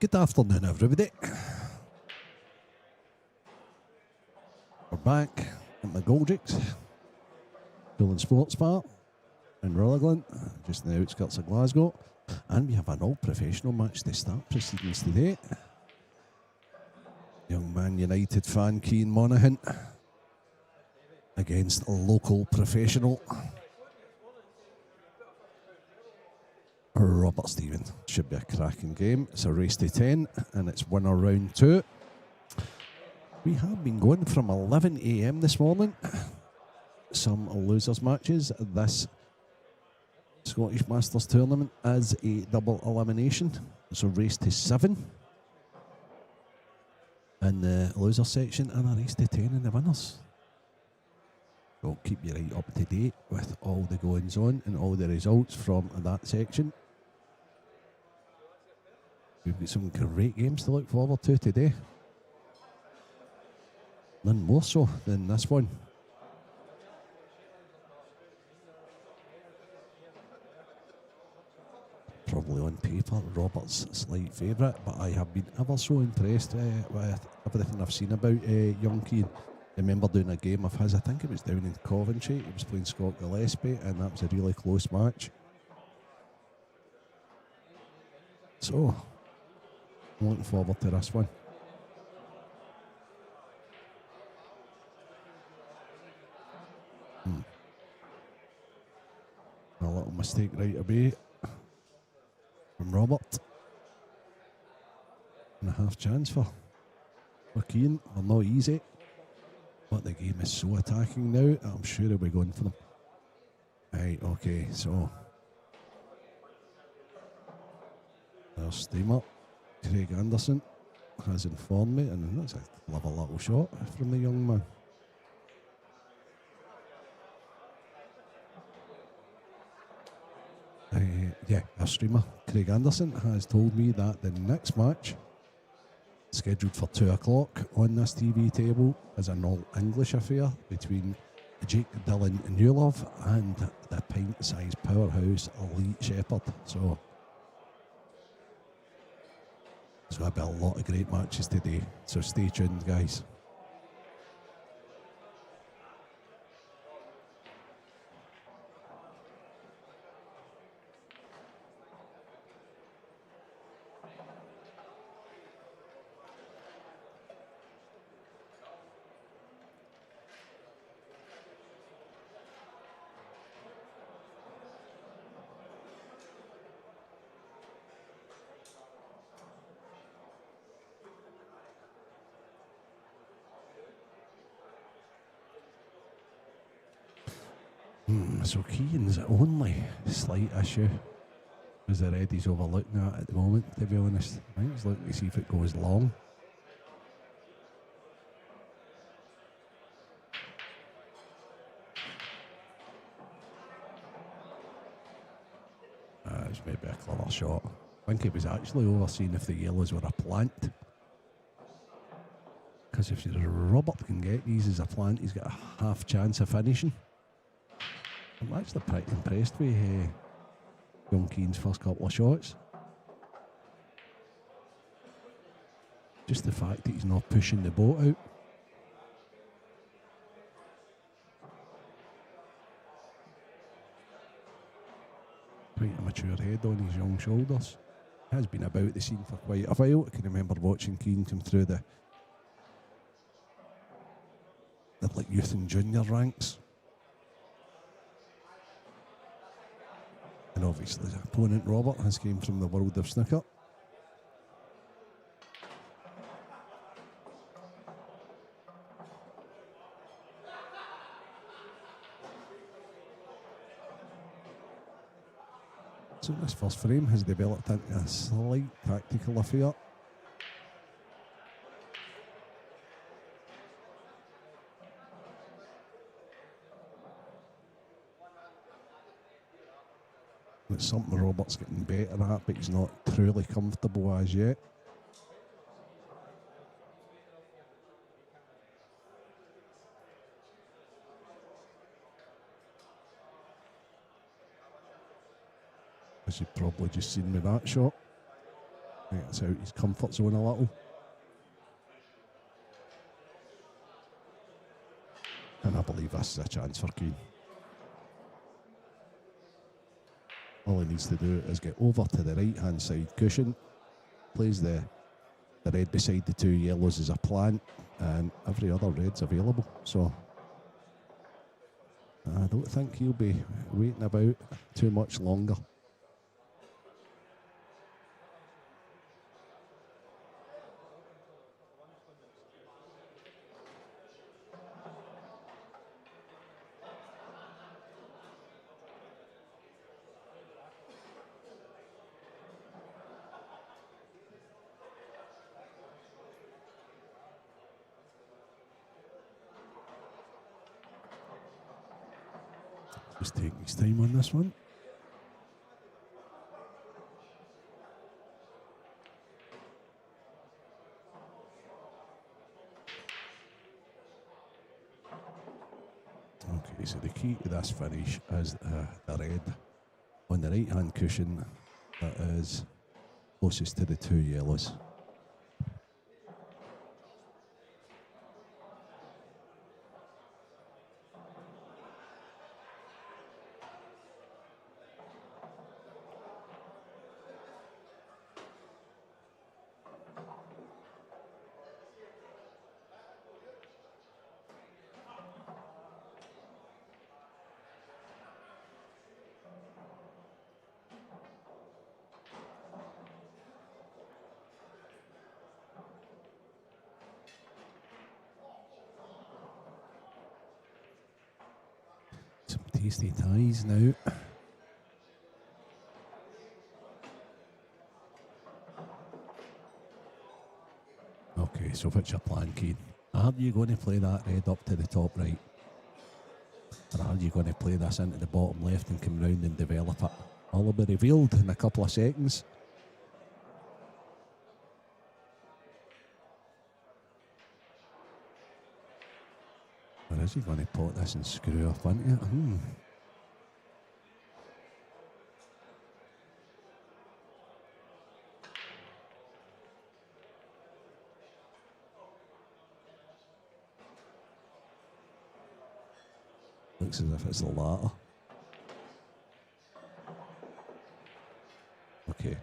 Good afternoon, everybody. We're back at McGoldricks, Sports Bar in Rutherglen, just in the outskirts of Glasgow, and we have an all-professional match to start proceedings today. Young Man United fan Keane Monaghan against a local professional Robert Stephen. Should be a cracking game. It's a race to 10 and it's winner round 2. We have been going from 11 AM this morning. Some losers matches. This Scottish Masters tournament is a double elimination. It's a race to 7 in the loser section and a race to 10 in the winners. So keep you right up to date with all the goings on and all the results from that section. We've got some great games to look forward to today. None more so than this one. Probably on paper, Robert's slight favourite, but I have been ever so impressed with everything I've seen about young Keane. I remember doing a game of his, I think it was down in Coventry. He was playing Scott Gillespie, and that was a really close match. So, I'm looking forward to this one. A little mistake right away from Robert. And a half chance for Keane. They're not easy, but the game is so attacking now. I'm sure he'll be going for them. Right, okay, so there's steamer. Craig Anderson has informed me, and that's a clever little shot from the young man. Our streamer, Craig Anderson, has told me that the next match, scheduled for 2 o'clock on this TV table, is an all-English affair between Jake Dillon Newlove and the pint-sized powerhouse elite Shepard. So there's going to be a lot of great matches today, so stay tuned, guys. So Keane's only slight issue is the red he's overlooking at the moment, to be honest. I think he's looking to see if it goes long. It's maybe a clever shot. I think he was actually overseeing if the yellows were a plant. Because if Robert can get these as a plant, he's got a half chance of finishing. I'm actually pretty impressed with young Keane's first couple of shots. Just the fact that he's not pushing the boat out. Quite a mature head on his young shoulders. Has been about the scene for quite a while. I can remember watching Keane come through the like youth and junior ranks. And obviously his opponent Robert has came from the world of snooker. So this first frame has developed into a slight tactical affair. It's something Robert's getting better at, but he's not truly comfortable as yet. As you've probably just seen with that shot. Gets out his comfort zone a little. And I believe this is a chance for Keane. All he needs to do is get over to the right hand side cushion, plays the red beside the two yellows as a plant, and every other red's available. So I don't think he'll be waiting about too much longer. Just taking his time on this one. Okay, so the key to this finish is the red on the right hand cushion that is closest to the two yellows. Tasty ties now. Okay, so what's your plan, Keane? Are you going to play that red up to the top right? Or are you going to play this into the bottom left and come round and develop it? All will be revealed in a couple of seconds. Or is he going to pot this and screw up into it? Looks as if it's the latter. Okay.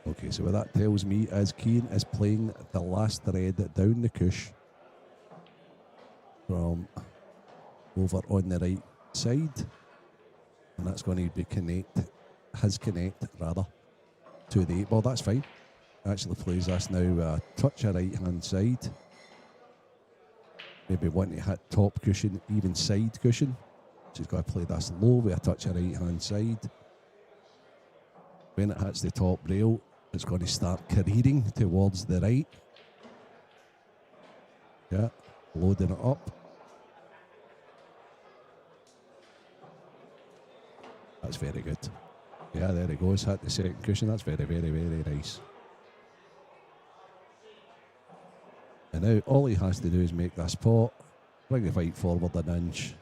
Okay, so what that tells me is Keane is playing the last red down the cush from over on the right side, and that's going to be his connect to the 8 ball. That's fine. Actually plays this now touch a right hand side. Maybe wanting to hit top cushion, even side cushion. So he's got to play this low with a touch of right hand side. When it hits the top rail, it's going to start careering towards the right. Yeah, loading it up. That's very good. Yeah, there he goes, hit the second cushion. That's very, very, very nice. And now all he has to do is make this pot, bring the fight forward an inch.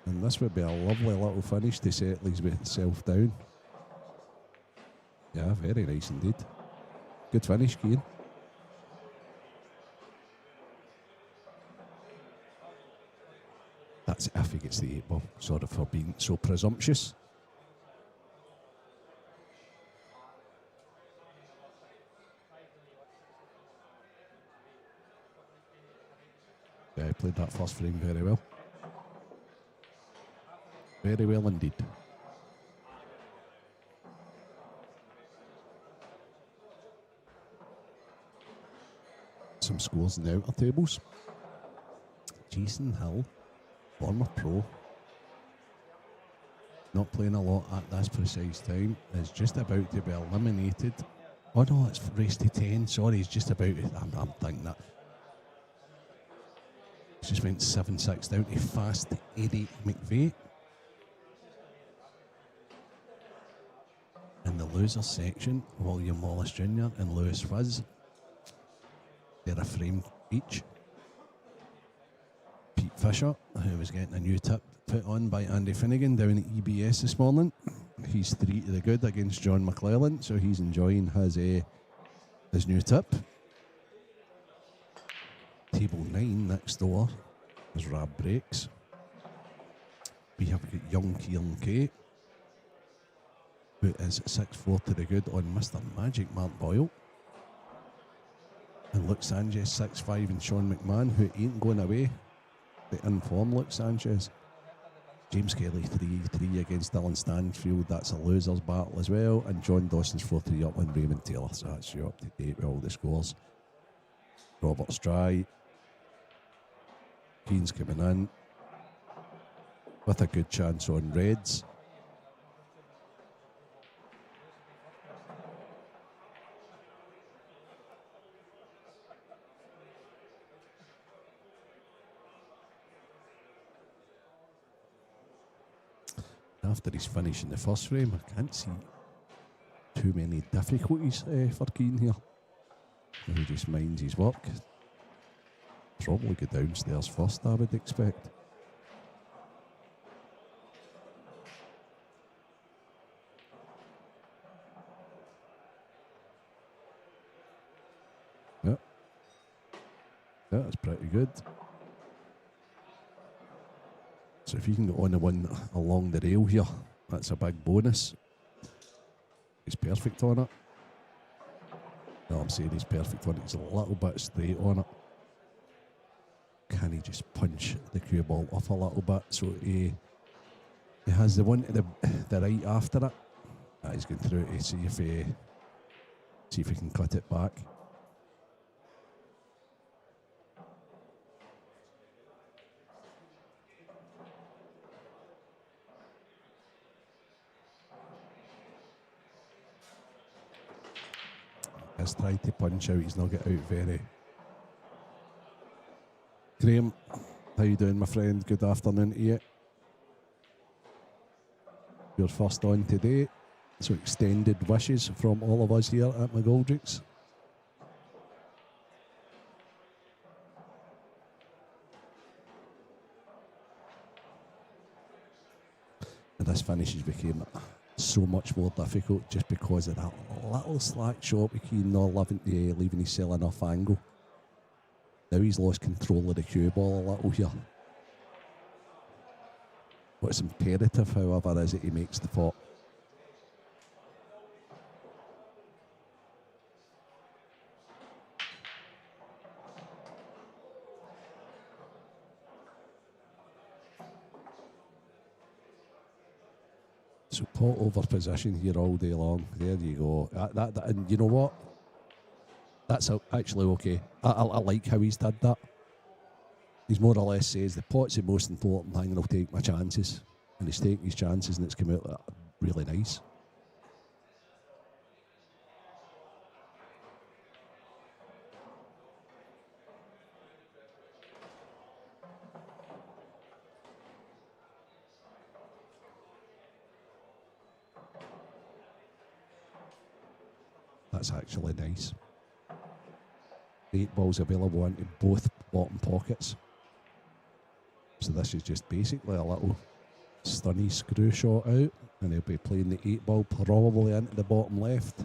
And this would be a lovely little finish to settle himself down. Yeah, very nice indeed. Good finish, Keane. That's if he gets the 8 ball. Sorry for being so presumptuous. Yeah, he played that first frame very well. Very well indeed. Some scores in the outer tables. Jason Hill, former pro, not playing a lot at this precise time, is just about to be eliminated. Oh no, it's race to 10. Sorry, he's just about to. I'm thinking that. He just went 7-6 down to Fast Eddie McVeigh. In the losers section, William Wallace Jr. and Lewis Fizz. They're a frame each. Pete Fisher, who was getting a new tip put on by Andy Finnegan down at EBS this morning. He's 3 to the good against John McClellan, so he's enjoying his new tip. Table 9 next door is Rab Breaks. We have got young Kieran Kay, who is 6-4 to the good on Mr. Magic Mark Boyle. And Luke Sanchez 6-5 and Sean McMahon, who ain't going away. The informed Luke Sanchez. James Kelly 3-3 against Dylan Stanfield. That's a loser's battle as well. And John Dawson's 4-3 up on Raymond Taylor. So that's you up to date with all the scores. Robert Strye. Keen's coming in with a good chance on Reds. After he's finishing the first frame, I can't see too many difficulties for Keane here. He just minds his work. Probably go downstairs first, I would expect. Yep. Yeah, that's pretty good. So if you can get on the one along the rail here, that's a big bonus. He's perfect on it. No, I'm saying he's perfect on it. He's a little bit straight on it. Can he just punch the cue ball off a little bit so he has the one to the right after it? He's going through to see if he can cut it back. He's tried to punch out, he's not got out very. Graham, how you doing, my friend? Good afternoon to you. You're first on today, so extended wishes from all of us here at McGoldricks. And this finishes became so much more difficult just because of that little slack shot with Keane not leaving his cell enough angle. Now he's lost control of the cue ball a little here. What's imperative, however, is that he makes the pot. So pot over position here all day long. There you go. And you know what? That's actually okay. I like how he's did that. He's more or less says the pot's the most important thing and I'll take my chances. And he's taking his chances and it's come out really nice. That's actually nice. 8 balls available into both bottom pockets. So this is just basically a little stunny screw shot out, and he'll be playing the 8 ball probably into the bottom left.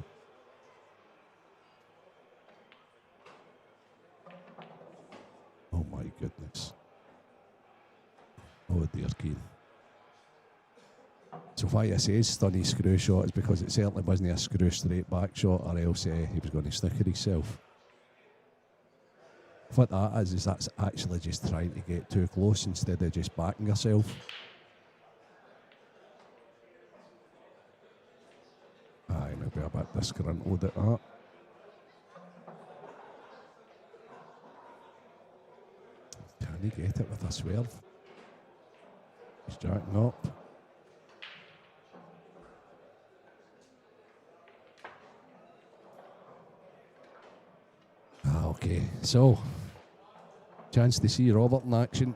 Oh my goodness. Oh dear Keane. So why I say stunny screw shot is because it certainly wasn't a screw straight back shot, or else he was going to snicker himself. What that is that's actually just trying to get too close instead of just backing yourself. Aye, maybe a bit disgruntled at that. Can he get it with a swerve? He's jacking up. Okay, so chance to see Robert in action.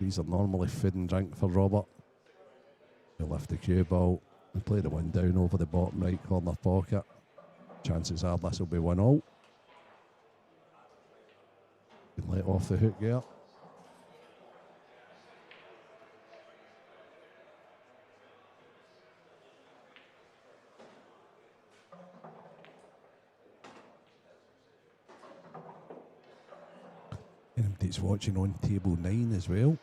These are normally food and drink for Robert. He'll lift the cue ball and play the one down over the bottom right corner pocket. Chances are this will be 1-all. Can let off the hook there. Anybody that's watching on table 9 as well.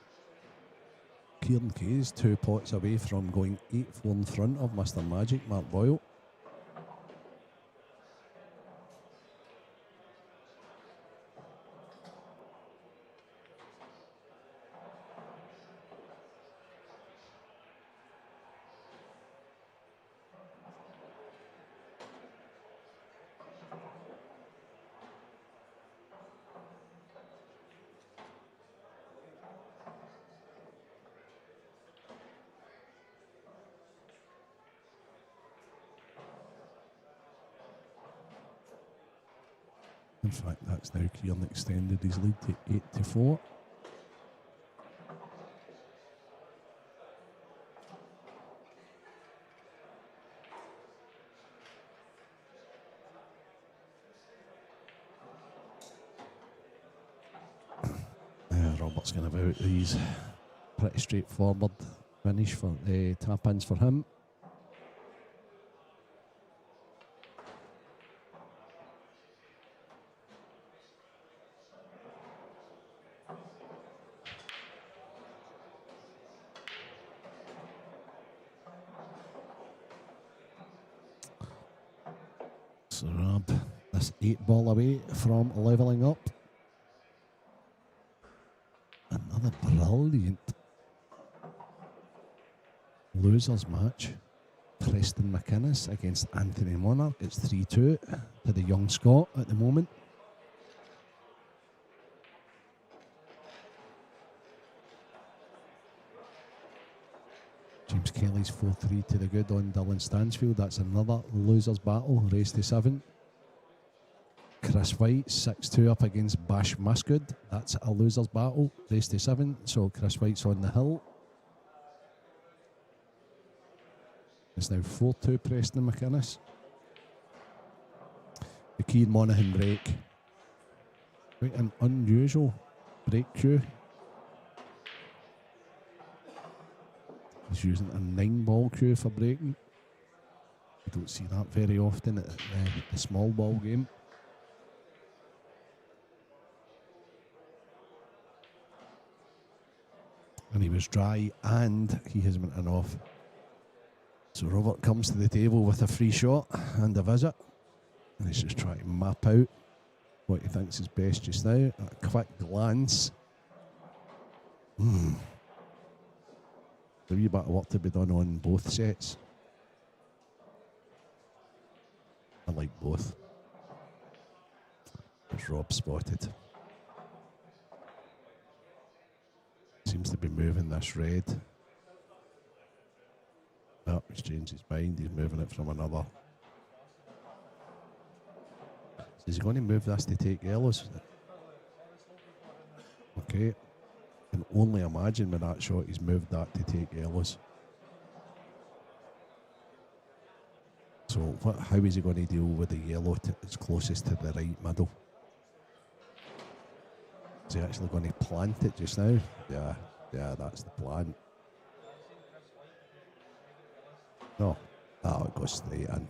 Kieran Kay's 2 pots away from going 8-4 in front of Mr. Magic, Mark Boyle. In fact, that's now Kieran extended his lead to 8-4. Robert's going to have out these pretty straightforward finish for the tap-ins for him. So Rob, this 8 ball away from levelling up. Another brilliant losers match. Preston McKinnus against Anthony Monaghan. It's 3-2 to the young Scot at the moment. James Kelly's 4-3 to the good on Dylan Stansfield. That's another losers battle, race to 7. Chris White 6-2 up against Bash Musgood. That's a losers battle, race to 7. So Chris White's on the hill. It's now 4-2 Preston McKinnus. The Keir Monaghan break. Quite an unusual break cue. He's using a 9-ball cue for breaking. You don't see that very often at the small ball game. And he was dry and he has went an off. So Robert comes to the table with a free shot and a visit. And he's just trying to map out what he thinks is best just now. A quick glance. A wee bit of work to be done on both sets. I like both. As Rob spotted. Seems to be moving this red. Oh, he's changed his mind. He's moving it from another. So he's going to move this to take yellows. Okay. Can only imagine with that shot he's moved that to take yellows. So how is he going to deal with the yellow that's closest to the right middle? Is he actually going to plant it just now? Yeah, that's the plan. No, it goes straight in.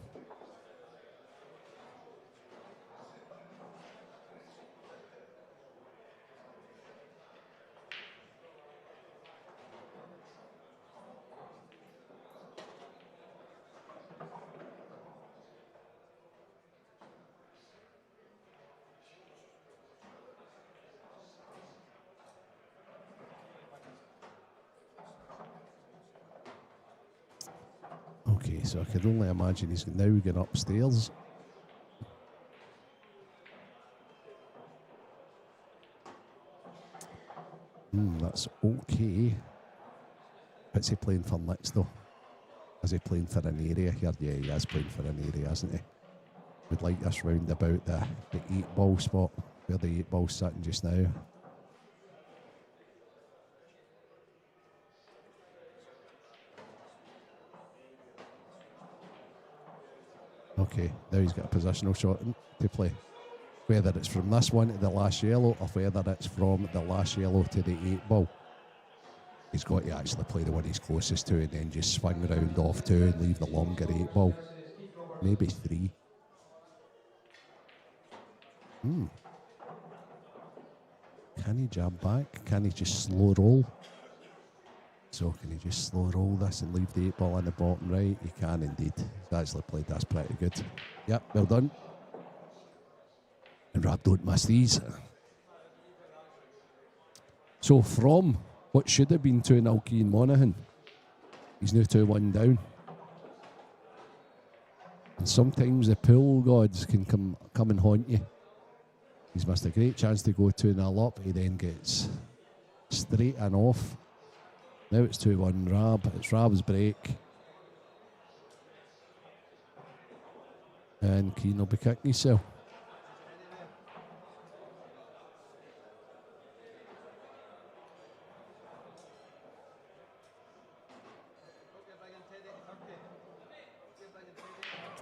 Okay, so I could only imagine he's now going upstairs. That's okay. What's he playing for next though? Is he playing for an area here? Yeah, he is playing for an area, isn't he? We'd like this round about the 8-ball spot, where the 8-ball's sitting just now. Okay, now he's got a positional shot to play. Whether it's from this one to the last yellow or whether it's from the last yellow to the 8-ball. He's got to actually play the one he's closest to and then just swing around off 2 and leave the longer 8-ball. Maybe 3. Can he jab back? Can he just slow roll? So can he just slow roll this and leave the 8 ball in the bottom right? He can indeed. He's actually played this pretty good. Yep, well done. And Rab don't miss these. So from what should have been 2-0 Key in Monaghan, he's now 2-1 down. And sometimes the pool gods can come and haunt you. He's missed a great chance to go 2-0 up. He then gets straight and off. Now it's 2-1 Rab. It's Rab's break. And Keane will be kicking himself.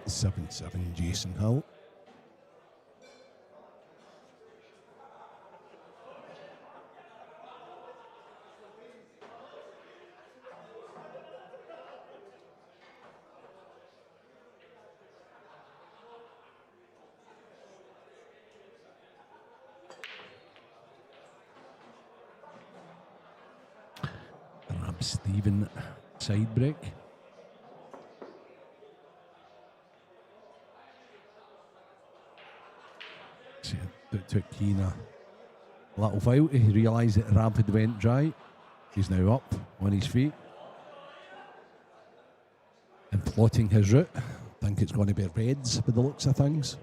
Seven Jason Hill. Stephen side break. See, it took Keane a little while to realise that the ramp had went dry. He's now up on his feet and plotting his route. I think it's going to be Reds by the looks of things.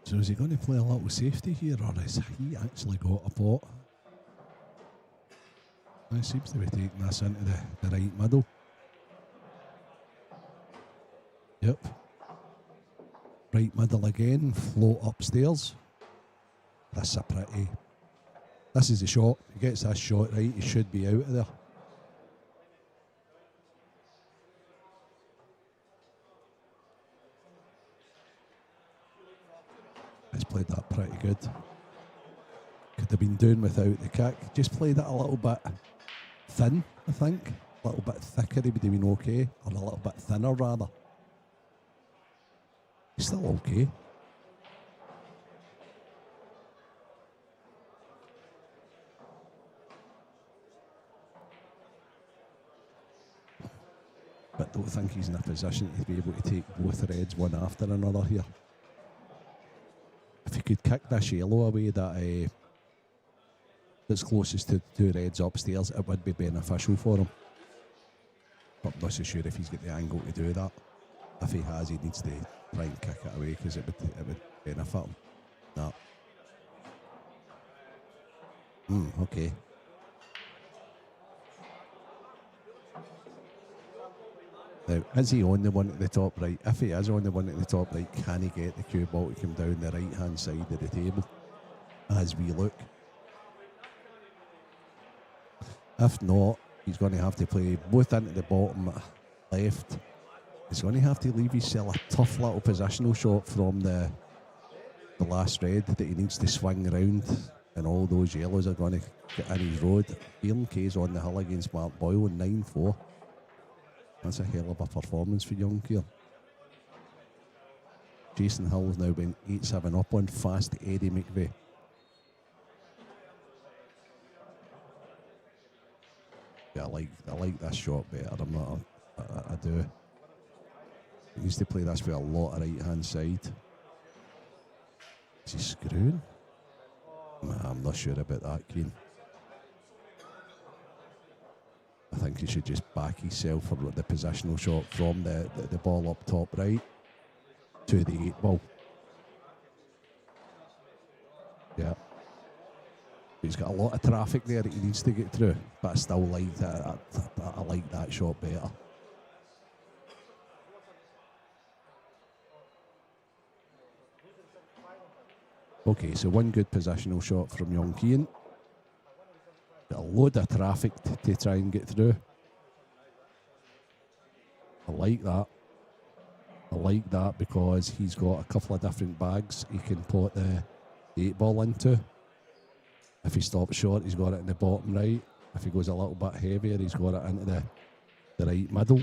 So is he going to play a little safety here, or has he actually got a pot? He seems to be taking this into the right middle. Yep. Right middle again, float upstairs. This is the shot. He gets this shot right, he should be out of there. He's played that pretty good. Could have been doing without the kick. Just played it a little bit thin, I think. A little bit thicker, he would have been okay. Or a little bit thinner, rather. He's still okay. But don't think he's in a position to be able to take both Reds one after another here. If he could kick this yellow away that's closest to 2 Reds upstairs, it would be beneficial for him. But I'm not so sure if he's got the angle to do that. If he has, he needs to try and kick it away because it would benefit him. No. Okay. Now, is he on the one at the top right? If he is on the one at the top right, can he get the cue ball to come down the right hand side of the table as we look? If not, he's going to have to play both into the bottom left. He's going to have to leave himself a tough little positional shot from the last red that he needs to swing around, and all those yellows are going to get in his road. Ian Kay's on the hill against Mark Boyle in 9-4. That's a hell of a performance for young Keir. Jason Hill's now been 8-7 up on fast Eddie McVeigh. Yeah, I like this shot better. I do. He needs to play this with a lot of right hand side. Is he screwing? Nah, I'm not sure about that, Keane. I think he should just back himself for the positional shot from the ball up top right to the 8 ball. Yeah. He's got a lot of traffic there that he needs to get through, but I still like that. I like that shot better. Okay, so one good positional shot from young Keane. Got a load of traffic to try and get through. I like that. I like that because he's got a couple of different bags he can put the 8-ball into. If he stops short, he's got it in the bottom right. If he goes a little bit heavier, he's got it into the right middle.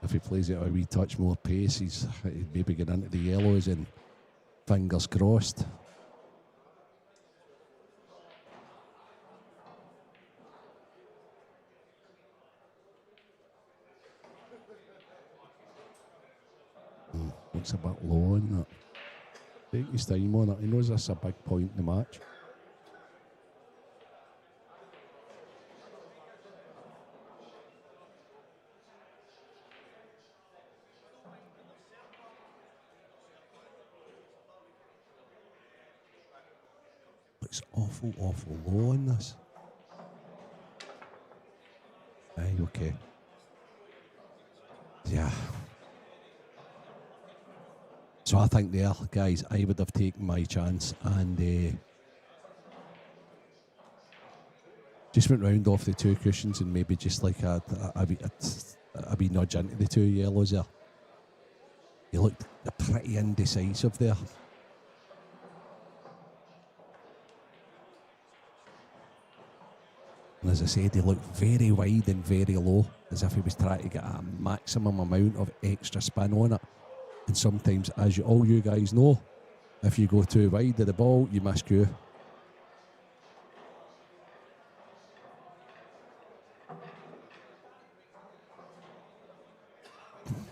If he plays it a wee touch more pace, he'd maybe get into the yellows, and fingers crossed. Looks a bit low on that. Take his time on it. He knows this is a big point in the match. Looks awful low on this. Aye, okay. Yeah. So I think there, guys, I would have taken my chance and just went round off the two cushions and maybe just like a wee nudge into the two yellows there. He looked pretty indecisive there. And as I said, he looked very wide and very low, as if he was trying to get a maximum amount of extra spin on it. And sometimes, as all you guys know, if you go too wide of the ball, you miss cue.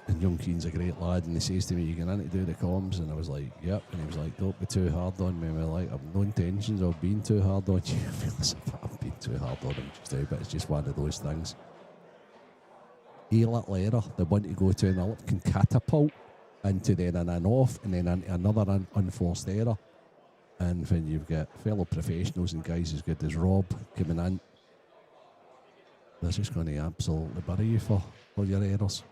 And young Keane's a great lad, and he says to me, "You going in to do the comms?" And I was like, "Yep." And he was like, "Don't be too hard on me." And we're like, "I've no intentions of being too hard on you." I feel as if I've been too hard on him just now, but it's just one of those things. A little error, the one to go to an up can catapult into then an off, and then into another unforced error. And when you've got fellow professionals and guys as good as Rob coming in, they're just going to absolutely bury you for your errors.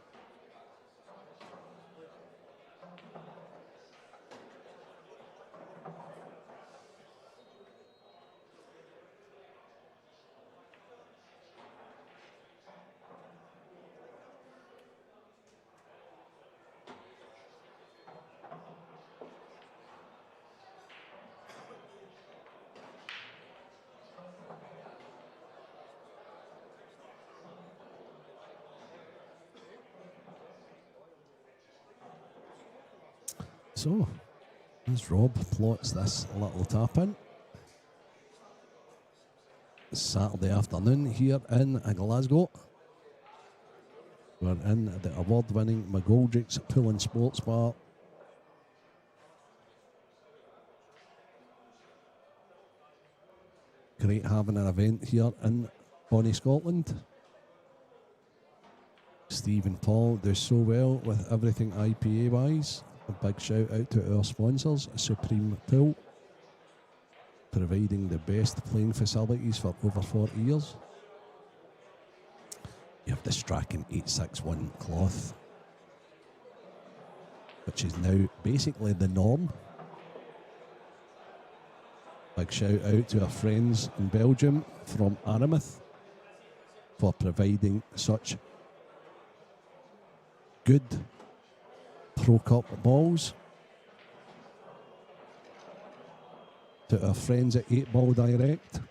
So, as Rob plots this little tap in, Saturday afternoon here in Glasgow. We're in the award-winning McGoldricks Pool and Sports Bar. Great having an event here in bonnie Scotland. Steve and Paul do so well with everything IPA-wise. A big shout out to our sponsors, Supreme Pool, providing the best playing facilities for over 40 years. You have the Strachan 861 cloth, which is now basically the norm. Big shout out to our friends in Belgium from Armagh for providing such good Pro Cup balls. To our friends at 8-Ball Direct.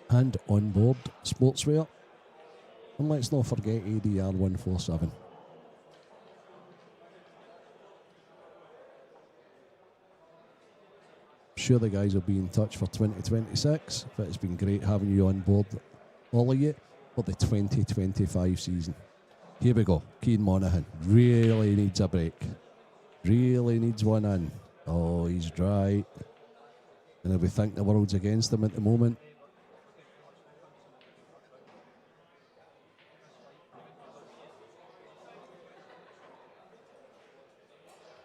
And On Board Sportswear. And let's not forget ADR 147. Sure the guys will be in touch for 2026, but it's been great having you on board, all of you, for the 2025 season. Here we go. Keane Monaghan really needs a break. Really needs one in. Oh, he's dry. And if we think the world's against him at the moment,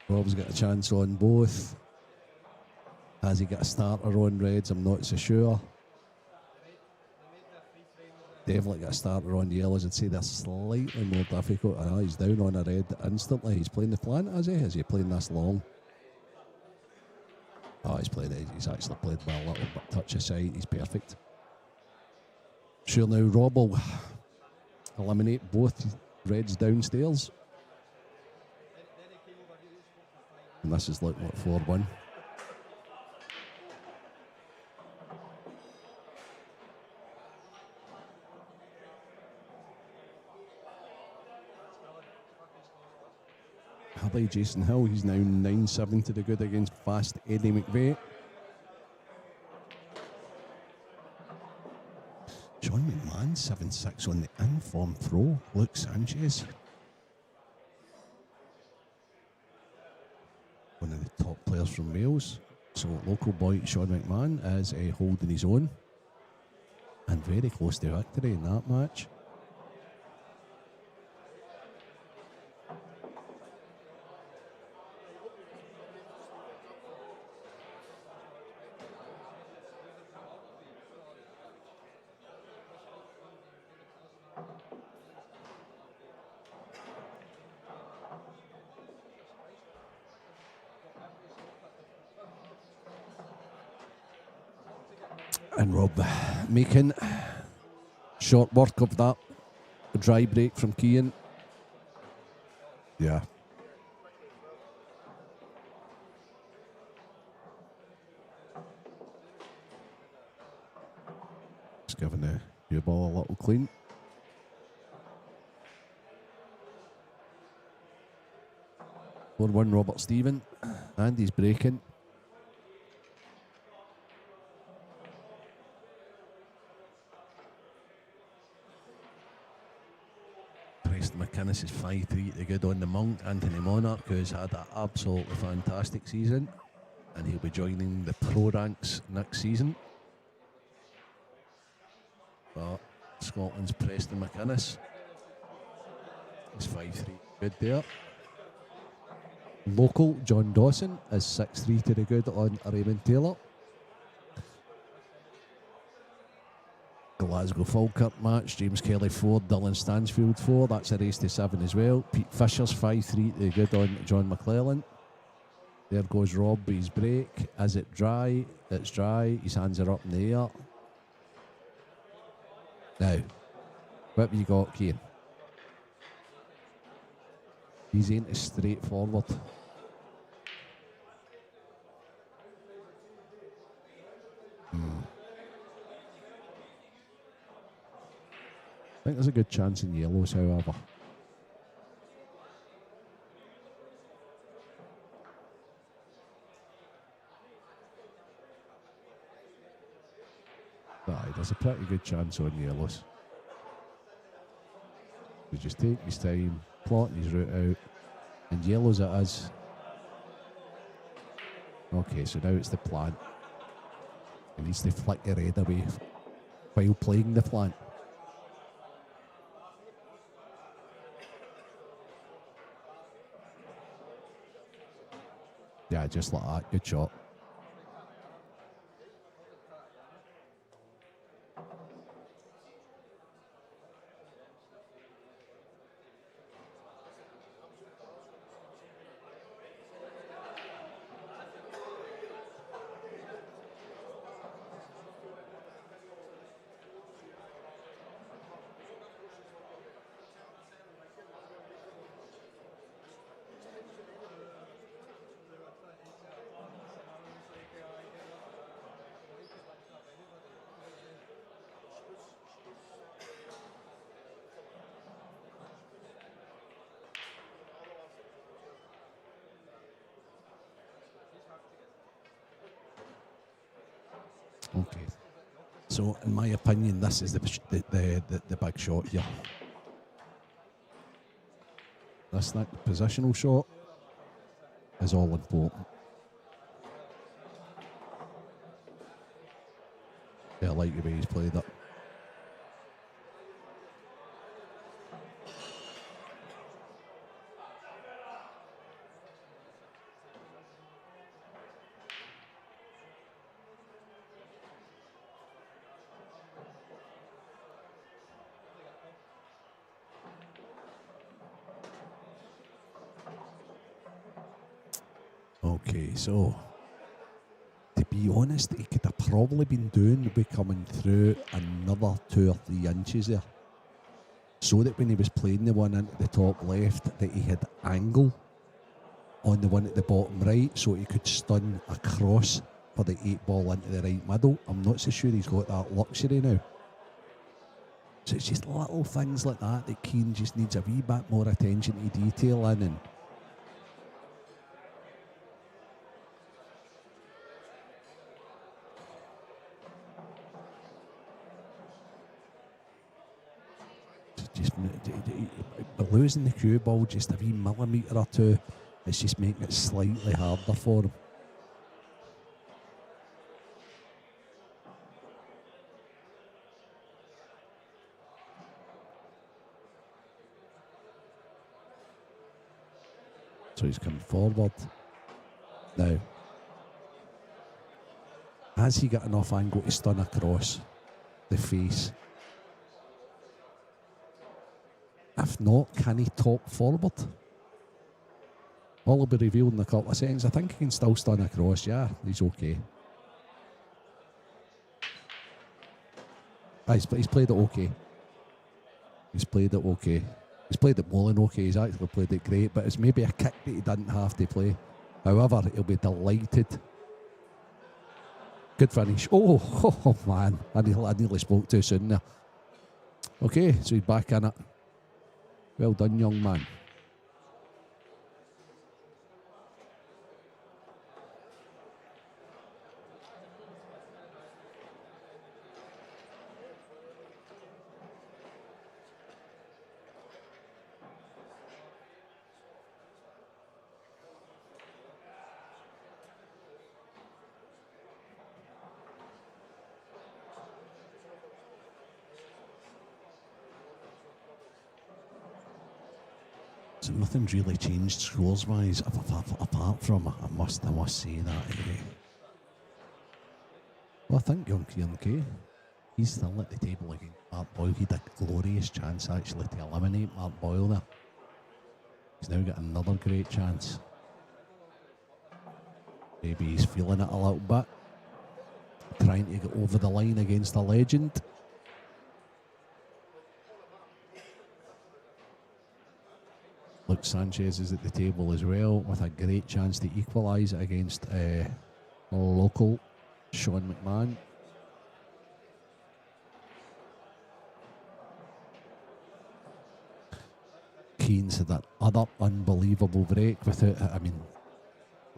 Rob's got a chance on both. Has he got a starter on Reds? I'm not so sure. Definitely got a starter on yellows. I'd say they're slightly more difficult. He's down on a red instantly. He's playing the plant, is he? Is he playing this long? Oh, he's actually played well, a little bit touch aside, he's perfect. Sure now Rob will eliminate both Reds downstairs. And this is looking like 4-1. Harley Jason Hill, he's now 9-7 to the good against fast Eddie McVeigh. John McMahon 7-6 on the in-form throw. Luke Sanchez, one of the top players from Wales. So local boy Sean McMahon is holding his own and very close to victory in that match. And Rob making short work of that dry break from Keane. Yeah. Just giving the new ball a little clean. One Robert Stephen, and he's breaking. McKinnus is 5-3 to good on the Monk. Anthony Monarch, who's had an absolutely fantastic season, and he'll be joining the pro ranks next season. But Scotland's Preston McKinnus is 5-3 good there. Local John Dawson is 6-3 to the good on Raymond Taylor. Glasgow Falkirk match, James Kelly 4, Dylan Stansfield 4, that's a race to 7 as well. Pete Fisher's 5-3 to good on John McClellan. There goes Rob, his break. Is it dry? It's dry, his hands are up in the air. Now, what have you got, Keane? He's ain't as straightforward. I think there's a good chance in yellows, however. Aye, there's a pretty good chance on yellows. You just take his time, plotting his route out, and yellows it is. Okay, so now it's the plant. He needs to flick the red away while playing the plant. Yeah, just like that. Good shot. Okay. So, in my opinion, this is the big shot here. This positional shot is all important. Yeah, I like the way he's played it. Okay, so be honest, he could have probably been doing by coming through another 2 or 3 inches there. So that when he was playing the one into the top left, that he had angle on the one at the bottom right, so he could stun across for the 8 ball into the right middle. I'm not so sure he's got that luxury now. So it's just little things like that that Keane just needs a wee bit more attention to detail in. And just losing the cue ball just a wee millimetre or two, it's just making it slightly harder for him. So he's come forward. Now, has he got enough angle to stun across the face? If not, can he top forward? All will be revealed in a couple of seconds. I think he can still stun across. Yeah, he's okay. He's played it okay. He's played it okay. He's played it more than okay. He's actually played it great, but it's maybe a kick that he didn't have to play. However, he'll be delighted. Good finish. Oh man. I nearly spoke too soon there. Okay, so he's back in it. Well done, young man. So nothing's really changed scores-wise, apart from, I must say that. Well, I think young Kieran Kay, he's still at the table against Mark Boyle. He had a glorious chance actually to eliminate Mark Boyle there. He's now got another great chance. Maybe he's feeling it a little bit. Trying to get over the line against a legend. Luke Sanchez is at the table as well with a great chance to equalise it against local Sean McMahon. Keane's had that other unbelievable break without, I mean,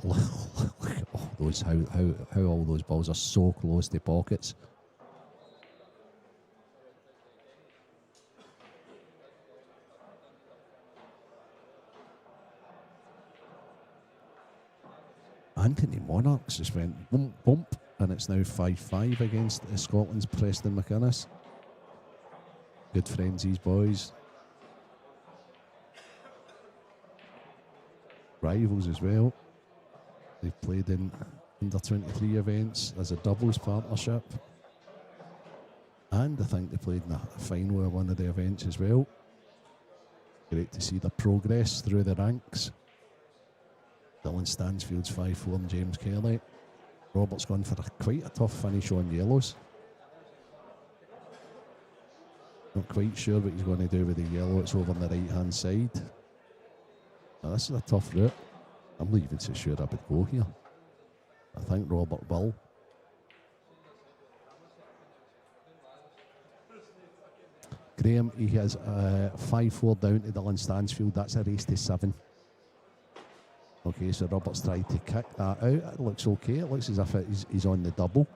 look at all those, how all those balls are so close to pockets. Anthony Monarchs just went bump, bump, and it's now 5-5 against Scotland's Preston McKinnus. Good friends, these boys. Rivals as well. They've played in under 23 events as a doubles partnership. And I think they played in a final of one of the events as well. Great to see the progress through the ranks. Dylan Stansfield's 5-4 and James Kelly. Robert's gone for quite a tough finish on yellows. Not quite sure what he's going to do with the yellow. It's over on the right hand side. Now, this is a tough route. I'm not even so sure I would go here. I think Robert will. Graham, he has 5-4 down to Dylan Stansfield. That's a race to 7. Okay, so Robert's tried to kick that out. It looks okay. It looks as if he's on the double.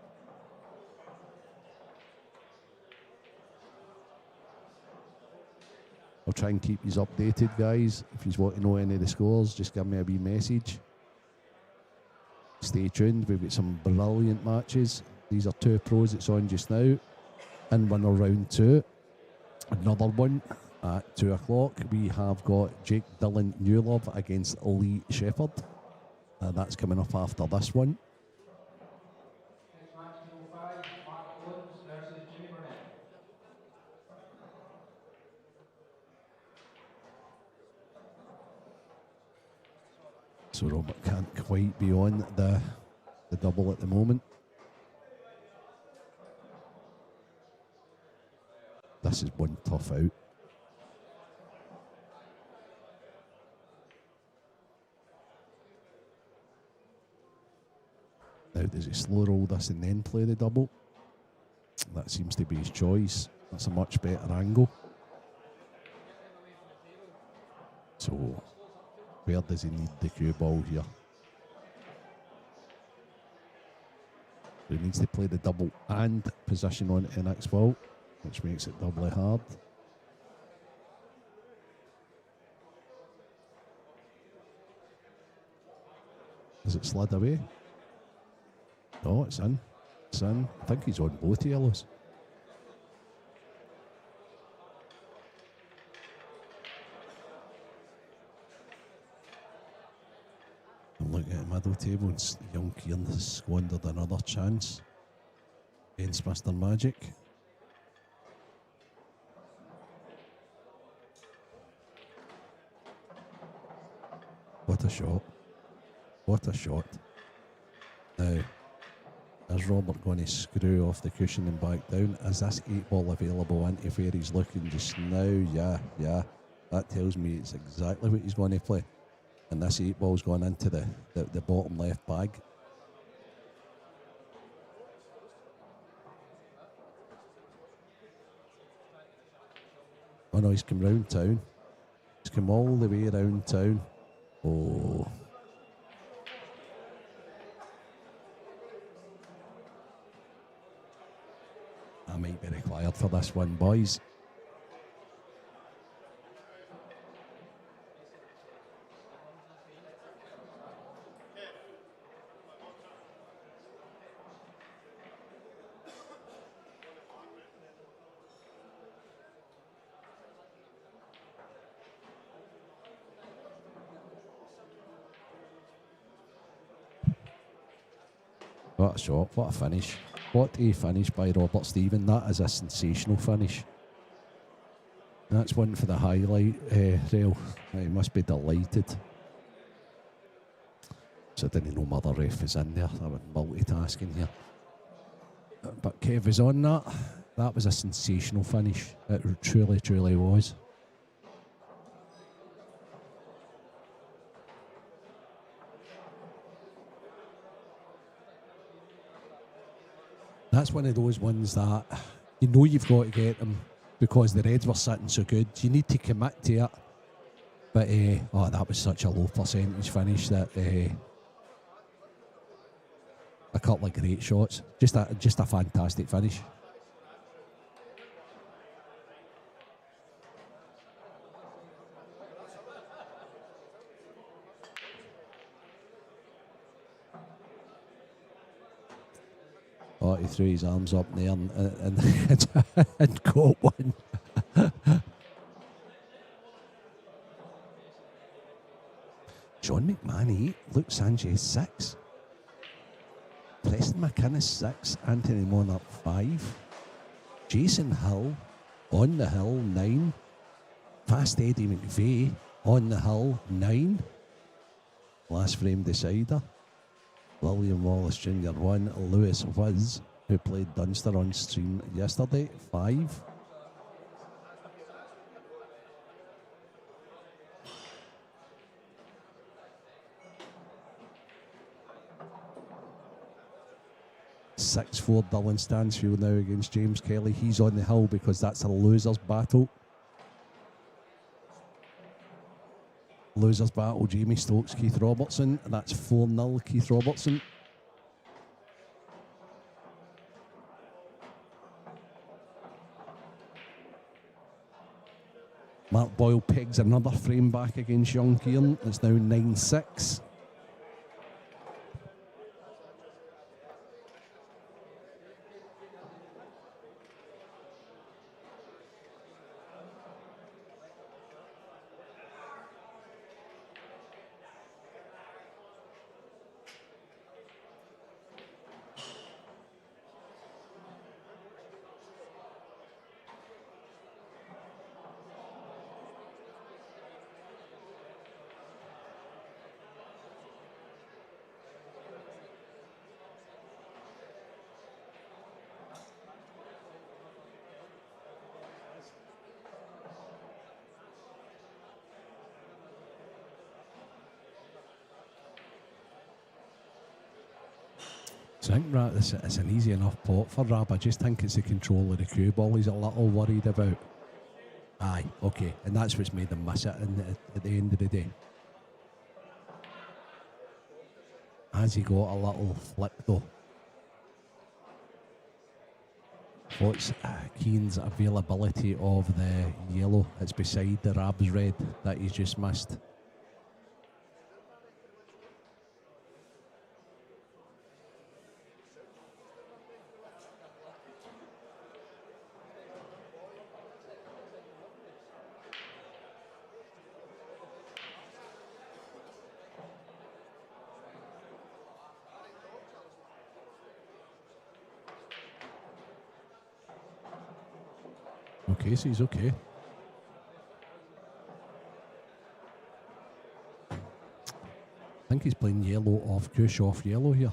I'll try and keep you updated, guys. If you want to know any of the scores, just give me a wee message. Stay tuned. We've got some brilliant matches. These are 2 pros that's on just now. In winner round 2. Another one at 2 o'clock. We have got Jake Dillon Newlove against Lee Shepard. That's coming up after this one. So Robert can't quite be on the double at the moment. this is one tough out. Now, does he slow roll this and then play the double? That seems to be his choice. That's a much better angle. So, where does he need the cue ball here? He needs to play the double and position on it in next ball, which makes it doubly hard. Has it slid away? No, it's in. It's in. I think he's on both yellows. I'm looking at the middle table and young Kieran has squandered another chance against Mr. Magic. What a shot. What a shot. Now, is Robert going to screw off the cushion and back down? Is this 8-ball available into where he's looking just now? Yeah. That tells me it's exactly what he's going to play. And this 8-ball's gone into the bottom left bag. Oh no, he's come round town. He's come all the way around town. Oh. I might be required for this one, boys. What a shot, what a finish. What a finish by Robert Stephen. That is a sensational finish. That's one for the highlight reel. He must be delighted. So I didn't know Mother Ref was in there. I was multitasking here. But Kev is on that. That was a sensational finish. It truly, truly was. That's one of those ones that you know you've got to get them because the Reds were sitting so good. You need to commit to it. But, oh, that was such a low percentage finish that a couple of great shots. Just a fantastic finish. Oh, he threw his arms up there and got one. John McMahon 8, Luke Sanchez 6. Preston McKinnus 6, Anthony Monarch 5. Jason Hill on the hill 9. Fast Eddie McVeigh on the hill 9. Last frame decider. William Wallace Jr. 1, Lewis Wiz, who played Dunster on stream yesterday, 5. Six for Dylan Stansfield now against James Kelly. He's on the hill because that's a loser's battle. Losers battle, Jamie Stokes, Keith Robertson. And that's 4-0, Keith Robertson. Mark Boyle pegs another frame back against young Kieran. It's now 9-6. So I think it's an easy enough pot for Rab. I just think it's the control of the cue ball he's a little worried about. Aye, okay, and that's what's made him miss it at the end of the day. Has he got a little flick though? What's Keane's availability of the yellow? It's beside the Rab's red that he's just missed. Okay, so he's okay. I think he's playing yellow off Kush off yellow here.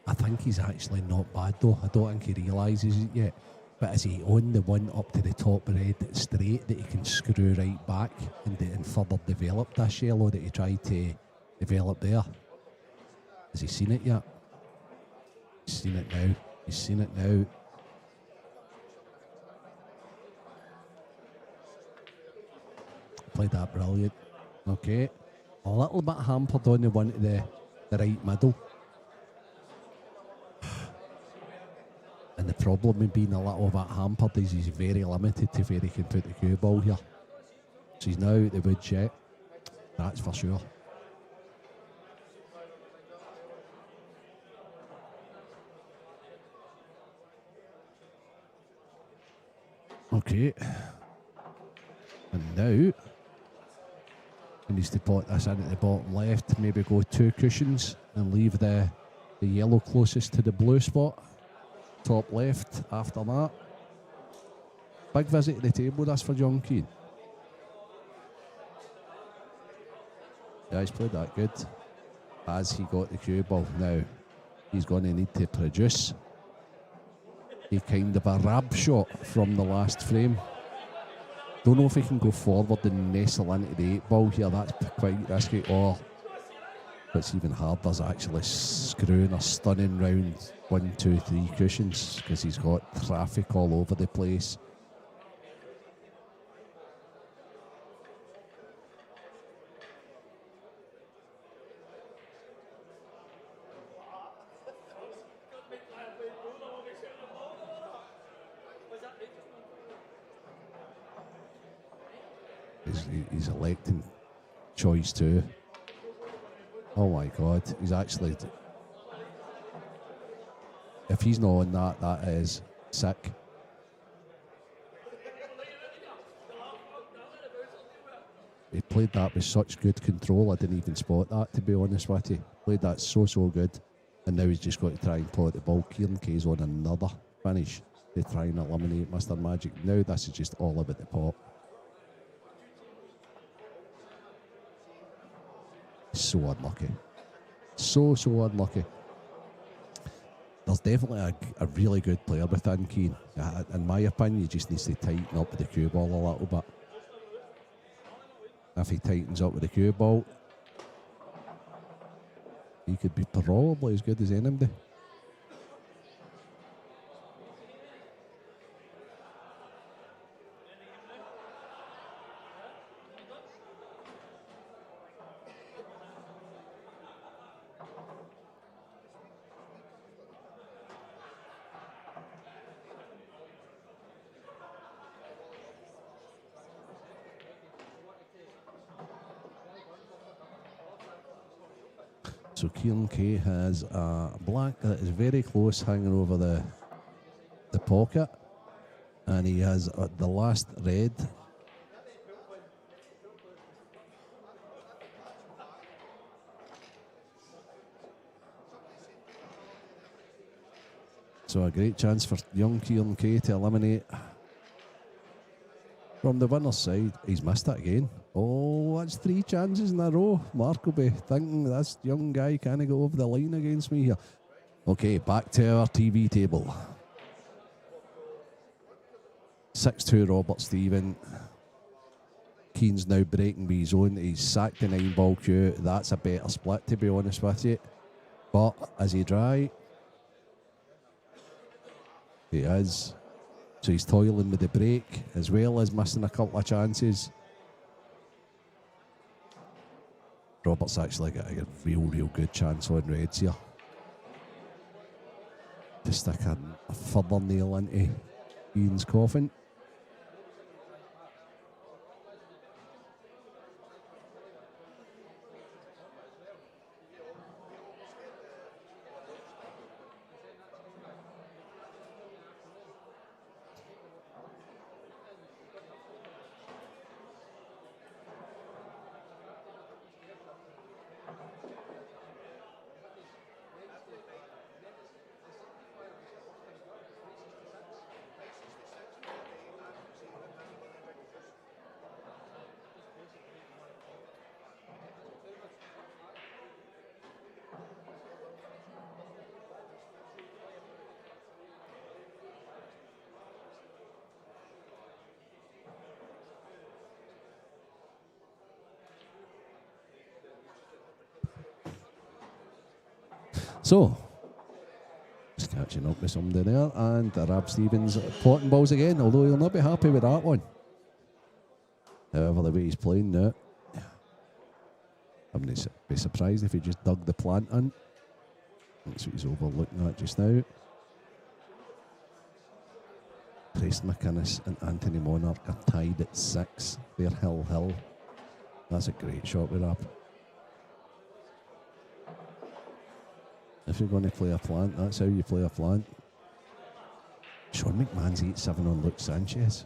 I think he's actually not bad though. I don't think he realises it yet. But is he on the one up to the top red straight that he can screw right back and further develop this yellow that he tried to develop there? Has he seen it yet? He's seen it now. He's seen it now. Played that brilliant. Okay. A little bit hampered on the one to the right middle. And the problem with being a little bit hampered is he's very limited to where he can put the cue ball here. So he's now at the woods yet. That's for sure. Okay. And now he needs to pot this in at the bottom left, maybe go 2 cushions and leave the yellow closest to the blue spot. Top left after that. Big visit to the table, that's for John Keane. Yeah, he's played that good. Has he got the cue ball? Now, he's going to need to produce a kind of a Rab shot from the last frame. Don't know if he can go forward and nestle into the 8 ball here. That's quite risky. Or what's even harder is actually screwing or stunning round 1, 2, 3 cushions because he's got traffic all over the place. He's electing choice 2. Oh my God, he's actually... If he's not on that, that is sick. He played that with such good control, I didn't even spot that, to be honest with you. Played that so good. And now he's just got to try and pot the ball. Kieran Kay's on another finish to try and eliminate Mr. Magic. Now this is just all about the pot. So unlucky. So unlucky. There's definitely a really good player within Keane. In my opinion, he just needs to tighten up with the cue ball a little bit. If he tightens up with the cue ball, he could be probably as good as anybody. So Kieran Kay has a black that is very close hanging over the pocket, and he has the last red. So a great chance for young Kieran Kay to eliminate From the winner's side, he's missed it again. Oh, that's 3 chances in a row. Mark will be thinking this young guy can't go over the line against me here. Okay, back to our TV table. 6-2 Robert Stephen. Keane's now breaking with his own. He's sacked the 9-ball queue. That's a better split, to be honest with you. But is he dry? He is. So he's toiling with the break as well as missing a couple of chances. Robert's actually got a real good chance on Reds here. To stick a further nail into Ian's coffin. So, just catching up with somebody there, and Rab Stevens potting balls again, although he'll not be happy with that one. However, the way he's playing now, I wouldn't be surprised if he just dug the plant in. That's what he's overlooking at just now. Preston McKinnus and Anthony Monarch are tied at 6. They're hill. That's a great shot with Rab. If you're going to play a plant, that's how you play a plant. Sean McMahon's 8-7 on Luke Sanchez.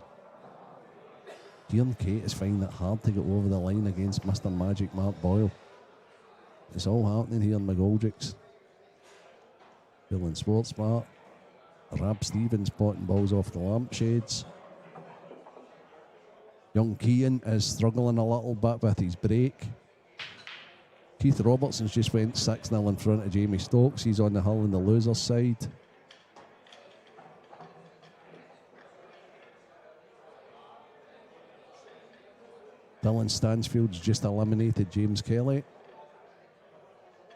Kieran Kate is finding it hard to get over the line against Mr. Magic Mark Boyle. It's all happening here in McGoldricks. Feeling sports bar. Rab Stevens potting balls off the lampshades. Young Keane is struggling a little bit with his break. Keith Robertson's just went 6-0 in front of Jamie Stokes. He's on the hill on the loser's side. Dylan Stansfield's just eliminated James Kelly.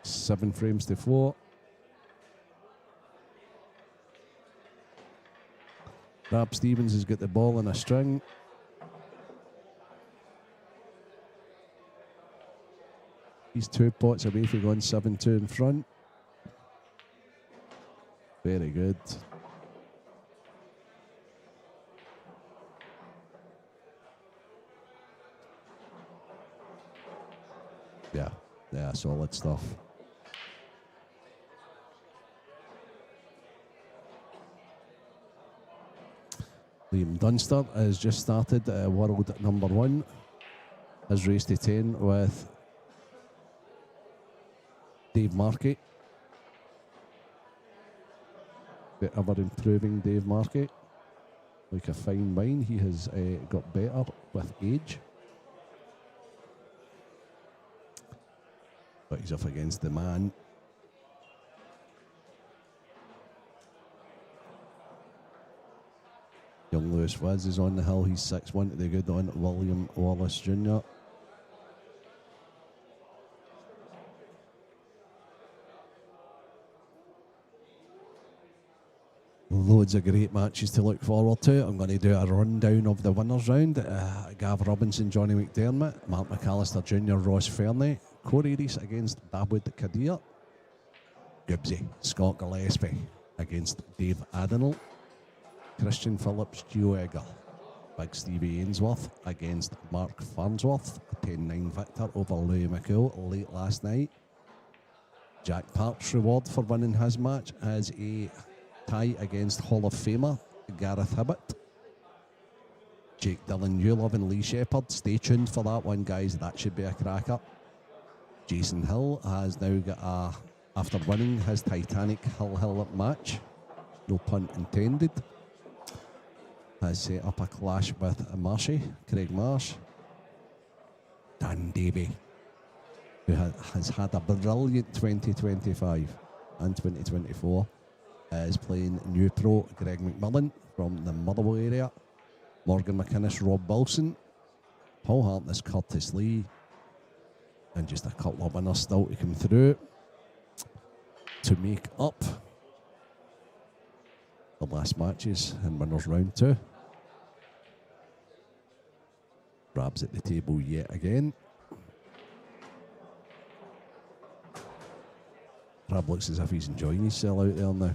7 frames to 4. Rab Stevens has got the ball in a string. He's 2 pots away from going 7-2 in front. Very good. Yeah, solid stuff. Liam Dunster has just started world at number 1. Has raced to 10 with Dave Markey. The ever improving Dave Markey. Like a fine wine, he has got better with age. But he's up against the man. Young Lewis Wiz is on the hill. He's 6-1 to the good on William Wallace Jr. Loads of great matches to look forward to. I'm going to do a rundown of the winners round. Gav Robinson, Johnny McDermott, Mark McAllister Jr., Ross Fernie, Corey Reese against Dawood Kadir, Gibbsy, Scott Gillespie against Dave Adenal, Christian Phillips, Joe Egger, Big Stevie Ainsworth against Mark Farnsworth, 10-9 victor over Louis McCool late last night. Jack Park's reward for winning his match is a tie against Hall of Famer Gareth Hibbett. Jake Dillon, you love and Lee Shepard. Stay tuned for that one, guys. That should be a cracker. Jason Hill has now got after winning his Titanic Hill match. No pun intended. has set up a clash with Marshy, Craig Marsh. Dan Davy, who has had a brilliant 2025 and 2024, is playing new pro Greg McMillan from the Motherwell area. Morgan McKinnus, Rob Wilson, Paul Hartness, Curtis Lee, and just a couple of winners still to come through to make up the last matches in winners round 2. Rab's at the table yet again. Rab looks as if he's enjoying his sell out there now.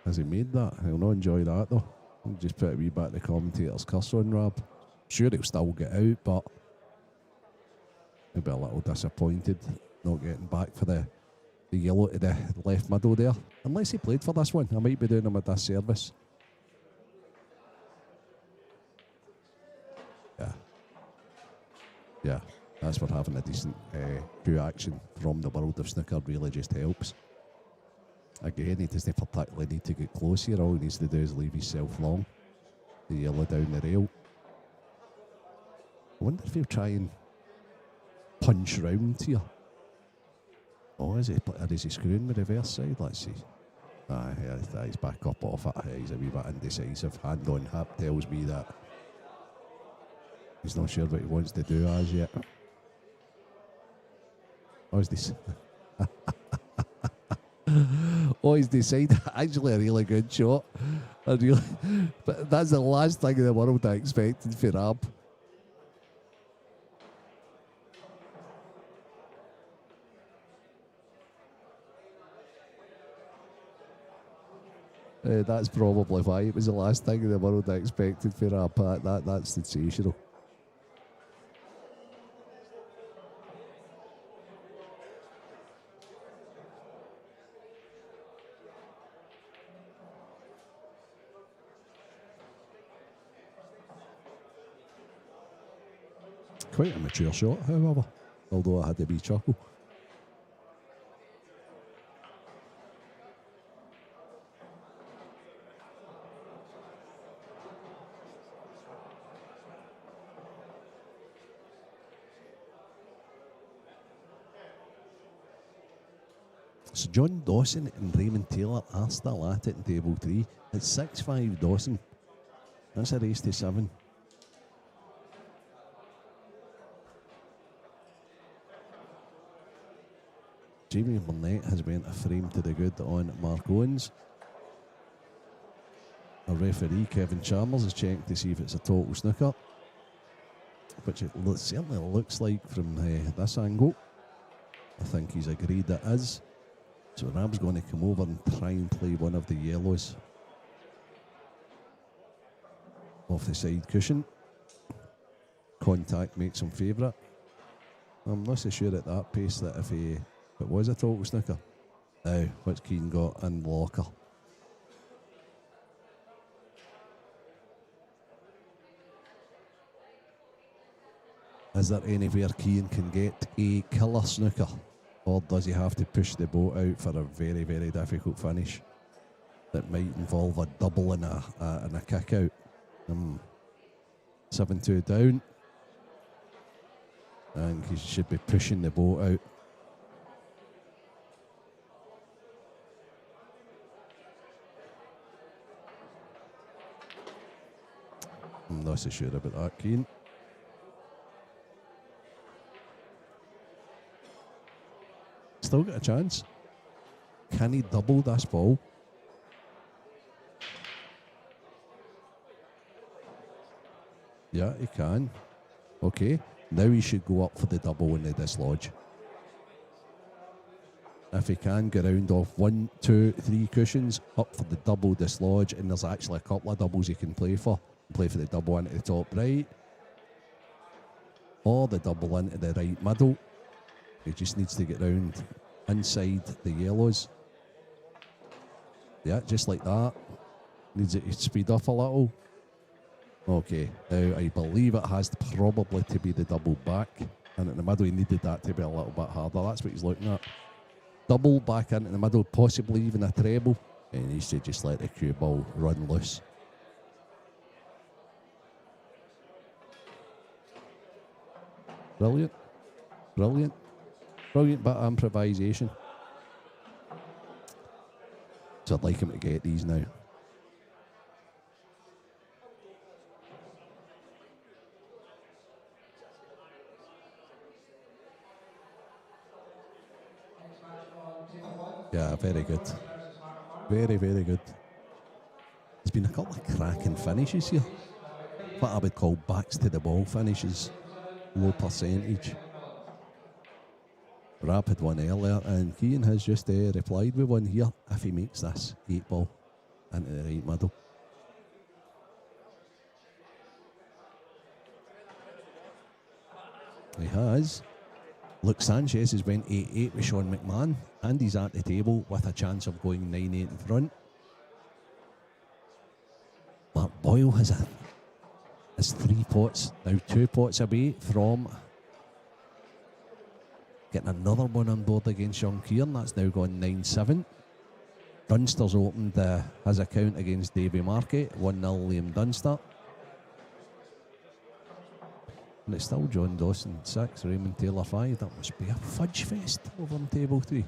Has he made that? He'll not enjoy that though. He'll just put a wee bit of the commentator's curse on Rab. Sure he'll still get out, but maybe a little disappointed not getting back for the yellow to the left middle there. Unless he played for this one, I might be doing him a disservice. Yeah, that's where having a decent crew action from the world of snooker really just helps. Again, he doesn't particularly need to get close here. All he needs to do is leave himself long. The yellow down the rail. I wonder if he'll try and punch round here. Oh, is he screwing the reverse side? Let's see. Yeah, he's back up off it. He's a wee bit indecisive. Hand on hip tells me that he's not sure what he wants to do as yet. Oh, is this? Oh, he's decided. Actually, a really good shot. But that's the last thing in the world I expected for Rab. That's probably why it was the last thing in the world I expected for Rab. That's sensational. Quite a mature shot, however, although I had a wee chuckle. So John Dawson and Raymond Taylor are still at it in table 3. It's 6-5 Dawson. That's a race to 7. Jamie Burnett has went a frame to the good on Mark Owens. Our referee, Kevin Chalmers, has checked to see if it's a total snooker, which it certainly looks like from this angle. I think he's agreed it is. So Rab's going to come over and try and play one of the yellows off the side cushion. Contact makes him favourite. I'm not so sure at that pace that if it was a total snooker. Now, what's Keane got in locker? Is there anywhere Keane can get a killer snooker? Or does he have to push the boat out for a very, very difficult finish that might involve a double and a kick out? 7-2 down. And he should be pushing the boat out. I'm not so sure about that, Keane. Still got a chance. Can he double this ball? Yeah, he can. Okay, now he should go up for the double in the dislodge. If he can get round off 1, 2, 3 cushions, up for the double dislodge, and there's actually a couple of doubles he can play for. Play for the double into the top right, or the double into the right middle. He just needs to get round inside the yellows. Yeah, just like that. Needs it to speed up a little. Okay, now I believe it has probably to be the double back, and in the middle he needed that to be a little bit harder. That's what he's looking at. Double back into the middle, possibly even a treble, and he needs to just let the cue ball run loose. Brilliant, brilliant, brilliant bit of improvisation. So I'd like him to get these now. Yeah, very good. Very, very good. There's been a couple of cracking finishes here. What I would call backs to the ball finishes. Low percentage. Rapid one earlier, and Keane has just replied with one here if he makes this 8-ball into the right middle. He has. Luke Sanchez has went 8-8 with Sean McMahon, and he's at the table with a chance of going 9-8 in front. Mark Boyle has 3 pots, now 2 pots away from getting another one on board against Sean Kieran. That's now gone 9-7. Dunster's opened his account against Davy Market, 1-0 Liam Dunster. And it's still John Dawson 6, Raymond Taylor 5. That must be a fudge fest over on table 3.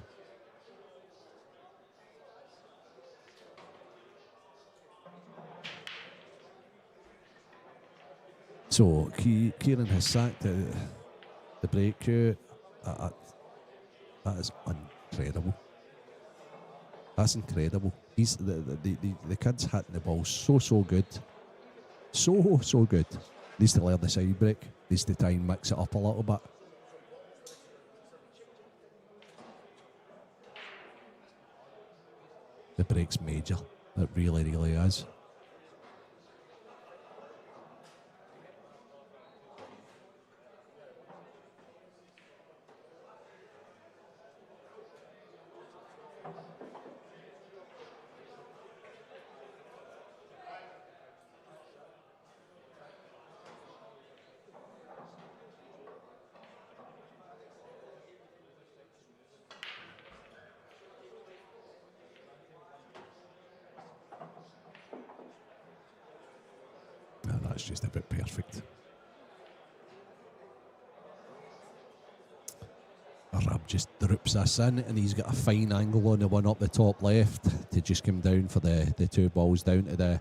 So Kieran has sacked the break cue. That is incredible. That's incredible. He's the kid's hitting the ball so good. So good. Needs to learn the side break. Needs to try and mix it up a little bit. The break's major. It really, really is. That's just a bit perfect. Rab just droops this in, and he's got a fine angle on the one up the top left to just come down for the 2 balls down to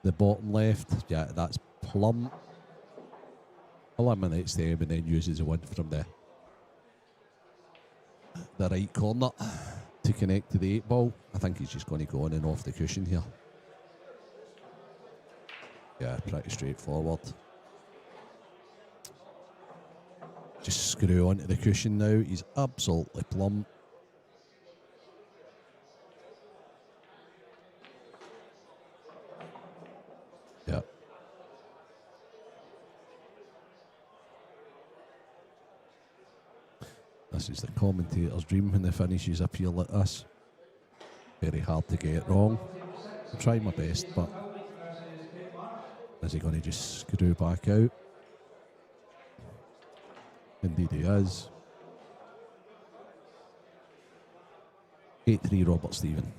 the bottom left. Yeah, that's plumb. Eliminates them and then uses the one from the right corner to connect to the 8-ball. I think he's just going to go on and off the cushion here. Yeah, pretty straightforward. Just screw onto the cushion now. He's absolutely plumb. Yeah. This is the commentator's dream when the finishes appear like this. Very hard to get wrong. I'll try my best, but is he going to just screw back out? Indeed he is. 8-3 Robert Stephen.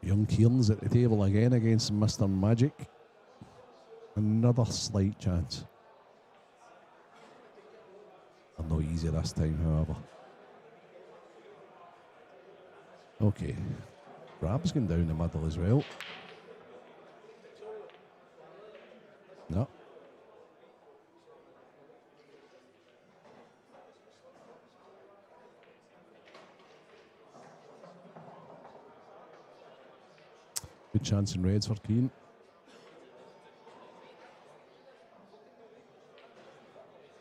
Young Kearns at the table again against Mr. Magic. Another slight chance. They're no easy this time, however. Okay. Rab's going down the middle as well. No. Good chance in reds for Keane.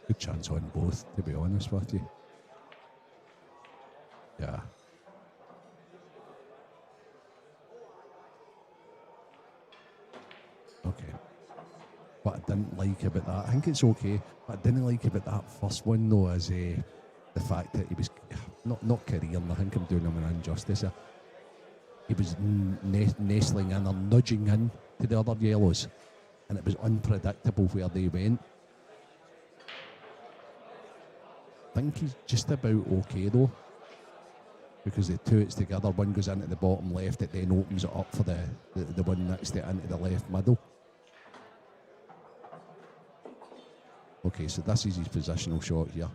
Good chance on both, to be honest with you. Yeah. Okay. What I didn't like about that, I think it's okay, what I didn't like about that first one though is the fact that he was, not careering, I think I'm doing him an injustice here. He was nestling in or nudging in to the other yellows, and it was unpredictable where they went. I think he's just about okay though, because the two it's together, one goes into the bottom left, it then opens it up for the one next to it into the left middle. Okay, so this is his positional shot here.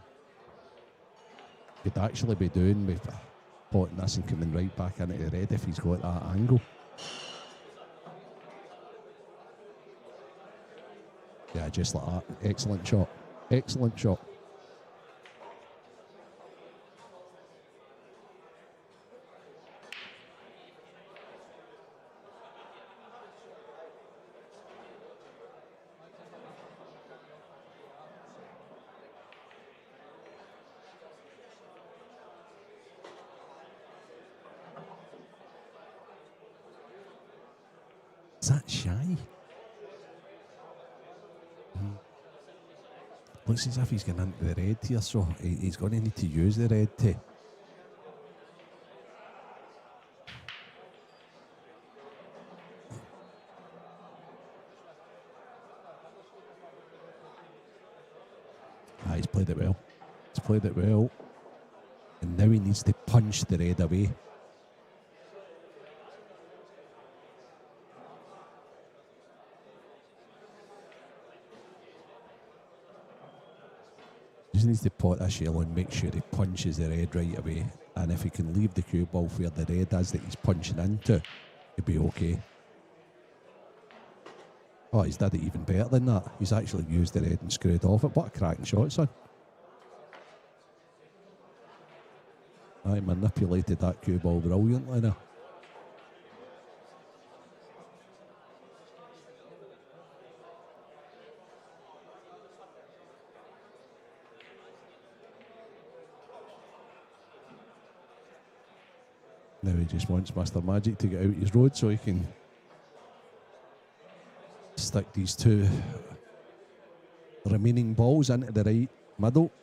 Could actually be doing with potting this and coming right back into the red if he's got that angle. Yeah, just like that. Excellent shot. Excellent shot. Is that shy? Looks as if he's going into the red here, so he's going to need to use the red to. He's played it well. He's played it well. And now he needs to punch the red away. Just needs to pot this yellow and make sure he punches the red right away. And if he can leave the cue ball where the red is that he's punching into, he'll be okay. Oh, he's did it even better than that. He's actually used the red and screwed off it. What a cracking shot, son. I manipulated that cue ball brilliantly now. Now he just wants Mr. Magic to get out his road so he can stick these two remaining balls into the right middle.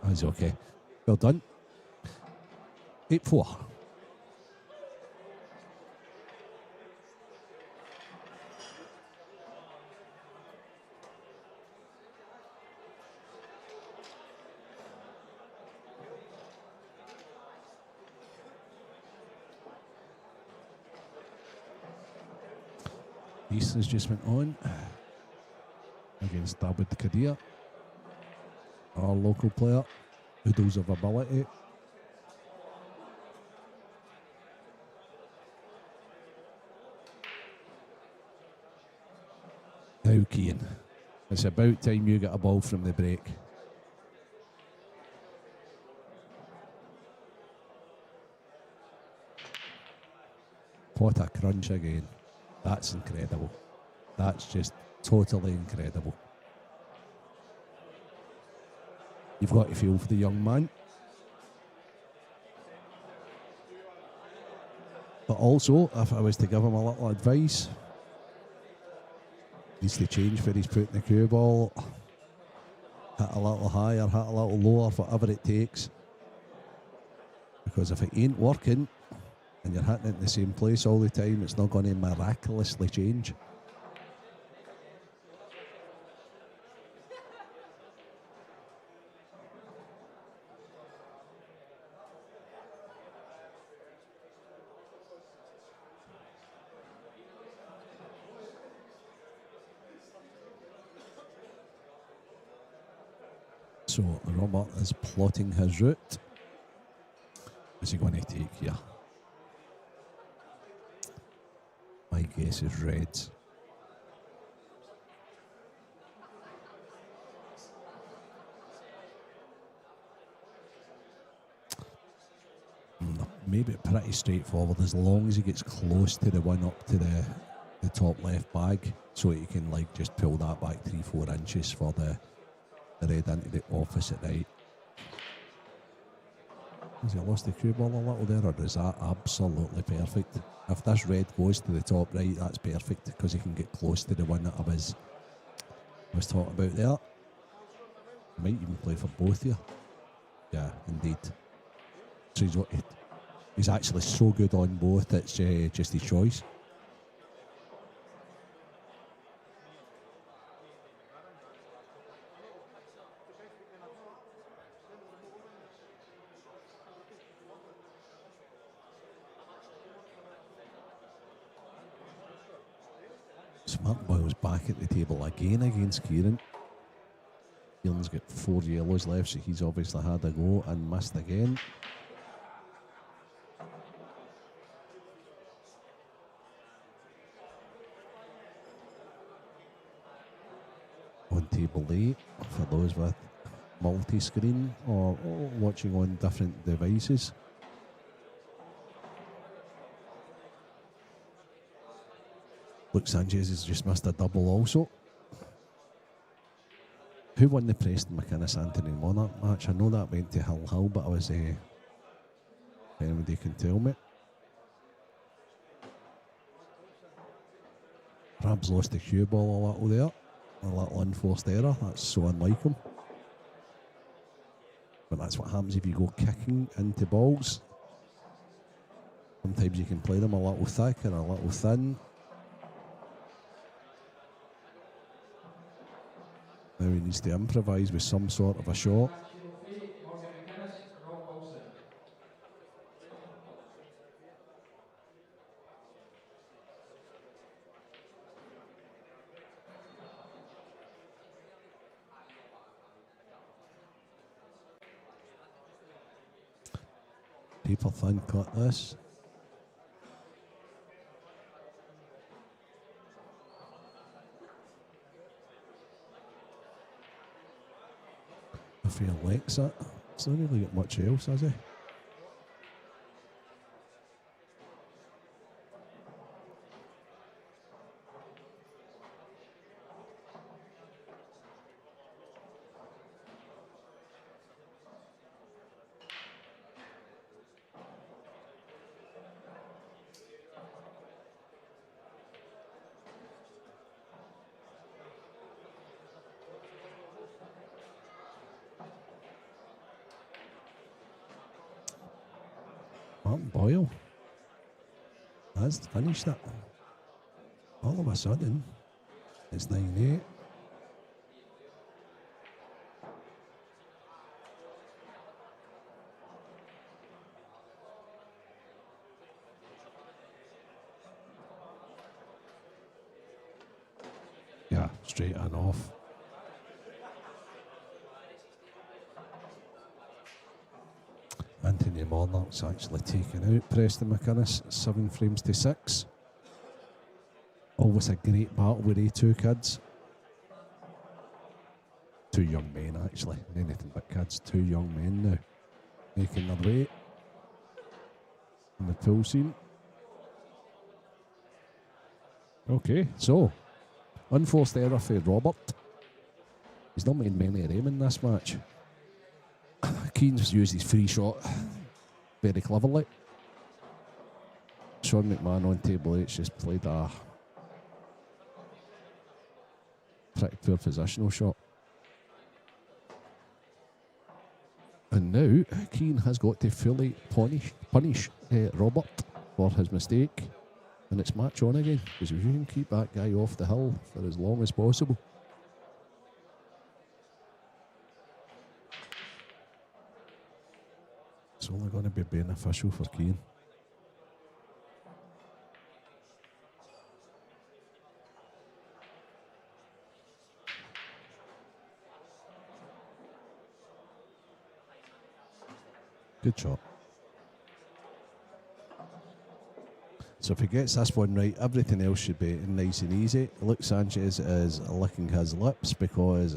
That's okay. Well done. 8-4. Reese has just went on against Davy Kadir, our local player, oodles of ability. Now Keane, it's about time you get a ball from the break. What a crunch again. That's incredible. That's just totally incredible. You've got to feel for the young man. But also, if I was to give him a little advice, needs to change where he's putting the cue ball. Hit a little higher, hit a little lower, whatever it takes. Because if it ain't working, and you're hitting it in the same place all the time, it's not going to miraculously change. So Robert is plotting his route. What's he going to take here? My guess is reds. Maybe pretty straightforward as long as he gets close to the one up to the top left bag, so he can like just pull that back 3-4 inches for the red into the opposite right. Has he lost the cue ball a little there, or is that absolutely perfect? If this red goes to the top right, that's perfect because he can get close to the one that I was talking about there. Might even play for both here. Yeah, indeed. So he's actually so good on both, it's just his choice. Smart Boyle's back at the table again against Kieran. Kieran's got 4 yellows left, so he's obviously had a go and missed again. On table A, for those with multi-screen or watching on different devices. Luke Sanchez has just missed a double also. Who won the Preston McKinnus Anthony Monarch match? I know that went to Hull, but I was if anybody can tell me. Rabs lost the cue ball a little there. A little unforced error. That's so unlike him. But that's what happens if you go kicking into balls. Sometimes you can play them a little thick or a little thin. Now he needs to improvise with some sort of a shot. Paper thin cut this. If he elects it, he's not really got much else, has he? Boyle has finished it. All of a sudden, it's 9-8. Yeah, straight and off. Anthony Monarch's actually taken out Preston McKinnus 7 frames to 6. Always a great battle with A2 kids. 2 young men actually, anything but kids. 2 young men now making their way in the pool scene. Okay, so unforced error for Robert. He's not made many of them in this match. Keane's used his free shot very cleverly. Sean McMahon on table 8's just played a pretty poor positional shot. And now Keane has got to fully punish Robert for his mistake. And it's match on again, because if you can keep that guy off the hill for as long as possible. It's only going to be beneficial for Keane. Good shot. So if he gets this one right, everything else should be nice and easy. Luke Sanchez is licking his lips because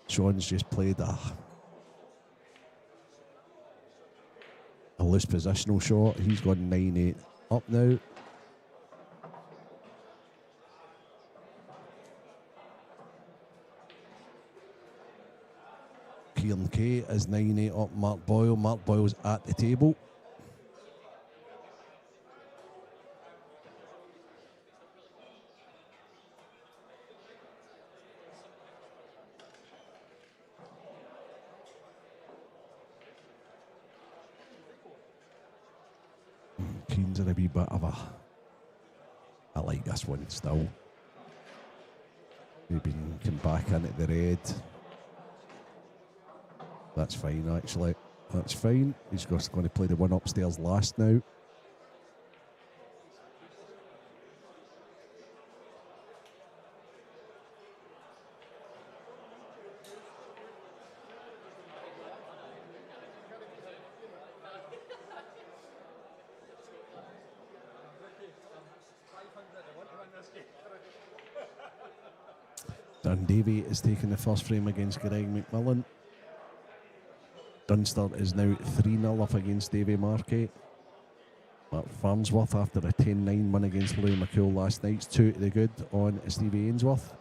Sean's just played a loose positional shot. He's gone 9-8 up now. Kieran Kay is 9-8 up Mark Boyle. Mark Boyle's at the table. Keen's in a wee bit of a... I like this one still. Maybe come back in at the red. That's fine, actually. That's fine. He's just going to play the one upstairs last now. Davy is taking the first frame against Greg McMillan. Dunster is now 3-0 up against Davy Markey. Mark Farnsworth, after a 10-9 win against Louis McCool last night, 2 to the good on Stevie Ainsworth.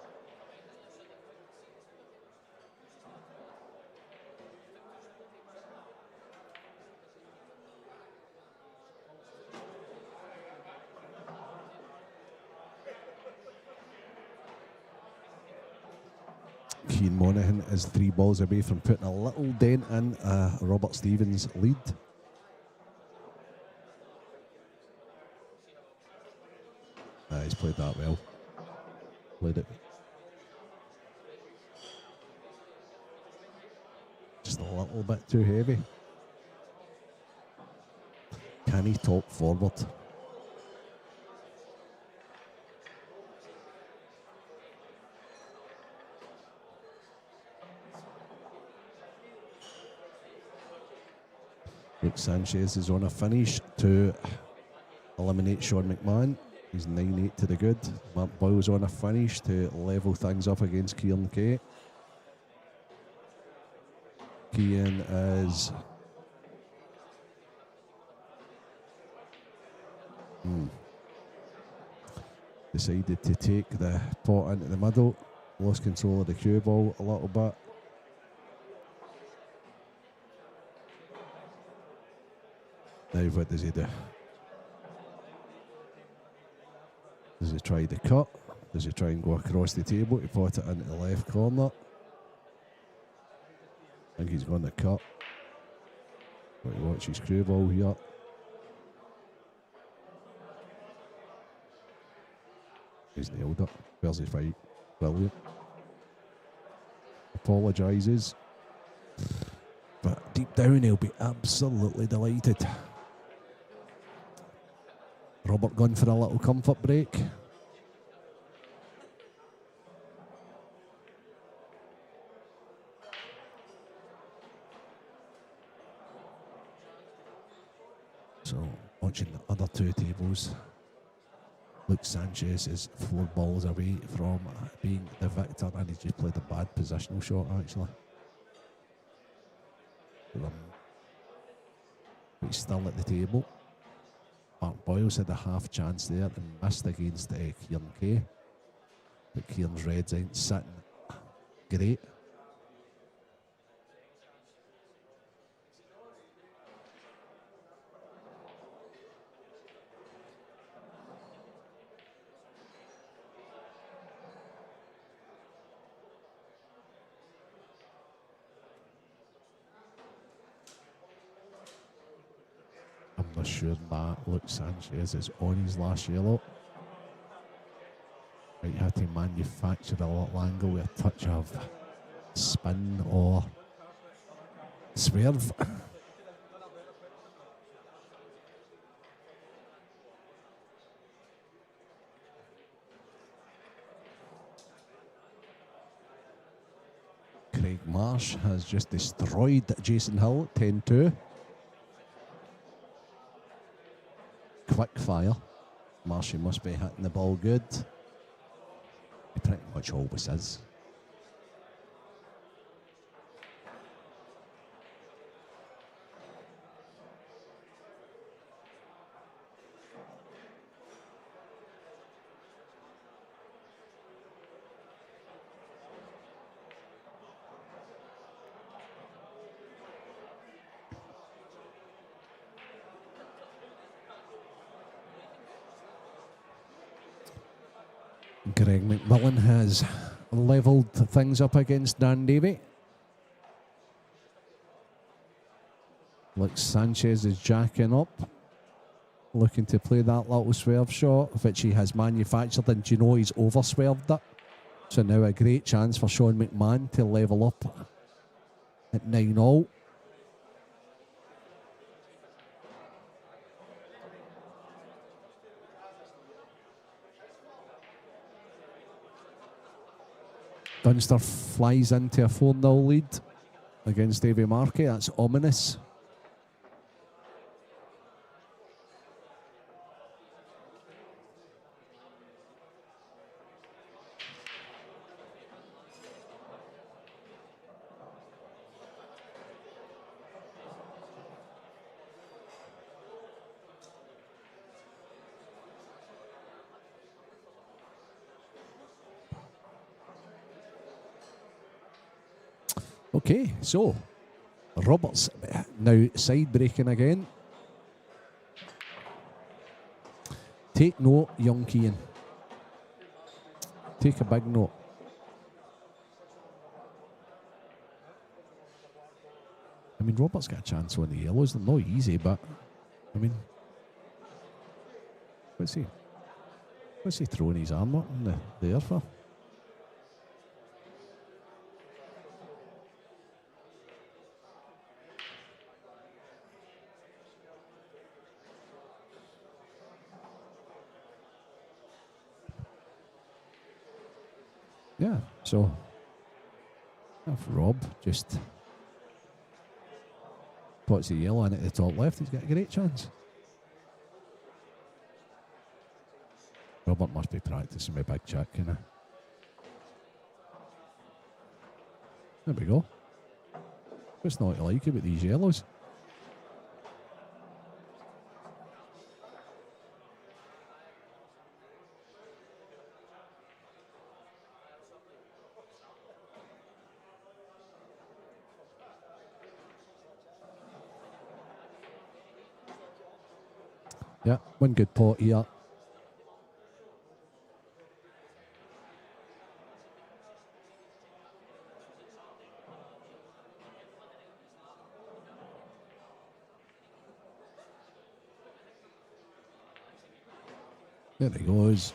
Keane Monaghan is 3 balls away from putting a little dent in Robert Stevens' lead. He's played that well. Played it. Just a little bit too heavy. Can he top forward? Luke Sanchez is on a finish to eliminate Sean McMahon. He's 9-8 to the good. Mark Boyle's on a finish to level things up against Kieran Kay. Kean is... decided to take the pot into the middle. Lost control of the cue ball a little bit. Now what does he do? Does he try the cut? Does he try and go across the table to pot it into the left corner? I think he's going to cut. Got to watch his cue ball here. He's nailed it. Where's his fight? Brilliant. Apologises. But deep down he'll be absolutely delighted. Robert gone for a little comfort break. So, watching the other 2 tables, Luke Sanchez is 4 balls away from being the victor, and he's just played a bad positional shot, actually. But he's still at the table. Mark Boyles had a half chance there and missed against Kieran Kay. But Kieran's reds ain't sitting great. I'm not sure that Luke Sanchez is on his last yellow. Might have to manufacture a little angle with a touch of spin or swerve. Craig Marsh has just destroyed Jason Hill, 10-2. quick fire. Marshy must be hitting the ball good. He pretty much always is. Greg McMillan has levelled things up against Dan Davy. Looks Sanchez is jacking up, looking to play that little swerve shot, which he has manufactured, and do you know he's over swerved it? So now a great chance for Sean McMahon to level up at 9-all. Dunster flies into a 4-0 lead against Davy Markey. That's ominous. Okay, so Roberts now side breaking again. Take note, young Keane. Take a big note. I mean, Roberts got a chance on the yellows. They're not easy, but I mean, what's he throwing his arm up in the air for? Yeah, so if Rob just puts the yellow in at the top left, he's got a great chance. Robert must be practicing with big check, you know. There we go. What's not to like about these yellows? Yeah, one good pot here. There he goes.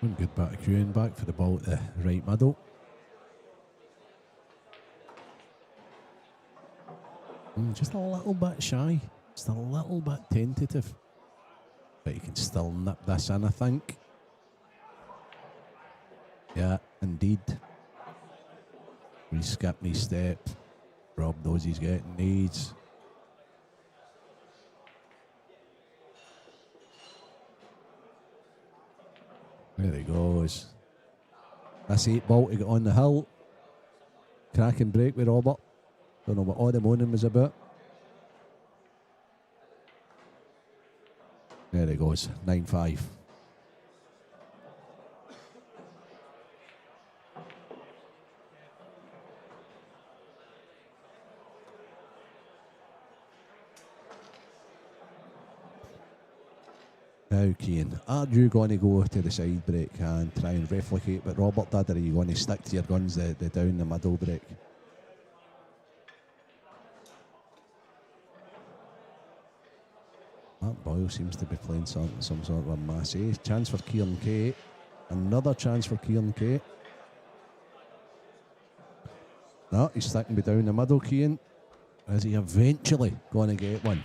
One good bit of queuing back for the ball at the right middle. Just a little bit shy. Just a little bit tentative. But he can still nip this in, I think. Yeah, indeed. We skip me step. Rob knows he's getting needs. There he goes. That's 8-ball to get on the hill. Cracking break with Robert. Don't know what all the moaning was about. There he goes. 9-5. Now, Keane, are you going to go to the side break and try and replicate what Robert did, or are you going to stick to your guns, the down the middle break? Matt Boyle seems to be playing some sort of a massé. Chance for Kieran Kay. Another chance for Kieran Kay. No, he's sticking me down the middle, Keane. Is he eventually going to get one?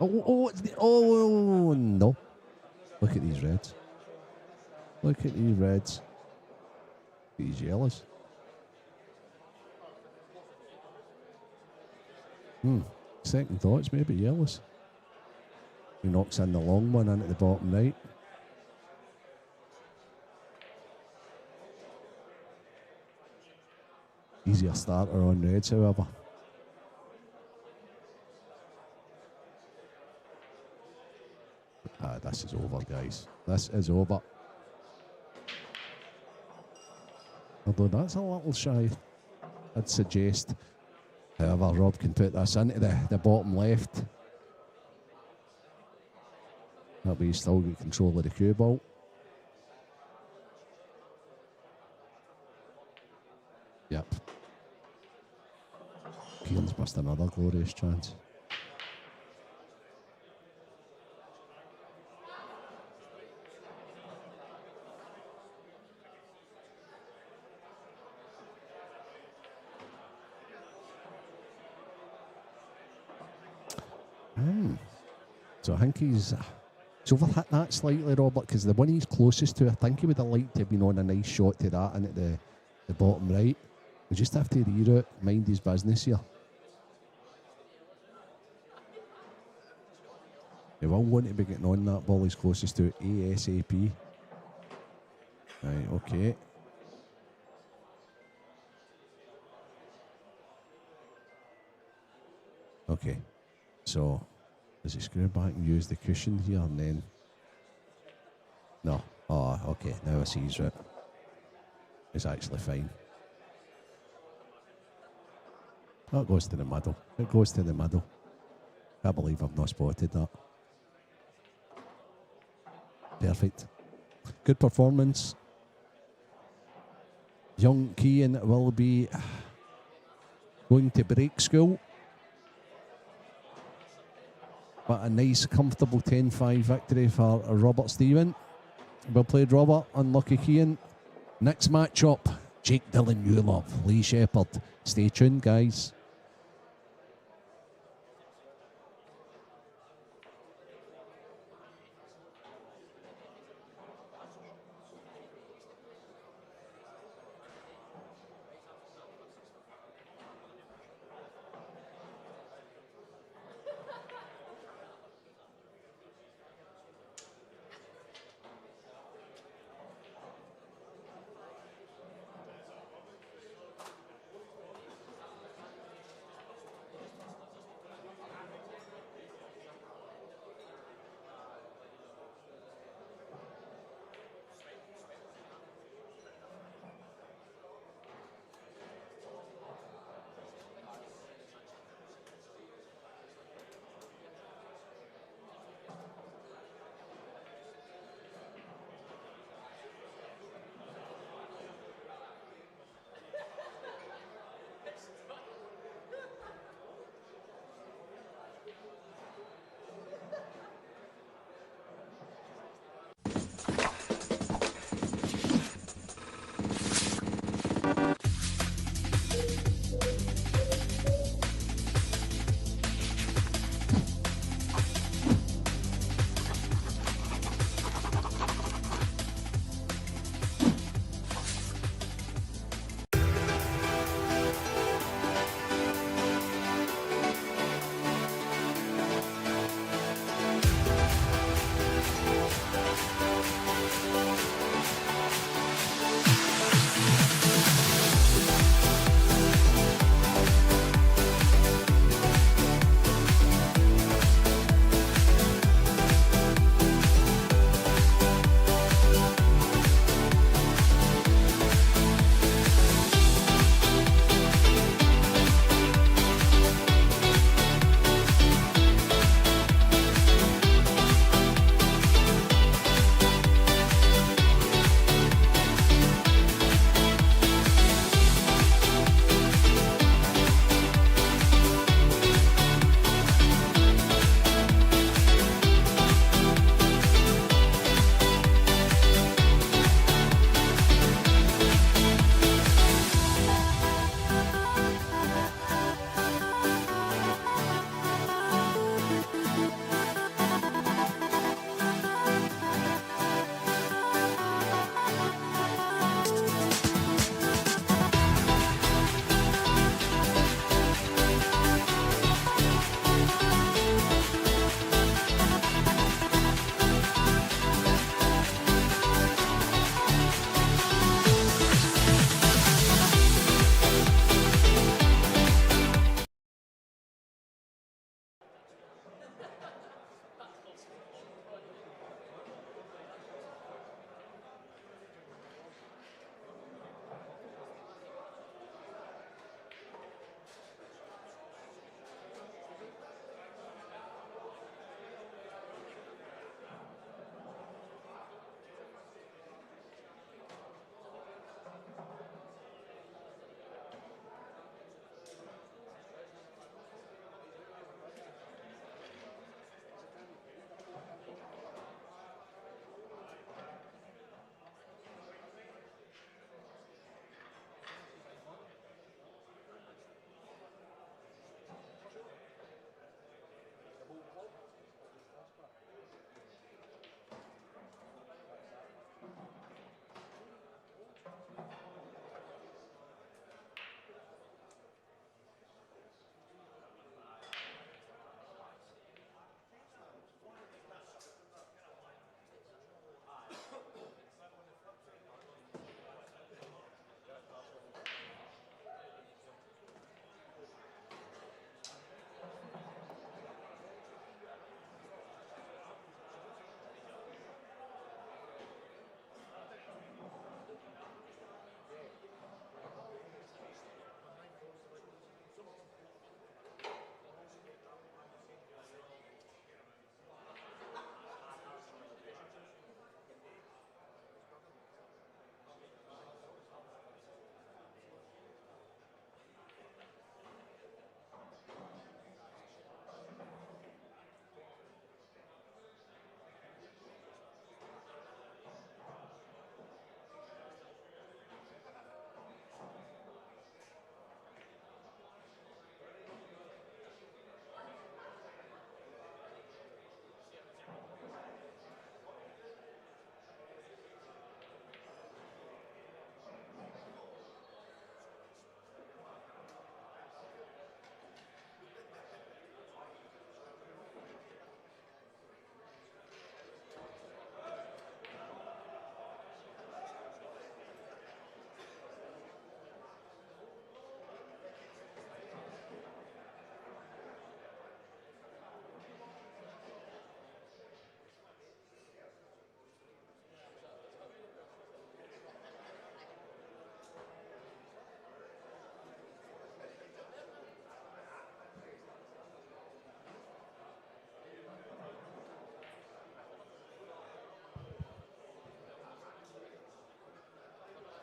Oh, no. Look at these reds. Look at these reds. These yellows. Second thoughts, maybe yellows. He knocks in the long one into the bottom right. Easier starter on reds, however. This is over, guys. This is over. Although that's a little shy, I'd suggest. However, Rob can put this into the bottom left. That way he's still got control of the cue ball. Yep. Keelan's missed another glorious chance. So I think he's overhit that slightly, Robert, because the one he's closest to, I think he would have liked to have been on a nice shot to that into the bottom right. We just have to reroute, mind his business here. He will want to be getting on that ball he's closest to ASAP. Right, okay. Okay, so does he screw back and use the cushion here and then? No. Oh, okay, now I see his route. It's actually fine. That goes to the middle. It goes to the middle. Can't believe I've not spotted that. Perfect. Good performance. Young Kean will be going to break school. But a nice, comfortable 10-5 victory for Robert Stephen. Well played, Robert. Unlucky Kean. Next match-up, Jake Dillon Newlove, Lee Shepard. Stay tuned, guys.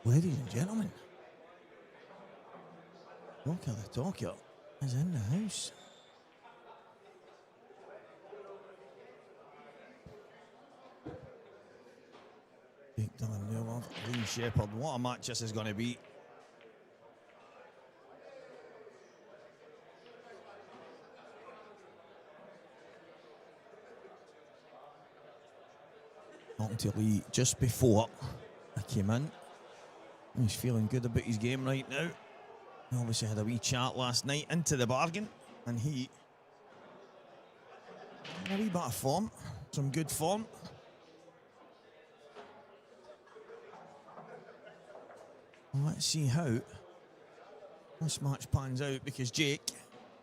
Ladies and gentlemen, Walker the Talker is in the house. Jake Danylov, Lee Shepard. What a match this is going to be. Talking to Lee just before I came in. He's feeling good about his game right now. He obviously had a wee chat last night into the bargain, and he had a wee bit of form, some good form. Well, let's see how this match pans out, because Jake,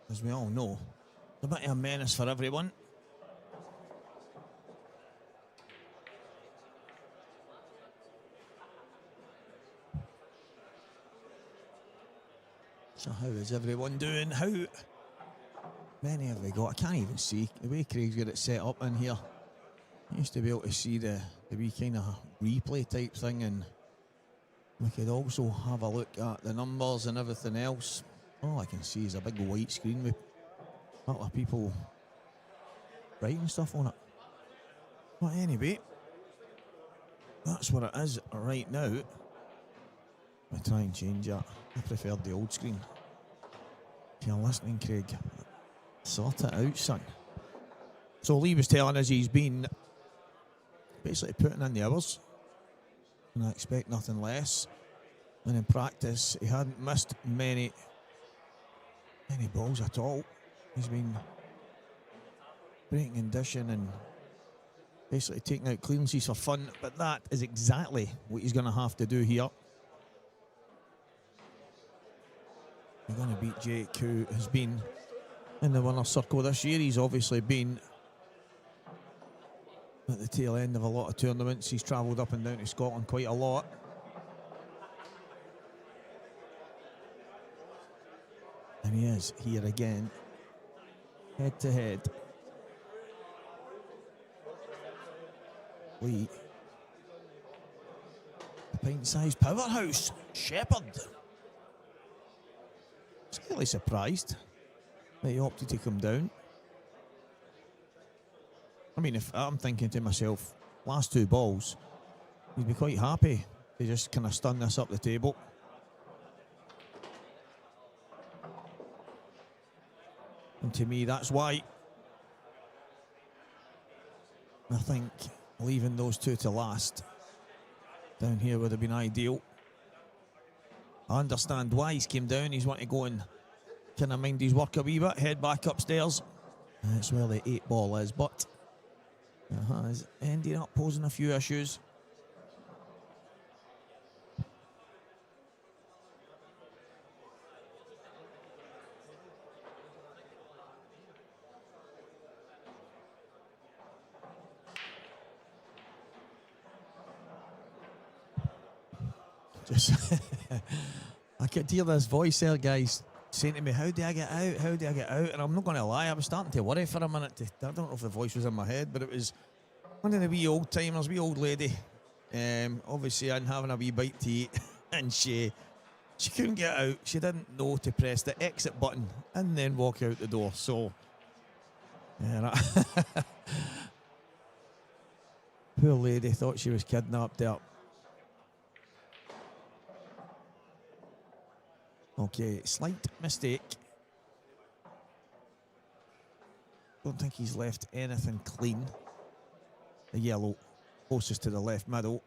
as we all know, is a bit of a menace for everyone. So how is everyone doing? How many have we got? I can't even see. The way Craig's got it set up in here, I used to be able to see the wee kind of replay type thing, and we could also have a look at the numbers and everything else. All I can see is a big white screen with a lot of people writing stuff on it. But anyway, that's what it is right now. I try and change that. I preferred the old screen. If you're listening, Craig, sort it out, son. So Lee was telling us he's been basically putting in the hours, and I expect nothing less. And in practice, he hadn't missed many balls at all. He's been breaking and dishing and basically taking out clearances for fun, but that is exactly what he's going to have to do here. You're going to beat Jake, who has been in the winner's circle this year. He's obviously been at the tail end of a lot of tournaments. He's travelled up and down to Scotland quite a lot. And he is here again, head to head. Lee, the pint-sized powerhouse, Shepard. Slightly surprised that he opted to come down. I mean, if I'm thinking to myself, last two balls, he'd be quite happy to just kind of stun this up the table. And to me, that's why I think leaving those two to last down here would have been ideal. I understand why he's came down. He's wanting to go and kind of mind his work a wee bit, head back upstairs. That's where the 8 ball is, but it has ended up posing a few issues. Just I could hear this voice there, guys, saying to me, how do I get out? How do I get out? And I'm not going to lie, I was starting to worry for a minute. I don't know if the voice was in my head, but it was one of the wee old timers, wee old lady. Obviously, I'm having a wee bite to eat, and she couldn't get out. She didn't know to press the exit button and then walk out the door. So, yeah, poor lady thought she was kidnapped there. Okay, slight mistake. Don't think he's left anything clean. The yellow closest to the left middle.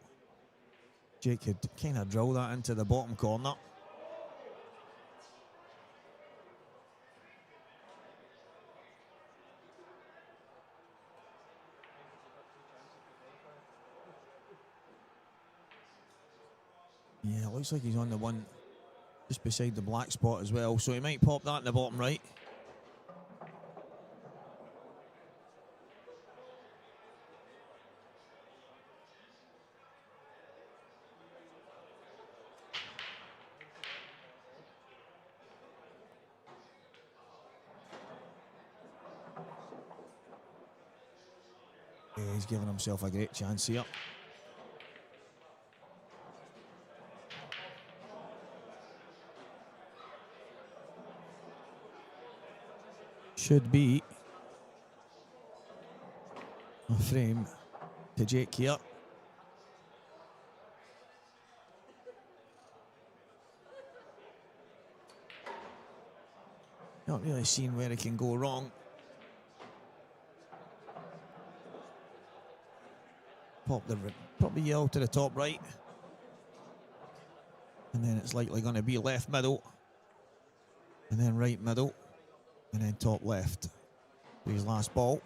Jake could kind of drill that into the bottom corner. Yeah, it looks like he's on the one just beside the black spot as well, so he might pop that in the bottom right. Yeah, he's giving himself a great chance here. should be a frame to Jake here. Not really seeing where it can go wrong. Pop the yellow to the top right. And then it's likely going to be left middle. And then right middle. And then top left. For his last ball.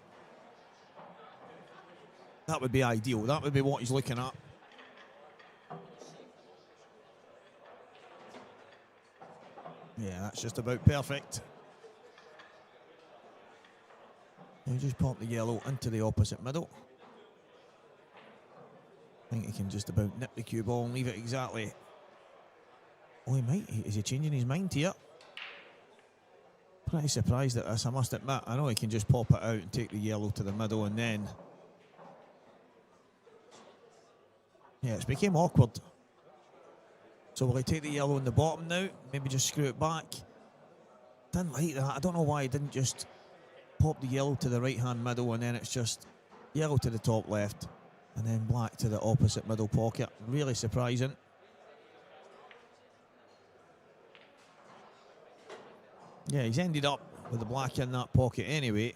That would be ideal. That would be what he's looking at. Yeah, that's just about perfect. Now just pop the yellow into the opposite middle. I think he can just about nip the cue ball and leave it exactly. Oh, he might. Is he changing his mind here? Pretty surprised at this, I must admit. I know he can just pop it out and take the yellow to the middle and then... Yeah, it's became awkward. So will he take the yellow in the bottom now? Maybe just screw it back? Didn't like that. I don't know why he didn't just pop the yellow to the right-hand middle and then it's just yellow to the top left and then black to the opposite middle pocket. Really surprising. Yeah, he's ended up with the black in that pocket anyway.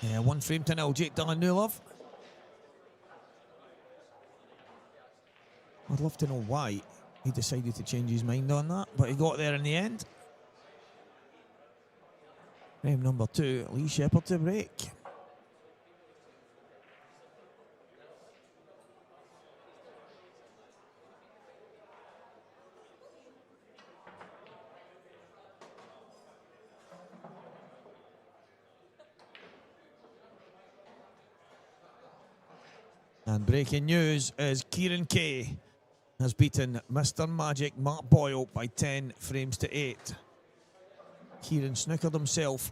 Yeah, 1-0 Jake Danylov. I'd love to know why he decided to change his mind on that, but he got there in the end. Frame number 2, Lee Shepard to break. And breaking news is Kieran Kay has beaten Mr. Magic Mark Boyle by 10 frames to 8. Kieran snookered himself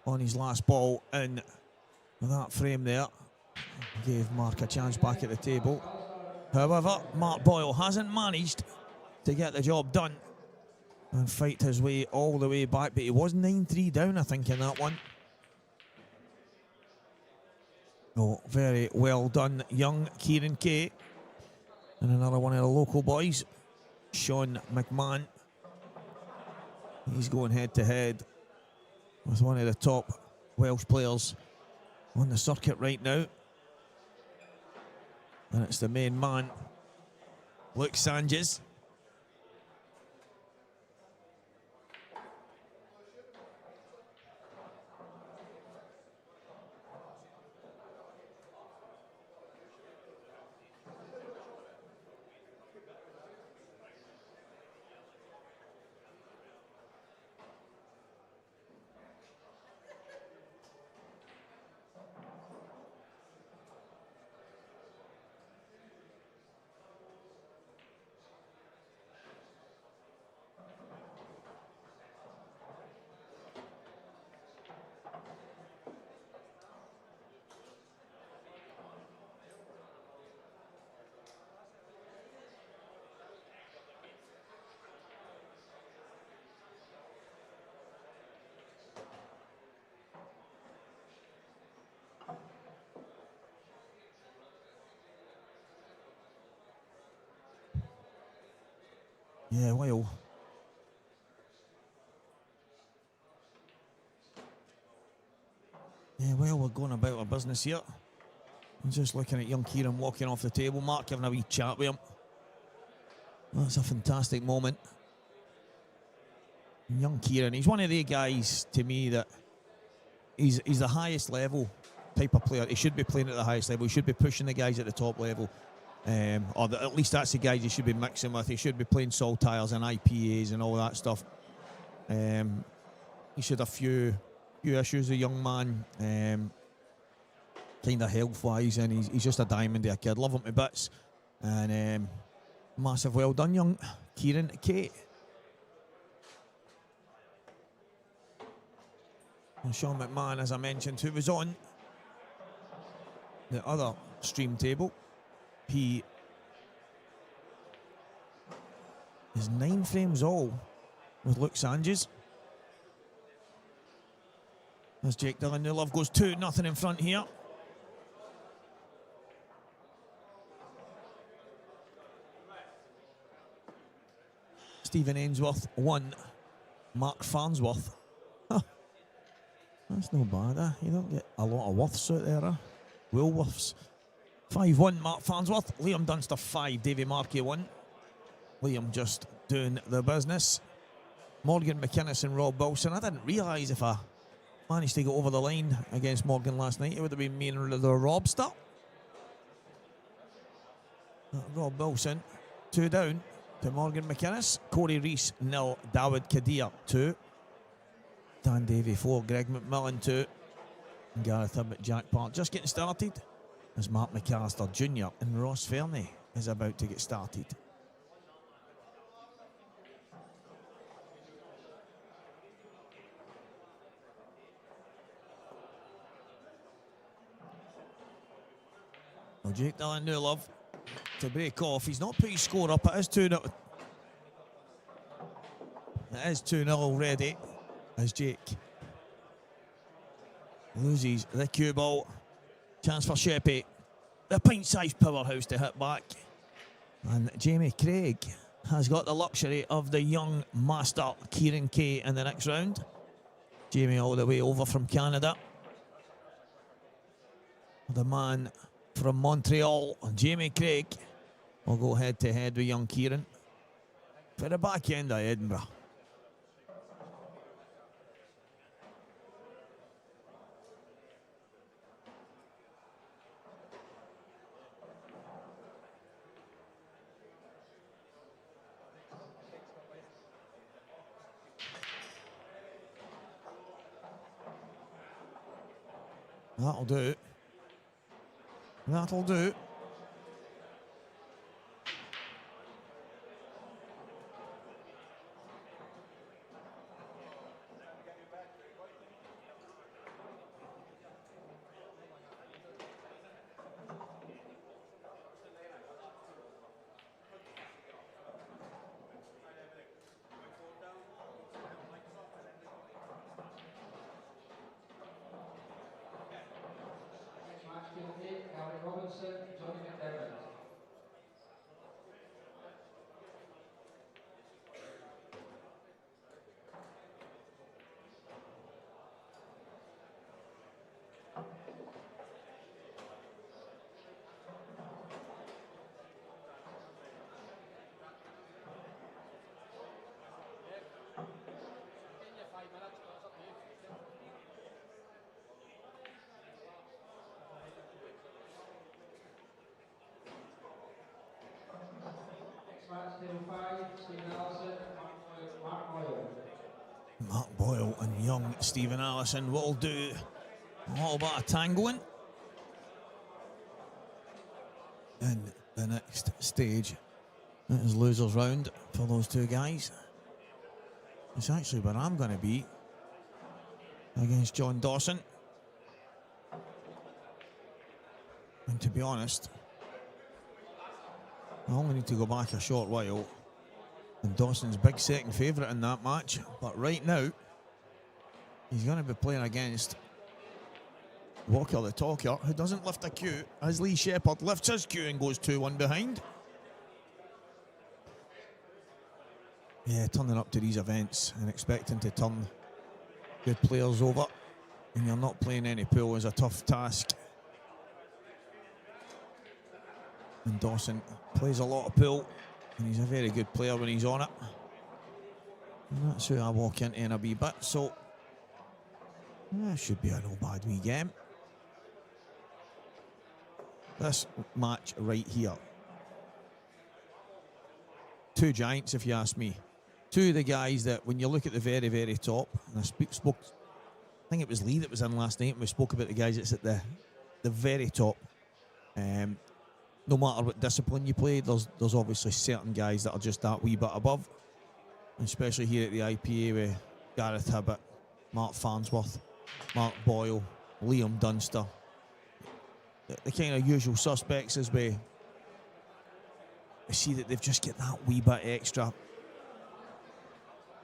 on his last ball in that frame there. Gave Mark a chance back at the table. However, Mark Boyle hasn't managed to get the job done and fight his way all the way back, but he was 9-3 down, I think, in that one. Oh, very well done, young Kieran Kay. And another one of the local boys, Sean McMahon. He's going head to head with one of the top Welsh players on the circuit right now. And it's the main man, Luke Sanchez. Yeah, well. Yeah, well, we're going about our business here. I'm just looking at young Kieran walking off the table. Mark having a wee chat with him. That's a fantastic moment. Young Kieran, he's one of the guys to me that he's the highest level type of player. He should be playing at the highest level. He should be pushing the guys at the top level. At least that's the guys you should be mixing with. He should be playing saltires and IPAs and all that stuff. He should have few issues, a young man, kind of health-wise, and he's just a diamond of a kid. Love him to bits. And massive well done, young Kieran Kay. And Sean McMahon, as I mentioned, who was on the other stream table. He is 9 frames all with Luke Sanches. As Jake Danylov goes 2-0 in front here. Stephen Ainsworth 1, Mark Farnsworth. Huh. That's no bad, eh? You don't get a lot of worths out there, huh? Woolworths. 5-1, Mark Farnsworth. Liam Dunster 5, Davy Markey 1. Liam just doing the business. Morgan McKinnus and Rob Wilson. I didn't realise if I managed to get over the line against Morgan last night, it would have been me and the Robster. Rob Wilson, 2 down to Morgan McKinnus. Corey Reese 0, Dawid Kadir 2. Dan Davy 4, Greg McMillan 2. And Gareth Hibbett, Jack Park just getting started as Mark McAllister Jr. and Ross Fernie is about to get started. Well, Jake Danylov to break off. He's not put his score up. It is 2-0. It is 2-0 already as Jake loses the cue ball. Chance for Shepard. The pint-sized powerhouse to hit back. And Jamie Craig has got the luxury of the young master Kieran Kay in the next round. Jamie all the way over from Canada. The man from Montreal, Jamie Craig, will go head-to-head with young Kieran for the back end of Edinburgh. That'll do. That'll do. Mark Boyle and young Stephen Allison will do a little bit of tangoing in the next stage. It is losers round for those two guys. It's actually where I'm going to be against John Dawson. And to be honest, I only need to go back a short while, and Dawson's big second favourite in that match. But right now, he's going to be playing against Walker the Talker, who doesn't lift a cue, as Lee Shepard lifts his cue and goes 2-1 behind. Yeah, turning up to these events and expecting to turn good players over when you're not playing any pool is a tough task. And Dawson plays a lot of pool, and he's a very good player when he's on it. And that's who I walk into in a wee bit, so that should be a no bad wee game. This match right here. Two giants, if you ask me. Two of the guys that, when you look at the very, very top, and I think it was Lee that was in last night, and we spoke about the guys that's at the very top. No matter what discipline you play, there's obviously certain guys that are just that wee bit above. Especially here at the IPA with Gareth Hibbett, Mark Farnsworth, Mark Boyle, Liam Dunster. The kind of usual suspects as we see that they've just got that wee bit extra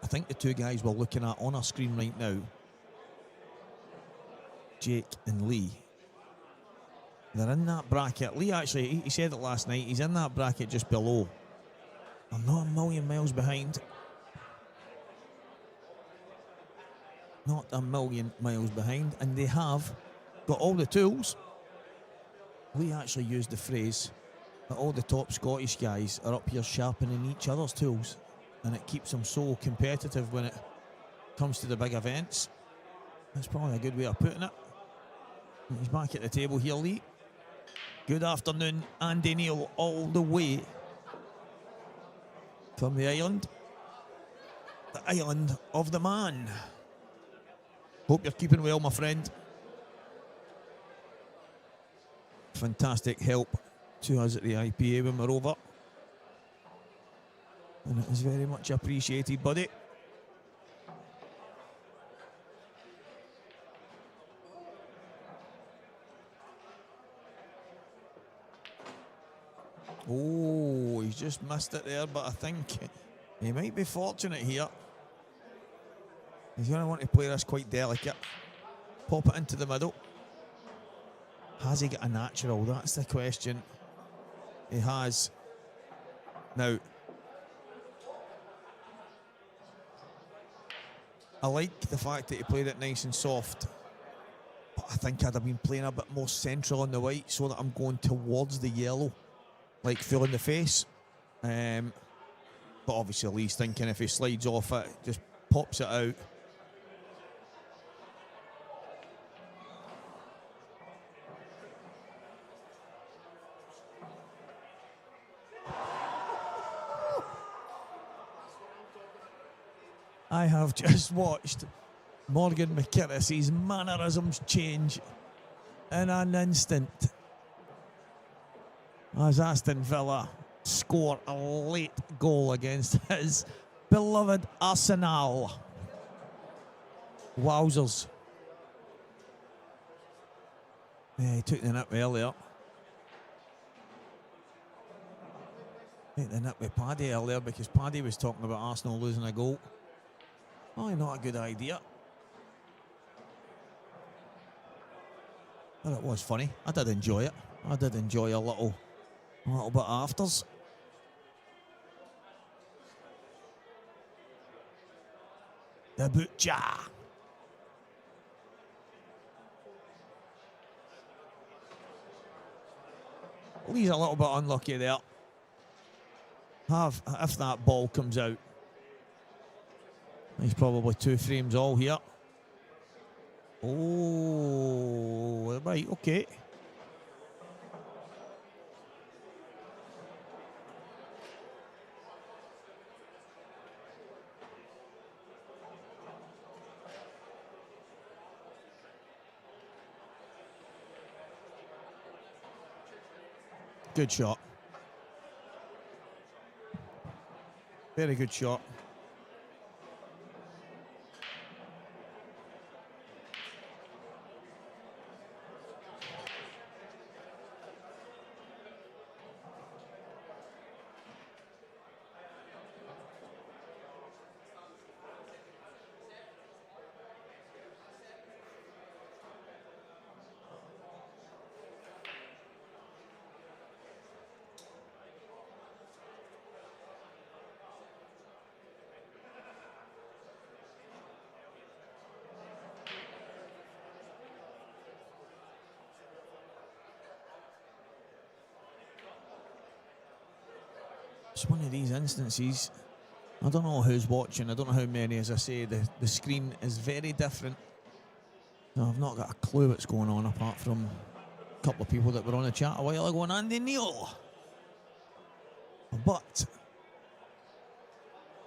I think the two guys we're looking at on our screen right now, Jake and Lee, they're in that bracket. Lee actually, he said it last night, he's in that bracket just below. I'm not a million miles behind. Not a million miles behind. And they have got all the tools. Lee actually used the phrase that all the top Scottish guys are up here sharpening each other's tools. And it keeps them so competitive when it comes to the big events. That's probably a good way of putting it. And he's back at the table here, Lee. Good afternoon, Andy Neil, all the way from the island of the man. Hope you're keeping well, my friend. Fantastic help to us at the IPA when we're over. And it is very much appreciated, buddy. Oh, he's just missed it there, but I think he might be fortunate here. He's going to want to play this quite delicate. Pop it into the middle. Has he got a natural? That's the question. He has. Now, I like the fact that he played it nice and soft, but I think I'd have been playing a bit more central on the white so that I'm going towards the yellow, like full in the face. But obviously Lee's thinking if he slides off it, just pops it out. I have just watched Morgan McKinnus' mannerisms change in an instant as Aston Villa score a late goal against his beloved Arsenal. Wowzers. Yeah, he took the nip earlier. Took the nip with Paddy earlier because Paddy was talking about Arsenal losing a goal. Probably not a good idea. But it was funny. I did enjoy it. I did enjoy a little bit afters. The butcher. Lee's a little bit unlucky there. If that ball comes out, he's probably 2 frames all here. Oh, right, okay. Good shot. Very good shot. It's one of these instances. I don't know who's watching. I don't know how many. As I say, the screen is very different. No, I've not got a clue what's going on apart from a couple of people that were on the chat a while ago and Andy Neil. But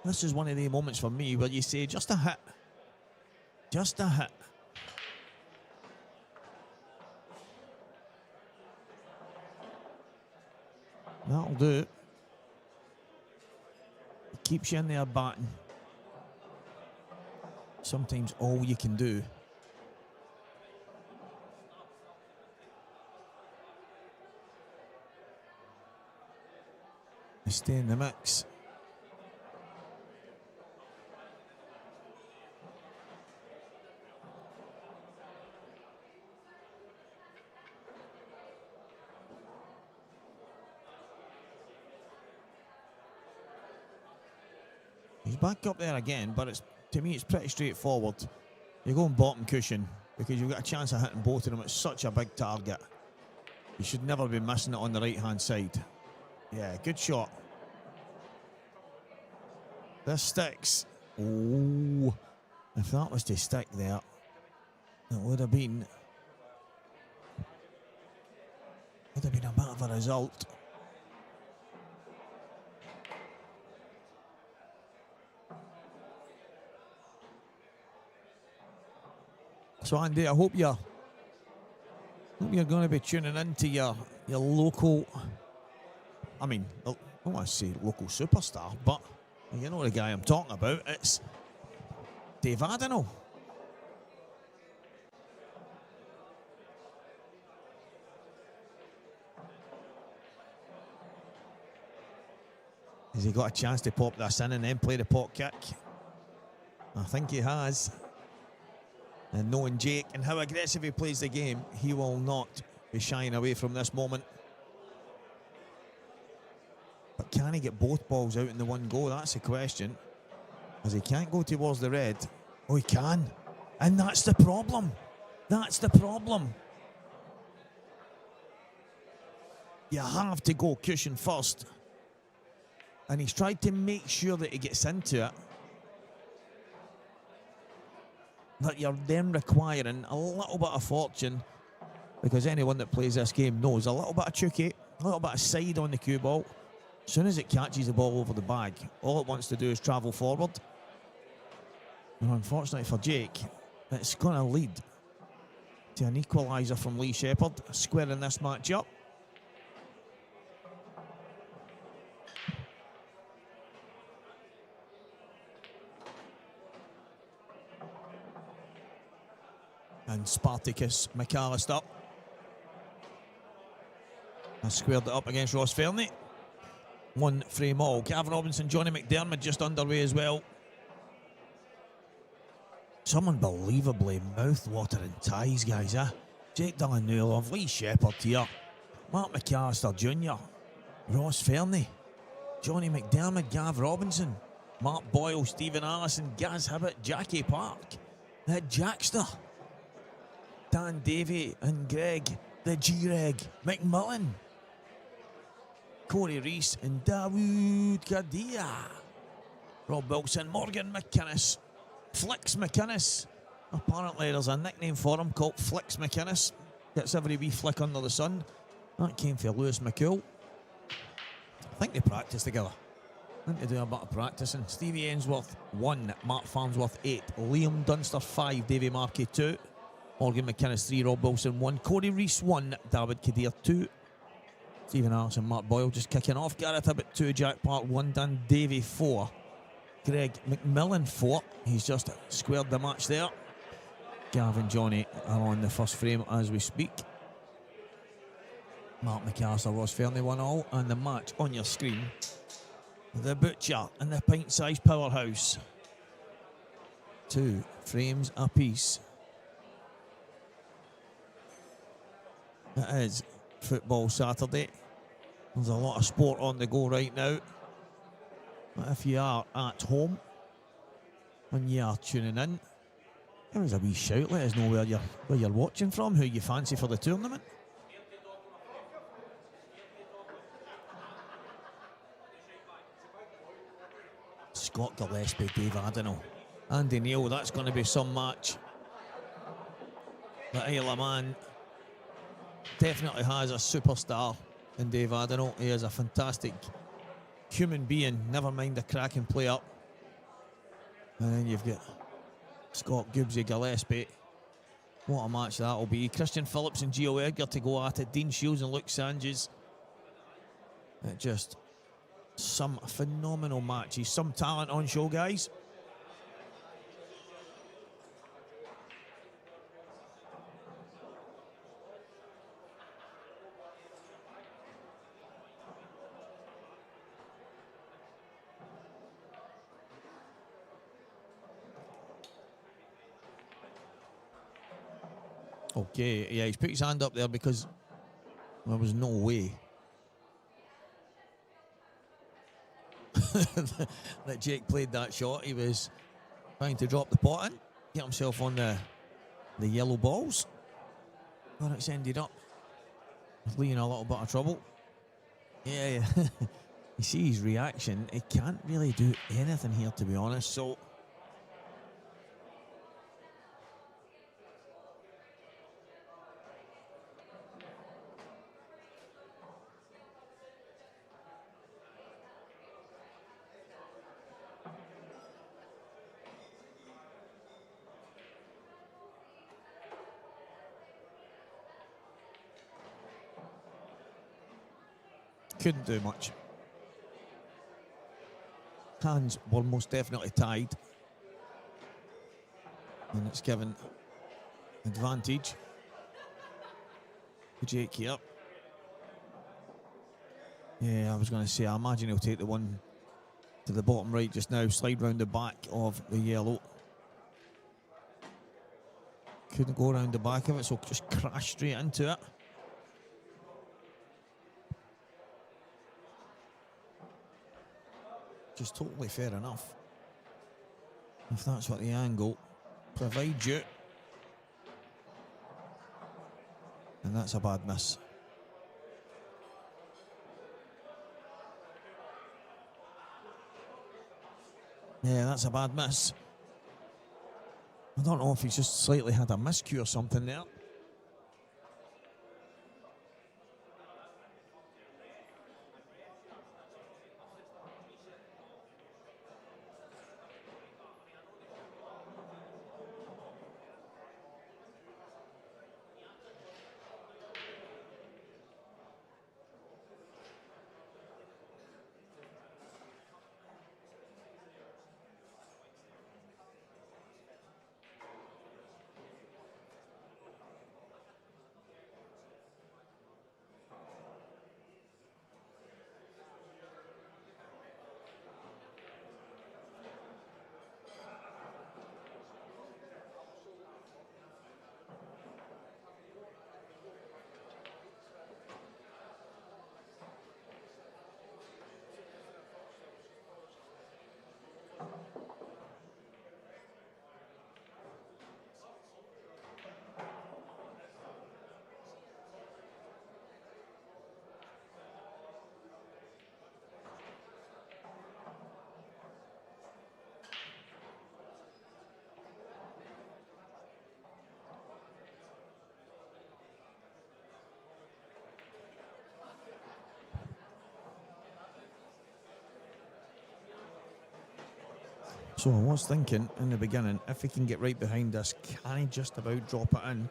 this is one of the moments for me where you say just a hit. Just a hit. That'll do it. Keeps you in there batting. Sometimes all you can do is stay in the mix. He's back up there again, but to me it's pretty straightforward. You're going bottom cushion because you've got a chance of hitting both of them. It's such a big target. You should never be missing it on the right-hand side. Yeah, good shot. This sticks. Oh, if that was to stick there, it would have been a bit of a result. So Andy, I hope you're going to be tuning into your local, I mean, I don't want to say local superstar, but you know the guy I'm talking about. It's Davy. Has he got a chance to pop this in and then play the pot kick? I think he has. And knowing Jake and how aggressive he plays the game, he will not be shying away from this moment. But can he get both balls out in the one go? That's the question. As he can't go towards the red. Oh, he can. And that's the problem. That's the problem. You have to go cushion first. And he's tried to make sure that he gets into it. That you're then requiring a little bit of fortune, because anyone that plays this game knows a little bit of chucky, a little bit of side on the cue ball. As soon as it catches the ball over the bag, all it wants to do is travel forward. And unfortunately for Jake, it's going to lead to an equaliser from Lee Shepard, squaring this match up. And Spartacus McAllister has squared it up against Ross Fernie. One frame all. Gav Robinson, Johnny McDermott just underway as well. Some unbelievably mouth-watering ties, guys, eh? Jake Danylov, Lee Shepard here, Mark McAllister Jr., Ross Fernie, Johnny McDermott, Gav Robinson, Mark Boyle, Stephen Allison, Gaz Hibbett, Jackie Park, Jackster, Dan Davy and Greg, the G-Reg, McMullen, Corey Reese and Dawood Kadia, Rob Wilson, Morgan McKinnus, Flicks McKinnus. Apparently there's a nickname for him called Flicks McKinnus. Gets every wee flick under the sun. That came for Lewis McCool. I think they practice together. I think they do a bit of practicing. Stevie Ainsworth 1, Mark Farnsworth 8, Liam Dunster 5, Davy Markey 2, Morgan McKinnus 3, Rob Wilson 1, Corey Reese 1, David Kadir 2, Stephen Allison, Mark Boyle just kicking off, Gareth Hibbett 2, Jack Park 1, Dan Davy 4, Greg McMillan 4. He's just squared the match there. Gav and Johnny are on the first frame as we speak. Mark McAllister, Ross Fernie 1-1, and the match on your screen. The Butcher and the pint-sized powerhouse. 2 frames apiece. It is Football Saturday. There's a lot of sport on the go right now. But if you are at home and you are tuning in, give us a wee shout. Let us know where you're watching from, who you fancy for the tournament. Scott Gillespie, Dave Adenau, Andy Neil. That's going to be some match. The Isle of Man definitely has a superstar in Dave Adenau. He is a fantastic human being, never mind a cracking player. And then you've got Scott Gibbsy Gillespie. What a match that will be. Christian Phillips and Gio Edgar to go at it. Dean Shields and Luke Sanches. Just some phenomenal matches. Some talent on show, guys. Okay, yeah, he's put his hand up there because there was no way. that Jake played that shot. He was trying to drop the pot in, get himself on the yellow balls. But it's ended up with Lee in a little bit of trouble. Yeah. You see his reaction. He can't really do anything here, to be honest. So couldn't do much. Hands were most definitely tied. And it's given advantage to Jake here. Yeah, I was going to say, I imagine he'll take the one to the bottom right just now, slide round the back of the yellow. Couldn't go around the back of it, so just crash straight into it. Just totally fair enough. If that's what the angle provides you. And that's a bad miss. Yeah, that's a bad miss. I don't know if he's just slightly had a miscue or something there. So I was thinking in the beginning, if he can get right behind us, can he just about drop it in?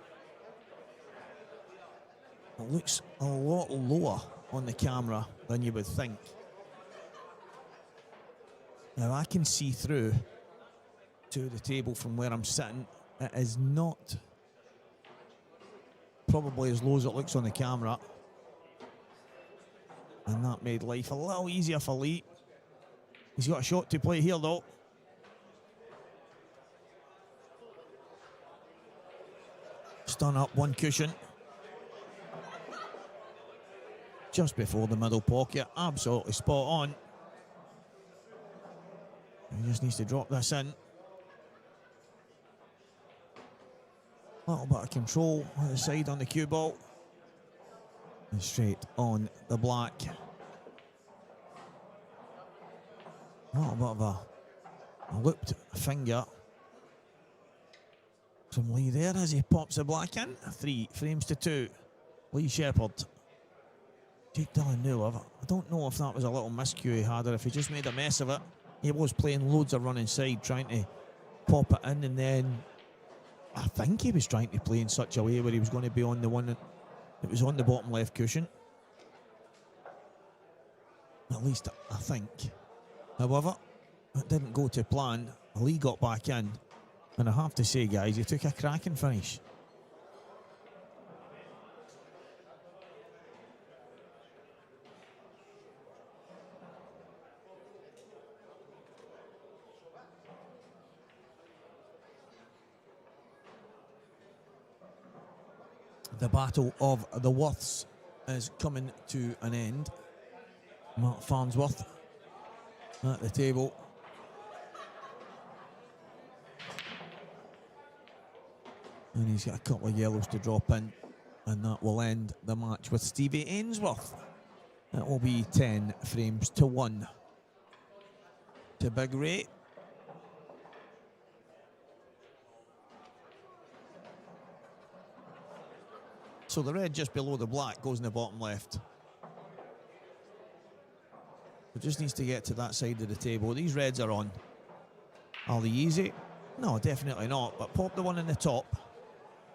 It looks a lot lower on the camera than you would think. Now I can see through to the table from where I'm sitting. It is not probably as low as it looks on the camera. And that made life a little easier for Lee. He's got a shot to play here though. Done up one cushion just before the middle pocket, absolutely spot on. He just needs to drop this in. A little bit of control on the side on the cue ball and straight on the black. A little bit of a looped finger from Lee there as he pops the black in. 3 frames to 2. Lee Shepard. Jake Danylov. I don't know if that was a little miscue he had or if he just made a mess of it. He was playing loads of run inside, trying to pop it in, and then I think he was trying to play in such a way where he was going to be on the one that was on the bottom left cushion. At least I think. However, it didn't go to plan. Lee got back in. And I have to say, guys, he took a cracking finish. The battle of the Worths is coming to an end. Mark Farnsworth at the table. And he's got a couple of yellows to drop in, and that will end the match with Stevie Ainsworth. That will be 10 frames to 1 to Big Ray. So the red just below the black goes in the bottom left. It just needs to get to that side of the table. These reds are on. Are they easy? No, definitely not. But pop the one in the top.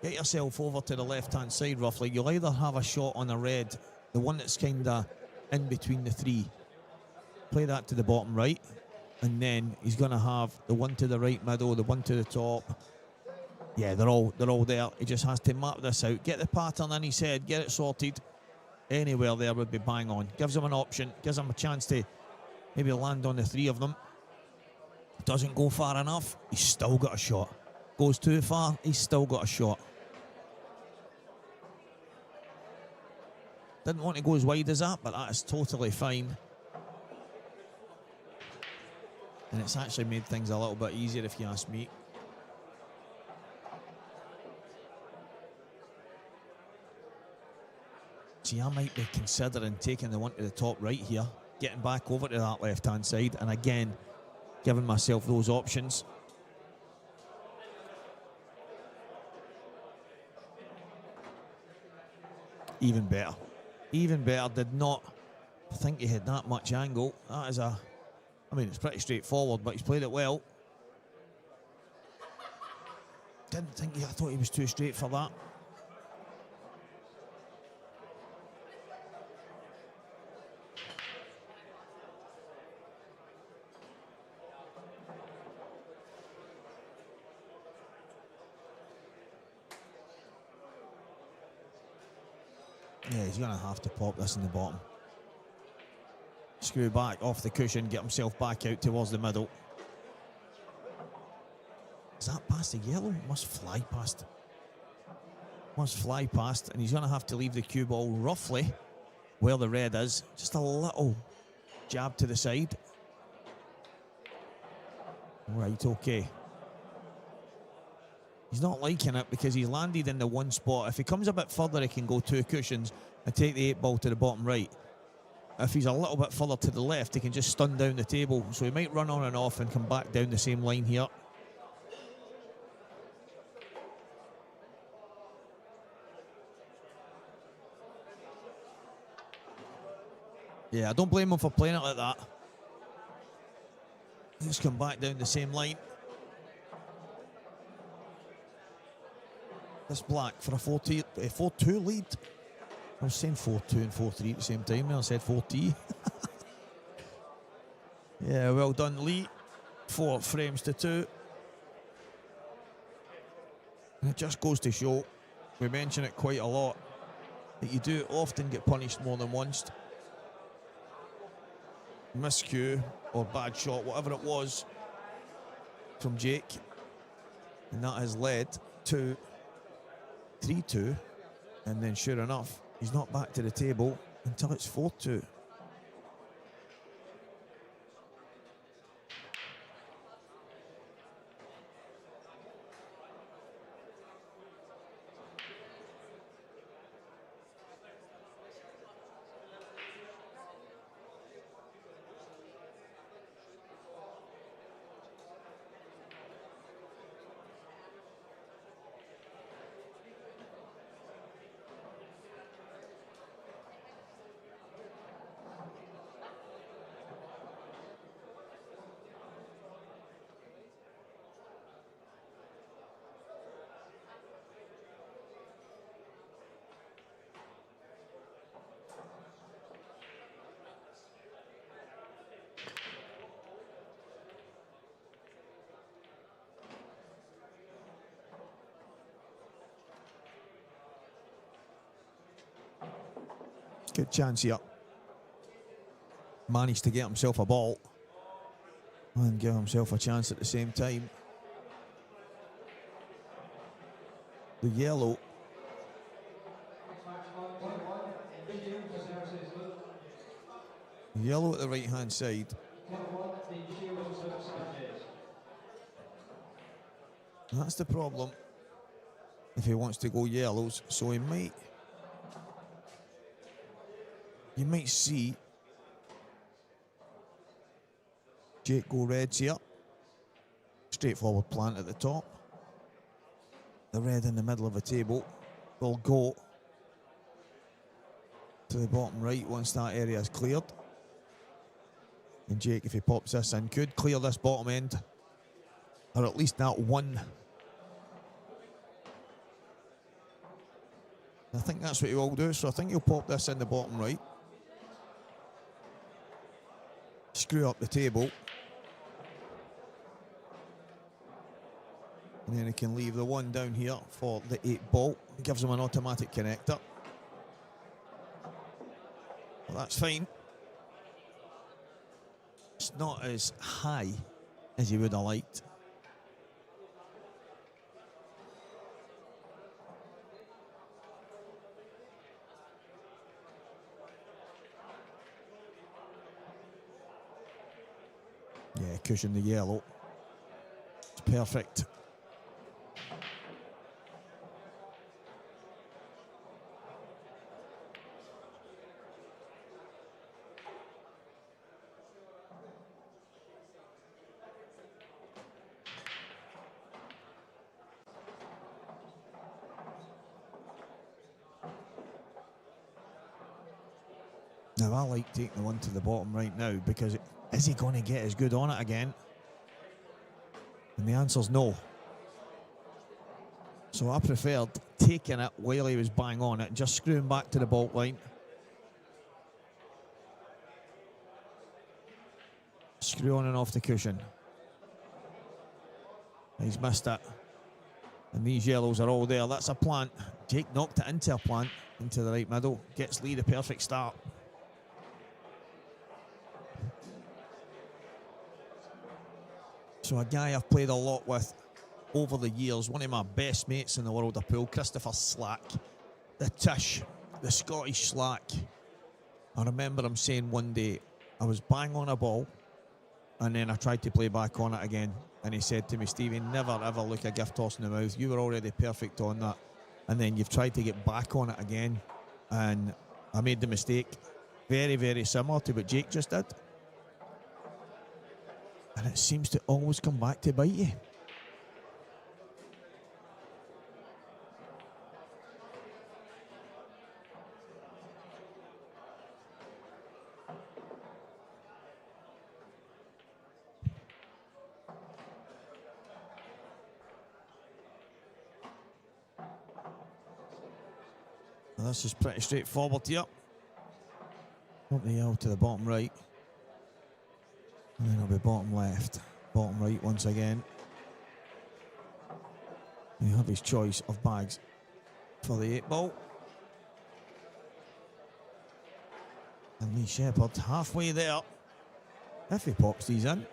Get yourself over to the left-hand side roughly. You'll either have a shot on a red, the one that's kind of in between the three. Play that to the bottom right. And then he's going to have the one to the right middle, the one to the top. Yeah, they're all there. He just has to map this out. Get the pattern in his head. Get it sorted. Anywhere there would be bang on. Gives him an option. Gives him a chance to maybe land on the three of them. Doesn't go far enough. He's still got a shot. Goes too far. He's still got a shot. Didn't want to go as wide as that, but that is totally fine. And it's actually made things a little bit easier if you ask me. See, I might be considering taking the one to the top right here, getting back over to that left-hand side, and again, giving myself those options. Even better. Even better. Did not think he had that much angle. That is a... I mean, it's pretty straightforward, but he's played it well. Didn't think... I thought he was too straight for that. Yeah, he's going to have to pop this in the bottom. Screw back off the cushion, get himself back out towards the middle. Is that past the yellow? Must fly past. Must fly past, and he's going to have to leave the cue ball roughly where the red is. Just a little jab to the side. Right, okay. He's not liking it because he's landed in the one spot. If he comes a bit further, he can go two cushions and take the 8-ball to the bottom right. If he's a little bit further to the left, he can just stun down the table. So he might run on and off and come back down the same line here. Yeah, I don't blame him for playing it like that. Just come back down the same line. This black for a 4-2 lead. I was saying 4-2 and 4-3 at the same time. Now I said 4-T. Yeah, well done, Lee. 4 frames to 2. And it just goes to show, we mention it quite a lot, that you do often get punished more than once. Miscue or bad shot, whatever it was, from Jake. And that has led to 3-2, and then sure enough, he's not back to the table until it's 4-2. Good chance here. Managed to get himself a ball and give himself a chance at the same time. The yellow. Yellow at the right hand side. That's the problem if he wants to go yellows. So you might see Jake go reds here. Straightforward plant at the top. The red in the middle of the table will go to the bottom right once that area is cleared. And Jake, if he pops this in, could clear this bottom end, or at least that one. I think that's what he will do, so I think he'll pop this in the bottom right. Screw up the table. And then he can leave the one down here for the 8 ball. It gives him an automatic connector. Well, that's fine. It's not as high as he would have liked. Yeah, cushion the yellow. It's perfect. Now, I like taking the one to the bottom right now because is he going to get as good on it again? And the answer's no. So I preferred taking it while he was bang on it, just screwing back to the baulk line. Screw on and off the cushion. He's missed it. And these yellows are all there. That's a plant. Jake knocked it into a plant, into the right middle. Gets Lee the perfect start. So a guy I've played a lot with over the years, one of my best mates in the world of pool, Christopher Slack, the Tish, the Scottish Slack. I remember him saying one day, I was bang on a ball and then I tried to play back on it again. And he said to me, Stevie, never ever look a gift horse in the mouth. You were already perfect on that. And then you've tried to get back on it again. And I made the mistake. Very, very similar to what Jake just did. And it seems to always come back to bite you. Well, this is pretty straightforward here. Up the L to the bottom right. And then it'll be bottom left, bottom right once again. And he'll have his choice of bags for the 8 ball. And Lee Shepard halfway there, if he pops these in.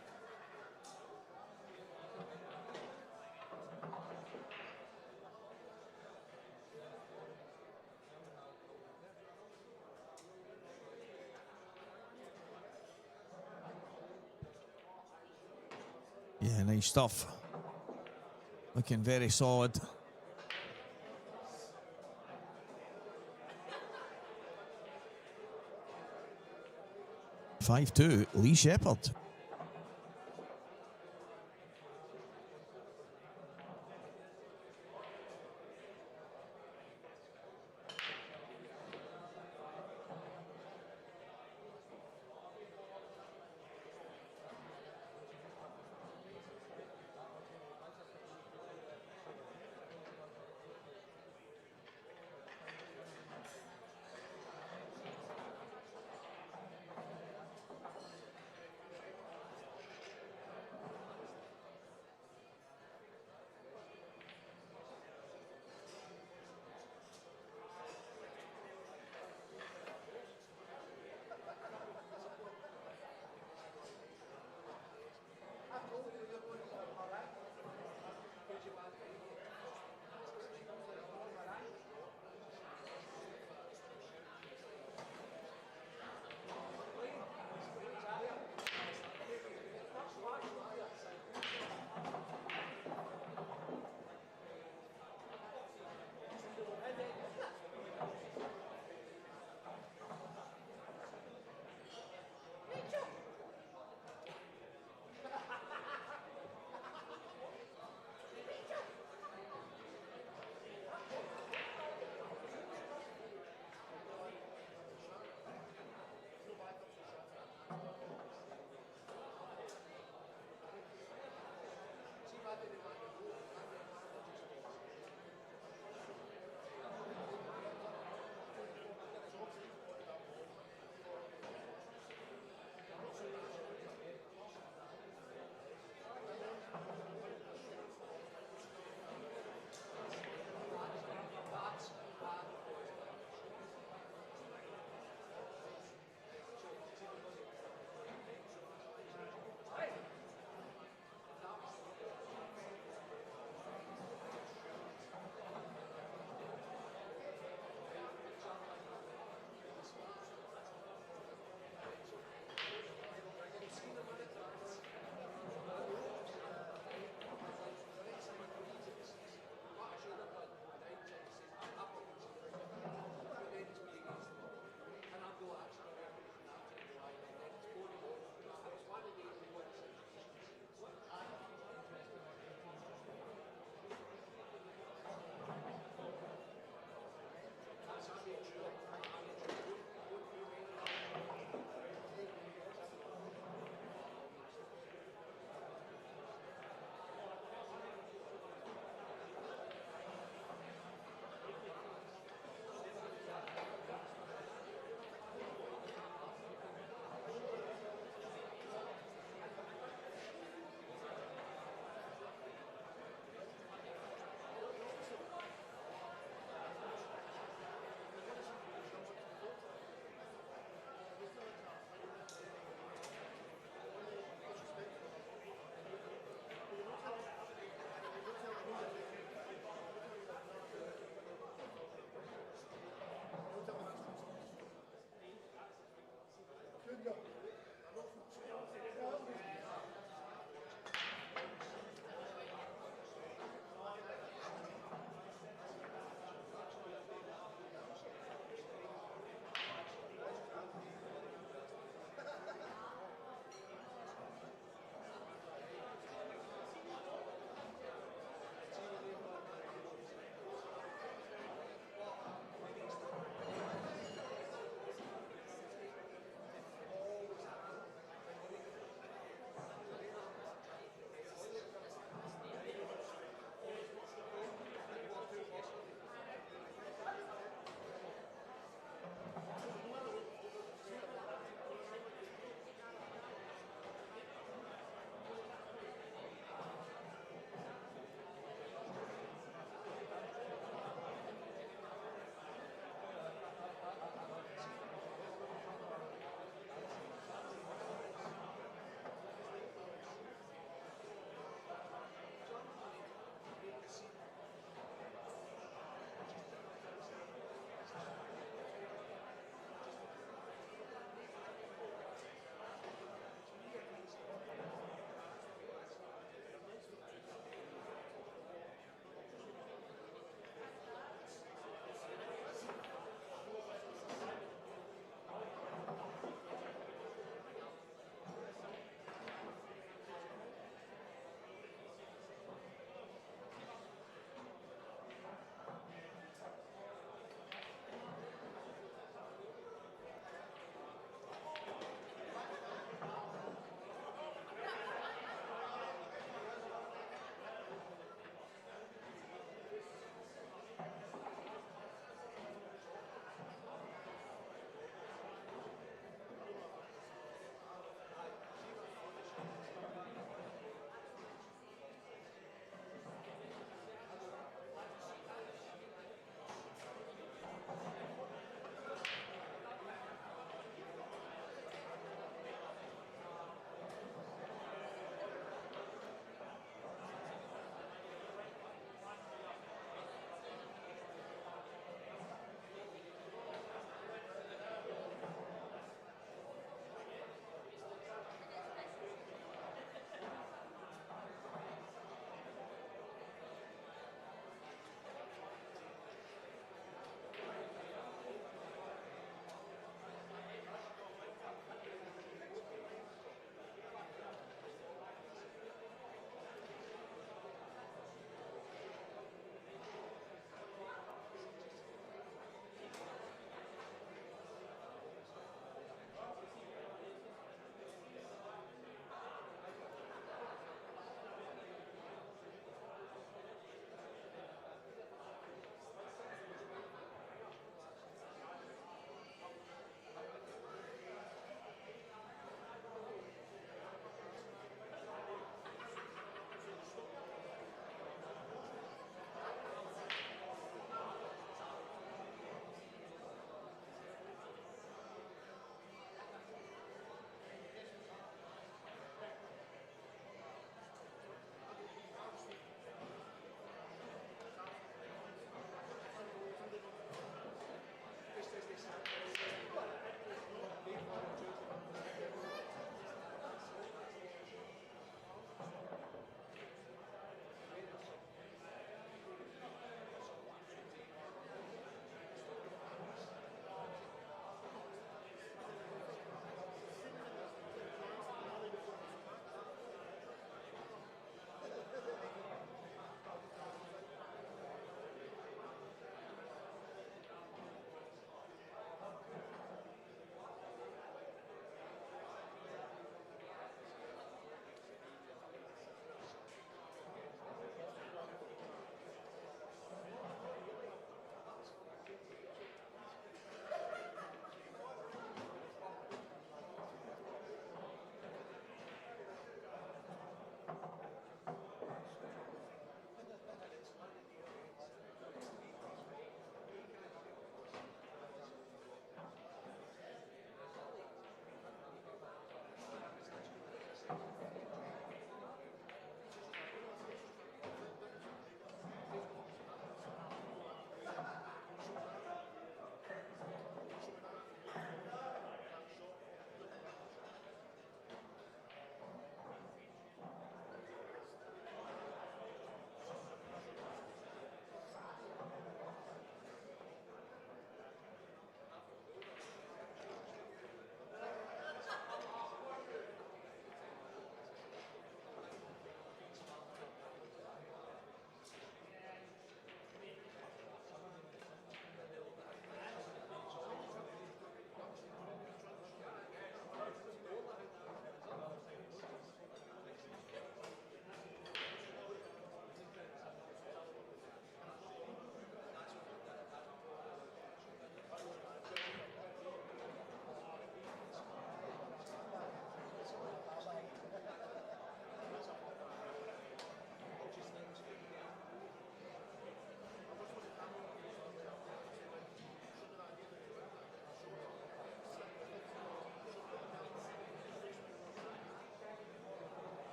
Yeah, nice stuff. Looking very solid. (5-2) Lee Shepard.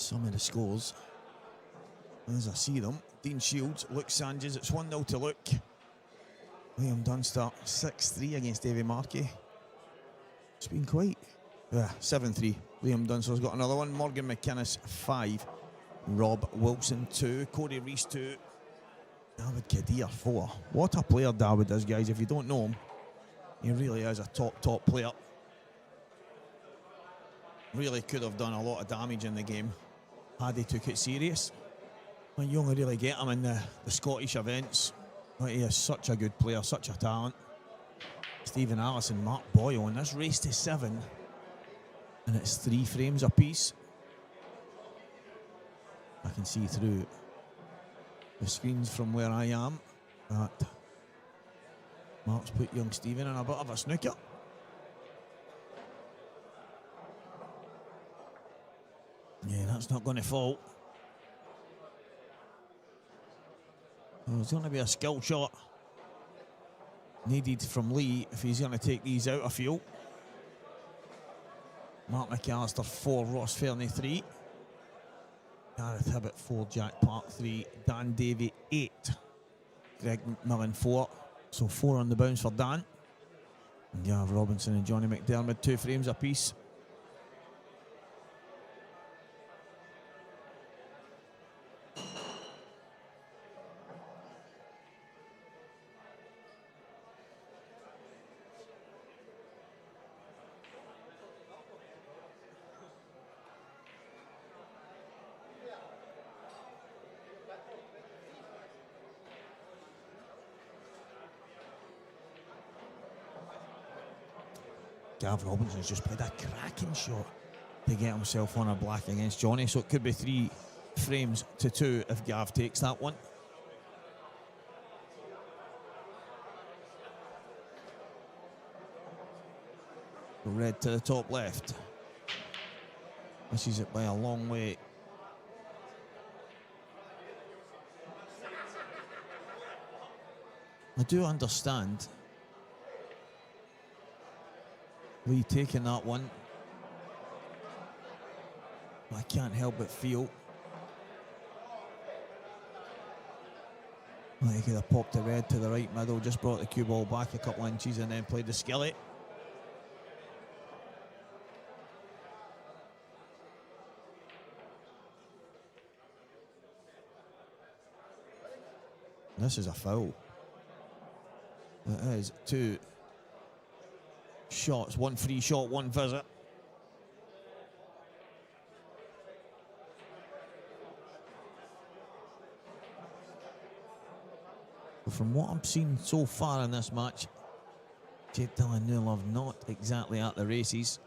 some of the scores as I see them. Dean Shields, Luke Sanchez, it's 1-0 to Luke. Liam Dunster 6-3 against Davy Markey. It's been quite 7-3. Liam Dunster's got another one. Morgan McKinnus 5. Rob Wilson 2. Cody Reese 2. David Kadir 4. What a player David is, guys. If you don't know him, he really is a top player. Really could have done a lot of damage in the game had he took it serious. But you only really get him in the Scottish events. But he is such a good player, such a talent. Stephen Allison, Mark Boyle, and this race to 7. And it's 3 frames apiece. I can see through the screens from where I am that Mark's put young Stephen in a bit of a snooker. Yeah, that's not going to fall. There's going to be a skill shot needed from Lee if he's going to take these out of field. Mark McAllister 4, Ross Fernie 3. Gareth Hibbett 4, Jack Park 3. Dan Davy 8. Greg McMillan 4. So 4 on the bounce for Dan. And Gav Robinson and Johnny McDermott 2 frames apiece. Gav Robinson's just played a cracking shot to get himself on a black against Johnny, so it could be 3 frames to 2 if Gav takes that one. Red to the top left. Misses it by a long way. I do understand Lee taking that one. I can't help but feel like he could have popped the red to the right middle, just brought the cue ball back a couple inches and then played the skillet. This is a foul. It is 2 shots, 1 free shot, 1 visit. But from what I'm seeing so far in this match, Jake Danylov not exactly at the races.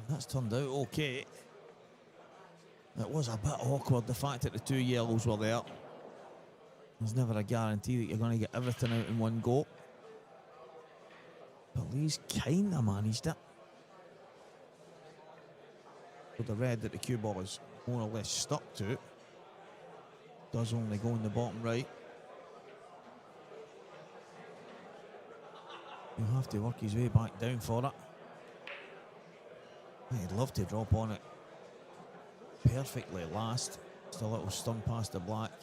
That's turned out okay. It was a bit awkward, the fact that the 2 yellows were there. There's never a guarantee that you're going to get everything out in one go. But Lee's kind of managed it. With the red that the cue ball is more or less stuck to, does only go in the bottom right. He'll have to work his way back down for it. He'd love to drop on it perfectly last. Just a little stun past the black.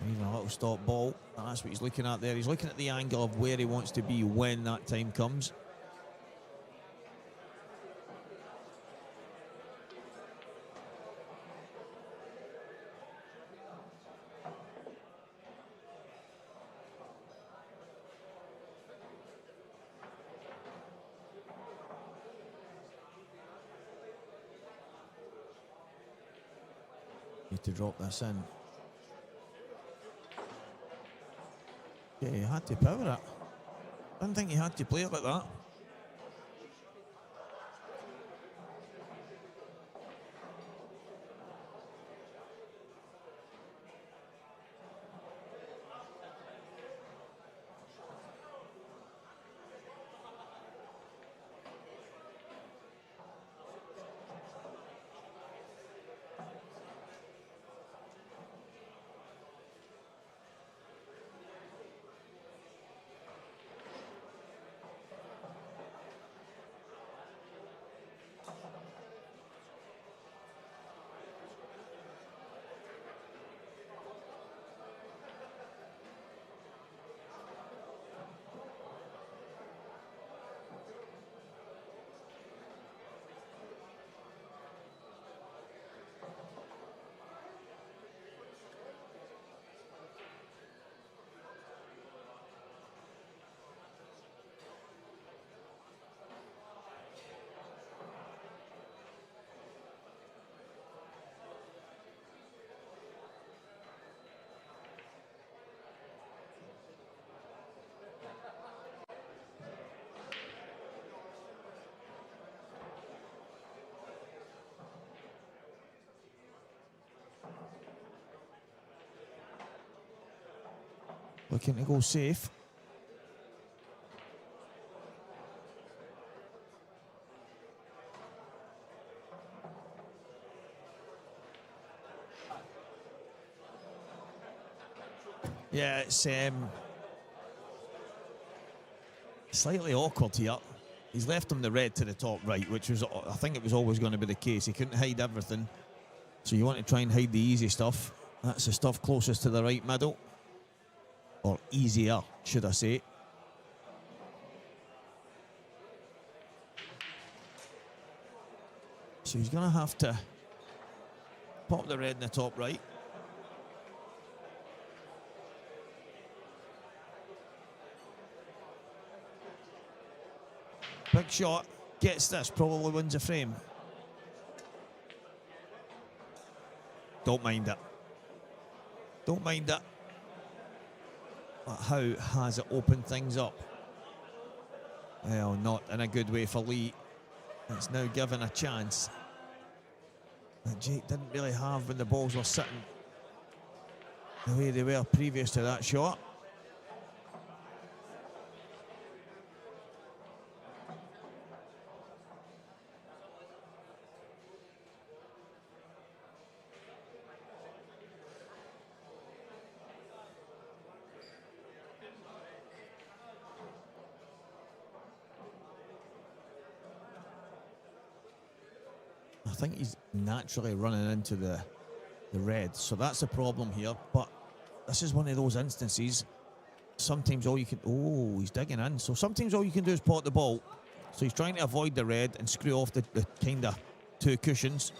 Even a little stop ball. And that's what he's looking at there. He's looking at the angle of where he wants to be when that time comes. Need to drop this in. Yeah, he had to power it. Didn't think he had to play it like that. Looking to go safe. Yeah, it's slightly awkward here. He's left him the red to the top right, which was, I think it was always going to be the case. He couldn't hide everything. So you want to try and hide the easy stuff. That's the stuff closest to the right middle. Or easier, should I say. So he's going to have to pop the red in the top right. Big shot, gets this, probably wins a frame. Don't mind it. Don't mind it. But how has it opened things up? Well, not in a good way for Lee. It's now given a chance that Jake didn't really have when the balls were sitting the way they were previous to that shot. I think he's naturally running into the red, so that's a problem here. But this is one of those instances. Sometimes all you can, oh, he's digging in. So sometimes all you can do is pot the ball. So he's trying to avoid the red and screw off the kind of two cushions.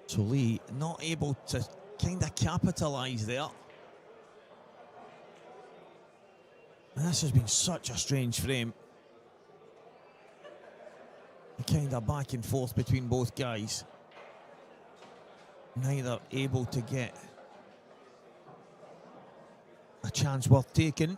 So Lee not able to kind of capitalise there. And this has been such a strange frame. Kind of back and forth between both guys. Neither able to get a chance worth taking.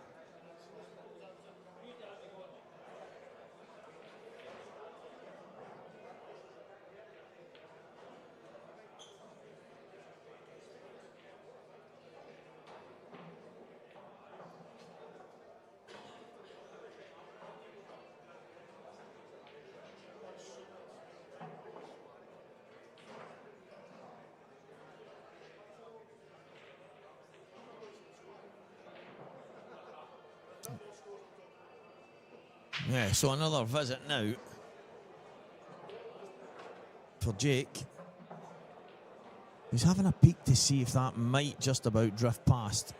Yeah, so another visit now for Jake. He's having a peek to see if that might just about drift past.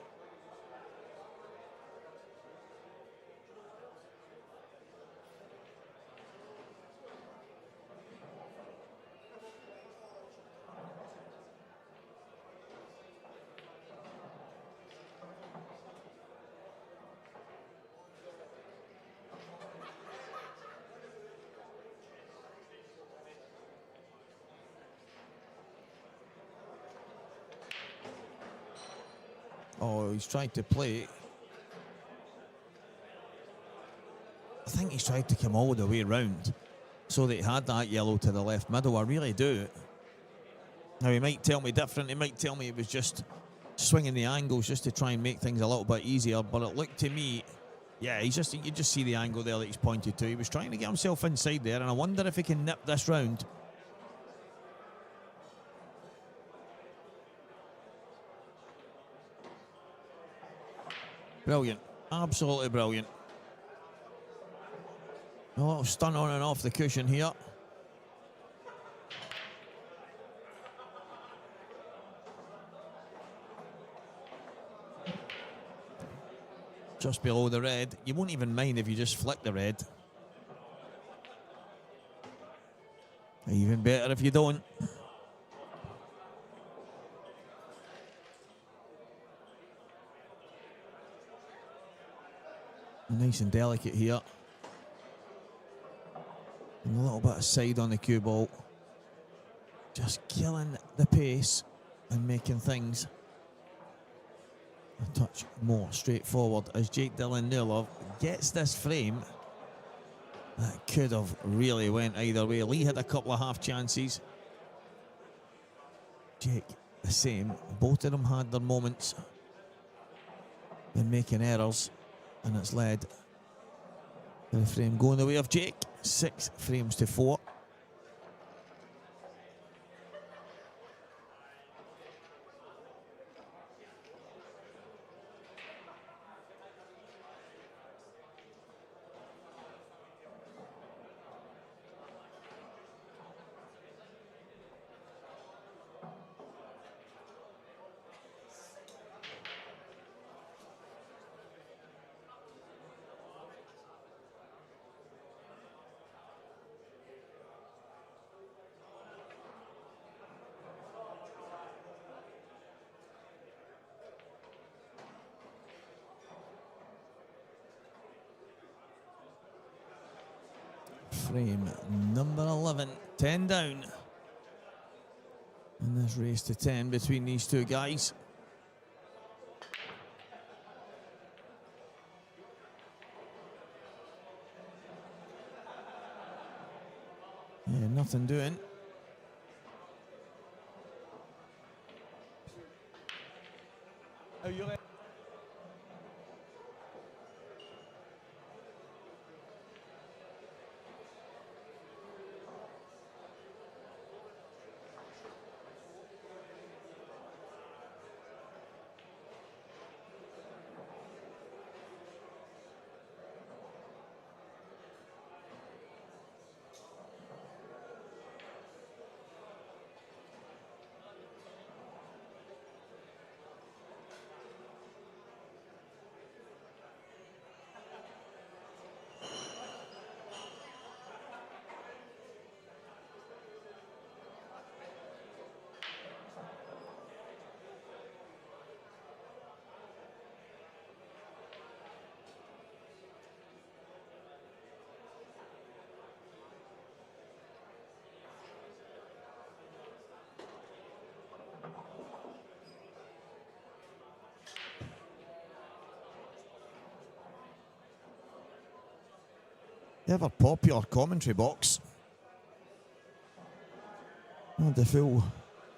Oh, he's tried to play. I think he's tried to come all the way round so that he had that yellow to the left middle. I really do. Now, he might tell me different. He might tell me it was just swinging the angles just to try and make things a little bit easier. But it looked to me, yeah, you just see the angle there that he's pointed to. He was trying to get himself inside there, and I wonder if he can nip this round. Brilliant. Absolutely brilliant. A little stun on and off the cushion here. Just below the red. You won't even mind if you just flick the red. Even better if you don't. Nice and delicate here. And a little bit of side on the cue ball. Just killing the pace and making things a touch more straightforward as Jake Danylov gets this frame. That could have really went either way. Lee had a couple of half chances. Jake the same. Both of them had their moments in making errors, and it's led to the frame going the way of Jake. 6 frames to 4. Frame number 11, 10 down. And this race to 10 between these two guys. Yeah, nothing doing. Are you ready? The ever popular commentary box. And the full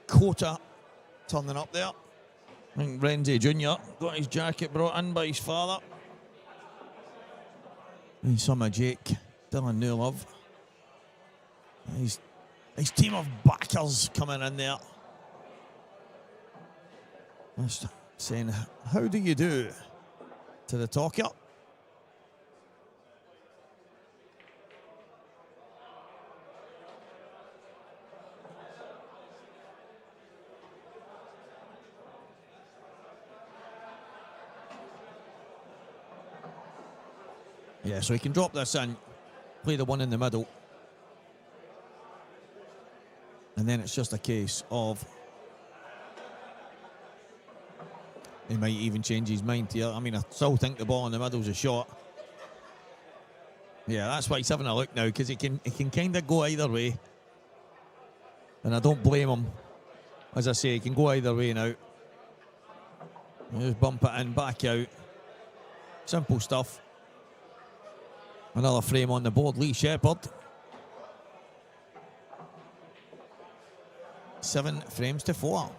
quota turning up there. I think Renzi Jr. got his jacket brought in by his father. And some of Jake Danylov. His team of backers coming in there. Just saying, how do you do to the talker? Yeah, so he can drop this in, play the one in the middle. And then it's just a case of he might even change his mind here. I mean, I still think the ball in the middle's a shot. Yeah, that's why he's having a look now, because he can kind of go either way. And I don't blame him. As I say, he can go either way now. Just bump it in, back out. Simple stuff. Another frame on the board, Lee Shepard. 7 frames to 4.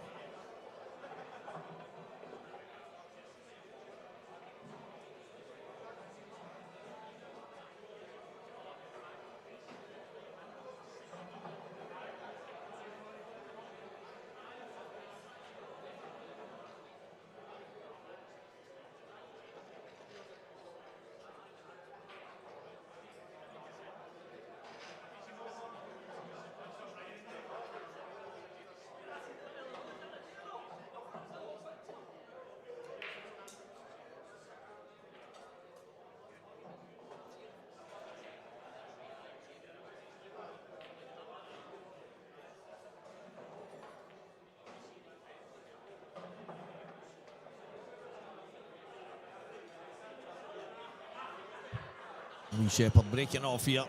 Lee Shepard breaking off here.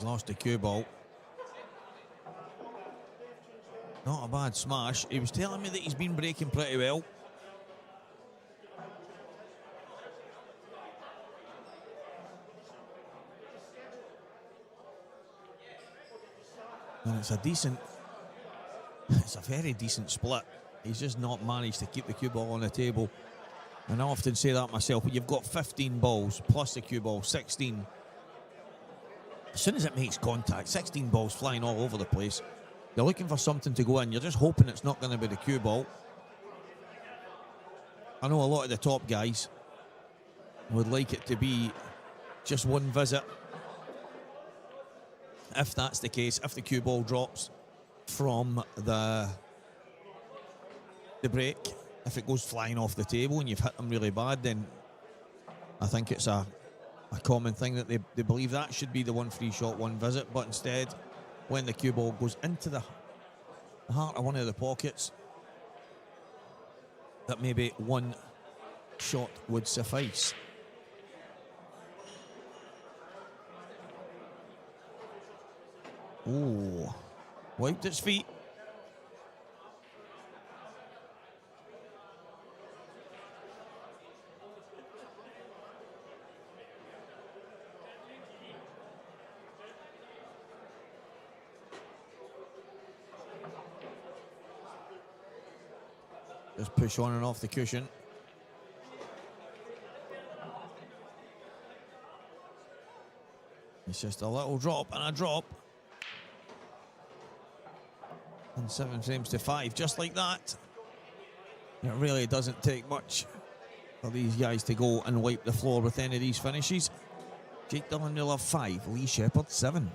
Lost the cue ball. Not a bad smash. He was telling me that he's been breaking pretty well. And it's a very decent split. He's just not managed to keep the cue ball on the table. And I often say that myself, but you've got 15 balls plus the cue ball, 16. As soon as it makes contact, 16 balls flying all over the place. You're looking for something to go in. You're just hoping it's not going to be the cue ball. I know a lot of the top guys would like it to be just one visit. If that's the case, if the cue ball drops from the break, if it goes flying off the table and you've hit them really bad, then I think it's a common thing that they believe that should be the one free shot, one visit. But instead, when the cue ball goes into the heart of one of the pockets, that maybe one shot would suffice. Oh, wiped its feet. Just push on and off the cushion. It's just a little drop and a drop. And 7 frames to 5, just like that. It really doesn't take much for these guys to go and wipe the floor with any of these finishes. Jake Danylov 5, Lee Shepard 7.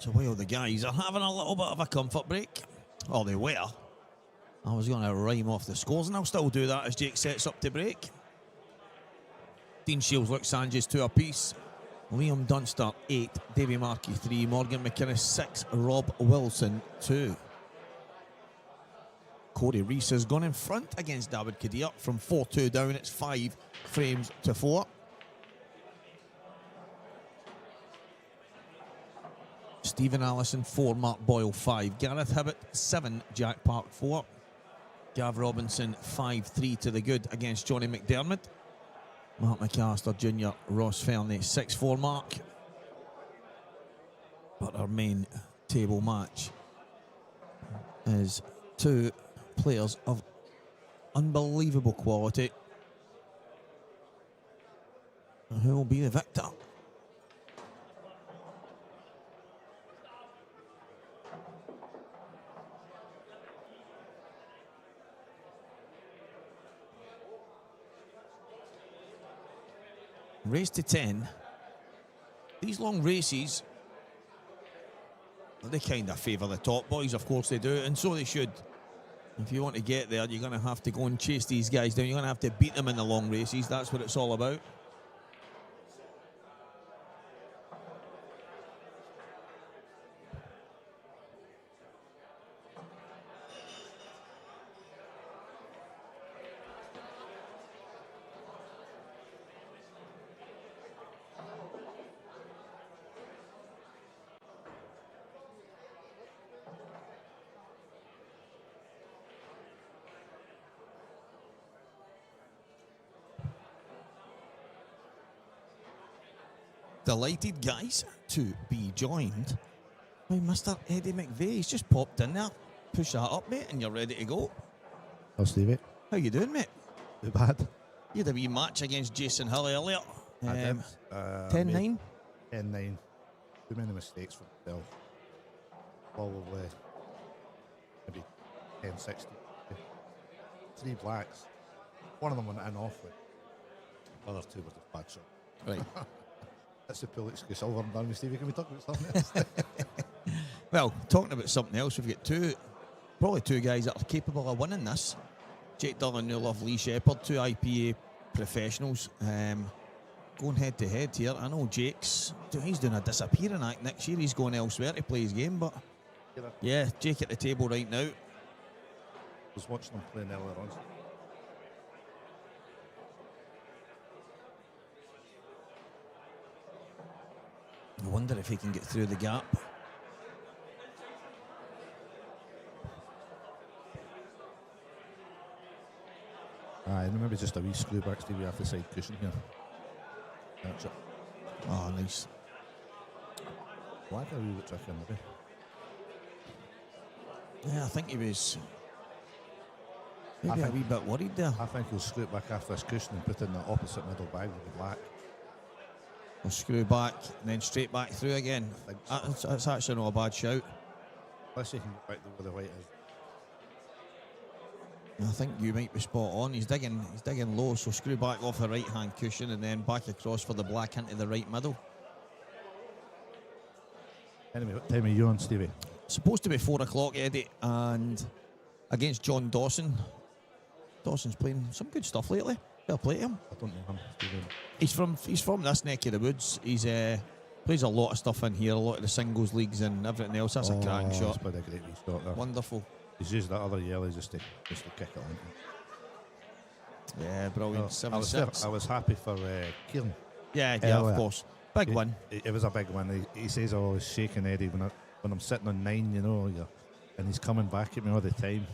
So while the guys are having a little bit of a comfort break, or they were, I was going to rhyme off the scores, and I'll still do that as Jake sets up to break. Dean Shields, Luke Sanchez 2 apiece. Liam Dunster 8, Davy Markey 3, Morgan McKinnus 6, Rob Wilson 2. Corey Reese has gone in front against David Kadir from 4-2 down. It's 5 frames to 4. Stephen Allison 4, Mark Boyle 5, Gareth Hibbett 7, Jack Park 4, Gav Robinson 5-3 to the good against Johnny McDermott. Mark McAllister Jr., Ross Fernie 6-4 mark. But our main table match is 2 players of unbelievable quality. Who will be the victor? Race to 10. These long races, they kind of favour the top boys, of course they do, and so they should. If you want to get there, you're going to have to go and chase these guys down. You're going to have to beat them in the long races. That's what it's all about. Delighted, guys, to be joined by Mr. Eddie McVeigh. He's just popped in there. Push that up, mate, and you're ready to go. How's Stevie? How you doing, mate? Too bad. You had a wee match against Jason Hill earlier. I did. 10-9? 10-9. Too many mistakes for myself. Probably maybe 10-60. 3 blacks. One of them went in awfully. The other 2 were just bad shot. Right. That's the pull excuse. Over and done with Stevie. Can we talk about something else? Well, talking about something else, we've got probably two guys that are capable of winning this. Jake Danylov, Lee Shepard, 2 IPA professionals. Going head to head here. I know he's doing a disappearing act next year. He's going elsewhere to play his game, but yeah, Jake at the table right now. I was watching them playing earlier on. I wonder if he can get through the gap. Maybe just a wee screw back Stevie off the side cushion here. That's it. Oh, nice. Black a wee bit tricky maybe. Yeah, I think he was maybe a wee bit worried there. I think he'll screw it back off this cushion and put it in the opposite middle bag with the black. We'll screw back and then straight back through again. That's actually not a bad shout. Unless he can get back there where the white is. I think you might be spot on. He's digging low, so screw back off the right hand cushion and then back across for the black into the right middle. Anyway, what time are you on, Stevie? Supposed to be 4 o'clock, Eddie, and against John Dawson. Dawson's playing some good stuff lately. Fair play to him. I don't know him, Stevie. He's from this neck of the woods. He's plays a lot of stuff in here, a lot of the singles leagues and everything else. That's a cracking shot. That's played a great wee shot there. Wonderful. He's used that other yellow just to kick it on. Yeah, brilliant. I was happy for Kieran. Yeah, of course. Big win. It was a big win. He says I was shaking Eddie when I'm sitting on 9, you know, and he's coming back at me all the time.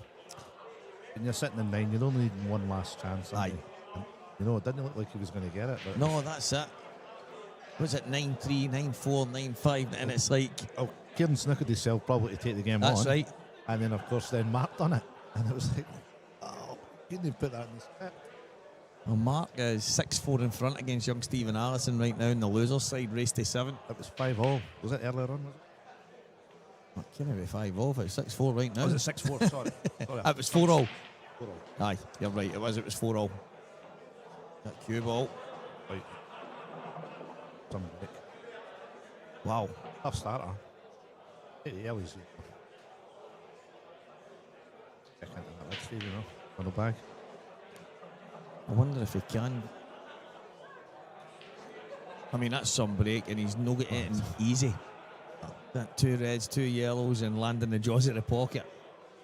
When you're sitting on 9, you're only needing one last chance. Aye. And, you know, it didn't look like he was going to get it. But No, that's it. Was it 9-3, 9-4, 9-5, and it's like... Oh, Kieran snookered himself probably to take the game on. That's right. And then, of course, Mark done it. And it was like, oh, you didn't put that in the script. Well, Mark is 6-4 in front against young Stephen Allison right now in the loser's side, race to 7. It was 5-all. Was it earlier on? Was It can't be 5-all, it's 6-4 right now. it? Was it 6-4? Sorry. It was 4-all. 4-all. Aye, you're right, it was 4-all. That cue ball. Right. Some break. Wow. Tough starter. Yeah, he's check into that leg sleeve, you know, on the bag. I wonder if he can. I mean, that's some break, and he's no getting it easy. That 2 reds, 2 yellows, and landing the jaws of the pocket.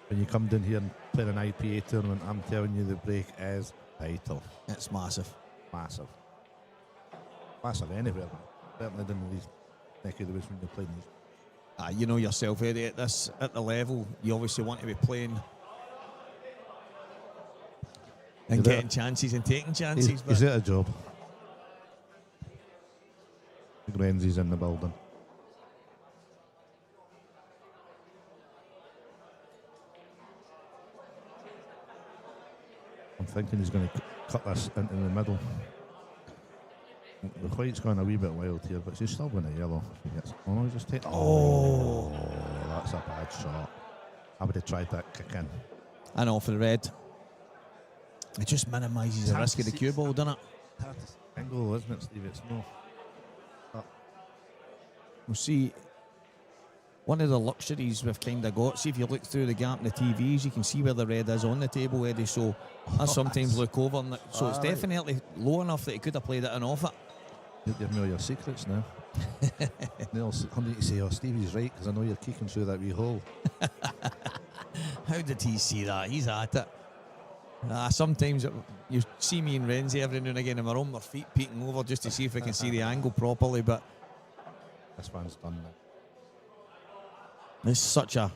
When you come down here and play an IPA tournament, I'm telling you, the break is vital. It's massive. Massive. Massive anywhere, man. Certainly in these neck of the woods when you're playing these. You know yourself, Eddie, at the level, you obviously want to be playing and getting chances and taking chances. He's at a job. Grenzy's in the building. I'm thinking he's going to cut this into the middle. The white's going a wee bit wild here, but he's still going to yellow. Oh no, he's just taking. Oh, that's a bad shot. I would have tried that kick in. I know, for the red. It just minimises the risk of the cue ball, doesn't it? It's hard to angle, isn't it, Steve? It's no. We'll see. One of the luxuries we've kind of got, see if you look through the gap in the TVs, you can see where the red is on the table, Eddie. So I sometimes look over, and so it's definitely low enough that he could have played it and off it. You're giving me all your secrets now. I need to say, oh, Stevie's right, because I know you're kicking through that wee hole. How did he see that? He's at it. Sometimes you see me and Renzi every now and again, and we're on our feet peeking over just to see if we can see the angle properly, but this one's done now. There's such a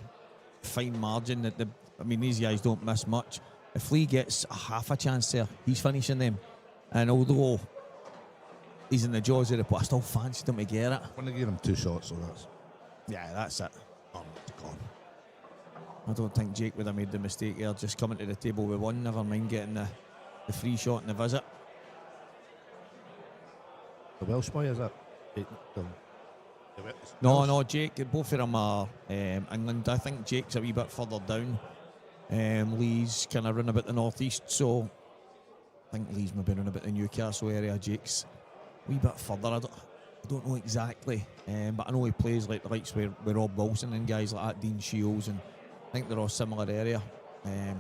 fine margin that these guys don't miss much. If Lee gets a half a chance there, he's finishing them. And although he's in the jaws of the pot, I still fancied him to get it. I'm going to give him 2 shots, so that's. Yeah, that's it. Oh, it's gone. I don't think Jake would have made the mistake here, just coming to the table with 1, never mind getting the free shot and the visit. The Welsh boy, is it? No, Jake, both of them are England. I think Jake's a wee bit further down. Lee's kind of run about the northeast, so I think Lee's maybe run about the Newcastle area. Jake's a wee bit further. I don't know exactly, but I know he plays like the likes with Rob Wilson and guys like that, Dean Shields, and I think they're all similar area. I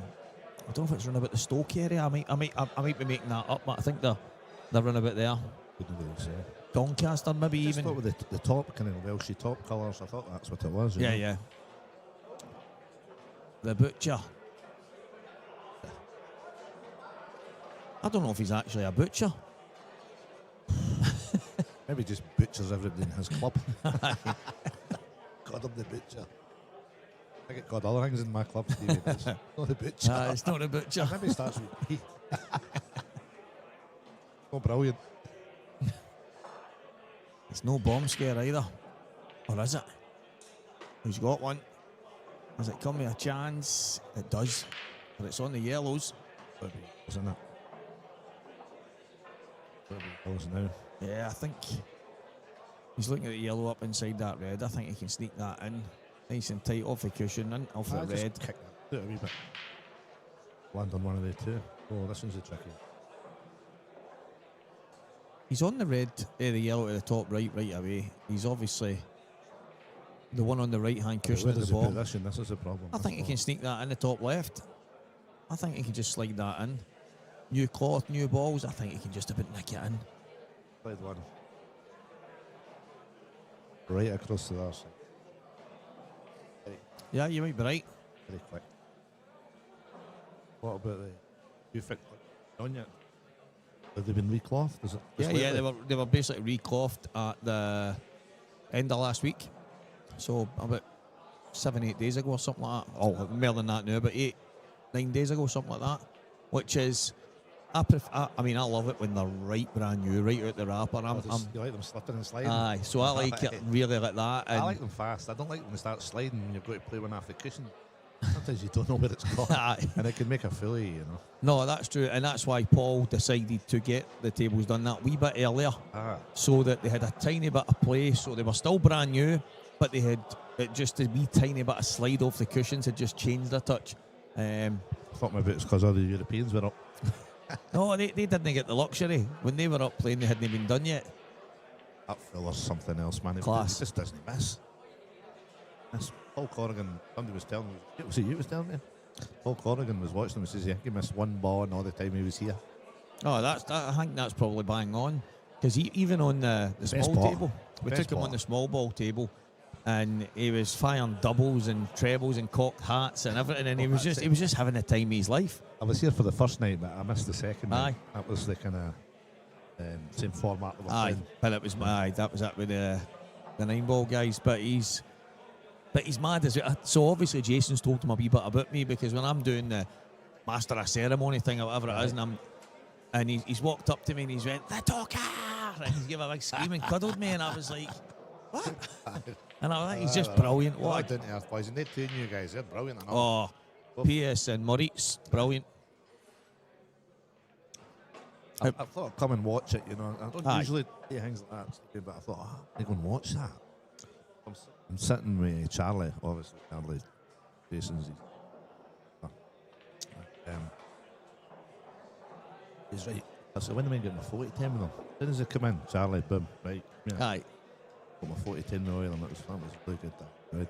don't know if it's run about the Stoke area. I might be making that up, but I think they're run about there. Couldn't really say. Doncaster, maybe Just even. thought with the top kind of Welshy top colours, I thought that's what it was. Yeah. The butcher. I don't know if he's actually a butcher. Maybe just butchers everybody in his club. God, I'm the butcher. I get God other things in my club, Stevie. It's not the butcher. It's not a butcher. Maybe it starts with P. Oh, brilliant. It's no bomb scare either. Or is it? Who's got one? Does it come with a chance? It does. But it's on the yellows. Isn't it? Yellows now. Yeah, I think he's looking at the yellow up inside that red. I think he can sneak that in. Nice and tight off the cushion and off the red. Kick that a wee bit. Land on one of the 2. Oh, this one's a tricky. He's on the red, the yellow at the top right away. He's obviously the one on the right-hand cushion at the bottom. This is the problem. I think he can sneak that in the top left. I think he can just slide that in. New cloth, new balls. I think he can just about nick it in. Played one. Right across to the other side. Yeah, you might be right. Very quick. What about the you fit on yet? Have they been reclothed? Is it Yeah, they were basically reclothed at the end of last week. So about 7-8 days ago or something like that. Oh, more than that now, but 8-9 days ago, something like that. Which is, I love it when they're right brand new, right out the wrapper. You like them slipping and sliding? Aye, so I like it really like that. I like them fast. I don't like when they start sliding and you've got to play one off the cushion. Sometimes you don't know where it's gone. And it can make a fool of you, No, that's true. And that's why Paul decided to get the tables done that wee bit earlier. So that they had a tiny bit of play. So they were still brand new, but they had just a wee tiny bit of slide off the cushions had just changed a touch. I thought maybe it's because all the Europeans were up. No, they didn't get the luxury. When they were up playing, they hadn't even done yet. That fella's something else, man. Class. He just doesn't miss. That's Paul Corrigan. Somebody was telling me. Was it you was telling me? Paul Corrigan was watching him and says he missed one ball and all the time he was here. Oh, I think that's probably bang on. Because even on the small ball. table, we Best took him ball. on the small ball table, and he was firing doubles and trebles and cocked hats and everything, and he was just having the time of his life. I was here for the first night, but I missed the second Aye. night. That was the kind of same format that we're Aye, playing. but that was it with the 9-ball guys. But he's mad as well. So obviously Jason's told him a wee bit about me, because when I'm doing the master of ceremony thing or whatever it is, and he's walked up to me and he's went, "The talker!" and he's given a big scream and cuddled me, and I was like, "What?" And I was like, he's just brilliant. What I What? didn't Earth Boys, and they two new guys, they're brilliant. Oh, P.S. and Maurice, brilliant. I thought I'd come and watch it, you know. I don't Aye. usually do things like that, Stevie, but I thought, I go and watch that. I'm sitting with Charlie, obviously. Charlie, Jason's. He's right. I said, when am I getting my 40-10 with them? As soon as they come in, Charlie, boom, right. Yeah. Aye. Got my 40-10 with oil, and that was really good. Right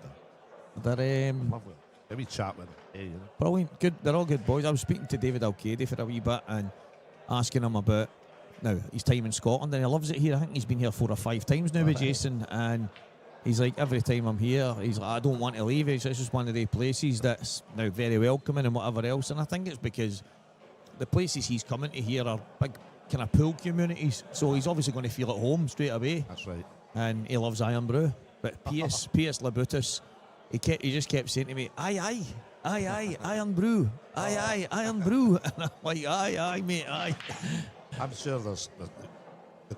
They're there. Lovely. Every chat with them. Hey, you know. brilliant. Good. They're all good boys. I was speaking to David Alcady for a wee bit and asking him about his time in Scotland, and he loves it here. I think he's been here 4 or 5 times now with Jason, and he's like, every time I'm here, he's like, I don't want to leave. It's just one of the places that's now very welcoming and whatever else. And I think it's because the places he's coming to here are big kind of pool communities, so he's obviously going to feel at home straight away. That's right. And he loves Iron Brew. But P.S. Labutus, he just kept saying to me, aye, Iron Brew, aye, Iron Brew. And I'm like, aye, mate, aye. I'm sure there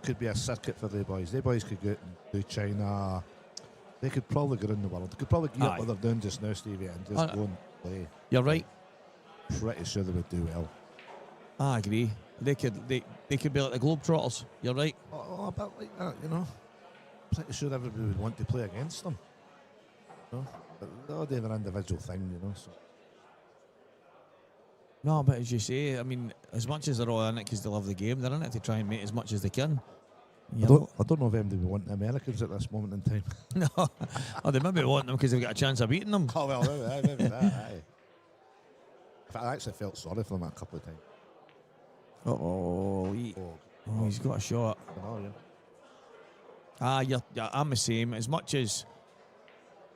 could be a circuit for the boys. The boys could go out and do China. They could probably go around the world. They could probably get up what they're doing just now, Stevie, and just go and play. You're right. Pretty sure they would do well. I agree. They could be like the Globetrotters. You're right. Oh, a bit like that, you know. Pretty sure everybody would want to play against them. You know? But they all do an individual thing, you know. So. No, but as you say, I mean, as much as they're all in it because they love the game, they're in it to try and make as much as they can. I don't know if anybody would want the Americans at this moment in time. No. Oh, they maybe want them because they've got a chance of beating them. Oh, well, maybe that, aye. I actually felt sorry for them a couple of times. He's got a shot. I know, yeah. I'm the same. As much as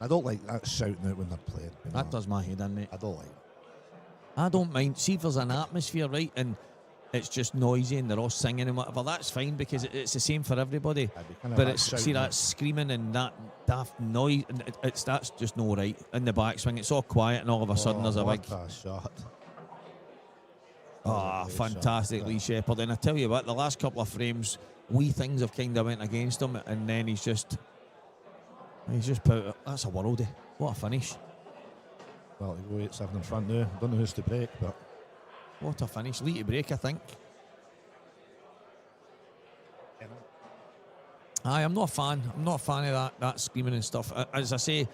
I don't like that shouting out when they're playing. You know? that does my head in, mate. I don't like it. I don't mind. See if there's an atmosphere, right, and it's just noisy and they're all singing and whatever, that's fine because it's the same for everybody. But it's that screaming and that daft noise, and that's just no right. In the backswing, it's all quiet and all of a sudden there's a big shot. fantastic Lee Shepard. And I tell you what, the last couple of frames, wee things have kind of went against him, and then he's just put it. That's a worldie. What a finish. Well, he go 8-7 in front now. Don't know who's to break, but What a finish. Lee to break, I think. Aye, I'm not a fan. I'm not a fan of that screaming and stuff. As I say,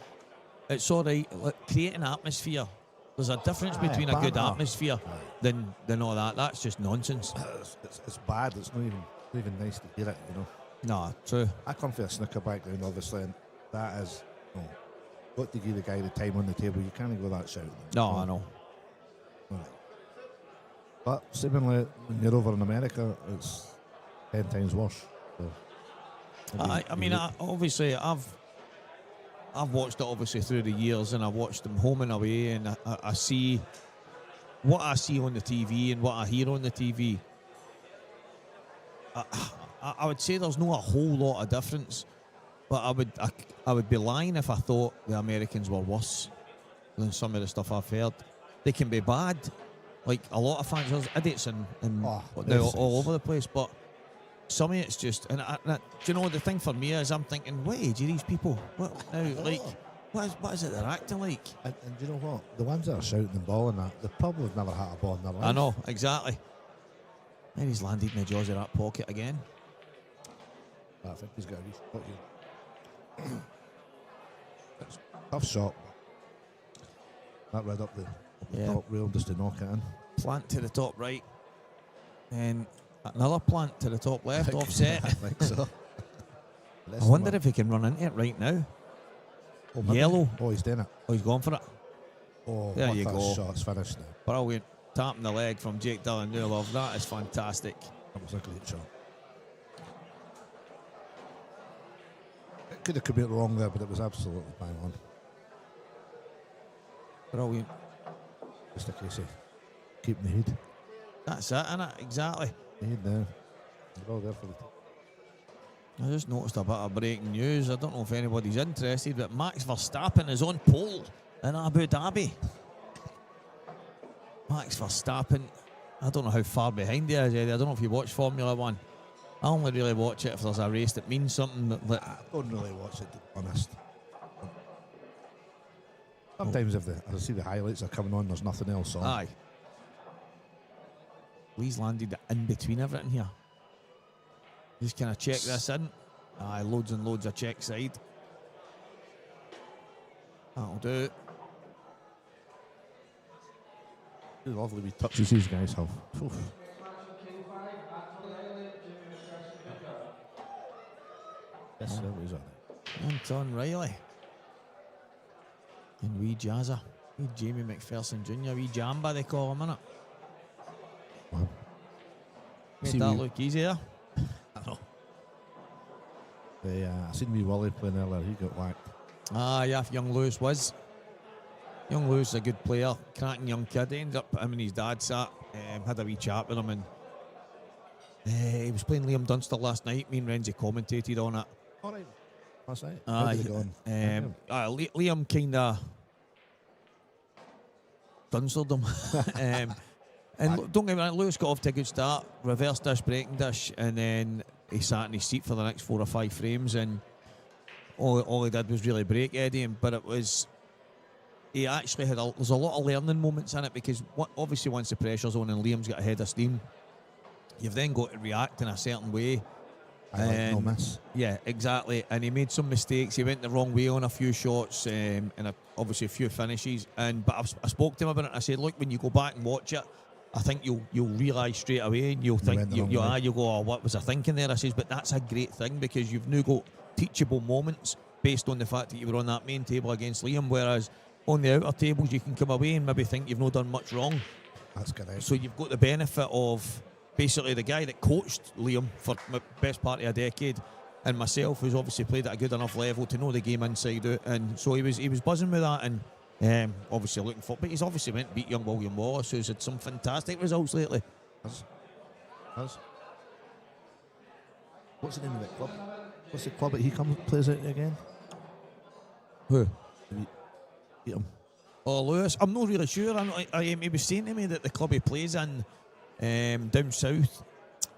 it's all right. Like, creating atmosphere. There's a difference between a good atmosphere than all that. That's just nonsense. It's bad. It's not even nice to hear it, you know. No, true. I come from a snooker background, obviously, and that is, got to give the guy the time on the table. You can't go that shouting. No, I know. Right. But seemingly, when you're over in America, it's 10 times worse. So, obviously, I've watched it obviously through the years, and I've watched them home and away, and I see what I see on the TV and what I hear on the TV. I would say there's not a whole lot of difference, but I would be lying if I thought the Americans were worse than some of the stuff I've heard. They can be bad, like a lot of fans. There's idiots all over the place, but some of it's just. And do you know the thing for me is I'm thinking, what age are these people? What is it they're acting like? And do you know what? The ones that are shouting and balling that, they probably have never had a ball in their life. I know, exactly. And he's landed in the jaws of that pocket again. I think he's got a Reese shot here. It's a tough shot. That right up the top rail just to knock it in. Plant to the top right. And another plant to the top left, offset. I think so. I wonder if he can run into it right now. Oh, maybe. Yellow. Oh, he's doing it. Oh, he's gone for it. Oh, There what you a go. shot's finished now. Brilliant. Tapping the leg from Jake Danylov. That is fantastic. That was a great shot. It could have come out wrong there, but it was absolutely bang on. Brilliant. Just a case of keeping the head. That's it, innit? Exactly. The head now. They're all there for the team. I just noticed a bit of breaking news. I don't know if anybody's interested, but Max Verstappen is on pole in Abu Dhabi. Max Verstappen, I don't know how far behind he is, Eddie. I don't know if you watch Formula One. I only really watch it if there's a race that means something. I don't really watch it, to be honest. Sometimes if I see the highlights are coming on, there's nothing else on. Aye. Lee's landed in between everything here. Just kind of check this in. Aye, loads and loads of check side. That'll do. Lovely wee touches these guys have. Oof. Yes, there was it. Anton Riley. And wee Jazza. Wee Jamie McPherson Jr. Wee Jamba they call him, innit? Wow. Made See that wee- look easier. I know. I seen wee Wally playing earlier. He got whacked. Ah, yeah, young Lewis was. Young Lewis is a good player, cracking young kid. Ended up him and his dad sat, had a wee chat with him, and he was playing Liam Dunster last night. Me and Renzi commentated on it. All right. That's right. Aye, How did it go on? Liam kind of Dunstered him. Don't get me wrong, Lewis got off to a good start, reverse dish, breaking dish, and then he sat in his seat for the next 4 or 5 frames, and all he did was really break Eddie. But it was, he actually had there's a lot of learning moments in it, because obviously once the pressure's on and Liam's got a head of steam, you've then got to react in a certain way. I like no miss. Yeah, exactly. And he made some mistakes. He went the wrong way on a few shots, and obviously a few finishes. But I spoke to him about it. And I said, look, when you go back and watch it, I think you'll realise straight away, and you'll think you'll go, oh, what was I thinking there? I says, but that's a great thing, because you've now got teachable moments based on the fact that you were on that main table against Liam, whereas on the outer tables you can come away and maybe think you've not done much wrong. That's correct. So you've got the benefit of basically the guy that coached Liam for the best part of a decade, and myself, who's obviously played at a good enough level to know the game inside out, and so he was buzzing with that, and obviously looking for. But he's obviously went and beat young William Wallace, who's had some fantastic results lately. Has. What's the name of the club? What's the club that he plays at again? Who? Beat him. Oh, Lewis. I'm not really sure. He was saying to me that the club he plays in down south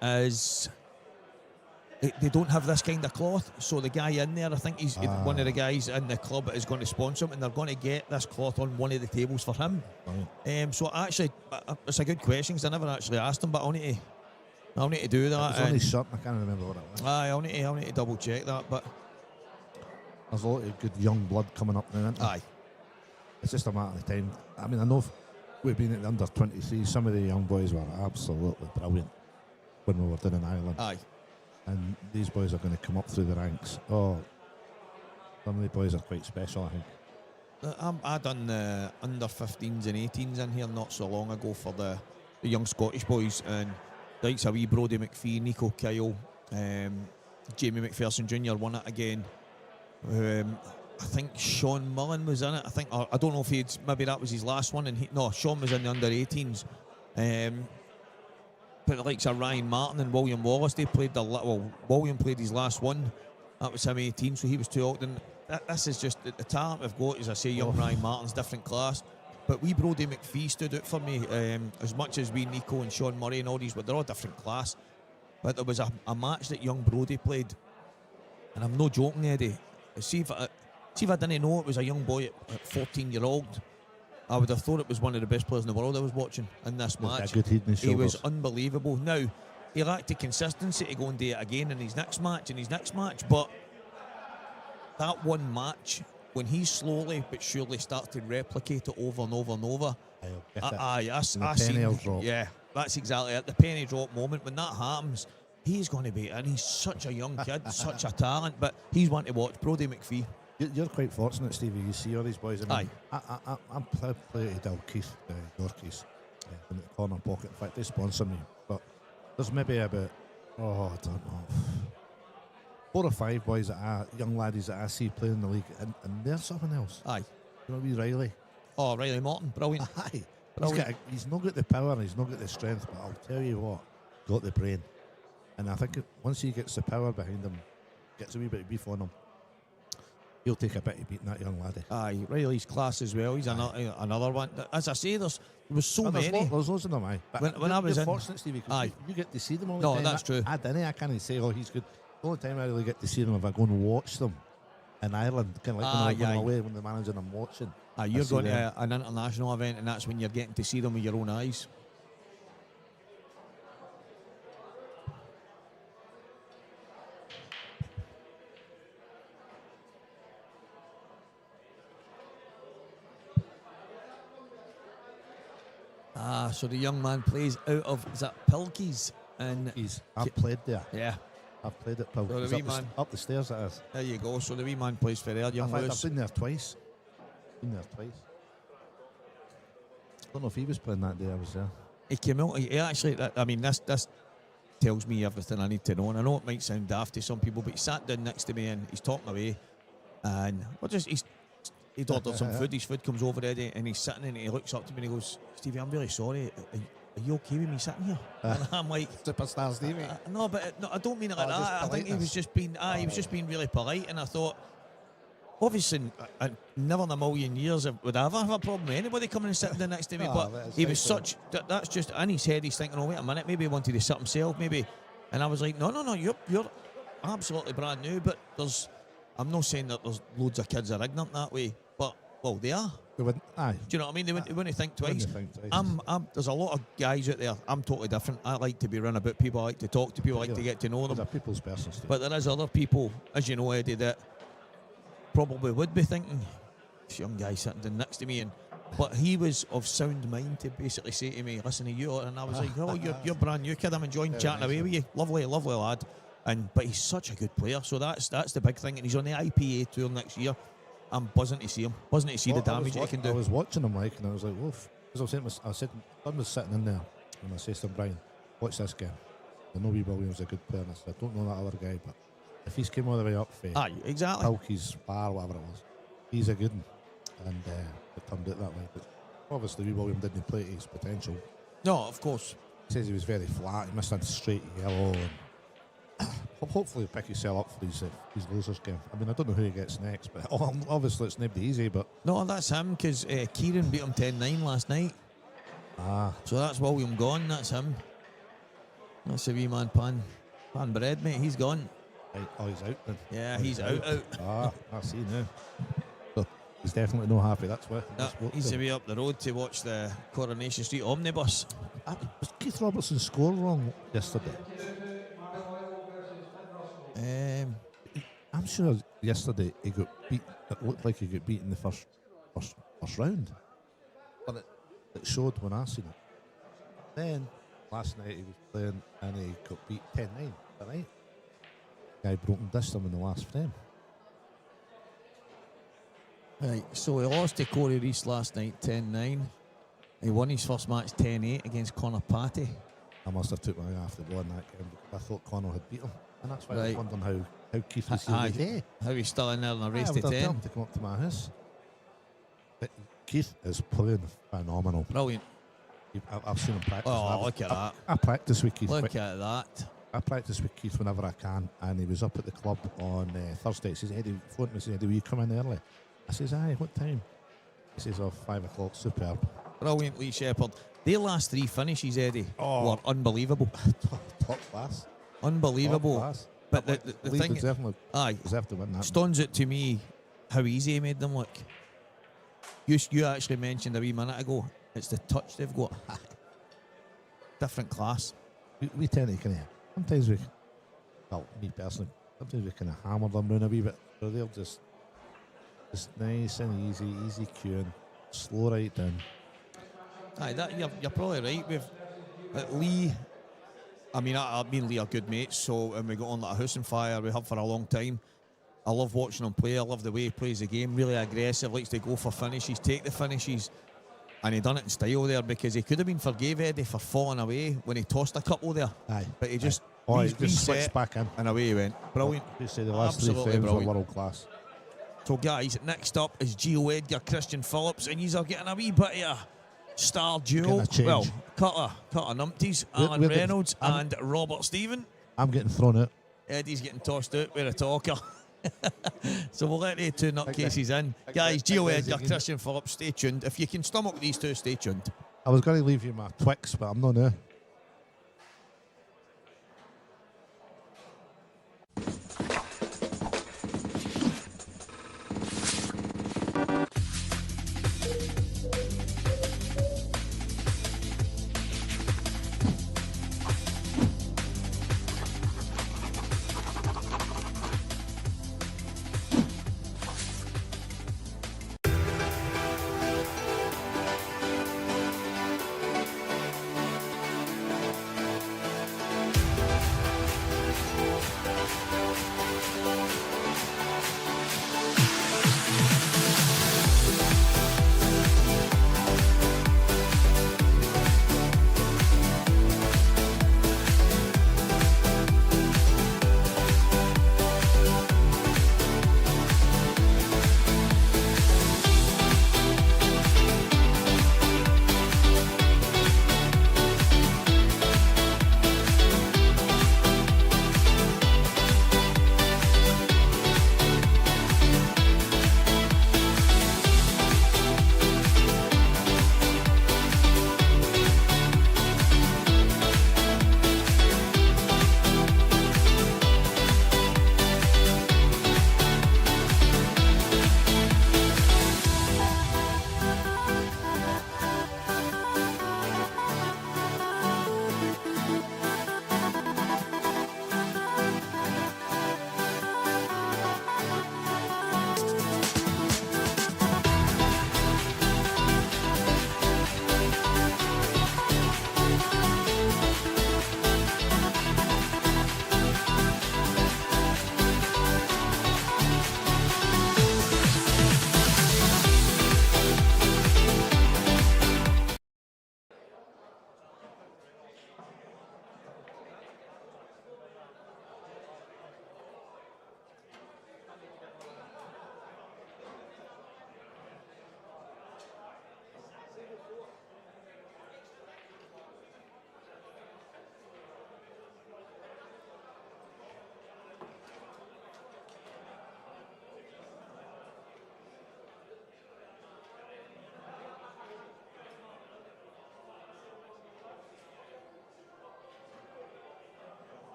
is they don't have this kind of cloth, so the guy in there, I think he's one of the guys in the club is going to sponsor him, and they're going to get this cloth on one of the tables for him. Right. So actually, it's a good question, because I never actually asked him, but I'll need to do that. It was on his shirt. I can't remember what it was. I'll need to double check that, but there's a lot of good young blood coming up now, isn't there? Aye. It's just a matter of time. I mean, I know we've been at the under 23. Some of the young boys were absolutely brilliant when we were down in Ireland. Aye. And these boys are going to come up through the ranks. Oh, some of the boys are quite special, I think. I done the under 15s and 18s in here not so long ago for the young Scottish boys, and likes a wee Brodie McPhee, Nico Kyle, Jamie McPherson Jr. won it again. I think Sean Mullen was in it. I don't know if maybe that was his last one. Sean was in the under 18s. But the likes of Ryan Martin and William Wallace, they played William played his last one. That was him 18, so he was too old. And this is just the talent we've got. As I say, young Ryan Martin's different class. But wee Brodie McPhee stood out for me, as much as we Nico and Sean Murray and all these, but they're all different class. But there was a match that young Brodie played, and I'm no joking, Eddie. See if I didn't know it was a young boy at 14-year-old, I would have thought it was one of the best players in the world I was watching in this match. He was unbelievable. Now, he lacked the consistency to go and do it again in his next match, but that one match, when he slowly but surely starts to replicate it over and over and over, yeah, that's exactly it. The penny drop moment, when that happens, he's going to be, and he's such a young kid, such a talent, but he's one to watch. Brodie McPhee. You're quite fortunate, Stevie. You see all these boys. I mean, Aye. I'm proud player to Dalkeith, Yorkies, in the corner pocket. In fact, they sponsor me. But there's maybe about, I don't know, 4 or 5 boys young laddies that I see playing in the league, and they're something else. Aye. You know, wee Riley. Oh, Riley Morton, brilliant. Aye. Brilliant. He's not got the power and he's not got the strength, but I'll tell you what, got the brain. And I think once he gets the power behind him, gets a wee bit of beef on him, he'll take a bit of beating that young laddie. Aye, Riley's class as well. He's another one. As I say, there was so many. There's loads of them, aye. But When I was you're in, fortunate, Stevie, because you get to see them all the no, time. that's true. I can't say, he's good. The only time I really get to see them if I go and watch them in Ireland, kind of like when I'm away, when the manager I'm watching. You're going to an international event, and that's when you're getting to see them with your own eyes. So the young man plays out of, is that Pilkey's? And I've played there. Yeah. I've played at Pilkey's. So the wee man, up the stairs it is. There you go. So the wee man plays for there, young Lewis. I've been there twice. Don't know if he was playing that day I was there. He came out, he actually, I mean, this tells me everything I need to know. And I know it might sound daft to some people, but he sat down next to me and he's talking away. And he'd ordered some food. His food comes over there and he's sitting and he looks up to me and he goes, Stevie, I'm really sorry. Are you okay with me sitting here? And I'm like, Superstar Stevie. No, but I don't mean it like that. I think he was just being really polite. And I thought, obviously, never in a million years would I ever have a problem with anybody coming and sitting down next to me. But he was such, that's just in his head. He's thinking, oh, wait a minute, maybe he wanted to sit himself, maybe. And I was like, no, you're absolutely brand new. But I'm not saying that there's loads of kids are ignorant that way, but, well, they are. They wouldn't, aye. Do you know what I mean? They wouldn't think twice. There's a lot of guys out there. I'm totally different. I like to be around about people. I like to talk to people. I like to get to know them. There's a people's person, Steve. But there is other people, as you know, Eddie, that probably would be thinking, this young guy sitting down next to me. But he was of sound mind to basically say to me, listen to you. And I was like, oh, you're brand new, kid. I'm enjoying chatting away with you. Lovely lad. But he's such a good player. So that's the big thing. And he's on the IPA tour next year. I'm buzzing to see him. Buzzing to see the damage he can do. I was watching him, and I was like, woof. Because I said, Dunn was sitting in there, and I said to him, Brian, watch this game. I know Wee Williams is a good player, and I said, I don't know that other guy, but if he's came all the way up for exactly. Pilkey's bar, whatever it was, he's a good one. And it turned out that way. But obviously, Wee Williams didn't play to his potential. No, of course. He says he was very flat. He missed a straight yellow. And hopefully he'll pick himself up for his losers game. I mean, I don't know who he gets next, but obviously it's nobody easy. But no, that's him, because Kieran beat him 10-9 last night. So that's William gone. That's him. That's the wee man pan bread, mate. He's gone. Right. Oh, he's out then. Yeah, he's out. I see now. So he's definitely not happy. That's why. He's away up the road to watch the Coronation Street omnibus. Was Keith Robertson's score wrong yesterday? I'm sure yesterday he got beat. It looked like he got beat in the first round, but it showed when I seen it. Then last night he was playing and he got beat 10-9. Is that right? Guy broke and dissed him in the last frame. Right, so he lost to Corey Reese last night 10-9. He won his first match 10-8 against Connor Patty. I must have took my eye off the ball in that game because I thought Connor had beat him. And that's why I was wondering how Keith was feeling. How he's still in there in a race to 10. I would have to come up to my house. But Keith is playing phenomenal. Brilliant. I've seen him practice. Oh, look at that. I practice with Keith. Look at that. I practice with Keith whenever I can, and he was up at the club on Thursday. He says, Eddie, phoned me and said, Eddie, will you come in early? I says, aye, what time? He says, 5 o'clock, superb. Brilliant, Lee Shepard. Their last 3 finishes, Eddie, were unbelievable. Top class. Unbelievable. Top class. But the thing, definitely deserved to win that. Stuns it to me how easy he made them look. You actually mentioned a wee minute ago, it's the touch they've got. Different class. We tend to kind of, sometimes we, well, me personally, sometimes we kind of hammer them round a wee bit. So they're just nice and easy cueing, slow right down. Aye, you're probably right. With Lee, I mean, me and Lee are good mates, so and we got on like a house on fire. We have for a long time. I love watching him play. I love the way he plays the game. Really aggressive, likes to go for finishes, take the finishes. And he done it in style there, because he could have been forgave Eddie for falling away when he tossed a couple there. Aye. But he just, he just switched back in. and away he went. Brilliant. You say the last three Absolutely frames were brilliant. world class. So guys, next up is Gio Edgar, Christian Phillips, and yous are getting a wee bit of a star duo. Getting a change. Well, cut of numpties, Alan we're the- Reynolds and Robert Stephen. I'm getting thrown out. Eddie's getting tossed out with a talker. So we'll let the two nutcases in. Guys, Gio Edgar, Christian Phillips, stay tuned. If you can stomach these two, stay tuned. I was going to leave you my Twix, but I'm not now.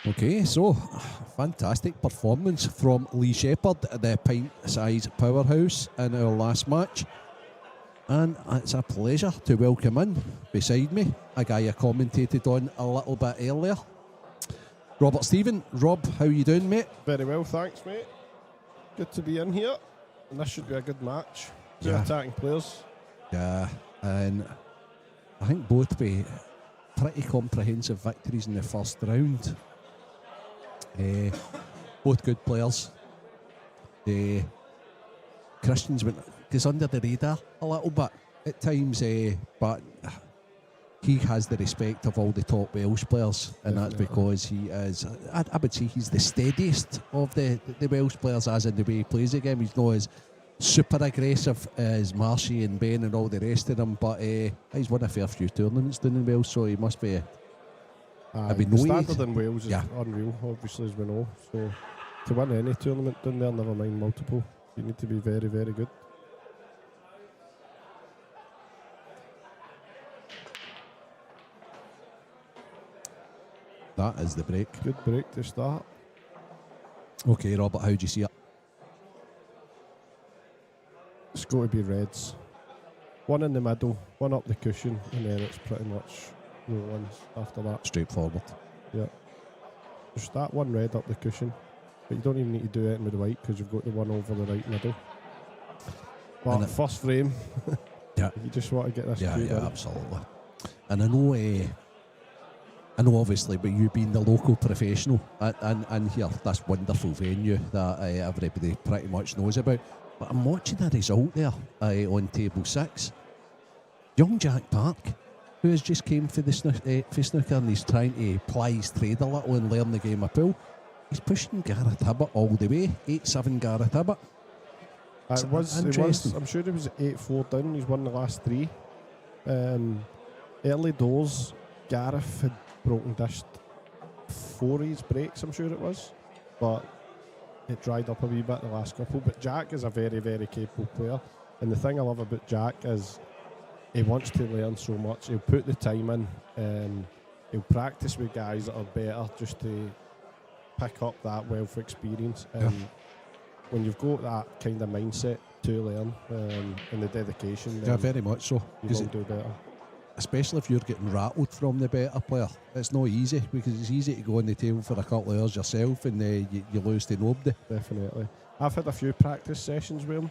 Okay, so fantastic performance from Lee Shepard, the pint-sized powerhouse, in our last match. And it's a pleasure to welcome in, beside me, a guy I commentated on a little bit earlier, Robert Stephen. Rob, how you doing, mate? Very well, thanks, mate. Good to be in here, and this should be a good match. Two attacking players. Yeah, and I think both be pretty comprehensive victories in the first round. Both good players. Christian's goes under the radar a little bit at times, but he has the respect of all the top Welsh players, and that's because he is, I would say he's the steadiest of the Welsh players, as in the way he plays the game. He's not as super aggressive as Marshy and Ben and all the rest of them, but he's won a fair few tournaments down in Wales, so he must be The standard in Wales is unreal, obviously, as we know. So to win any tournament down there, never mind multiple, you need to be very, very good. That is the break. Good break to start. Okay, Robert, how do you see it? It's got to be Reds. one in the middle, one up the cushion, and then it's pretty much roll-ins after that. Straightforward. Yeah. Just that one red up the cushion, but you don't even need to do it with the white because you've got the one over the right middle. But first frame, yeah, you just want to get this. Yeah, absolutely. And I know obviously, but you being the local professional and here, this wonderful venue that everybody pretty much knows about. But I'm watching a result there on table 6. Young Jack Park, who has just came for the snooker and he's trying to ply his trade a little and learn the game of pool. He's pushing Gareth Hibbert all the way. 8-7 Gareth Hibbert. It was. I'm sure it was 8-4 down. He's won the last 3. Early doors, Gareth had broken dished 4 of his breaks, I'm sure it was, but it dried up a wee bit the last couple. But Jack is a very, very capable player, and the thing I love about Jack is he wants to learn so much. He'll put the time in, he'll practice with guys that are better just to pick up that wealth of experience. And when you've got that kind of mindset to learn and the dedication, then very much so. You will do better. Especially if you're getting rattled from the better player. It's not easy because it's easy to go on the table for a couple of hours yourself and you lose to nobody. Definitely. I've had a few practice sessions with him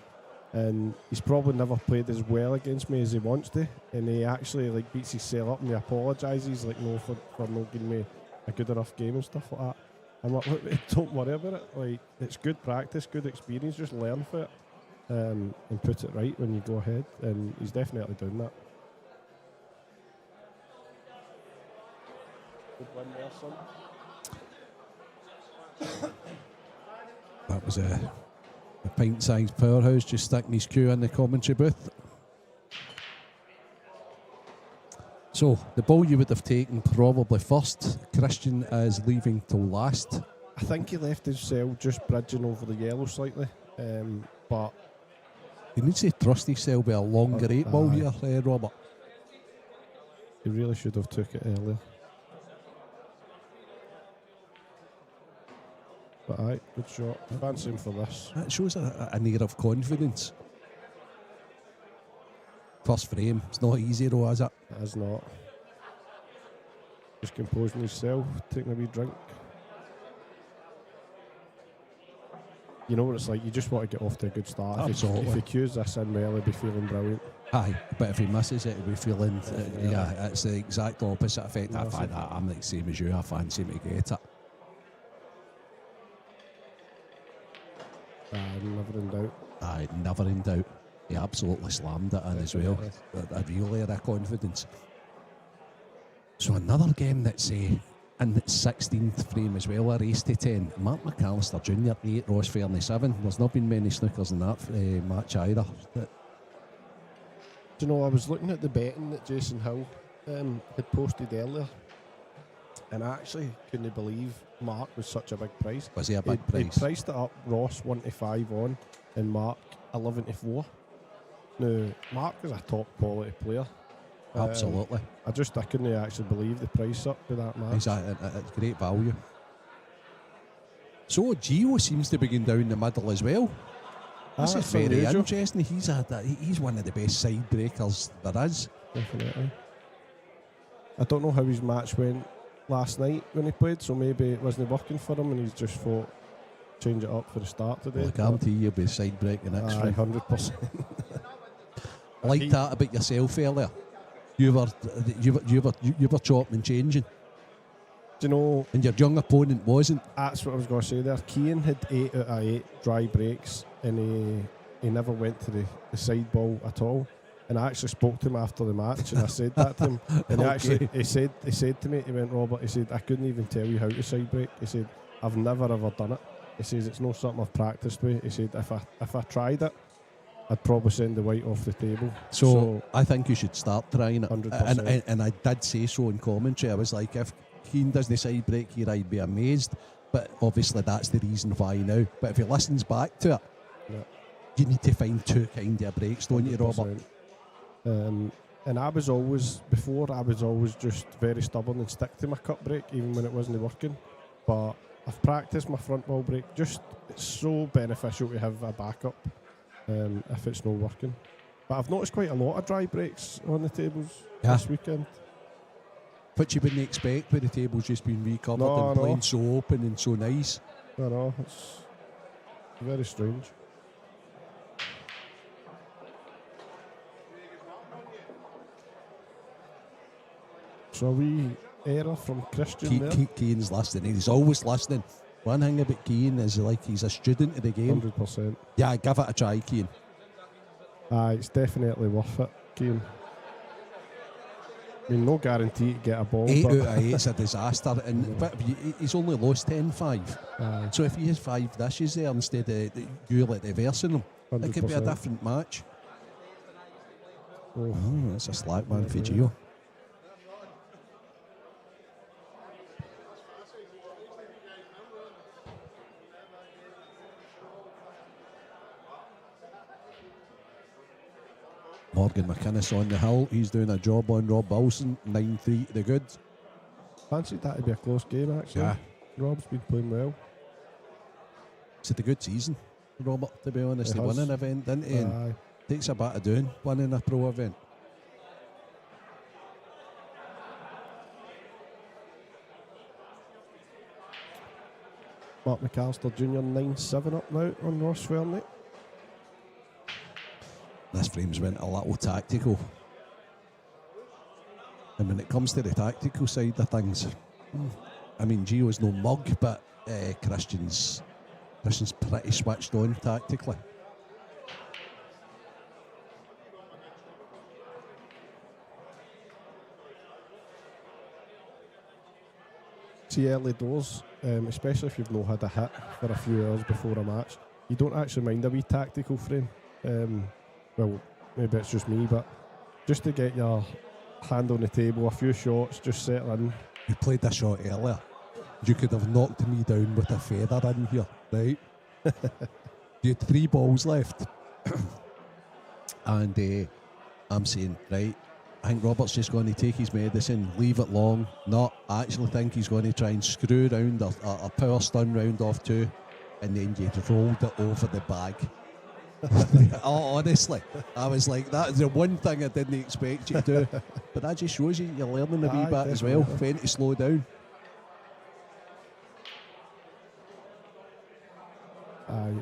and he's probably never played as well against me as he wants to, and he actually beats himself up and he apologises for not giving me a good enough game and stuff like that. I'm like, look, don't worry about it. It's good practice, good experience, just learn for it and put it right when you go ahead, and he's definitely doing that. Good win there, son. That was a pint-sized powerhouse just sticking his cue in the commentary booth. So, the ball you would have taken probably first. Christian is leaving till last. I think he left his cell just bridging over the yellow slightly, but he needs to trust himself with a longer 8-ball here, Robert. He really should have took it earlier. But aye, good shot. Fancy him for this. That shows an air of confidence. First frame. It's not easy though, is it? It is not. Just composing himself, taking a wee drink. You know what it's like, you just want to get off to a good start. Absolutely. If he cues this in well, he'll be feeling brilliant. Aye, but if he misses it, he'll be feeling... it's the exact opposite effect. I'm like the same as you, I fancy him to get it. Never in doubt. Aye, never in doubt. He absolutely slammed it in as well. A real air of confidence. So another game that's in the 16th frame as well, a race to 10. Mark McAllister Jr. 8, Ross Fairney 7. There's not been many snookers in that match either. Do you know, I was looking at the betting that Jason Hill had posted earlier, and I actually couldn't believe Mark was such a big price. Was he a big price? He priced it up, Ross 1-5 on, and Mark 11-4. Now, Mark is a top quality player. Absolutely. I couldn't actually believe the price up with that match. He's a great value. So Gio seems to be going down the middle as well. This is very interesting. He's one of the best side breakers there is. Definitely. I don't know how his match went last night when he played, so maybe it wasn't working for him and he's just thought change it up for the start today. Well, I guarantee you'll be side breaking next round. 100%. I like that about yourself earlier. You were chopping and changing. Do you know? And your young opponent wasn't. That's what I was going to say there. Keane had 8 out of 8 dry breaks, and he never went to the side ball at all. And I actually spoke to him after the match, and I said that to him. And he said to me, he went, Robert, he said, I couldn't even tell you how to side break. He said, I've never ever done it. He says, it's not something I've practiced with. He said, if I tried it, I'd probably send the white off the table. So I think you should start trying it. 100%. And I did say so in commentary. I was like, if Keane doesn't side break here, I'd be amazed. But obviously that's the reason why now. But if he listens back to it, you need to find 2 kind of breaks, don't you, Robert? And I was always just very stubborn and stick to my cut break even when it wasn't working. But I've practiced my front ball break. It's so beneficial to have a backup if it's not working. But I've noticed quite a lot of dry breaks on the tables Yeah. this weekend. Which you wouldn't expect with the tables just being recovered No, and no. playing so open and so nice. I know, it's very strange. So a wee error from Christian there. Keane's listening. He's always listening. One thing about Keane is like he's a student of the game. 100%. Yeah, give it a try, Keane. It's definitely worth it, Keane. I mean, no guarantee to get a ball. 8 but out of 8's a disaster, and but he's only lost 10-5. Aye, So if he has 5 dishes there instead of you like reversing them, it could be a 100%. different match. Oh, Oh, that's a slack man for Gio. Morgan McKinnus on the hill. He's doing a job on Rob Wilson. 9-3 to the good. fancied that to be a close game, actually. Yeah. Rob's been playing well. It's had a good season, Robert, to be honest. He He won has. an event, didn't he? And Aye. takes a bit of doing, winning a pro event. Mark McAllister Jr. 9-7 up now on Ross Fernie. This frame's went a little tactical. And when it comes to the tactical side of things, I mean, Gio's no mug, but Christian's pretty switched on tactically. See, early doors, especially if you've not had a hit for a few hours before a match, you don't actually mind a wee tactical frame. Well, maybe it's just me, but just to get your hand on the table, a few shots, just settle in. You played a shot earlier. You could have knocked me down with a feather in here, right? You had 3 balls left. And I'm saying, right, I think Robert's just going to take his medicine, leave it long. No, I actually think he's going to try and screw round a power stun round off 2, and then you rolled it over the bag. Oh, honestly, I was like, that's the one thing I didn't expect you to do. But that just shows you you're learning a wee Aye, bit as well, definitely. when to slow down.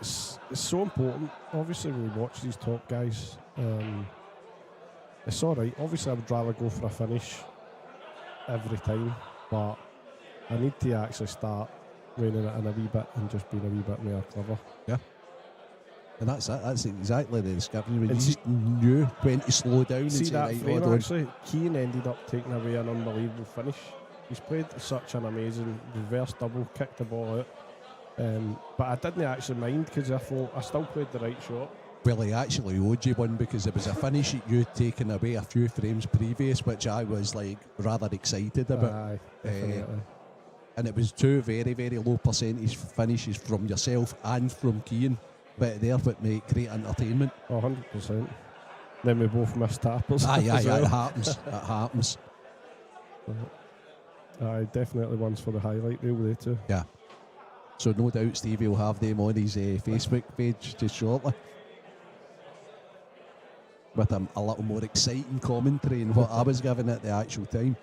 It's so important. Obviously, when we watch these top guys, it's all right. Obviously, I would rather go for a finish every time, but I need to actually start reining it in a wee bit and just being a wee bit more clever. And that's it. That's exactly the description. When you And just knew when to slow down and See say, that right, frame, hold on. actually, Keane ended up taking away an unbelievable finish. He's played such an amazing reverse double, kicked the ball out. But I didn't actually mind because I thought I still played the right shot. Well, he actually owed you one because it was a finish that you'd taken away a few frames previous, which I was like rather excited about. Aye, definitely. And it was 2 very, very low percentage finishes from yourself and from Keane. But there would make great entertainment. 100%. Then we both missed tappers. Aye, as well. it happens. It happens. Aye, definitely ones for the highlight reel, they too. Yeah. So no doubt Stevie will have them on his Facebook page just shortly. With a little more exciting commentary than what I was giving at the actual time.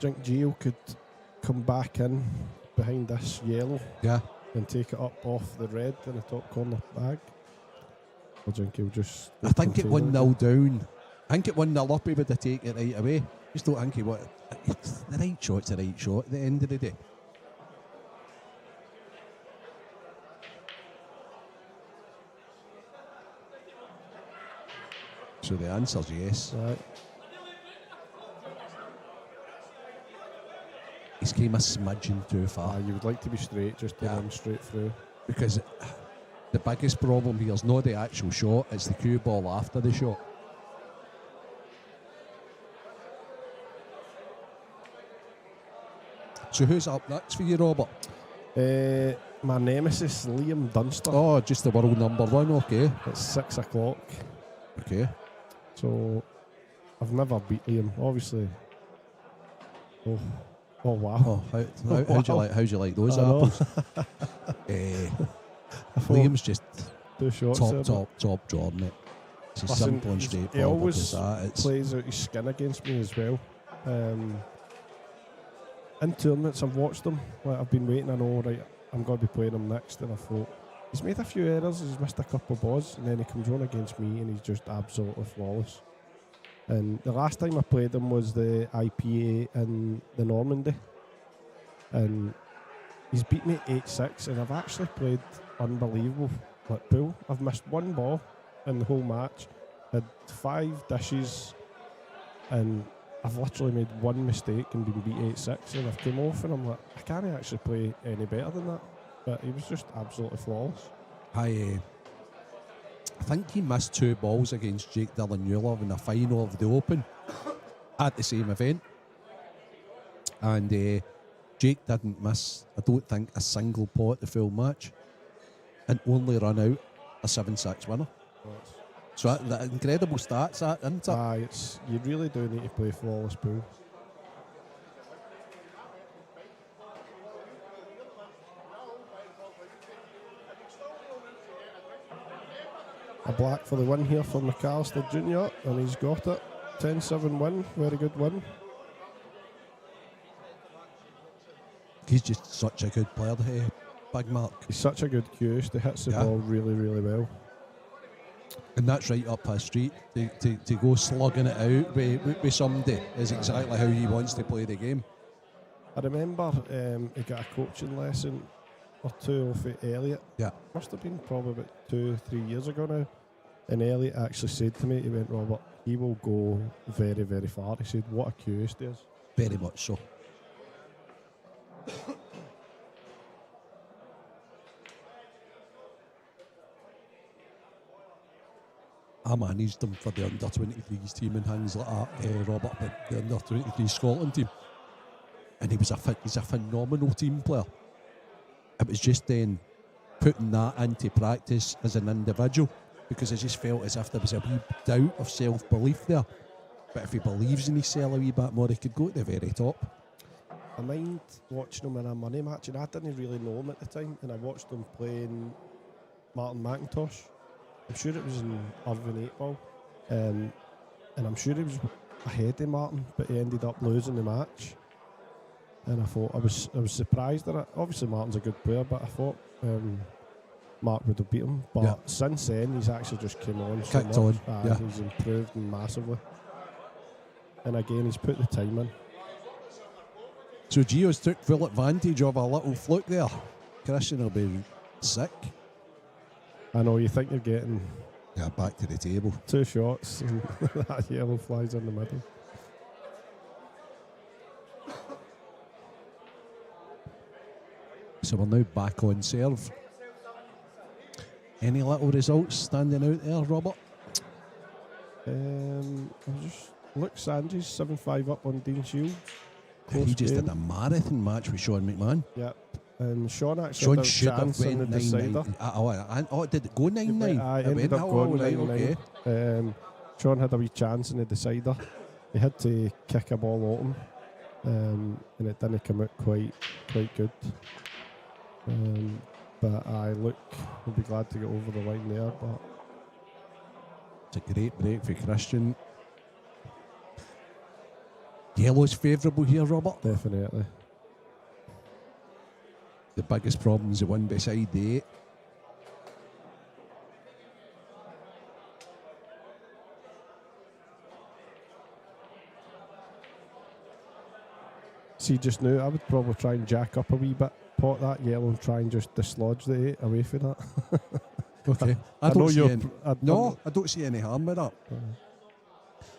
Do you think Gio could come back in behind this yellow Yeah. and take it up off the red in the top corner bag? Or do you think he'll just... I think it contain 1-0 down. I think it 1-0 up, he would have taken it right away. Just don't think he would. The right shot's the right shot at the end of the day. So the answer's yes. Right. He's came a smidgen too far. You would like to be straight, just to Yeah. run straight through. Because the biggest problem here is not the actual shot, it's the cue ball after the shot. So who's up next for you, Robert? My nemesis, Liam Dunster. Oh, just the world number 1, okay. It's 6 o'clock. Okay. So I've never beat Liam. Obviously, Oh wow. Oh, how'd you like those I know. apples? Liam's just 2 shots there, top draw, mate. It's as Listen, simple and he straightforward always as that. It's plays out his skin against me as well. In tournaments, I've watched him. Like, I've been waiting. I know, right, I'm going to be playing him next, and I thought he's made a few errors. He's missed a couple of balls, and then he comes on against me, and he's just absolutely flawless. And the last time I played him was the IPA in the Normandy, and he's beat me 8-6, and I've actually played unbelievable like pool. I've missed one ball in the whole match, had 5 dishes, and I've literally made one mistake and been beat 8-6, and I've come off and I'm like, I can't actually play any better than that. But he was just absolutely flawless. I think he missed 2 balls against Jake Danylov in the final of the Open at the same event. And Jake didn't miss, I don't think, a single pot the full match, and only run out a 7-6 winner. So that incredible stats, that, isn't it? You really do need to play flawless pool. A black for the win here for McAllister Jr. and he's got it. 10-7 win, very good win. He's just such a good player, Big Mark. He's such a good cueist, he hits the ball really, really well. And that's right up his street. To go slugging it out with somebody is exactly how he wants to play the game. I remember he got a coaching lesson or 2 off at Elliot. Yeah. Must have been probably about 2-3 years ago now. And Elliot actually said to me, he went, Robert, he will go very, very far. He said, what a cueist he is. Very much so. I managed him for the under-23s team and things like that, Robert, the under-23 Scotland team. And he's a phenomenal team player. It was just then putting that into practice as an individual, because I just felt as if there was a wee doubt of self-belief there. But if he believes in himself a wee bit more, he could go to the very top. I mind watching him in a money match, and I didn't really know him at the time, and I watched him playing Martin McIntosh. I'm sure it was in Irvine 8 Ball, and I'm sure he was ahead of Martin, but he ended up losing the match. And I thought, I was surprised at it. Obviously Martin's a good player, but I thought Mark would have beat him. But since then, he's actually just came on so Kicked much. on, He's improved massively. And again, he's put the time in. So Gio's took full advantage of a little fluke there. Christian will be sick. I know, you think you're getting back to the table. 2 shots and that yellow flies in the middle. So we're now back on serve. Any little results standing out there, Robert? Luke Sanji's 7-5 up on Dean Shields. He just did a marathon match with Sean McMahon. Yep. And Sean actually Should had a chance in the decider. Did it go 9-9? It ended up going 9-9. Okay. Sean had a wee chance in the decider. He had to kick a ball at him, and it didn't come out quite good. But Luke will be glad to get over the line there. But it's a great break for Christian. Yellow's favourable here, Robert. Definitely. The biggest problem is the one beside the 8. See, just now, I would probably try and jack up a wee bit, pot that yellow and try and just dislodge the 8 away from that. Okay. I don't see any harm with that.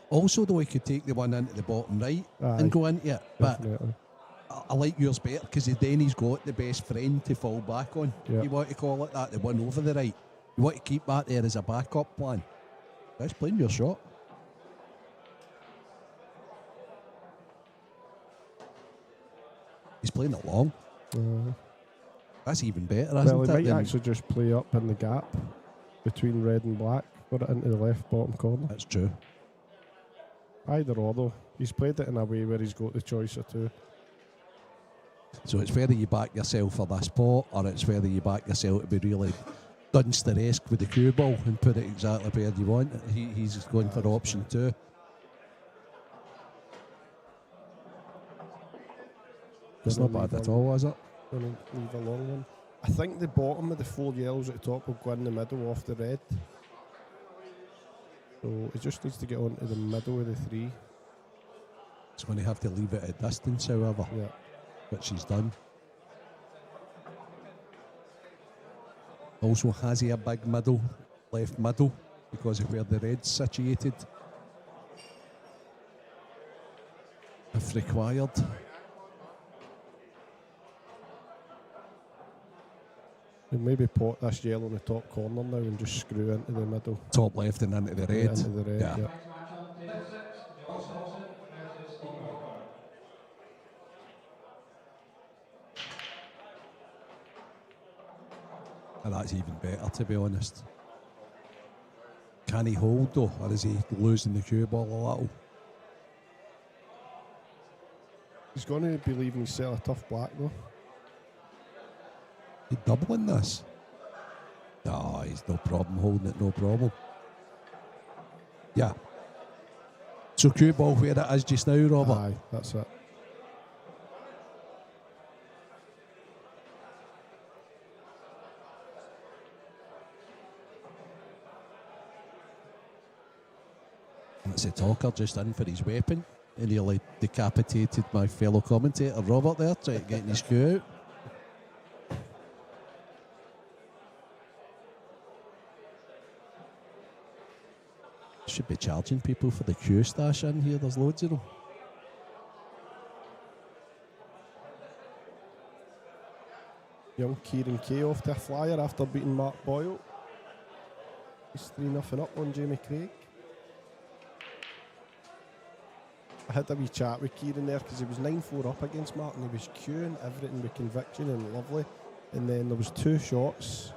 Also, though, he could take the one into the bottom right and go into it. Definitely. But I like yours better because then he's got the best friend to fall back on. Yep. You want to call it that, the one over the right. You want to keep that there as a backup plan. That's playing your shot. He's playing it long. That's even better, isn't Well, it? he might actually just play up in the gap between red and black, put it into the left bottom corner. That's true. Either or though. He's played it in a way where he's got the choice of two. So it's whether you back yourself for this pot, or it's whether you back yourself to be really Dunster-esque with the cue ball and put it exactly where you want. He's going for option 2. It's not bad at all, is it? Gonna leave a long one. I think the bottom of the 4 yellows at the top will go in the middle off the red. So it just needs to get onto the middle of the 3. It's going to have to leave it at distance, however, Yeah. which he's done. Also, has he a big middle, left middle, because of where the red's situated? If required. We'll maybe pot this yellow in the top corner now and just screw into the middle. Top left and into the red. Into the red, Yeah. yeah. And that's even better, to be honest. Can he hold though, or is he losing the cue ball a little? He's going to be leaving himself a tough black though. He doubling this? No, he's no problem holding it, no problem. Yeah. So cue ball where it is just now, Robert. Aye, that's it. It's a talker just in for his weapon. And he nearly decapitated my fellow commentator Robert there, trying to get his cue out. Should be charging people for the cue stash in here, there's loads of them. Young Kieran Kay off to a flyer after beating Mark Boyle. He's 3-0 up on Jamie Craig. I had a wee chat with Kieran there because he was 9-4 up against Mark and he was queuing everything with conviction and lovely. And then there was 2 shots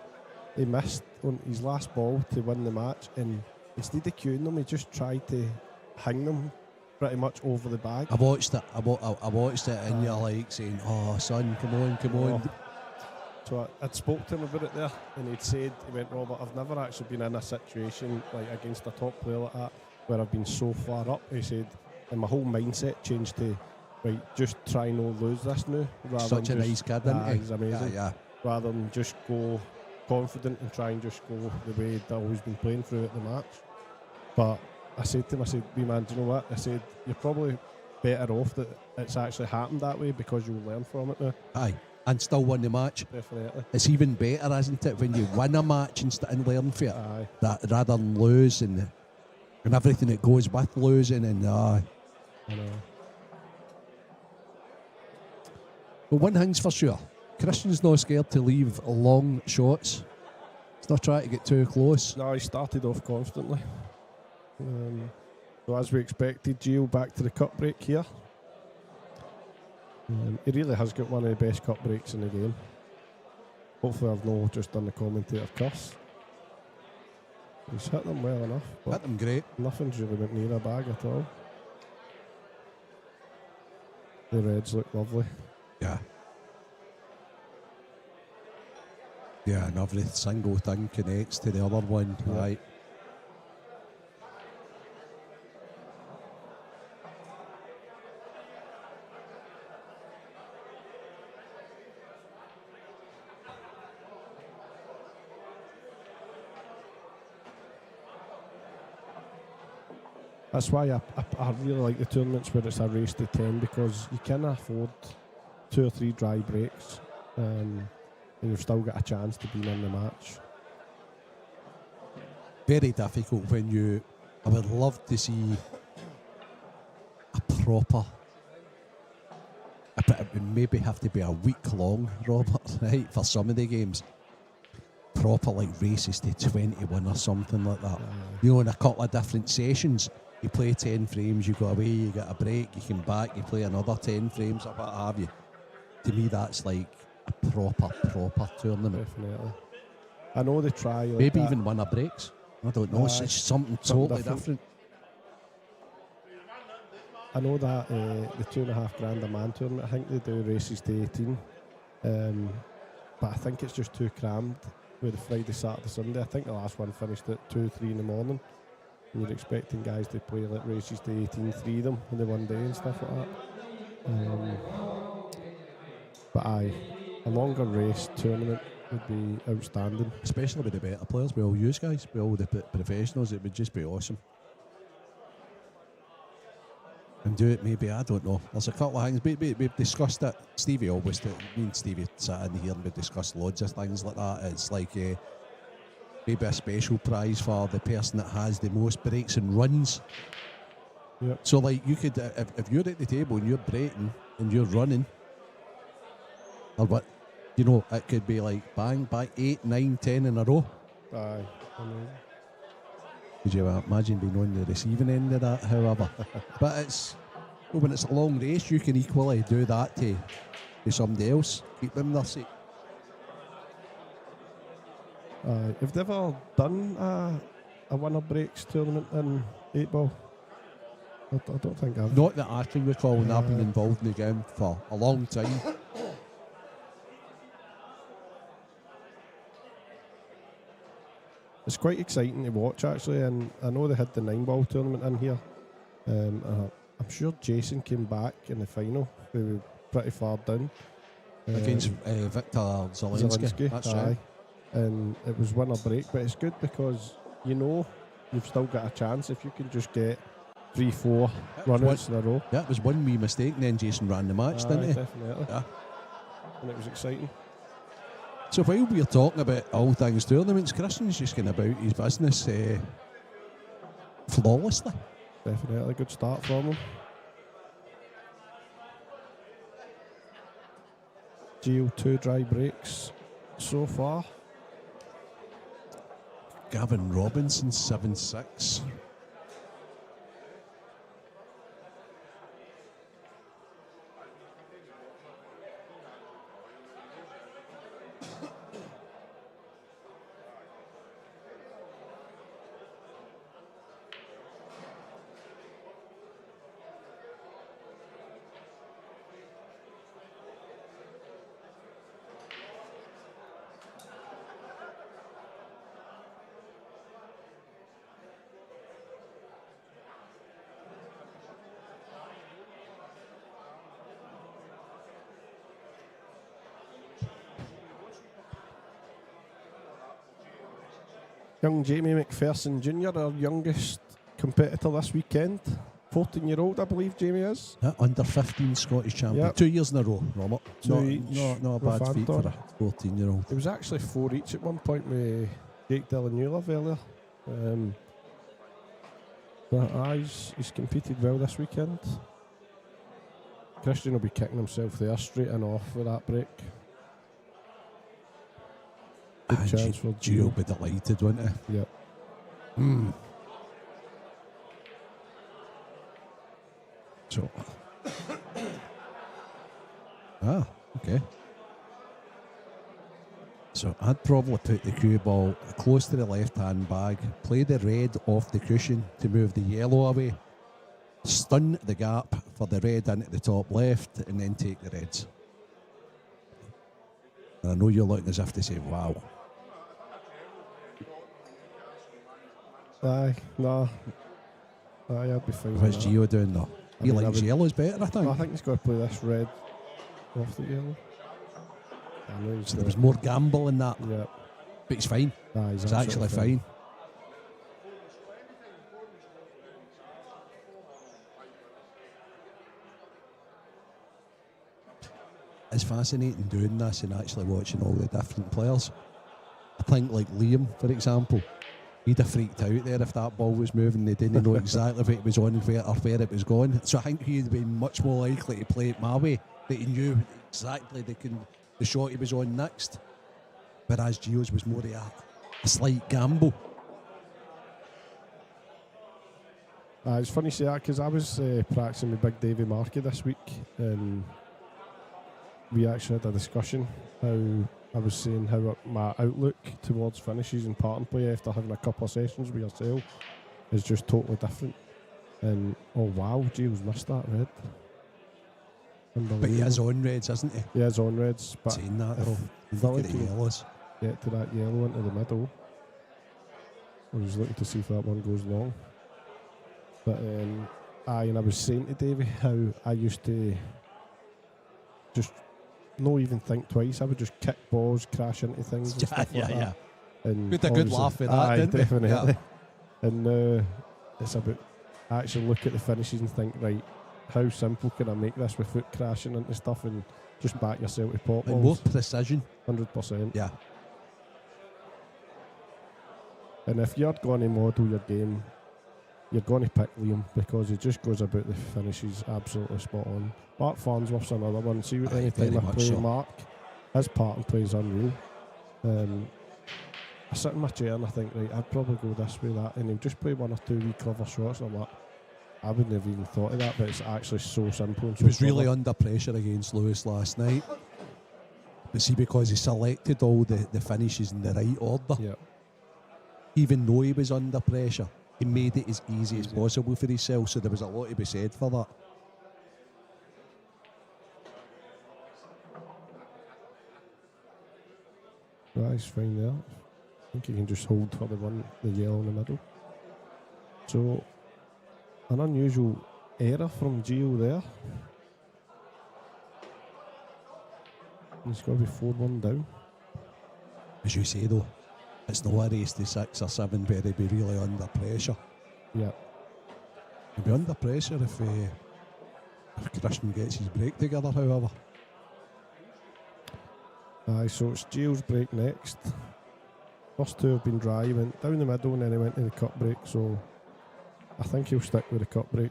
he missed on his last ball to win the match, and instead of queuing them, he just tried to hang them pretty much over the bag. I watched it, I watched it, and you're like saying, "Oh son, come on, come on." So I'd spoke to him about it there, and he went, "Robert, I've never actually been in a situation like against a top player like that where I've been so far up." He said, and my whole mindset changed to, right, just try no lose this now. Such a nice kid, isn't he? He's amazing. Yeah. Rather than just go confident and try and just go the way I'd always been playing throughout the match. But I said to him, wee man, do you know what? I said, you're probably better off that it's actually happened that way because you'll learn from it now. Aye, and still won the match. Definitely. It's even better, isn't it, when you win a match and learn from it, Aye. that rather than lose and everything that goes with losing. And I know. But one thing's for sure, Christian's not scared to leave long shots. He's not trying to get too close. No, he started off constantly. So as we expected, Gio back to the cut break here. He really has got one of the best cut breaks in the game. Hopefully I've not just done the commentator curse. He's hit them well enough, but Hit them great. nothing's really went near a bag at all. The reds look lovely. Yeah. Yeah, and every single thing connects to the other one. Yeah. Right. That's why I really like the tournaments where it's a race to 10, because you can afford 2 or 3 dry breaks and you've still got a chance to be in the match. Very difficult when you... I would love to see a proper... It would maybe have to be a week long, Robert, right, for some of the games. Proper like races to 21 or something like that. You know, in a couple of different sessions. You play 10 frames, you go away, you get a break, you come back, you play another 10 frames or what have you. To me, that's like a proper tournament. Definitely. I know they try. Like Maybe that. even winner breaks. I don't know. It's something totally different. I know that the $2.5 a man tournament, I think they do races to 18, but I think it's just too crammed with the Friday, Saturday, Sunday. I think the last one finished at 2, 3 in the morning, and you're expecting guys to play like races to 18, 3 of them in the one day and stuff like that. But aye, a longer race tournament would be outstanding. Especially with the better players, with all you guys, with all the professionals, it would just be awesome. And do it maybe, I don't know. There's a couple of things. We've discussed it. Stevie always did. Me and Stevie sat in here and we discussed loads of things like that. It's like maybe a special prize for the person that has the most breaks and runs. Yep. So like you could, if you're at the table and you're breaking and you're running, or what, you know, it could be like bang, 8, 9, 10 in a row. Aye, I mean. Could you imagine being on the receiving end of that, however? But it's, well, when it's a long race, you can equally do that to somebody else. Keep them their seat. Have they ever done a winner breaks tournament in 8-ball? I don't think I've. Not that I can recall, and I've been involved in the game for a long time. It's quite exciting to watch actually, and I know they had the 9-ball tournament in here. I'm sure Jason came back in the final. We were pretty far down. Against Victor Zielinski. That's right. And it was winner break, but it's good because you know you've still got a chance if you can just get 3, 4 runners in a row. Yeah, it was one wee mistake, and then Jason ran the match, didn't he? Definitely. Yeah. And it was exciting. So while we're talking about all things tournaments, Christian's just going about his business flawlessly. Definitely a good start from him. Gio 2 dry breaks so far. Gavin Robinson 7-6. Young Jamie McPherson Jr., our youngest competitor this weekend. 14-year-old, I believe Jamie is. Yeah, under 15 Scottish champion. Yep. 2 years in a row, Robert. 2 each. Not a bad feat for a 14-year-old. It was actually 4 each at one point with Jake Danylov earlier. But he's competed well this weekend. Christian will be kicking himself there straight and off with that break. Good chance for Gio will be delighted, won't he? Yep. So. Okay. So I'd probably put the cue ball close to the left-hand bag, play the red off the cushion to move the yellow away, stun the gap for the red into the top left, and then take the reds. And I know you're looking as if to say, wow. Aye, I'd be fine. What's with that. Gio doing though? He likes yellows better, I think. I think he's got to play this red off the yellow. So there was more gamble in that. Yeah. But he's fine. He's actually fine. It's fascinating doing this and actually watching all the different players. I think like Liam, for example, he'd have freaked out there if that ball was moving. They didn't know exactly if it was on or where it was going. So I think he'd been much more likely to play it my way, that he knew exactly the shot he was on next. Whereas Gio's was more a slight gamble. It's funny you say that because I was practicing with Big Davy Markey this week, and we actually had a discussion how I was saying how my outlook towards finishes and pattern play after having a couple of sessions with yourself is just totally different. And oh wow, Gio's missed that red. But he is on reds, isn't he? He is on reds, but Saying that if though, look Billy at the can yellows. get to that yellow into the middle. I was looking to see if that one goes long. But and I was saying to Davy how I used to just not even think twice. I would just kick balls, crash into things and stuff like that. And We had a good obviously- laugh at that, didn't we? definitely. Yeah. And it's about actually look at the finishes and think, right, how simple can I make this with foot crashing into stuff and just back yourself to pop And more balls? precision. 100%. Yeah. And if you're going to model your game, you're going to pick Liam because he just goes about the finishes absolutely spot on. Mark Farnsworth's another one. See, Aye, anytime very I much play so. Mark, his part and play is unreal. I sit in my chair and I think, right, I'd probably go this way, that, and he'll just play one or two wee clever shots. And I'm like, I wouldn't have even thought of that, but it's actually so simple and He so was really clever. under pressure against Lewis last night. But see, because he selected all the finishes in the right order, Yeah. even though he was under pressure, he made it as easy as Easy. possible for himself. So there was a lot to be said for that. That's fine there. I think you can just hold for the yellow in the middle. So, an unusual error from Gio there. He's got to be 4-1 down. As you say though, it's not a race to 6 or 7 where he'd be really under pressure. Yeah. He'll be under pressure if Christian gets his break together, however. Aye, so it's Gio's break next. First two have been dry. He went down the middle and then he went to the cut break, so I think he'll stick with the cut break.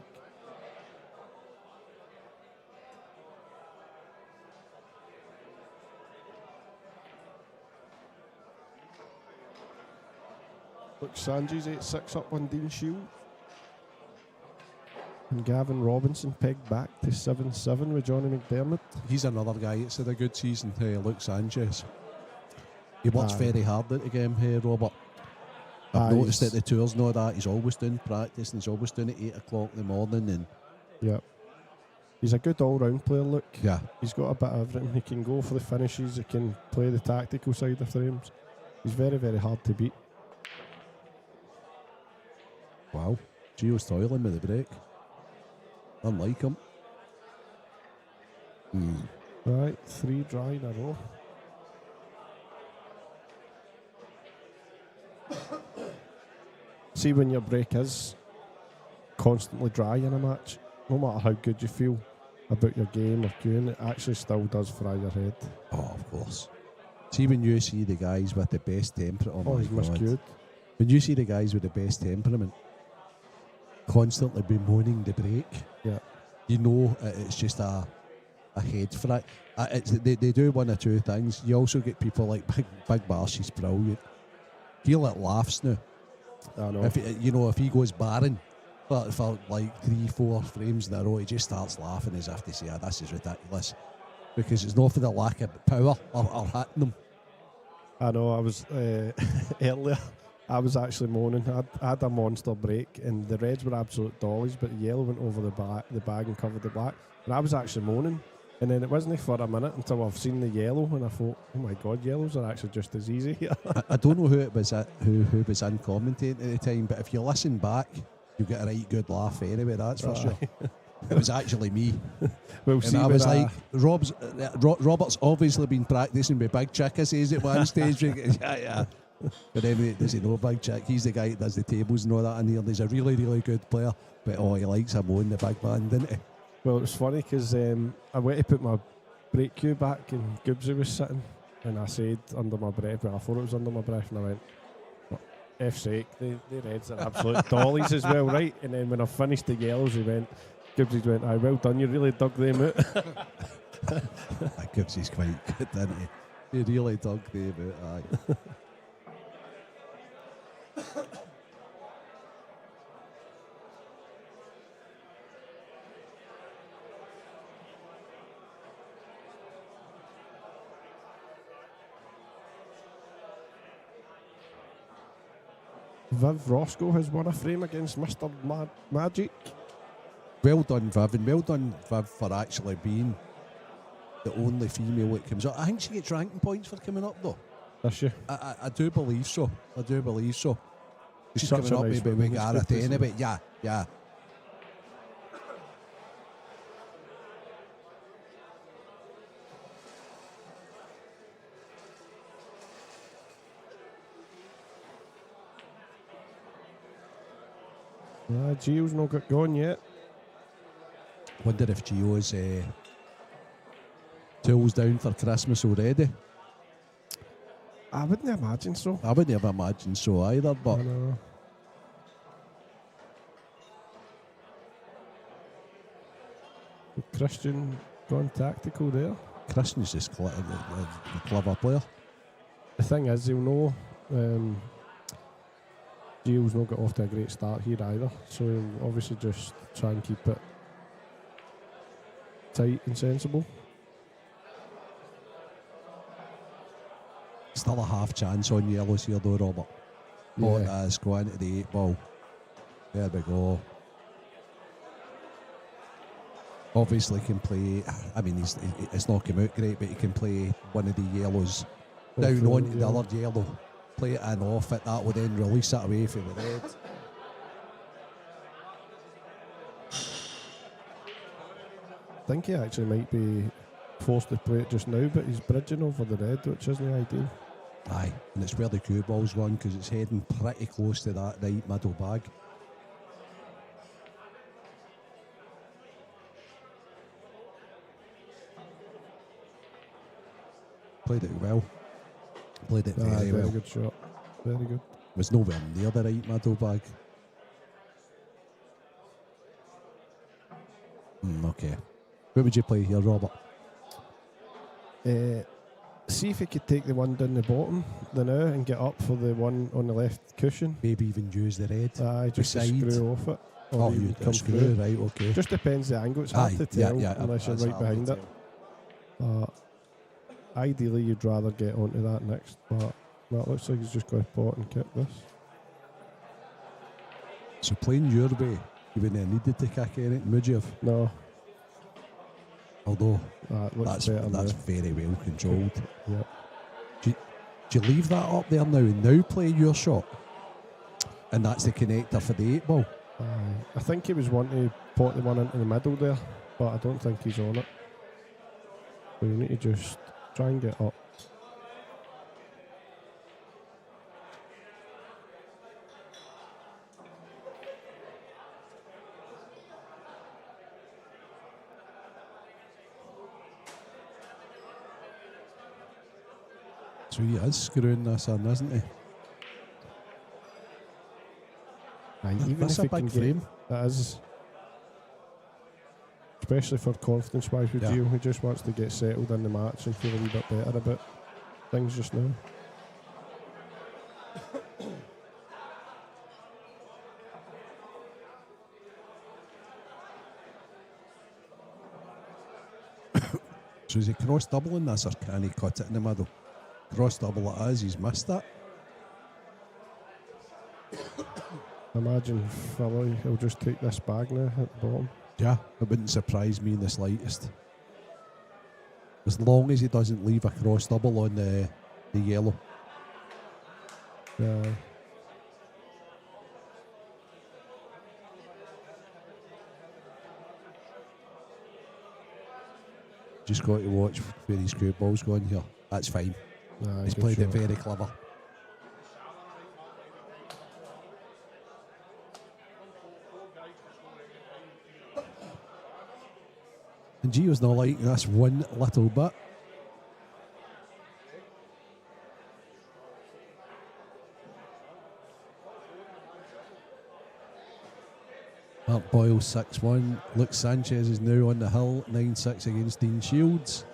Look, Sanji's 8-6 up on Dean Shield. And Gavin Robinson pegged back to 7-7 with Johnny McDermott. He's another guy that's had a good season, Luke Sanchez. He works Aye. very hard at the game here, Robert. I've Aye, noticed he's- at the tours and all that, he's always doing practice and he's always doing it 8 o'clock in the morning. And Yeah. He's a good all-round player, look. yeah, He's got a bit of everything. He can go for the finishes, he can play the tactical side of frames. He's very, very hard to beat. wow. Gio's toiling with the break. Unlike him. Right, 3 dry in a row. See, when your break is constantly dry in a match, no matter how good you feel about your game or queuing, it actually still does fry your head. Oh, of course. See, when you see the guys with the best temperament, Oh, my he's God. miscued. When you see the guys with the best temperament constantly bemoaning the break, Yeah. you know it's just a head fret. They do one or two things. You also get people like Big Marsh, he's brilliant. He laughs now. I know. If he goes barren for like 3-4 frames in a row, he just starts laughing as if to say, this is ridiculous. Because it's not for the lack of power or hitting them. I know, I was earlier, I was actually moaning. I had a monster break and the reds were absolute dollies, but the yellow went over the bag and covered the black. And I was actually moaning. And then it wasn't for a minute until I've seen the yellow and I thought, oh my God, yellows are actually just as easy here. I don't know who it was who was in commentating at the time, but if you listen back, you get a right good laugh anyway, that's for sure. It was actually me. We'll And see. I was when like, Robert's obviously been practicing with Big Chick, I says at one stage. yeah. But then does he know Big Chick? He's the guy that does the tables and all that in here. He's a really, really good player. But he likes him on the big man, didn't he? Well, it was funny because I went to put my break cue back and Gibbsy was sitting and I said under my breath, well, I thought it was under my breath, and I went, F's sake, the reds are absolute dollies as well, right? And then when I finished the yellows, Gibbsy went, aye, well done, you really dug them out. Gibbsy's quite good, didn't he? He really dug them out, aye. Viv Roscoe has won a frame against Mr. Magic. Well done, Viv, and well done, Viv, for actually being the only female that comes up. I think she gets ranking points for coming up, though. Does she? I do believe so. I do believe so. She's Such coming a up nice maybe woman, with it's Gareth good to see. anyway. Yeah, yeah. Gio's not got going yet. Wonder if Gio's tools down for Christmas already. I wouldn't imagine so. I wouldn't have imagined so either, but I know. Christian gone tactical there. Christian's just a clever player. The thing is, he'll know Gio's not got off to a great start here either, so he'll obviously just try and keep it tight and sensible. Still a half chance on yellows here though, Robert. Oh, it is. Go into the 8 ball. There we go. Obviously can play, I mean, it's not come out great, but he can play one of the yellows down onto the other yellow, play it in off it, that would then release it away from the red. I think he actually might be forced to play it just now, but he's bridging over the red, which isn't ideal. Aye, and it's where the cue ball's gone because it's heading pretty close to that right middle bag. Played it well. Played it very well. Very good shot. Very good. Was nowhere near the right middle bag. Okay. What would you play here, Robert? See if he could take the one down the bottom the now and get up for the one on the left cushion. Maybe even use the red. Just to beside. screw off it. Oh, he you would come screw, right, okay. Just depends the angle. It's hard to tell unless you're right behind it. Ideally, you'd rather get onto that next, but that looks like he's just got to pot and kick this. So playing your way, you wouldn't have needed to kick anything, would you have? No. Although, that's very well controlled. Yeah. Do you leave that up there now and now play your shot? And that's the connector for the 8 ball? I think he was wanting to pot the one into the middle there, but I don't think he's on it. So you need to just try and get up. So he is screwing this in, isn't he? Even That's if a big frame. That is. Especially for confidence-wise with Gio, who just wants to get settled in the match and feel a wee bit better about things just now. So is he cross doubling this or can he cut it in the middle? Cross double it is, he's missed that. Imagine he'll just take this bag now at the bottom. Yeah, it wouldn't surprise me in the slightest. As long as he doesn't leave a cross double on the yellow. Yeah. Just got to watch where his screw ball's going here. That's fine. He's played it very clever. And Gio's not like this one little bit. Mark Boyle 6-1. Luke Sanchez is now on the hill, 9-6 against Dean Shields.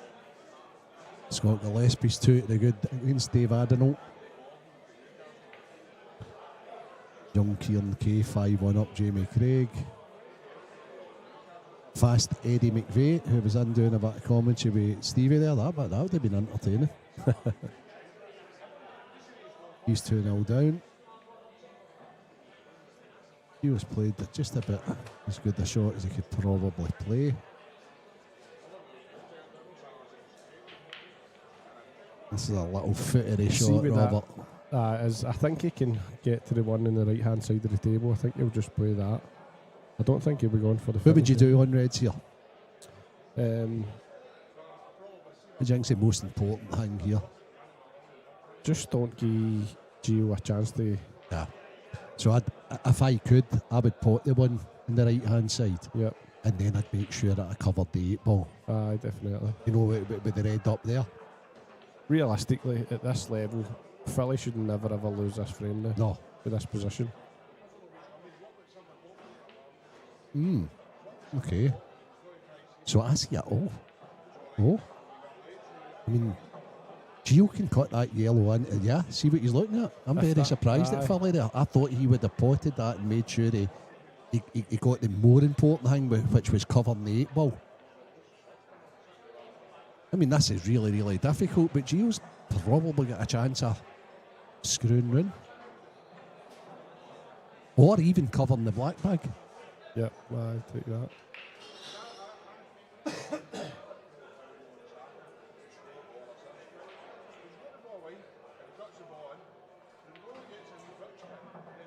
Scott Gillespie's 2 to the good against Dave Adenaught. Young Kieran Kay 5-1 up Jamie Craig. Fast Eddie McVeigh, who was in doing a bit of commentary with Stevie there. That would have been entertaining. He's 2-0 down. He was played just a bit as good a shot as he could probably play. This is a little footery See shot, with Robert. I think he can get to the one on the right hand side of the table. I think he'll just play that. I don't think he'll be going for the. Who would you do on reds here? do? I think it's the most important thing here. Just don't give Gio a chance to. Yeah. So if I could, I would pot the one on the right hand side. Yep. And then I'd make sure that I covered the 8 ball. Aye, definitely. You know, with the red up there. Realistically, at this level, Philly should never ever lose this frame now. No. With this position. Okay. So I see it all. Oh. I mean, Gio can cut that yellow in. Yeah, see what he's looking at? I'm very surprised at Philly there. I thought he would have potted that and made sure he got the more important thing, which was covering the 8 ball. I mean, this is really, really difficult, but Gio's probably got a chance of screwing round. Or even covering the black bag. Yep, I take that.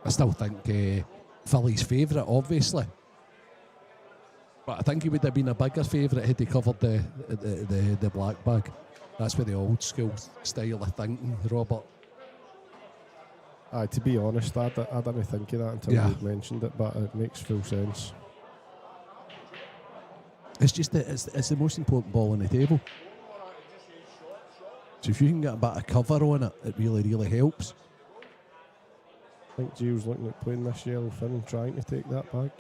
I still think Philly's favourite, obviously. But I think he would have been a bigger favourite had he covered the black bag. That's with the old school style of thinking, Robert. Aye, to be honest, I didn't think of that until you mentioned it, but it makes full sense. It's just that it's the most important ball on the table. So if you can get a bit of cover on it, it really, really helps. I think Gio's looking at playing this yellow fin and trying to take that back.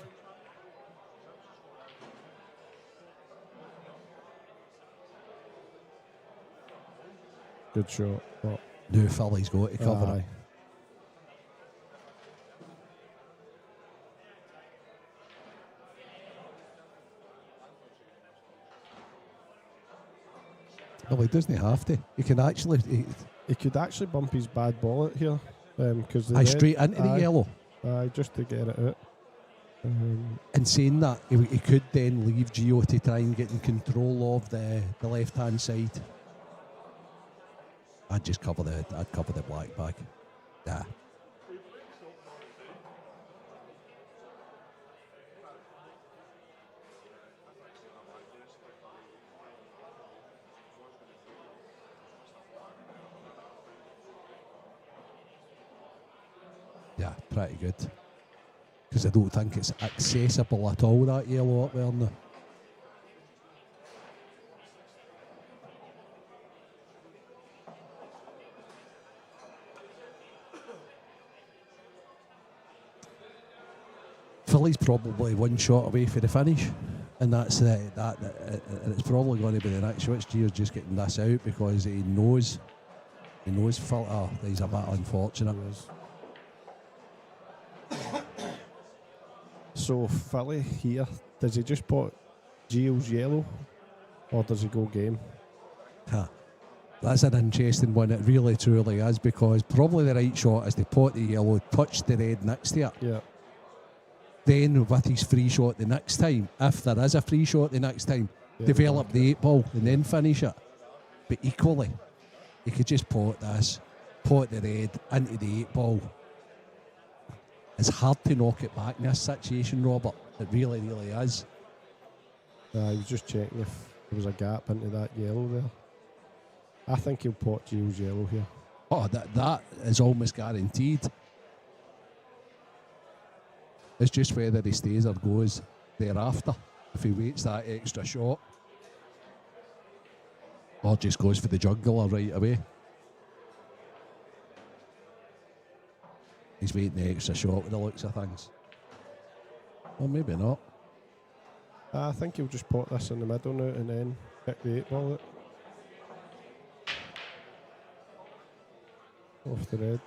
Good shot. But No, Philly's got to cover it. Well, he doesn't have to. He can actually. He could actually bump his bad ball out here. Because straight into the yellow. Just to get it out. In saying that, he could then leave Gio to try and get in control of the left hand side. I'd cover the black bag. Yeah. Yeah, pretty good. Because I don't think it's accessible at all, that yellow up there now. Philly's probably one shot away for the finish, and that's and it's probably going to be the next shot. Gio's just getting this out because he knows Phil. Oh, he's a bit unfortunate. So Philly here, does he just put Gio's yellow, or does he go game? That's an interesting one. It really truly is, because probably the right shot is to pot the yellow, touch the red next to it. Yeah. Then with his free shot the next time, if there is a free shot the next time, develop the 8 ball and then finish it. But equally, he could just pot this, pot the red into the 8 ball. It's hard to knock it back in this situation, Robert. It really, really is. I was just checking if there was a gap into that yellow there. I think he'll pot Gio's yellow here. Oh, that is almost guaranteed. It's just whether he stays or goes thereafter. If he waits that extra shot, or just goes for the jugular right away. He's waiting the extra shot with the looks of things. Well, maybe not. I think he'll just pot this in the middle now and then pick the 8 ball out. Off the red.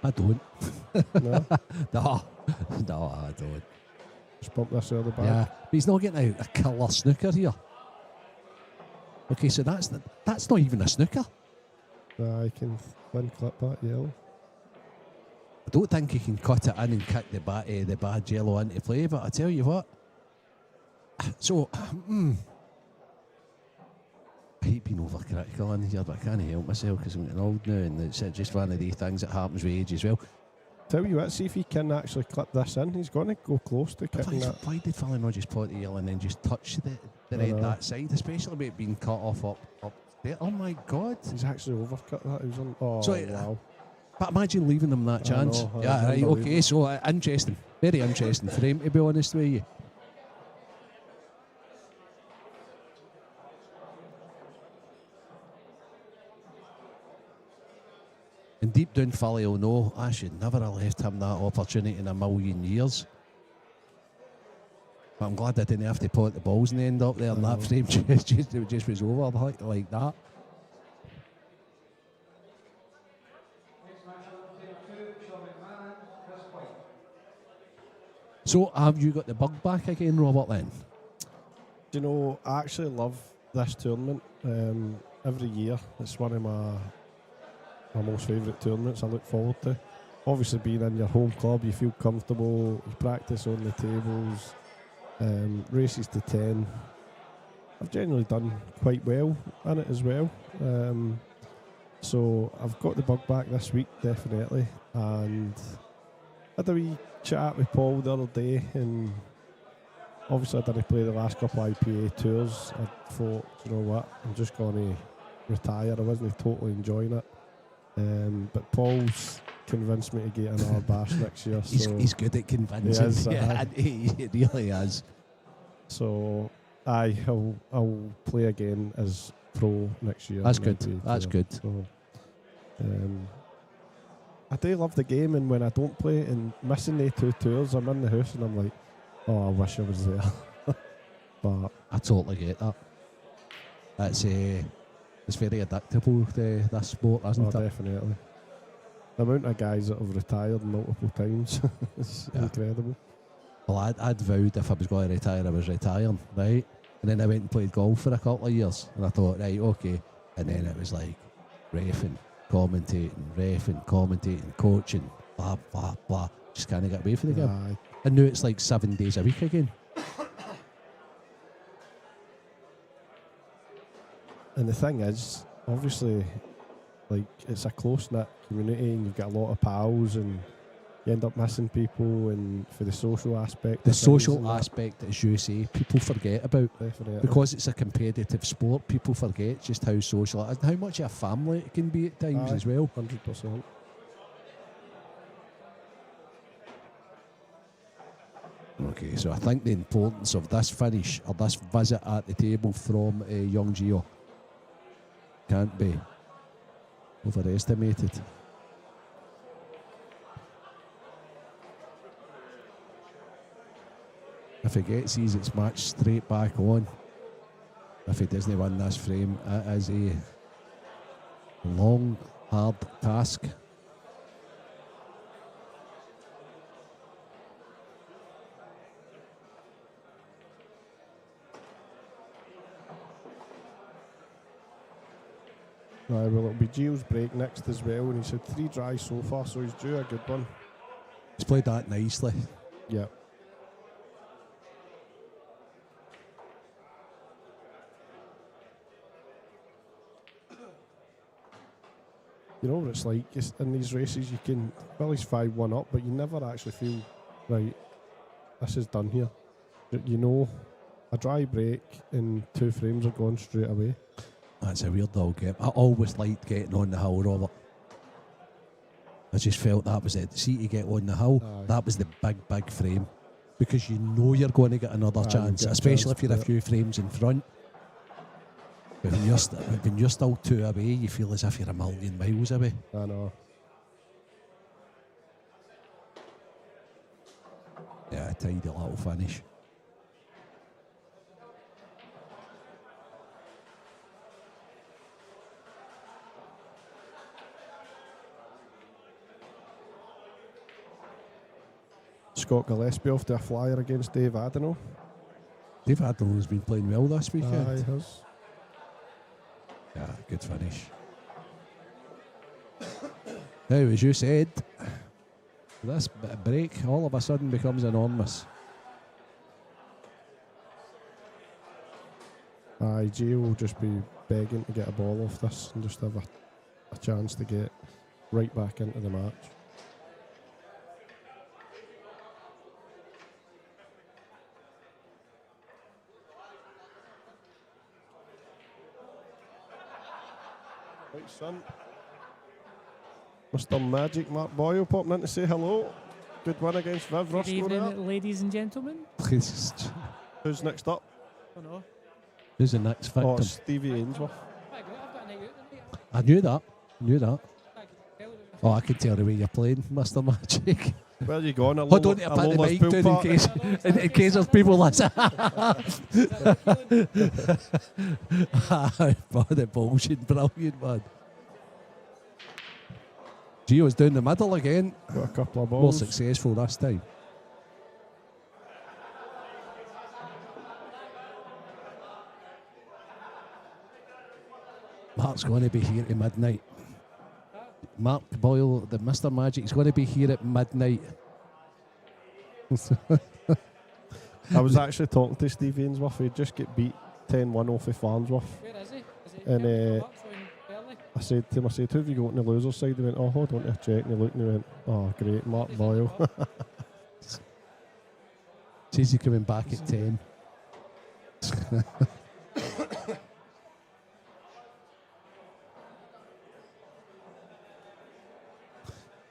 I don't. No? No, I don't. Just bump this out of the bag. Yeah, but he's not getting a killer snooker here. Okay, so that's not even a snooker. I can then clip that yellow. I don't think he can cut it in and kick the bad yellow into play, but I tell you what. So, I hate being overcritical in here, but I can't help myself because I'm getting old now, and it's just one of these things that happens with age as well. Tell you what, see if he can actually clip this in. He's going to go close to kicking that. Why did Fallon not just pot the yellow and then just touch the red that side, especially with it being cut off up there? Oh my God! He's actually overcut that. He was on. Oh so, wow! But imagine leaving them that chance. Yeah, right. Okay, so interesting, very interesting frame, to be honest with you. And deep down, Folly will know I should never have left him that opportunity in a million years. But I'm glad I didn't have to pot the balls in the end up there, and that frame just was over like that. So, have you got the bug back again, Robert, then? Do you know, I actually love this tournament. Every year, it's one of my most favourite tournaments I look forward to. Obviously, being in your home club, you feel comfortable, you practice on the tables, races to 10. I've generally done quite well in it as well. So I've got the bug back this week, definitely. And I had a wee chat with Paul the other day, and obviously I didn't play the last couple of IPA tours. I thought, you know what, I'm just going to retire. I wasn't totally enjoying it. But Paul's convinced me to get another bash next year. He's good at convincing. He really is. So I'll play again as pro next year. That's good. That's good. So, I do love the game, and when I don't play and missing the 2 tours, I'm in the house and I'm like, oh, I wish I was there. But I totally get that. It's very adaptable, this sport, isn't it? Definitely. The amount of guys that have retired multiple times is incredible. Well, I'd vowed if I was going to retire, I was retiring, right? And then I went and played golf for a couple of years, and I thought, right, okay. And then it was like reffing, commentating, coaching, blah, blah, blah. Just kind of get away from the game. And now it's like 7 days a week again. And the thing is, obviously, like, it's a close-knit community, and you've got a lot of pals, and you end up missing people, and for the social aspect. The social aspect, as you say, people forget about. Definitely. Because it's a competitive sport, people forget just how social it is and how much of a family it can be at times as well. 100%. Okay, so I think the importance of this finish, or this visit at the table from young Gio, can't be overestimated. If he gets these, it's match straight back on. If he doesn't win this frame, it is a long, hard task. Well, it'll be Gio's break next as well, and he's had 3 tries so far, so he's due a good one. He's played that nicely. Yeah. You know what it's like, in these races you can, well, he's 5-1 up, but you never actually feel, right, this is done here. You know, a dry break and 2 frames are gone straight away. That's a weird old game. I always liked getting on the hill, Robert. I just felt that was it. See, to get on the hill, that was the big frame. Because you know you're going to get another chance, especially if you're a few frames in front. But when you're still 2 away, you feel as if you're a million miles away. I know. Yeah, a tidy little finish. Scott Gillespie off to a flyer against Dave Adenau. Dave Adenau has been playing well this weekend. He has. Yeah, good finish. Now, as you said, this bit of break all of a sudden becomes enormous. Gio will just be begging to get a ball off this and just have a chance to get right back into the match. Right, son. Mr. Magic Mark Boyle popping in to say hello. Good win against Viv. Good evening, ladies and gentlemen. Who's next up? I don't know. Who's the next victim? Oh, Stevie Ainsworth. I've got a night out tonight. I knew that. Oh, I can tell the way you're playing, Mr. Magic. Where are you going? Hold on to pat the mic down in case there's people listen. The bullshit, brilliant, man. Gio's down the middle again. Got a couple of More balls. successful this time. Mark's going to be here at midnight. Mark Boyle, the Mr. Magic's going to be here at midnight. I was actually talking to Steve Ainsworth. He'd just get beat 10-1 off of Farnsworth. Where is he? Is he And, early? I said to him, who have you got on the loser's side? He went, oh, hold on to a check. And he looked and he went, oh, great, Mark Boyle. Says he's coming back at 10.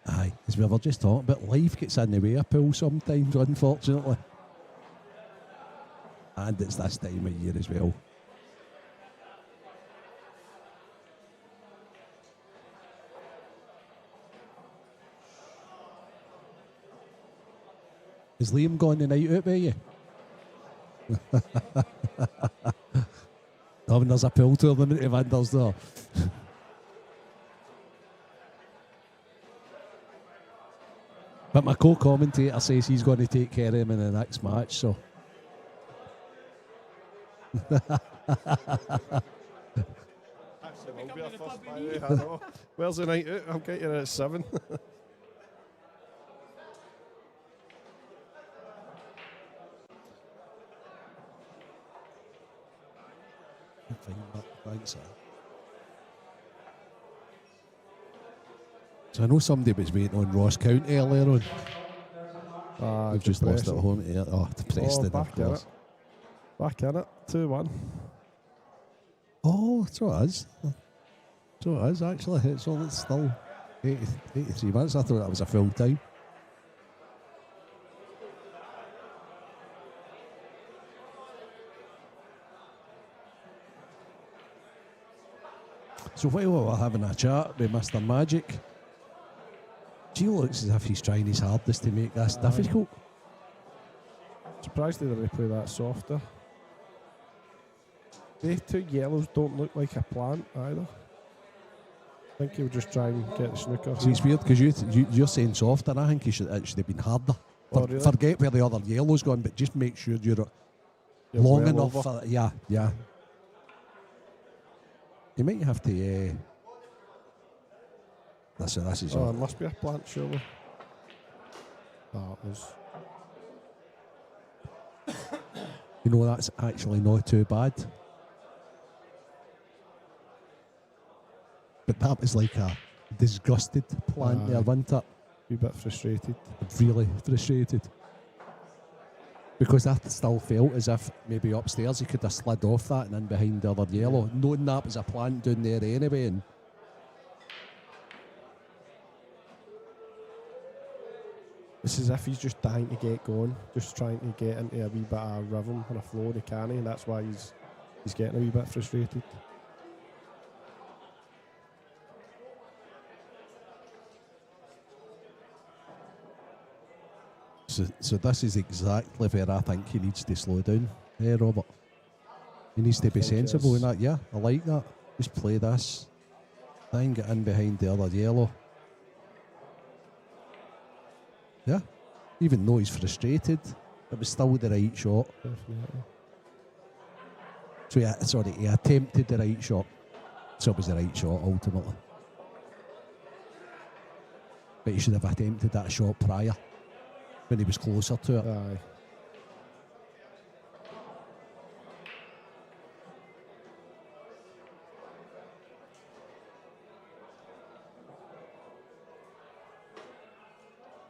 Aye, as we were just talking about, life gets in the way of pool sometimes, unfortunately. And it's this time of year as well. Is Liam gone the night out with you? No, when there's a pool tournament to Vanders there. But my co-commentator says he's going to take care of him in the next match, so. Where's the night out? I'll get you at 7. Thanks. So I know somebody was waiting on Ross County earlier on. We've just lost at home to to Preston, of course. Back in it, 2-1. Oh, so it is. So it is, actually. It's still 83 minutes. I thought that was a full time. So while we're having a chat with Mr. Magic, Gio looks as if he's trying his hardest to make this difficult. Surprised they didn't play that softer. They 2 yellows don't look like a plant either. I think he'll just try and get the snooker. See, it's weird because you're saying softer. I think it should have been harder. Oh, really? Forget where the other yellow's gone, but just make sure you're long well enough over. for yeah. You might have to. This is. Oh, it must be a plant, surely. Oh, it was. You know, that's actually not too bad. But that was like a disgusted plant there, wasn't it? A bit frustrated. Really frustrated. Because I still felt as if maybe upstairs he could have slid off that and in behind the other yellow, knowing that was a plant down there anyway. And it's as if he's just dying to get going, just trying to get into a wee bit of rhythm and a flow of the canny, and that's why he's getting a wee bit frustrated. So this is exactly where I think he needs to slow down, Robert. He needs to be sensible in that. Yeah, I like that. Just play this. Then get in behind the other yellow. Yeah. Even though he's frustrated, it was still the right shot. Definitely. So he attempted the right shot. So it was the right shot ultimately. but he should have attempted that shot prior when he was closer to it. Aye.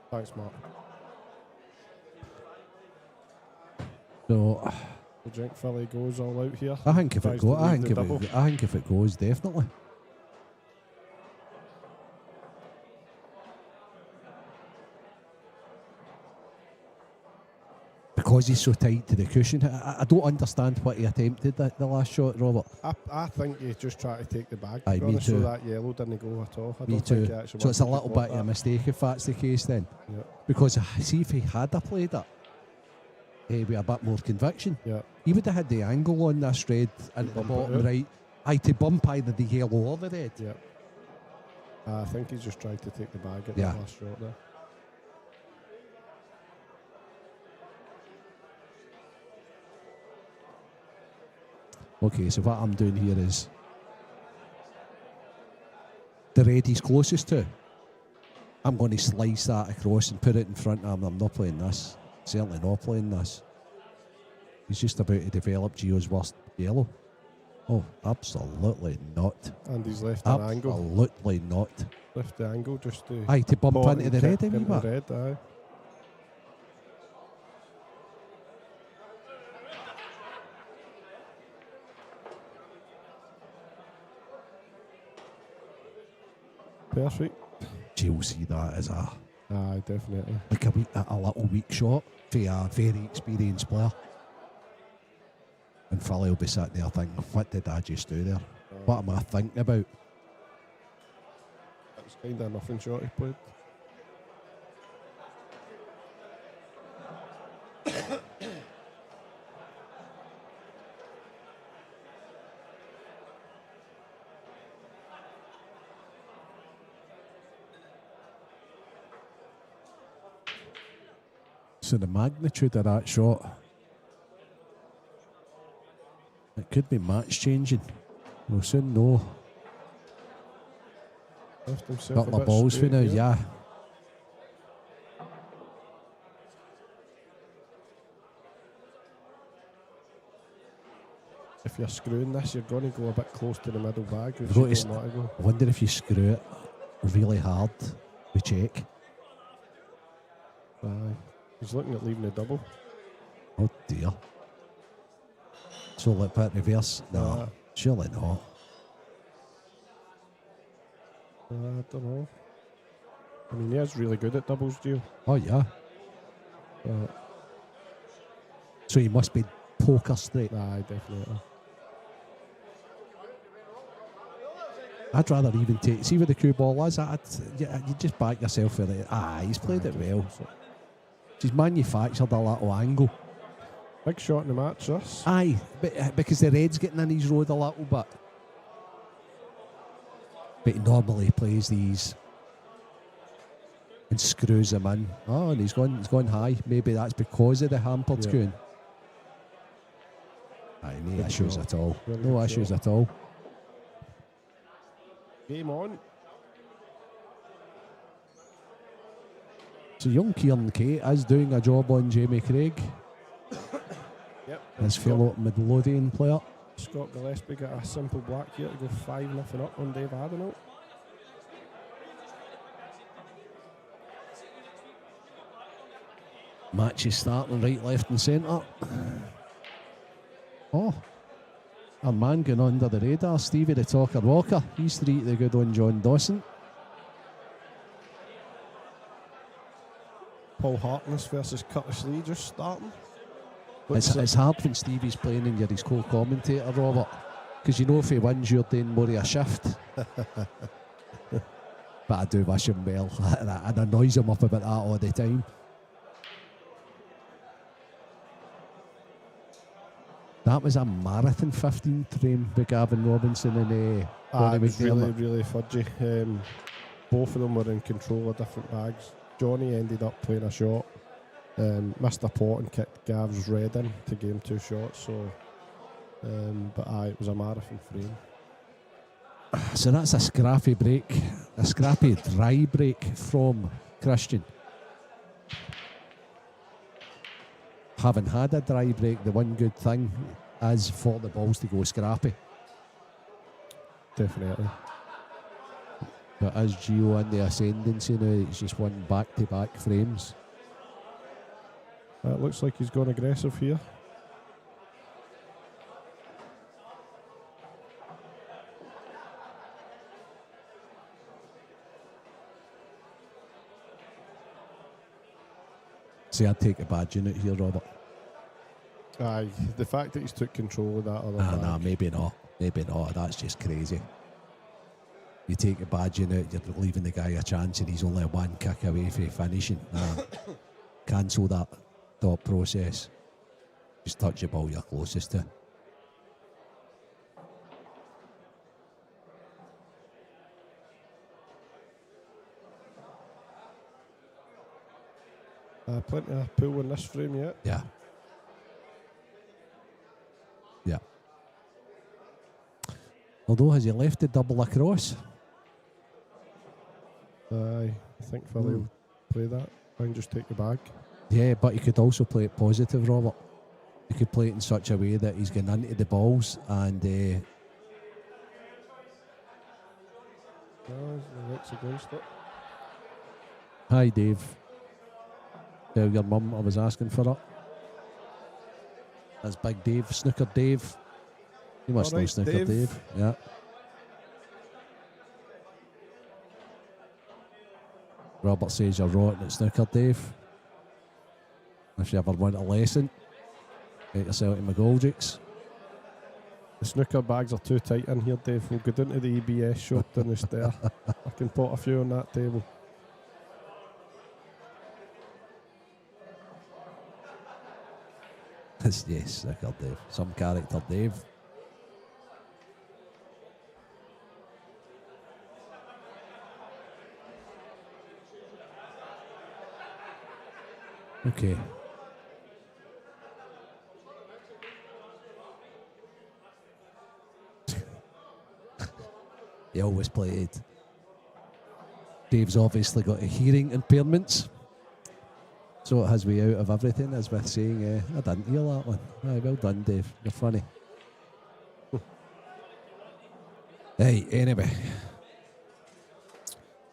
Thanks, Mark. So The drink Philly goes all out here. I think if it Tries to goes, leave the double. I think if it goes, definitely. Because he's so tight to the cushion. I don't understand what he attempted the last shot, Robert. I think he just tried to take the bag. Aye, to be me honest, so too. that yellow didn't go at all. I Me don't too. think he actually So it's a wanted to little block bit of a that. mistake if that's the case then. Yeah. Because see if he had played it with a bit more conviction, Yeah. he would have had the angle on this red and at the Bump it bottom out. right. Aye, to bump either the yellow or the red. Yeah. I think he's just tried to take the bag at Yeah. the last shot there. Okay, so what I'm doing here is the red he's closest to. I'm going to slice that across and put it in front of him. I'm not playing this. Certainly not playing this. He's just about to develop Gio's worst yellow. Oh, absolutely not. And he's left an angle. Absolutely not. Left the angle just to Aye, to bump pot into and the red kick a wee into bit. the red, aye. Perfect. Gio see that as a Aye, definitely. like a little weak shot for a very experienced player. And Philly will be sitting there thinking, what did I just do there? What am I thinking about? That was kind of nothing shot he played. So the magnitude of that shot, it could be match changing. We'll soon know. Left himself Couple a of bit balls for straight now, here. yeah. If you're screwing this, you're going to go a bit close to the middle bag, which You've got you to don't want to go. I wonder if you screw it really hard, we check. Aye. He's looking at leaving the double. Oh dear. So let that reverse? No, Nah. surely not. I don't know. I mean, he is really good at doubles, Gio. Oh yeah. So you must be poker straight. Aye, definitely. I'd rather even take. See where the cue ball is. You just back yourself for it. Aye, he's played it well. He's manufactured a little angle. Big shot in the match, this. Aye, but, because the red's getting in his road a little bit. But he normally plays these and screws them in. Oh, and he's gone high. Maybe that's because of the hampered Yeah. queuing. Aye, no Good issues shot. at all. Really No good issues shot. at all. Game on. So young Kieran Kate is doing a job on Jamie Craig, Yep. his fellow Midlothian player. Scott Gillespie got a simple black here to go 5-0 up on Dave Adenauer. Match is starting right, left and centre. Oh, our man going under the radar, Stevie the Talker Walker. He's 3 to the good on John Dawson. Paul Harkness versus Curtis Lee just starting. It's hard when Stevie's playing and you're his co-commentator, Robert, because you know if he wins you're doing more of a shift. But I do wish him well, and I annoys him up about that all the time. That was a marathon 15th frame with Gavin Robinson and It Ronnie was really, McDermott. really fudgy. Both of them were in control of different bags. Johnny ended up playing a shot, missed a pot and kicked Gav's red in to game 2 shots. So, but it was a marathon frame. So that's a scrappy break a scrappy dry break from Christian. Having had a dry break, the one good thing is for the balls to go scrappy. Definitely. But as Gio in the ascendancy now, it's just won back-to-back frames. It looks like he's gone aggressive here. See, I'd take a bad unit here, Robert. Aye, the fact that he's took control of that other bag. Nah, maybe not. Maybe not. That's just crazy. You take a bad unit, you're leaving the guy a chance and he's only one kick away from finishing. Nah. Cancel that thought process. Just touch the ball you're closest to. Plenty of pool in this frame yet. Yeah. Yeah. Although, has he left the double across? Aye, I think Philly will play that and just take the bag. Yeah, but he could also play it positive, Robert. He could play it in such a way that he's going into the balls and No, he works against it. hi, Dave. Tell your mum I was asking for it. That's Big Dave, Snooker Dave. You must know Alright, Snooker Dave. Yeah. Robert says you're rotten at Snooker Dave. If you ever want a lesson, get yourself to McGoldricks. The snooker bags are too tight in here, Dave. We'll go down to the EBS shop down the stair. I can pot a few on that table. Yes, Snooker Dave. Some character Dave. Okay. He always played. Dave's obviously got a hearing impairments, so it has way out of everything, as with saying, I didn't hear that one. Aye, well done, Dave. You're funny. Hey, anyway.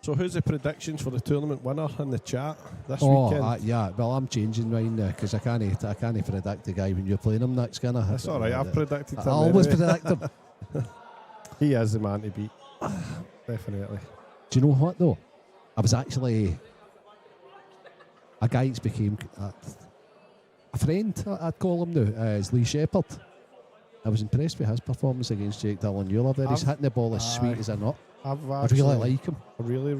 So who's the predictions for the tournament winner in the chat this Oh, weekend? yeah. Well, I'm changing mine now because I can't predict the guy when you're playing him next, can I? That's all right. I've predicted I him. always Anyway. predict him. He is the man to beat. Definitely. Do you know what though? I was actually a guy that's became a friend. I'd call him now. Is Lee Shepard. I was impressed with his performance against Jake Dillon Euler there. He's hitting the ball as sweet as a nut. I really like him. I really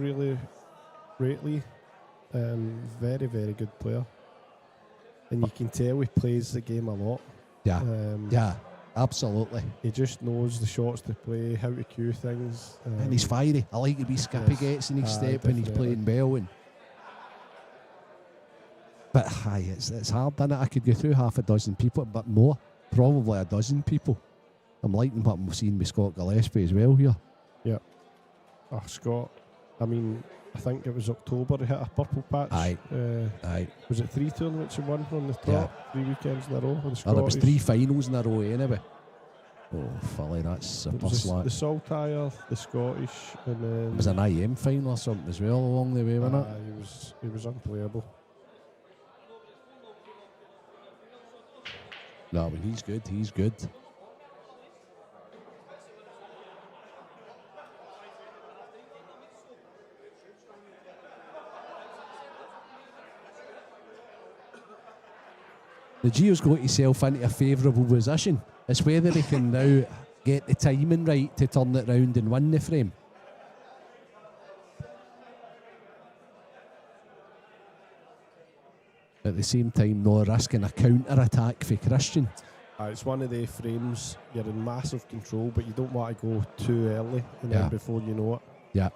rate Lee. Very, very good player. And you can tell he plays the game a lot. Yeah. Yeah, absolutely. He just knows the shots to play, how to cue things. And he's fiery. I like the wee skip he gets in each step when he's playing well. But it's hard, isn't it? I could go through half a dozen people, but more. Probably a dozen people. I'm liking what I'm seeing with Scott Gillespie as well here. Yeah. Oh, Scott. I mean, I think it was October he hit a purple patch. Aye. Was it 3 tournaments he won on the top? Yeah. 3 weekends in a row? It was 3 finals in a row anyway. Oh, Philly, that's super slack. The Saltire, the Scottish, and then... It was an IM final or something as well along the way, wasn't it? He was unplayable. No, but he's good. He's good. The Gio's got himself into a favourable position. It's whether he can now get the timing right to turn it round and win the frame. At the same time, not risking a counter-attack for Christian. It's one of the frames, you're in massive control, but you don't want to go too early, and then before you know it,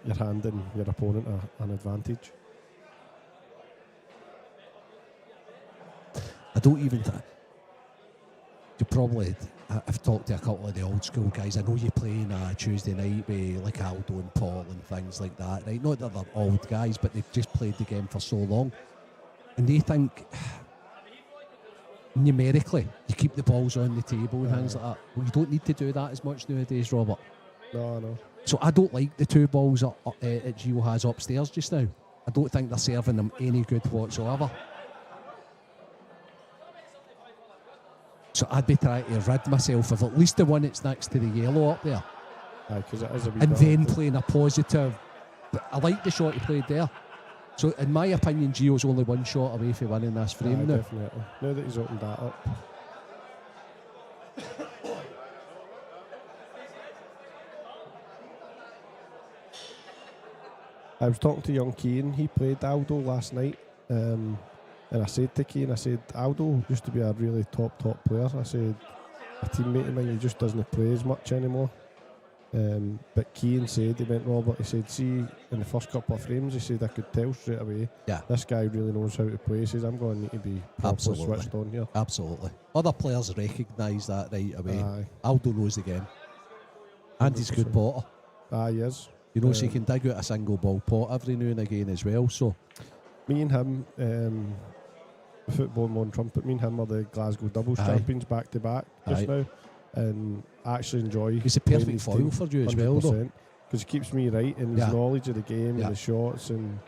you're handing your opponent an advantage. I don't even... you probably, I've talked to a couple of the old school guys. I know you play on a Tuesday night with like Aldo and Paul and things like that, right? Not that they're old guys, but they've just played the game for so long. And they think, numerically, you keep the balls on the table and things like that. Well, you don't need to do that as much nowadays, Robert. No. So I don't like the 2 balls that Gio has upstairs just now. I don't think they're serving them any good whatsoever. So I'd be trying to rid myself of at least the one that's next to the yellow up there. Because it is a wee And bit then awkward. playing a positive. But I like the shot he played there. So in my opinion, Gio's only 1 shot away from winning this frame Aye, now. definitely. Now that he's opened that up. I was talking to young Keane. He played Aldo last night. And I said to Keane, I said, Aldo used to be a really top player. I said, a teammate of mine, he just doesn't play as much anymore. But Keane said, he went, Robert, he said, see, in the first couple of frames, he said, I could tell straight away, this guy really knows how to play. He says, I'm going to need to be properly switched on here. Absolutely. Other players recognise that right away. Aye. Aldo knows the game. And he's a good 100%. potter. Aye, he is. You know, so he can dig out a single ball pot every now and again as well. So Me and him, football on trumpet, me and him are the Glasgow doubles champions back to back just now. And I actually enjoy. he's a perfect foil for you as well, though. Because he keeps me right in his knowledge of the game and the shots, and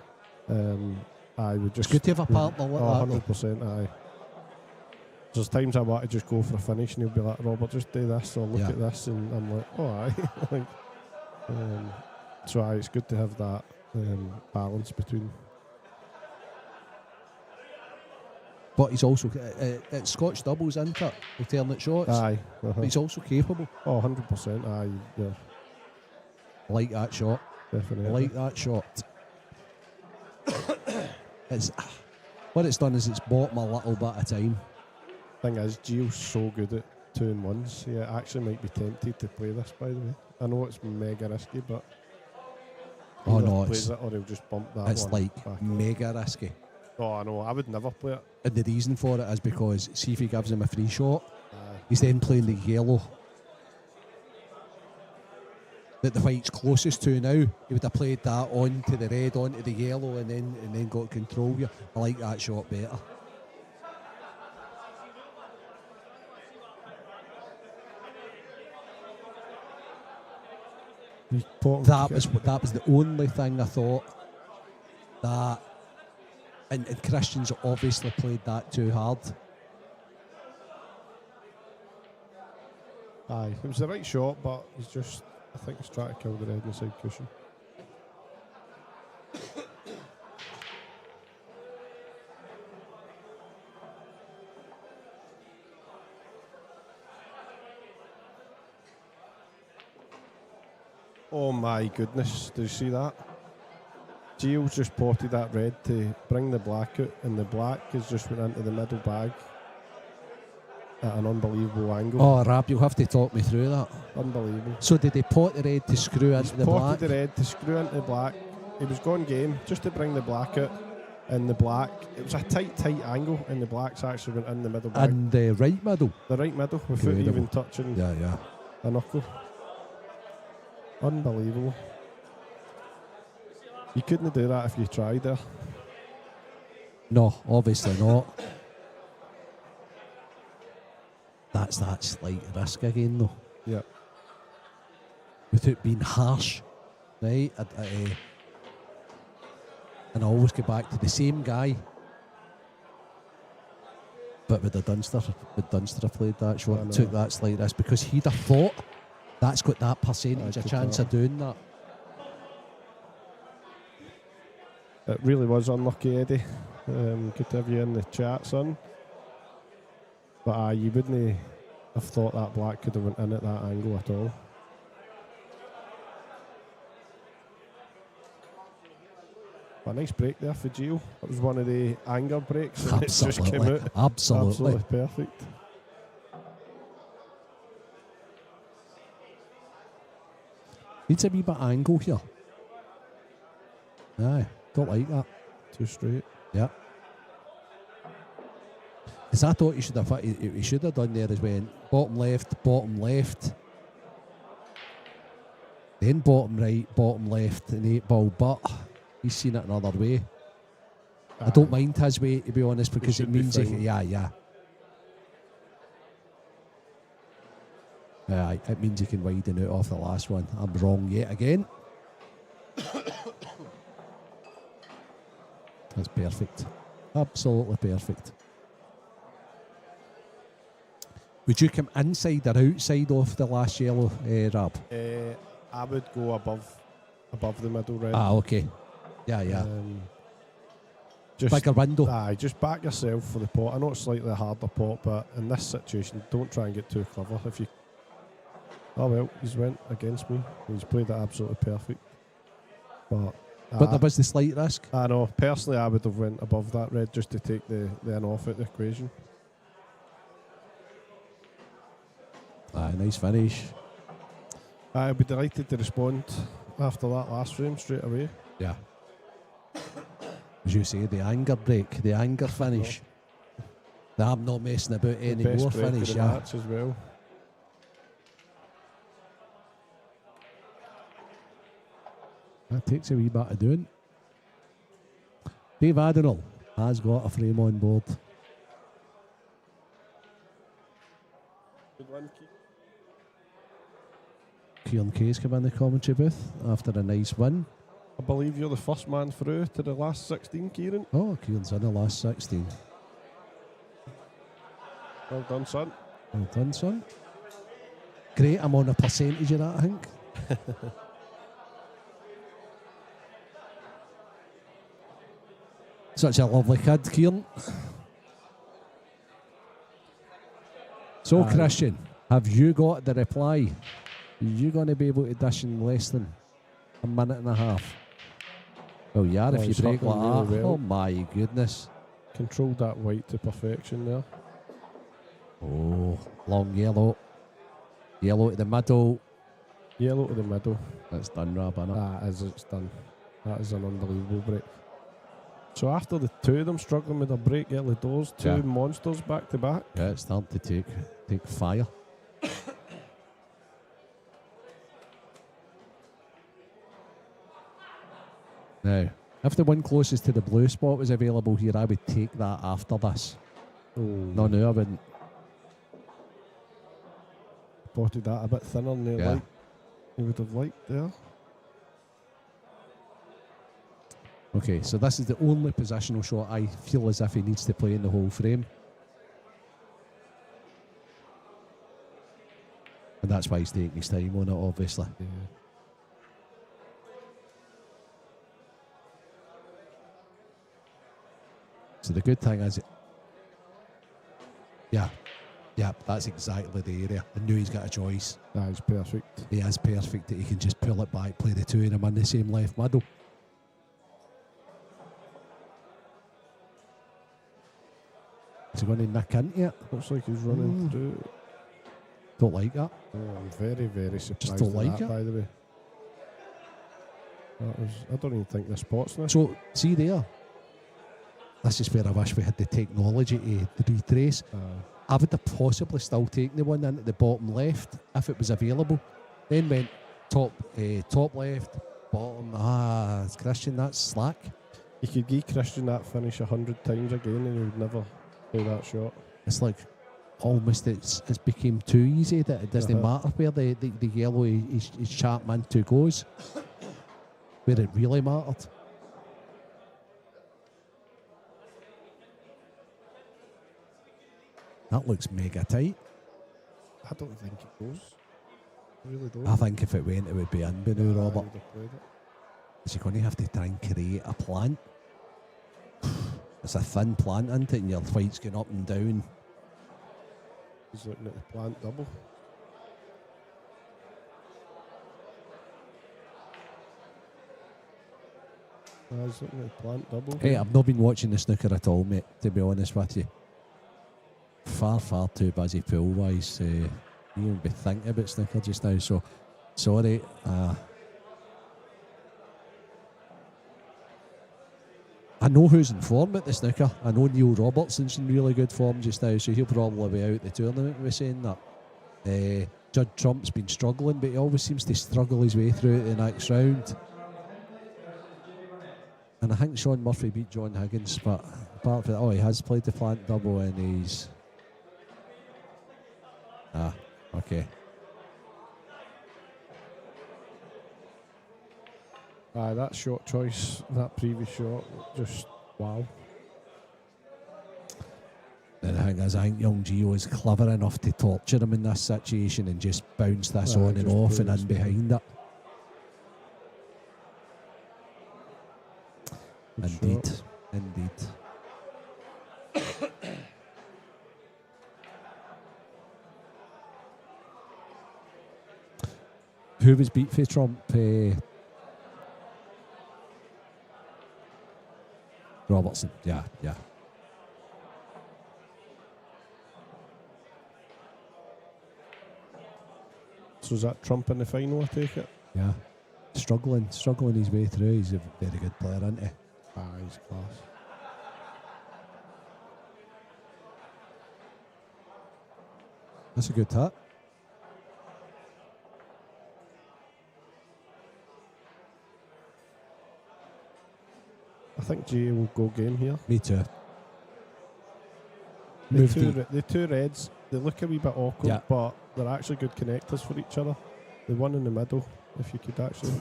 I would just. It's good to have a partner like that. 100%. Aye. There's times I want to just go for a finish, and he'll be like, Robert, just do this or look at this, and I'm like, oh, aye. Like, so aye, it's good to have that balance between. But he's also it's Scotch doubles, isn't it? Alternate shots. Aye. But he's also capable. Oh, 100%. Aye, yeah, I like that shot. definitely. I like that shot. It's what it's done is it's bought me a little bit of time. Thing is, Gio's so good at 2-on-1s. Yeah, I actually might be tempted to play this, by the way. I know it's mega risky, but Oh either no, plays it or he'll just bump that it's one like back. mega risky. Oh, I know. I would never play it. And the reason for it is because see if he gives him a free shot, Aye. he's then playing the yellow that the white's closest to now. He would have played that on to the red, onto the yellow, and then got control here. I like that shot better. That was the only thing I thought that, and Christian's obviously played that too hard. Aye, it was the right shot, but he's just, I think he's trying to kill the red inside cushion. Oh my goodness, did you see that? Gio's just potted that red to bring the black out, and the black has just went into the middle bag at an unbelievable angle. Oh, Rab, you'll have to talk me through that. Unbelievable. So did they pot the red to screw into the black? Potted the red to screw into the black. He was going game just to bring the black out, and the black, it was a tight angle, and the black's actually went in the middle bag. And the right middle? The right middle, without Incredible. even touching Yeah. a knuckle. Unbelievable. You couldn't do that if you tried there. No, obviously not. That's that slight risk again, though. Yeah. Without being harsh, right? And I always go back to the same guy. But would Dunster have played that shot and took that slight risk, because he'd have thought that's got that percentage of chance of doing that. It really was unlucky, Eddie. Good to have you in the chat, son. But you wouldn't have thought that black could have went in at that angle at all. A nice break there for Gio. It was one of the anger breaks, and it just came out. Absolutely perfect. Needs a wee bit of angle here. Aye, don't like that. Too straight. Yeah. Because I thought he should have done there as went bottom left, then bottom right, bottom left, and 8 ball, but he's seen it another way. I don't mind his way, to be honest, because it should be means he fine. can, yeah, it means he can widen out off the last one. I'm wrong yet again. That's perfect. Absolutely perfect. Would you come inside or outside of the last yellow, Rab? I would go above the middle red. Okay. Yeah. Just Bigger window. Aye, just back yourself for the pot. I know it's slightly a harder pot, but in this situation, don't try and get too clever. If you, oh well, he's went against me. He's played it absolutely perfect. But there was the slight risk. I know. Personally, I would have went above that red just to take the in off at the equation. Aye, nice finish. I'd be delighted to respond after that last frame straight away. Yeah. As you say, the anger break, the anger finish. The I'm not messing about The anymore best break finish, of the yeah. match as well. That takes a wee bit of doing. Dave Adderall has got a frame on board. Good one, Keith. Kieran Kay's come in the commentary booth after a nice win. I believe you're the first man through to the last 16, Kieran. Oh, Kieran's in the last 16. Well done, son. Well done, son. Great, I'm on a percentage of that, I think. Such a lovely kid, Kieran. So, Christian, have you got the reply? Are you going to be able to dish in less than a minute and a half? Well, yeah, if you he's break hit like them that. really well. Oh, my goodness. Controlled that white to perfection there. Oh, long yellow. Yellow to the middle. Yellow to the middle. That's done, Rab, innit? It's done. That is an unbelievable break. So after the two of them struggling with a break early doors, two Yeah. monsters back to back. Yeah, it's starting to take fire. Now, if the one closest to the blue spot was available here, I would take that after this. Oh, No, I wouldn't. Spotted that a bit thinner than Yeah. he would have liked there. Okay, so this is the only positional shot I feel as if he needs to play in the whole frame. And that's why he's taking his time on it, obviously. Yeah. So the good thing is, yeah, that's exactly the area. I knew he's got a choice. That is perfect. He is perfect that he can just pull it back, play the two of them in the same left middle. Is he going to nick into it? Looks like he's running through. Don't like that. Oh, I'm very, very surprised don't at like that, it. by the way. I don't even think the spot's there. So, see there? This is where I wish we had the technology to retrace. I would have possibly still taken the one in at the bottom left if it was available. Then went top left, bottom. Christian, that's slack. You could give Christian that finish 100 times again and he would never do that shot. It's like almost it's became too easy that it doesn't matter where the yellow is Chapman 2 goes. Where it really mattered. That looks mega tight. I don't think it goes. I really don't. I think if it went, it would be in by now, I Robert. would have played it. Is he going to have to try and create a plant? It's a thin plant, isn't it? And your fight's going up and down. He's looking at the plant double. He's looking at the plant double. Hey, I've not been watching the snooker at all, mate, to be honest with you. Far too busy pool-wise. You even be thinking about snooker just now, so sorry. I know who's in form at the snooker. I know Neil Robertson's in really good form just now, so he'll probably be out the tournament. We're saying that. Judd Trump's been struggling, but he always seems to struggle his way through the next round. And I think Sean Murphy beat John Higgins, but apart from that, he has played the plant double and he's... okay. That shot choice, that previous shot, just wow. And the thing is, I think young Gio is clever enough to torture him in this situation and just bounce this on and just off and proves in behind it. Good Indeed, shot. indeed. Who was beat for Trump? Robertson, yeah. So is that Trump in the final, I take it? Yeah. Struggling his way through. He's a very good player, isn't he? He's class. That's a good hit. I think G will go game here. Me too. The two reds, they look a wee bit awkward, Yeah. but they're actually good connectors for each other. The one in the middle, if you could actually...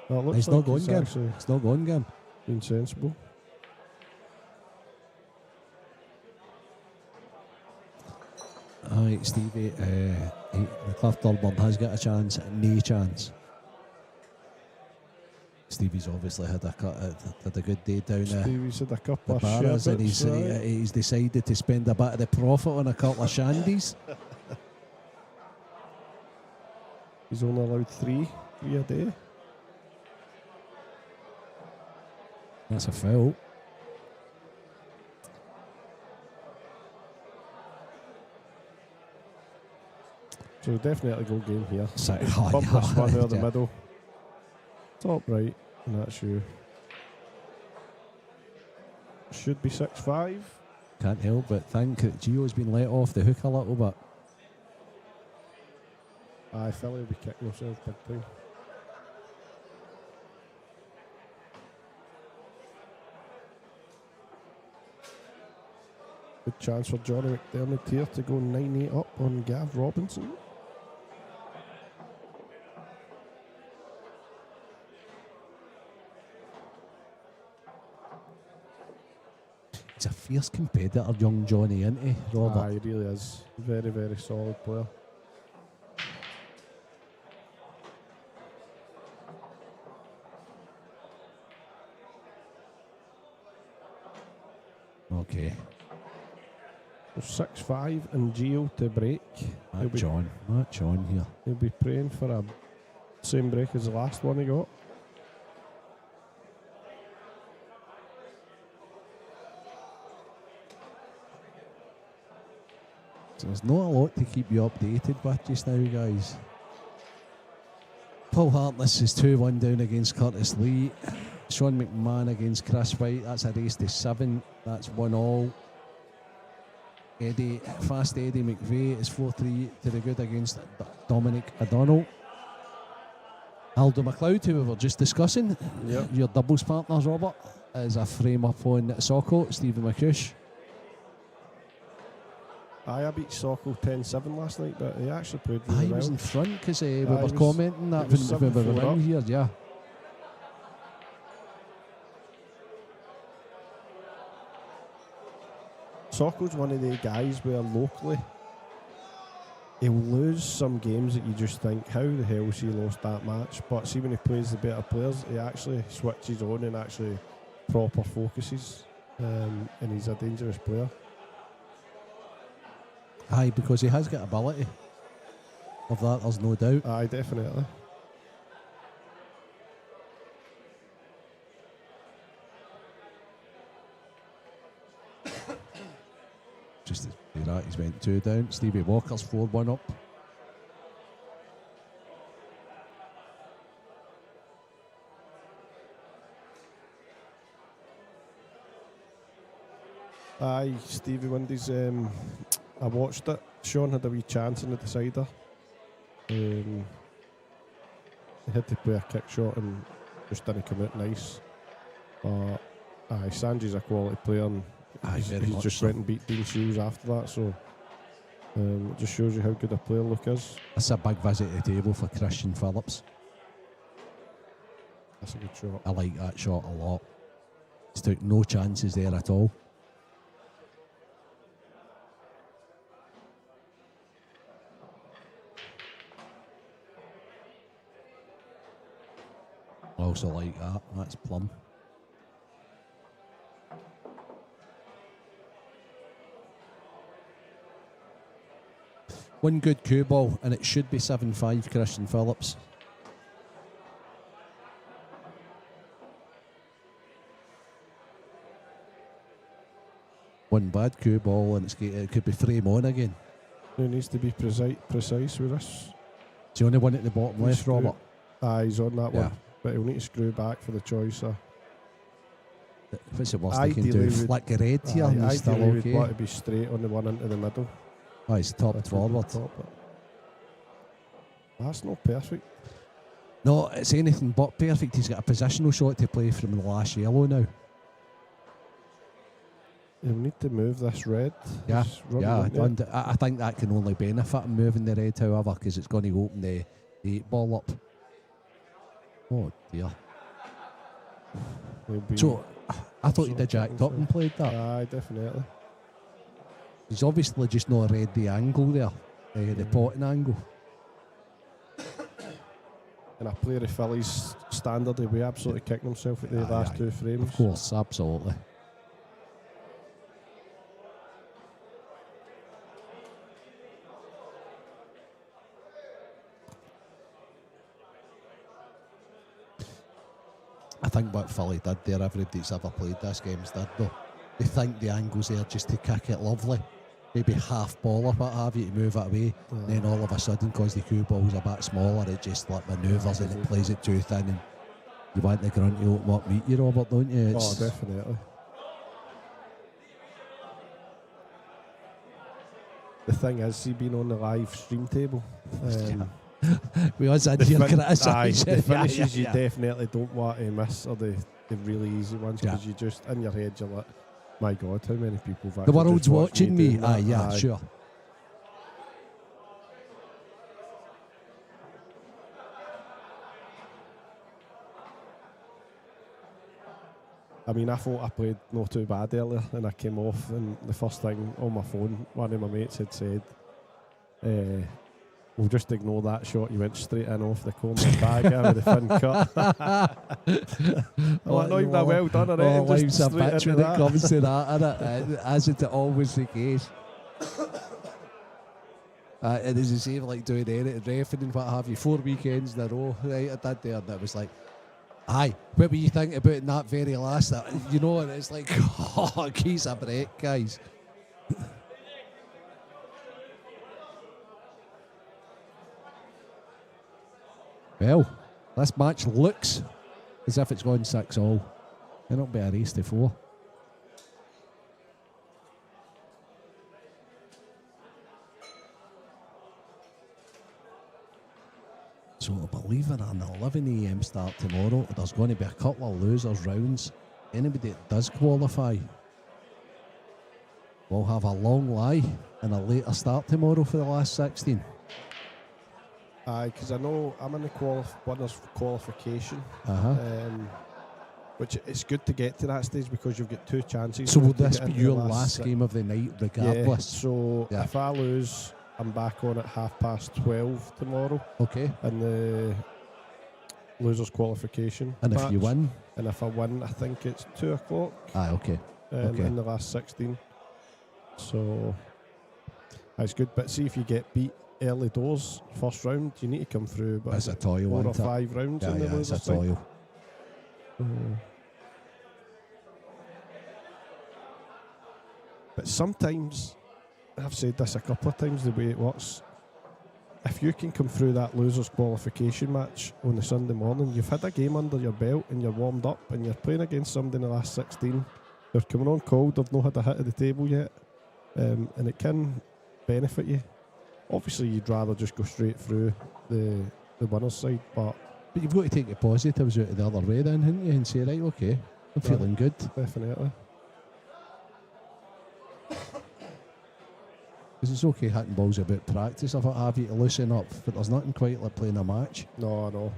Well, it looks It's like not going he's game. actually It's not going game. been sensible. Alright, Stevie, the Cliff Durban has got a chance, no chance. Stevie's obviously had a good day down there. Stevie's had a couple The of bars and sherbets, he's decided to spend a bit of the profit on a couple of shandies. He's only allowed three a day. That's a foul. So definitely go game here. Oh, Bump this one out the yeah. middle. Top right, and that's you. Should be 6-5. Can't help but think that Gio's been let off the hook a little bit. Philly will be kicking himself big time. Good chance for Johnny McDermott here to go 9-8 up on Gav Robinson. He's a fierce competitor, young Johnny, isn't he, Robert? He really is. Very, very solid player. Okay. So 6-5 and Gio to break. Matt John here. He'll be praying for a same break as the last one he got. So there's not a lot to keep you updated with just now, guys. Paul Hartness is 2-1 down against Curtis Lee. Sean McMahon against Chris White. That's a race to 7. That's 1-all. Fast Eddie McVeigh is 4-3 to the good against Dominic O'Donnell. Aldo McLeod, who we were just discussing, your doubles partners, Robert, is a frame up on Socko, Stephen McCush. I beat Socko 10-7 last night, but he actually played really He well. was in front because we He were was- commenting that he was when we were 7-4 in up. here, yeah. Socko's one of the guys where locally he'll lose some games that you just think, how the hell has he lost that match? But see, when he plays the better players, he actually switches on and actually proper focuses, and he's a dangerous player. Aye, because he has got ability. Of that, there's no doubt. Aye, definitely. Just to do that, he's went 2 down. Stevie Walker's 4-1 up. Aye, Stevie Windy's. I watched it. Sean had a wee chance in the decider. He had to play a kick shot and just didn't come out nice. But aye, Sanji's a quality player, and Aye, he's very much just so. went and beat Dean Shields after that. So it just shows you how good a player Luke is. That's a big visit to the table for Christian Phillips. That's a good shot. I like that shot a lot. He's took no chances there at all. I also like that. That's plum. One good cue ball, and it should be 7-5 Christian Phillips. One bad cue ball, and it could be frame on again. He needs to be precise with this. It's the only one at the bottom He's left, screw- Robert. Aye, he's on that Yeah. one. But he'll need to screw back for the choice. What's the worst he can do? Ideally we'd- Flick a red here, and he's still Ideally, we'd okay. want to be straight on the one into the middle. Oh, he's top If we forward. can top it. That's not perfect. No, it's anything but perfect. He's got a positional shot to play from the last yellow now. He'll need to move this red. Yeah, He's running yeah. into it. And I think that can only benefit him moving the red, however, because it's going to open the 8 ball up. Oh dear. He'll be So I thought he'd sort have of jacked checking up and for- played that. Aye, definitely. He's obviously just not read the angle there, the potting angle. And a player of Philly's standard, he'll be absolutely kicking himself at the Aye, last aye. two frames. Of course, absolutely. I think what Philly did there, everybody that's ever played this game's did though. They think the angle's there just to kick it lovely. Maybe half ball up it, have you, to move it away. Then all of a sudden, because the cue ball's a bit smaller, it just like manoeuvres and it plays it too thin. And you want the grunt to open up meet you, Robert, don't you? Oh, It's, definitely. The thing is, see, being on the live stream table, we always had the here fin- criticise the it. finishes Yeah. you definitely don't want to miss are the really easy ones, Yeah. because you just, in your head, you're like, my God, how many people have The actually world's just watched watching me. doing that? Aye, yeah, Aye. sure. I mean, I thought I played not too bad earlier, and I came off, and the first thing on my phone, one of my mates had said, we'll just ignore that shot. You went straight in off the corner bag with the fin cut. I'm like, not even that well done on it. Oh, and just life's a straight bitch into when it that. comes to that, innit? As it always the case. It is the same like doing reffing and what have you. 4 weekends in a row, right? I did there, and it was like, aye, what were you thinking about in that very last? You know, and it's like, oh, keys a break, guys. Well, this match looks as if it's gone 6-all. It'll be a race to 4. So I believe in an 11 AM start tomorrow. There's going to be a couple of losers rounds. Anybody that does qualify will have a long lie and a later start tomorrow for the last 16. Aye, because I know I'm in the winners qualification, which it's good to get to that stage because you've got 2 chances. So will to this get be into the your last si- game of the night Yeah, regardless? so Yeah. if I lose, I'm back on at 12:30 tomorrow Okay. in the losers qualification. And if you match. win? And if I win, I think it's 2 o'clock Aye, okay. Okay. in the last 16. So it's good. But see, if you get beat early doors, first round, you need to come through. But It's is a it toil, 4 or isn't it? 5 rounds Yeah, in the yeah, it's a losers thing? toil. But sometimes, I've said this a couple of times, the way it works, if you can come through that losers qualification match on the Sunday morning, you've had a game under your belt and you're warmed up and you're playing against somebody in the last 16 they're coming on cold. They've not had a hit at the table yet, and it can benefit you. Obviously, you'd rather just go straight through the winner's side, but you've got to take the positives out of the other way then, haven't you, and say, right, okay, I'm feeling good. Definitely. Because it's okay hitting balls about practice, I thought, have you to loosen up, but there's nothing quite like playing a match. No.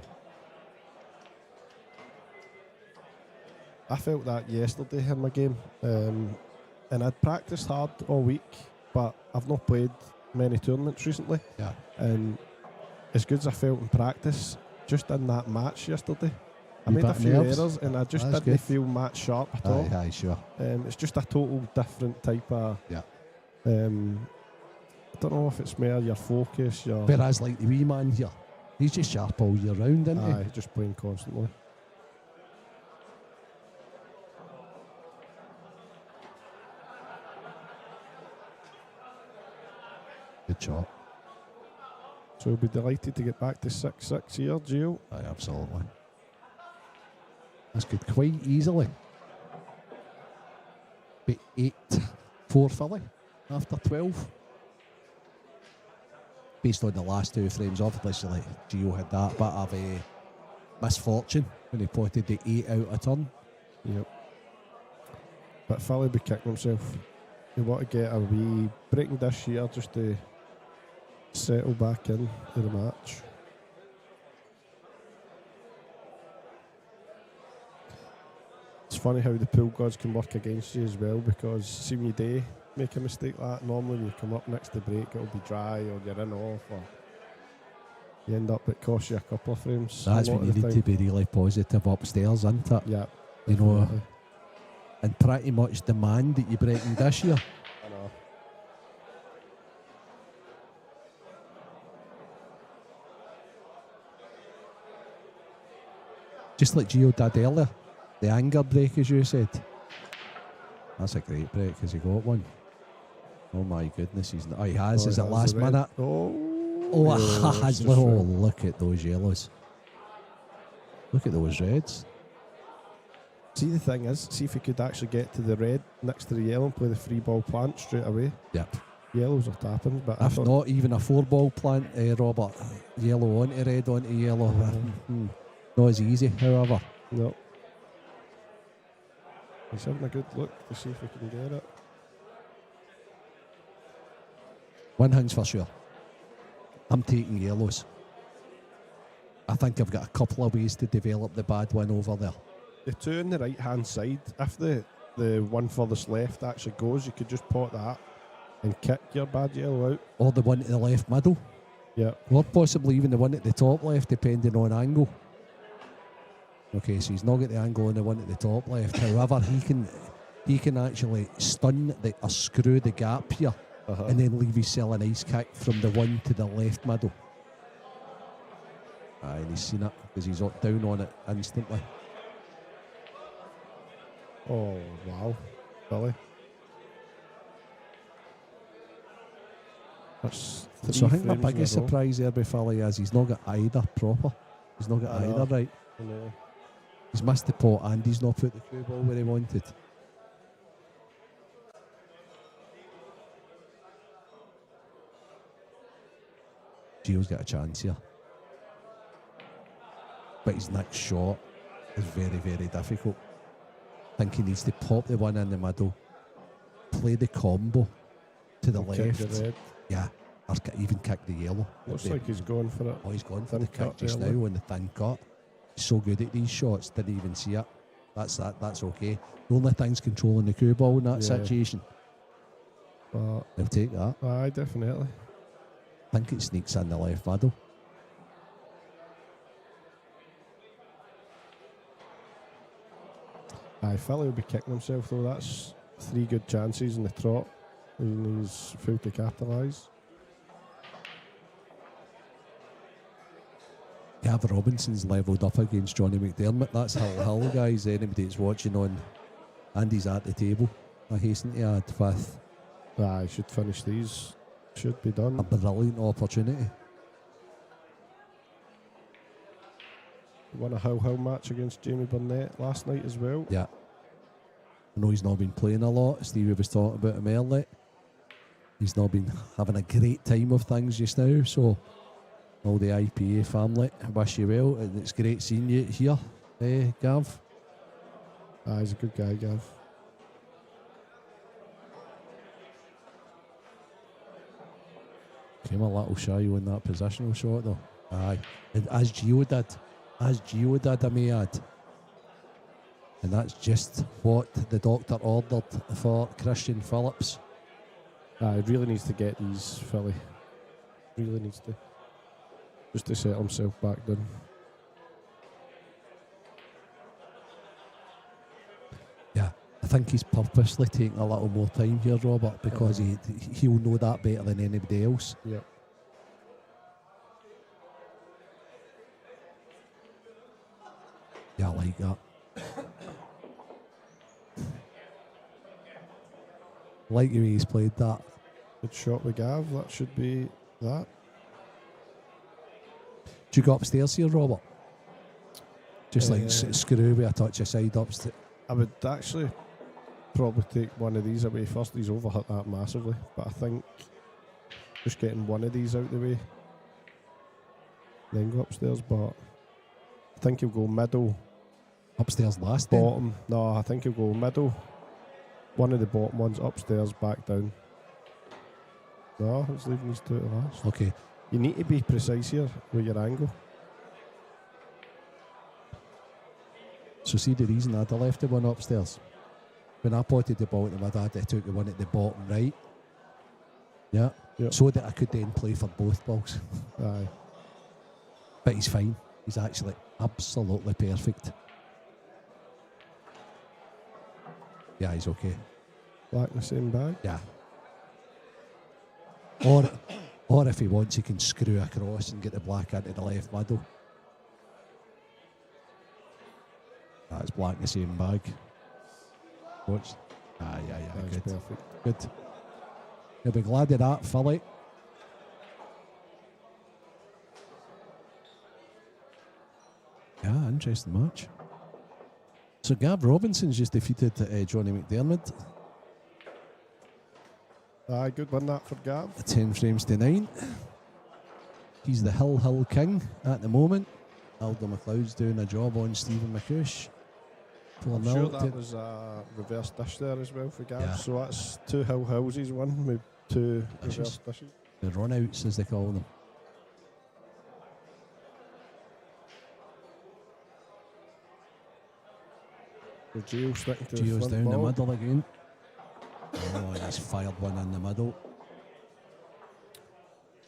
I felt that yesterday in my game, and I'd practiced hard all week, but I've not played many tournaments recently. Yeah. And as good as I felt in practice, just in that match yesterday, I You made a bit few nerves? errors and I just That's didn't good. feel match sharp at all. Aye, sure. It's just a total different type of. Yeah. I don't know if it's more your focus, your. Whereas, like the wee man here, he's just sharp all year round, isn't Aye, just playing constantly. he? Good shot. So we'll be delighted to get back to 6-6 here, Gio. Aye, absolutely. That's good. Quite easily. But 8-4 Philly after 12. Based on the last two frames, obviously, like Gio had that bit of a misfortune when he potted the 8 out of turn. Yep. But Philly will be kicking himself. They want to get a wee breaking dish here just to settle back in to the match. It's funny how the pool gods can work against you as well, because see when you do make a mistake like that, normally when you come up next to break it'll be dry or you're in off or you end up it costs you a couple of frames. That's a lot when you of the need to time. be really positive upstairs, isn't it? Yeah. You know, definitely. and pretty much demand that you breaking dish here. I know. Just like Gio did earlier. The anger break, as you said. That's a great break. Has he got one? Oh my goodness, he has. Is it last the red. minute? Oh, Oh, it's just oh, right. look at those yellows. Look at those reds. See, the thing is, see if he could actually get to the red next to the yellow and play the free ball plant straight away. Yep. Yellows are tapping, but I If thought, not even a 4-ball plant, Robert, yellow onto red onto yellow. Not as easy, however. no. He's having a good look to see if he can get it. One thing's for sure. I'm taking yellows. I think I've got a couple of ways to develop the bad one over there. The two on the right hand side, if the one furthest left actually goes, you could just pot that and kick your bad yellow out. Or the one to the left middle. Yeah. Or possibly even the one at the top left, depending on angle. Okay, so he's not got the angle on the one at the top left. However, he can actually stun or screw the gap here, and then leave himself a nice kick from the one to the left middle. Aye, and he's seen it because he's down on it instantly. Oh, wow. Really? That's So I think my frames in a biggest row. surprise there with Philly is he's not got either proper. He's not got I know. either right. I know. He's missed the pot and he's not put the cue ball where he wanted. Gio's got a chance here. But his next shot is very, very difficult. I think he needs to pop the one in the middle, play the combo to the And kick left. the red. Yeah, or even kick the yellow. Looks like he's going for it. Oh, he's gone for Thin the kick cut just early. now on the thin cut. He's so good at these shots, didn't even see it. That's okay. The only thing's controlling the cue ball in that Yeah. situation. But They'll take that. aye, definitely. I think it sneaks in the left middle. Aye, Philly will be kicking himself though. That's 3 good chances in the trot, and he's full to capitalise. Gav Robinson's levelled up against Johnny McDermott. That's Hill, guys. Anybody that's watching on, and he's at the table. I hasten to add with Aye, should finish these. Should be a done. brilliant opportunity. Won a Hill match against Jamie Burnett last night as well. Yeah. I know he's not been playing a lot. Stevie was talking about him earlier. He's not been having a great time of things just now. So, all the IPA family, I wish you well. And it's great seeing you here, Gav. He's a good guy, Gav. Came a little shy on that positional shot though. Aye. And as Gio did, I may add. And that's just what the doctor ordered for Christian Phillips. He really needs to get these, Philly. Really needs to. Just to set himself back down. Yeah, I think he's purposely taking a little more time here, Robert, because he'll know that better than anybody else. Yep. Yeah, I like that. Like the way he's played that. Good shot with Gav. That should be that. Do you go upstairs here, Robert? Just like screw with a touch of side upstairs. I would actually probably take one of these away first. He's overhit that massively, but I think just getting one of these out the way, then go upstairs. But I think he'll go middle, Upstairs last then? bottom. No, I think he'll go middle. One of the bottom ones upstairs, back down. No, he's leaving these two to last. Okay. You need to be precise here with your angle. So see the reason I'd have left the one upstairs? When I potted the ball at the mid, I'd have took the one at the bottom right. Yeah. Yep. So that I could then play for both balls. Aye. But he's fine. He's actually absolutely perfect. Yeah, he's okay. Black in the same bag. Yeah. Or if he wants, he can screw across and get the black into the left middle. That's black in the same bag. Watch. Yeah, That's good. perfect. Good. You'll be glad of that, Philly. Yeah, interesting match. So Gav Robinson's just defeated Johnny McDermott. Aye, good one that for Gav. 10 frames to 9. He's the Hill King at the moment. Aldo McLeod's doing a job on Stephen McCush. I'm sure that was a reverse dish there as well for Gav. Yeah. So that's two Hills he's won with two Dishes. reverse dishes. The run-outs, as they call them. So Gio sticking to the Gio's front down the ball. middle again. Oh, and he's fired one in the middle.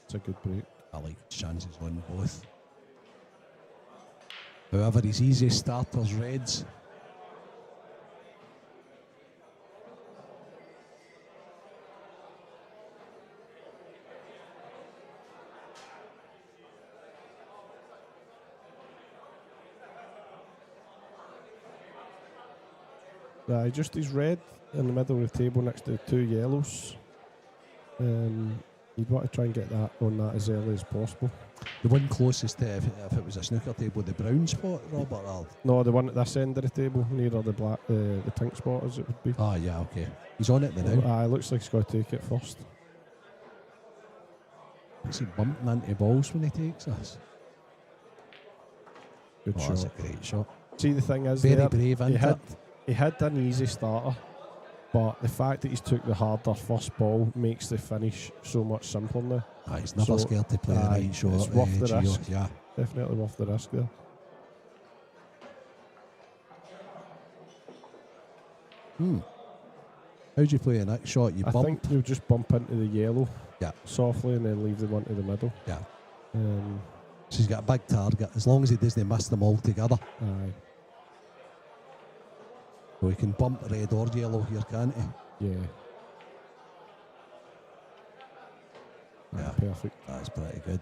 It's a good break. I like chances on both. However, his easiest starter's Reds. Just he's red in the middle of the table next to the two yellows. You'd want to try and get that on that as early as possible. The one closest to, if it was a snooker table, the brown spot, Robert? No, the one at this end of the table, nearer the black, the pink spot as it would be. Ah, yeah, okay. He's on it now. Looks like he's got to take it first. Is he bumping into balls when he takes this? Good Oh, shot. that's a great shot. See, the thing is, Very there, brave, isn't it? he had an easy starter, but the fact that he's took the harder first ball makes the finish so much simpler now. He's never scared to play the right shot. It's worth the Gio. risk. Yeah. Definitely worth the risk there. How do you play a next shot? You I bump? think you'll just bump into the yellow Yeah. softly and then leave the one to the middle. Yeah. Um, So he's got a big target. As long as he doesn't miss them all together. aye. So he can bump red or yellow here, can't he? Yeah. Yeah. Perfect. That's pretty good.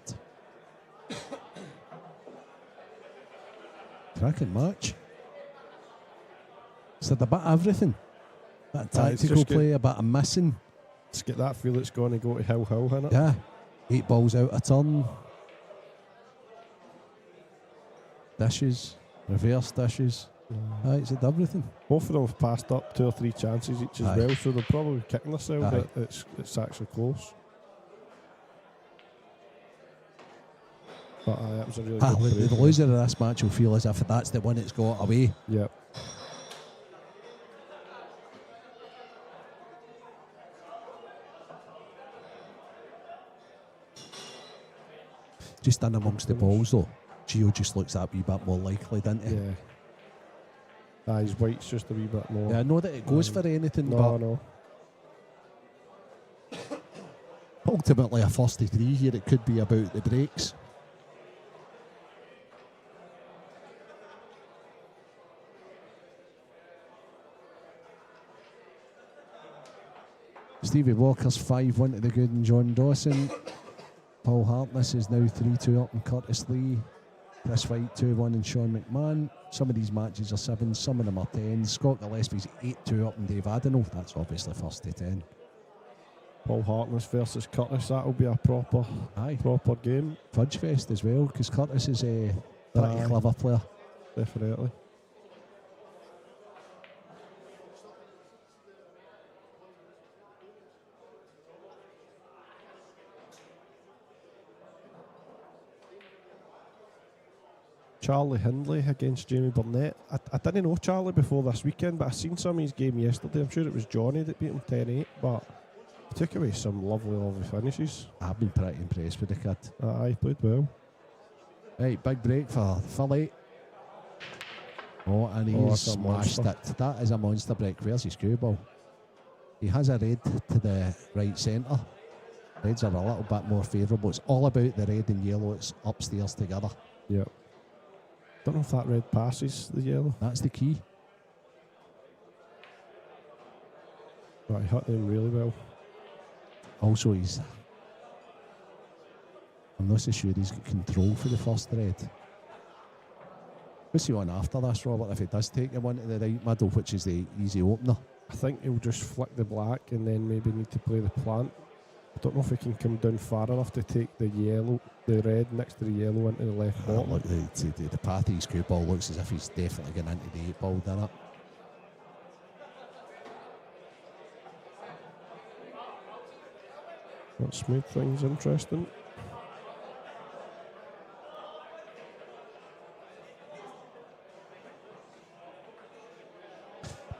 Cracking match. It's had a bit of everything. Bit of It's tactical just play, a bit of missing. Just get that feel it's going to go to Hill, innit? Yeah. 8 balls out a turn. Dishes. Reverse dishes. It's at everything. Both of them have passed up 2 or 3 chances each as Aye. well, so they're probably kicking themselves Aye. that it's actually close. But that was a really good The break. loser of this match will feel as if that's the one it's got away. Yep. Just in amongst the balls though, Gio just looks that wee bit more likely, doesn't he? Yeah. His weight's just a wee bit more. Yeah, I know that it goes for anything, No. but ultimately a first to 3 here, it could be about the breaks. Stevie Walker's 5-1 to the good and John Dawson. Paul Hartness is now 3-2 up and Curtis Lee. Chris White 2-1 and Sean McMahon. Some of these matches are 7s, some of them are 10s. Scott Gillespie's 8-2 up and Dave Adenol. That's obviously first to 10. Paul Hartness versus Curtis, that'll be a proper game. Fudge Fest as well, because Curtis is a pretty Aye. clever player. Definitely. Charlie Hindley against Jamie Burnett. I didn't know Charlie before this weekend, but I seen some of his game yesterday. I'm sure it was Johnny that beat him 10-8, but he took away some lovely finishes. I've been pretty impressed with the kid. He played well. Right, big break for Philly. Oh, and he's that's a smashed monster. it. That is a monster break. Where's his cue ball? He has a red to the right centre. Reds are a little bit more favourable. It's all about the red and yellow. It's upstairs together. Yep. Don't know if that red passes the yellow. That's the key. But he hit them really well. Also, I'm not so sure he's got control for the first red. What's he on after this, Robert, if he does take him one to the right middle, which is the easy opener? I think he'll just flick the black and then maybe need to play the plant. I don't know if he can come down far enough to take the red next to the yellow into the left bottom. Look, the path of his cue ball looks as if he's definitely going into the 8 ball, doesn't it? That's made things interesting.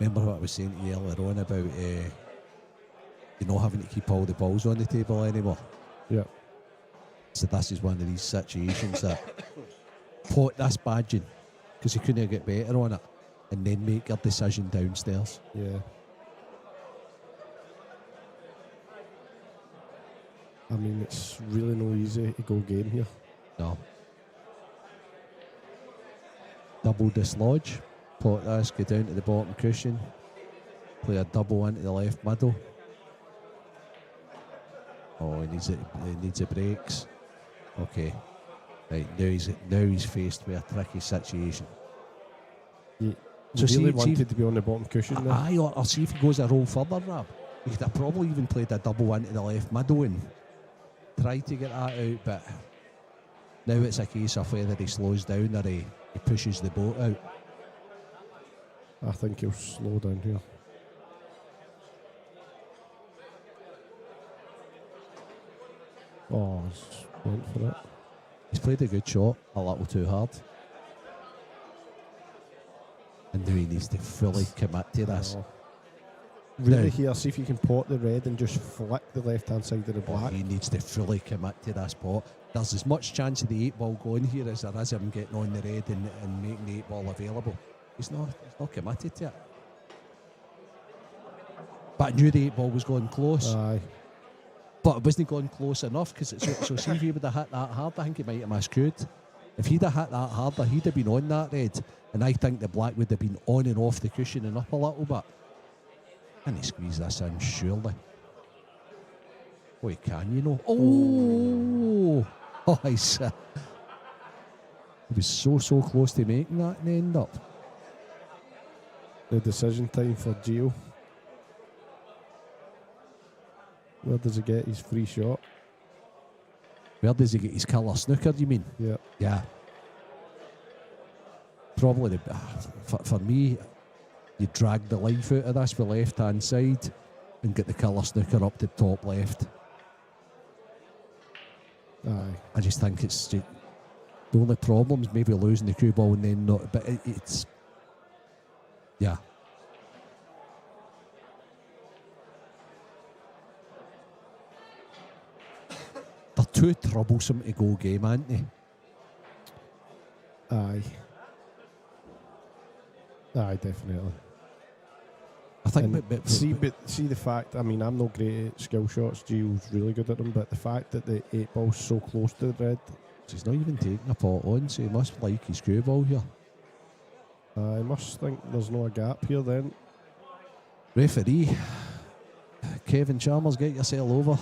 Remember what I was saying to you earlier on about having to keep all the balls on the table anymore? Yeah. So this is one of these situations that pot this badging because you couldn't get better on it and then make your decision downstairs. Yeah. I mean, it's really no easy to go game here. No. Double dislodge. Pot this, go down to the bottom cushion. Play a double into the left middle. Oh, he needs the breaks. Okay. Right, now he's faced with a tricky situation. He So really see wanted to be on the bottom cushion there. Aye, or see if he goes a roll further, Rab. He could have probably even played a double into the left middle and tried to get that out, but now it's a case of whether he slows down or he pushes the boat out. I think he'll slow down here. Oh, he's went for it. He's played a good shot, a little too hard. And now he needs to fully commit to this. Oh. Really Now, here, see if you can pot the red and just flick the left-hand side of the black. he needs to fully commit to this pot. There's as much chance of the 8 ball going here as there is him getting on the red and making the 8 ball available. He's not committed to it. But I knew the 8 ball was going close. Aye. But it wasn't going close enough because so see if he would have hit that hard, I think he might have miscued. If he'd have hit that harder, he'd have been on that red, and I think the black would have been on and off the cushion and up a little bit. And he squeezed this in, surely. Oh, he can, you know. Oh, he was so close to making that and end up. The decision time for Gio. Where does he get his free shot? Where does he get his killer snooker, do you mean? Yeah. Yeah. Probably for me, you drag the life out of this with left hand side and get the colour snooker up to top left. Aye. I just think it's the only problem's maybe losing the cue ball and then not, but it's yeah. They're too troublesome to go game, aren't they? Aye. Aye, definitely. I think, And see the fact. I mean, I'm not great at skill shots. Gio's really good at them, but the fact that the 8 ball's so close to the red, he's not even taking a pot on, so he must like his cue ball here. I must think there's no a gap here then. Referee, Kevin Chalmers, get yourself over.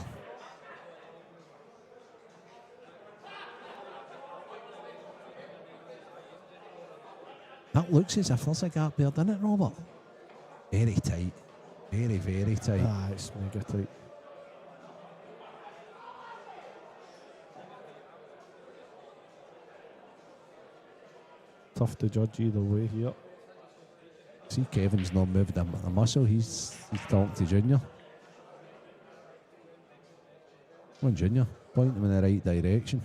That looks as if there's a gap there, doesn't it, Robert? Very tight. Very, very tight. Ah, it's mega tight. Tough to judge either way here. See, Kevin's not moved a muscle. He's talking to Junior. Come on, Junior. Point him in the right direction.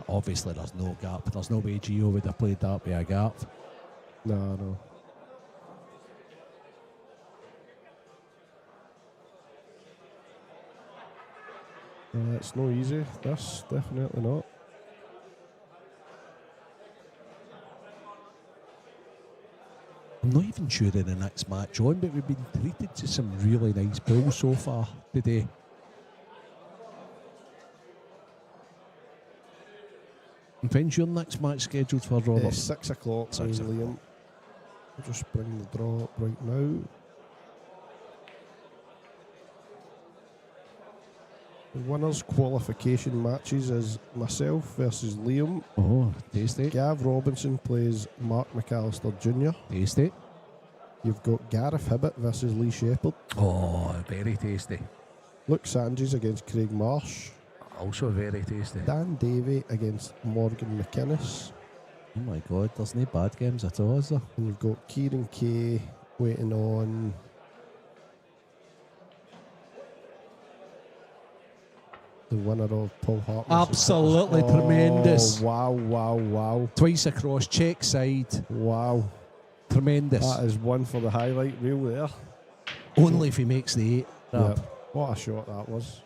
Obviously, there's no gap. There's no way Gio would have played that with a gap. No. It's no easy. This definitely not. I'm not even sure in the next match on, but we've been treated to some really nice pools so far today. And when's your next match scheduled for, Robert? 6 o'clock. 6 Liam. o'clock. I'll just bring the draw up right now. The winners' qualification matches is myself versus Liam. Oh, tasty. Gav Robinson plays Mark McAllister Jr. Tasty. You've got Gareth Hibbett versus Lee Shepard. Oh, very tasty. Luke Sanges against Craig Marsh. Also very tasty. Dan Davy against Morgan McKinnus. Oh my God, there's no bad games at all, is there? And you've got Kieran Kay waiting on the winner of Paul Hartman. Absolutely tremendous. Wow. Twice across, check side. Wow. Tremendous. That is one for the highlight reel there. Only if he makes the 8. Yep. What a shot that was.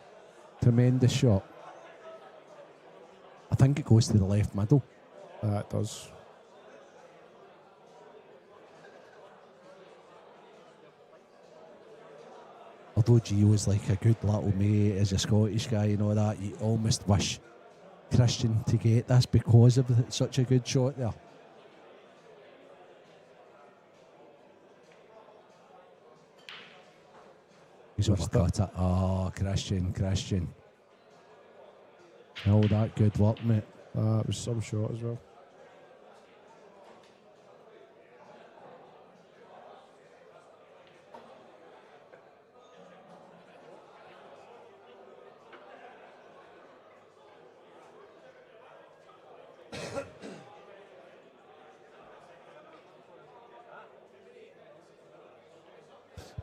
Tremendous shot. I think it goes to the left middle. It does. Although Gio is like a good little mate, as a Scottish guy and all that, you almost wish Christian to get this because of such a good shot there. He's overcut it. Oh, Christian. All that good work, mate. It was some shot as well.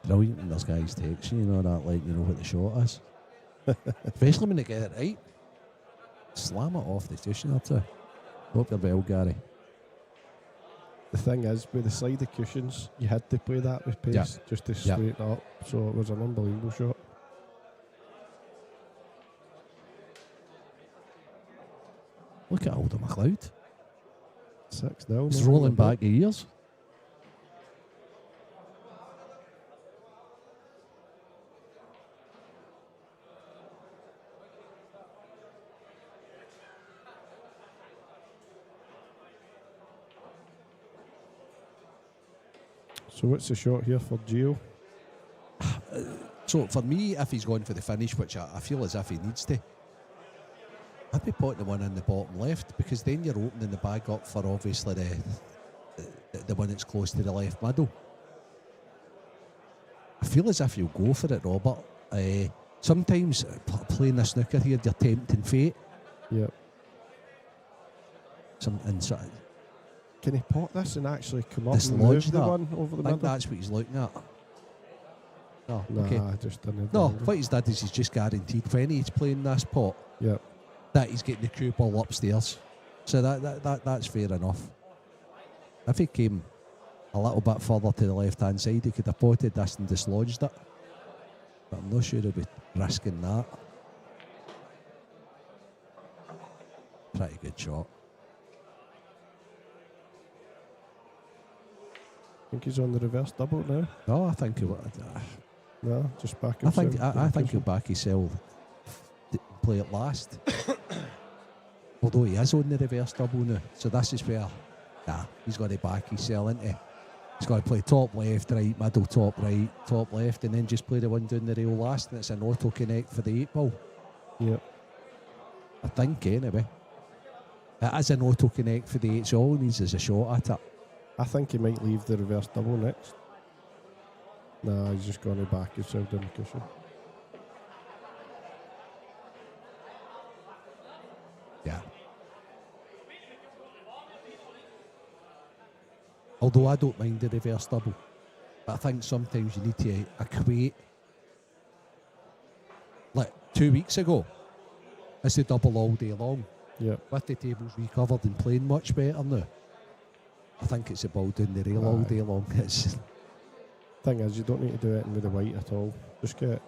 Brilliant when there's guys texting you, that, like, you know what the shot is. Especially when they get it right. Slam it off the station or two. Hope you're well, Gary. The thing is, with the side of cushions, you had to play that with pace just to straighten up. So it was an unbelievable shot. Look at Alder McLeod. 6-0. He's rolling back the years. So what's the shot here for Gio? So for me, if he's going for the finish, which I feel as if he needs to, I'd be putting the one in the bottom left, because then you're opening the bag up for obviously the one that's close to the left middle. I feel as if you'll go for it, Robert. Sometimes playing a snooker here, you're tempting fate. Yep. Can he pot this and actually come up and Dislodge move the that? one over the I think middle? that's what he's looking at. No, Nah, okay. I just didn't. No, what he's did is he's just guaranteed when he's playing this pot Yep. that he's getting the cue ball upstairs. So that's fair enough. If he came a little bit further to the left-hand side, he could have potted this and dislodged it. But I'm not sure he'll be risking that. Pretty good shot. I think he's on the reverse double now. No, I think he would. No, just back I himself. think I think he'll back himself to play it last. Although he is on the reverse double now, so this is where he's got to back himself into. He's got to play top left, right, middle, top right, top left, and then just play the one down the rail last, and it's an auto connect for the 8 ball. Yep. I think anyway. It is an auto connect for the 8, so all he needs is a shot at it. I think he might leave the reverse double next. Nah, he's just going to back himself down the cushion. Yeah. Although I don't mind the reverse double, but I think sometimes you need to equate. Like 2 weeks ago, it's the double all day long. Yep. With the tables recovered and playing much better now, I think it's a ball down the rail all day long. It's Thing is, you don't need to do it with the white at all. Just get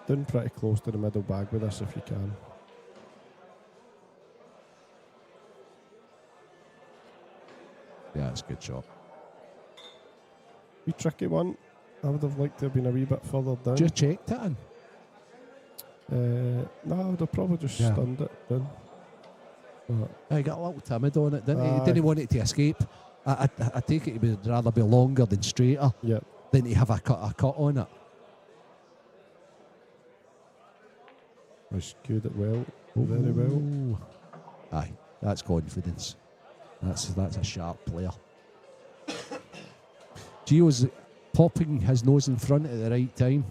down pretty close to the middle bag with this if you can. yeah, it's a good shot. Wee tricky one. I would have liked to have been a wee bit further down. Just checked it in. No, I would have probably just stunned it down. I got a little timid on it, didn't he? He Aye. didn't want it to escape. I take it he would rather be longer than straighter Yep. than to have a cut on it. I skewed it well. Very well. Ooh. Aye, that's confidence. That's a sharp player. Gio's popping his nose in front at the right time.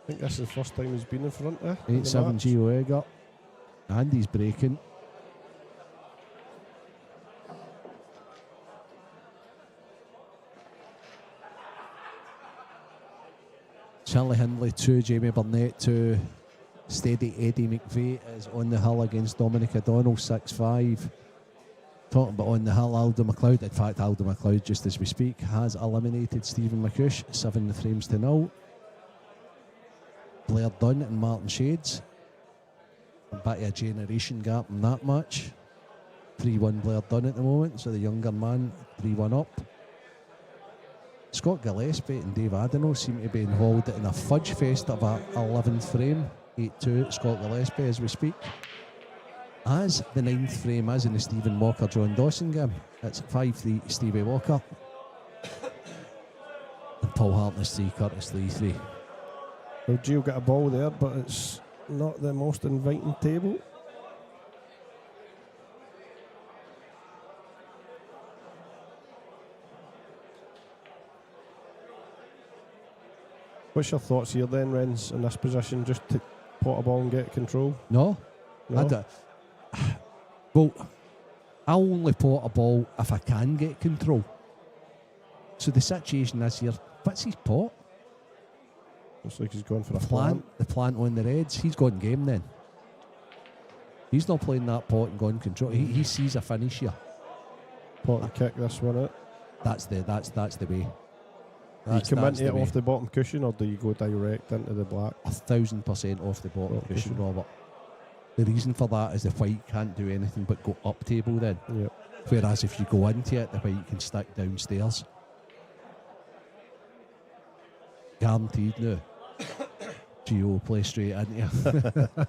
I think this is the first time he's been in front of. in the 8-7 match. Gio Egger. And he's breaking. Charlie Hindley 2, Jamie Burnett 2. Steady Eddie McVeigh is on the hill against Dominic O'Donnell 6-5. Talking about on the hill, Aldo McLeod. In fact, Aldo McLeod, just as we speak, has eliminated Stephen McCush 7-0. Blair Dunn and Martin Shades. A bit of a generation gap in that match. 3-1 Blair Dunn at the moment, so the younger man 3-1 up. Scott Gillespie and Dave Adenau seem to be involved in a fudge fest of a 11th frame. 8-2 Scott Gillespie as we speak. As the 9th frame is in the Stephen Walker John Dawson game. It's 5-3 Stevie Walker. And Paul Hartness 3, Curtis Lee 3. Well, Gio got a ball there, but it's not the most inviting table. What's your thoughts here then, Renz, in this position? Just to pot a ball and get control? No? No? I don't. Well, I'll only pot a ball if I can get control. So the situation is here, what's his pot? Looks like he's going for a The plant on the Reds. He's gone game then. He's not playing that pot and gone control. He sees a finish here. Pot and kick this one out. That's the way. Do you come into it off the bottom cushion, or do you go direct into the black? 1,000% off the bottom Bottom cushion, cushion. Robert. The reason for that is the white can't do anything but go up table then. Yep. Whereas if you go into it, the white can stick downstairs. Guaranteed now. Gio will play straight into you.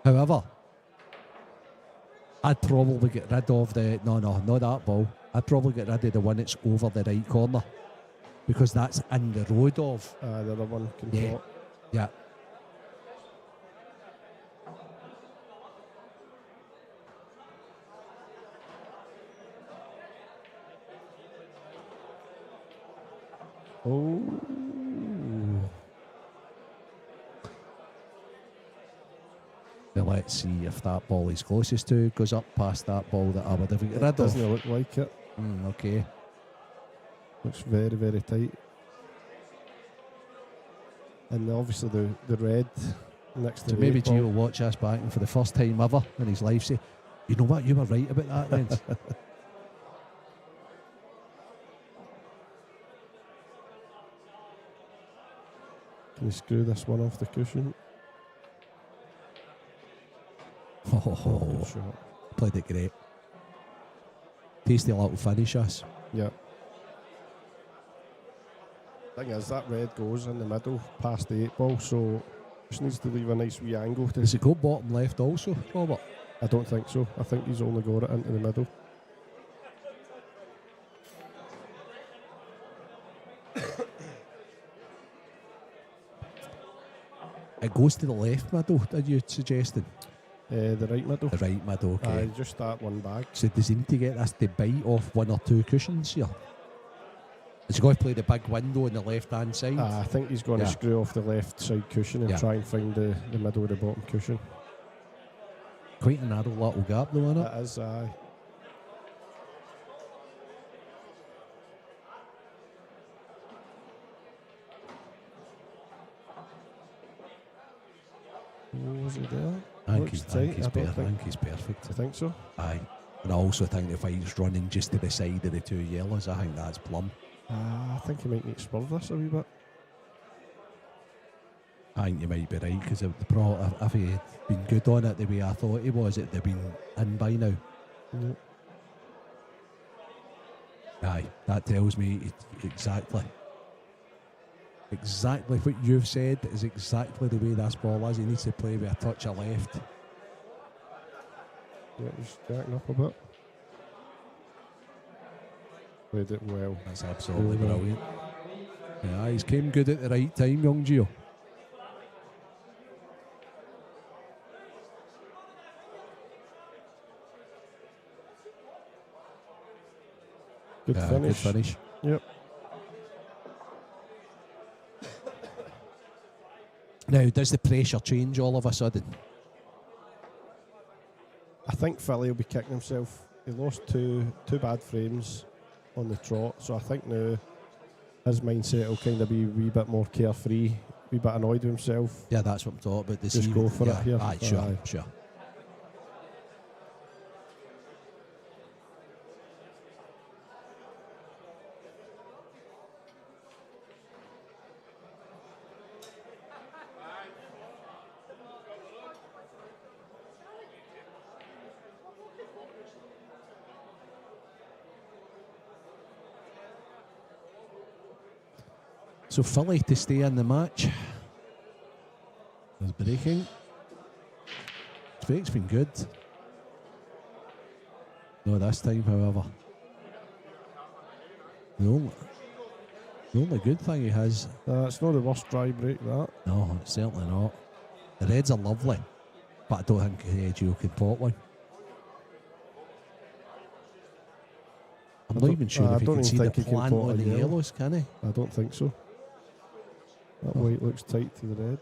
However, I'd probably get rid of not that ball. I'd probably get rid of the one that's over the right corner, because that's in the road of. The other one can Yeah. pot. Yeah. Oh. Now let's see if that ball he's closest to goes up past that ball that I would have got It rid of. doesn't look like it. Okay. Looks very, very tight. And obviously the red next to So the maybe 8 ball. Gio will watch us back and for the first time ever in his life say, you know what, you were right about that then. Can you screw this one off the cushion? Oh, Good shot. played it great. Tasty little finish us. Yeah. Thing is, that red goes in the middle past the 8 ball, so just needs to leave a nice wee angle. Does it go bottom left also, Robert? I don't think so. I think he's only got it into the middle. It goes to the left middle, are you suggesting? The right middle. The right middle, okay. Just that one bag. So does he need to get this to bite off one or two cushions here? Is he going to play the big window on the left-hand side? I think he's going to Yeah. screw off the left side cushion and Yeah. try and find the middle of the bottom cushion. Quite a narrow little gap though, isn't it? That is, aye. Oh, was he there? I think Looks he's, tight. I think he's I don't perfect. I think- think he's perfect. I think so. Aye. And I also think if he's running just to the side of the two yellows, I think that's plumb. I think he might need to swerve this a wee bit. I think you might be right, because if he had been good on it the way I thought he was, it'd have been in by now. Yep. Aye, that tells me exactly what you've said is exactly the way this ball is. He needs to play with a touch of left. Yeah, he's jacking up a bit. Played it well. That's absolutely Really well. brilliant. Yeah, he's came good at the right time, young Gio. Good Yeah, finish. Good finish. Yep. Now, does the pressure change all of a sudden? I think Philly will be kicking himself. He lost two bad frames on the trot, so I think now his mindset will kind of be a wee bit more carefree, a wee bit annoyed with himself. Yeah, that's what I'm talking about. Does Just he- go for it yeah, here. Aye, sure, Aye. sure. So Philly to stay in the match. There's breaking. His break's been good. No, this time, however. The only good thing he has. It's not the worst dry break, that. No, it's certainly not. The reds are lovely, but I don't think Gio can pot one. I'm not even sure I if he don't can even see the think he can plant pot on a the yellow. yellows, can he? I don't think so. That white looks tight to the red.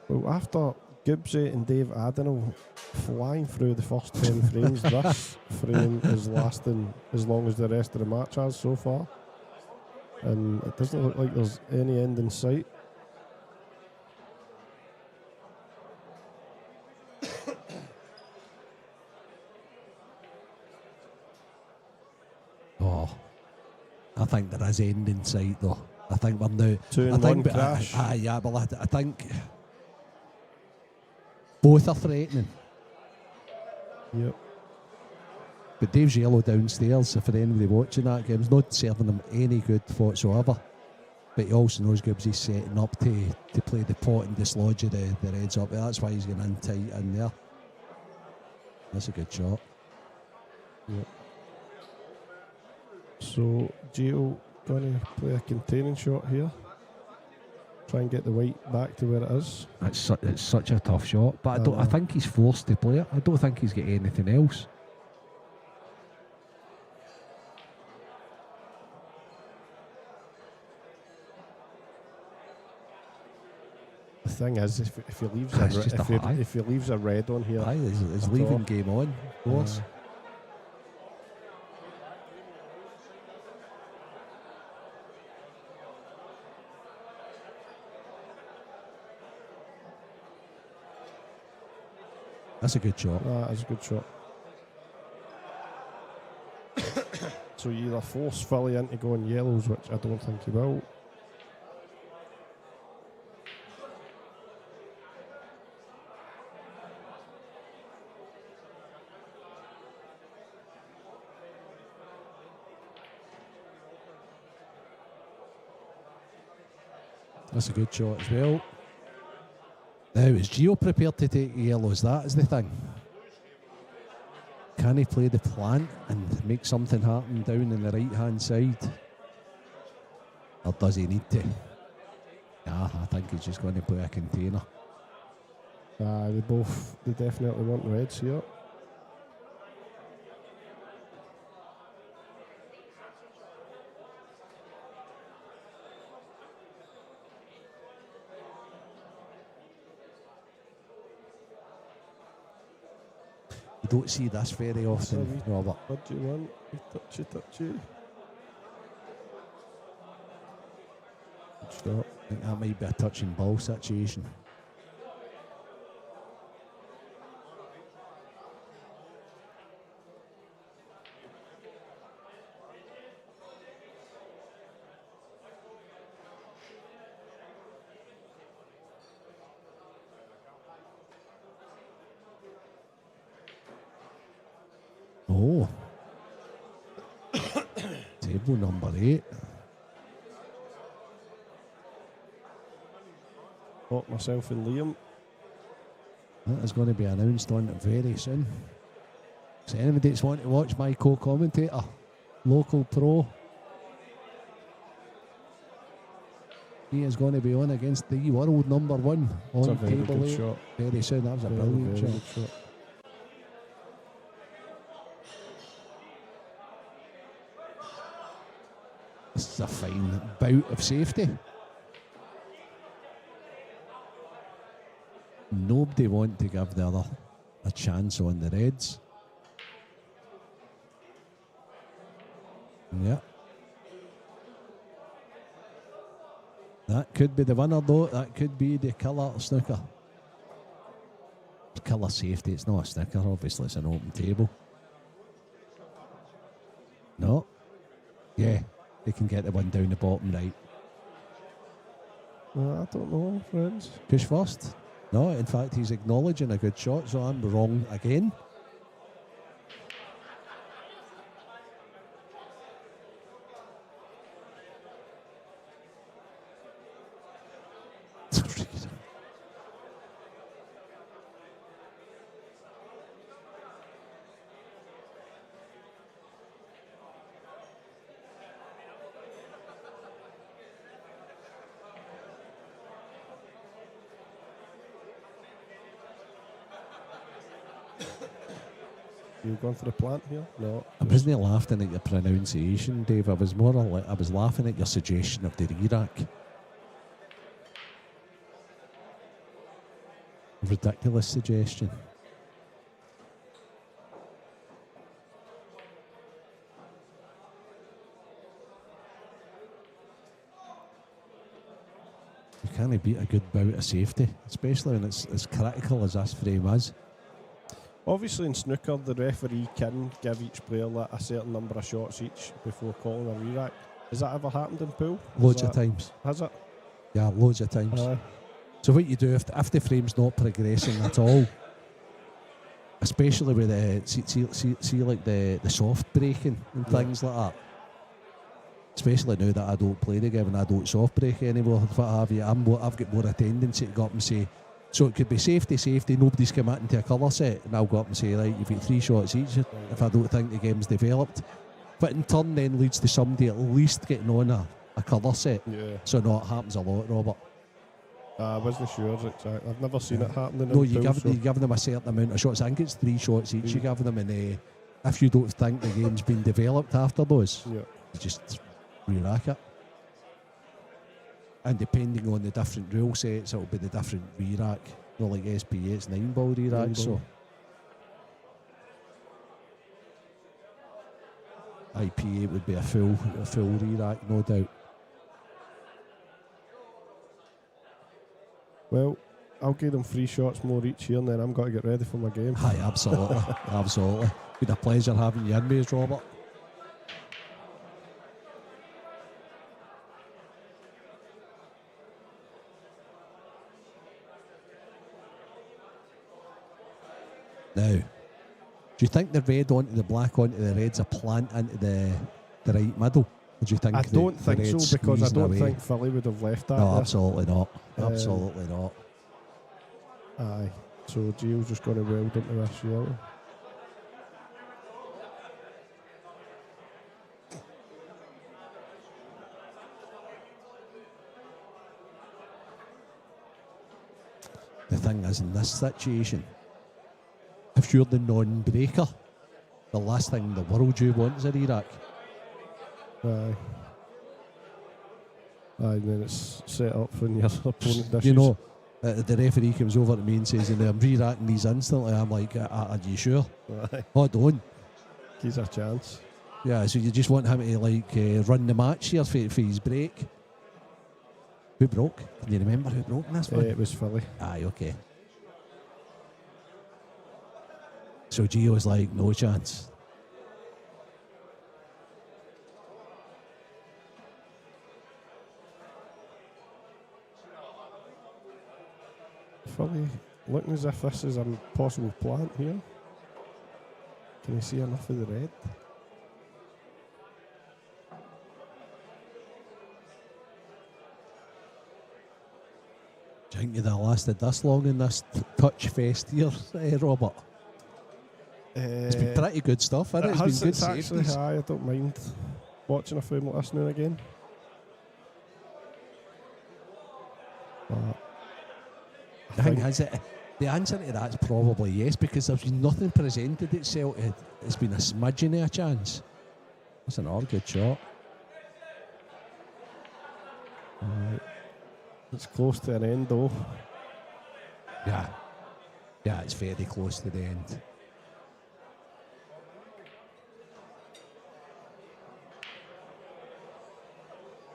Well, after Gibbsy and Dave Adenal flying through the first 10 frames, this frame is lasting as long as the rest of the match has so far. And it doesn't look like there's any end in sight. Oh, I think there is end in sight though. I think we're now. 2 I and think, 1 but crash. yeah, but I think both are threatening. Yep. But Dave's yellow downstairs, for anybody watching that game, is not serving him any good whatsoever. But he also knows Gibbsy's setting up to play the pot and dislodge the reds up. That's why he's getting in tight in there. That's a good shot. Yep. So Gio going to play a containing shot here. Try and get the white back to where it is. It's such a tough shot, but I know. think he's forced to play it. I don't think he's got anything else. thing is, if he leaves It's just a high. if he leaves a red on here, Aye, is at leaving all. game on, of course. That's a good shot. That is a good shot. So you either force Philly into going yellows, which I don't think he will. That's a good shot as well. Now, is Gio prepared to take yellows? That is the thing. Can he play the plant and make something happen down in the right-hand side? Or does he need to? Yeah, I think he's just going to play a container. They definitely want reds here. You don't see this very often, Robert. What do you want? Touchy. Stop. I think that might be a touch and ball situation. Oh. Table number 8. Got myself and Liam. That is going to be announced on it very soon. So anybody that's wanting to watch my co-commentator, local pro, he is going to be on against the world number 1 It's a on very table good 8 shot. very soon. That was a brilliant Very shot. good shot. This is a fine bout of safety. Nobody want to give the other a chance on the reds. Yeah. That could be the winner though. That could be the killer snooker. It's killer safety. It's not a snooker. Obviously it's an open table. No. Yeah. They can get the one down the bottom right. I don't know, friends. Push first. No, in fact, he's acknowledging a good shot, so I'm wrong again. You going for the plant here? No. I wasn't laughing at your pronunciation, Dave. I was more like I was laughing at your suggestion of the re-rack. Ridiculous suggestion. You can't beat a good bout of safety, especially when it's as critical as this frame is. Obviously in snooker, the referee can give each player like a certain number of shots each before calling a re-rack. Has that ever happened in pool? Loads of times. Has it? Yeah, loads of times. So what you do if the frame's not progressing at all, especially with the see like the soft breaking and things like that. Especially now that I don't play the game and I don't soft break anymore, what have you, I've got more a tendency to go up and say, so it could be safety, nobody's come out into a colour set, and I'll go up and say, right, you've got 3 shots each if I don't think the game's developed. But in turn then leads to somebody at least getting on a colour set. Yeah. So no, it happens a lot, Robert. I wasn't sure exactly. I've never seen it happening. No, in you pool, give them a certain amount of shots. I think it's 3 shots each you give them, and if you don't think the game's been developed after those, Yeah. you just re-rack it. And depending on the different rule sets, it'll be the different re-rack. Not like SPA, it's 9-ball re-rack, 9 so ball. IPA would be a full re-rack, no doubt. Well, I'll give them 3 shots more each here, and then I'm going to get ready for my game. Aye, absolutely, absolutely. Been a pleasure having you in with us, Robert. Now, do you think the red onto the black onto the red's a plant into the right middle? Or do you think I don't the think red's so, because I squeezing don't away? think Philly would have left that No, there. absolutely not. Absolutely not. Aye. So Gio's just going to weld into this yellow. The thing is, in this situation, if you're the non-breaker, the last thing in the world you want is a re-rack. Aye. Aye, and then it's set up when your opponent dishes. You know, the referee comes over to me and says, I'm re-racking these instantly. I'm like, are you sure? Aye. Oh, don't. Gives a chance. Yeah, so you just want him to run the match here for his break. Who broke? Can you remember who broke in this one? It was Philly. Aye, okay. So Gio's like, no chance. Philly looking as if this is a possible plant here. Can you see enough of the red? Do you think you'd have lasted this long in this touch fest here, Robert? It's been pretty good stuff, hasn't it? It's been good actually safeties. high. I don't mind watching a film like this now and again. But I think the answer to that's probably yes, because there's been nothing presented itself. It's been a smidgen of a chance. That's an good shot. it's close to an end though. Yeah. Yeah, it's very close to the end.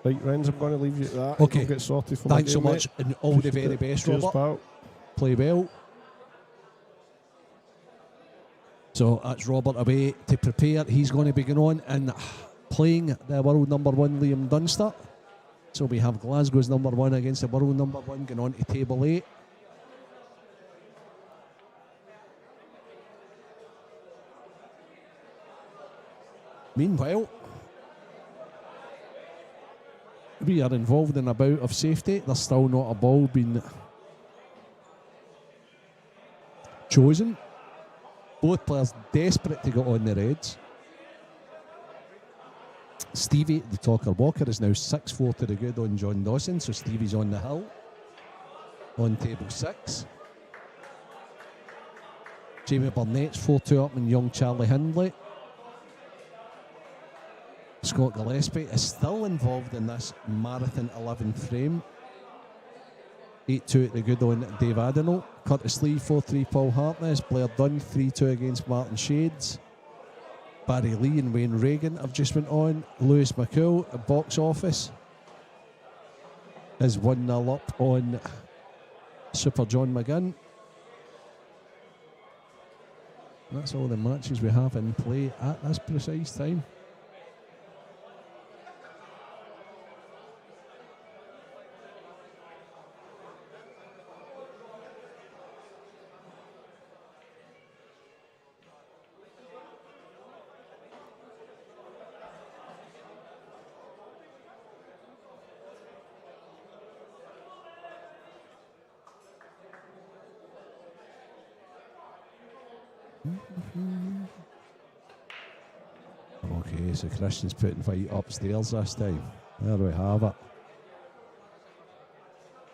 Right, Renz, I'm going to leave you at that. Okay. I'll get sorted for Thanks my so game, much, mate. and all the very Appreciate it. best, Cheers, Robert. pal. Play well. So that's Robert away to prepare. He's going to be going on and playing the world number 1 Liam Dunster. So we have Glasgow's number 1 against the world number 1 going on to table 8. Meanwhile, we are involved in a bout of safety. There's still not a ball being chosen. Both players desperate to get on the reds. Stevie, the talker Walker, is now 6-4 to the good on John Dawson, so Stevie's on the hill on table 6. Jamie Burnett's 4-2 up on young Charlie Hindley. Scott Gillespie is still involved in this marathon 11th frame. 8-2 at the good on Dave Adenau. Curtis Lee 4-3 Paul Hartness. Blair Dunn 3-2 against Martin Shades. Barry Lee and Wayne Reagan have just went on. Lewis McCool at box office is 1-0 up on Super John McGinn. That's all the matches we have in play at this precise time. Okay, so Christian's putting fight upstairs this time. There we have it.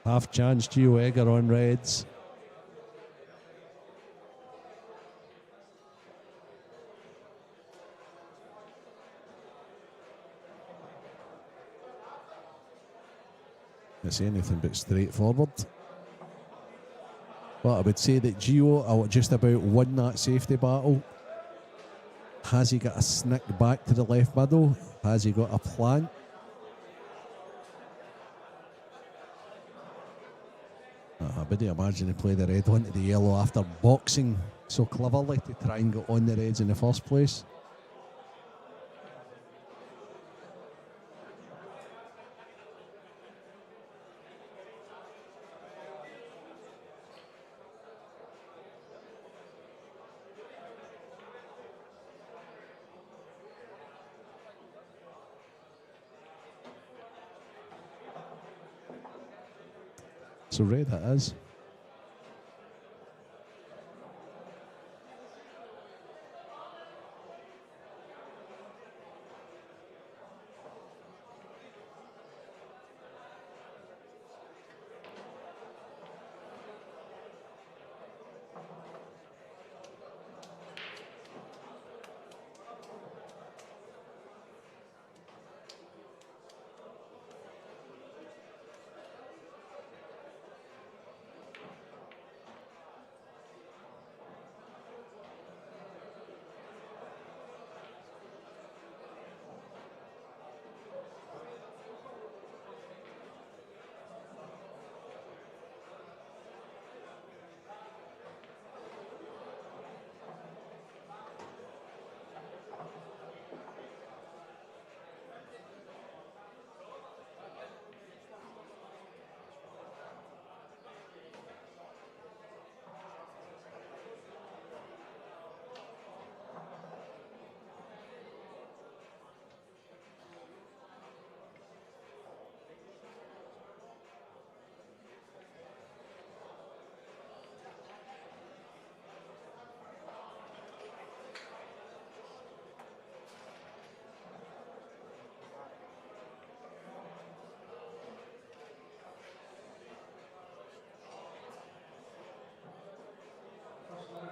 Half chance Gio Egger on reds. It's anything but straightforward. But I would say that Gio just about won that safety battle. Has he got a snick back to the left middle? Has he got a plan? I wouldn't imagine he played the red onto the yellow after boxing so cleverly to try and get on the reds in the first place. So red it is.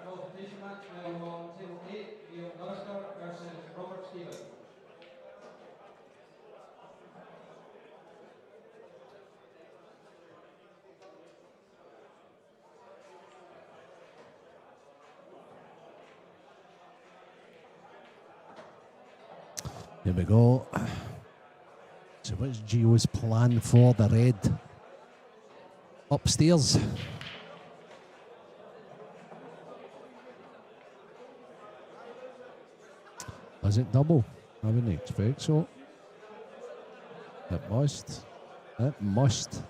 Qualification match will on table 8, Glasgow versus Robert Stevens. Here we go. So what's Gio's plan for the red? Upstairs. Is it double? I wouldn't expect so. It must. It must.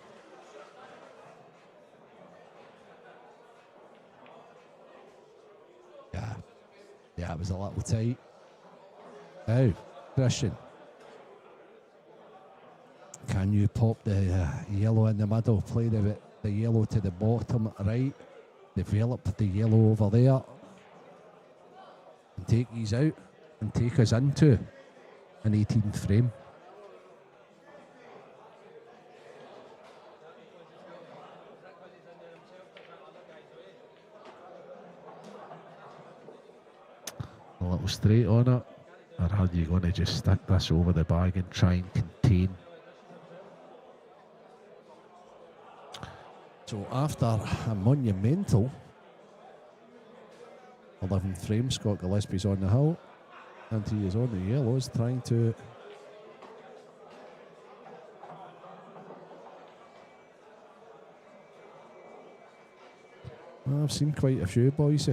Yeah. Yeah, it was a little tight. Now, Christian. Can you pop the yellow in the middle, play the yellow to the bottom right, develop the yellow over there, and take these out and take us into an 18th frame? A little straight on it, or are you going to just stick this over the bag and try and contain? So after a monumental 11 frames, Scott Gillespie's on the hill, and he is on the yellows trying to I've seen quite a few, boys.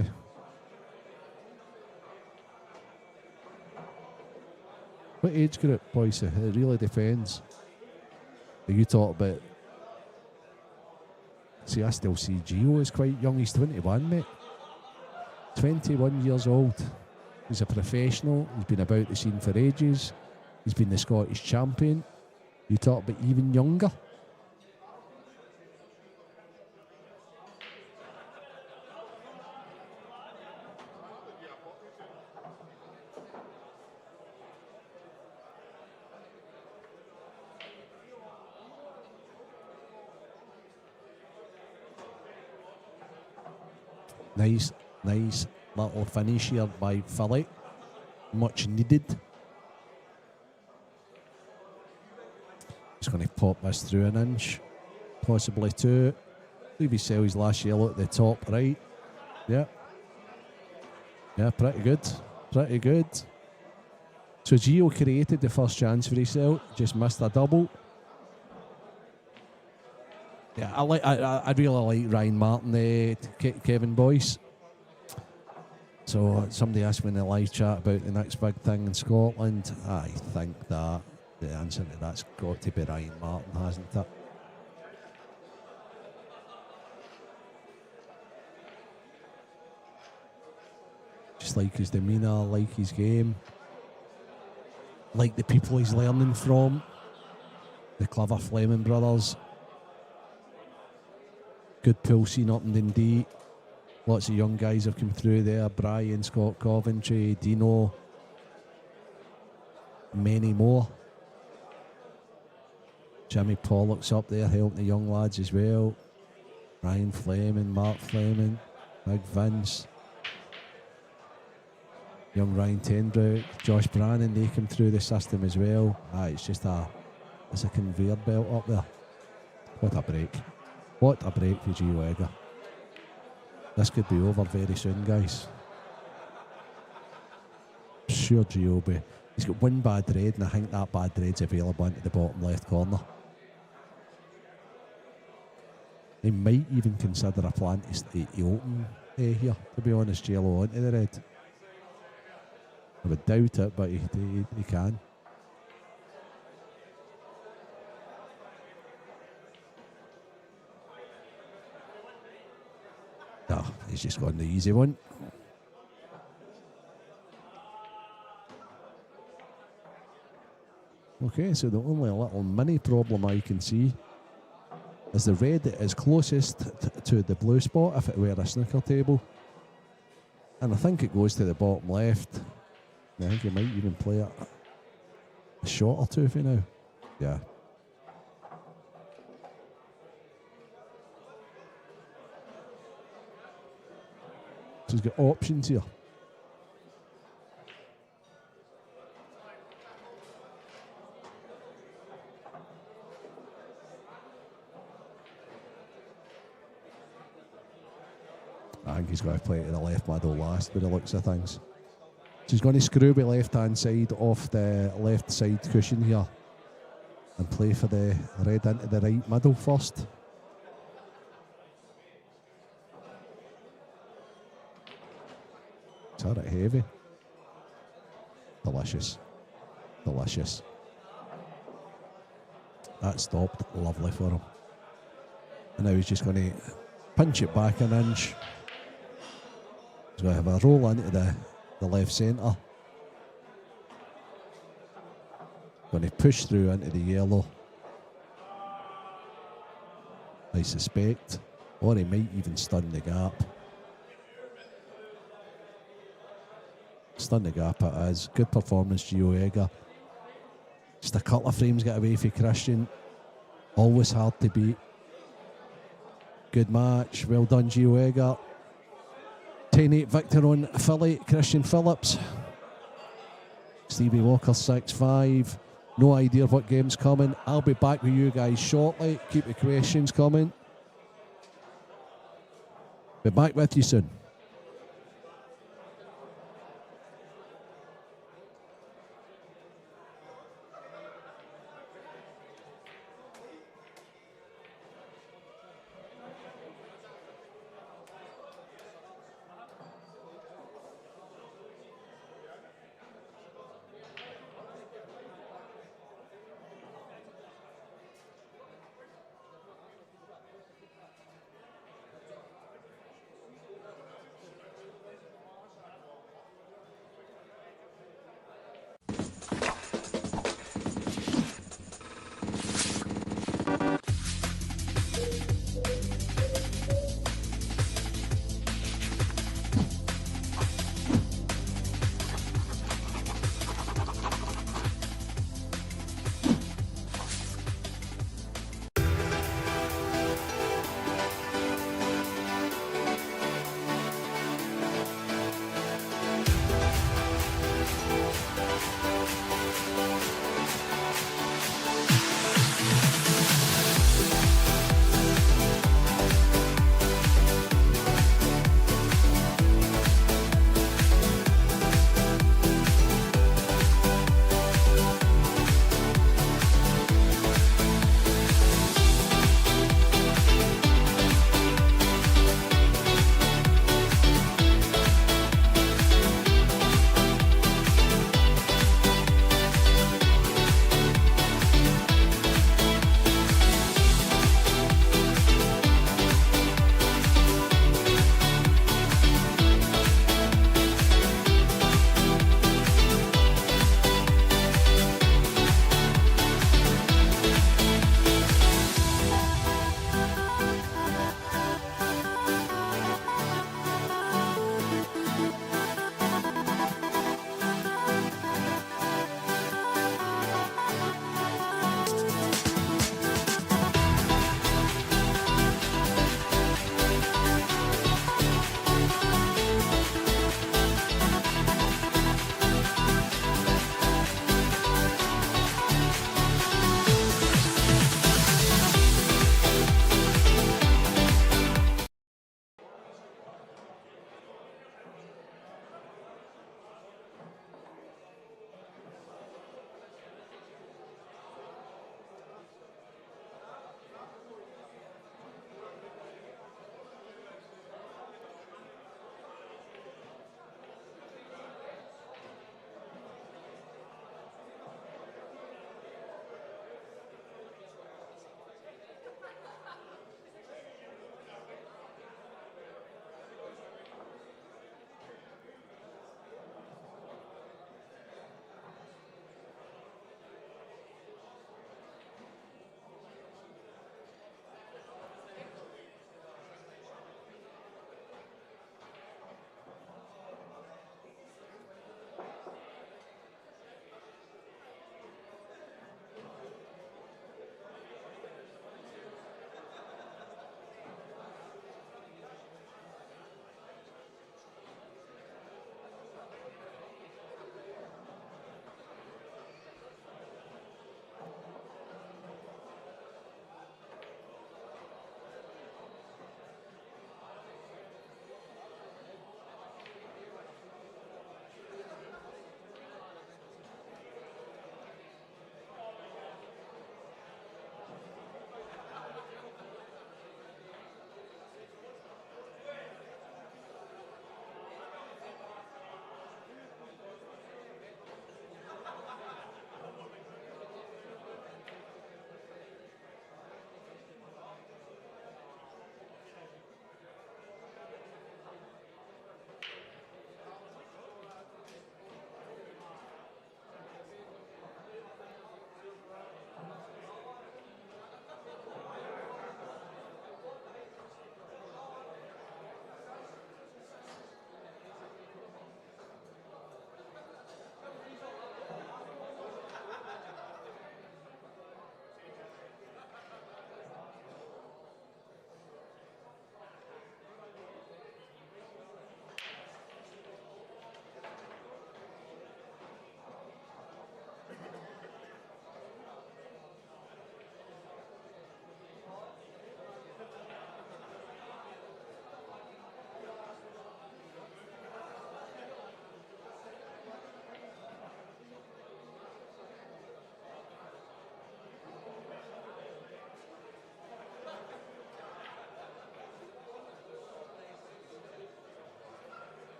What age group, boys? It really depends. You talk about. See, I still see Gio is quite young. He's 21, mate. 21 years old. He's a professional. He's been about the scene for ages. He's been the Scottish champion. You talk about even younger. Nice little finish here by Philly. Much needed. Just going to pop this through an inch. possibly 2. Leave he sells last yellow at the top right. Yeah. Yeah, pretty good. Pretty good. So Gio created the first chance for himself, just missed a double. Yeah, I really like Ryan Martin, Kevin Boyce. So somebody asked me in the live chat about the next big thing in Scotland. I think that the answer to that's got to be Ryan Martin, hasn't it? Just like his demeanour, like his game, like the people he's learning from, the clever Fleming brothers. Good pool scene up in Dundee. Lots of young guys have come through there. Brian, Scott Coventry, Dino, many more. Jimmy Pollock's up there helping the young lads as well. Ryan Fleming, Mark Fleming, Big Vince. Young Ryan Tenbrook, Josh Brannan, they come through the system as well. It's just it's a conveyor belt up there. What a break. What a break for Gio Egger. This could be over very soon, guys. Sure Gio will be. He's got one bad red, and I think that bad red's available into the bottom left corner. He might even consider a plan to open here, to be honest, yellow onto the red. I would doubt it, but he can. No, he's just gone the easy one. Okay, so the only little mini problem I can see is the red is closest to the blue spot if it were a snooker table. And I think it goes to the bottom left. I think he might even play it a shot or two for now. Yeah. So he's got options here. I think he's got to play to the left middle last by the looks of things. So he's going to screw the left-hand side off the left side cushion here and play for the red into the right middle first. Is that heavy? Delicious. Delicious. That stopped. Lovely for him. And now he's just going to pinch it back an inch. He's going to have a roll into the left centre. Going to push through into the yellow. I suspect. Or he might even stun the gap. Stun the gap it is. Good performance, Gio Egger. Just a couple of frames get away for Christian. Always hard to beat. Good match. Well done, Gio Egger. 10-8 victor on Philly, Christian Phillips. Stevie Walker 6-5. No idea what game's coming. I'll be back with you guys shortly. Keep the questions coming. Be back with you soon.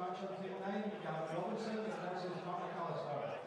match on table 9, Gavin Robinson versus Mark McAllister.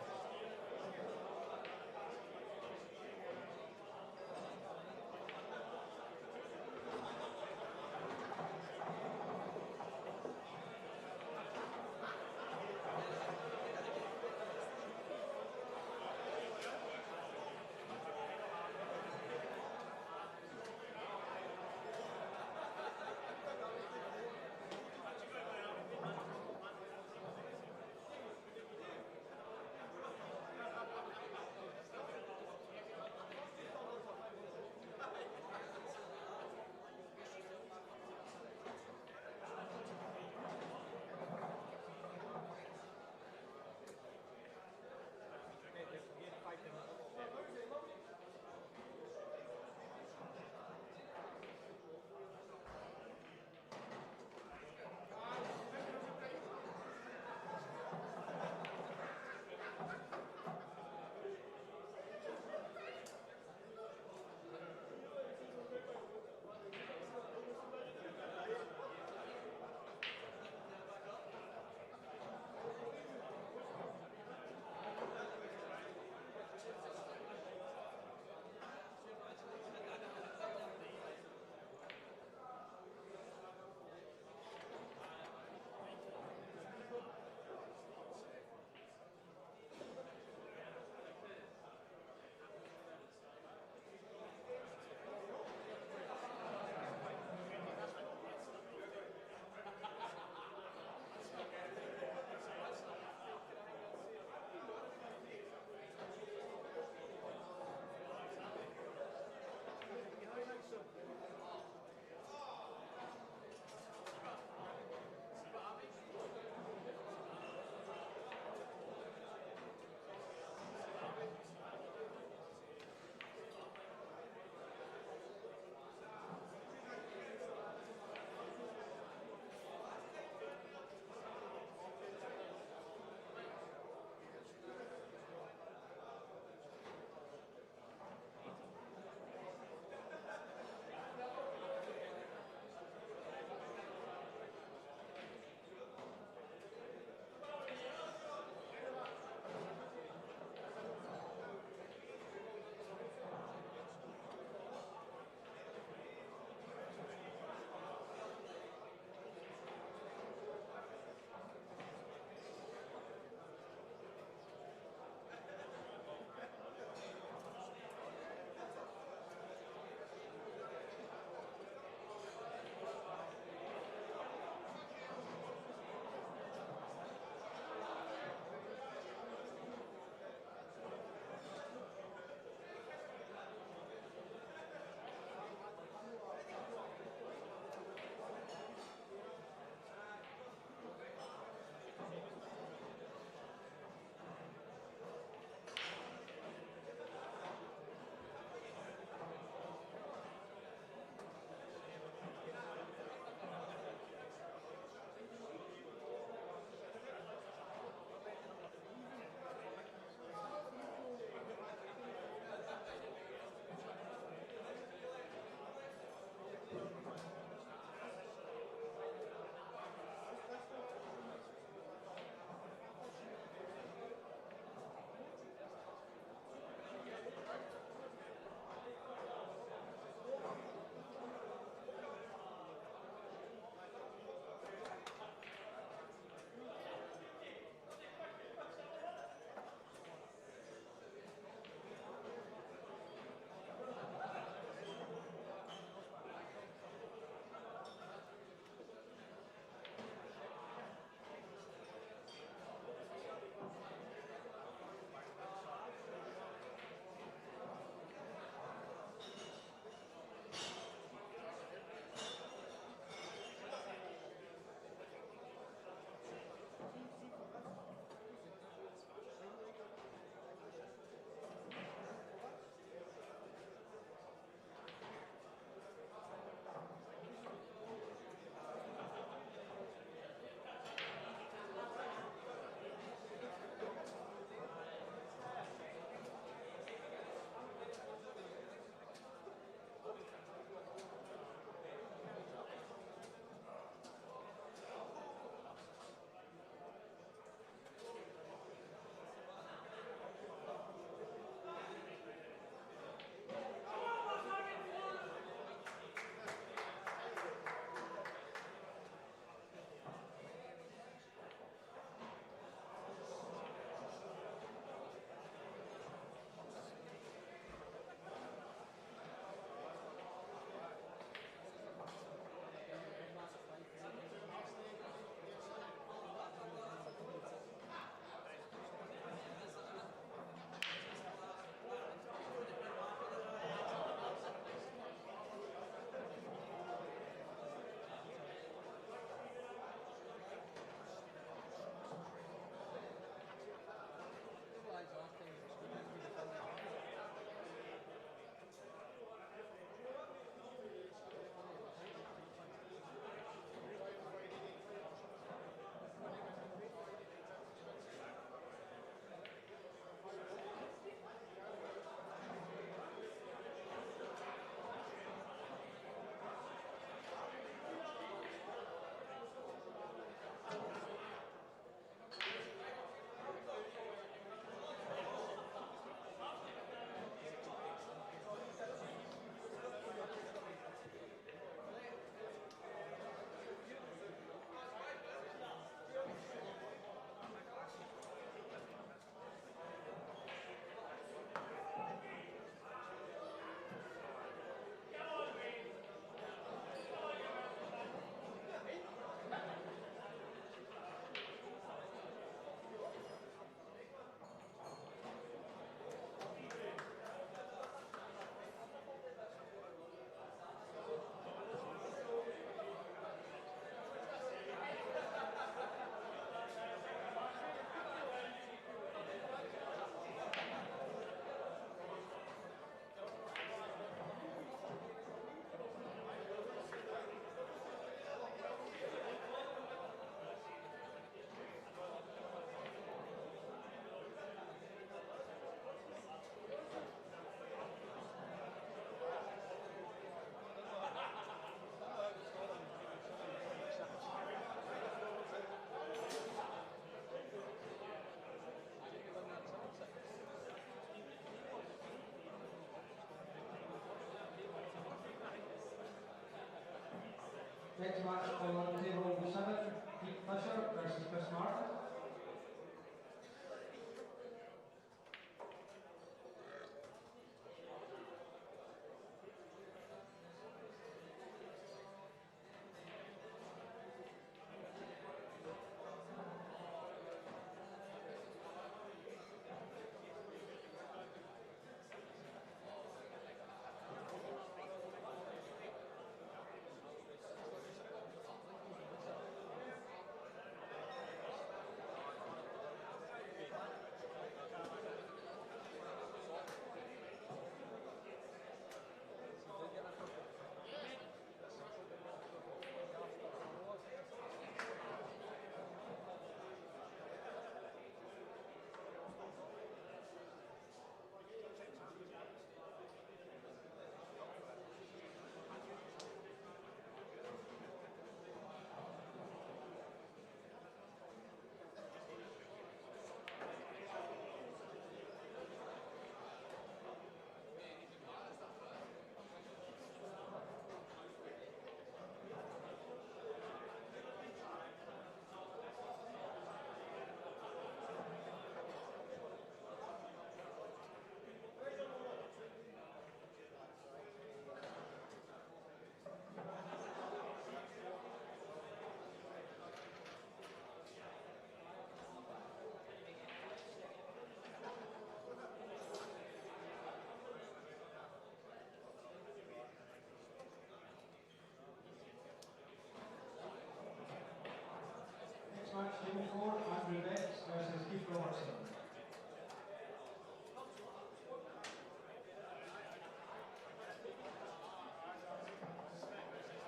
McGoldricks versus Keith Robertson.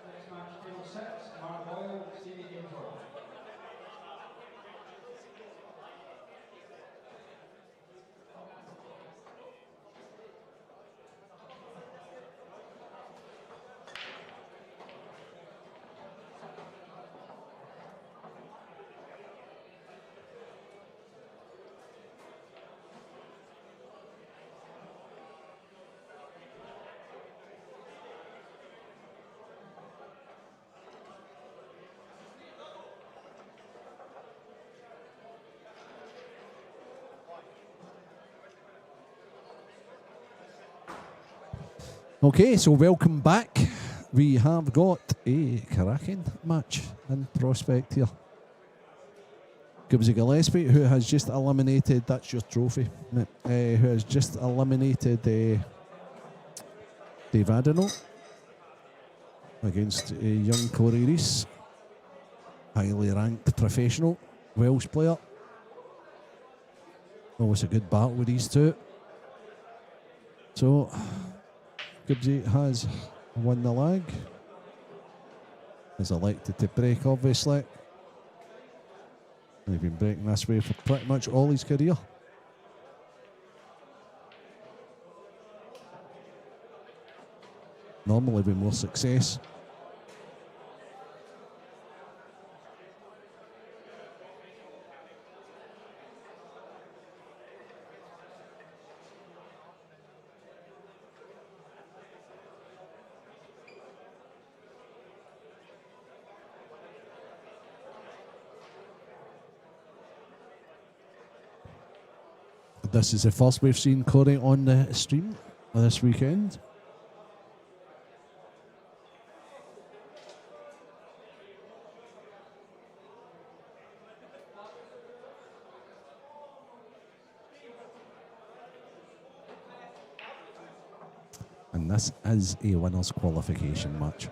Next match, table 6, Mark Boyle, Stevie Gameforth. Okay, so welcome back. We have got a cracking match in prospect here. Gives Gillespie, who has just eliminated, that's your trophy, who has just eliminated Davy against a young Corey Reese, highly ranked professional Welsh player. Always a good battle with these two. So Gibbsy has won the leg. Has elected to break, obviously. And he's been breaking this way for pretty much all his career. Normally with more success. This is the first we've seen Corey on the stream this weekend. And this is a winners qualification match.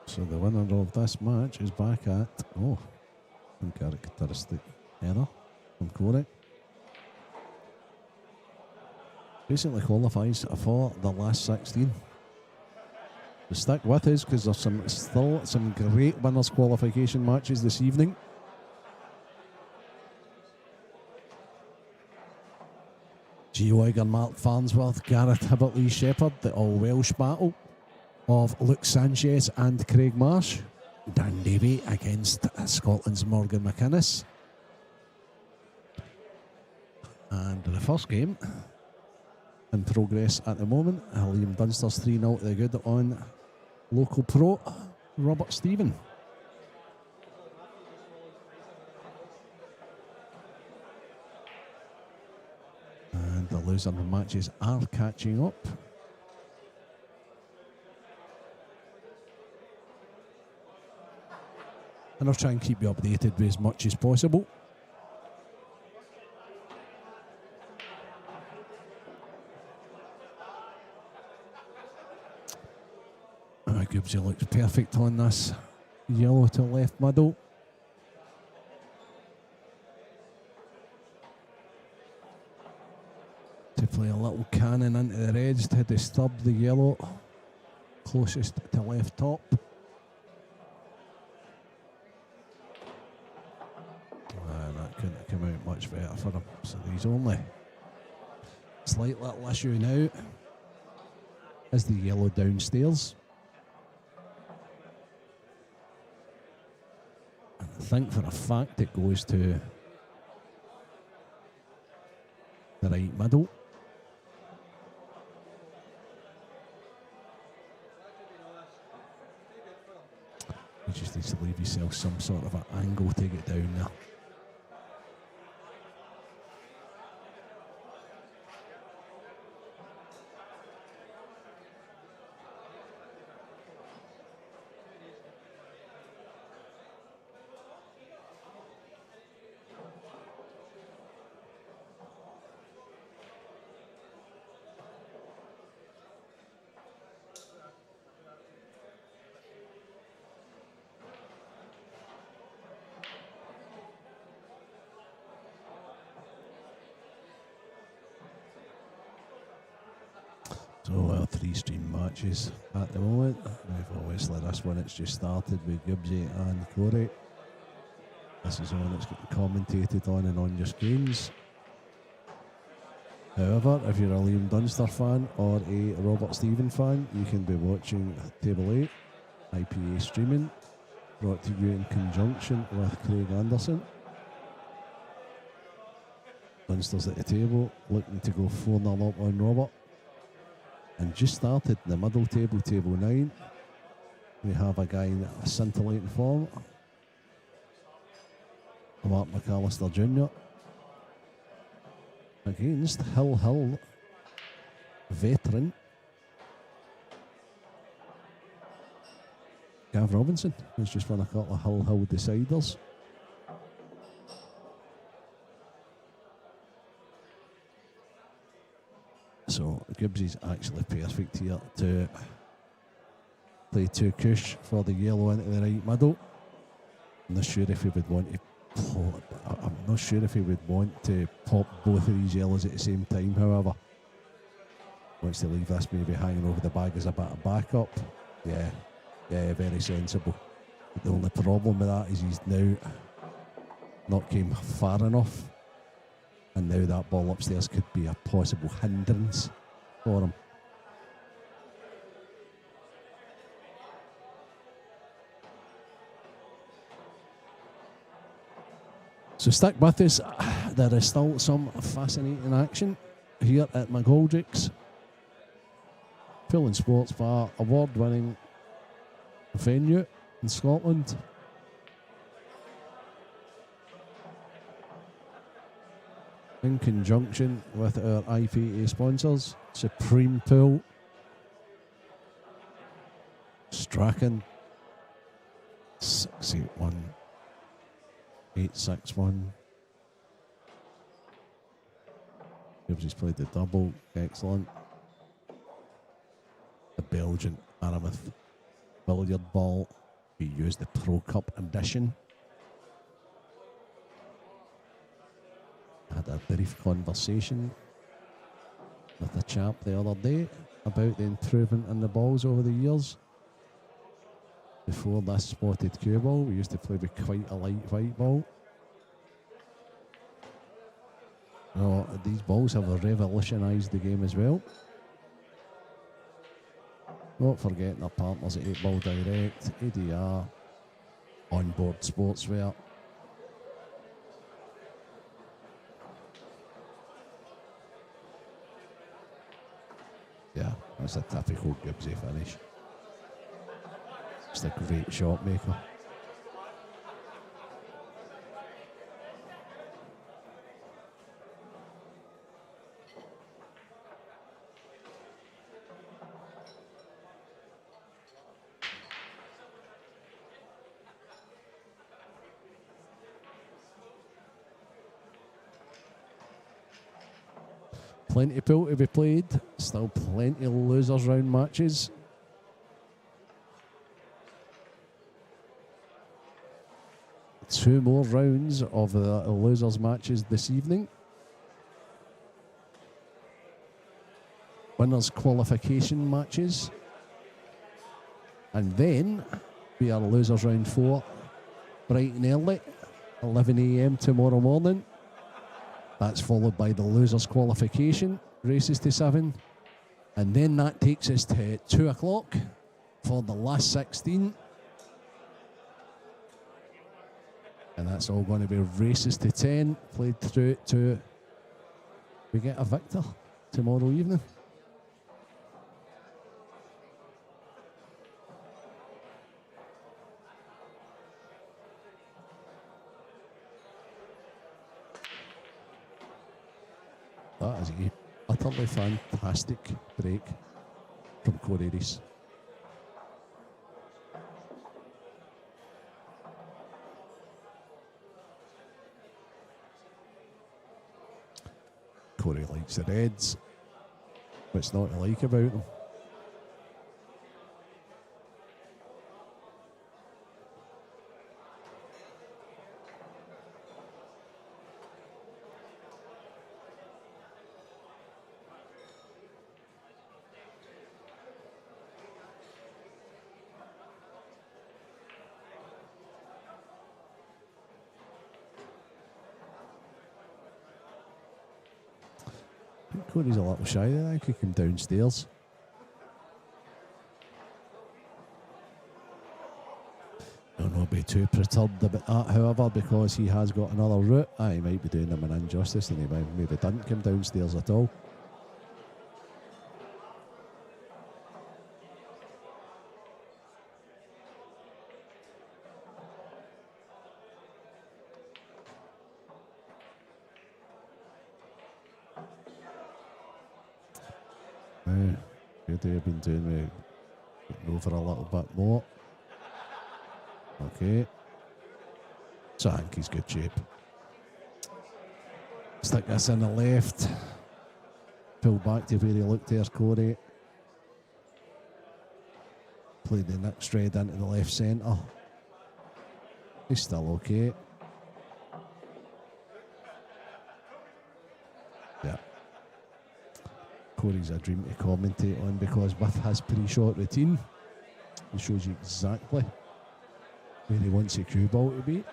So the winner of this match is back at, uncharacteristic error from Corey. Basically qualifies for the last 16. So stick with us because there's still some great winners qualification matches this evening. Gio Egan, Mark Farnsworth, Gareth Hibbertley, Shepard, the all-Welsh battle of Luke Sanchez and Craig Marsh. Dan Davy against Scotland's Morgan McKinnus. And the first game in progress at the moment. Liam Dunster's 3-0 to the good on Local Pro Robert Stephen. And the loser matches are catching up. And I'll try and keep you updated with as much as possible. Gibbsy looks perfect on this yellow to left middle. To play a little cannon into the reds to disturb the yellow closest to left top. That couldn't have come out much better for him. So he's only slight little issue now is the yellow downstairs. I think for a fact it goes to the right middle. You just need to leave yourself some sort of an angle to get down there. So 3 stream matches at the moment. We've obviously this one it's just started with Gibbsy and Corey. This is one that's getting commentated on and on your screens. However, if you're a Liam Dunster fan or a Robert Stephen fan, you can be watching Table 8 IPA streaming, brought to you in conjunction with Craig Anderson. Dunster's at the table, looking to go 4-0 up on Robert. And just started in the middle table, table 9. We have a guy in a scintillating form, Mark McAllister Jr. against Hill veteran Gav Robinson, who's just won a couple of Hill deciders. So Gibbsy's actually perfect here to play 2 cush for the yellow into the right middle. I'm not sure if he would want to pop both of these yellows at the same time, however. Wants to leave this maybe hanging over the bag as a bit of backup. Yeah, very sensible. But the only problem with that is he's now not came far enough. And now that ball upstairs could be a possible hindrance for him. So stick with us. There is still some fascinating action here at McGoldricks. Sports Bar, award-winning venue in Scotland. In conjunction with our IPA sponsors, Supreme Pool, Strachan, 681 861. Gibbsy's played the double, excellent. The Belgian Aramith billiard ball, we used the Pro Cup edition. Had a brief conversation with a chap the other day about the improvement in the balls over the years. Before this spotted cue ball, we used to play with quite a light white ball. Oh, these balls have revolutionised the game as well. Not forgetting our partners at 8 Ball Direct, ADR, Onboard Sportswear. Yeah, that's a typical Gibbsy finish. Just a great shot maker. Plenty of pool to be played. Still plenty of losers round matches. Two more rounds of the losers matches this evening. Winners qualification matches. And then we are losers round 4. Bright and early, 11 a.m. tomorrow morning. That's followed by the losers qualification, races to 7. And then that takes us to 2 o'clock for the last 16. And that's all going to be races to 10, played through to we get a victor tomorrow evening. That is a utterly fantastic break from Corey Reese. Corey likes the Reds. What's not to like about them? Cody's a little shy there. I could come downstairs. Don't know, be too perturbed about that, however, because he has got another route. He might be doing him an injustice and he maybe didn't come downstairs at all. I've been doing me getting over a little bit more. Okay. So I think he's good shape. Stick this in the left. Pull back to where he looked there, Corey. Play the next straight into the left centre. He's still okay. Yeah. Corey's a dream to commentate on because with his pre-shot routine, he shows you exactly where he wants the cue ball to be.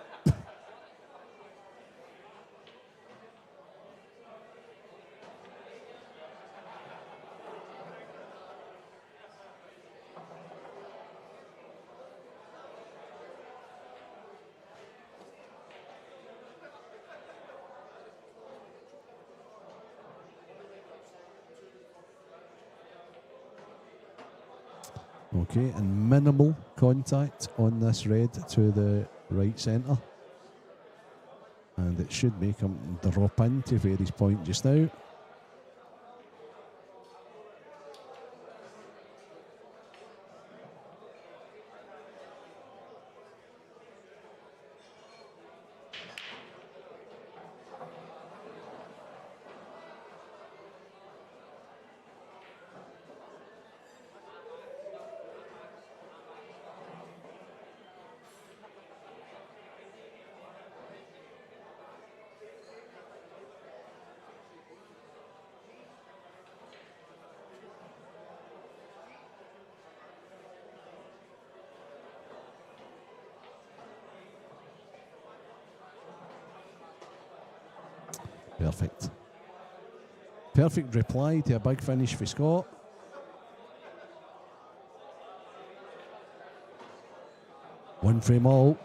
Okay, and minimal contact on this red to the right centre. And it should make him drop in to where he's point just now. Perfect. Perfect reply to a big finish for Scott. One frame all.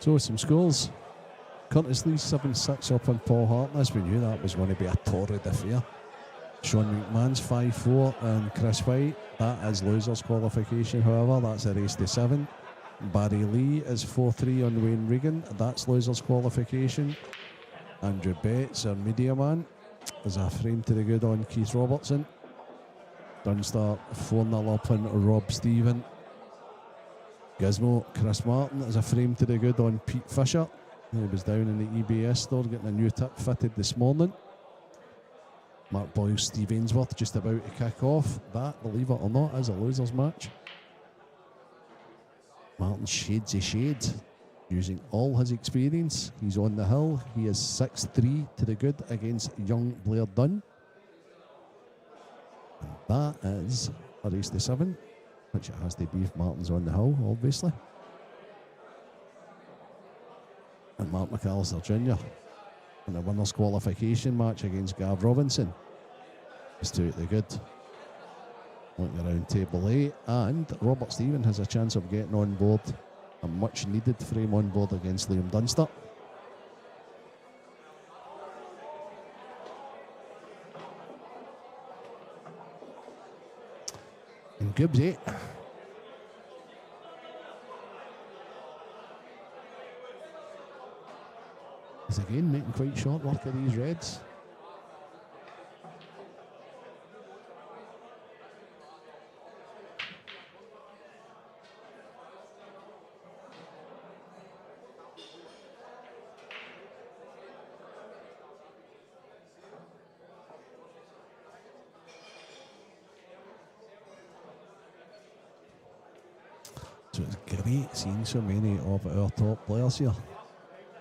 So some scores. Curtis Lee 7-6 up on Paul Hartness. We knew that was going to be a torrid affair. Sean McMahon's 5-4 and Chris White. That is losers qualification, however. That's a race to 7. Barry Lee is 4-3 on Wayne Regan. That's losers qualification. Andrew Betts, our media man, is a frame to the good on Keith Robertson. Dunster 4-0 up on Rob Stephen. Gizmo, Chris Martin is a frame to the good on Pete Fisher. He was down in the EBS store getting a new tip fitted this morning. Mark Boyle, Steve Ainsworth just about to kick off. That, believe it or not, is a losers match. Martin shades a shade, using all his experience. He's on the hill. He is 6-3 to the good against young Blair Dunn. And that is a race to 7, which it has to be if Martin's on the hill, obviously. And Mark McAllister Jr. in the winners qualification match against Gav Robinson is 2 to the good. Looking around table A, and Robert Stephen has a chance of getting on board a much needed frame on board against Liam Dunster. And Gibbsy is again making quite short work of these reds. So it's great seeing so many of our top players here.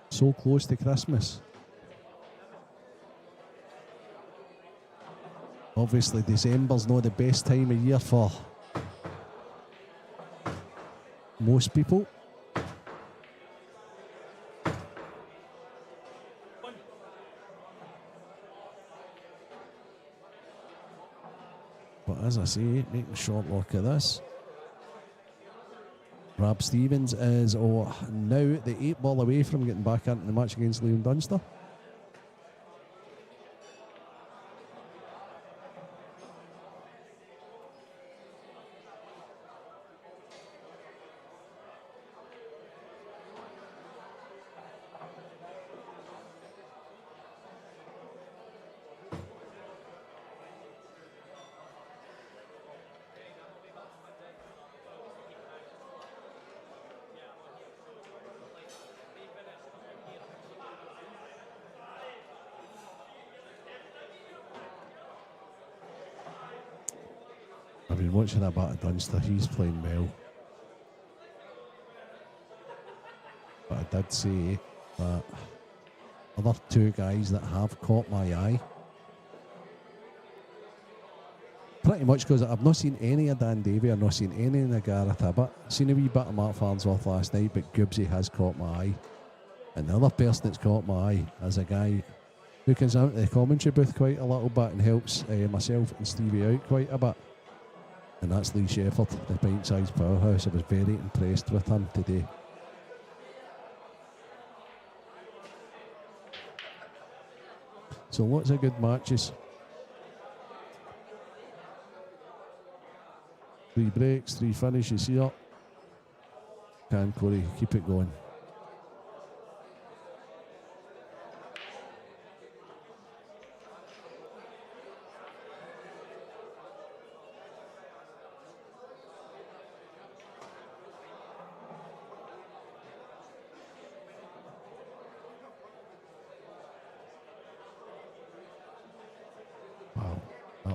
So close to Christmas. Obviously December's not the best time of year for most people. But as I say, making short work of this. Rob Stevens is now the 8 ball away from getting back into the match against Liam Dunster. I've been watching a bit of Dunster, he's playing well. But I did say that other 2 guys that have caught my eye, pretty much because I've not seen any of Dan Davy, I've not seen any of Gareth Abbott. Seen a wee bit of Mark Farnsworth last night, but Gibbsy has caught my eye. And the other person that's caught my eye is a guy who comes out to the commentary booth quite a little bit and helps myself and Stevie out quite a bit. And that's Lee Shepard, the pint-sized powerhouse. I was very impressed with him today. So lots of good matches. 3 breaks, 3 finishes here. Can Corey keep it going?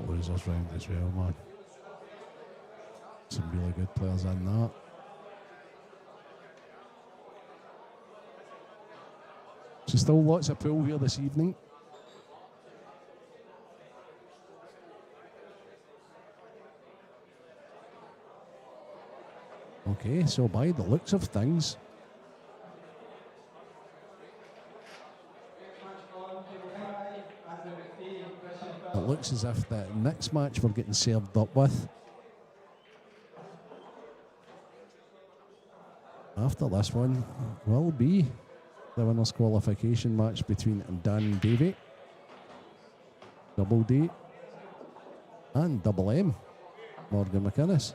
Losers round as well, man. Some really good players in that. So still lots of pool here this evening. Okay, so by the looks of things, it looks as if the next match we're getting served up with after this one will be the winners' qualification match between Dan and Davy, Double D, and Double M, Morgan McKinnus.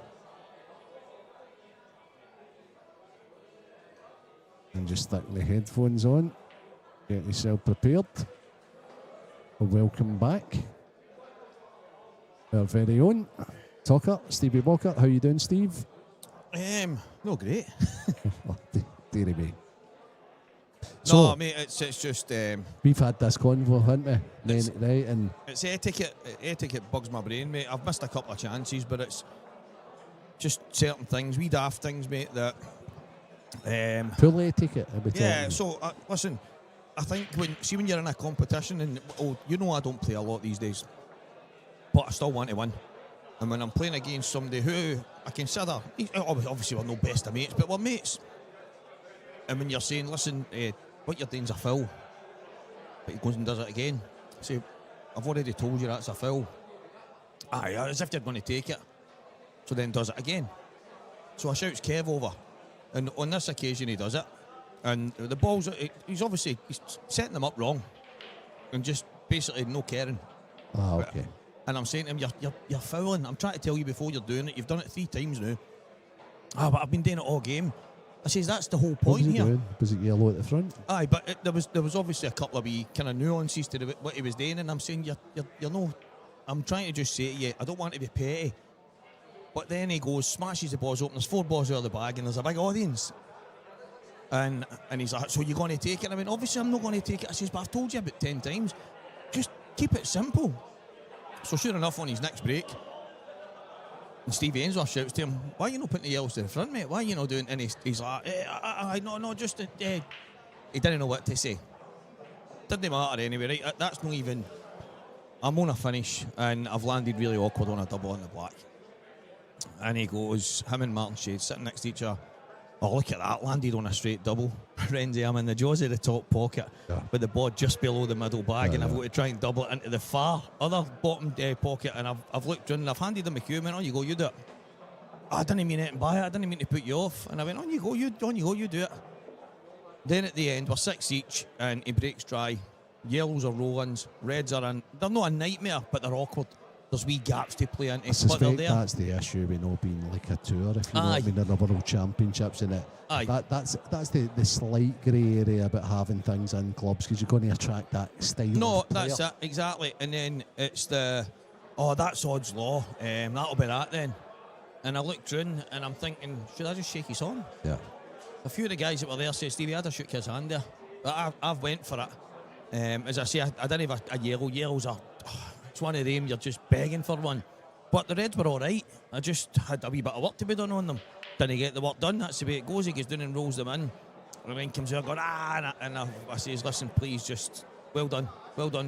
And just stick the headphones on, get yourself prepared. Welcome back. Our very own talker, Stevie Walker. How you doing, Steve? No great. Deary me. No, mate, it's just We've had this convo, haven't we? Right, and it's etiquette. Etiquette bugs my brain, mate. I've missed a couple of chances, but it's just certain things, wee daft things, mate, that full etiquette. yeah. So listen, I think when you're in a competition, and I don't play a lot these days, but I still want to win. And when I'm playing against somebody who I consider, obviously we're no best of mates, but we're mates. And when you're saying, listen, what you're doing's a foul, but he goes and does it again. Say, I've already told you that's a foul. Aye, as if you're going to take it. So then does it again. So I shouts Kev over. And on this occasion he does it. And the ball's, he's setting them up wrong. And just basically no caring. Ah, okay. And I'm saying to him, you're fouling. I'm trying to tell you before you're doing it. You've done it 3 times now. But I've been doing it all game. I says, that's the whole point what was he here. Doing? Was it yellow at the front? Aye, but there was obviously a couple of wee kind of nuances to what he was doing, and I'm saying, you're no... I'm trying to just say to you, I don't want to be petty. But then he goes, smashes the balls open, there's 4 balls out of the bag, and there's a big audience. And he's like, so you're going to take it? I mean, obviously I'm not going to take it. I says, but I've told you about 10 times. Just keep it simple. So sure enough, on his next break, and Steve Ainsworth shouts to him, why are you not putting the yellows to the front, mate? Why are you not doing... And he's like, no, just... he didn't know what to say. Didn't matter anyway, right? That's not even... I'm on a finish, and I've landed really awkward on a double on the black. And he goes, him and Martin Shade sitting next to each other, oh, look at that, landed on a straight double. Renzi, I'm in the jaws of the top pocket, with the ball just below the middle bag, and I've got to try and double it into the far other bottom pocket, and I've looked round and I've handed him the cue, and went, on you go, you do it. I didn't mean anything by it, I didn't mean to put you off. And I went, on you go, you do it. Then at the end, we're 6 each, and he breaks dry. Yellows are roll-ins, reds are in. They're not a nightmare, but they're awkward. There's wee gaps to play into. I suspect that's the issue with not being like a tour, if you know what I mean, in the World Championships and it. Aye. That's the slight grey area about having things in clubs, because you're going to attract that style. No, of player. that's it, exactly. And then it's that's odds law. That'll be that then. And I looked round and I'm thinking, should I just shake his on? Yeah. A few of the guys that were there said, Stevie, I'd have shook his hand there. But I've went for it. As I say, I didn't have a yellow. Yellows are... it's one of them, you're just begging for one. But the reds were all right. I just had a wee bit of work to be done on them. Didn't get the work done, that's the way it goes. He goes down and rolls them in. And then comes out going, and I says, listen, please, just, well done,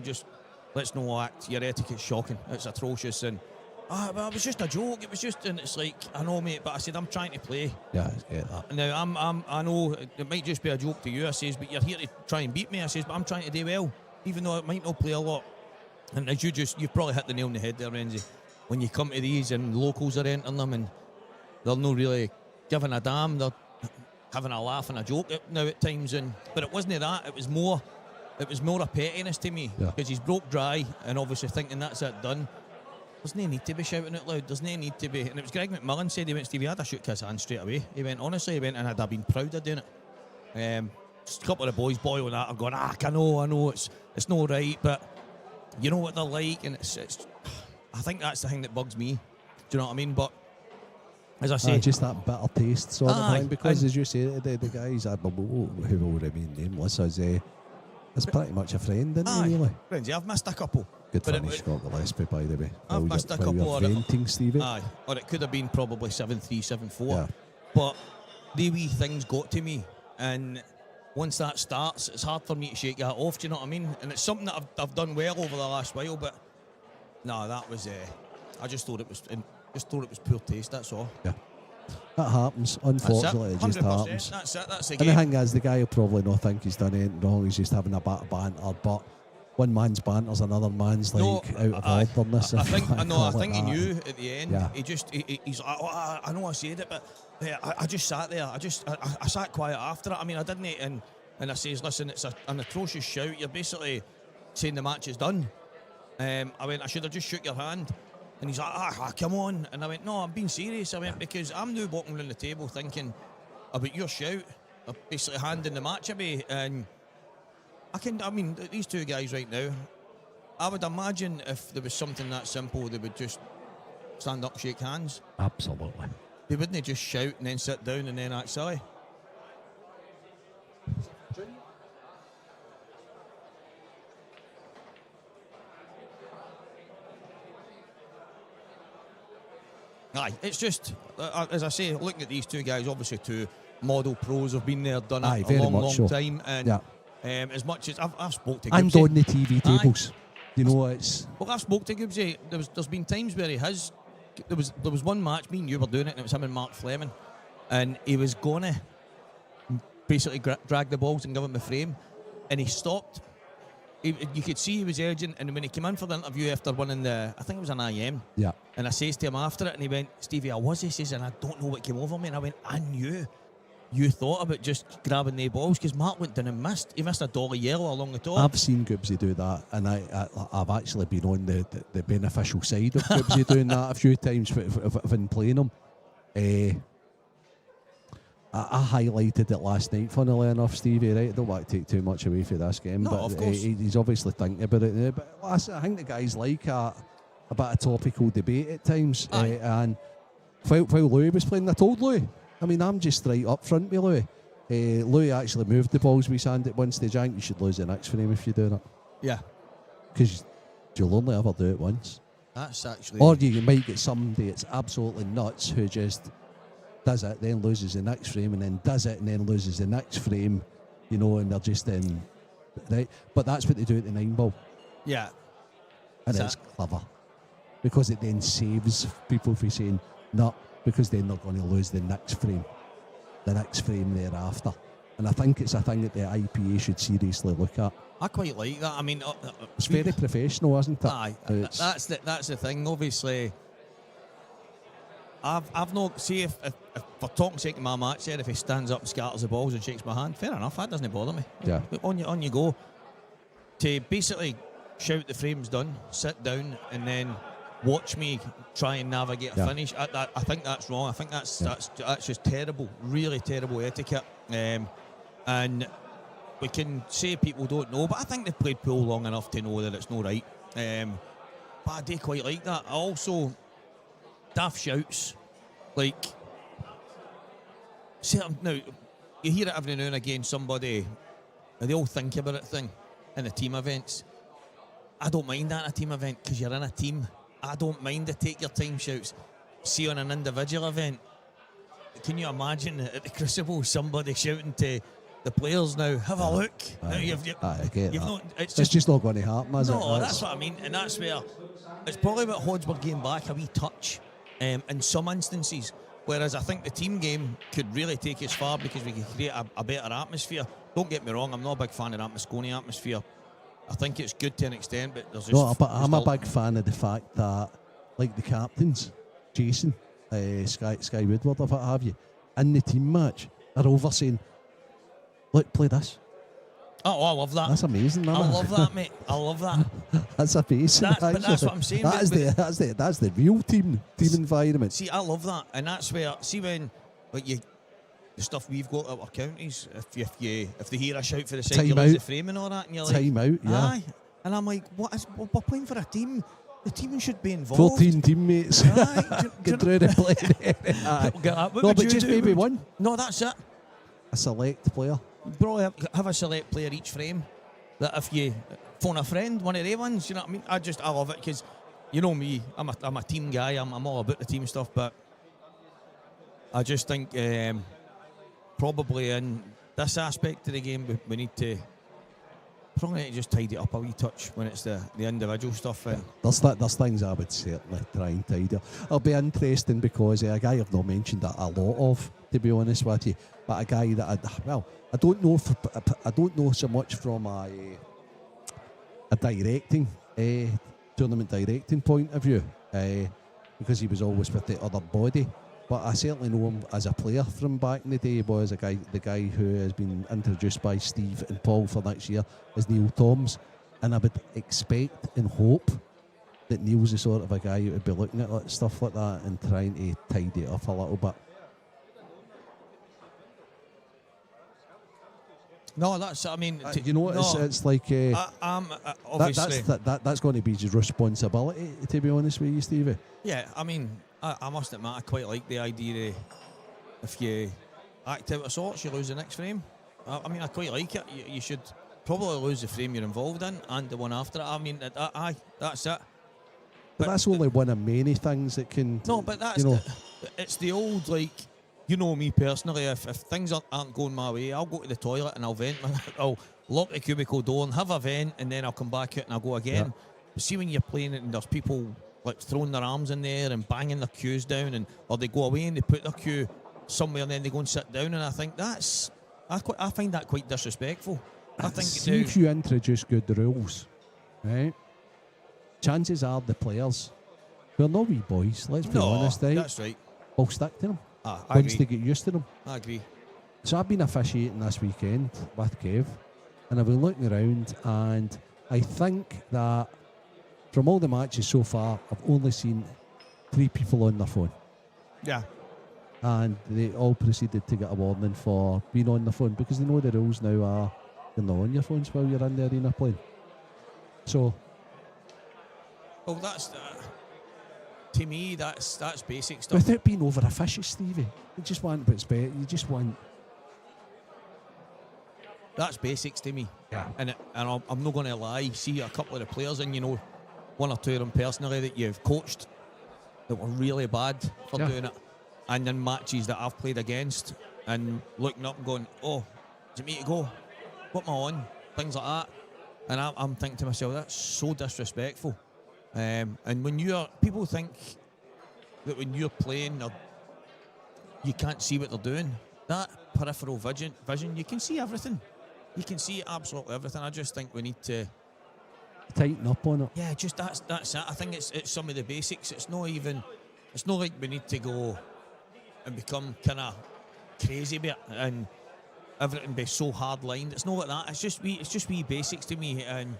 just, let's no act. Your etiquette's shocking, it's atrocious. And, well, it was just a joke, it was just, and it's like, I know, mate, but I said, I'm trying to play. Yeah, I get that. Now, I know it might just be a joke to you, I says, but you're here to try and beat me. I says, but I'm trying to do well, even though it might not play a lot. And as you've probably hit the nail on the head there, Renzi. When you come to these and locals are entering them and they're not really giving a damn, they're having a laugh and a joke now at times. But it wasn't that, it was more a pettiness to me. Because he's broke dry and obviously thinking that's it done. There's no need to be shouting it loud, there's no need to be. And it was Greg McMillan said, he went, Stevie, I'd have shook his hand straight away. He went, honestly, and I'd have been proud of doing it. Just a couple of the boys boiling that are going, I know, it's not right, but you know what they're like, and it's I think that's the thing that bugs me. Do you know what I mean? But as I say, just that bitter taste sort of thing. Because as you say, the guys who will remain nameless is pretty much a friend, isn't he? Really? Friends, I've missed a couple. Good finish, Scott Gillespie, by the way. I've missed a couple of venting, Stevie. Aye, or it could have been probably 7-3, 7-4. Yeah. But the wee things got to me, and once that starts, it's hard for me to shake that off. Do you know what I mean? And it's something that I've done well over the last while. But no, that was. I just thought it was poor taste. That's all. Yeah, that happens. Unfortunately, it just happens. That's it. That's the and game. the thing is, the guy will probably not think he's done anything wrong. He's just having a bit of banter. But one man's banter's another man's like No, out of orderness. I if think you I know. call I it think he that. knew at the end. Yeah. He's like, oh, I know I said it, but I just sat there. I sat quiet after it. I mean, I didn't, and I says, listen, it's an atrocious shout. You're basically saying the match is done. I went, I should have just shook your hand. And he's like, come on. And I went, no, I'm being serious. I went, because I'm now walking around the table thinking about your shout, of basically handing the match away. And I mean, these two guys right now, I would imagine if there was something that simple, they would just stand up, shake hands. Absolutely. They wouldn't just shout and then sit down and then act silly. Aye, it's just, as I say, looking at these two guys, obviously two model pros, have been there, done it a very long, much long so. time. And Yeah. as much as I've spoke to And Gibbsy. on the TV Aye. tables. You know, it's... Well, I've spoke to Gibbsy. There's been times where he has. There was one match, me and you were doing it, and it was him and Mark Fleming, and he was gonna basically drag the balls and give him the frame, and he stopped. You could see he was urgent, and when he came in for the interview after winning I think it was an IM, Yeah. and I says to him after it, and he went, Stevie, I was, he says, and I don't know what came over me, and I went, I knew you thought about just grabbing the balls, because Mark went down and missed. He missed a dolly yellow along the top. I've seen Gibbsy do that, and I've actually been on the beneficial side of Gibbsy doing that a few times when playing him. I highlighted it last night, funnily enough, Stevie, right? I don't want to take too much away from this game, No, but of course. He's obviously thinking about it. But listen, I think the guys like a bit of topical debate at times. And while Louis was playing, I told Louis, I mean, I'm just right up front with Louis. Louis actually moved the balls with his hand at one stage. I think you should lose the next frame if you do that. Yeah. Because you'll only ever do it once. That's actually... Or you might get somebody that's absolutely nuts who just does it, then loses the next frame, and then does it, and then loses the next frame, you know, and they're just in... Right? But that's what they do at the 9-ball. Yeah. And it's clever. Because it then saves people from saying, no, because then they're going to lose the next frame thereafter. And I think it's a thing that the IPA should seriously look at. I quite like that. I mean, It's very professional, isn't it? Aye, that's the thing. Obviously, I've not see if for talking sake of my match there, if he stands up, scatters the balls, and shakes my hand, fair enough. That doesn't bother me. Yeah. On you go. To basically shout the frame's done, sit down, and then watch me try and navigate a finish. I think that's wrong. I think that's just terrible, really terrible etiquette. And we can say people don't know, but I think they've played pool long enough to know that it's not right. But I do quite like that. I also daft shouts, like now you hear it every now and again. Somebody, they all think about it thing in the team events. I don't mind that in a team event because you're in a team. I don't mind the take your time shouts. See, on an individual event, can you imagine at the Crucible somebody shouting to the players now, have a look? Now you've not, it's just not going to happen, is it? No, that's what I mean. And that's where it's probably what Hodsburg game back a wee touch in some instances. Whereas I think the team game could really take us far because we could create a better atmosphere. Don't get me wrong, I'm not a big fan of that Moscone atmosphere. I think it's good to an extent, but there's just... No, but I'm a big fan of the fact that, like the captains, Jason, Sky Woodward, or what have you, in the team match, are over saying, look, play this. Oh, I love that. That's amazing, man. I love that, mate. I love that. That's amazing. But that's what I'm saying. That's the real team environment. See, I love that, and that's where when the stuff we've got at our counties, if they hear a shout for the side, you lose the frame and all that, and you're like, time out, yeah. Aye. And I'm like, we're playing for a team. The team should be involved. 14 teammates. Aye. Get through the play. No, but just maybe one. No, that's it. A select player. Probably have a select player each frame. That if you phone a friend, one of the ones, you know what I mean? I love it because, you know me, I'm a team guy. I'm all about the team stuff, but I just think probably in this aspect of the game we need to probably just tidy it up a wee touch when it's the individual stuff. There's things I would certainly try and tidy up. It'll be interesting because a guy I've not mentioned a lot of, to be honest with you, but a guy that I don't know so much from a directing, tournament directing point of view, because he was always with the other body. But I certainly know him as a player from back in the day. He was the guy who has been introduced by Steve and Paul for next year is Neil Toms. And I would expect and hope that Neil's the sort of a guy who would be looking at stuff like that and trying to tidy it up a little bit. No, that's, I mean... you know what, no, it's like... obviously... That's going to be his responsibility, to be honest with you, Stevie. Yeah, I mean, I must admit, I quite like the idea of if you act out of sorts, you lose the next frame. I mean, I quite like it. You should probably lose the frame you're involved in and the one after it. I mean, that's it. But that's only one of many things that can... No, but that's... It's the old, like... You know me personally, if things aren't going my way, I'll go to the toilet and I'll vent. I'll lock the cubicle door and have a vent, and then I'll come back out and I'll go again. Yeah. But see when you're playing it and there's people like throwing their arms in there and banging their cues down, or they go away and they put their cue somewhere and then they go and sit down, and I think I find that quite disrespectful. I think see if you introduce good rules, right? Chances are the players, they're no wee boys, let's be honest, right? That's right. Will stick to them. I Once agree. they get used to them. I agree. So I've been officiating this weekend with Kev, and I've been looking around, and I think that from all the matches so far, I've only seen 3 people on their phone. Yeah. And they all proceeded to get a warning for being on the phone, because they know the rules now are you're not on your phones while you're in the arena playing. So... Well, that's... to me, that's basic stuff. Without being over officious, Stevie, you just want what's better. You just want. That's basics to me. Yeah. And I'm not going to lie. See a couple of the players, and you know, 1 or 2 of them personally that you've coached that were really bad for doing it, and in matches that I've played against, and looking up and going, "Oh, is it me to go? What am I on?" Things like that, and I'm thinking to myself, that's so disrespectful. And when people think that when you're playing, you can't see what they're doing. That peripheral vision, you can see everything. You can see absolutely everything. I just think we need to tighten up on it. Yeah, just that's it. I think it's some of the basics. It's not like we need to go and become kind of crazy about it and everything be so hard lined. It's not like that. It's just wee basics to me. And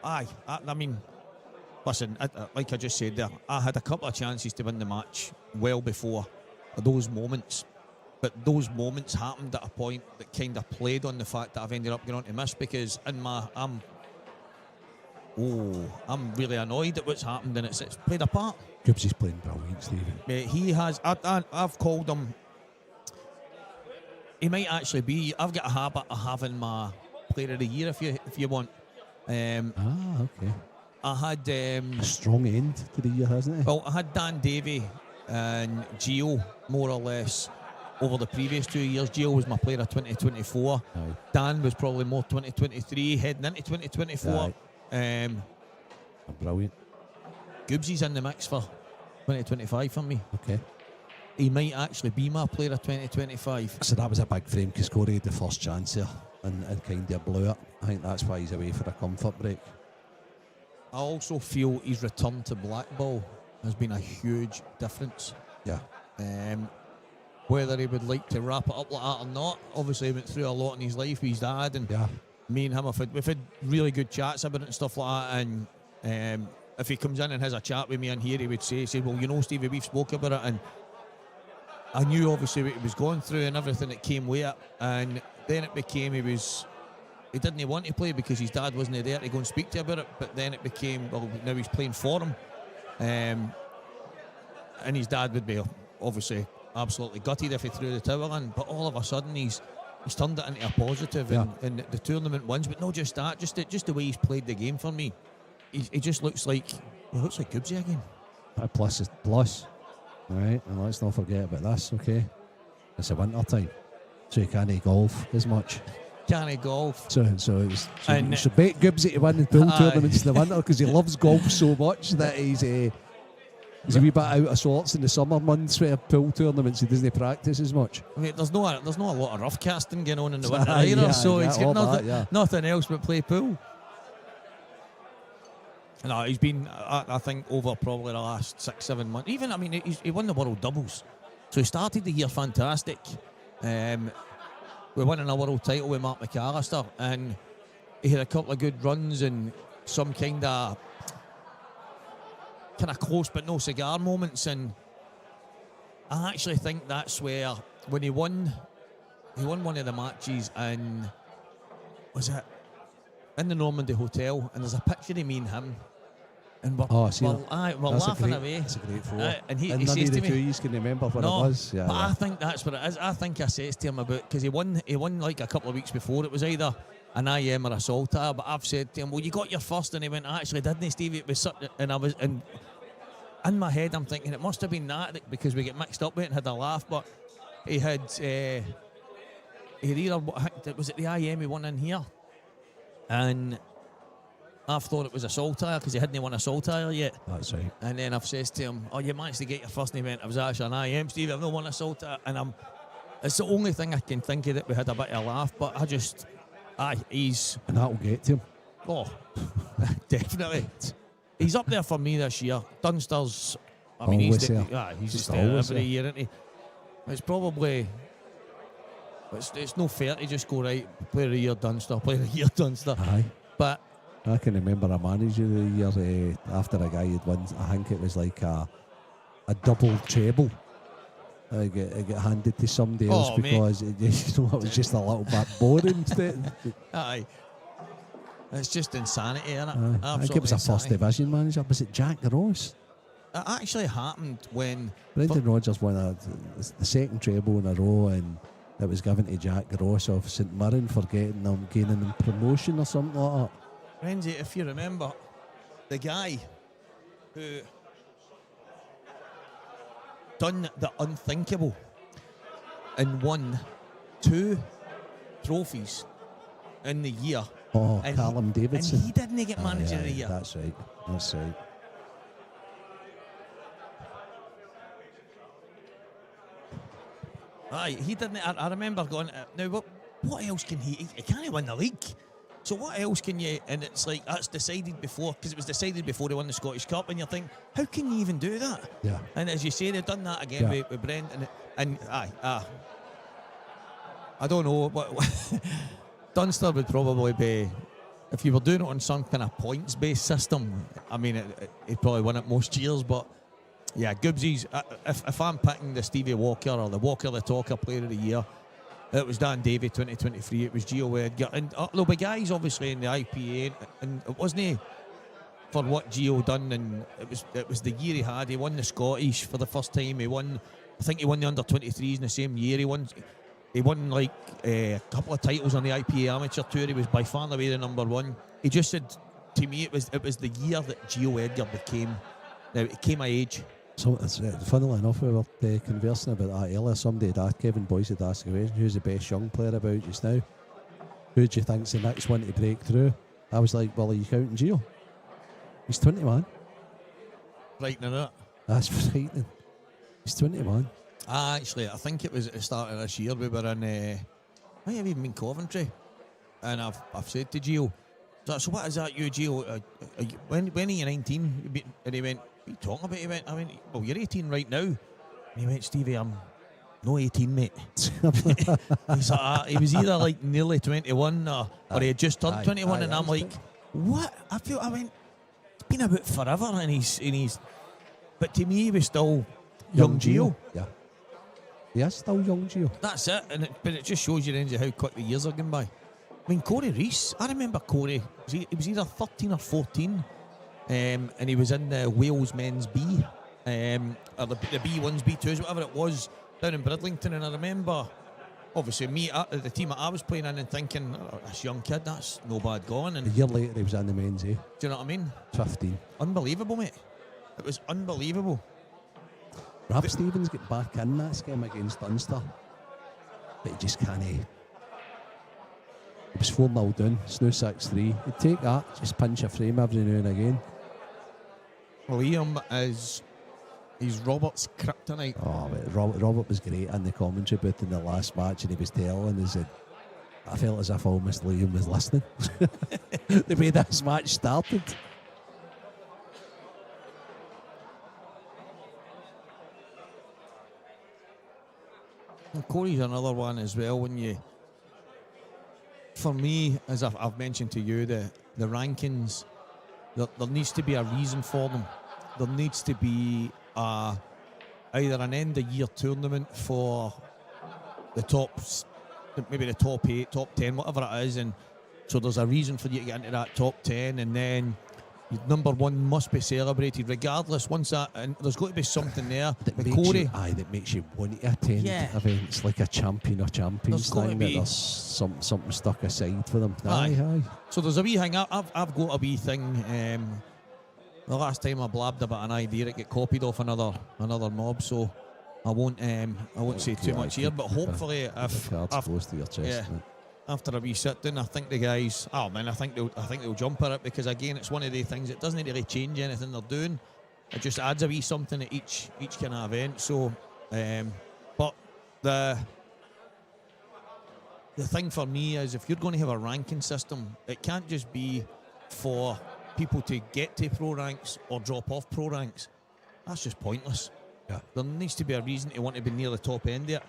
I mean, listen, like I just said there, I had a couple of chances to win the match well before those moments. But those moments happened at a point that kind of played on the fact that I've ended up going on to miss, because I'm really annoyed at what's happened, and it's played a part. Gibbsy's playing brilliant, Stevie. He has. I've called him. He might actually be. I've got a habit of having my player of the year if you want. Okay. I had a strong end to the year, hasn't he? Well, I had Davy and Gio more or less over the previous 2 years. Gio was my player of 2024. Aye. Dan was probably more 2023, heading into 2024. Brilliant. Gibbsy's in the mix for 2025 for me. Okay. He might actually be my player of 2025. So that was a big frame, because Corey had the first chance here and kind of blew it. I think that's why he's away for a comfort break. I also feel his return to blackball has been a huge difference. Yeah. Whether he would like to wrap it up like that or not, obviously he went through a lot in his life with his dad, and me and him we've had really good chats about it and stuff like that. And if he comes in and has a chat with me in here, he would say, well, you know, Stevie, we've spoke about it, and I knew obviously what he was going through and everything that came with it. And then it became he didn't want to play because his dad wasn't there to go and speak to him about it. But then it became, well, now he's playing for him, and his dad would be obviously absolutely gutted if he threw the towel in. But all of a sudden he's turned it into a positive, and the tournament wins. But not just that, just the way he's played the game for me. He just looks like Gibbsy again. A plus is plus. All right, and let's not forget about this, okay? It's a winter time, so you can't golf as much. Can't golf. So you should bet Gibbsy to win the pool tournaments in the winter, because he loves golf so much that he's He's a wee bit out of sorts in the summer months with pool tournaments. He doesn't practice as much. I mean, there's not a lot of rough casting going on in the winter Aye, either, yeah, so yeah, he's got all nothing, that, yeah. nothing else but play pool. No, he's been, I think, over probably the last 6-7 months. Even, I mean, he won the world doubles, so he started the year fantastic. We won a world title with Mark McAllister, and he had a couple of good runs and some kind of close but no cigar moments, and I actually think that's where when he won one of the matches, and was it in the Normandy Hotel, and there's a picture of me and him, and we're laughing away. That's a great photo. And he none says of the to two me, of you can remember what no, it was. Yeah, but yeah. I think that's what it is. I think I says to him about, because he won like a couple of weeks before. It was either an IM or a Saltire, but I've said to him, well, you got your first, and he went, I actually didn't, Stevie. It was such, and I was, and in my head I'm thinking it must have been that because we get mixed up with it and had a laugh, but he had either, was it the IM he won in here, and I've thought it was a Saltire because he hadn't won a Saltire yet. That's right. And then I've said to him, oh, you managed to get your first, and he went, I was actually an IM, Steve, I've not won a Saltire. And it's the only thing I can think of that we had a bit of a laugh, but I just, he's... And that'll get to him. Oh, definitely. He's up there for me this year. Dunster's, I mean, Always there. he's Just just there always every there. year, isn't he? It's probably... It's no fair to just go, right, player of the year Dunster, player of the year Dunster. Aye. But... I can remember a manager of the year after a guy had won. I think it was like a double treble. It got handed to somebody else because it was just a little bit boring. Aye. It's just insanity, isn't it? I think it was a first division manager. Was it Jack Ross? It actually happened when Brendan Rodgers won the second treble in a row, and it was given to Jack Ross of St Mirren for gaining them promotion or something like that. Renzi, if you remember, the guy who done the unthinkable and won 2 trophies in the year. Oh, and Callum Davidson. And he didn't get manager of the year. That's right. That's right. Aye, he didn't. I remember going, now what else can he can't win the league. So what else can you, and it's like, that's decided before, because it was decided before they won the Scottish Cup, and you're thinking, how can you even do that? Yeah. And as you say, they've done that again with Brent, and I don't know, but Dunster would probably be, if you were doing it on some kind of points-based system, I mean, he'd probably win it most years, but yeah, Gibbsy's, if I'm picking the Stevie Walker or the Walker the Talker Player of the Year, it was Dan Davy 2023, it was Gio Edgar, and there'll be guys obviously in the IPA, and it wasn't for what Gio done, and it was the year he had. He won the Scottish for the first time. I think he won the under-23s in the same year. He won like a couple of titles on the IPA Amateur Tour. He was by far and away the number one. He just said to me it was the year that Gio Edgar became my age. So it's funnily enough, we were conversing about that earlier. Somebody had asked, Kevin Boyce had asked a question, who's the best young player about just now? Who do you think's the next one to break through? I was like, well, are you counting Gio? He's 20, man. Frightening, isn't it? That's frightening. He's 20, man. Actually, I think it was at the start of this year. We were in, might have even been Coventry, and I've said to Gio, so what is that, you, Gio? When are you 19? And he went, what are you talking about? He went, I went, well, you're 18 right now. And he went, Stevie, I'm no 18, mate. He's like, he was either like nearly 21 or he had just turned 21, and I'm like, what? I went, it's been about forever, and he's, but to me, he was still young Gio. Yeah. Yeah, still young Gio. That's it, but it just shows you Renzi, how quick the years are going by. I mean, Corey Reese, I remember Corey, he was either 13 or 14, and he was in the Wales men's B, or the B1s, B2s, whatever it was, down in Bridlington. And I remember, obviously, me, the team that I was playing in, and thinking, oh, this young kid, that's no bad going. And A year later, he was in the men's, do you know what I mean? 15. Unbelievable, mate. It was unbelievable. Rob Stevens got back in that game against Dunster, but he just can't. He was 4-0 down, snoo 6-3. He'd take that, just pinch a frame every now and again. Liam is He's Robert's kryptonite. Oh, but Robert was great in the commentary booth in the last match, and he was telling us that I felt as if almost Liam was listening. The way this match started. And Corey's another one as well. When you, for me, as I've mentioned to you, the rankings, there needs to be a reason for them. There needs to be either an end of year tournament for the tops, maybe the top 8, top 10, whatever it is, and so there's a reason for you to get into that top 10, and then number 1 must be celebrated regardless. Once that, and there's got to be something there. That With makes Corey, you, that makes you want to attend events like a champion or champions There's gotta thing. be- That there's something stuck aside for them. Aye. So there's a wee thing. I've got a wee thing. The last time I blabbed about an idea, it got copied off another mob. So I won't say too much here. But hopefully, if Cards close to your chest. yeah. mate. after a wee sit down, I think the guys, I think they'll jump at it, because again, it's one of the things. It doesn't really change anything they're doing. It just adds a wee something at each kind of event. So, but the thing for me is, if you're going to have a ranking system, it can't just be for people to get to pro ranks or drop off pro ranks. That's just pointless. Yeah. There needs to be a reason to want to be near the top end of it.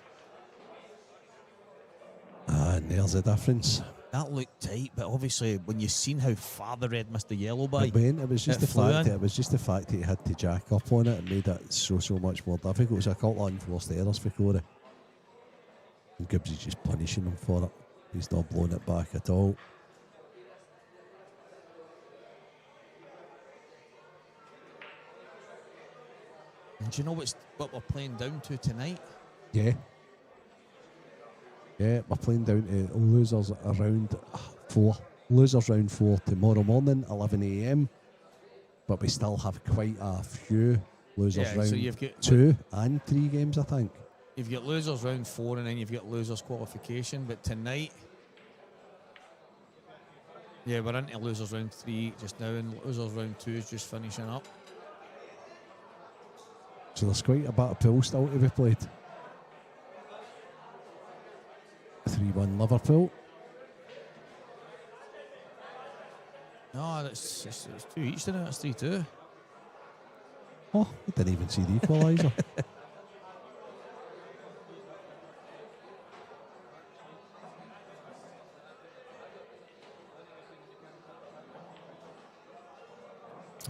And there's the difference. That looked tight, but obviously when you've seen how far the red missed the yellow by, It was just it flew in. it was just the fact that he had to jack up on it and made it so much more difficult. It was a couple of unforced errors for Corey. And Gibbs is just punishing him for it. He's not blowing it back at all. And do you know what we're playing down to tonight? Yeah. Yeah, we're playing down to losers round 4. Losers round 4 tomorrow morning, 11 a.m. But we still have quite a few losers Yeah, round so you've got 2 and 3 games, I think. You've got losers round 4, and then you've got losers qualification. But tonight, yeah, we're into losers round 3 just now, and losers round 2 is just finishing up. So there's quite a bit of pool still to be played. 3-1 Liverpool. No, it's 2 each now. It's 3-2. Oh, I didn't even see the equaliser.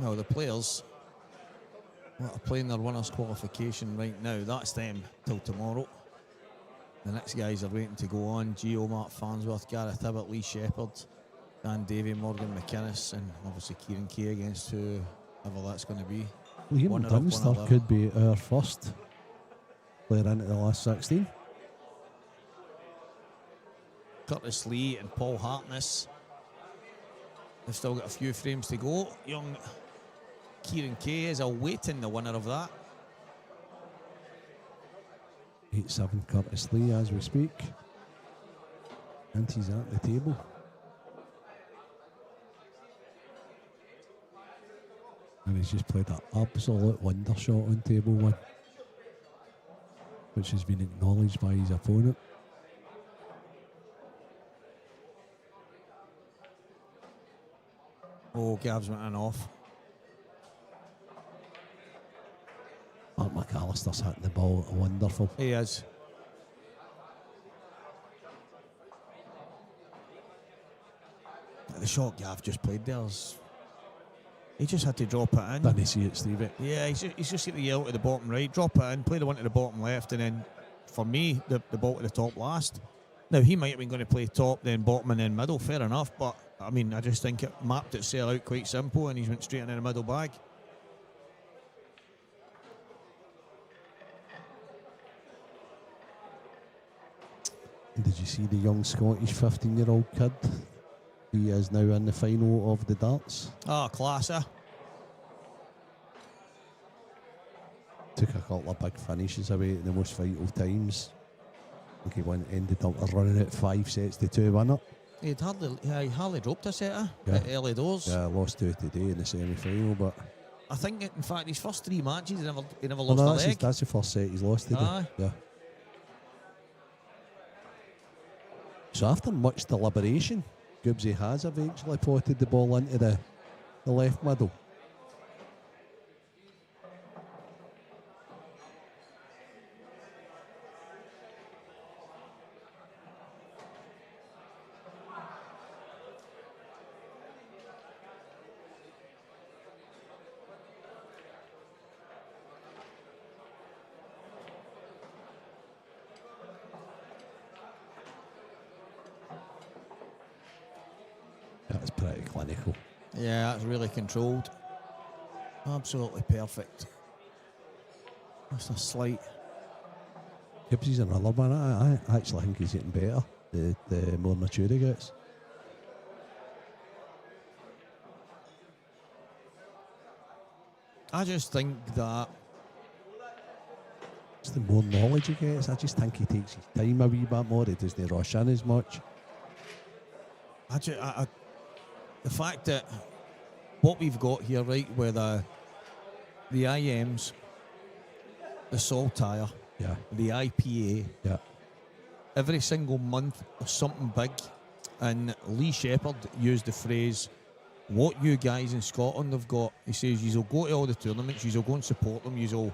No, the players that are playing their winners qualification right now, that's them till tomorrow. The next guys are waiting to go on: Gio, Mark Farnsworth, Gareth Hibbert, Lee Shepard, Dan Davy, Morgan McKinnus, and obviously Kieran Kay against whoever that's going to be. Liam One of Dunster them. could be our first player into the last 16. Curtis Lee and Paul Hartness. They've still got a few frames to go. Young Kieran Kay is awaiting the winner of that. 8-7 Curtis Lee as we speak. And he's at the table. And he's just played an absolute wonder shot on table 1, which has been acknowledged by his opponent. Oh, Gav's went an off. Mark McAllister's hitting the ball wonderful. He is. The shot Gav just played there, he just had to drop it in. Didn't he see it, Stevie? Yeah, he's just hit the yellow to the bottom right, drop it in, play the one to the bottom left, and then for me, the ball to the top last. Now, he might have been going to play top, then bottom, and then middle, fair enough, but I mean, I just think it mapped itself out quite simple, and he's went straight into the middle bag. Did you see the young Scottish 15-year-old kid? He is now in the final of the darts. Ah, class, eh? Took a couple of big finishes away at the most vital times. I think he ended up running it 5 sets to 2 winner. He hardly dropped a set, Yeah. at early doors. Yeah, lost 2 today in the semi-final, but I think, in fact, his first 3 matches, he never Oh, lost no, a leg. that's the first set he's lost today. Aye. Yeah. So after much deliberation, Gibbsy has eventually potted the ball into the left middle. That's pretty clinical. Yeah, that's really controlled. Absolutely perfect. Just a slight. Gibbsy's another one. I actually think he's getting better the more mature he gets. I just think that Just the more knowledge he gets, I just think he takes his time a wee bit more. He doesn't rush in as much. the fact that what we've got here, right, with the IMs, the Saltire, Yeah, the IPA, yeah. every single month there's something big. And Lee Shepard used the phrase, what you guys in Scotland have got, he says, you'll go to all the tournaments, you'll go and support them, you'll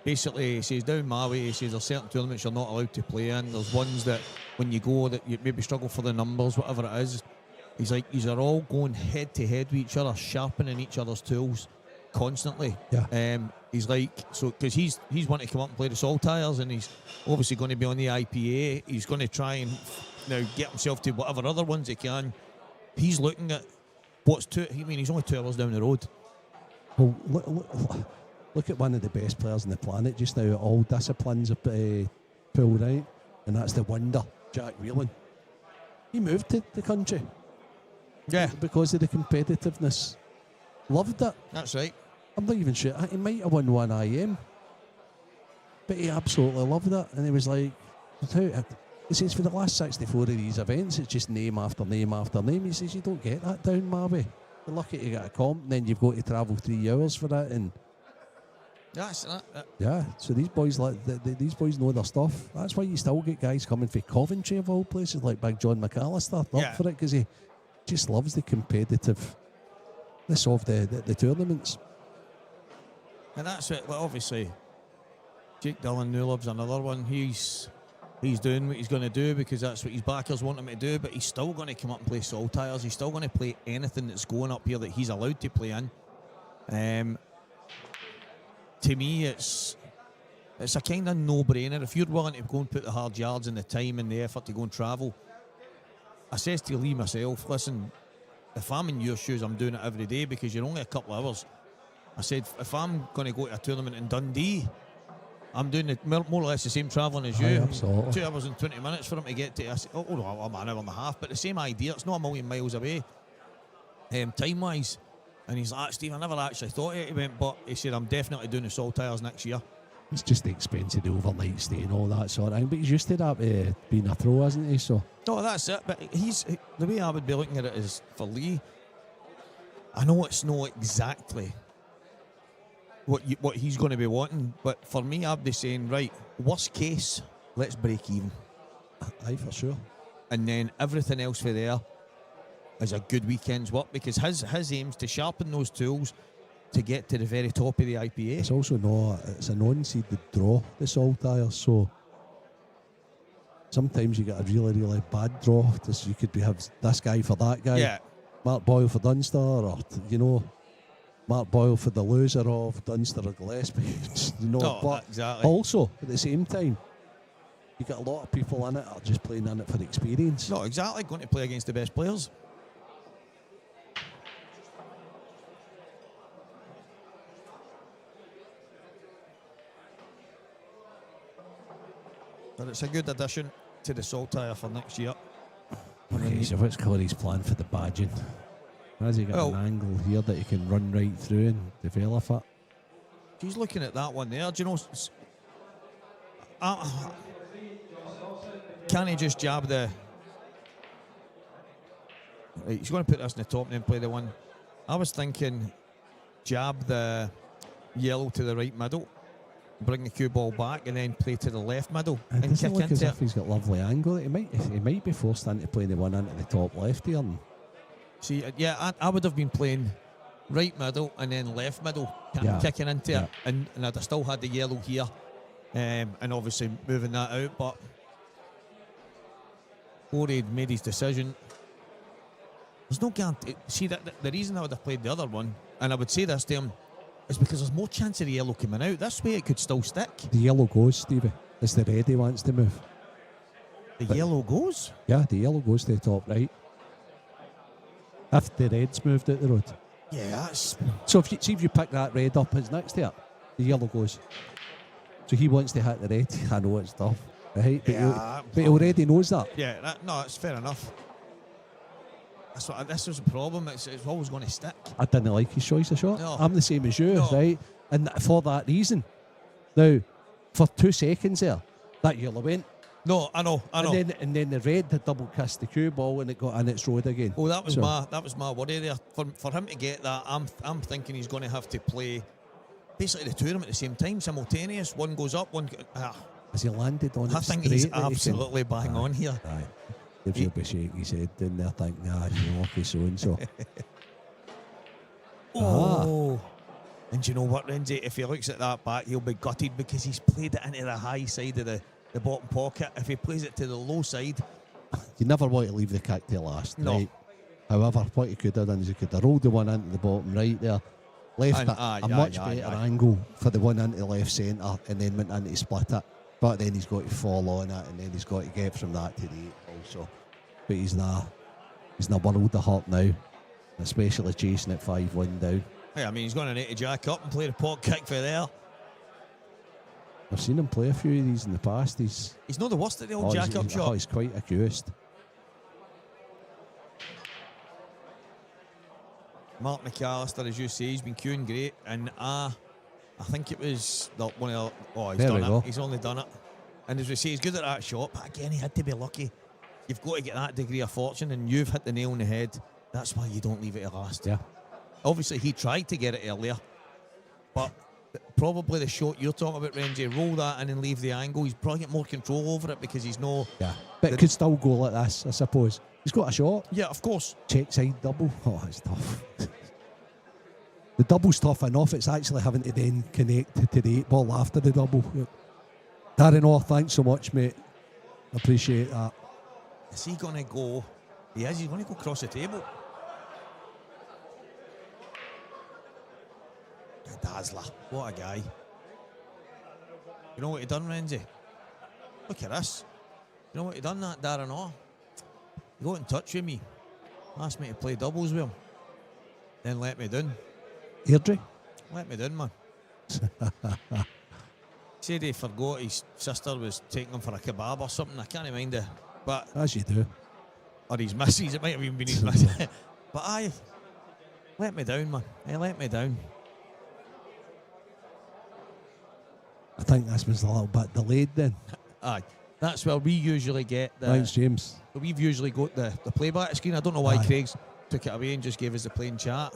basically, he says, down my way, he says, there's certain tournaments you're not allowed to play in, there's ones that when you go that you maybe struggle for the numbers, whatever it is. He's like, these are all going head to head with each other, sharpening each other's tools constantly. Yeah. He's like, so because he's wanting to come up and play the Saltires, and he's obviously going to be on the IPA. He's going to try and now get himself to whatever other ones he can. He's looking at he's only 2 hours down the road. Well, look at one of the best players on the planet just now, all disciplines of pool, right? And that's the wonder, Jack Whelan. He moved to the country. Yeah. Because of the competitiveness. Loved it. That's right. I'm not even sure. He might have won one IM. But he absolutely loved it. And he was like, he says, for the last 64 of these events, it's just name after name after name. He says, you don't get that down, Marby. You're lucky to get a comp, and then you've got to travel 3 hours for that. And That's yeah, so these boys these boys know their stuff. That's why you still get guys coming from Coventry of all places, like Big John McAllister, up for it, because he just loves the competitiveness of the tournaments. And that's it. Well, obviously, Jake Dillon-Newlov's another one. He's doing what he's going to do because that's what his backers want him to do, but he's still going to come up and play Saltires. He's still going to play anything that's going up here that he's allowed to play in. To me, it's a kind of no-brainer. If you're willing to go and put the hard yards and the time and the effort to go and travel, I says to Lee myself, listen, if I'm in your shoes, I'm doing it every day because you're only a couple of hours. I said, if I'm going to go to a tournament in Dundee, I'm doing more or less the same travelling as you. Absolutely. 2 hours and 20 minutes for him to get to. I said, oh, no, I'm an hour and a half, but the same idea. It's not a million miles away, time-wise. And he's like, Steve, I never actually thought it. He went, but he said, I'm definitely doing the Saltires next year. It's just the expense of the overnight stay and all that sort of thing. But he's used to that being a throw, isn't he? So No, that's it. But the way I would be looking at it is, for Lee, I know it's not exactly what he's going to be wanting, but for me, I'd be saying, right, worst case, let's break even. aye, for sure. And then everything else for there is a good weekend's work, because his aim's to sharpen those tools to get to the very top of the IPA. It's also it's a non-seeded draw, the Saltires, so sometimes you get a really, really bad draw. You could have this guy for that guy. Yeah. Mark Boyle for Dunster, or Mark Boyle for the loser of Dunster or Gillespie. But exactly. also at the same time, you get a lot of people in it are just playing in it for the experience. No, exactly. Going to play against the best players. But it's a good addition to the Saltire for next year. Okay, so what's Corey's plan for the badging? Has he got an angle here that he can run right through and develop it? He's looking at that one there. Do you know? Can he just jab the... Right, he's going to put this in the top and then play the one. I was thinking jab the yellow to the right middle, bring the cue ball back, and then play to the left middle It and doesn't kick look as into if it. he's got lovely angle. He might be forced into playing the one into the top left here. And See, I would have been playing right middle and then left middle, kicking into it, and I'd have still had the yellow here, and obviously moving that out. But before he'd made his decision, there's no guarantee. See, that the reason I would have played the other one, and I would say this to him, is because there's more chance of the yellow coming out. This way it could still stick. the yellow goes, Stevie. It's the red he wants to move. The yellow goes. Yeah, the yellow goes to the top right. If the red's moved out the road. Yeah, that's... So if you pick that red up as next to it, the yellow goes. So he wants to hit the red. I know it's tough, right? But he already knows that. Yeah, no, it's fair enough. This was a problem. It's always going to stick. I didn't like his choice of shot. No. I'm the same as you, No. right? And for that reason. Now, for 2 seconds there, that yellow went. No, I know. And then the red had double kissed the cue ball and it got in its road again. Well, that was my worry there. For him to get that, I'm thinking he's going to have to play basically the two of them at the same time, simultaneous. One goes up, one. Has he landed on it? I think straight he's that he can- absolutely bang on here. Aye. If you'll be shaking his head down there, think, nah, you know, okay, so and so. Oh. And do you know what, Renzi? If he looks at that back, he'll be gutted because he's played it into the high side of the bottom pocket. If he plays it to the low side, You never want to leave the kick to last, No. right? However, what he could have done is he could have rolled the one into the bottom right there, left And- it a much better angle for the one into the left centre, and then went into split it. But then he's got to fall on it, and then he's got to get from that to the 8 also. But he's in a world of hurt now, especially chasing it 5-1 down. I mean, he's going to need to jack up and play the pot kick for there. I've seen him play a few of these in the past. He's He's not the worst at the old jack up shot. he's quite accused. Mark McAllister, as you say, he's been queuing great, and I think it was one of the, he's There we done go. it. He's only done it, and as we say, he's good at that shot. But again, he had to be lucky. You've got to get that degree of fortune, and you've hit the nail on the head. That's why you don't leave it to last. Yeah. Obviously, he tried to get it earlier, but probably the shot you're talking about, Renji, roll that in and leave the angle. He's probably got more control over it because he's no. Yeah. But it could still go like this, I suppose. He's got a shot. Yeah, of course. Check side double. Oh, it's tough. The double's tough enough. It's actually having to then connect to the 8 ball after the double. Danylov, thanks so much, mate. Appreciate that. Is he going to go? He is. He's going to go across the table. Dazzler. What a guy. You know what he done, Renzi? Look at this. You know what he done, that Darren? He got in touch with me. Asked me to play doubles with him. Then let me down. Airdrie? Let me down, man. Said he forgot his sister was taking him for a kebab or something. I can't mind it. But As you do. or his missus. It might have even been his missus. But let me down, man. He let me down. I think this was a little bit delayed then. Aye. That's where we usually get the. Thanks, James. We've usually got the playback screen. I don't know why Aye. Craig's took it away and just gave us the plain chat.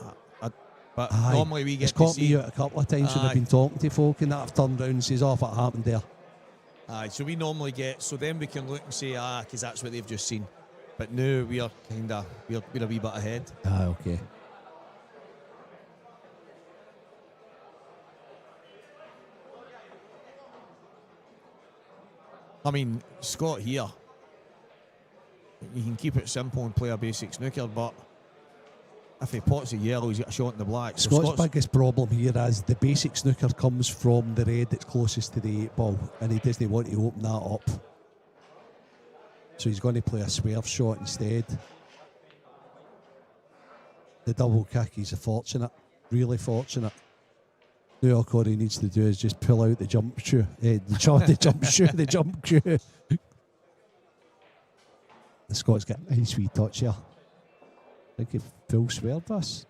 But Aye. normally we get It's to caught see. me out a couple of times when Aye. I've been talking to folk and that I've turned round and says, oh, what happened there? Aye, so we normally get. So then we can look and say, because that's what they've just seen. But now we are we're a wee bit ahead. Ah, okay. I mean, Scott here, you can keep it simple and play a basic snooker, but if he pots the yellow, he's got a shot in the black. So Scott's biggest problem here is the basic snooker comes from the red that's closest to the 8 ball, and he doesn't want to open that up. So he's going to play a swerve shot instead. The double kick, he's fortunate, really fortunate. Now all Corey needs to do is just pull out the jump shoe, the jump shoe. The Scott's got a nice wee touch here. I think he full swerved us.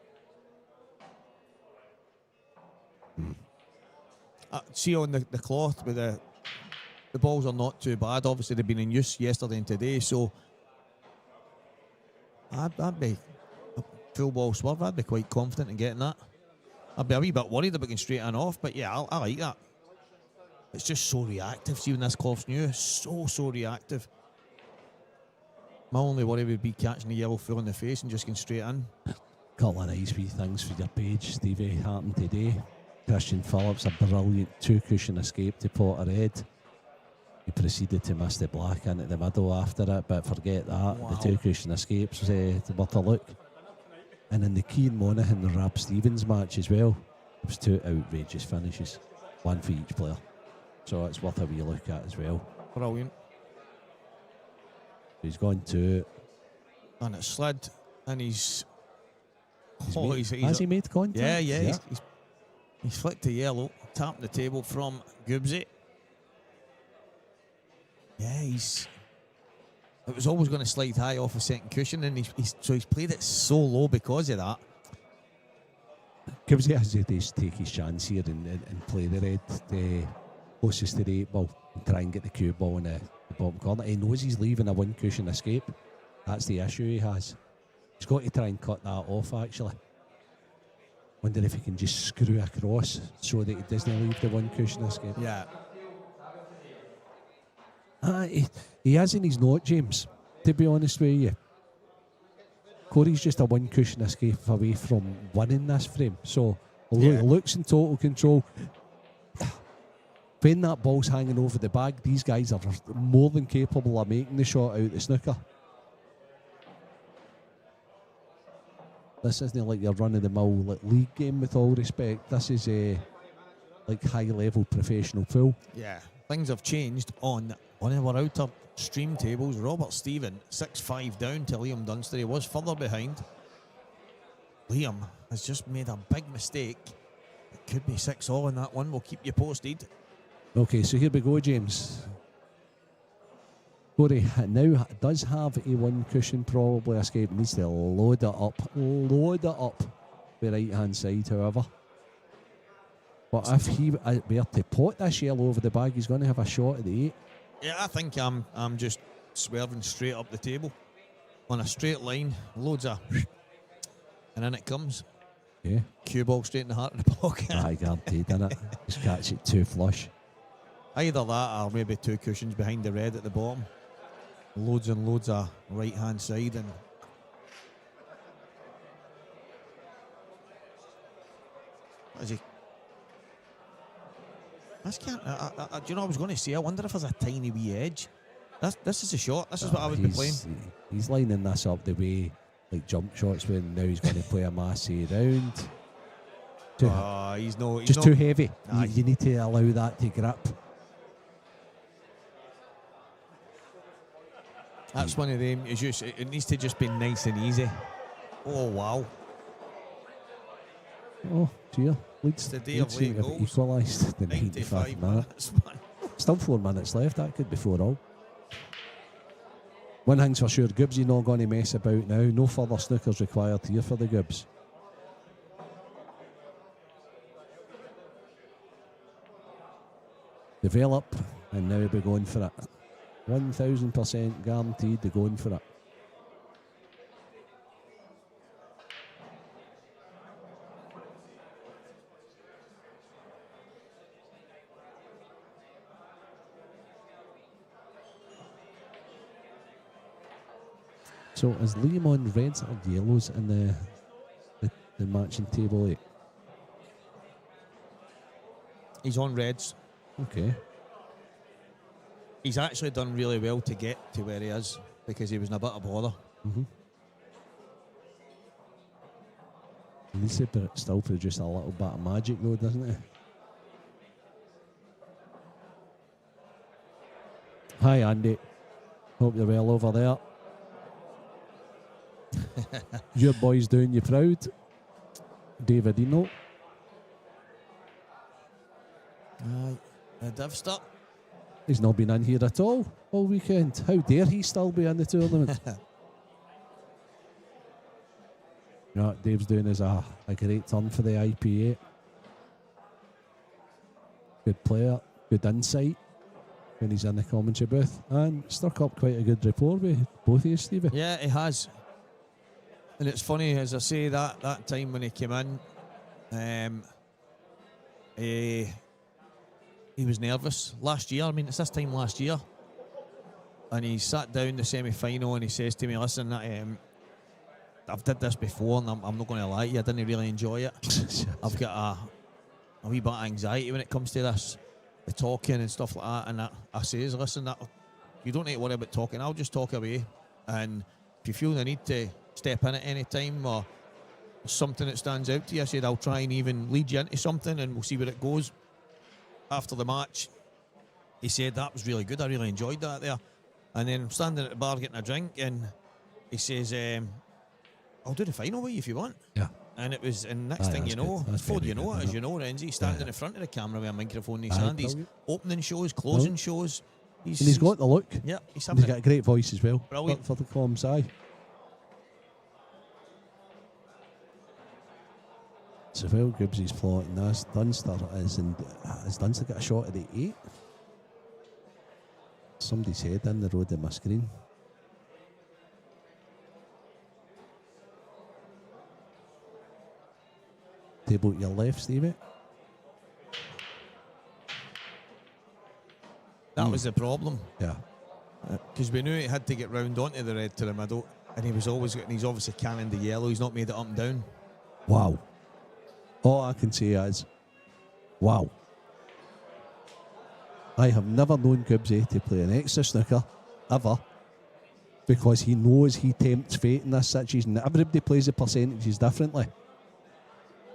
See on the cloth with the balls are not too bad. Obviously they've been in use yesterday and today, so I'd be a full ball swerve. I'd be quite confident in getting that. I'd be a wee bit worried about getting straight in off, but yeah, I like that. It's just so reactive. See, when this cloth's new, so reactive. My only worry would be catching the yellow full in the face and just getting straight in. Couple of nice wee things for your page, Stevie, happened today. Christian Phillips, a brilliant 2-cushion escape to pot a red. He proceeded to miss the black into the middle after it, but forget that. Wow. The 2-cushion escapes were to look. And in the Keane Monaghan, the Rab Stevens match as well, it was 2 outrageous finishes, 1 for each player. So it's worth a wee look at as well. Brilliant. He's gone to... And it slid, and he's has he made contact? Yeah. He's flicked to yellow, tapped the table from Gubsy. Yeah, it was always going to slide high off a second cushion, and he's played it so low because of that. Gives he has to just take his chance here and play the red closest to the 8 ball and try and get the cue ball in the bottom corner. He knows he's leaving a 1-cushion escape. That's the issue he has. He's got to try and cut that off, actually. Wonder if he can just screw across so that he doesn't leave the 1-cushion escape. Yeah. He has in his note, James, to be honest with you. Corey's just a 1-cushion escape away from winning this frame. So, although he looks in total control, when that ball's hanging over the bag, these guys are more than capable of making the shot out the snooker. This isn't like your run-of-the-mill league game, with all respect. This is a high-level professional pool. Yeah, things have changed on one of our outer stream tables. Robert Stephen, 6-5 down to Liam Dunster. He was further behind. Liam has just made a big mistake. It could be 6-all in that one. We'll keep you posted. Okay, so here we go, James. Corey now does have a 1-cushion probably escape. Needs to load it up the right-hand side, however. But if he were to pot this yellow over the bag, he's going to have a shot at the 8. Yeah, I think I'm just swerving straight up the table on a straight line, loads of, and in it comes. Yeah. Cue ball straight in the heart of the pocket. I guaranteed, innit? Just catch it too flush. Either that or maybe 2 cushions behind the red at the bottom. Loads and loads of right hand side, and what is he? This can't. Do you know what I was going to say? I wonder if there's a tiny wee edge. This is a shot. This is what I would be playing. He's lining this up the way like jump shots when now he's going to play a massy round. He's too heavy. You need to allow that to grip. That's one of them. It needs to just be nice and easy. Oh wow! Oh dear. Leeds the day of late goals. Equalised the 95th minute. Still 4 minutes left. That could be 4-all. One thing's for sure, Gibbsy not going to mess about now. No further snookers required here for the Gibbs. Develop, and now we'll be going for it. 1000% guaranteed to going for it. So is Liam on reds or yellows in the matching table 8? He's on reds. Okay. He's actually done really well to get to where he is because he was in a bit of bother. Mm-hmm. He needs to still produce a little bit of magic though, doesn't he? Hi Andy. Hope you're well over there. Your boy's doing you proud. Davidino. Divster. He's not been in here at all weekend. How dare he still be in the tournament? Yeah, Dave's doing us a great turn for the IPA. Good player, good insight when he's in the commentary booth, and struck up quite a good rapport with both of you, Stevie. Yeah, he has. And it's funny, as I say, that time when he came in, He was nervous last year. I mean, it's this time last year. And he sat down the semi-final and he says to me, listen, I've did this before and I'm not going to lie to you, I didn't really enjoy it. I've got a wee bit of anxiety when it comes to this, the talking and stuff like that. And I says, listen, you don't need to worry about talking, I'll just talk away. And if you feel the need to step in at any time or something that stands out to you, I said, I'll try and even lead you into something and we'll see where it goes. After the match, he said, that was really good, I really enjoyed that there. And then I'm standing at the bar getting a drink and he says, I'll do the final with you if you want. Yeah. And it was, and next thing you know, before you know it, as you know, Renzi, standing in front of the camera with a microphone in his hand. He's opening shows, closing shows. And he's got the look. Yeah, he's got a great voice as well. Brilliant. For the comms, aye. So Phil Gibbsy's plotting this. Dunster has Dunster got a shot at the 8? Somebody's head in the road in my screen. Table to your left, Stevie. That was the problem. Yeah. Because we knew he had to get round onto the red to the middle, and he's obviously canning the yellow. He's not made it up and down. Wow. All I can say is, wow. I have never known Gibbsy to play an extra snooker, ever, because he knows he tempts fate in this situation. Everybody plays the percentages differently.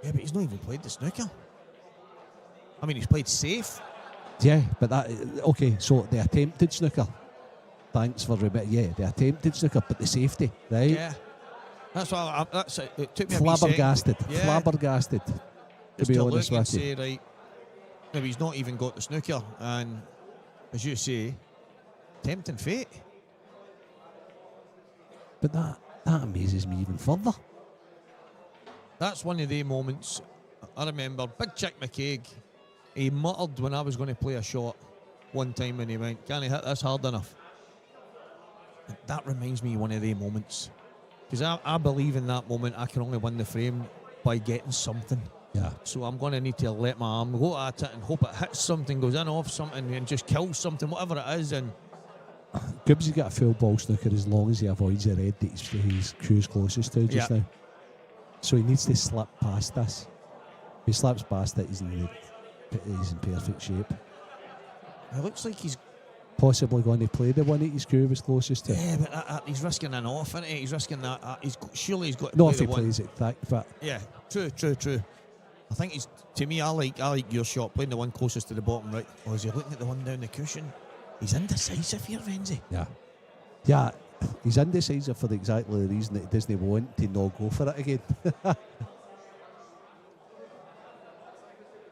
Yeah, but he's not even played the snooker. I mean, he's played safe. Yeah, but that, okay, so the attempted snooker. Thanks for the bit. Yeah, the attempted snooker, but the safety, right? Yeah. That's why it took me flabbergasted. Yeah. Flabbergasted. Just to be to honest look and with you. say, right, maybe he's not even got the snooker, and as you say, tempting fate. But that amazes me even further. That's one of the moments I remember. Big Chick McKaig, he muttered when I was going to play a shot one time when he went, "Can he hit this hard enough?" And that reminds me of one of the moments. Because I believe in that moment I can only win the frame by getting something. Yeah. So I'm going to need to let my arm go at it and hope it hits something, goes in off something and just kills something, whatever it is. And Gibbsy's got a full ball snooker as long as he avoids the red that he's Q's closest to just now. So he needs to slip past this. If he slips past it, he's in perfect shape. it looks like he's Possibly going to play the one that his Q was closest to. Yeah, but he's risking an off, isn't he? He's risking that. Surely he's got to Not play if he the one. plays it thick, but Yeah, true. I think he's, to me, I like your shot, playing the one closest to the bottom right. Or is he looking at the one down the cushion? He's indecisive here, Renzi. yeah, he's indecisive for exactly the reason that he doesn't want to not go for it again.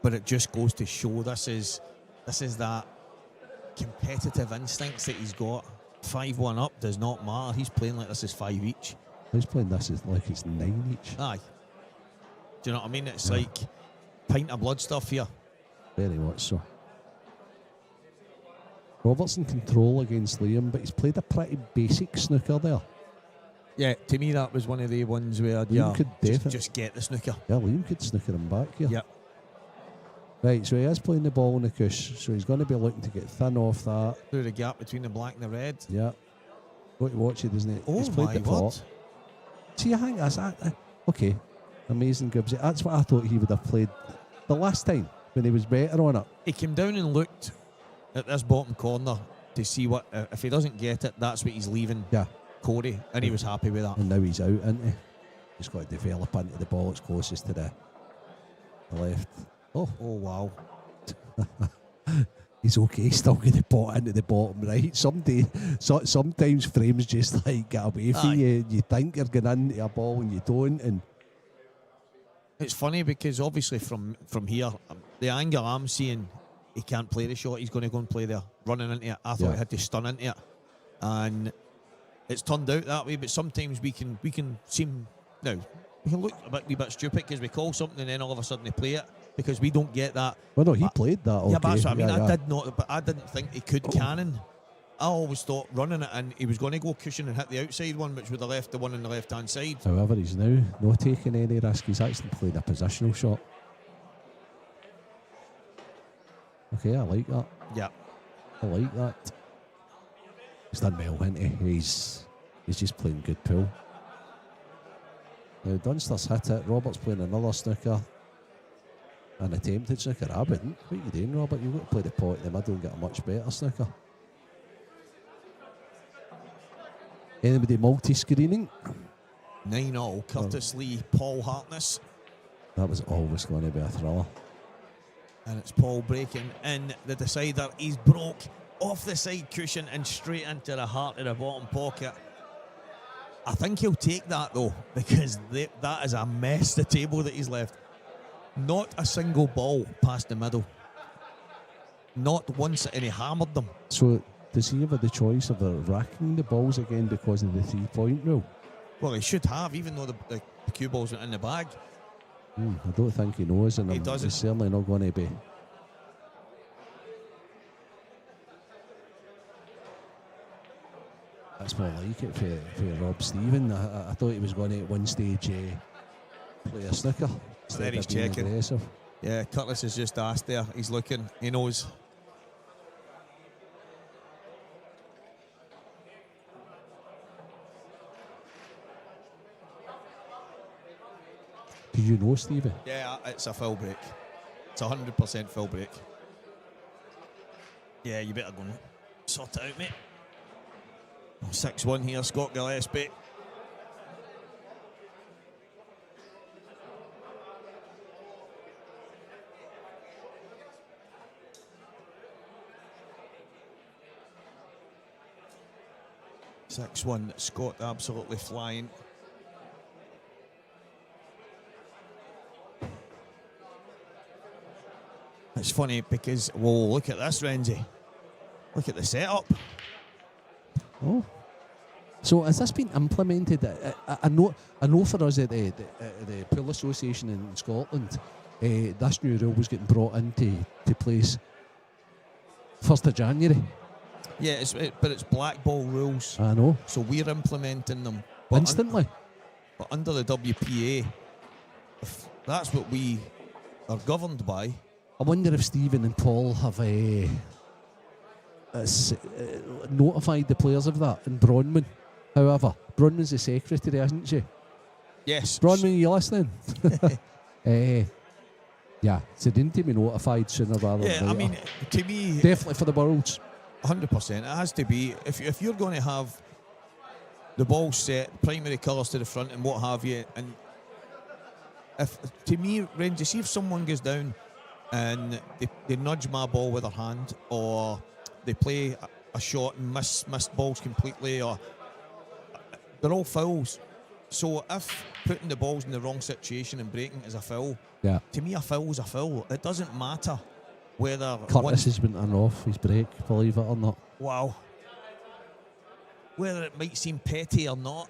But it just goes to show this is that competitive instincts that he's got. 5-1 up does not matter. He's playing like this is 5 each. He's playing this as like it's 9 each. Aye. Do you know what I mean? It's like pint of blood stuff here. Very much so. Roberts in control against Liam, but he's played a pretty basic snooker there. Yeah, to me that was one of the ones where Liam could just get the snooker. Yeah, Liam could snooker him back here. Yep. Right, so he is playing the ball on the cush, so he's going to be looking to get thin off that. Through the gap between the black and the red. Yeah. Got to watch it, doesn't it? Oh He's played my it before. word. See, I think that's okay. Amazing Gibbsy. That's what I thought he would have played the last time when he was better on it. He came down and looked at this bottom corner to see what, if he doesn't get it, that's what he's leaving Corey, and he was happy with that. And now he's out, isn't he? He's got to develop into the ball that's closest to the left. Oh wow. He's okay, still going to pot into the bottom right. Sometimes frames just like get away from you. You think you're going into a ball and you don't. And it's funny because obviously from here, the angle I'm seeing, he can't play the shot. He's going to go and play there, running into it. I thought he had to stun into it, and it's turned out that way. But sometimes we can seem we can look a wee bit stupid because we call something and then all of a sudden they play it because we don't get that. Well, no, he played that. Okay. Yeah, but that's what I mean. Yeah. I did not, but I didn't think he could cannon I always thought running it and he was going to go cushion and hit the outside one, which would have left the one on the left-hand side. However, he's now not taking any risk. He's actually played a positional shot. Okay, I like that. Yeah. I like that. He's done well, hasn't he? He's just playing good pool. Now Dunster's hit it. Robert's playing another snooker. An attempted snooker. I wouldn't. What are you doing, Robert? You've got to play the pot in the middle and get a much better snooker. Anybody multi-screening? 9-0. Curtis Lee, Paul Hartness. That was always going to be a thriller. And it's Paul breaking in the decider. He's broke off the side cushion and straight into the heart of the bottom pocket. I think he'll take that though, because that is a mess, the table that he's left. Not a single ball past the middle. Not once, and he hammered them. So does he have the choice of racking the balls again because of the 3-point rule? Well, he should have, even though the cue balls went in the bag. I don't think he knows, and He doesn't. he's certainly not going to be. That's more like it for Rob Stephen. I thought he was going to at one stage play a snooker. There he's being checking. aggressive. Yeah, Curtis has just asked there. He's looking. He knows. Do you know, Stevie? Yeah, it's a full break. It's 100% full break. Yeah, you better go and sort it out, mate. 6-1 here, Scott Gillespie. Scott absolutely flying. It's funny because, whoa, look at this, Renzi. Look at the setup. Oh. So has this been implemented? I know for us at the Pool Association in Scotland, this new rule was getting brought into place 1st of January. Yeah, but it's blackball rules. I know. So we're implementing them. Instantly. But under the WPA, if that's what we are governed by. I wonder if Stephen and Paul have notified the players of that in Bronwyn. However, Bronwyn's the secretary, isn't she? Yes. Bronwyn, you listening? Yeah, so they need to be notified sooner rather than later. Yeah, I mean, to me, definitely for the Worlds. 100%. It has to be. If you're going to have the ball set, primary colours to the front and what have you, and if, to me, Rangers, see if someone goes down and they nudge my ball with their hand, or they play a shot and miss balls completely, or they're all fouls. So if putting the balls in the wrong situation and breaking is a foul, yeah, to me a foul is a foul. It doesn't matter whether Curtis has been off his break, believe it or not. Wow. Whether it might seem petty or not,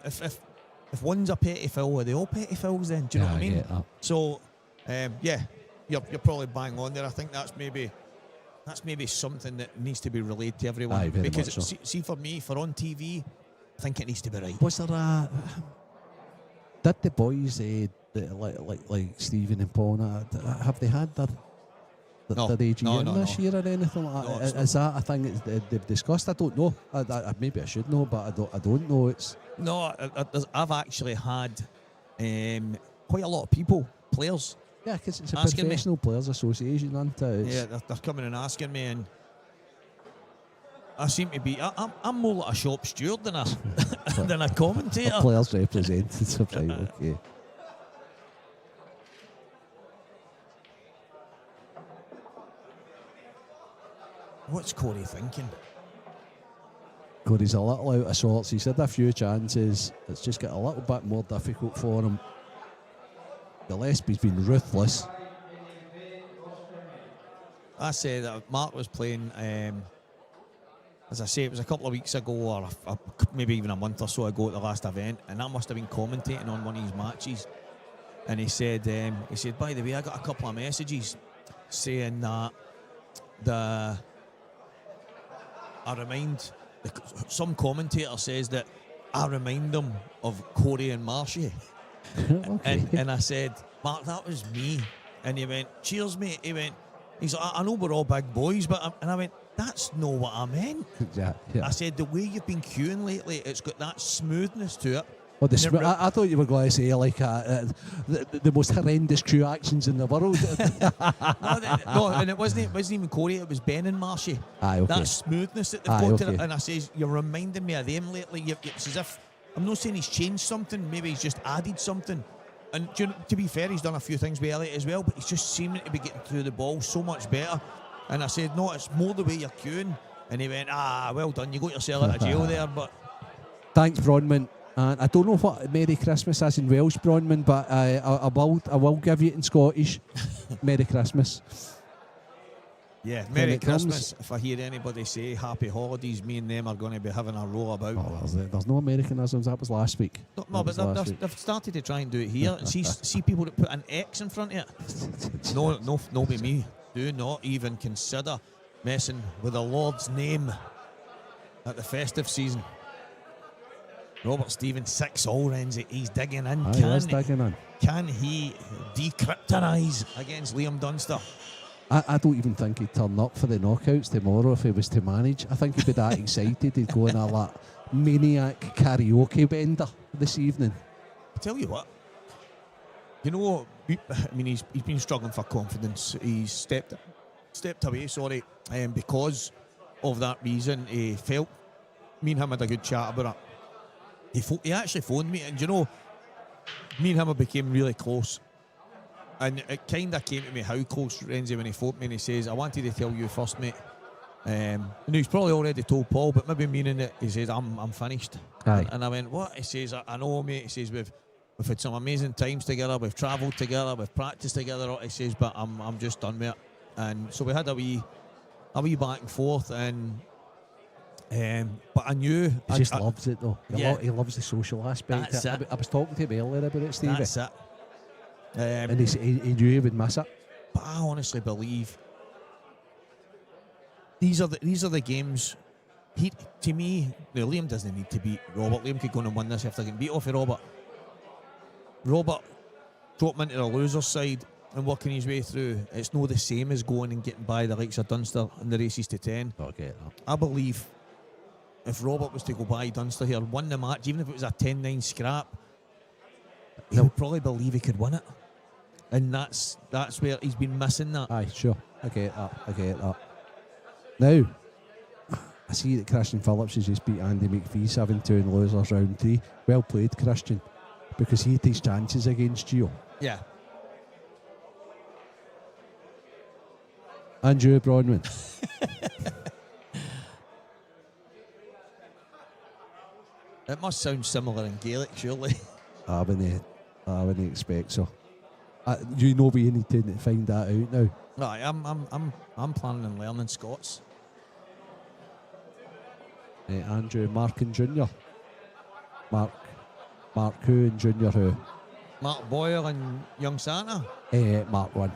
if one's a petty foul, are they all petty fouls then? Do you know what I mean? Get that. So, yeah, you're probably bang on there. I think that's maybe something that needs to be relayed to everyone. Aye, very because much so. see, for me, for on TV, I think it needs to be right. Was there did the boys like Stephen and Paul, have they had their AGM this year or anything like that? Is that a thing that they've discussed? I don't know. Maybe I should know, but I don't know. It's no. I've actually had quite a lot of people, players. Yeah, because it's a asking professional players association, isn't it? Yeah, they're coming and asking me, and I seem to be. I'm more like a shop steward than a commentator. A players representative, right? Okay. What's Corey thinking? Corey's a little out of sorts. He's had a few chances. It's just got a little bit more difficult for him. Gillespie's been ruthless. I say that Mark was playing, as I say, it was a couple of weeks ago, or maybe even a month or so ago at the last event, and I must have been commentating on one of his matches. And he said, by the way, I got a couple of messages saying that I remind some commentator says that I remind them of Corey and Marshy. Okay. And I said, Mark, that was me. And he went, cheers, mate. He's like, I know we're all big boys, but and I went, that's not what I meant. Yeah. I said, the way you've been queuing lately, it's got that smoothness to it. Oh, I thought you were going to say like the most horrendous crew actions in the world. No, and it wasn't even Corey, it was Ben and Marshy. Aye, okay. That smoothness that they've Aye, got to okay. it. And I says, you're reminding me of them lately. It's as if, I'm not saying he's changed something, maybe he's just added something. And to be fair, he's done a few things with Elliot as well, but he's just seeming to be getting through the ball so much better. And I said, no, it's more the way you're queuing. And he went, well done, you got yourself out of jail there. But Thanks, Bronman. And I don't know what Merry Christmas is in Welsh, Bronman, but I will give you it in Scottish. Merry Christmas. yeah, When Merry it comes- Christmas. If I hear anybody say Happy Holidays, me and them are going to be having a roll about. Oh, there's no Americanisms. That was last week. No, but they've started to try and do it here. And see people that put an X in front of it. No, be me. Do not even consider messing with the Lord's name at the festive season. Robert Stevens, 6-all, Renzi. He's digging in. Aye, he is digging in. Can he decryptonise against Liam Dunster? I don't even think he'd turn up for the knockouts tomorrow if he was to manage. I think he'd be that excited he'd go on a like, maniac karaoke bender this evening. I tell you what, he's been struggling for confidence. He's stepped away, because of that reason. He felt, me and him had a good chat about it. He actually phoned me, and me and him became really close. And it kind of came to me how close, Renzi, when he phoned me and he says, I wanted to tell you first, mate. And he's probably already told Paul, but maybe meaning it, he says, I'm finished. Aye. And I went, what? He says, I know, mate. He says, we've had some amazing times together, we've travelled together, we've practiced together. He says, but I'm just done with it. And so we had a wee back and forth, and but I knew He just loves it though. Yeah. He loves the social aspect. That's it. I was talking to him earlier about it, Stevie. that's it. And he knew he would miss it. But I honestly believe these are the games. To me, Liam doesn't need to beat Robert. Liam could go and win this after getting beat off of Robert. Robert dropped him into the loser's side and working his way through. It's not the same as going and getting by the likes of Dunster in the races to 10. Okay. No. I believe if Robert was to go by Dunster here, win the match, even if it was a 10-9 scrap, he'll probably believe he could win it. And that's where he's been missing that. Aye, sure. I get that. Now, I see that Christian Phillips has just beat Andy McPhee 7-2 in losers round 3. Well played, Christian, because he had his chances against Gio. Yeah. Andrew Bronwyn. It must sound similar in Gaelic, surely. I wouldn't expect so. You know we need to find that out now. Right, I'm planning on learning Scots. Andrew Markin Jr. Mark who and Junior who? Mark Boyle and Young Santa. Mark 1.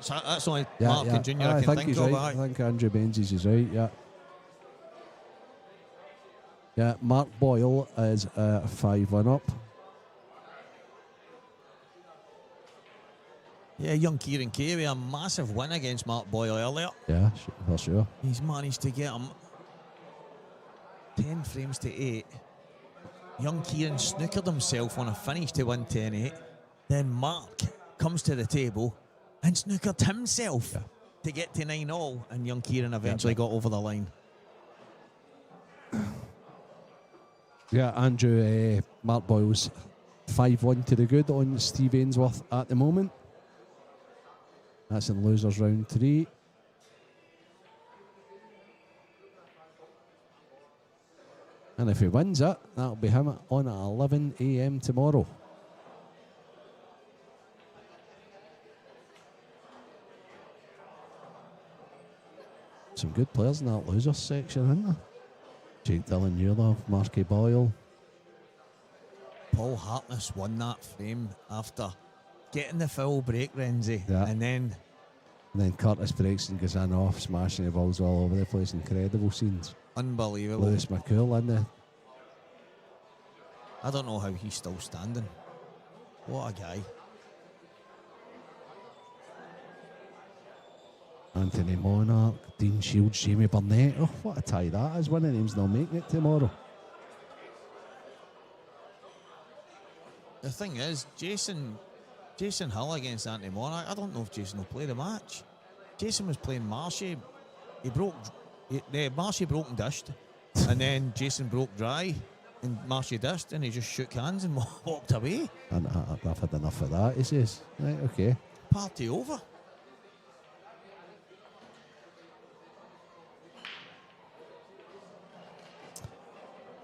That's only Yeah, Mark yeah. and Junior I can think he's of. right. Aye. I think Andrew Menzies is right, yeah. Yeah, Mark Boyle is 5-1 up. Yeah, young Kieran Kay with a massive win against Mark Boyle earlier. Yeah, for sure. He's managed to get him 10 frames to 8. Young Kieran snookered himself on a finish to win 10-8. Then Mark comes to the table and snookered himself to get to 9-all, and young Kieran eventually got over the line. Yeah, Andrew, Mark Boyle's 5-1 to the good on Steve Ainsworth at the moment. That's in losers round 3. And if he wins it, that'll be him on at 11 a.m. tomorrow. Some good players in that losers section, isn't there? Jake Dillon, Newlove, Marky Boyle. Paul Hartness won that frame after getting the foul break, Renzi, Yeah. and then And then Curtis breaks and goes in off, smashing the balls all over the place. Incredible scenes. Unbelievable. Lewis McCool in there. I don't know how he's still standing. What a guy. Anthony Monarch, Dean Shields, Jamie Burnett. Oh, what a tie that is. One of them's not making it tomorrow. The thing is, Jason Hill against Anthony Monarch, I don't know if Jason will play the match. Jason was playing Marshy. Marshy broke and dished. And then Jason broke dry and Marshy dished, and he just shook hands and walked away. And I've had enough of that, he says. Right, okay. Party over.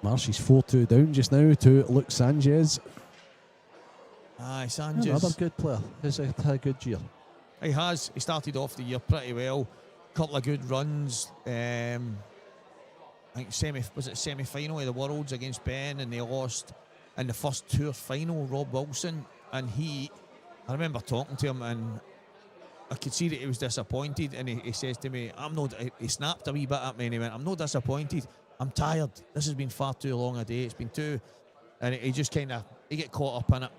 Marshy's 4-2 down just now to Luke Sanchez. Aye, Sanchez. Another good player. He's had a good year. He has. He started off the year pretty well. Couple of good runs. I think semi-final of the Worlds against Ben, and they lost in the first tour final. Rob Wilson, and I remember talking to him, and I could see that he was disappointed. And he says to me, he snapped a wee bit at me, and he went, "I'm not disappointed. I'm tired. This has been far too long a day. It's been too," and he just he get caught up in it.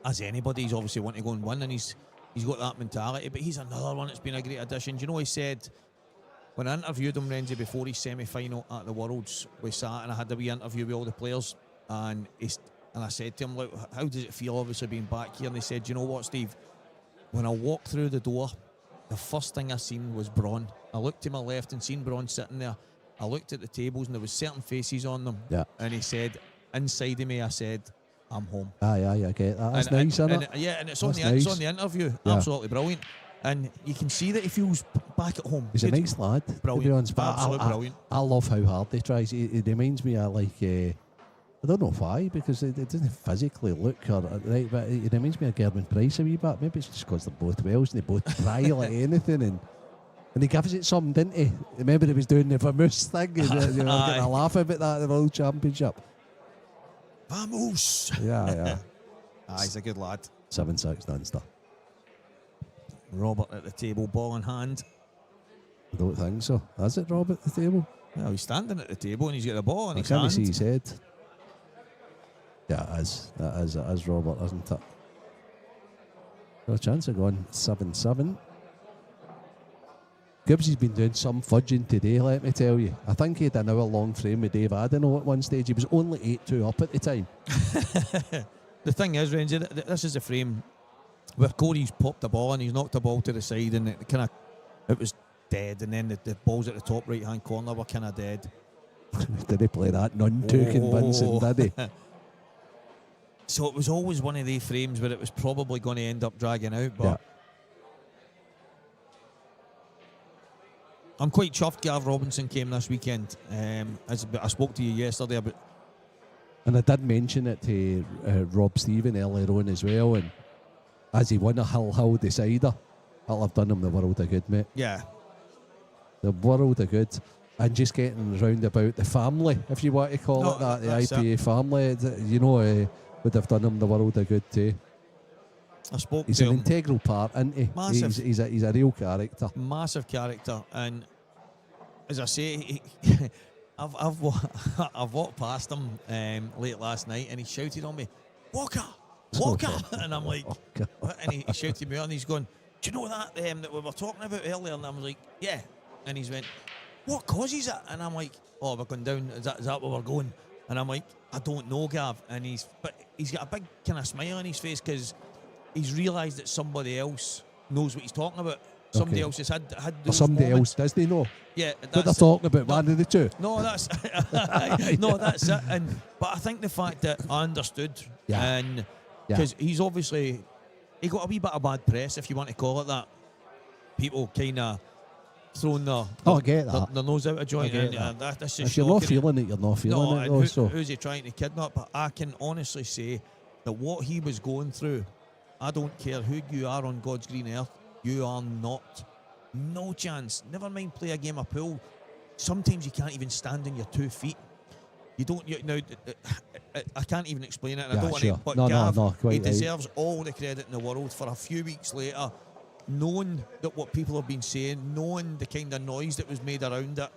As anybody, he's obviously wanting to go and win, and he's got that mentality. But he's another one that's been a great addition. Do you know, he said, when I interviewed him, Renzi, before his semi-final at the Worlds, we sat and I had a wee interview with all the players, and I said to him, "Look, how does it feel, obviously, being back here?" And he said, "You know what, Steve? When I walked through the door, the first thing I seen was Braun. I looked to my left and seen Braun sitting there. I looked at the tables and there was certain faces on them." Yeah. And he said, inside of me, I said, "I'm home." Aye, I get that. That's nice, isn't it? Yeah, and it's That's it's nice. on the interview. Yeah. Absolutely brilliant. And you can see that he feels back at home. He's a nice lad, Brilliant. to be honest. But Absolutely brilliant. I love how hard he tries. He reminds me of I don't know why, because it doesn't physically look right, but it reminds me of Gerwin Price a wee bit. Maybe it's just because they're both Welsh and they both try like anything, and he gives it something, didn't he? Remember he was doing the Vermoose thing, and getting a laugh about that at the World Championship. Vamos! Yeah. He's a good lad. 7-6 Dunster. Robert at the table, ball in hand. I don't think so. Is it Rob at the table? Well, he's standing at the table and he's got the ball in I his can't hand. see his head. Yeah, it is. It is Robert, isn't it? No chance of going 7-7. Gibbsy's been doing some fudging today, let me tell you. I think he had an hour-long frame with Dave Adeno at one stage. He was only 8-2 up at the time. The thing is, Renzi, this is a frame where Corey's popped the ball and he's knocked the ball to the side, and it was dead, and then the balls at the top right-hand corner were kind of dead. Did he play that? None too convincing, did he? So it was always one of these frames where it was probably going to end up dragging out, but Yeah. I'm quite chuffed Gav Robinson came this weekend. As I spoke to you yesterday about. And I did mention it to Rob Stephen earlier on as well, and as he won a Hill decider, that'll have done him the world of good, mate. Yeah. The world of good. And just getting round about the family, if you want to call it that, the IPA family, would have done him the world of good too. I spoke He's to an him. integral part, isn't he? Massive. He's a real character. Massive character, and as I say, I've walked past him late last night, and he shouted on me, "Walker, Walker," and I'm like, what? And he shouted me on, and he's going, "Do you know that that we were talking about earlier?" And I was like, "Yeah," and he's went, "What causes it?" And I'm like, "Oh, we're going down. Is that where we're going?" And I'm like, "I don't know, Gav." And he's got a big kind of smile on his face because he's realised that somebody else knows what he's talking about. Somebody else has had those somebody moments. else does they know Yeah, what they're talking about? One of the two. No, that's that's it. But I think the fact that I understood, and because he's obviously he got a wee bit of bad press, if you want to call it that. People kind of throwing their nose out of joint. That's just if you're not feeling it, you're not feeling it. Also, who's he trying to kidnap? But I can honestly say that what he was going through, I don't care who you are on God's green earth, you are not. No chance. Never mind play a game of pool. Sometimes you can't even stand on your 2 feet. You don't. I can't even explain it. And I don't want to. But Gav, he deserves all the credit in the world for a few weeks later knowing that what people have been saying, knowing the kind of noise that was made around it,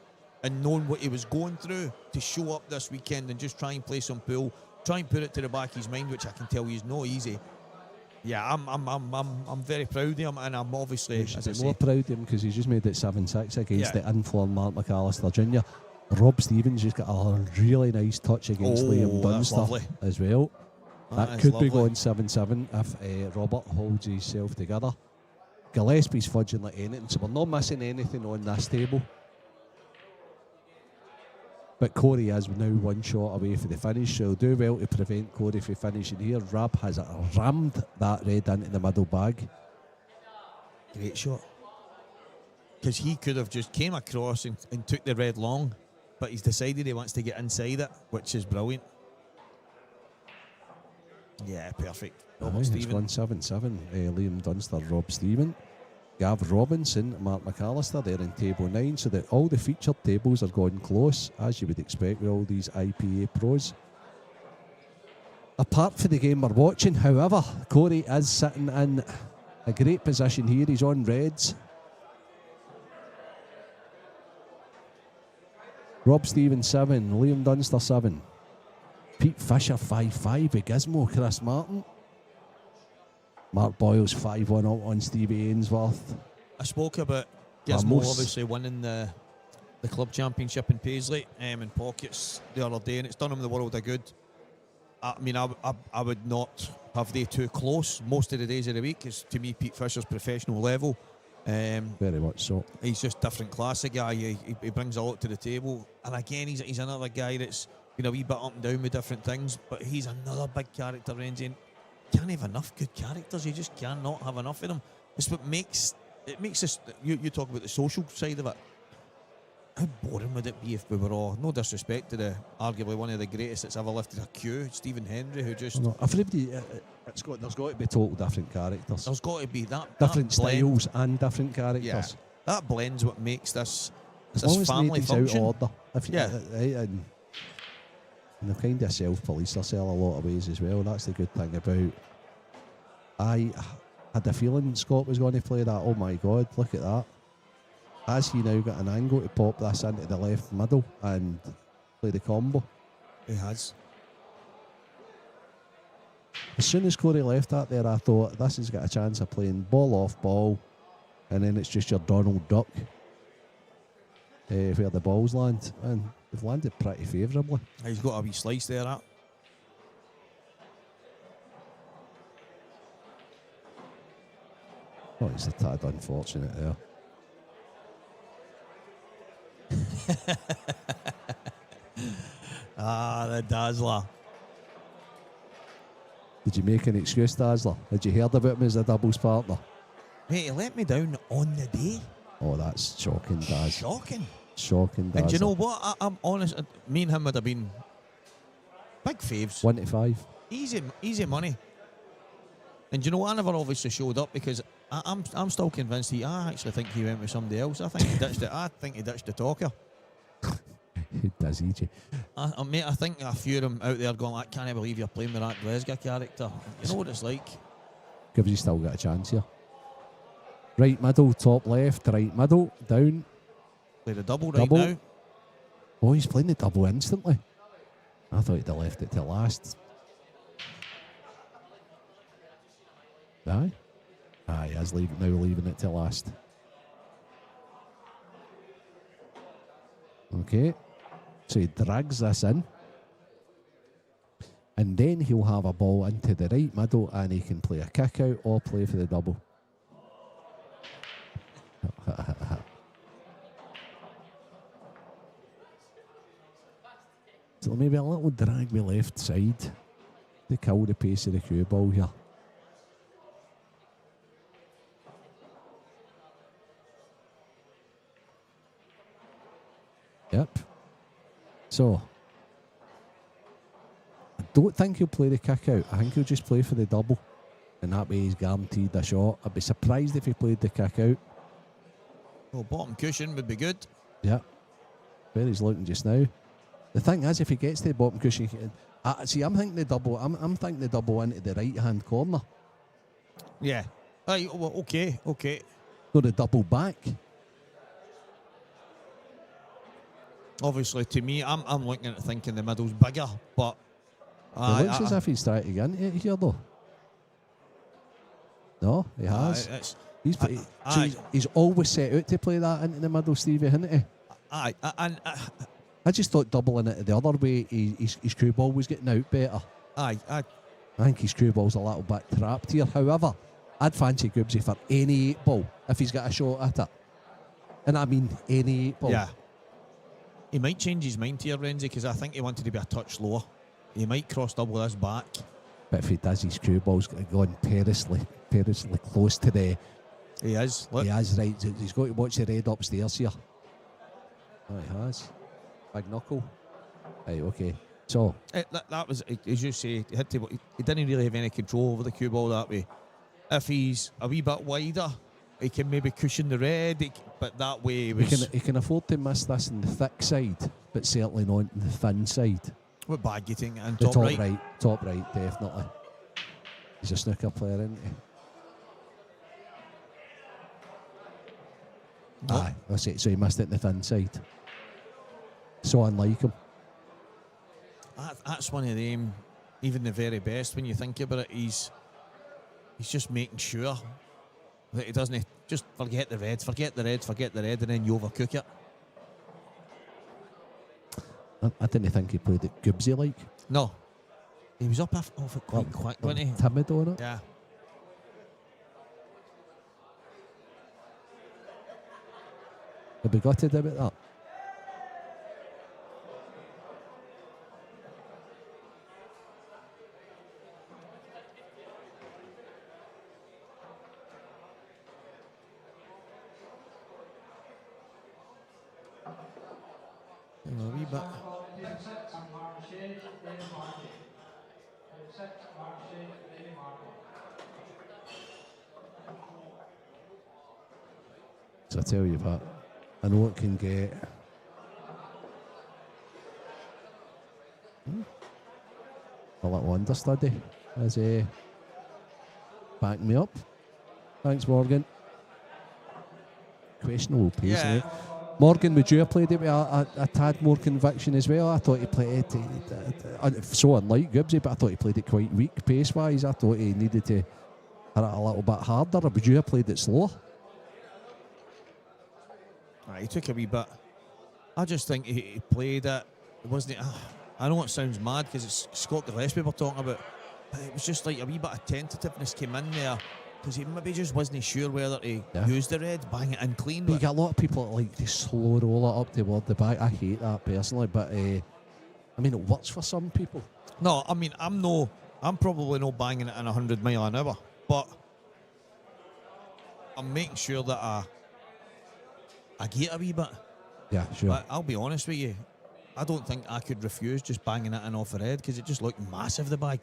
and knowing what he was going through to show up this weekend and just try and play some pool, try and put it to the back of his mind, which I can tell you is no easy. Yeah, I'm very proud of him, and I'm obviously, You should be more proud of him because he's just made it 7-6 against the informed Mark McAllister Jr. Rob Stevens just got a really nice touch against Liam Dunster as well. That could be going 7-7 if Robert holds himself together. Gillespie's fudging like anything, so we're not missing anything on this table. But Corey is now one shot away for the finish, so he'll do well to prevent Corey from finishing here. Rab has rammed that red into the middle bag. Great shot. Because he could have just came across and took the red long, but he's decided he wants to get inside it, which is brilliant. Yeah, perfect. It's gone 7-7. Liam Dunster, Rob Stephen. Gav Robinson, Mark McAllister, they're in table 9, so that all the featured tables are going close, as you would expect with all these IPA pros. Apart from the game we're watching, however, Corey is sitting in a great position here. He's on reds. Rob Stevens 7, Liam Dunster 7. Pete Fisher 5-5 with Gizmo, Chris Martin. Mark Boyle's 5-1 up on Stevie Ainsworth. I spoke about Gizmo obviously winning the club championship in Paisley in pockets the other day, and it's done him the world of good. I mean, I would not have they too close most of the days of the week, because to me Pete Fisher's professional level. Very much so. He's just different class of guy. He brings a lot to the table, and again he's another guy that's been a wee bit up and down with different things, but he's another big character, Renzi. Can't have enough good characters. You just cannot have enough of them. It's what makes us. You talk about the social side of it. How boring would it be if we were all, no disrespect to the arguably one of the greatest that's ever lifted a Q, Stephen Hendry, who just. No, everybody, there's got to be total different characters. There's got to be that different that blend, styles and different characters. Yeah, that blends what makes this family function. Out order. And they're kind of self-police themselves a lot of ways as well. That's the good thing about. I had a feeling Scott was going to play that. Oh my God, look at that. Has he now got an angle to pop this into the left middle and play the combo? He has. As soon as Corey left that there, I thought this has got a chance of playing ball off ball, and then it's just your Donald Duck where the balls land. And they've landed pretty favourably. He's got a wee slice there, that. Oh, it's a tad unfortunate there. The Dazzler. Did you make an excuse, Dazzler? Had you heard about him as a doubles partner? Mate, he let me down on the day. Oh, that's shocking, Daz. Shocking, Daz. And do you know what? I'm honest. Me and him would have been big faves. 1 to 5. Easy money. And do you know what? I never obviously showed up because I'm still convinced I actually think he went with somebody else. I think he ditched it. I think he ditched the talker. Who does he? Mate, I think a few of them out there going, I can't believe you're playing with that Glasgow character. You know what it's like. Gives you still got a chance here. Right middle, top left, right middle, down. Play the double right now. Oh, he's playing the double instantly. I thought he'd have left it till last. Aye. Aye, he is leaving it till last. Okay. So he drags this in. And then he'll have a ball into the right middle and he can play a kick out or play for the double. So maybe a little drag me left side to kill the pace of the cue ball here. Yep. So, I don't think he'll play the kick out. I think he'll just play for the double. And that way he's guaranteed a shot. I'd be surprised if he played the kick out. Well, bottom cushion would be good. Yeah. Where he's looking just now. The thing is, if he gets to the bottom cushion, I'm thinking the double. I'm thinking the double into the right hand corner. Yeah. Aye, well, okay. Not a double back. Obviously, to me, I'm looking at thinking the middle's bigger, but It looks as if he's trying to get into it here, though. No, he has. He's always set out to play that into the middle, Stevie, hasn't he? I just thought doubling it the other way, his cue ball was getting out better. I think his cue ball's a little bit trapped here. However, I'd fancy Gibbsy for any 8 ball if he's got a shot at it. And I mean any 8 ball. Yeah. He might change his mind here, Renzi, because I think he wanted to be a touch lower. He might cross double this back. But if he does, his cue ball's going perilously close to the... He is. Look. He is, right. He's got to watch the red upstairs here. Oh, he has. Big knuckle. Right, okay. So... That was, as you say, he didn't really have any control over the cue ball that way. If he's a wee bit wider, he can maybe cushion the red, but that way he can afford to miss this on the thick side, but certainly not on the thin side. What bag you think? And top right? Top right, definitely. He's a snooker player, isn't he? Nope. Aye, that's it. So he missed it on the thin side. So unlike him. That's one of them, even the very best, when you think about it, he's just making sure that he doesn't just forget the reds, and then you overcook it. I didn't think he played it Gibbsy like. No. He was up off it quite quick, wasn't he? Timid on it. Yeah. Have we got to do about that? A wee bit. So I tell you what, I know it can get a little understudy as back me up. Thanks, Morgan. Questionable pace. Yeah. Morgan, would you have played it with a tad more conviction as well? I thought he played it so unlike Gibbsy, but I thought he played it quite weak pace-wise. I thought he needed to hit it a little bit harder. Or would you have played it slower? He took a wee bit. I just think he played it. It wasn't. I know it sounds mad because it's Scott Gillespie we're talking about, but it was just like a wee bit of tentativeness came in there. Because he maybe just wasn't sure whether to use the red, bang it in clean. But you get a lot of people that like to slow roll it up toward the back. I hate that personally, but I mean it works for some people. No, I mean I'm probably not banging it in 100 mile an hour, but I'm making sure that I get a wee bit. Yeah, sure. But I'll be honest with you, I don't think I could refuse just banging it in off the red because it just looked massive, the bag.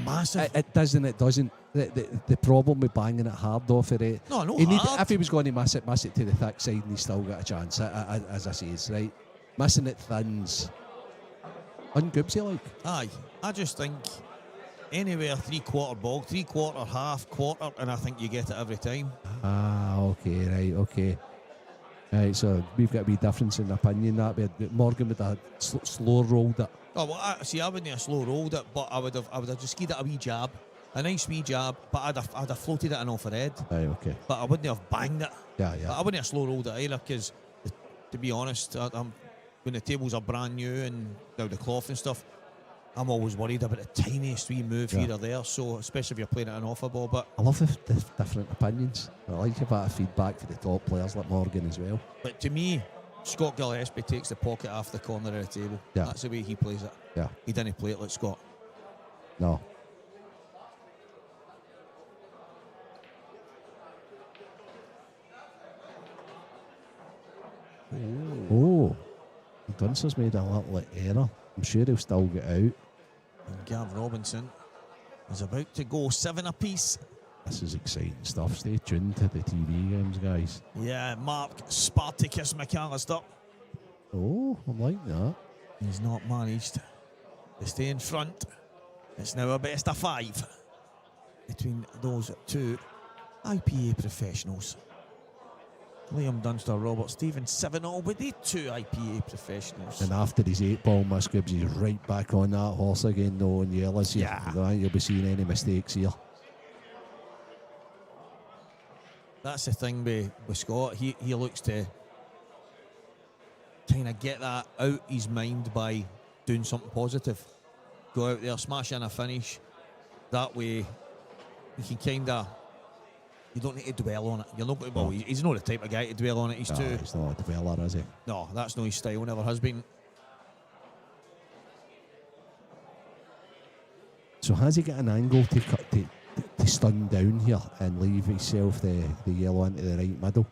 Massive. It doesn't. The problem with banging it hard off the red. No, hard. If he was going to miss it to the thick side and he's still got a chance, as I say, it's right. Missing it thins. Ungoobsy like. Aye. I just think anywhere 3/4 ball, 3/4, half, quarter, and I think you get it every time. Okay, right, okay. Right, so we've got a wee difference in opinion that Morgan would have slow rolled it. Oh well, I wouldn't have slow rolled it, but I would have just given it a wee jab, a nice wee jab, but I'd have floated it in off the head. Right, okay. But I wouldn't have banged it. Yeah. But I wouldn't have slow rolled it either, because to be honest, when the tables are brand new and now the cloth and stuff, I'm always worried about the tiniest wee move here or there. So especially if you're playing it an offer ball. But I love the different opinions. I like a bit of feedback for the top players like Morgan as well. But to me, Scott Gillespie takes the pocket off the corner of the table. Yeah. That's the way he plays it. Yeah. He didn't play it like Scott. No. Oh. Dunster's made a little error. I'm sure he'll still get out. And Gav Robinson is about to go 7 apiece. This is exciting stuff. Stay tuned to the TV games, guys. Yeah, Mark Spartacus McAllister. Oh, I like that. He's not managed to stay in front. It's now a best of 5 between those two. IPA professionals. Liam Dunster, Robert Stevens, 7-0, but they 2 IPA professionals. And after his 8-ball miss, Gibbs, he's right back on that horse again, though, and yellows here. Yeah. I don't think you'll be seeing any mistakes here. That's the thing with Scott. He looks to kind of get that out his mind by doing something positive. Go out there, smash in a finish. That way, you can kind of. You don't need to dwell on it. You're not. Well, he's not the type of guy to dwell on it. He's He's not a dweller, is he? No, that's not his style. Never has been. So has he got an angle to stun down here and leave himself the yellow into the right middle?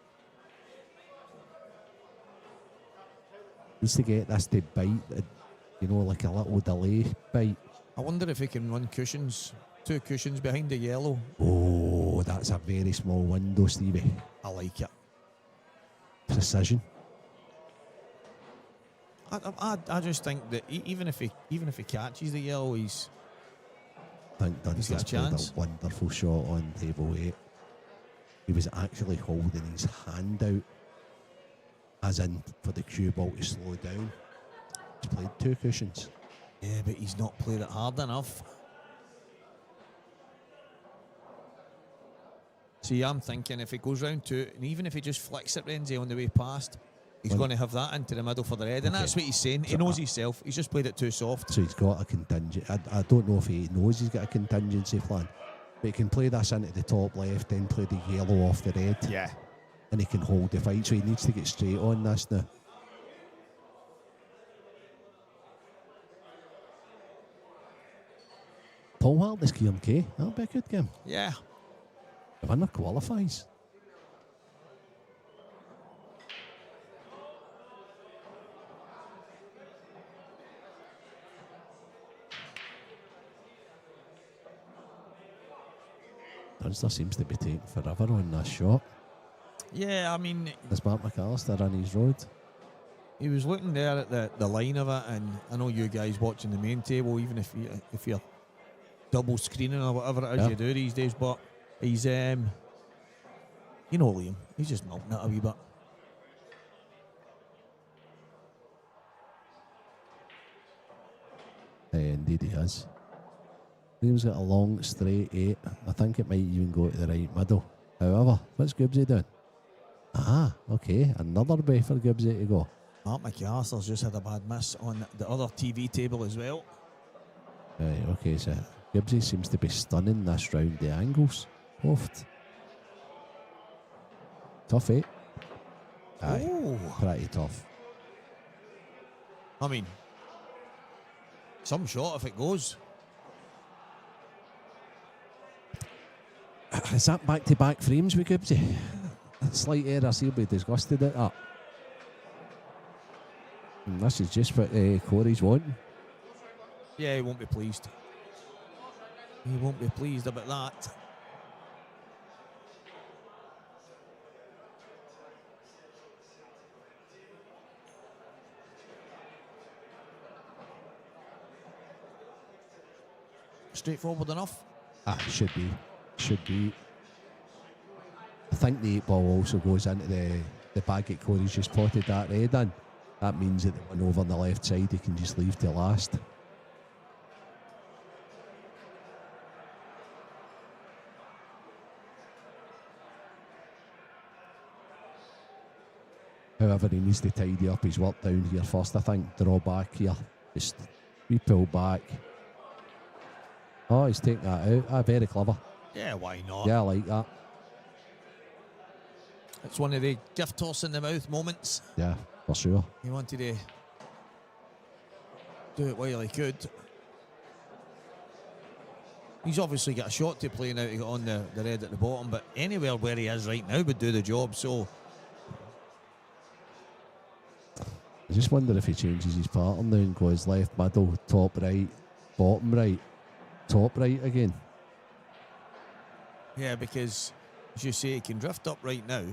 Needs to get this to bite, like a little delay bite. I wonder if he can run cushions, 2 cushions behind the yellow. Oh, that's a very small window, Stevie. I like it. Precision. I just think that even if he catches the yellow, he's. I think Dunster's got a chance. played a wonderful shot on table 8. He was actually holding his hand out, as in for the cue ball to slow down. He's played 2 cushions. Yeah, but he's not played it hard enough. See, I'm thinking if it goes round 2, and even if he just flicks it, Renzi, on the way past, he's going to have that into the middle for the red. And that's what he's saying. He knows himself. He's just played it too soft. So he's got a contingency. I don't know if he knows he's got a contingency plan, but he can play this into the top left, then play the yellow off the red. Yeah. And he can hold the fight, so he needs to get straight on this now. Paul Wilder's game, K. That'll be a good game. Yeah. The winner qualifies. Dunster seems to be taking forever on this shot. Yeah, I mean, Is Mark McAllister on his road? he was looking there at the line of it, and I know you guys watching the main table, even if you're double screening or whatever it is you do these days, but he's Liam, he's just milking it a wee bit. Indeed he has. Liam's got a long straight 8. I think it might even go to the right middle. However, what's Gibbsy doing? Okay, another way for Gibbsy to go. Mark McAllister's just had a bad miss on the other TV table as well. Right, okay, so Gibbsy seems to be stunning this round, the angles. Oft. Tough 8. Aye, Oh. pretty tough. I mean, some shot if it goes. Is that back-to-back frames with Gibbsy? Slight error, he'll be disgusted at that. And this is just what Corey's wanting. Yeah, he won't be pleased. He won't be pleased about that. Straightforward enough. Should be. I think the 8-ball also goes into the bag that Corey's just potted that red in. That means that the one over on the left side he can just leave to last. However, he needs to tidy up his work down here first, I think. Draw back here. Just re-pull back. Oh, he's taking that out. Very clever. Yeah, why not? Yeah, I like that. It's one of the gift toss in the mouth moments. Yeah, for sure. He wanted to do it while he could. He's obviously got a shot to play now to get on the red at the bottom, but anywhere where he is right now would do the job, so... I just wonder if he changes his pattern now and goes left, middle, top right, bottom right, top right again. Yeah, because, as you say, he can drift up right now.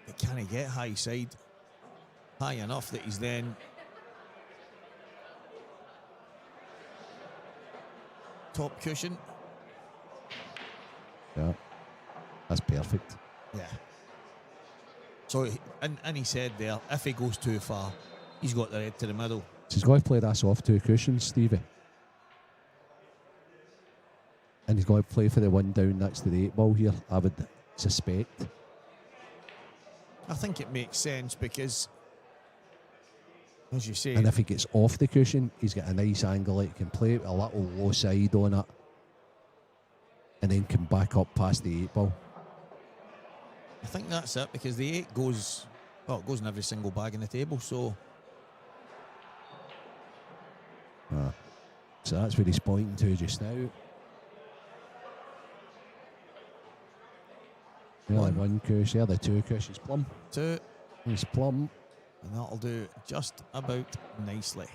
But can he get high side? High enough that he's then... top cushion. That's perfect. Yeah. So, and he said there, if he goes too far, he's got the red to the middle. So he's got to play this off 2 cushions, Stevie. And he's got to play for the one down next to the 8 ball here, I would suspect. I think it makes sense because, as you say, And if he gets off the cushion, he's got a nice angle. He can play with a little low side on it. And then can back up past the 8 ball. I think that's it, because the 8 goes, well, it goes in every single bag on the table, so. So that's what he's pointing to just now. Really one cushion, the 2 cushions plumb. 2, He's plumb. and that'll do just about nicely.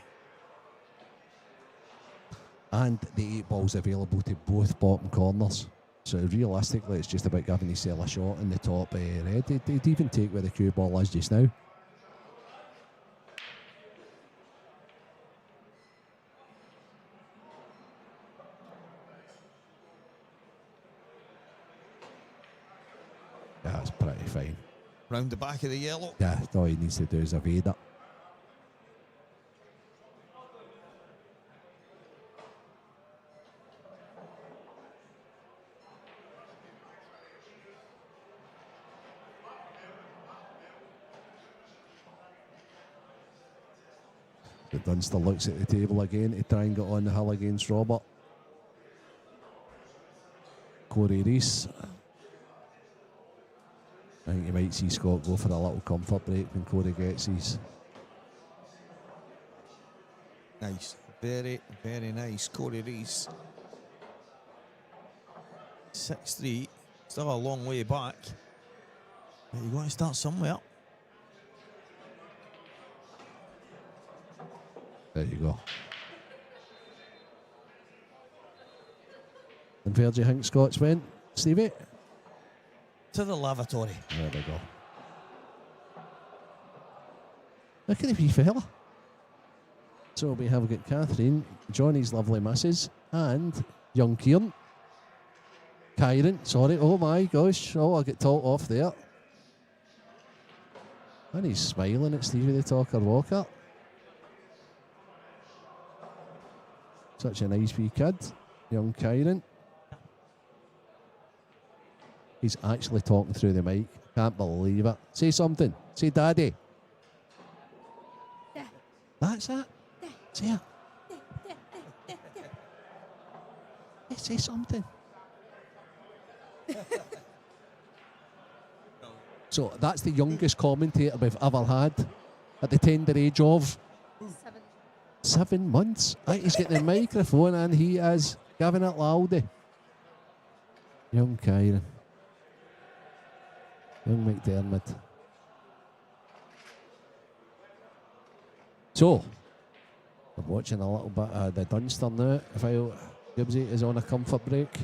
And the 8 ball's available to both bottom corners. So realistically, it's just about giving yourself a shot in the top red. He'd even take where the cue ball is just now. Yeah, that's pretty fine. Round the back of the yellow. Yeah, all he needs to do is evade it. The Dunster looks at the table again to try and get on the hill against Robert. Corey Reese. I think you might see Scott go for a little comfort break when Corey gets his. Nice. Very, very nice. Corey Reese. 6'3". Still a long way back. But you're going to start somewhere. There you go. And where do you think Scott's went, Stevie? To the lavatory. There we go. Look at the wee fella. So we have got Catherine, Johnny's lovely missus, and young Kieran. Kyron, sorry. Oh my gosh. Oh, I get taught off there. And he's smiling at Stevie the Talker Walker. Such a nice wee kid, young Kyron. He's actually talking through the mic. Can't believe it. Say something. Say daddy. Yeah. That's it. Yeah. Say it. Yeah, say something. So that's the youngest commentator we've ever had at the tender age of 7 months. Right, he's getting the microphone and he is giving it loudly. Young Kyron. Young McDermott. So, I'm watching a little bit of the Dunster now. While Gibbsy is on a comfort break.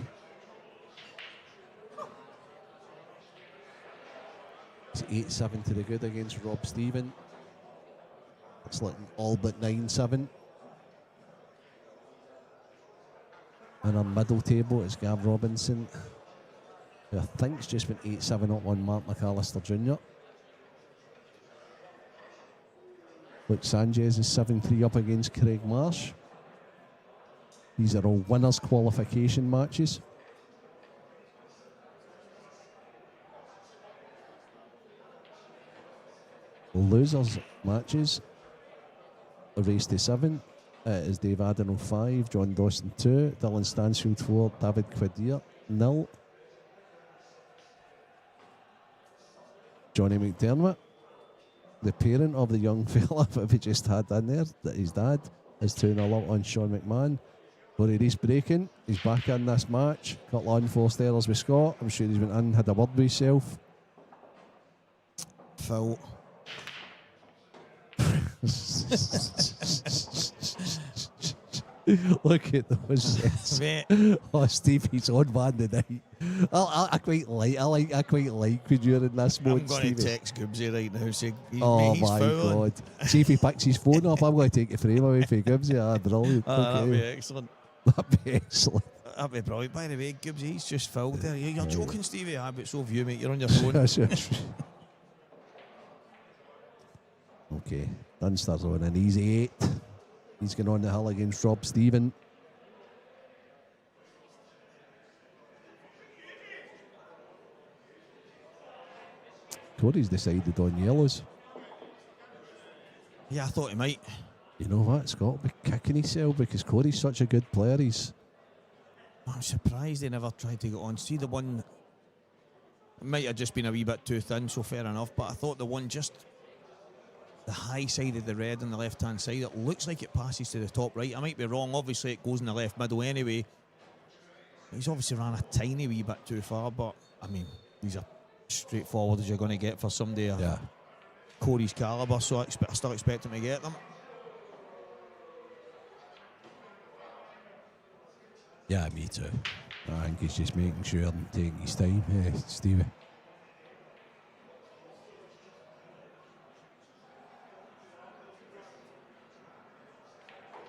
It's 8-7 to the good against Rob Stephen. It's looking all but 9-7. And on middle table, it's Gav Robinson, who I think's just went 8-7 up on Mark McAllister Jr. Luke Sanchez is 7-3 up against Craig Marsh. These are all winners' qualification matches. Losers matches. A race to 7. Is Dave Adenau 5, John Dawson 2, Dylan Stansfield 4, David Quadir 0. Johnny McDermott, the parent of the young fella that we just had in there, that his dad is 2-0 up on Sean McMahon. Corey Reese breaking, he's back in this match. Couple of unforced errors with Scott. I'm sure he's went in, had a word with himself. Phil. Look at those. Oh, Stevie's on man tonight. I quite like when you're in this mode, I'm going Stevie. to text Gibbsy right now. Say, Oh he's my fouling. God! See if he picks his phone up. I'm going to take the frame away for Gibbsy. Ah, brilliant. That'd Okay. be excellent. That'd be excellent. That'd be brilliant. By the way, Gibbs, he's just filled there. You're joking, Stevie. But so have you, mate. You're on your phone. Okay, Dunster's on an easy 8. He's going on the hill against Rob Stephen. Corey's decided on yellows. Yeah, I thought he might. You know what? Scott will be kicking himself because Corey's such a good player. I'm surprised they never tried to get on. See the one, it might have just been a wee bit too thin, so fair enough, but I thought the one just the high side of the red on the left hand side, it looks like it passes to the top right. I might be wrong, obviously it goes in the left middle anyway. He's obviously ran a tiny wee bit too far, but I mean, these are straightforward as you're going to get for somebody of Corey's calibre, so I still expect him to get them. Yeah, me too. I think he's just making sure and taking his time, Stevie.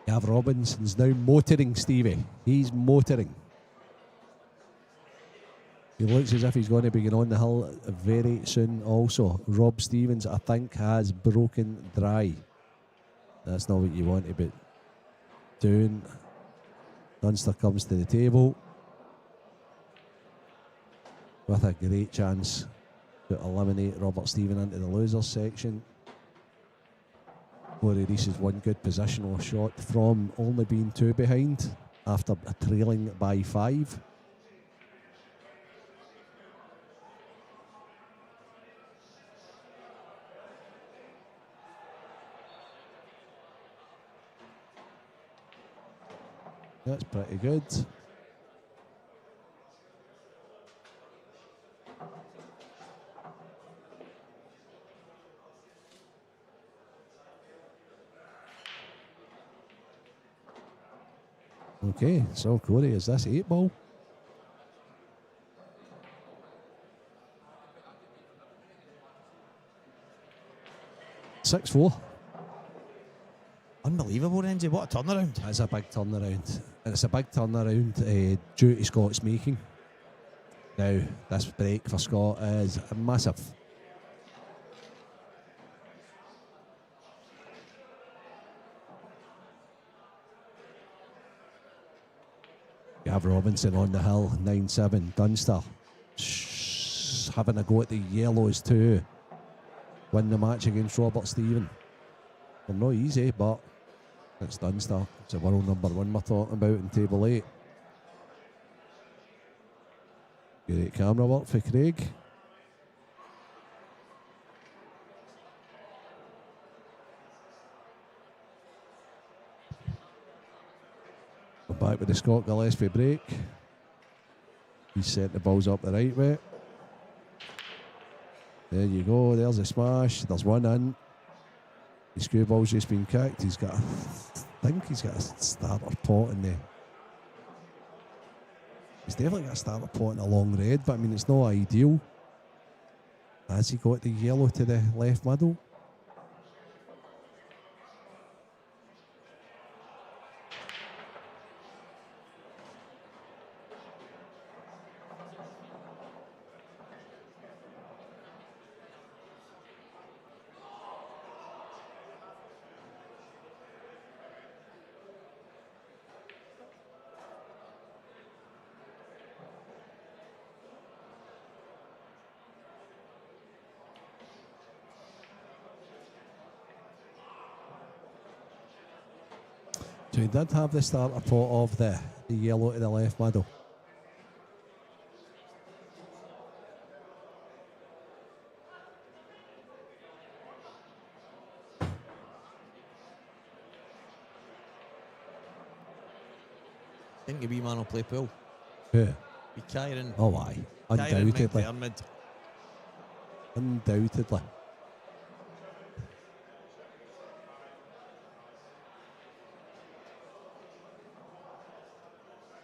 Gav Robinson's now motoring, Stevie. He's motoring. He looks as if he's going to be going on the hill very soon also. Rob Stevens, I think, has broken dry. That's not what you want to be doing. Dunster comes to the table with a great chance to eliminate Robert Stephen into the losers section. Corey Reese has one good positional shot from only being 2 behind after trailing by 5. That's pretty good. Okay, so Corey, is this 8 ball? Six-4. Unbelievable, Renzi. What a turnaround. That's a big turnaround. And it's a big turnaround due to Scott's making. Now, this break for Scott is massive. Gav Robinson on the hill, 9-7. Dunster having a go at the yellows too. Win the match against Robert Stephen. They're not easy, but it's Dunster. It's a world number 1 we're talking about in table 8. Great camera work for Craig. We're back with the Scott Gillespie break. He's set the balls up the right way. There you go, there's a smash, there's one in. The screwball's just been kicked. I think he's got a starter pot in there. He's definitely got a starter pot in a long red, but I mean, it's not ideal. Has he got the yellow to the left middle? So he did have the starter pot of the yellow to the left middle. I think the wee man will play pool. Who? Be Kyron. Oh, aye. Kyron Undoubtedly. McDermott. Undoubtedly.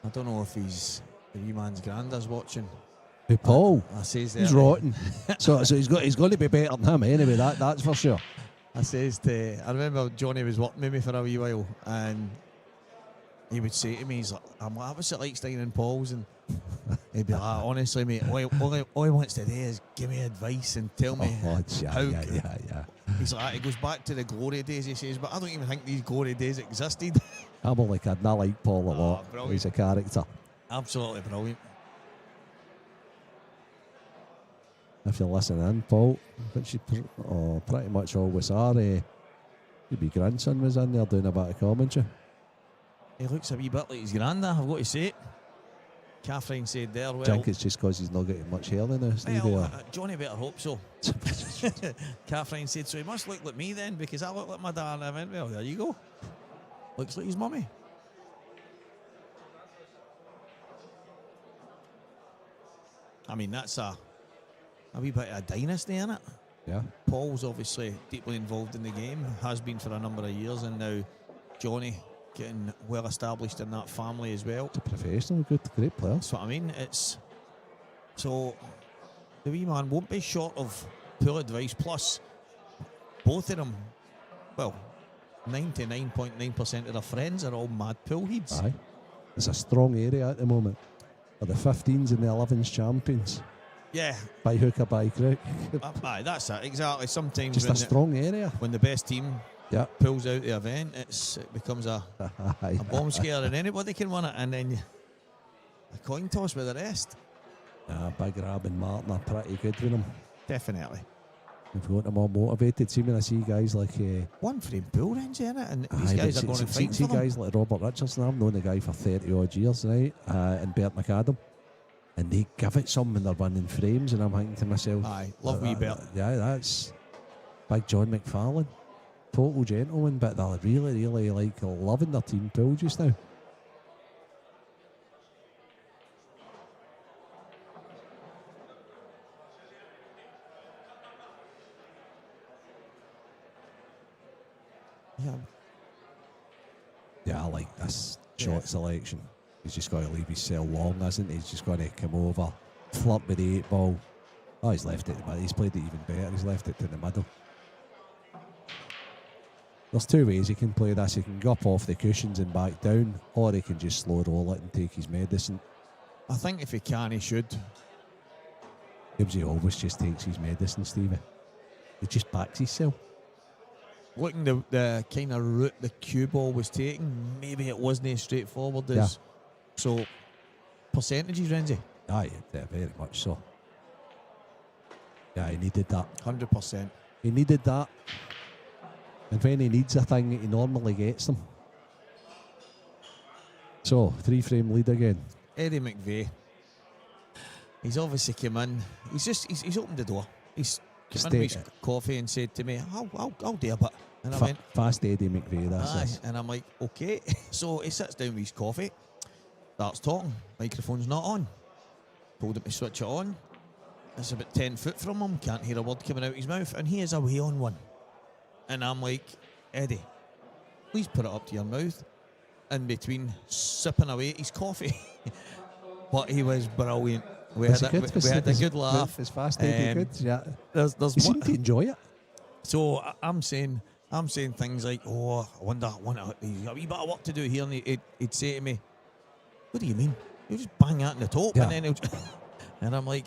I don't know if the wee man's granddad's watching. Hey, Paul. I says He's there, rotten. so he's got to be better than him anyway. That's for sure. I remember Johnny was working with me for a wee while, and he would say to me, he's like, I'm like, what's it like staying in Paul's? And he'd be like, honestly, mate, all he wants to do is give me advice and tell me how. Yeah. He's like, he goes back to the glory days, he says, but I don't even think these glory days existed. I'm only kidding. I like Paul a lot. Brilliant. He's a character. Absolutely brilliant. If you're listening, Paul, which you pretty much always are, maybe grandson was in there doing a bit of commentary. He looks a wee bit like his granda, I've got to say it. Catherine said there, well... I think it's just because he's not getting much hair in this. Well, Johnny better hope so. Catherine said, so he must look like me then, because I look like my dad. And I went, well, there you go. Looks like his mummy. I mean, that's a wee bit of a dynasty, isn't it? Yeah. Paul's obviously deeply involved in the game, has been for a number of years, and now Johnny getting well established in that family as well. It's a professional, great player. That's what I mean. It's so the wee man won't be short of poor advice. Plus, both of them, well, 99.9% of their friends are all mad pool heads. Aye. It's a strong area at the moment. Are the 15s and the 11s champions? Yeah. By hook or by crook. Aye, that's it. Exactly. Sometimes Just a strong area. When the best team pulls out the event, it becomes a bomb scare and anybody can win it, and then a coin toss with the rest. Big Rab and Martin are pretty good with them. Definitely. We've got them all motivated. See, when I see guys like one frame pool range, isn't it? And these guys are going to fight see for them. guys like Robert Richardson. I've known the guy for 30 odd years, right? And Bert McAdam, and they give it some when they're winning frames, and I'm thinking to myself, aye, love wee Bert. Yeah, that's big John McFarlane, total gentleman, but they're really like loving their team pool just now. Yeah, I like this shot selection. He's just got to leave his cell long, hasn't he? He's just got to come over, flirt with the 8-ball. Oh, he's left it, but he's played it even better. He's left it to the middle. There's two ways he can play this. He can go up off the cushions and back down, or he can just slow roll it and take his medicine. I think if he can, he should. Gibbsy always just takes his medicine, Stevie. He just backs himself. Looking the kind of route the cue ball was taking, maybe it wasn't as straightforward as. So, percentages, Renzi? Aye, very much so. Yeah, he needed that. 100%. He needed that. And when he needs a thing, he normally gets them. So, 3-frame lead again. Eddie McVeigh. He's obviously come in. He's opened the door. He's come in with his coffee and said to me, I'll do a bit. And I went, fast Eddie McVeigh, that's and I'm like, okay. So he sits down with his coffee, starts talking. Microphone's not on. Told him to switch it on. It's about 10 foot from him. Can't hear a word coming out of his mouth. And he is away on one. And I'm like, Eddie, please put it up to your mouth. In between sipping away at his coffee. But he was brilliant. We had a good laugh. As fast Eddie good, yeah. He seemed to enjoy it. So I'm saying things like, oh, I wonder, he's got a wee bit of work to do here. And he'd say to me, what do you mean? You just bang that in the top. Yeah. And then and I'm like,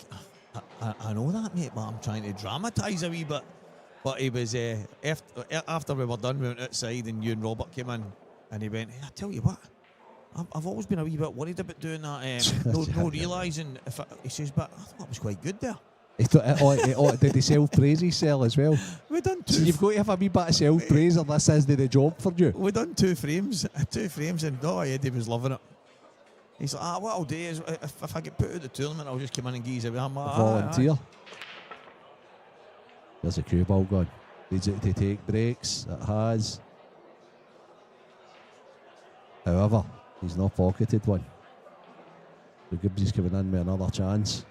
I know that, mate, but I'm trying to dramatise a wee bit. But he was, after we were done, we went outside and you and Robert came in and he went, hey, I tell you what, I've always been a wee bit worried about doing that, no realising, he says, but I thought it was quite good there. Did he self-praise himself as well? We done so you've got to have a wee bit of self-praise or this is the job for you. We done two frames and Eddie was loving it. He's like, what I'll do is, if I get put out of the tournament, I'll just come in and geese away. I'm like, volunteer. There's a cue ball gone. Needs it to take breaks. It has. However, he's not pocketed one. So Gibbsy's coming in with another chance.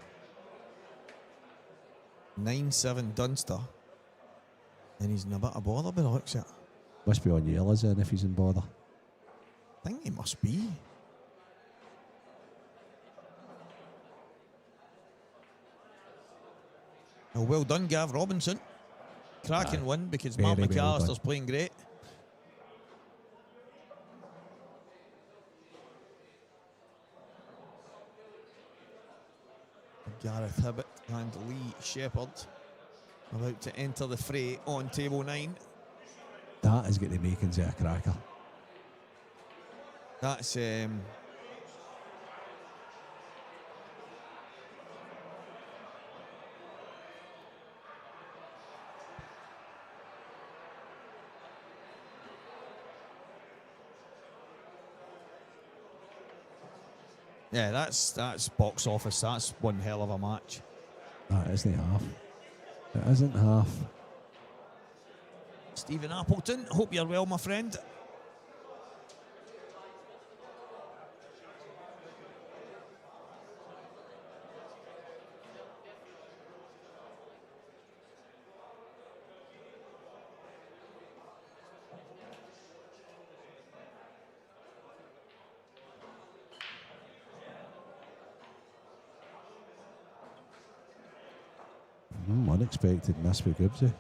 9-7 Dunster. And he's in a bit of bother by the looks of it. Must be on yellows then if he's in bother. I think he must be. Oh, well done, Gav Robinson. Cracking win because Mark McAllister's playing great. Gareth Hibbett and Lee Shepard about to enter the fray on table 9. That is getting the makings of a cracker. That's yeah, that's box office. That's one hell of a match. That isn't half. It isn't half. Stephen Appleton, hope you're well, my friend. Unexpected miss with Gibbsy.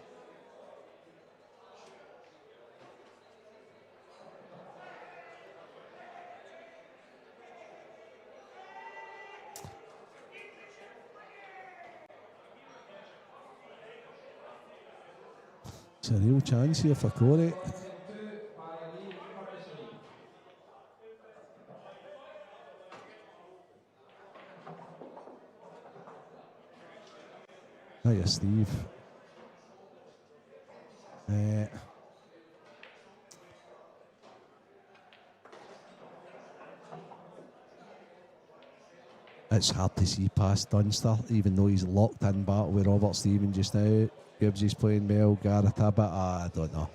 It's a real chance here for Corey. Hiya, Steve. It's hard to see past Dunster, even though he's locked in battle with Robert Stephen just now. Gibbsy's playing well, Gareth Hibbett, I don't know.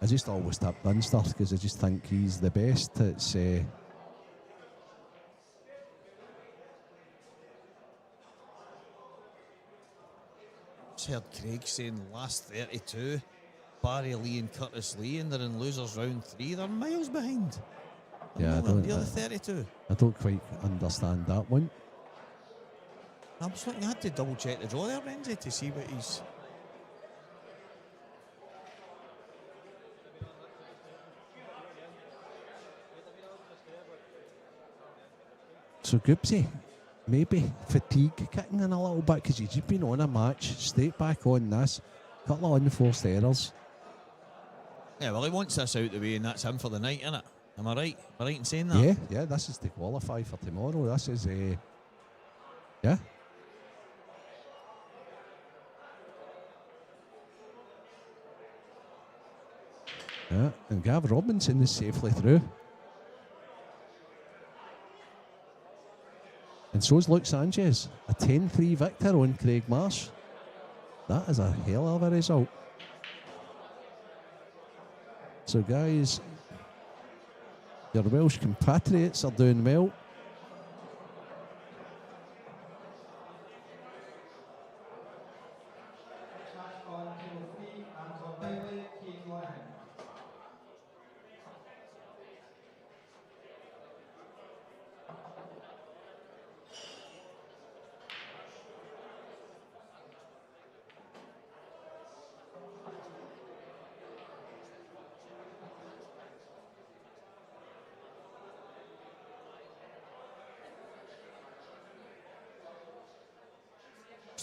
I just always tip Dunster because I just think he's the best. It's Just heard Craig saying last 32, Barry Lee and Curtis Lee, and they're in losers round 3. They're miles behind. Yeah, the other 32. I don't quite understand that one. I was looking, I had to double check the draw there, Renzi, to see what he's. So Gibbsy, maybe fatigue kicking in a little bit because he's just been on a match, straight back on this, couple of unforced errors. Yeah, well, he wants this out the way, and that's him for the night, innit? Am I right? Am I right in saying that? Yeah, this is to qualify for tomorrow. This is yeah. Yeah, and Gav Robinson is safely through. And so is Luke Sanchez, a 10-3 victor on Craig Marsh. That is a hell of a result. So guys, your Welsh compatriots are doing well.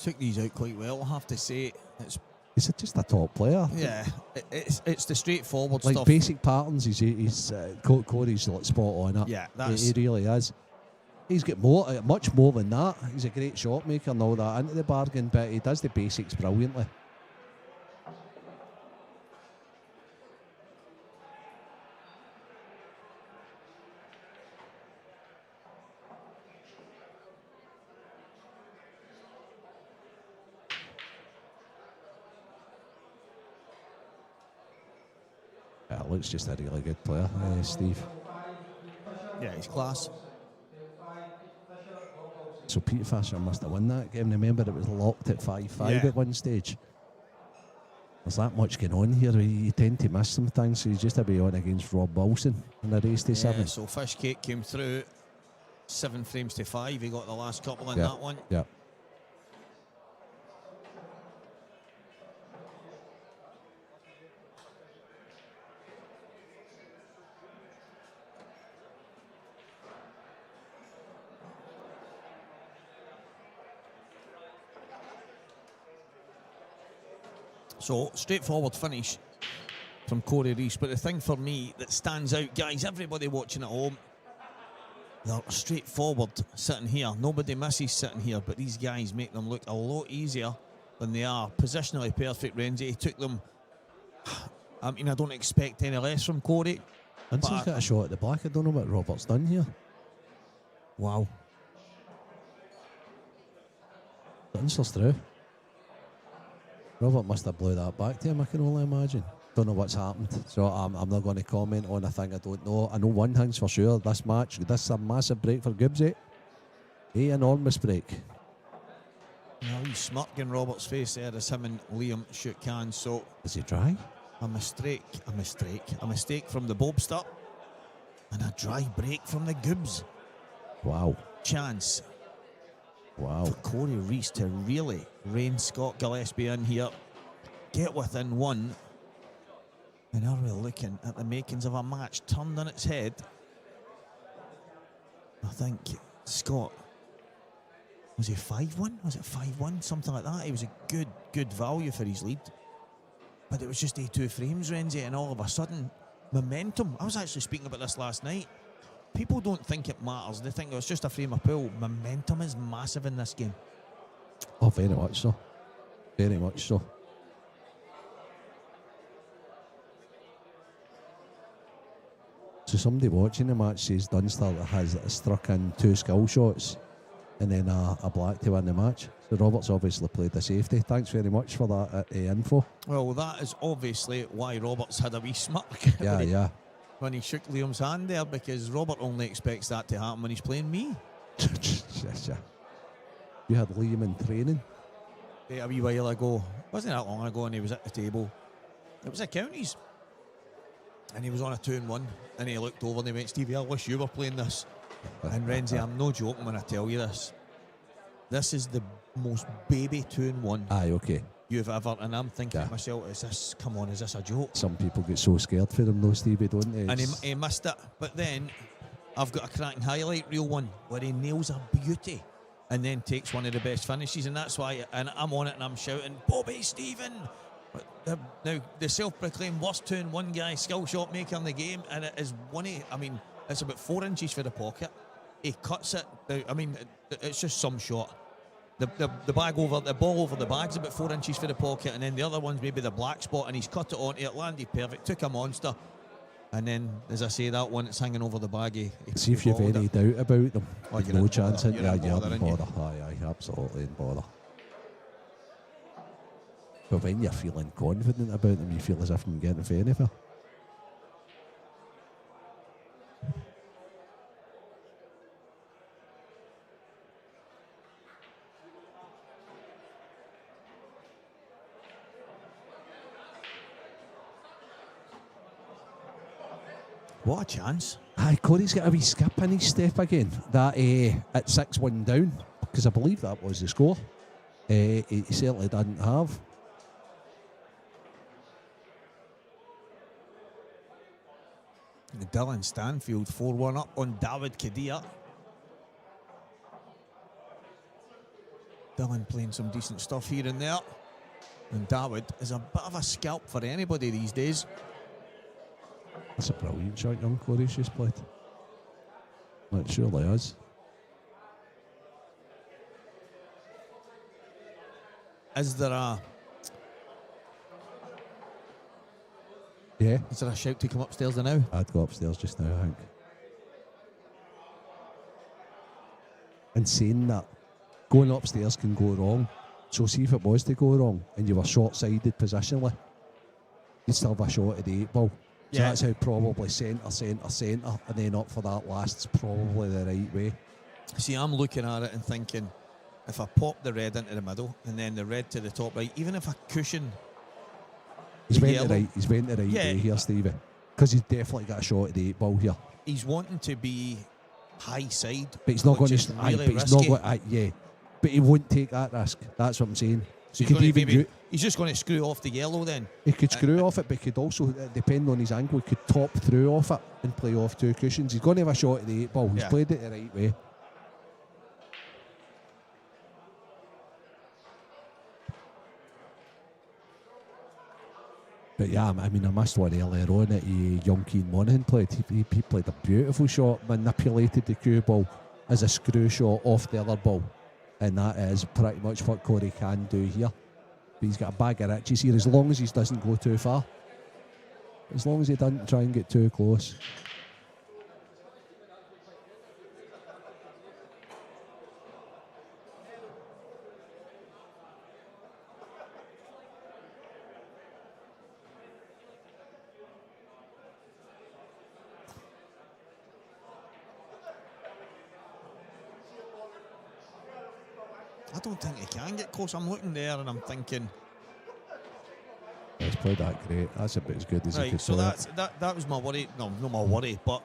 Took these out quite well, I have to say. He's just a top player. Yeah, it's the straightforward like stuff. Basic patterns, he's Corey's like spot on it. Yeah, he really is. He's got much more than that. He's a great shot maker and all that into the bargain, but he does the basics brilliantly. Luke's just a really good player, Steve. Yeah, he's class. So Pete Fisher must have won that game. Remember, it was locked at 5-5 at one stage. There's that much going on here. You tend to miss some things, so he's just to be on against Rob Wilson in the race to 7. So Fishcake came through 7 frames to 5. He got the last couple in Yeah. that one. Yeah. So, straightforward finish from Corey Reese. But the thing for me that stands out, guys, everybody watching at home, they're straightforward sitting here. Nobody misses sitting here, but these guys make them look a lot easier than they are. Positionally perfect, Renzi. He took them. I mean, I don't expect any less from Corey. Vincent's got a shot at the black. I don't know what Robert's done here. Wow. Vincent's through. Robert must have blew that back to him, I can only imagine. Don't know what's happened, so I'm not going to comment on a thing I don't know. I know one thing's for sure, this match, this is a massive break for Gibbsy. An enormous break. Now he's smirking Robert's face there as him and Liam shook hands. So is he dry? A mistake from the Bobster and a dry break from the Gibbs. Wow. Chance. Wow. For Corey Reese to really rein Scott Gillespie in here, get within one. And are we looking at the makings of a match turned on its head? I think Scott, was he 5-1? Was it 5-1? Something like that. He was a good value for his lead. But it was just A2 frames, Renzi, and all of a sudden, momentum. I was actually speaking about this last night. People don't think it matters. They think it's just a frame of pool. Momentum is massive in this game. Oh, very much so. Very much so. So somebody watching the match says Dunster has struck in 2 skill shots and then a black to win the match. So Robert's obviously played the safety. Thanks very much for that info. Well, that is obviously why Roberts had a wee smirk when he shook Liam's hand there, because Robert only expects that to happen when he's playing me. You had Liam in training? A wee while ago. Wasn't that long ago, and he was at the table. It was at Counties. And he was on a 2-1, and he looked over and he went, Stevie, I wish you were playing this. And Renzi, I'm no joking when I tell you this. This is the most baby 2-1 Aye, okay. you've ever, and I'm thinking to myself, is this a joke? Some people get so scared for him though, Stevie, don't they? And he missed it. But then I've got a cracking highlight reel one where he nails a beauty and then takes one of the best finishes, and that's why, and I'm on it and I'm shouting, Bobby Stephen! Now, the self-proclaimed worst 2-1 guy, skill shot maker in the game, and it is it's about 4 inches for the pocket. He cuts it. It's just some shot. The ball over the bag's about 4 inches for the pocket, and then the other one's maybe the black spot, and he's cut it onto it, landed perfect, took a monster. And then, as I say, that one that's hanging over the bag, he see if you've any doubt about them. No chance. You're in bother. Aye, absolutely in bother. But when you're feeling confident about them, you feel as if you can get them for anything. What a chance. Aye, Corey's got a wee skip in his step again. That at 6-1 down, because I believe that was the score. He certainly didn't have. Dylan Stanfield 4-1 up on David Kadir. Dylan playing some decent stuff here and there. And David is a bit of a scalp for anybody these days. That's a brilliant shot young Corey's just played. It surely is. Is there a... Yeah. Is there a shout to come upstairs now? I'd go upstairs just now, I think. And saying that, going upstairs can go wrong. So see if it was to go wrong and you were short-sided positionally, you'd still have a shot at the 8 ball. So that's how probably centre, and then up for that last's probably the right way. See, I'm looking at it and thinking, if I pop the red into the middle and then the red to the top right, even if I cushion... He's went the right way here, Stevie. Because he's definitely got a shot at the 8 ball here. He's wanting to be high side. But he's not going to... Really risky. But he won't take that risk. That's what I'm saying. So he's just going to screw off the yellow then? He could screw off it, but he could also, depending on his angle, he could top through off it and play off 2 cushions. He's going to have a shot at the 8 ball. He's played it the right way. But yeah, I mean, I missed one earlier on that young Keen Monaghan played. He played a beautiful shot, manipulated the cue ball as a screw shot off the other ball. And that is pretty much what Corey can do here. But he's got a bag of riches here, as long as he doesn't go too far. As long as he doesn't try and get too close. I don't think he can get close. I'm looking there and I'm thinking, He's played that great. That's about as good as he right, could so play. that was my worry. No, not my worry, but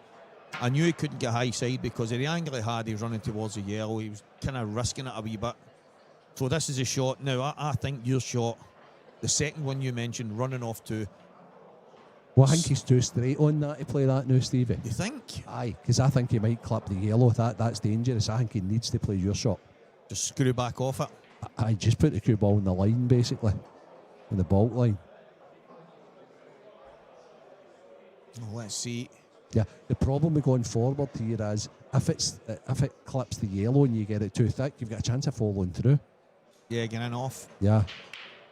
I knew he couldn't get high side because of the angle he had. He was running towards the yellow. He was kind of risking it a wee bit. So this is a shot. Now, I think your shot, the second one you mentioned, running off to, Well, I think he's too straight on that to play that now, Stevie. you think? Aye, because I think he might clip the yellow. That's dangerous. I think he needs to play your shot. Just screw back off it. I just put the cue ball on the line, basically, on the baulk line. Oh, let's see. Yeah, the problem with going forward here is if it clips the yellow and you get it too thick, you've got a chance of following through. Yeah, getting off. Yeah.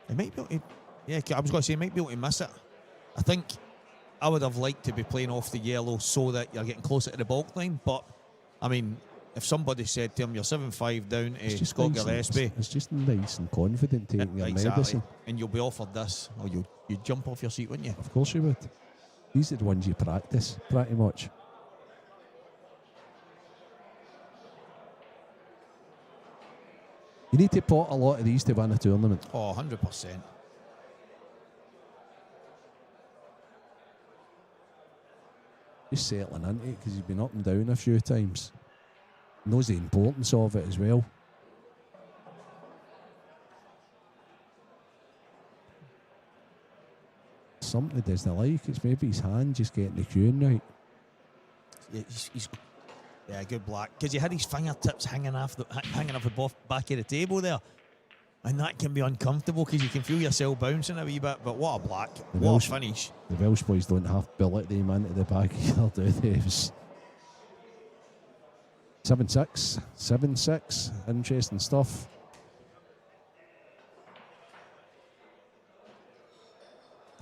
He might be able to, yeah, I was going to say he might be able to miss it. I think I would have liked to be playing off the yellow so that you're getting closer to the baulk line. But, I mean, if somebody said to him, you're 7-5 down to Scott Gillespie. It's just nice and confident taking your medicine. And you'll be offered this, or you'd jump off your seat, wouldn't you? Of course you would. These are the ones you practice, pretty much. You need to pot a lot of these to win a tournament. Oh, 100%. Just settling into it because he's been up and down a few times. Knows the importance of it as well. Something he doesn't like. It's maybe his hand just getting the cueing right. Yeah, he's good black. Because he had his fingertips hanging off the back of the table there. And that can be uncomfortable because you can feel yourself bouncing a wee bit. But what a black. What a finish. The Welsh boys don't have bullet them into the back either, do they? 7-6. 7-6. Interesting stuff.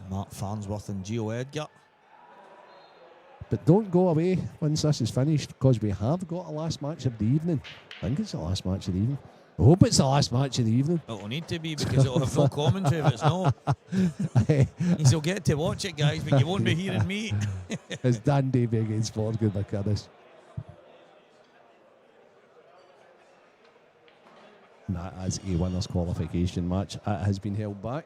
Mark Farnsworth and Gio Edgar. But don't go away once this is finished because we have got a last match of the evening. I think it's the last match of the evening. I hope it's the last match of the evening. It'll need to be because it'll have no commentary if it's not. You'll get to watch it, guys, but you won't be hearing me. It's Dan Davy against Forgood McKinnus. And that is a winners qualification match. It has been held back.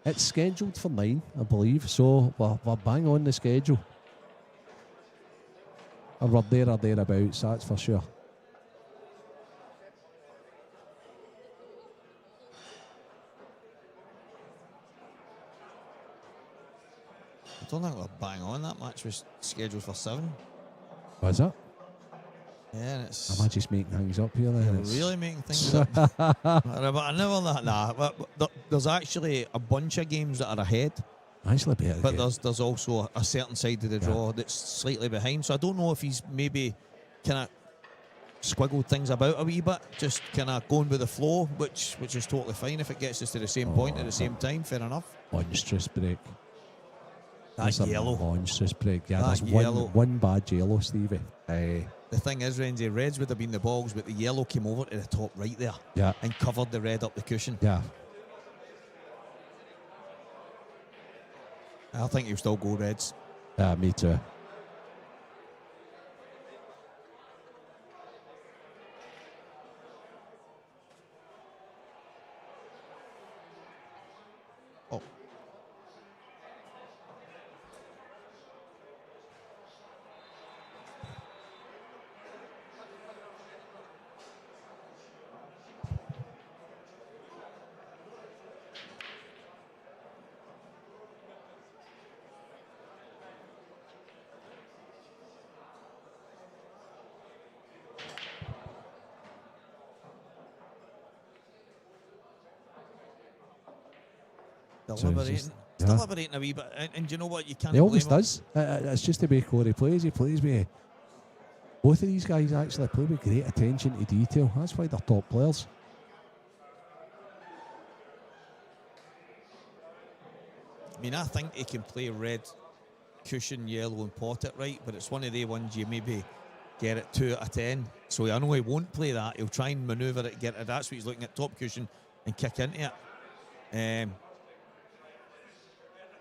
It's scheduled for 9, I believe, so we're bang on the schedule. Or we're there or thereabouts, that's for sure. I don't think we're bang on. That match was scheduled for 7. Was it? Yeah, and it's... Am I just making things up here then? You're really making things up. But I never that. Nah, but there's actually a bunch of games that are ahead. Actually better. But there's also a certain side of the draw that's slightly behind. So I don't know if he's maybe kind of squiggled things about a wee bit, just kind of going with the flow, which is totally fine if it gets us to the same point at the same time. Fair enough. Monstrous break. That's yellow. Monstrous break. Yeah, That there's yellow. one bad yellow, Stevie. The thing is, Renzi, reds would have been the balls, but the yellow came over to the top right there and covered the red up the cushion. Yeah. I think he'll still go reds. Yeah, me too. Oh. deliberating. just- Deliberating a wee bit. And do you know what? You can't He always blame him. does. It's just the way Corey plays. He plays with both of these guys actually play with great attention to detail. That's why they're top players. I mean, I think he can play red, cushion, yellow, and pot it right, but it's one of the ones you maybe get it 2 out of 10. So I know he won't play that. He'll try and manoeuvre it, get it. That's what he's looking at, top cushion, and kick into it.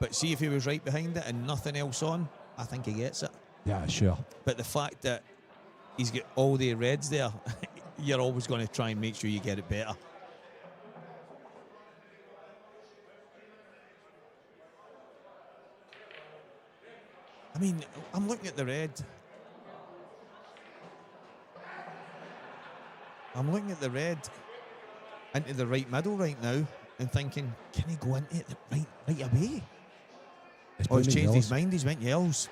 But see, if he was right behind it and nothing else on, I think he gets it. Yeah, sure. But the fact that he's got all the reds there, you're always going to try and make sure you get it better. I mean, I'm looking at the red. I'm looking at the red into the right middle right now and thinking, can he go into it right away? Oh, he's changed his mind. He's went yells.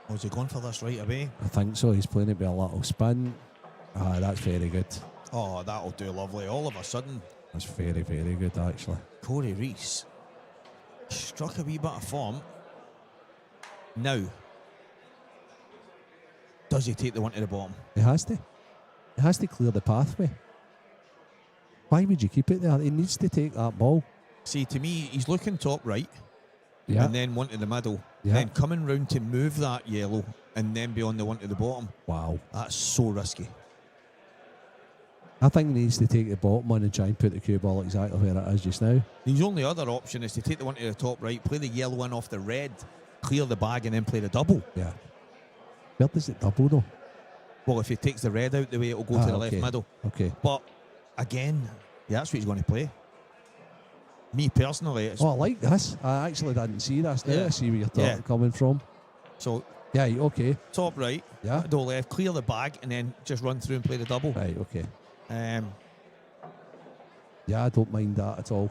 Oh, is he going for this right away? I think so. He's playing it with a little spin. Ah, that's very good. Oh, that'll do lovely. All of a sudden, That's very, very good, actually. Corey Reese struck a wee bit of form. Now, does he take the one to the bottom? He has to. He has to clear the pathway. Why would you keep it there? He needs to take that ball. See, to me, he's looking top right Yeah. and then one to the middle. Yeah. Then coming round to move that yellow and then be on the one to the bottom. Wow. That's so risky. I think he needs to take the bottom one and try and put the cue ball exactly where it is just now. The only other option is to take the one to the top right, play the yellow in off the red, clear the bag and then play the double. Yeah. Where does it double though? Well, if he takes the red out the way, it'll go to the left middle. Okay. But again, yeah, that's what he's going to play. Me personally, it's Oh, I like this. I actually didn't see this. Now Yeah. I see where you're Yeah. coming from. so Yeah, okay. top right, Yeah. middle left, clear the bag and then just run through and play the double. Right, okay. Yeah, I don't mind that at all.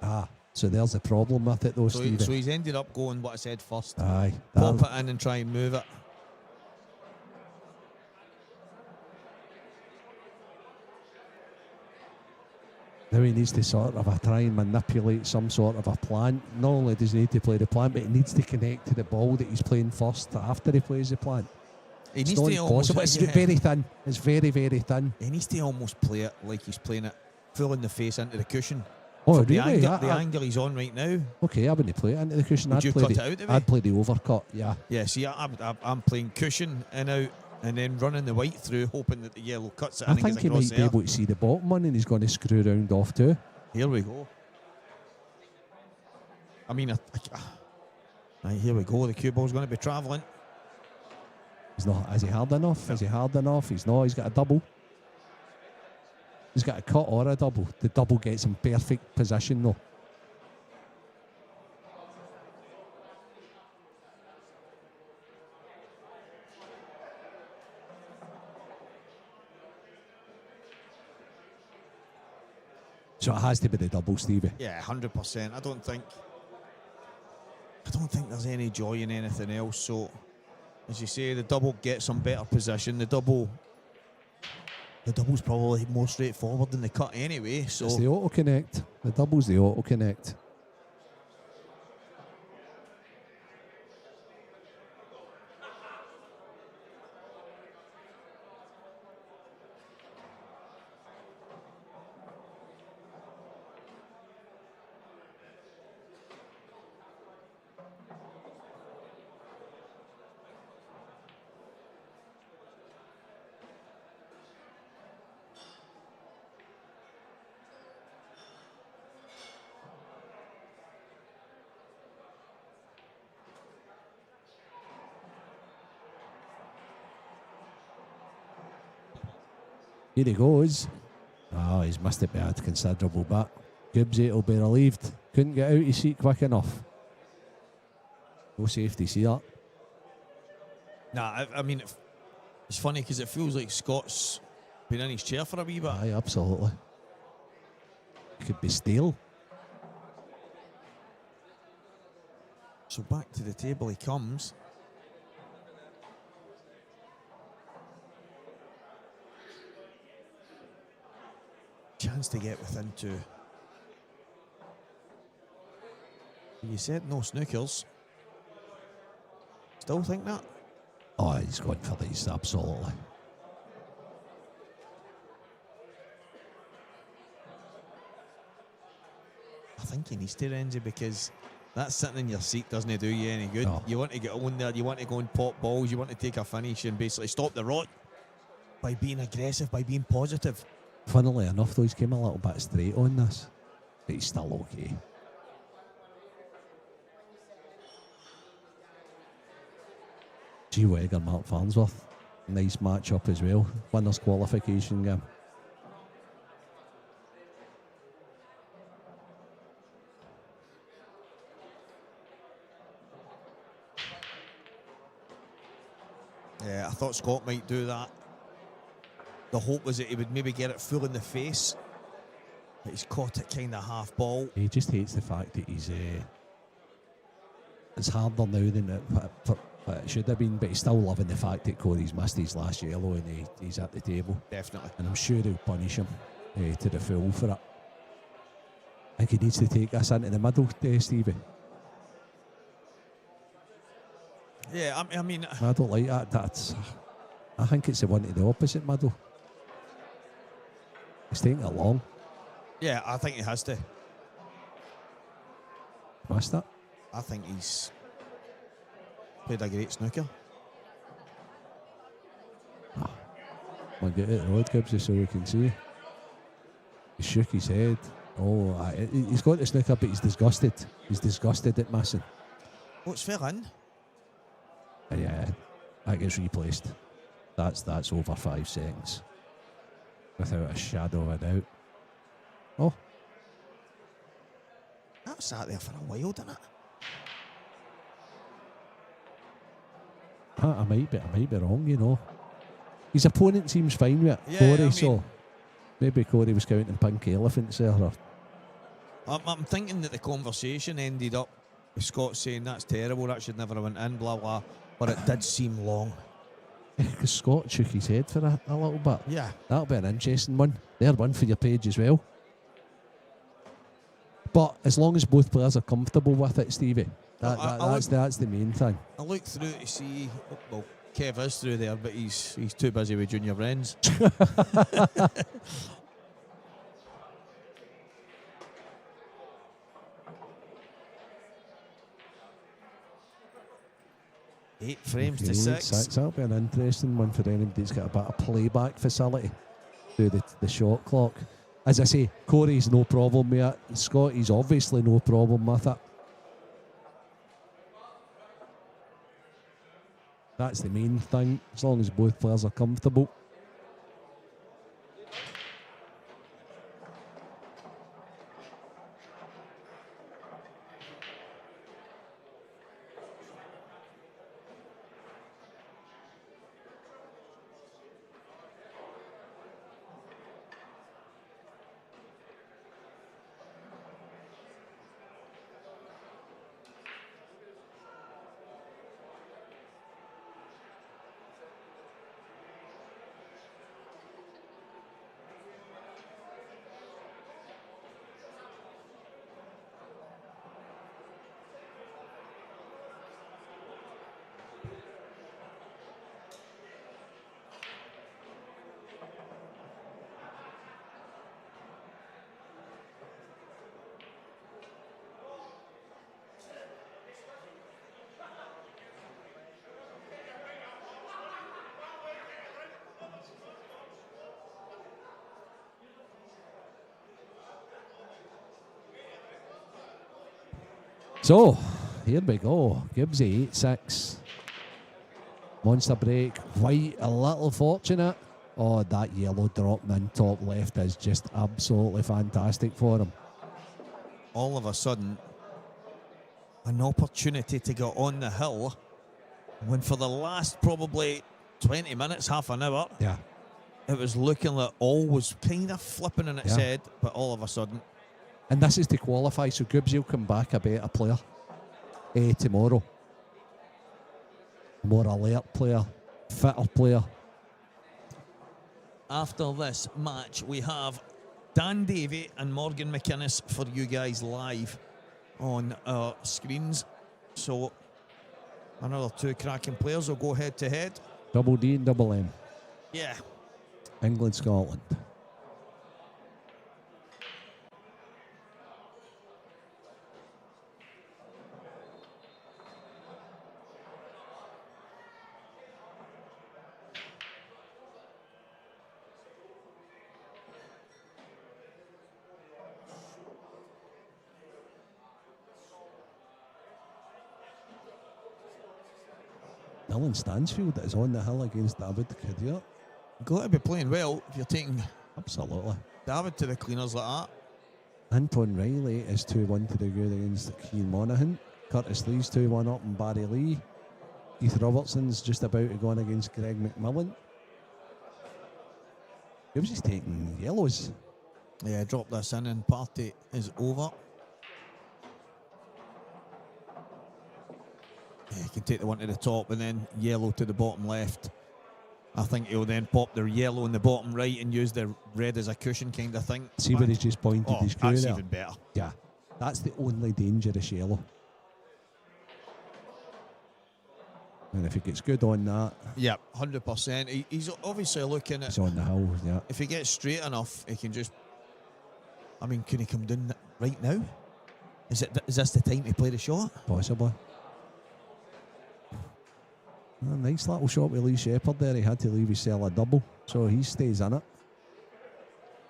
Ah, so there's the problem with it though, So, Stephen. so he's ended up going what I said first. Aye. Pop it in and try and move it. Now he needs to sort of try and manipulate some sort of a plan. Not only does he need to play the plan, but he needs to connect to the ball that he's playing first after he plays the plan. He It's needs not to almost, impossible. It's yeah. very thin. It's very, very thin. He needs to almost play it like he's playing it full in the face into the cushion. Oh, From really? The angle he's on right now. Okay, I wouldn't play it into the cushion. Would I'd you play cut the, it out of it? I'd play the overcut, yeah. Yeah, see, I'm playing cushion and out and then running the white through, hoping that the yellow cuts it I in and think gets he across might be there. able to see the bottom one, and he's going to screw round off too. Here we go. I mean, right, here we go. The cue ball's going to be travelling. He's not. Is he hard enough? Is he hard enough? He's not. He's got a double. He's got a cut or a double. The double gets in perfect position though. So it has to be the double, Stevie. Yeah, 100%. I don't think there's any joy in anything else. So, as you say, the double gets some better position. The double's probably more straightforward than the cut anyway. So It's the auto connect. The double's the auto connect. Here he goes. Oh, he's missed it by a considerable bit. Gibbsy will be relieved. Couldn't get out his seat quick enough. No safety, see that? nah, I mean, it's funny because it feels like Scott's been in his chair for a wee bit. Aye, absolutely. Could be stale. So back to the table he comes. Chance to get within two. You said no snookers. Still think that? Oh, he's going for these, absolutely. I think he needs to, Renzi, because that sitting in your seat doesn't do you any good. No. You want to get on there, you want to go and pop balls, you want to take a finish and basically stop the rot by being aggressive, by being positive. Funnily enough, though, he's came a little bit straight on this, but he's still okay. G. Wegger, Mark Farnsworth. Nice match-up as well. Winners qualification game. Yeah, I thought Scott might do that. The hope was that he would maybe get it full in the face. But he's caught it kind of half ball. He just hates the fact that he's... it's harder now than it should have been, but he's still loving the fact that Corey's missed his last yellow and he's at the table. Definitely. And I'm sure he'll punish him to the full for it. I think he needs to take us into the middle, Stevie. Yeah, I mean... I don't like that. I think it's the one to the opposite middle. He's taking it long. Yeah, I think he has to. Missed that. I think he's played a great snooker. I'll get it road, Gibbs, so we can see. He shook his head. Oh, he's got the snooker, but he's disgusted. He's disgusted at missing. Oh, it's fell in. Yeah, that gets replaced. That's over 5 seconds. Without a shadow of a doubt. Oh. That sat there for a while, didn't it? I might be wrong, you know. His opponent seems fine with it, Yeah, Corey, I mean- so maybe Corey was counting pink elephants there. Or I'm thinking that the conversation ended up with Scott saying that's terrible, that should never have went in, blah, blah. But it did seem long. because Scott shook his head for a little bit. Yeah. That'll be an interesting one. There, one for your page as well. But as long as both players are comfortable with it, Stevie, that's the main thing. I looked through to see, well, Kev is through there, but he's too busy with junior friends. 8 frames to Okay, 6. That'll be an interesting one for anybody that's got a bit of playback facility through the shot clock. As I say, Corey's no problem with it. Scotty's obviously no problem with it. That's the main thing, as long as both players are comfortable. So, here we go. Gibbsy 8-6. Monster break. White a little fortunate. Oh, that yellow dropping in top left is just absolutely fantastic for him. All of a sudden, an opportunity to get on the hill when for the last probably 20 minutes, half an hour, Yeah. it was looking like all was kind of flipping in its Yeah. head, but all of a sudden, And this is to qualify, so Gibbsy will come back a better player tomorrow. More alert player, fitter player. after this match, we have Dan Davy and Morgan McKinnus for you guys live on our screens. So another 2 cracking players will go head to head. Double D and double M. Yeah. England, Scotland. Dylan Stansfield is on the hill against David Kadier. Got to be playing well if you're taking Absolutely. David to the cleaners like that. Anton Riley is 2-1 to the good against Keane Monaghan. Curtis Lee's 2-1 up and Barry Lee. Keith Robertson's just about to go on against Greg McMillan. Gibbsy's taking yellows. Yeah, drop this in and party is over. Yeah, you can take the one to the top and then yellow to the bottom left. I think he'll then pop the yellow in the bottom right and use the red as a cushion kind of thing. See where he's just pointed his crew that's there? even better. Yeah, that's the only dangerous yellow. And if he gets good on that, Yeah, 100%. He's obviously looking at, he's on the hill. Yeah. if he gets straight enough, he can just, I mean, can he come down right now? Is this the time to play the shot? Possibly. A nice little shot with Lee Shepard there. He had to leave his cell a double, so he stays in it.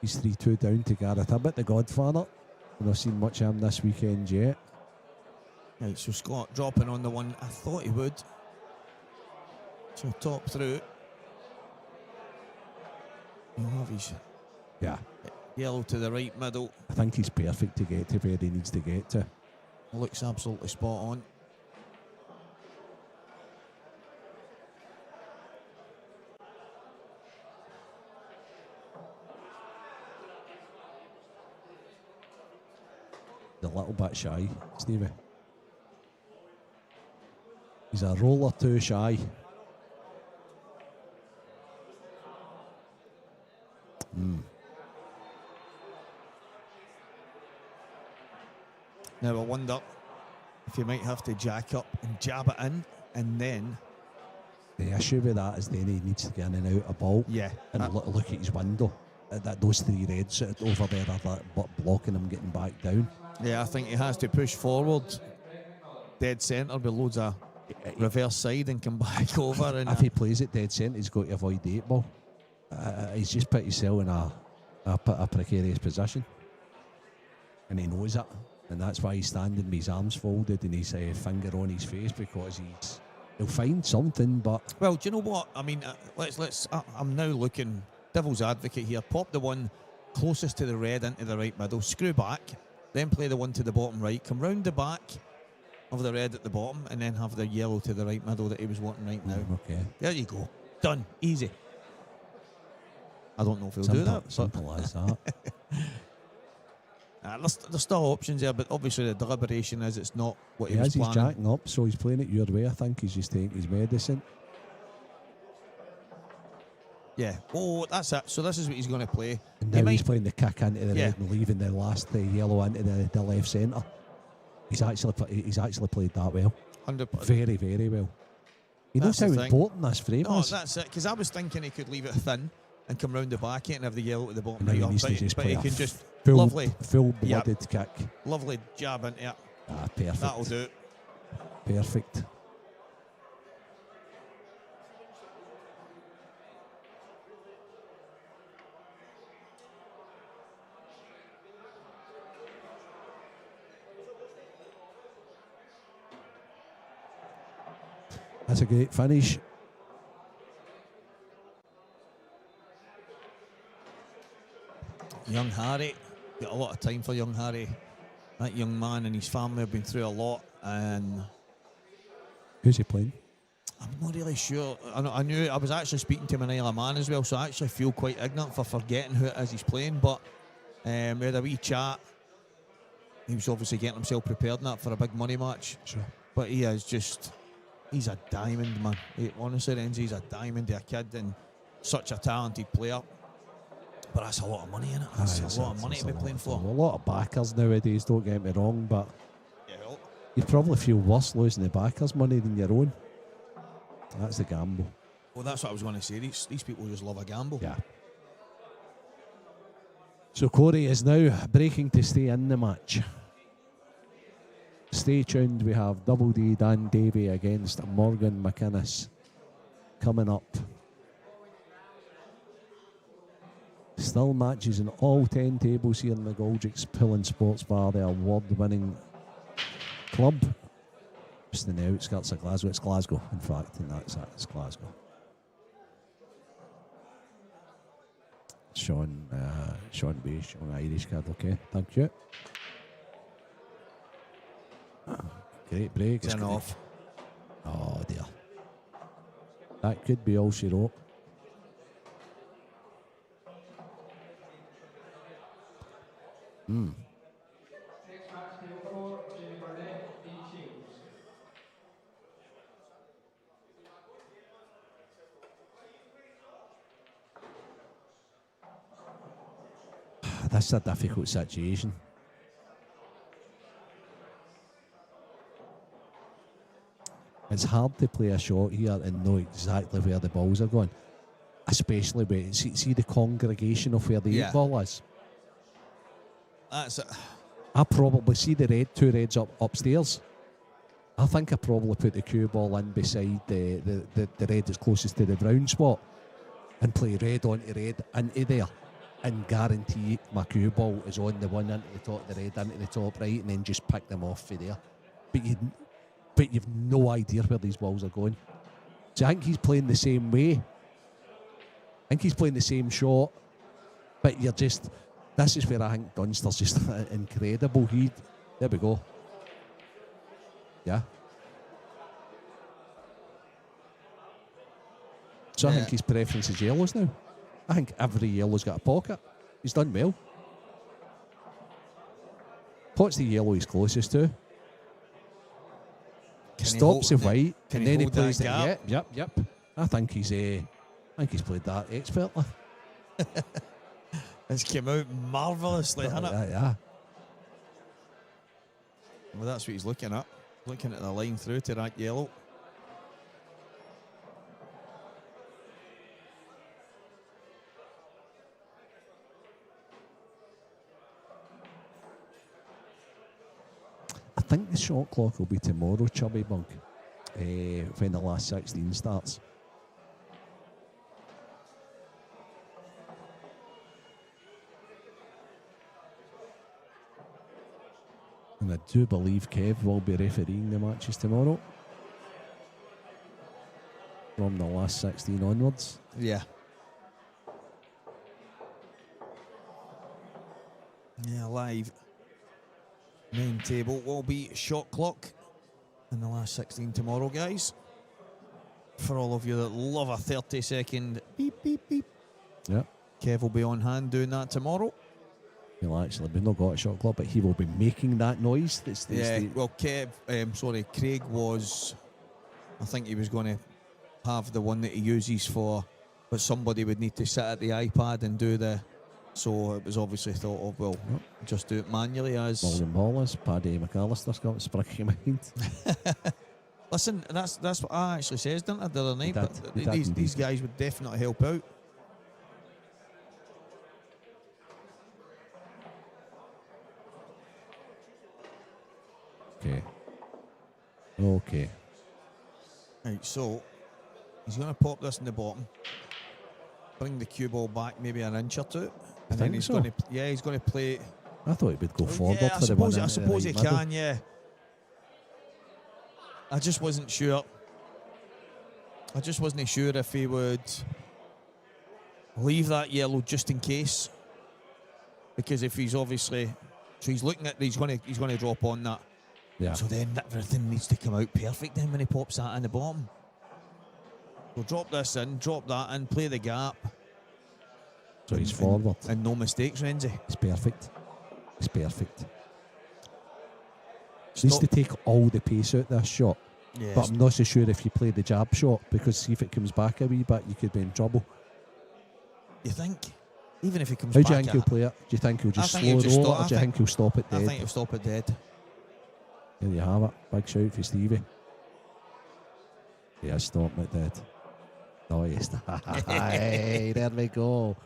He's 3-2 down to Gareth Hibbett, the Godfather. We've not seen much of him this weekend yet. Right, so Scott dropping on the one I thought he would. So top through. He'll have his Yeah, yellow to the right middle. I think he's perfect to get to where he needs to get to. Looks absolutely spot on. A little bit shy, Stevie. He's a roll or two shy. Now I wonder if you might have to jack up and jab it in and then. The issue with that is then he needs to get in and out a ball. Yeah. And look at his window. Those 3 reds over there are blocking him getting back down. Yeah, I think he has to push forward dead centre with loads of reverse side and come back over. And If he plays it dead centre, he's got to avoid the 8 ball. He's just put himself in a precarious position. And he knows it. And that's why he's standing with his arms folded and his finger on his face, because he'll find something, but... Well, do you know what? I mean, I'm now looking devil's advocate here. Pop the one closest to the red into the right middle, screw back, then play the one to the bottom right, come round the back of the red at the bottom, and then have the yellow to the right middle that he was wanting right now. Okay. There you go. Done. Easy. I don't know if he'll do that. Simple as that. There's still options there, but obviously the deliberation is it's not what he He was has, planning. he's jacking up, so he's playing it your way. I think he's just taking his medicine. Yeah. Oh, that's it. So this is what he's going to play. And He now he's might- playing the kick into the Yeah. red and leaving the last yellow into the left centre. He's actually played that well. 100%. Very, very well. He knows That's how the thing. important this frame No, is. that's it. Because I was thinking he could leave it thin and come round the back and have the yellow at the bottom. And now he right up, needs to but just but play he a can just full-blooded Yep. kick. lovely jab into it. Perfect. That'll do it. Perfect. That's a great finish. Young Harry, got a lot of time for young Harry. That young man and his family have been through a lot, and Who's he playing? I'm not really sure. I knew I was actually speaking to him in Isle of Man as well, so I actually feel quite ignorant for forgetting who it is he's playing. But we had a wee chat. He was obviously getting himself prepared in that for a big money match. Sure. But he is just, he's a diamond, man. Honestly, Renzi, he's a diamond, a kid, and such a talented player. But that's a lot of money in it. That's a lot of money to be playing for. A lot of backers nowadays, don't get me wrong, but Yeah, well, you probably feel worse losing the backers' money than your own. That's the gamble. that's what I was going to say. These people just love a gamble. Yeah. So Corey is now breaking to stay in the match. Stay tuned. We have Double D Dan Davy against Morgan McKinnus coming up. Still matches in all 10 tables here in the McGoldricks Pool and Sports Bar, the award-winning club. Just in the outskirts of Glasgow. It's Glasgow, in fact, and that's it. It's Glasgow. Sean B, Sean Irish kid, okay. Thank you. Great break. Turn off. Oh dear. That could be all she wrote. Next match, table 4, Jimmy Burnett, D. Shields. This is a difficult situation. It's hard to play a shot here and know exactly where the balls are going. Especially when see the congregation of where the Yeah. 8 ball is. That's it. I probably see the two reds upstairs. I think I probably put the cue ball in beside the red that's closest to the brown spot and play red onto red into there and guarantee my cue ball is on the one into the top, the red into the top right, and then just pick them off for there. But you've no idea where these balls are going. So I think he's playing the same way. I think he's playing the same shot, but you're just... This is where I think Dunster's just incredible. There we go. Yeah. So I think his preference is yellows now. I think every yellow's got a pocket. He's done well. What's the yellow he's closest to? Stops the white, can and he then he hold that plays the gap? yep. I think he's played that expertly. It's came out marvellously, hasn't it? Yeah. Well, that's what he's looking at. Looking at the line through to that yellow. I think the shot clock will be tomorrow, Chubby Bug. when the last 16 starts. And I do believe Kev will be refereeing the matches tomorrow. From the last 16 onwards. Yeah. Yeah, live main table will be shot clock in the last 16 tomorrow, guys. For all of you that love a 30-second beep, beep, beep. Yep. Kev will be on hand doing that tomorrow. Well, actually, we've not got a shot clock, but he will be making that noise. Well, Craig was, I think he was going to have the one that he uses for, but somebody would need to sit at the iPad and do so it was obviously thought of, well, just do it manually as... William Wallace, Paddy McAllister's got sprung in mind. Listen, that's what I actually says, didn't I, the other night? He did. These guys would definitely help out. Okay. Right, so he's going to pop this in the bottom, bring the cue ball back maybe an inch or two, and then he's going to play. I thought he would go forward Yeah, for the one. I suppose he middle. can. Yeah, I just wasn't sure. I just wasn't sure if he would leave that yellow just in case, because if he's obviously, so he's looking at, he's going to drop on that. Yeah. So then everything needs to come out perfect then when he pops that in the bottom. So drop this in, drop that in, play the gap. So he's forward. And no mistakes, Renzi. It's perfect. It's perfect. Needs to take all the pace out this shot. Yes. But I'm not so sure if you play the jab shot, because see if it comes back a wee bit, you could be in trouble. You think? Even if he comes How back. do you think he'll play it? Do you think he'll just I slow think he'll roll just it, or do you think he'll stop it dead? I think he'll stop it dead. There you have it. Big shout for Stevie. Yeah, stop it dead. Oh, yes. Hey, there we go.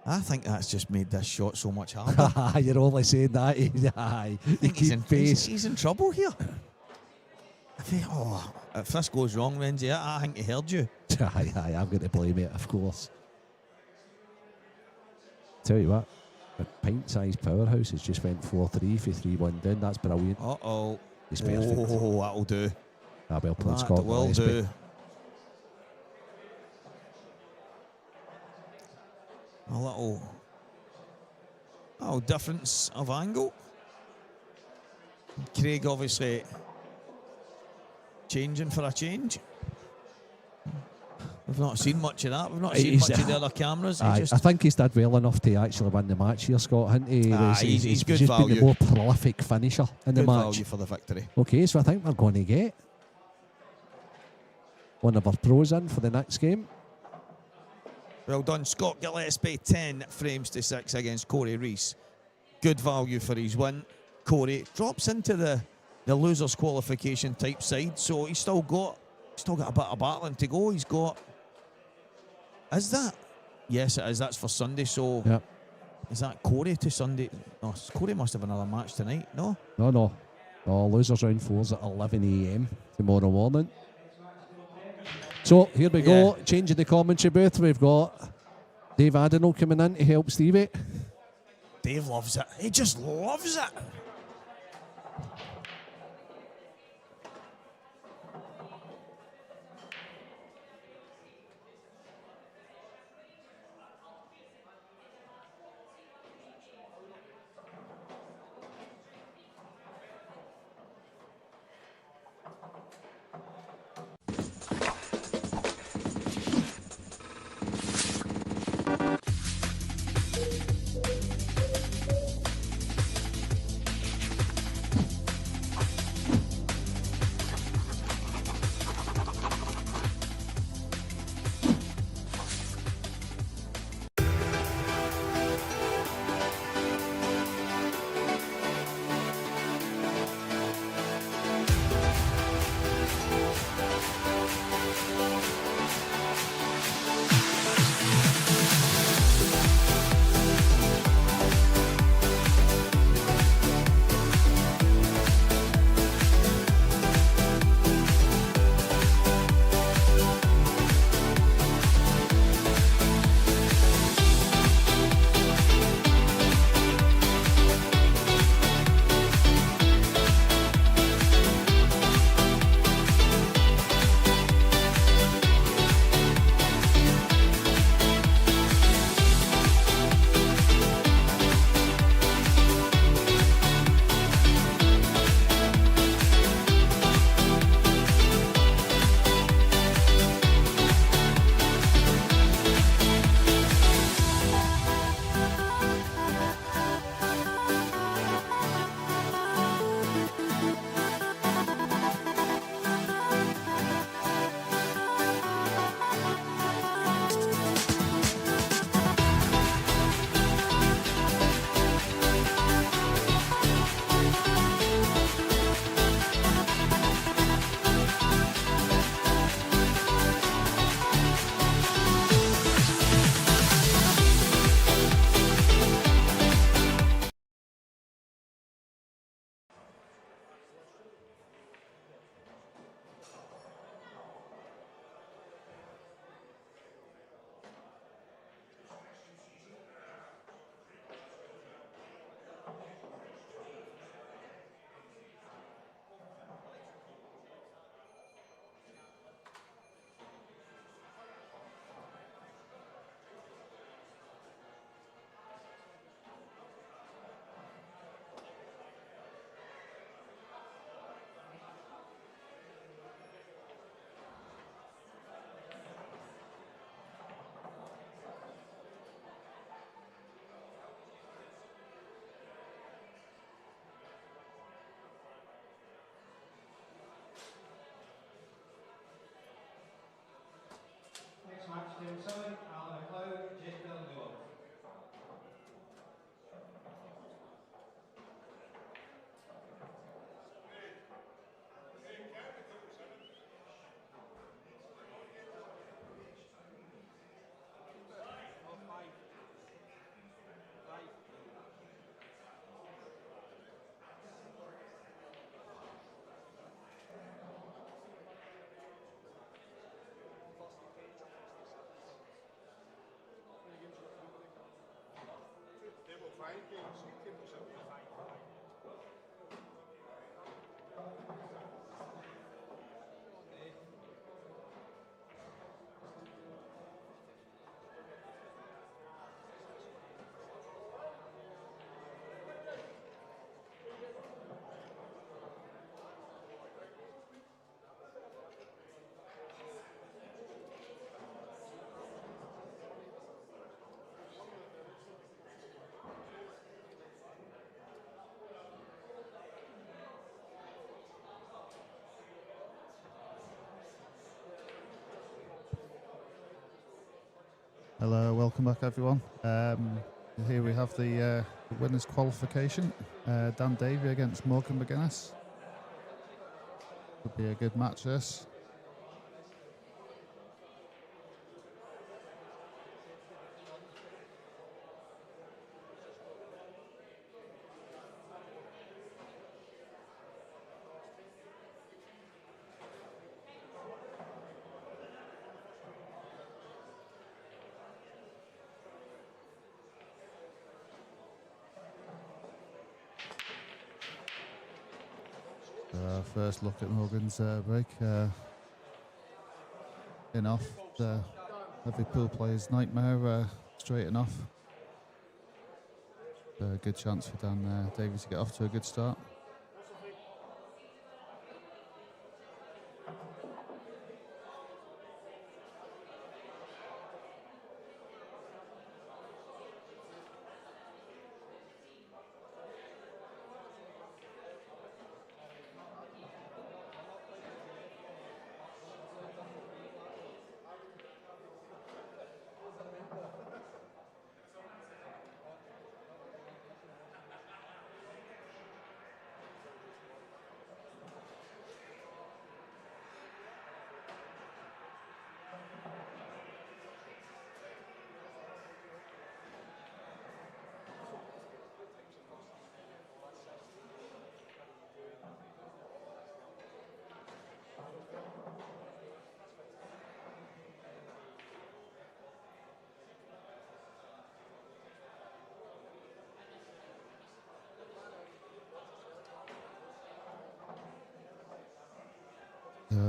I think that's just made this shot so much harder. You're only saying that. Aye. I think pace. he's in trouble here. If this goes wrong, Renzi, I think he heard you. Aye, I'm going to blame it, of course. Tell you what, a pint-sized powerhouse has just went 4-3 for 3-1 down. That's brilliant. Uh-oh. It's perfect. Oh, that'll do. Well played, That Scott. will Gillespie. do. A little difference of angle. Craig obviously changing for a change. We've not seen much of that. We've not seen much of the other cameras. I think he's did well enough to actually win the match here, Scott, hasn't he? He's good just value. been the more prolific finisher in the Good match. value for the victory. Okay, so I think we're going to get one of our pros in for the next game. Well done, Scott Gillespie. 10 frames to 6 against Corey Reese. Good value for his win. Corey drops into the losers qualification type side, so he's still got a bit of battling to go. He's got. Is that? Yes, it is. That's for Sunday. So Yep. Is that Corey to Sunday? No, Corey must have another match tonight. No. No. Oh, losers round 4's at 11 a.m. tomorrow morning. So here we go, changing the commentary booth. We've got Dave Adenall coming in to help Stevie. Dave loves it. He just loves it. Hello, welcome back everyone. Here we have the winners' qualification. Dan Davy against Morgan McGinnus. Could be a good match this. First look at Morgan's break. Enough. Every pool player's nightmare. Straight enough. Good chance for Dan Davy to get off to a good start.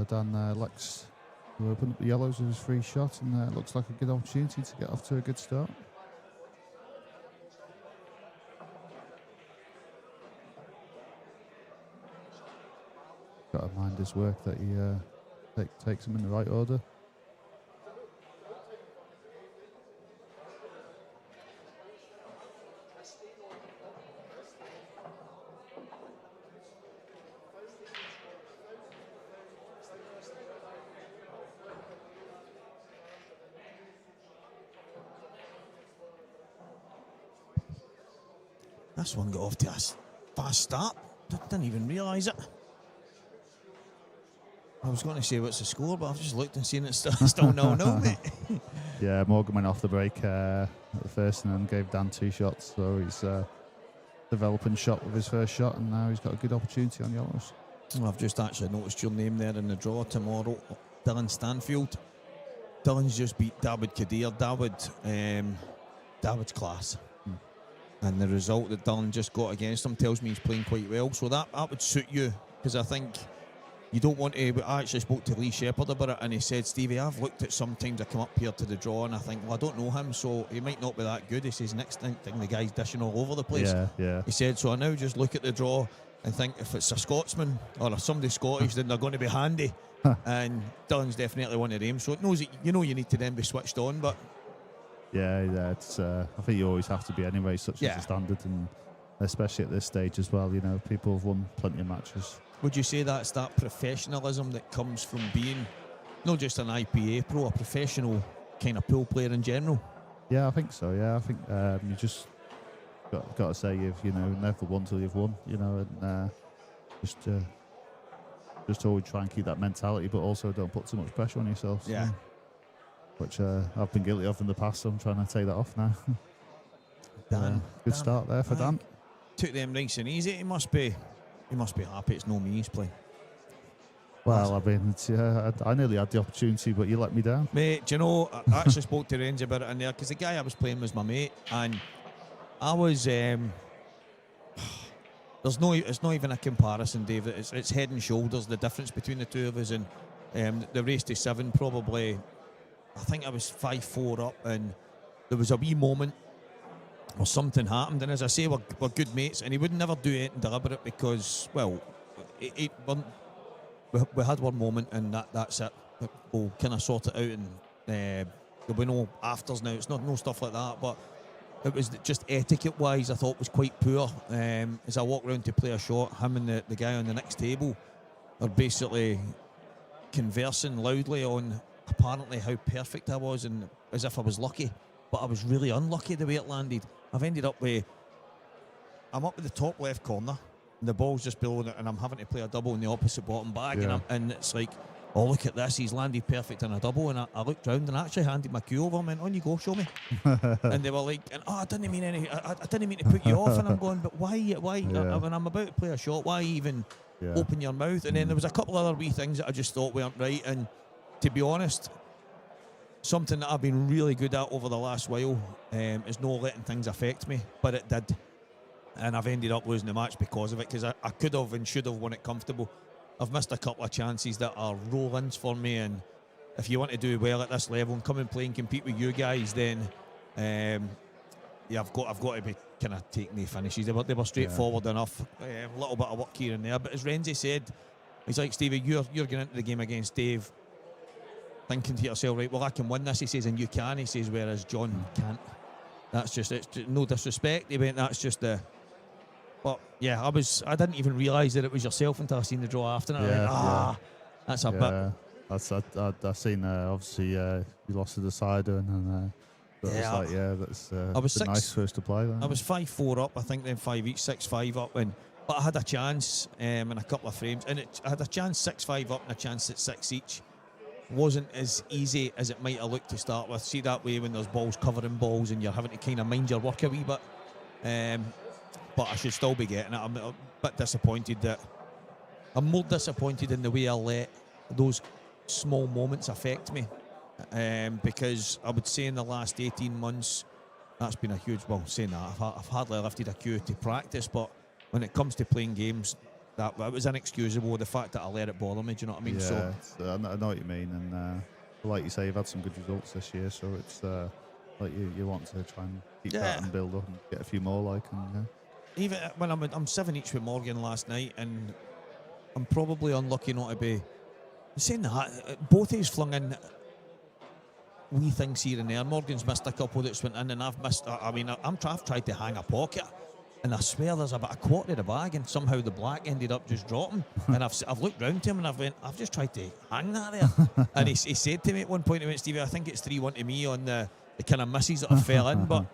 Dan likes to open up the yellows with his free shot, and it looks like a good opportunity to get off to a good start. Got to mind his work that he takes them in the right order. This one got off to a fast start. Didn't even realise it. I was going to say what's the score, but I've just looked and seen it's still 0-0, mate. Yeah, Morgan went off the break at the first and then gave Dan 2 shots. So he's developing shot with his first shot, and now he's got a good opportunity on yellows. Well, I've just actually noticed your name there in the draw tomorrow, Dylan Stanfield. Dylan's just beat David Kadir. David's class. And the result that Dylan just got against him tells me he's playing quite well. So that would suit you, because I think you don't want to. I actually spoke to Lee Shepard about it, and he said, Stevie, I've looked at sometimes I come up here to the draw and I think, well, I don't know him, so he might not be that good. He says, next thing the guy's dishing all over the place. Yeah. He said, so I now just look at the draw and think if it's a Scotsman or somebody Scottish, then they're going to be handy. And Dylan's definitely one of them. So it knows that, you need to then be switched on, but. Yeah, it's. I think you always have to be anyway, such as the standard, and especially at this stage as well. People have won plenty of matches. Would you say that's that professionalism that comes from being not just an IPA pro, a professional kind of pool player in general? Yeah, I think so. Yeah, I think you just got to say you've never won till you've won. And just always try and keep that mentality, but also don't put too much pressure on yourself. So. Yeah. Which I've been guilty of in the past, so I'm trying to take that off now. Good start there for Dan. Took them nice and easy. He must be happy it's no me he's playing. Well, I mean, I nearly had the opportunity, but you let me down. Mate, do you know, I actually spoke to Range about it in there, because the guy I was playing was my mate, and I was. It's not even a comparison, Dave. It's head and shoulders the difference between the two of us. And the race to 7, probably, I think I was 5-4 up, and there was a wee moment or something happened. And as I say, we're good mates, and he would never do anything deliberate because, well, we had one moment, and that's it. We'll kind of sort it out, and there'll be no afters now. It's no stuff like that, but it was just etiquette-wise, I thought was quite poor. As I walked around to play a shot, him and the guy on the next table are basically conversing loudly on apparently how perfect I was, and as if I was lucky. But I was really unlucky the way it landed. I've ended up I'm up at the top left corner, and the ball's just below it, and I'm having to play a double in the opposite bottom bag, and it's like, oh, look at this, he's landed perfect in a double. And I looked round and I actually handed my cue over and went, on you go, show me. And they were like, I didn't mean to put you off. And I'm going, but why? When I'm about to play a shot, why even open your mouth? And then there was a couple other wee things that I just thought weren't right. And to be honest, something that I've been really good at over the last while is not letting things affect me, but it did. And I've ended up losing the match because of it, because I could have and should have won it comfortable. I've missed a couple of chances that are roll-ins for me, and if you want to do well at this level and come and play and compete with you guys, then I've got to be kind of taking the finishes. They were straightforward enough. A little bit of work here and there, but as Renzi said, he's like, Stevie, you're going into the game against Dave thinking to yourself, right, well, I can win this, he says, and you can, he says, whereas John can't. It's just no disrespect. He went, that's just the... But yeah, I didn't even realise that it was yourself until I seen the draw after. And I went, that's a bit. I've seen, obviously, you lost to the decider, and that's a nice first to play. Then. I was 5-4 up, I think, then 5 each, 6-5 up, but I had a chance in a couple of frames, and I had a chance 6-5 up and a chance at 6 each. Wasn't as easy as it might have looked to start with. See that way when there's balls covering balls and you're having to kind of mind your work a wee bit. But I should still be getting it. I'm a bit disappointed I'm more disappointed in the way I let those small moments affect me. Because I would say in the last 18 months, that's been a huge, well, saying that, I've hardly lifted a cue to practice, but when it comes to playing games, that was inexcusable, the fact that I let it bother me, do you know what I mean? Yeah, I know what you mean, and like you say, you've had some good results this year, so it's like you want to try and keep that and build up and get a few more, Even when I'm 7 each with Morgan last night, and I'm probably unlucky not to be saying that. Both of us flung in wee things here and there. Morgan's missed a couple that's went in, and I've missed. I've tried to hang a pocket, and I swear there's about a quarter of the bag, and somehow the black ended up just dropping. And I've looked round to him and I've just tried to hang that there. And he said to me at one point, he went, Stevie, I think it's 3-1 to me on the kind of misses that I fell in, but.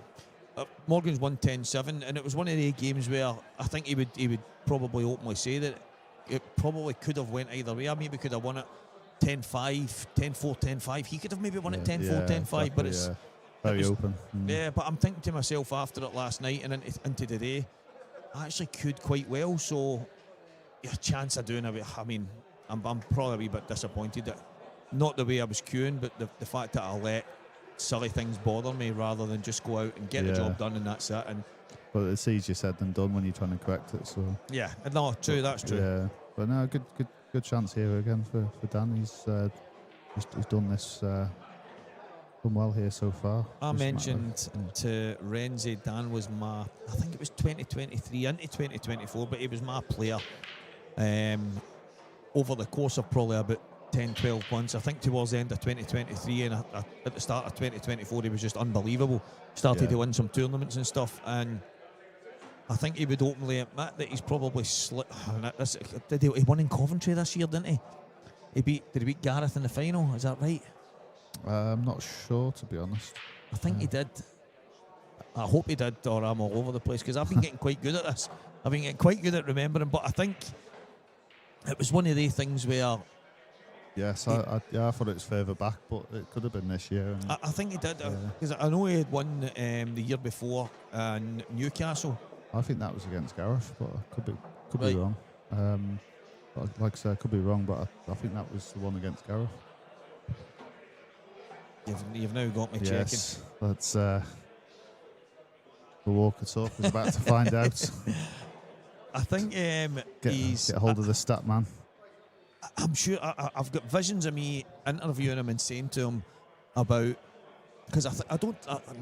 Morgan's won 10-7, and it was one of the games where I think he would probably openly say that it probably could have went either way. I maybe could have won it 10-5, 10-4, 10-5. He could have maybe won it 10-4, 10-5, exactly, but it's very open. Yeah, but I'm thinking to myself after it last night and into today, I actually could quite well. So, a chance of doing it. I mean, I'm probably a wee bit disappointed that not the way I was queuing, but the fact that I let silly things bother me rather than just go out and get the job done, and that's it. But it's easier said than done when you're trying to correct it. So true, that's true. Yeah, but no, good chance here again for Dan. He's done this done well here so far. I mentioned to Renzi, Dan was I think it was 2023 into 2024, but he was my player over the course of probably about 10-12 months. I think towards the end of 2023 and at the start of 2024 he was just unbelievable. Started to win some tournaments and stuff, and I think he would openly admit that he's probably he won in Coventry this year, didn't he? Did he beat Gareth in the final? Is that right? I'm not sure, to be honest. I think he did. I hope he did, or I'm all over the place, because I've been getting quite good at this. I've been getting quite good at remembering, but I think it was one of the things where yes, I thought it was further back, but it could have been this year. I think he did, because I know he had won the year before in Newcastle. I think that was against Gareth, but I could be wrong. Like I said, I could be wrong, but I think that was the one against Gareth. You've now got me yes, checking. That's The Walker Talk is about to find out. I think he's. Get hold of the stat man. I'm sure I've got visions of me interviewing him and saying to him about, because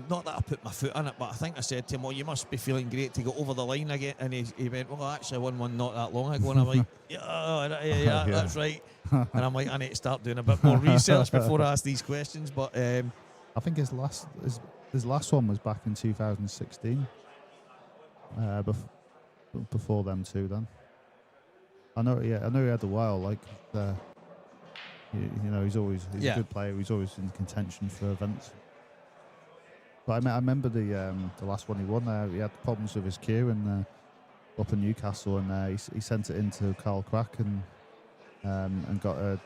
not that I put my foot in it, but I think I said to him, "Well, you must be feeling great to go over the line again." And he went, "Well, I actually won one not that long ago." And I'm like, yeah, that's right. And I'm like, I need to start doing a bit more research before I ask these questions. But I think his last one was back in 2016. Before them two, then. I know he had a while. Like, he's a good player. He's always in contention for events. But I remember the last one he won. He had problems with his cue and up in Newcastle, and he sent it into Carl Crack and got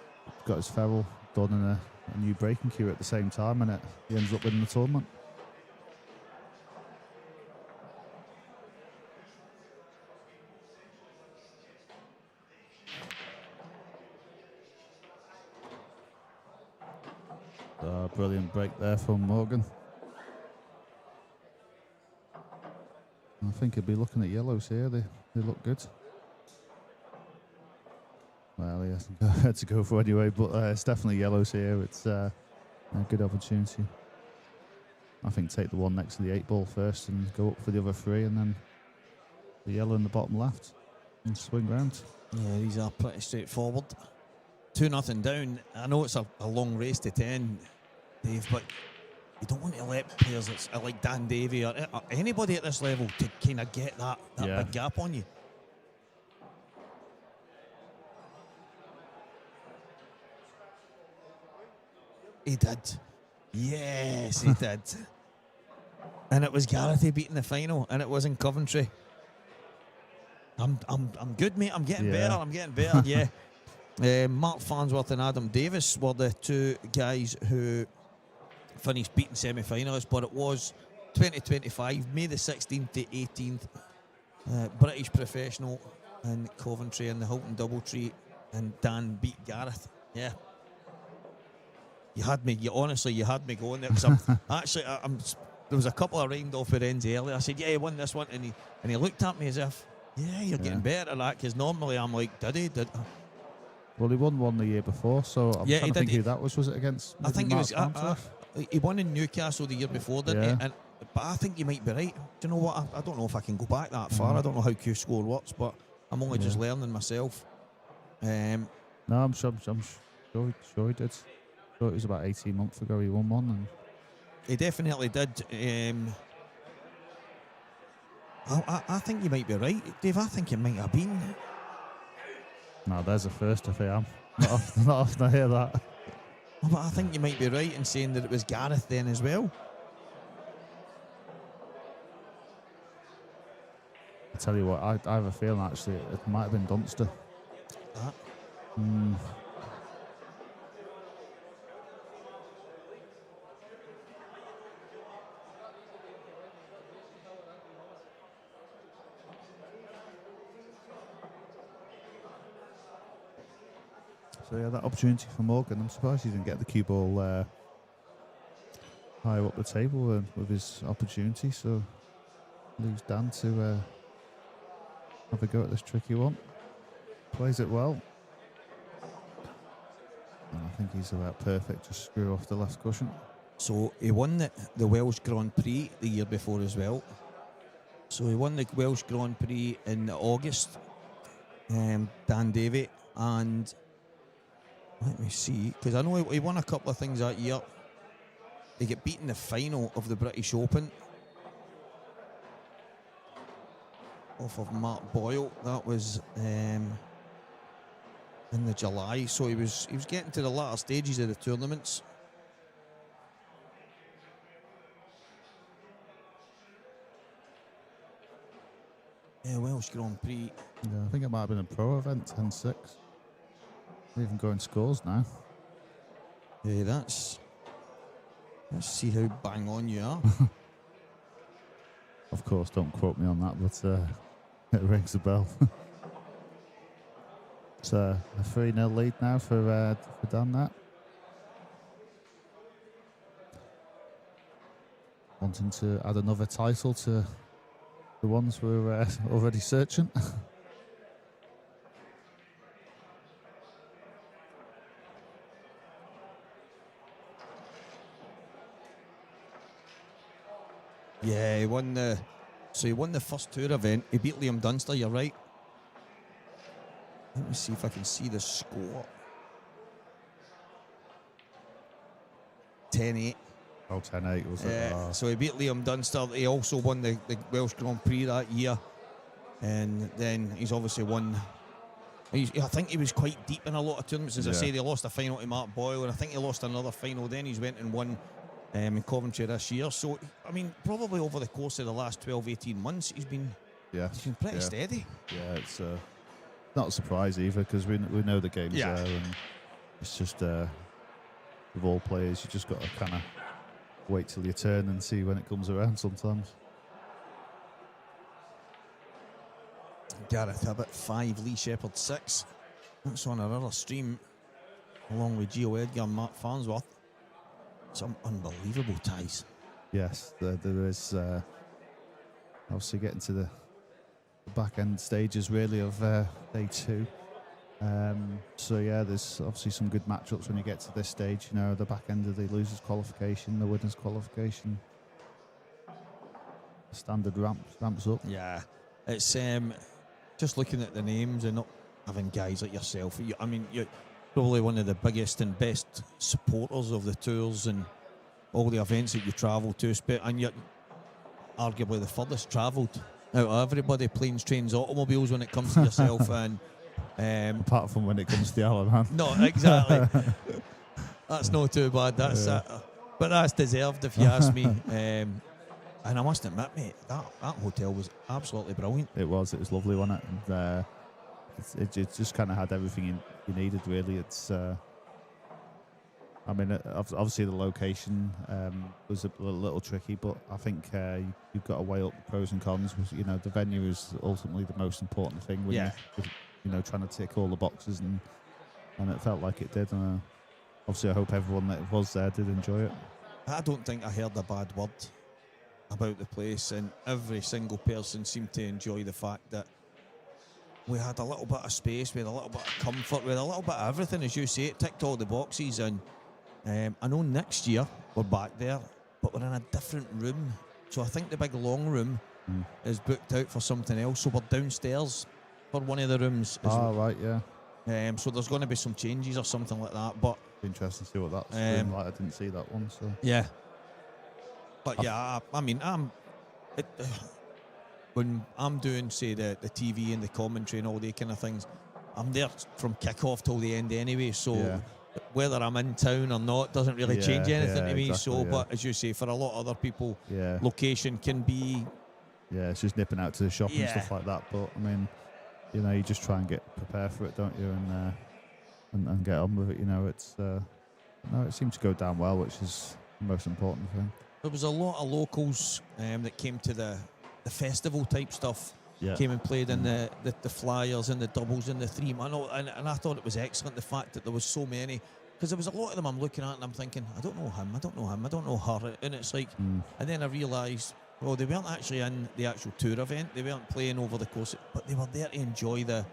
his ferrule done in a new breaking cue at the same time, and he ends up winning the tournament. Brilliant break there from Morgan. I think he'd be looking at yellows here. They look good. Well, he hasn't had to go for anyway, but it's definitely yellows here. It's a good opportunity. I think take the one next to the 8 ball first and go up for the other 3, and then the yellow in the bottom left and swing round. Yeah, these are pretty straightforward. 2-0 down. I know it's a long race to 10, Dave, but you don't want to let players like Dan Davy or anybody at this level to kind of get that big gap on you. He did. Yes, he did. And it was Gareth beating the final, and it was in Coventry. I'm good, mate. I'm getting better. Yeah. Mark Farnsworth and Adam Davis were the 2 guys who finished beating semi-finalists, but it was 2025, May the 16th to 18th, British Professional in Coventry in the Hilton Doubletree, and Dan beat Gareth. Yeah. You had me going there, because there was a couple of rained off at ends earlier. I said, yeah, he won this one, and he looked at me as if, yeah, you're getting better at that, because normally I'm like, did he? Well, he won one the year before, so I'm trying to think who that was. Was it against? I think it was. He won in Newcastle the year before, didn't he? But I think you might be right. Do you know what? I don't know if I can go back that far. I don't know how Q-score works, but I'm only just learning myself. No, I'm sure he did. So it was about 18 months ago he won one. And he definitely did. I think you might be right, Dave. I think it might have been. No, there's a first if I am. Not often I hear that. Oh, but I think you might be right in saying that it was Gareth then as well. I tell you what, I have a feeling actually it might have been Dunster. So yeah, that opportunity for Morgan. I'm surprised he didn't get the cue ball higher up the table with his opportunity. So leaves Dan to have a go at this tricky one. Plays it well. And I think he's about perfect to screw off the left cushion. So he won the Welsh Grand Prix the year before as well. So he won the Welsh Grand Prix in August, Dan Davy, and let me see, because I know he won a couple of things that year. They get beaten in the final of the British Open off of Mark Boyle. That was in the July, so he was getting to the latter stages of the tournaments. Yeah, Welsh Grand Prix. Yeah, I think it might have been a pro event, 10-6. They're even going scores now. Yeah, let's see how bang on you are. Of course, don't quote me on that, but it rings a bell. It's a 3-0 lead now for Dan that. Wanting to add another title to the ones we're already searching. Yeah, he won the. So he won the first tour event. He beat Liam Dunster. You're right. Let me see if I can see the score. 10-8. Oh, 10-8 was it? Oh. So he beat Liam Dunster. He also won the Welsh Grand Prix that year. And then he's obviously won. I think he was quite deep in a lot of tournaments. As I say, he lost a final to Mark Boyle, and I think he lost another final. Then he's went and won in Coventry this year. So, I mean, probably over the course of the last 12, 18 months, he's been pretty steady. Yeah, it's not a surprise either, because we know the game's there, and it's just with all players, you just got to kind of wait till your turn and see when it comes around sometimes. Gareth Hibbett 5, Lee Shepard 6. That's on our other stream, along with Gio Edgar and Mark Farnsworth. Some unbelievable ties. Yes, there is. Obviously, getting to the back end stages really of day 2. So yeah, there's obviously some good matchups when you get to this stage. You know, the back end of the losers qualification, the winners qualification. The standard ramps up. Yeah, it's just looking at the names and not having guys like yourself. I mean, you're probably one of the biggest and best supporters of the tours and all the events that you travel to, and you're arguably the furthest travelled out of everybody, planes, trains, automobiles, when it comes to yourself. And apart from when it comes to the Isle of Man. No, exactly. That's not too bad. That's but that's deserved, if you ask me. And I must admit, mate, that hotel was absolutely brilliant. It was lovely, wasn't it? And it just kind of had everything you needed, really. It's, I mean, obviously the location was a little tricky, but I think you've got to weigh up the pros and cons. You know, the venue is ultimately the most important thing when you're trying to tick all the boxes, and it felt like it did. And obviously, I hope everyone that was there did enjoy it. I don't think I heard a bad word about the place, and every single person seemed to enjoy the fact that we had a little bit of space, we had a little bit of comfort, we had a little bit of everything, as you say. It ticked all the boxes. And I know next year we're back there, but we're in a different room. So I think the big long room is booked out for something else. So we're downstairs for one of the rooms. Right, yeah. So there's going to be some changes or something like that. But interesting to see what that's room like. I didn't see that one. So yeah. But yeah, I mean, when I'm doing, say, the TV and the commentary and all the kind of things, I'm there from kick-off till the end anyway. So whether I'm in town or not doesn't really change anything to me. Exactly, so, but as you say, for a lot of other people, location can be. Yeah, it's just nipping out to the shop and stuff like that. But I mean, you know, you just try and get prepared for it, don't you? And get on with it. You know, it seemed to go down well, which is the most important thing. There was a lot of locals that came to the festival type stuff. Came and played in the flyers and the doubles and the 3. And I thought it was excellent, the fact that there was so many, because there was a lot of them I'm looking at and I'm thinking, I don't know him, I don't know her, and it's like, and then I realised, well, they weren't actually in the actual tour event, they weren't playing over the course, but they were there to enjoy the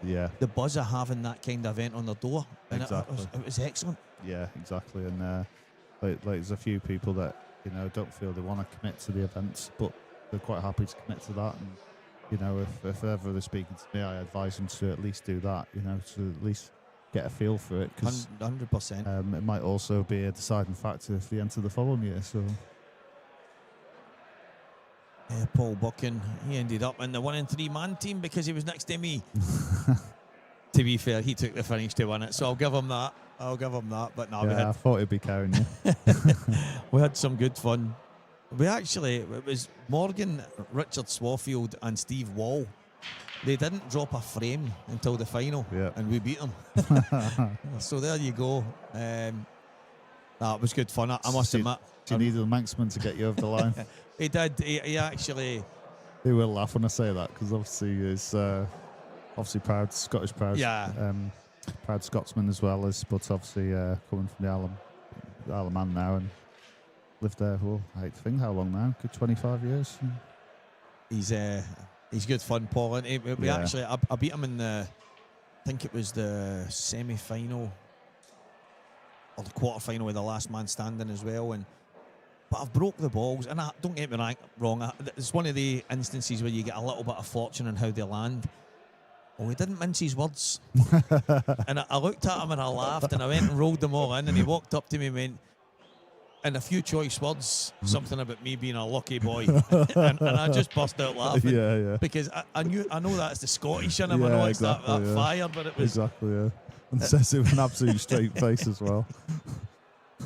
buzz of having that kind of event on their door, and it was excellent. Yeah, exactly. And like there's a few people that, you know, don't feel they want to commit to the events, but they're quite happy to commit to that. And you know, if ever they're speaking to me, I advise them to at least do that. You know, to at least get a feel for it, because 100%. It might also be a deciding factor if they enter the following year. So. Paul Buchan, he ended up in the 1 and 3 man team because he was next to me. To be fair, he took the finish to win it, so I'll give him that. But no, I thought he'd be carrying you. We had some good fun. It was Morgan, Richard Swafield and Steve Wall. They didn't drop a frame until the final, and we beat them. So there you go. That was good fun. I must admit. You needed a Manxman to get you over the line. He did. He actually. They will laugh when I say that, because obviously he's proud Scottish proud. Yeah. Proud Scotsman as well as, but obviously coming from the Isle of Man now and lived there. Well, I hate to think how long now. Good 25 years. He's He's good fun, Paul. And we Yeah. actually, I beat him in the, I think it was the semi-final or the quarter-final with the last man standing as well. But I've broke the balls, and don't get me wrong. It's one of the instances where you get a little bit of fortune on how they land. Well, he didn't mince his words. And I looked at him and I laughed, and I went and rolled them all in, and he walked up to me and went, in a few choice words, something about me being a lucky boy. and I just burst out laughing. Yeah. Because I know that's the Scottish in him. I know it's exactly, that fire, but it was... Exactly, yeah. And says it with an absolute straight face as well.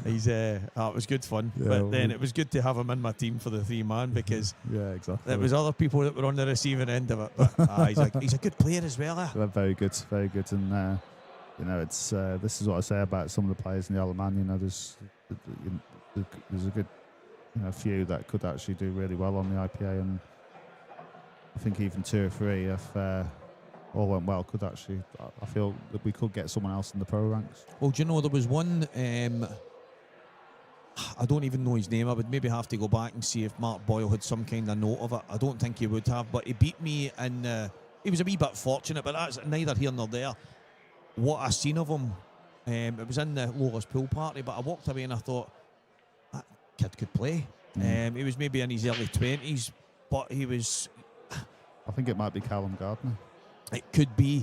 It was good fun. Yeah, but then it was good to have him in my team for the 3-man, because yeah, exactly. there was other people that were on the receiving end of it. But he's a good player as well. They're very good, very good. And, you know, it's this is what I say about some of the players in the Isle of Man. You know, there's a good few that could actually do really well on the IPA, and I think even 2 or 3, if all went well, could actually, I feel that we could get someone else in the pro ranks. Well, do you know, there was one, I don't even know his name. I would maybe have to go back and see if Mark Boyle had some kind of note of it. I don't think he would have, but he beat me, and he was a wee bit fortunate, but that's neither here nor there. What I seen of him, it was in the Lola's pool party, but I walked away and I thought, that kid could play. He was maybe in his early 20s, but he was... I think it might be Callum Gardner. It could be,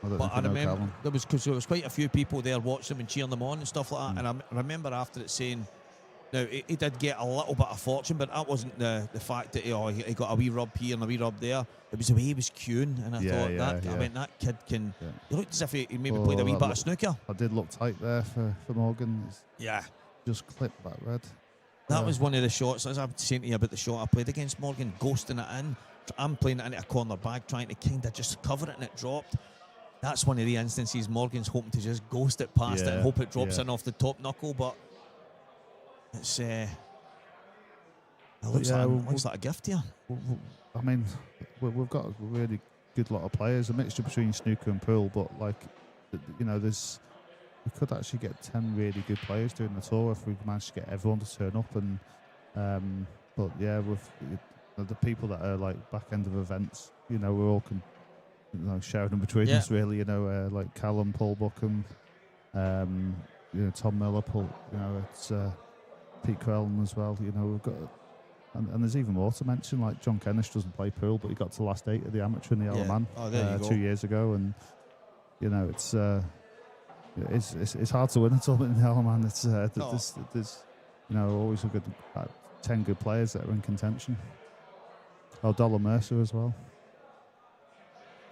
but I remember there was quite a few people there watching them and cheering them on and stuff like that. And I remember after it saying, now he did get a little bit of fortune, but that wasn't the fact that he got a wee rub here and a wee rub there. It was the way he was queuing, and I thought I mean, that kid can. Yeah. He looked as if he maybe played a wee bit of snooker. I did look tight there for Morgan. Yeah, just clipped that red. That was one of the shots, as I was saying to you about the shot I played against Morgan, ghosting it in. I'm playing it into a corner bag, trying to kind of just cover it, and it dropped. That's one of the instances Morgan's hoping to just ghost it past it and hope it drops in off the top knuckle, but it's it looks like a gift here. I mean, we've got a really good lot of players, a mixture between snooker and pool, but like, you know, we could actually get 10 really good players doing the tour if we managed to get everyone to turn up. And but yeah, with the people that are like back end of events, you know, we're all sharing them between us really. You know, like Callum, Paul Buckham, you know, Tom Miller, Paul. You know, it's Pete Crellin as well. You know, we've got. And there's even more to mention, like John Kennish doesn't play pool, but he got to the last 8 of the amateur in the Isle of Man 2 years ago, and you know it's hard to win a tournament in the Isle of Man. It's there's you know always a good 10 good players that are in contention. Oh, Dollar Mercer as well.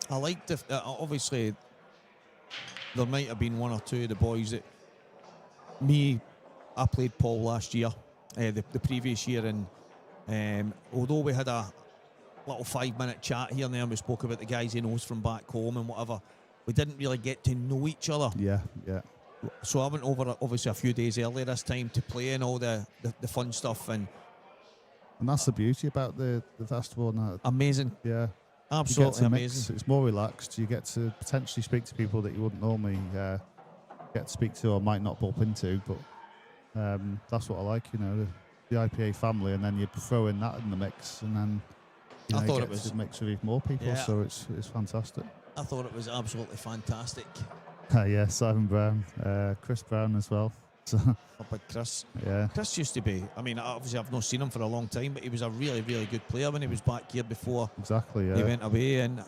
I liked obviously there might have been 1 or 2 of the boys that I played Paul last year, the previous year, and although we had a little 5-minute chat here and there and we spoke about the guys he knows from back home and whatever, we didn't really get to know each other. Yeah. So I went over obviously a few days earlier this time to play and all the fun stuff, and that's the beauty about the festival. Amazing. Yeah. Absolutely amazing. It's more relaxed. You get to potentially speak to people that you wouldn't normally get to speak to or might not bump into, but that's what I like, you know, the IPA family, and then you throw in that in the mix, and then I thought it was a mix with even more people, so it's fantastic. I thought it was absolutely fantastic. Yeah, Simon Brown, Chris Brown as well. But Chris, yeah, Chris used to be. I mean, obviously I've not seen him for a long time, but he was a really, really good player when he was back here before. Exactly. Yeah. He went away, and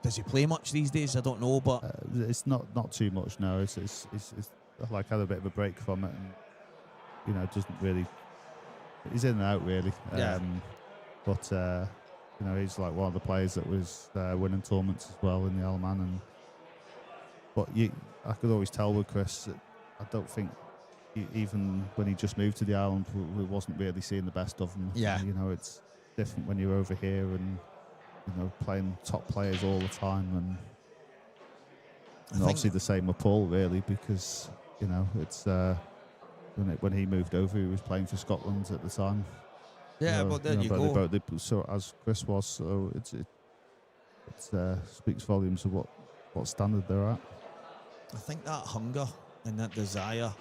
does he play much these days? I don't know, but it's not too much now. It's like had a bit of a break from it, and you know, doesn't really. He's in and out really. Yeah. But you know, he's like one of the players that was winning tournaments as well in the Isle of Man, but I could always tell with Chris that I don't think. Even when he just moved to the island, we wasn't really seeing the best of him. Yeah. You know, it's different when you're over here and, you know, playing top players all the time. And obviously the same with Paul, really, because, you know, it's when he moved over, he was playing for Scotland at the time. Yeah, but there you go. So as Chris was, so it speaks volumes of what standard they're at. I think that hunger and that desire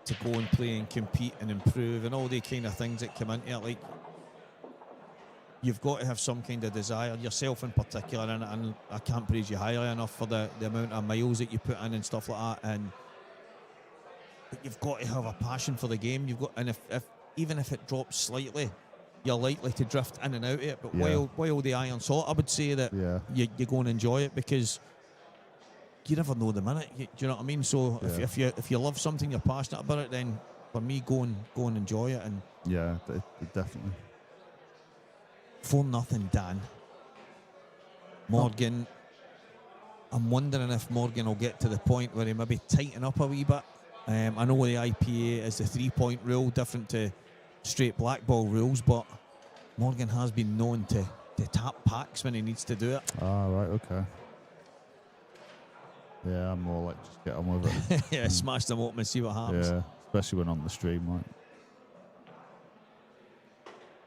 to go and play and compete and improve and all the kind of things that come into it, like you've got to have some kind of desire, yourself in particular, and I can't praise you highly enough for the amount of miles that you put in and stuff like that. But you've got to have a passion for the game. You've got, and if even if it drops slightly, you're likely to drift in and out of it. But while the iron's hot, I would say that you go and enjoy it, because you never know the minute. Do you know what I mean? So if you love something, you're passionate about it, then for me, go and enjoy it. And definitely. 4-0, Dan. Morgan. I'm wondering if Morgan will get to the point where he maybe tighten up a wee bit. I know the IPA is the 3-point rule, different to straight blackball rules, but Morgan has been known to tap packs when he needs to do it. Ah, right, okay. Yeah, I'm more like just get on with it. Smash them open and see what happens. Yeah, especially when on the stream, right?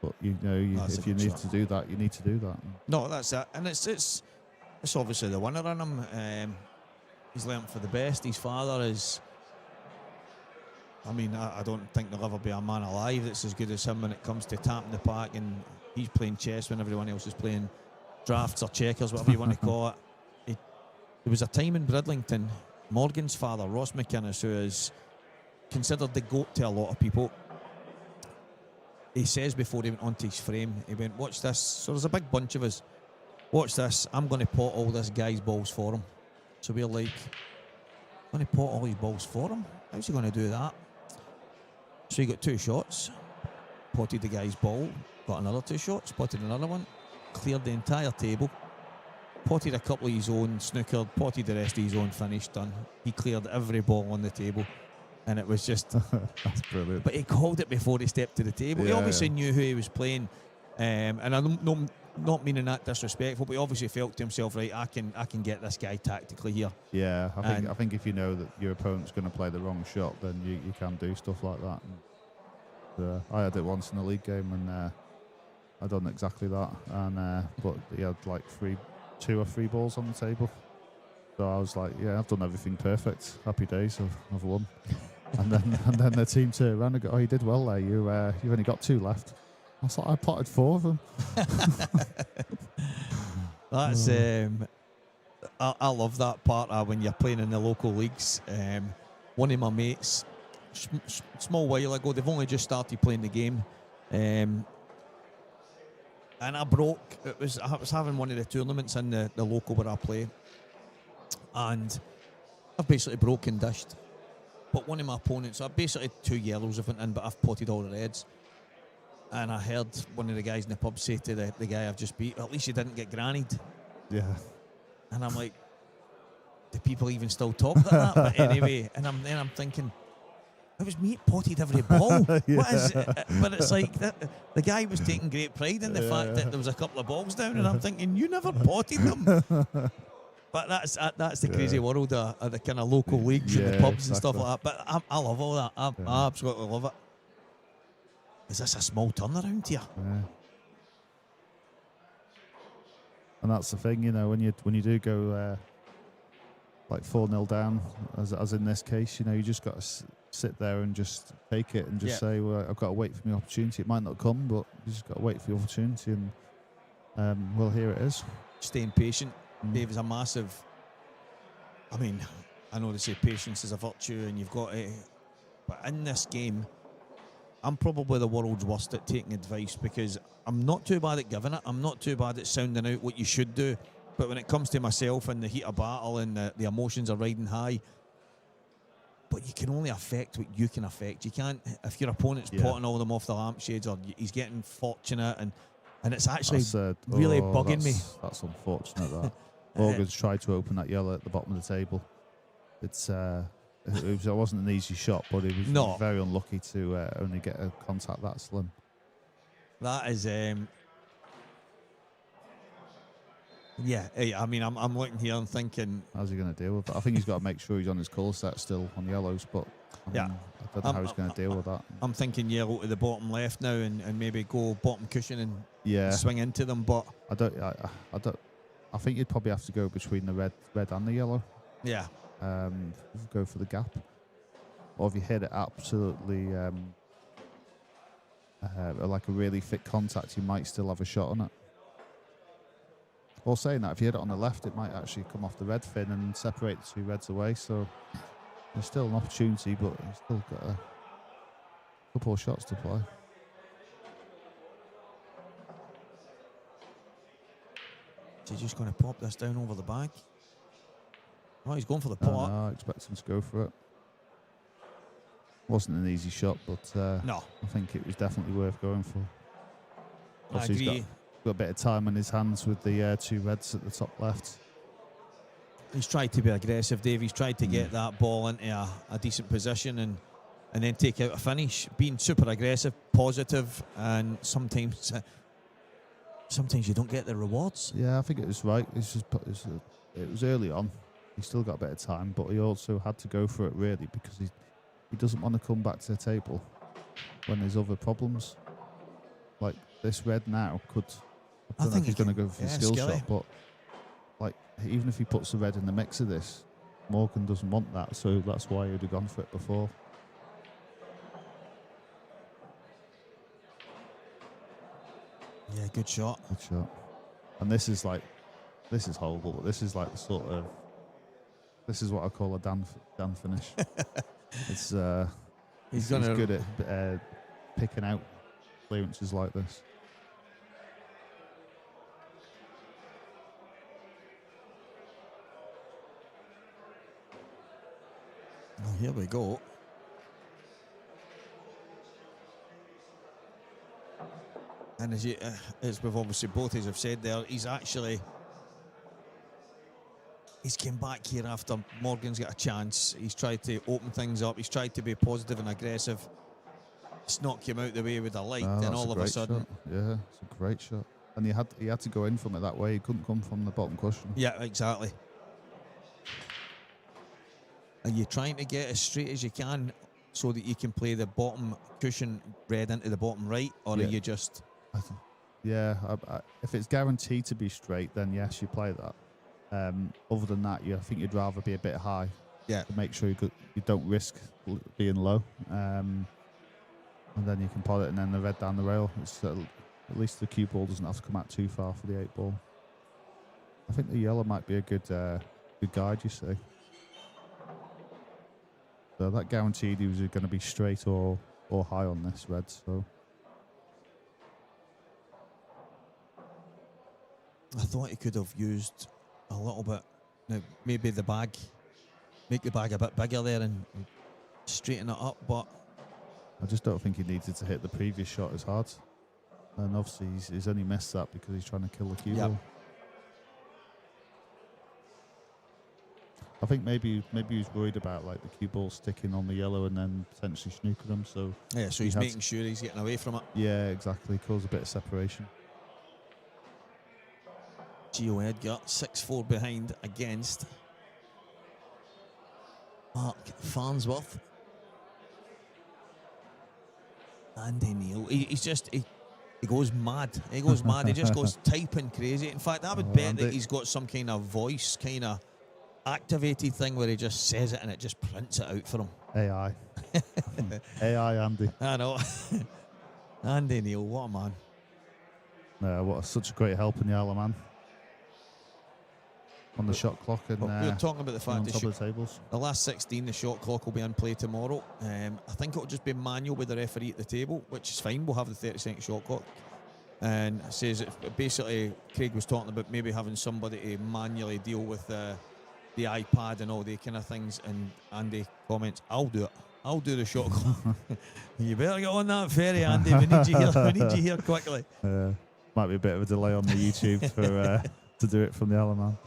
But if you need to do that, you need to do that. No, that's it, and it's obviously the winner in him. He's learnt for the best. His father is. I mean, I don't think there'll ever be a man alive that's as good as him when it comes to tapping the pack, and he's playing chess when everyone else is playing drafts or checkers, whatever you want to call it. There was a time in Bridlington, Morgan's father, Ross McKinnus, who is considered the GOAT to a lot of people. He says before he went onto his frame, he went, watch this. So there's a big bunch of us. Watch this. I'm going to pot all this guy's balls for him. So we're like, I'm going to pot all his balls for him? How's he going to do that? So he got 2 shots, potted the guy's ball, got another 2 shots, potted another one, cleared the entire table, potted a couple of his own, snookered, potted the rest of his own, finished, done. He cleared every ball on the table, and it was just... That's brilliant. But he called it before he stepped to the table. He obviously knew who he was playing, and I'm not meaning that disrespectful, but he obviously felt to himself, right, I can get this guy tactically here. Yeah, I think if you know that your opponent's going to play the wrong shot, then you can do stuff like that. And, I had it once in a league game, and I done exactly that. And but he had like 2 or 3 balls on the table, so I was like, yeah, I've done everything perfect. Happy days, I've won. and then the team turned around and go, oh, you did well there. You've only got 2 left. I was like, I potted 4 of them. That's I love that part when you're playing in the local leagues. One of my mates, small while ago, they've only just started playing the game, and I broke. I was having one of the tournaments in the local where I play, and I've basically broken dished. But one of my opponents, I basically 2 yellows have went in, but I've potted all the reds. And I heard one of the guys in the pub say to the guy I've just beat, at least you didn't get grannied. Yeah. And I'm like, do people even still talk like that? But anyway, and I'm thinking, it was me that potted every ball. Yeah. What is it? But it's like, the guy was taking great pride in the fact that there was a couple of balls down, and I'm thinking, you never potted them. But that's the crazy world of the kind of local leagues and the pubs and stuff like that. But I love all that. I absolutely love it. Is this a small turnaround here? Yeah. And that's the thing, when you do go like 4-0 down, as in this case, you just got to sit there and just take it and just say, well, I've got to wait for my opportunity. It might not come, but you just got to wait for the opportunity, and well, here it is. Staying patient. Dave is a massive. I mean, I know they say patience is a virtue, and you've got to. But in this game, I'm probably the world's worst at taking advice, because I'm not too bad at giving it. I'm not too bad at sounding out what you should do. But when it comes to myself and the heat of battle and the emotions are riding high, but you can only affect what you can affect. You can't, if your opponent's potting all them off the lampshades, or he's getting fortunate, and it's actually really bugging me. That's unfortunate, that. Morgan's tried to open that yellow at the bottom of the table. It wasn't an easy shot, but he was very unlucky to only get a contact that slim. That is, I mean, I'm looking here and thinking, how's he going to deal with it? I think he's got to make sure he's on his colour set still on yellows, but I don't know how he's going to deal with that. I'm thinking yellow to the bottom left now, and maybe go bottom cushion and swing into them. But I think you'd probably have to go between the red and the yellow. Yeah. Go for the gap, or if you hit it absolutely like a really thick contact, you might still have a shot on it. Or saying that, if you hit it on the left, it might actually come off the red fin and separate the two reds away. So there's still an opportunity, but you've still got a couple of shots to play. Is he just going to pop this down over the bag? Oh, he's going for the pot. No, I expect him to go for it. Wasn't an easy shot, but No, I think it was definitely worth going for. I Also, he's agree. got a bit of time on his hands with the two reds at the top left. He's tried to be aggressive, Dave. He's tried to get that ball into a decent position and then take out a finish. Being super aggressive, positive, and sometimes you don't get the rewards. Yeah, I think it was right. It was early on. He still got a bit of time, but he also had to go for it really because he doesn't want to come back to the table when there's other problems. Like this red now could. I don't know if he's going to go for a skill shot, but like even if he puts the red in the mix of this, Morgan doesn't want that, so that's why he'd have gone for it before. Yeah, good shot. Good shot. And this is horrible, but this is like the sort of, this is what I call a Dan finish. It's he's good at picking out clearances like this. Oh, here we go. And as we've obviously both as have said there, he's came back here after Morgan's got a chance. He's tried to open things up. He's tried to be positive and aggressive. It's not come out the way we'd have liked, and all of a sudden, shot. Yeah, it's a great shot. And he had to go in from it that way. He couldn't come from the bottom cushion. yeah, exactly. Are you trying to get as straight as you can so that you can play the bottom cushion red into the bottom right, or are you just? Yeah, if it's guaranteed to be straight, then yes, you play that. Other than that, I think you'd rather be a bit high. Yeah. To make sure you don't risk being low. And then you can pot it, and then the red down the rail. It's, at least the cue ball doesn't have to come out too far for the 8 ball. I think the yellow might be a good guide, you see. So that guaranteed he was going to be straight or high on this red. So I thought he could have used a little bit. Now maybe make the bag a bit bigger there and straighten it up, but I just don't think he needed to hit the previous shot as hard. And obviously he's only missed that because he's trying to kill the cue ball. I think maybe he was worried about like the cue ball sticking on the yellow and then potentially snooking him. So yeah, so he's making sure he's getting away from it. Yeah, exactly. Cause a bit of separation. Gio Edgar 6-4 behind against Mark Farnsworth. Andy Neal, he goes mad. He goes mad. He just goes typing crazy. In fact, I would bet that he's got some kind of voice, kind of activated thing where he just says it and it just prints it out for him. AI. AI Andy. I know. Andy Neal, what a man. Such a great help in the Isle of Man. On the shot clock and we're talking about the fact on that top of the tables. the last 16, the shot clock will be in play tomorrow. I think it'll just be manual with the referee at the table, which is fine. We'll have the 30-second shot clock. And it says that basically Craig was talking about maybe having somebody to manually deal with the iPad and all the kind of things. And Andy comments, "I'll do it. I'll do the shot clock." You better get on that ferry, Andy. We need you here. We need you here quickly. Might be a bit of a delay on the YouTube for to do it from the Isle of Man.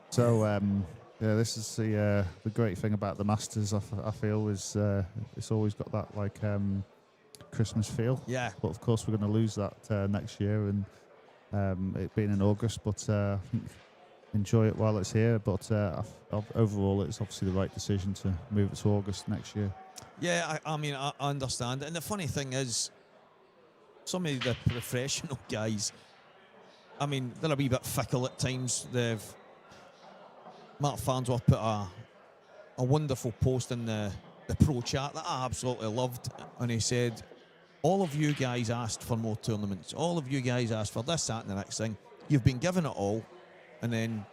So this is the great thing about the Masters. I feel is it's always got that like Christmas feel. Yeah. But of course we're going to lose that next year, and it being in August. But I think enjoy it while it's here. But overall, it's obviously the right decision to move it to August next year. Yeah, I mean, I understand. And the funny thing is, some of the professional guys, I mean, they're a wee bit fickle at times. Mark Farnsworth put a wonderful post in the pro chat that I absolutely loved, and he said, all of you guys asked for more tournaments. All of you guys asked for this, that, and the next thing. You've been given it all, and then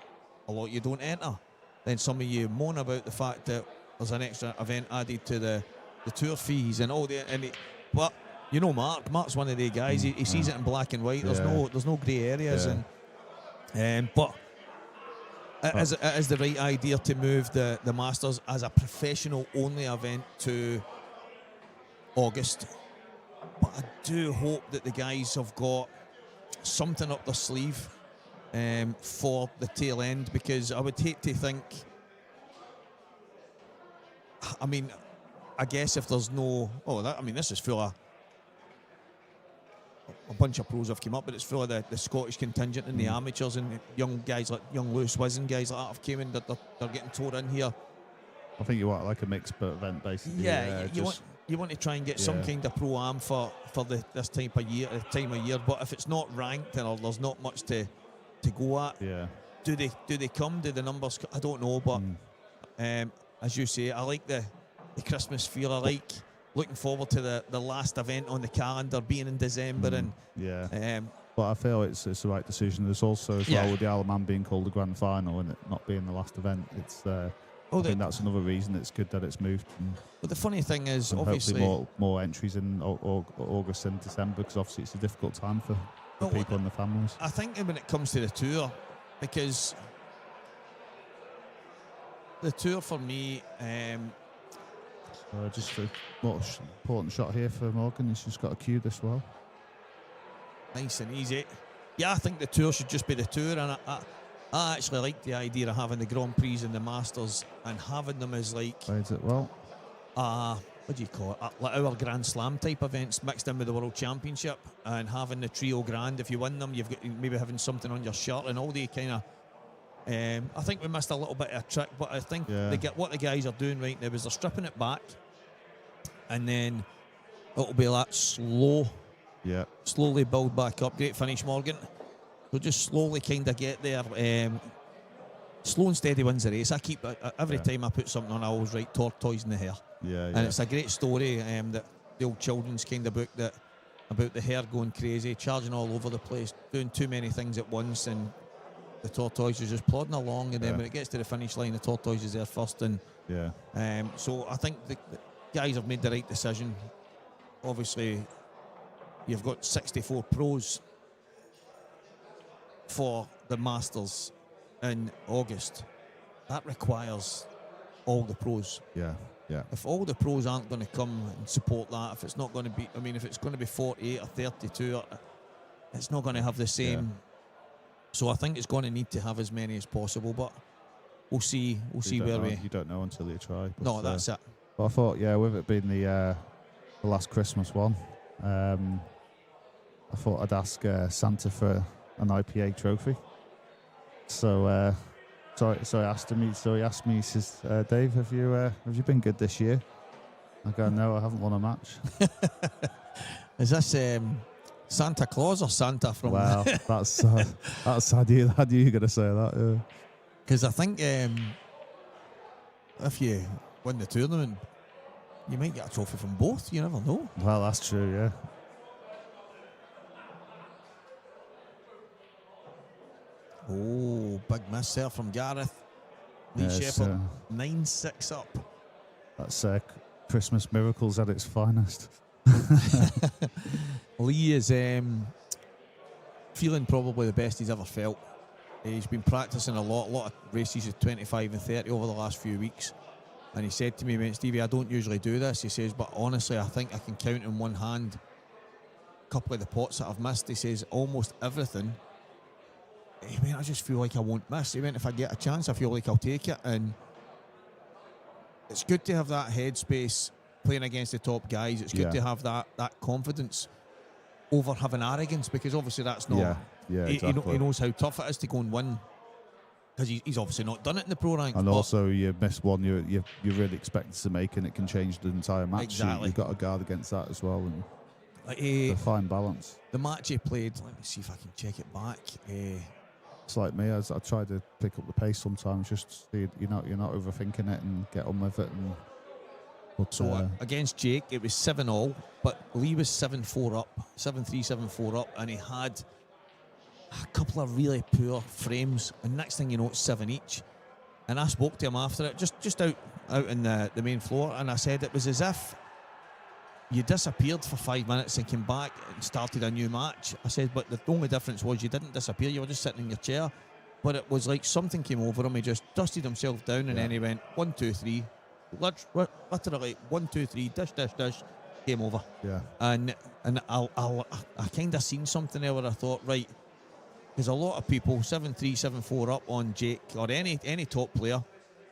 a lot you don't enter. Then some of you moan about the fact that there's an extra event added to the tour fees and all that. But you know, Mark's one of the guys. He sees it in black and white. There's no grey areas, but it is the right idea to move the Masters as a professional only event to August. But I do hope that the guys have got something up their sleeve for the tail end, because I would hate to think, I mean, I guess if there's no, this is full of a bunch of pros have come up, but it's full of the Scottish contingent and the amateurs and young guys like young Lewis Wizen, guys like that have came in, that they're getting towed in here. I think you want like a mixed event basically. Yeah, you want to try and get some kind of pro-am for this time of year. But if it's not ranked or there's not much to go at, do they come? Do the numbers? I don't know, but as you say, I like the Christmas feel. I like looking forward to the last event on the calendar being in December. But I feel it's the right decision. There's also as well with the Isle of Man being called the grand final and it not being the last event. It's I think that's another reason it's good that it's moved. But the funny thing is, and obviously, hopefully more entries in August and December, because obviously it's a difficult time for people and their families. I think when it comes to the tour, because the tour for me, just a important shot here for Morgan. He's just got a cue this well. Nice and easy. Yeah, I think the tour should just be the tour, and I actually like the idea of having the Grand Prix and the Masters and having them as like Plays it well. What do you call it? Like our Grand Slam type events mixed in with the World Championship, and having the Trio Grand. If you win them, you've got maybe having something on your shirt and all the kind of. I think we missed a little bit of a trick, but I think what the guys are doing right now is they're stripping it back, and then it'll be that slowly build back up. Great finish, Morgan. So just slowly kind of get there. Slow and steady wins the race. I keep every time I put something on, I always write tortoise in the hair. And it's a great story that the old children's kind of book that about the hare going crazy, charging all over the place, doing too many things at once, and the tortoise is just plodding along. And then when it gets to the finish line, the tortoise is there first. And so I think the guys have made the right decision. Obviously, you've got 64 pros for the Masters in August. That requires all the pros. If all the pros aren't going to come and support that, if it's not going to be, if it's going to be 48 or 32, it's not going to have the same. So I think it's going to need to have as many as possible, but we'll see. We'll see where we. You don't know until you try. But no, that's it. But I thought, with it being the last Christmas one, I thought I'd ask Santa for an IPA trophy. So I asked him. So he asked me. He says, "Dave, have you been good this year?" I go, "No, I haven't won a match." Is this Santa Claus or Santa from? Well, that's how do you going to say that? Because I think if you win the tournament, you might get a trophy from both. You never know. Well, that's true. Yeah. Oh, big miss there from Gareth. Lee Shepard, 9-6 up. That's Christmas miracles at its finest. Lee is feeling probably the best he's ever felt. He's been practicing a lot of races at 25 and 30 over the last few weeks. And he said to me, "Stevie, I don't usually do this." He says, "But honestly, I think I can count in one hand a couple of the pots that I've missed." He says, "Almost everything. I just feel like I won't miss. Even if I get a chance, I feel like I'll take it." And it's good to have that headspace playing against the top guys. It's good to have that confidence over having arrogance, because obviously that's not. Exactly. He knows how tough it is to go and win, because he's obviously not done it in the pro ranks. And also, you miss one, you're really expected to make, and it can change the entire match. Exactly. You've got to guard against that as well, and the fine balance. The match he played, let me see if I can check it back. It's like me. I try to pick up the pace sometimes, just so you're not overthinking it and get on with it. And But, So against Jake, it was 7-all, but Lee was 7-4 up, 7-3, 7-4 up, and he had a couple of really poor frames. And next thing you know, it's 7 each. And I spoke to him after it, just out in the main floor, and I said it was as if you disappeared for 5 minutes and came back and started a new match. I said, but the only difference was you didn't disappear, you were just sitting in your chair. But it was like something came over him, he just dusted himself down, and then he went 1, 2, 3. Literally 1, 2, 3, dish, game over. Yeah. And I kind of seen something there where I thought, right, there's a lot of people 7-3, 7-4 up on Jake or any top player,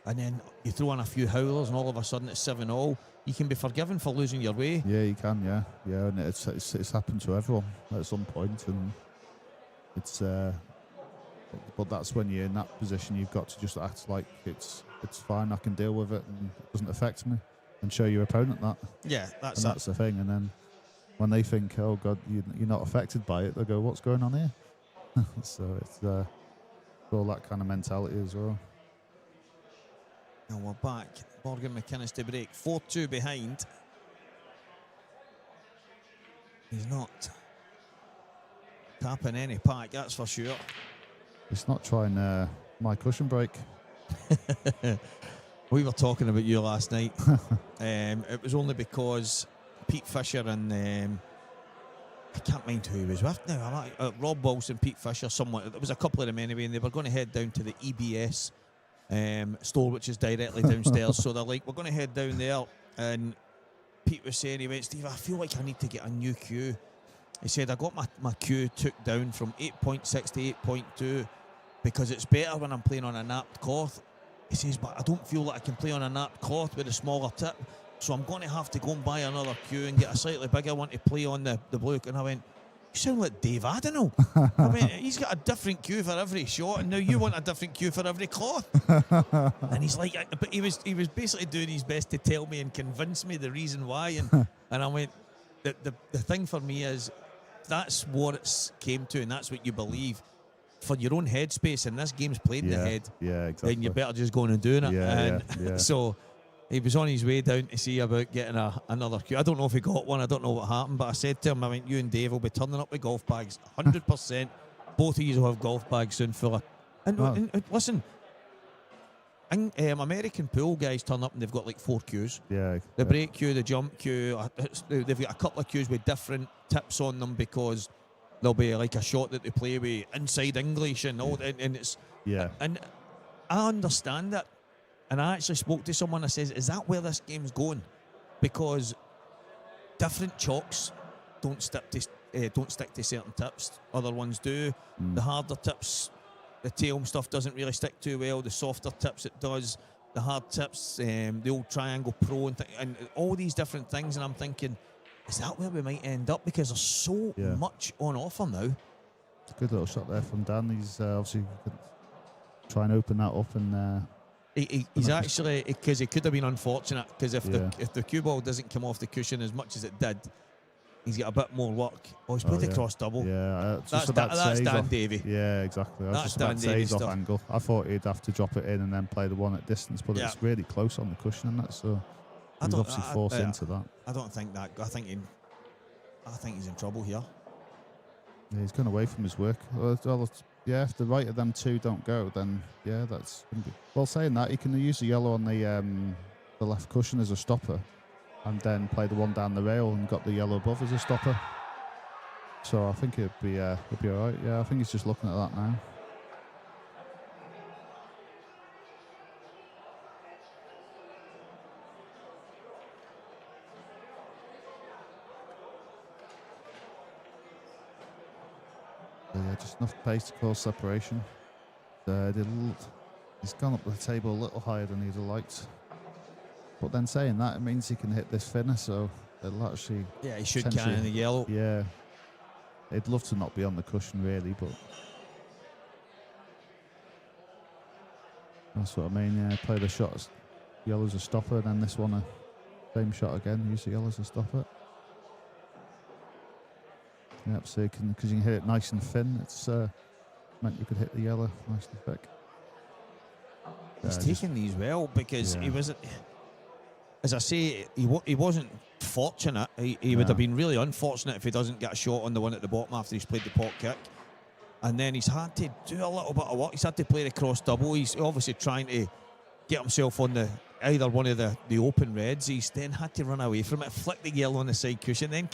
and then you throw in a few howlers, and all of a sudden it's 7-all. You can be forgiven for losing your way. Yeah, you can. Yeah, and it's happened to everyone at some point, and it's. But that's when you're in that position. You've got to just act like it's fine. I can deal with it, and it doesn't affect me, and show your opponent that. Yeah, that's the thing. And then when they think, "Oh God, you're not affected by it," they go, "What's going on here?" So it's all that kind of mentality as well. And we're back. Morgan McKinnus to break. 4-2 behind. He's not tapping any pack, that's for sure. He's not trying my cushion break. We were talking about you last night. It was only because Pete Fisher and I can't mind who he was with now. Rob Wilson, Pete Fisher, someone. There was a couple of them anyway, and they were going to head down to the EBS store, which is directly downstairs. So they're like, we're going to head down there. And Pete was saying, he went, Steve, I feel like I need to get a new cue. He said, I got my cue took down from 8.6 to 8.2 because it's better when I'm playing on a napped cloth. He says, but I don't feel like I can play on a napped cloth with a smaller tip. So I'm going to have to go and buy another cue and get a slightly bigger one to play on the blue. And I went, you sound like Dave Adenau. I mean, he's got a different cue for every shot, and now you want a different cue for every cloth. And he's like, but he was basically doing his best to tell me and convince me the reason why. And I went, the thing for me is that's what it's came to, and that's what you believe. For your own headspace, and this game's played in the head. Yeah, exactly. Then you better just go on and doing it. Yeah. So he was on his way down to see about getting another cue. I don't know if he got one. I don't know what happened, but I said to him, I mean, you and Dave will be turning up with golf bags, 100%. Both of you will have golf bags soon full of. And listen, American pool guys turn up and they've got like 4 cues. Yeah. The break cue, the jump cue. They've got a couple of cues with different tips on them because there'll be like a shot that they play with inside English and all, and it's. Yeah. And I understand it. And I actually spoke to someone that says, is that where this game's going? Because different chalks don't stick to certain tips. Other ones do. The harder tips, the tail stuff doesn't really stick too well. The softer tips it does. The hard tips, the old triangle pro and all these different things. And I'm thinking, is that where we might end up? Because there's so much on offer now. It's a good little shot there from Dan. He's obviously try and open that up and. He's actually, because he could have been unfortunate, because if the cue ball doesn't come off the cushion as much as it did, he's got a bit more work. Oh, he's played across double. Yeah, that's Dan Davy. Yeah, exactly. I was just about to say he's off angle. I thought he'd have to drop it in and then play the one at distance, but it's really close on the cushion and that, so he's obviously forced into that. I don't think that. I think he's in trouble here. Yeah, he's gone away from his work. Well, yeah, if the right of them two don't go, then that's going to be. Well, saying that, he can use the yellow on the left cushion as a stopper, and then play the one down the rail and got the yellow above as a stopper. So I think it'd be all right. Yeah, I think he's just looking at that now. Yeah, just enough pace to cause separation. He's gone up the table a little higher than he'd have liked. But then saying that, it means he can hit this thinner, so it'll actually... Yeah, he should can in the yellow. Yeah. He'd love to not be on the cushion, really, but... That's what I mean, yeah. Play the shot as yellow as a stopper, and then this one, same shot again, use the yellow as a stopper. Yep, so because you can hit it nice and thin, it's meant you could hit the yellow nice and thick. He's taking these well because he wasn't. as I say, he wasn't fortunate. He would have been really unfortunate if he doesn't get a shot on the one at the bottom after he's played the pot kick. And then he's had to do a little bit of work. He's had to play the cross double. He's obviously trying to get himself on either one of the open reds. He's then had to run away from it, flick the yellow on the side cushion, then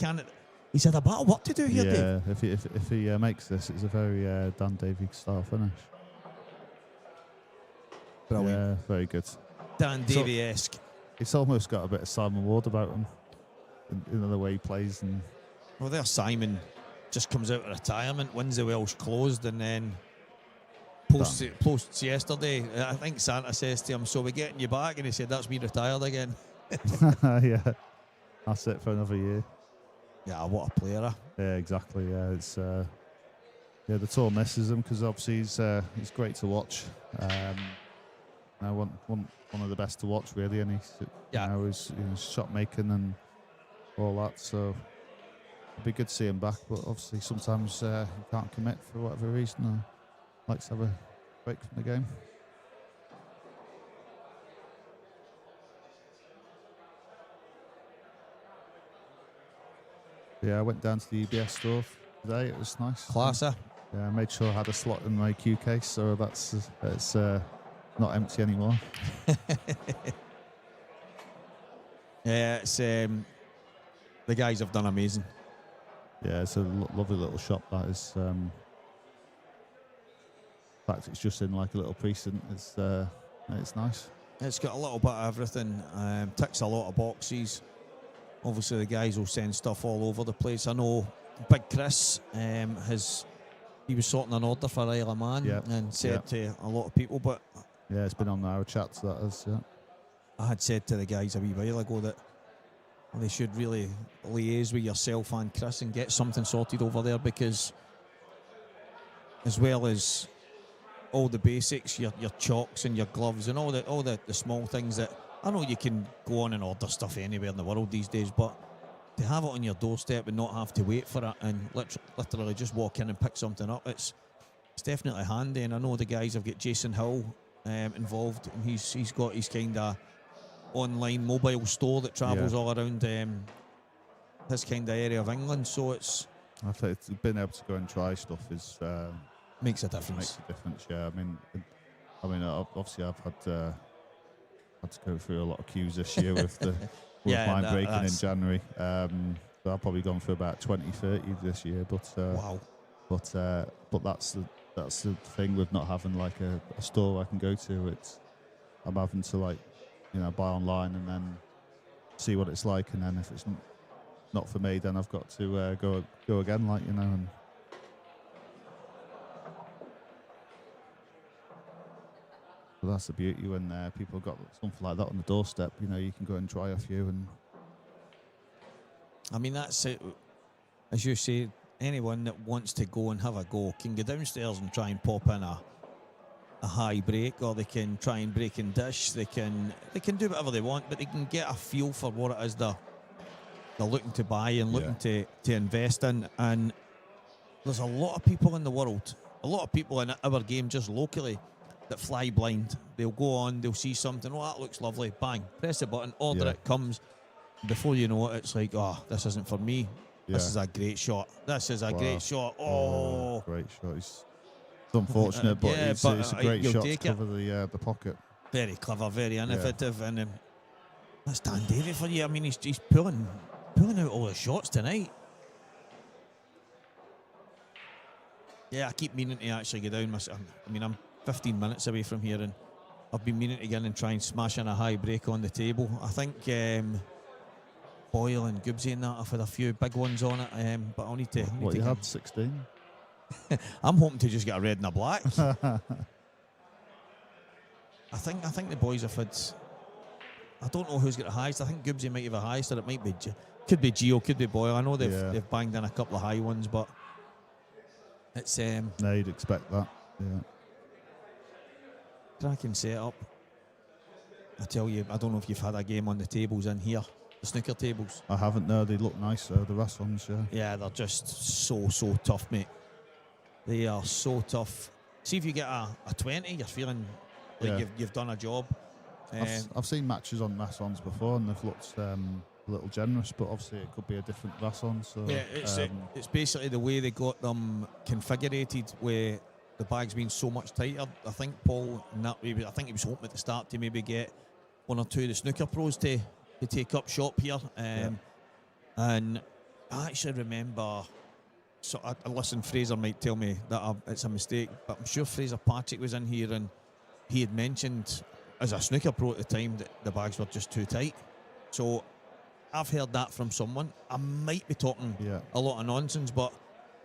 he's had a bit of work to do here, Dave. Yeah, if he makes this, it's a very Dan Davy style finish. Brilliant. Yeah, very good. Dan Davy-esque. It's almost got a bit of Simon Ward about him, in the way he plays. And Well, there Simon just comes out of retirement, wins the Welsh closed, and then posts yesterday, I think Santa says to him, "So we're getting you back," and he said, "That's me retired again." yeah, that's it for another year. Yeah, what a player. Yeah, exactly. Yeah, it's the tour misses him because obviously he's great to watch. One of the best to watch really, and he's shot making and all that. So it'd be good to see him back, but obviously sometimes he can't commit for whatever reason. Or likes to have a break from the game. Yeah, I went down to the EBS store today. It was nice. Classer. Yeah, I made sure I had a slot in my queue case, so it's not empty anymore. Yeah, it's the guys have done amazing. Yeah, it's a lovely little shop. That is. In fact, it's just in like a little precinct. It's nice. It's got a little bit of everything. Ticks a lot of boxes. Obviously, the guys will send stuff all over the place. I know Big Chris he was sorting an order for Isle of Man and said to a lot of people, but yeah, it's been on our chats. That is, yeah. I had said to the guys a wee while ago that they should really liaise with yourself and Chris and get something sorted over there, because as well as all the basics, your chalks and your gloves and all the small things that I know you can go on and order stuff anywhere in the world these days, but to have it on your doorstep and not have to wait for it and literally just walk in and pick something up, it's definitely handy. And I know the guys have got Jason Hill involved, and he's got his kind of online mobile store that travels all around this kind of area of England. So I think being able to go and try stuff is makes a difference. Makes a difference. Yeah, I mean, obviously I've had to go through a lot of queues this year with mine breaking in January. So I've probably gone for about 20, 30 this year. But wow. But that's the thing with not having like a store I can go to. I'm having to buy online and then see what it's like, and then if it's not for me, then I've got to go again, and so that's the beauty when people got something like that on the doorstep. You can go and try a few, and I mean, that's it. As you say, anyone that wants to go and have a go can go downstairs and try and pop in a high break, or they can try and break and dish. They can do whatever they want, but they can get a feel for what it is they're looking to buy and looking to invest in. And there's a lot of people in the world, a lot of people in our game just locally, that fly blind. They'll go on, they'll see something, oh, that looks lovely, bang, press the button, order it, comes. Before you know it, it's like, oh, this isn't for me. This is a great shot. This is a great shot. Oh, great shot. It's unfortunate, but it's a great shot to cover the pocket. Very clever, very innovative, and that's Dan Davy for you. I mean, he's pulling out all the shots tonight. Yeah, I keep meaning to actually get down. I mean, I'm 15 minutes away from here, and I've been meaning to get in and try and smash in a high break on the table. I think Boyle and Gibbsy and that have had a few big ones on it, but I'll need to. What, you had 16? I'm hoping to just get a red and a black. I think the boys have had. I don't know who's got the highest. I think Gibbsy might have the highest, or it might be could be Gio, could be Boyle. I know they've banged in a couple of high ones, but it's no, you'd expect that. Yeah. Cracking setup. I tell you, I don't know if you've had a game on the tables in here, the snooker tables. I haven't. No, they look nice. The rest ones, yeah. Yeah, they're just so tough, mate. They are so tough. See if you get a 20, you're feeling like you've done a job. I've seen matches on Rassons before, and they've looked a little generous, but obviously it could be a different Rasson. So Yeah, it's basically the way they got them configured, where the bag's been so much tighter. I think Paul, I think he was hoping at the start to maybe get one or two of the snooker pros to take up shop here. And I actually remember, so listen, Fraser might tell me that it's a mistake, but I'm sure Fraser Patrick was in here and he had mentioned as a snooker pro at the time that the bags were just too tight. So I've heard that from someone. I might be talking a lot of nonsense, but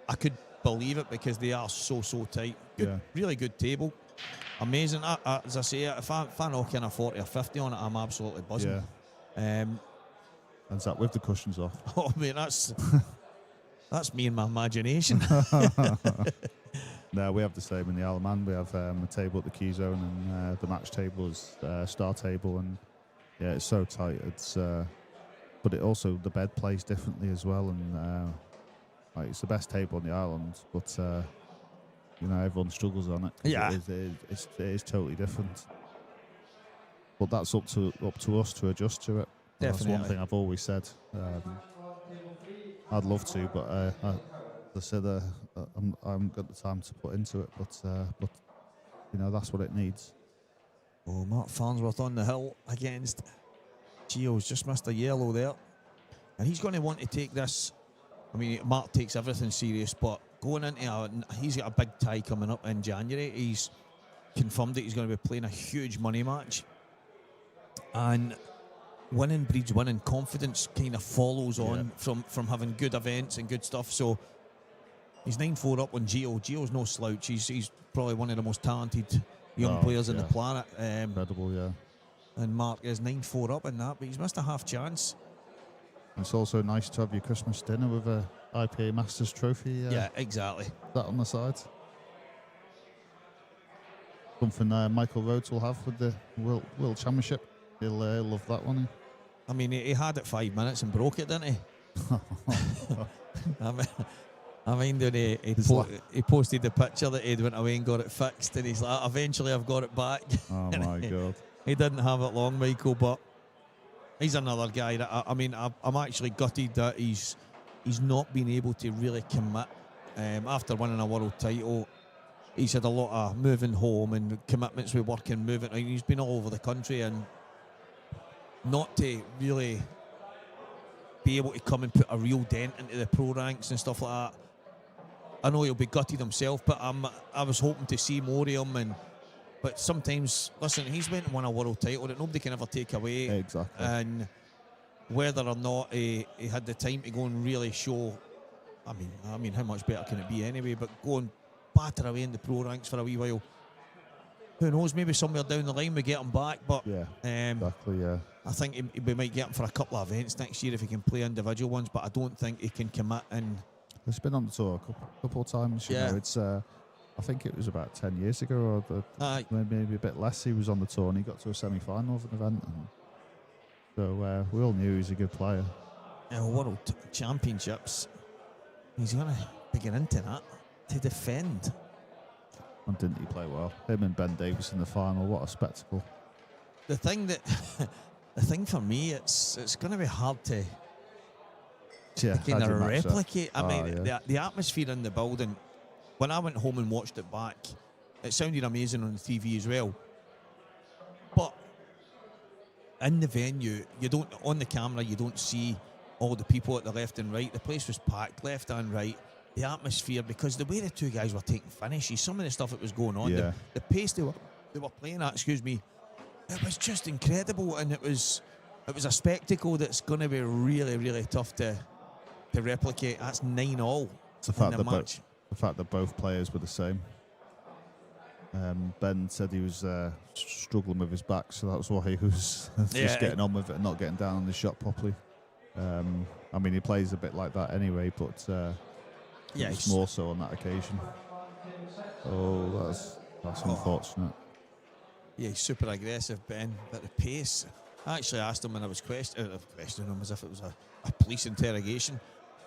I could believe it because they are so tight. Good, really good table. Amazing. As I say, if I knock in a 40 or 50 on it, I'm absolutely buzzing. And is that with the cushions off? Oh, mate, that's me and my imagination. No, we have the same in the Isle of Man. We have a table at the key zone, and the match table is star table, and it's so tight. It's but it also, the bed plays differently as well, and like, it's the best table on the island, but everyone struggles on it. It is totally different. But that's up to us to adjust to it. Definitely. That's one thing I've always said. I'd love to, but as I said, I haven't got the time to put into it. But that's what it needs. Oh, Mark Farnsworth on the hill against Gio's just missed a yellow there, and he's going to want to take this. I mean, Mark takes everything serious, but going into he's got a big tie coming up in January. He's confirmed that he's going to be playing a huge money match, and winning breeds winning. Confidence kind of follows on from having good events and good stuff. So he's 9-4 up on Gio. Gio's no slouch. He's probably one of the most talented young players on the planet. Incredible, yeah. And Mark is 9-4 up in that, but he's missed a half chance. It's also nice to have your Christmas dinner with a IPA Masters trophy. Yeah, exactly. That on the side. Something Michael Rhodes will have with the World Championship. He'll love that one. I mean, he had it 5 minutes and broke it, didn't he? I mean, when he posted the picture that he'd went away and got it fixed, and he's like, eventually I've got it back. Oh my God. He didn't have it long, Michael, but he's another guy that I'm actually gutted that he's not been able to really commit. After winning a world title, he's had a lot of moving home and commitments with work and moving. He's been all over the country, and not to really be able to come and put a real dent into the pro ranks and stuff like that. I know he'll be gutted himself, but I was hoping to see more of him. But sometimes, listen, he's went and won a world title that nobody can ever take away. Exactly. And whether or not he had the time to go and really show, I mean, how much better can it be anyway? But go and batter away in the pro ranks for a wee while. Who knows? Maybe somewhere down the line we get him back. But exactly. Yeah. I think we might get him for a couple of events next year if he can play individual ones. But I don't think he can commit. And he's been on the tour a couple of times. You know, it's. I think it was about 10 years ago, or maybe a bit less. He was on the tour and he got to a semi-final of an event. And so we all knew he was a good player. World Championships. He's going to be getting into that to defend. And didn't he play well? Him and Ben Davis in the final. What a spectacle! The thing for me, it's going to be hard to kind of replicate. I mean, the atmosphere in the building. When I went home and watched it back, it sounded amazing on the TV as well. But in the venue, on the camera, you don't see all the people at the left and right. The place was packed, left and right. The atmosphere, because the way the two guys were taking finishes, some of the stuff that was going on, the pace they were playing at, it was just incredible, and it was a spectacle that's going to be really, really tough to replicate. That's 9-all. It's the fact that the fact that both players were the same. Ben said he was struggling with his back, so that was why he was just getting on with it and not getting down on the shot properly. I mean, he plays a bit like that anyway, but it's more so on that occasion. Oh, that's unfortunate. Yeah, he's super aggressive, Ben, but the pace. I actually asked him when I was questioning him as if it was a police interrogation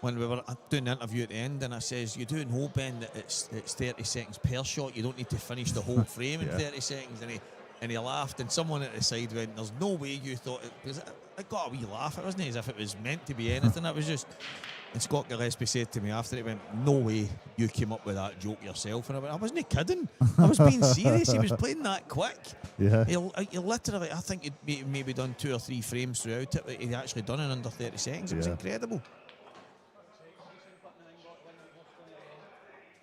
when we were doing the interview at the end, and I says, you do know, Ben, that it's 30 seconds per shot. You don't need to finish the whole frame in 30 seconds. And and he laughed, and someone at the side went, "There's no way you thought it was." It got a wee laugh. It wasn't as if it was meant to be anything. It was just. And Scott Gillespie said to me after it, went, "No way you came up with that joke yourself." And I went, "I wasn't kidding. I was being serious. He was playing that quick. Yeah. He literally, I think he'd maybe done 2 or 3 frames throughout it, but he'd actually done it in under 30 seconds. It was incredible.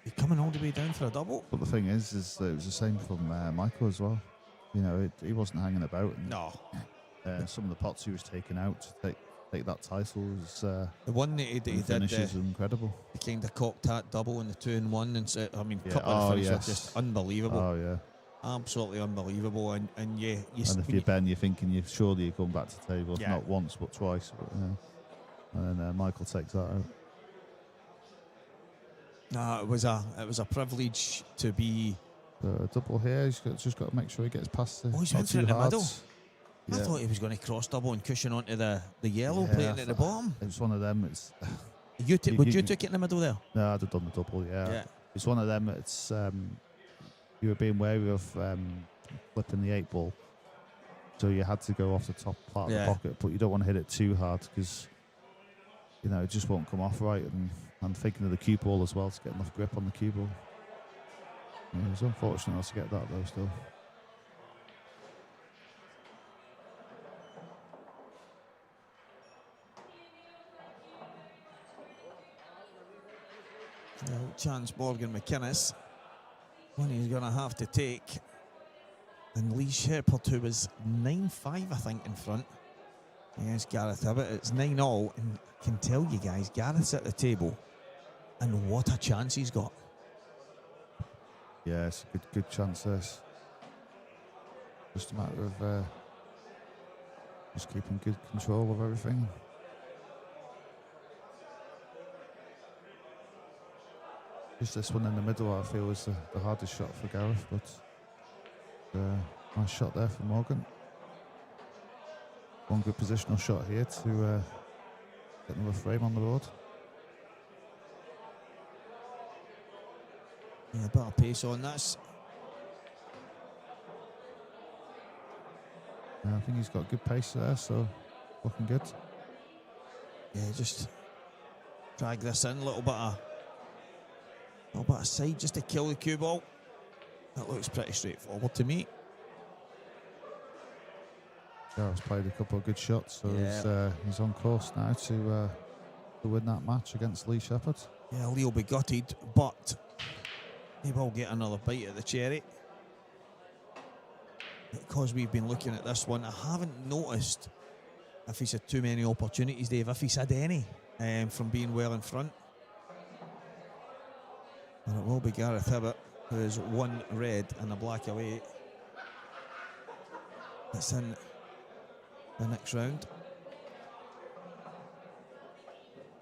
He's coming all the way down for a double. But the thing is that it was the same from Michael as well. You know, he wasn't hanging about. And, No. some of the pots he was taking out to take that title was The one that he did, finishes incredible. the kind of cocked hat double and the 2-in-1, and so, I mean, Yeah. couple of finishes Yes. were just unbelievable. Oh yeah. Absolutely unbelievable. And yeah, And if you're Ben, you're thinking surely you're going back to the table, Yeah. not once but twice. But, and then Michael takes that out. No, it was a privilege to be. Double here. He's just got to make sure he gets past the. Oh, he's not went for it too in the hard. middle. I Yeah. thought he was going to cross double and cushion onto the yellow, Yeah, playing at the bottom. It's one of them. It's Would you took it in the middle there? no, I'd have done the double. Yeah. It's one of them. It's you were being wary of flipping the 8 ball, so you had to go off the top part of the pocket, but you don't want to hit it too hard because it just won't come off right. And I'm thinking of the cue ball as well to get enough grip on the cue ball. It was unfortunate not to get that though. Still. Chance Morgan McKinnus, one he's going to have to take. And Lee Shepard, who was 9-5, I think, in front against Gareth Hibbett. It's 9-all, and I can tell you guys, Gareth's at the table, and what a chance he's got. Yeah, it's a good chance. This just a matter of just keeping good control of everything. Just this one in the middle, I feel, is the hardest shot for Gareth, but nice shot there for Morgan. One good positional shot here to get another frame on the board. Yeah, a bit of pace on that. I think he's got good pace there, so looking good. Yeah, just drag this in, a little bit of side just to kill the cue ball. That looks pretty straightforward to me. Gareth's played a couple of good shots, so he's on course now to win that match against Lee Shepard. Yeah, Lee will be gutted, but he will get another bite at the cherry. Because we've been looking at this one, I haven't noticed if he's had too many opportunities, Dave, if he's had any from being well in front. And it will be Gareth Hibbett, who is 1 red and a black away. It's in the next round.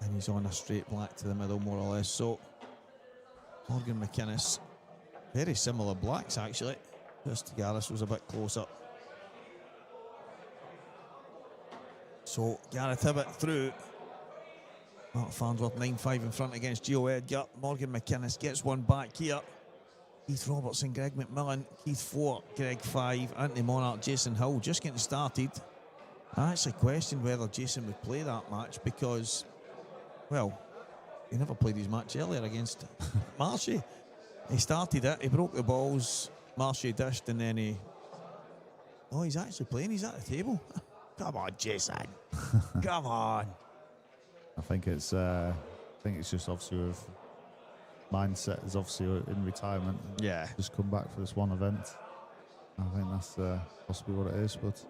And he's on a straight black to the middle, more or less. So, Morgan McKinnis, very similar blacks, actually. Just Gareth was a bit closer. So, Gareth Hibbett through. Mark Farnsworth 9-5 in front against Gio Edgar. Morgan McKinnis gets one back here. Keith Robertson, Greg McMillan, Keith 4, Greg 5, Anthony Monarch, Jason Hill just getting started. I actually questioned whether Jason would play that match because, well, he never played his match earlier against Marshy. He started it, he broke the balls, Marshy dished, and then he's actually playing, he's at the table. Come on, Jason. Come on. I think it's just obviously with mindset is obviously in retirement. Yeah. Just come back for this one event. I think that's possibly what it is. But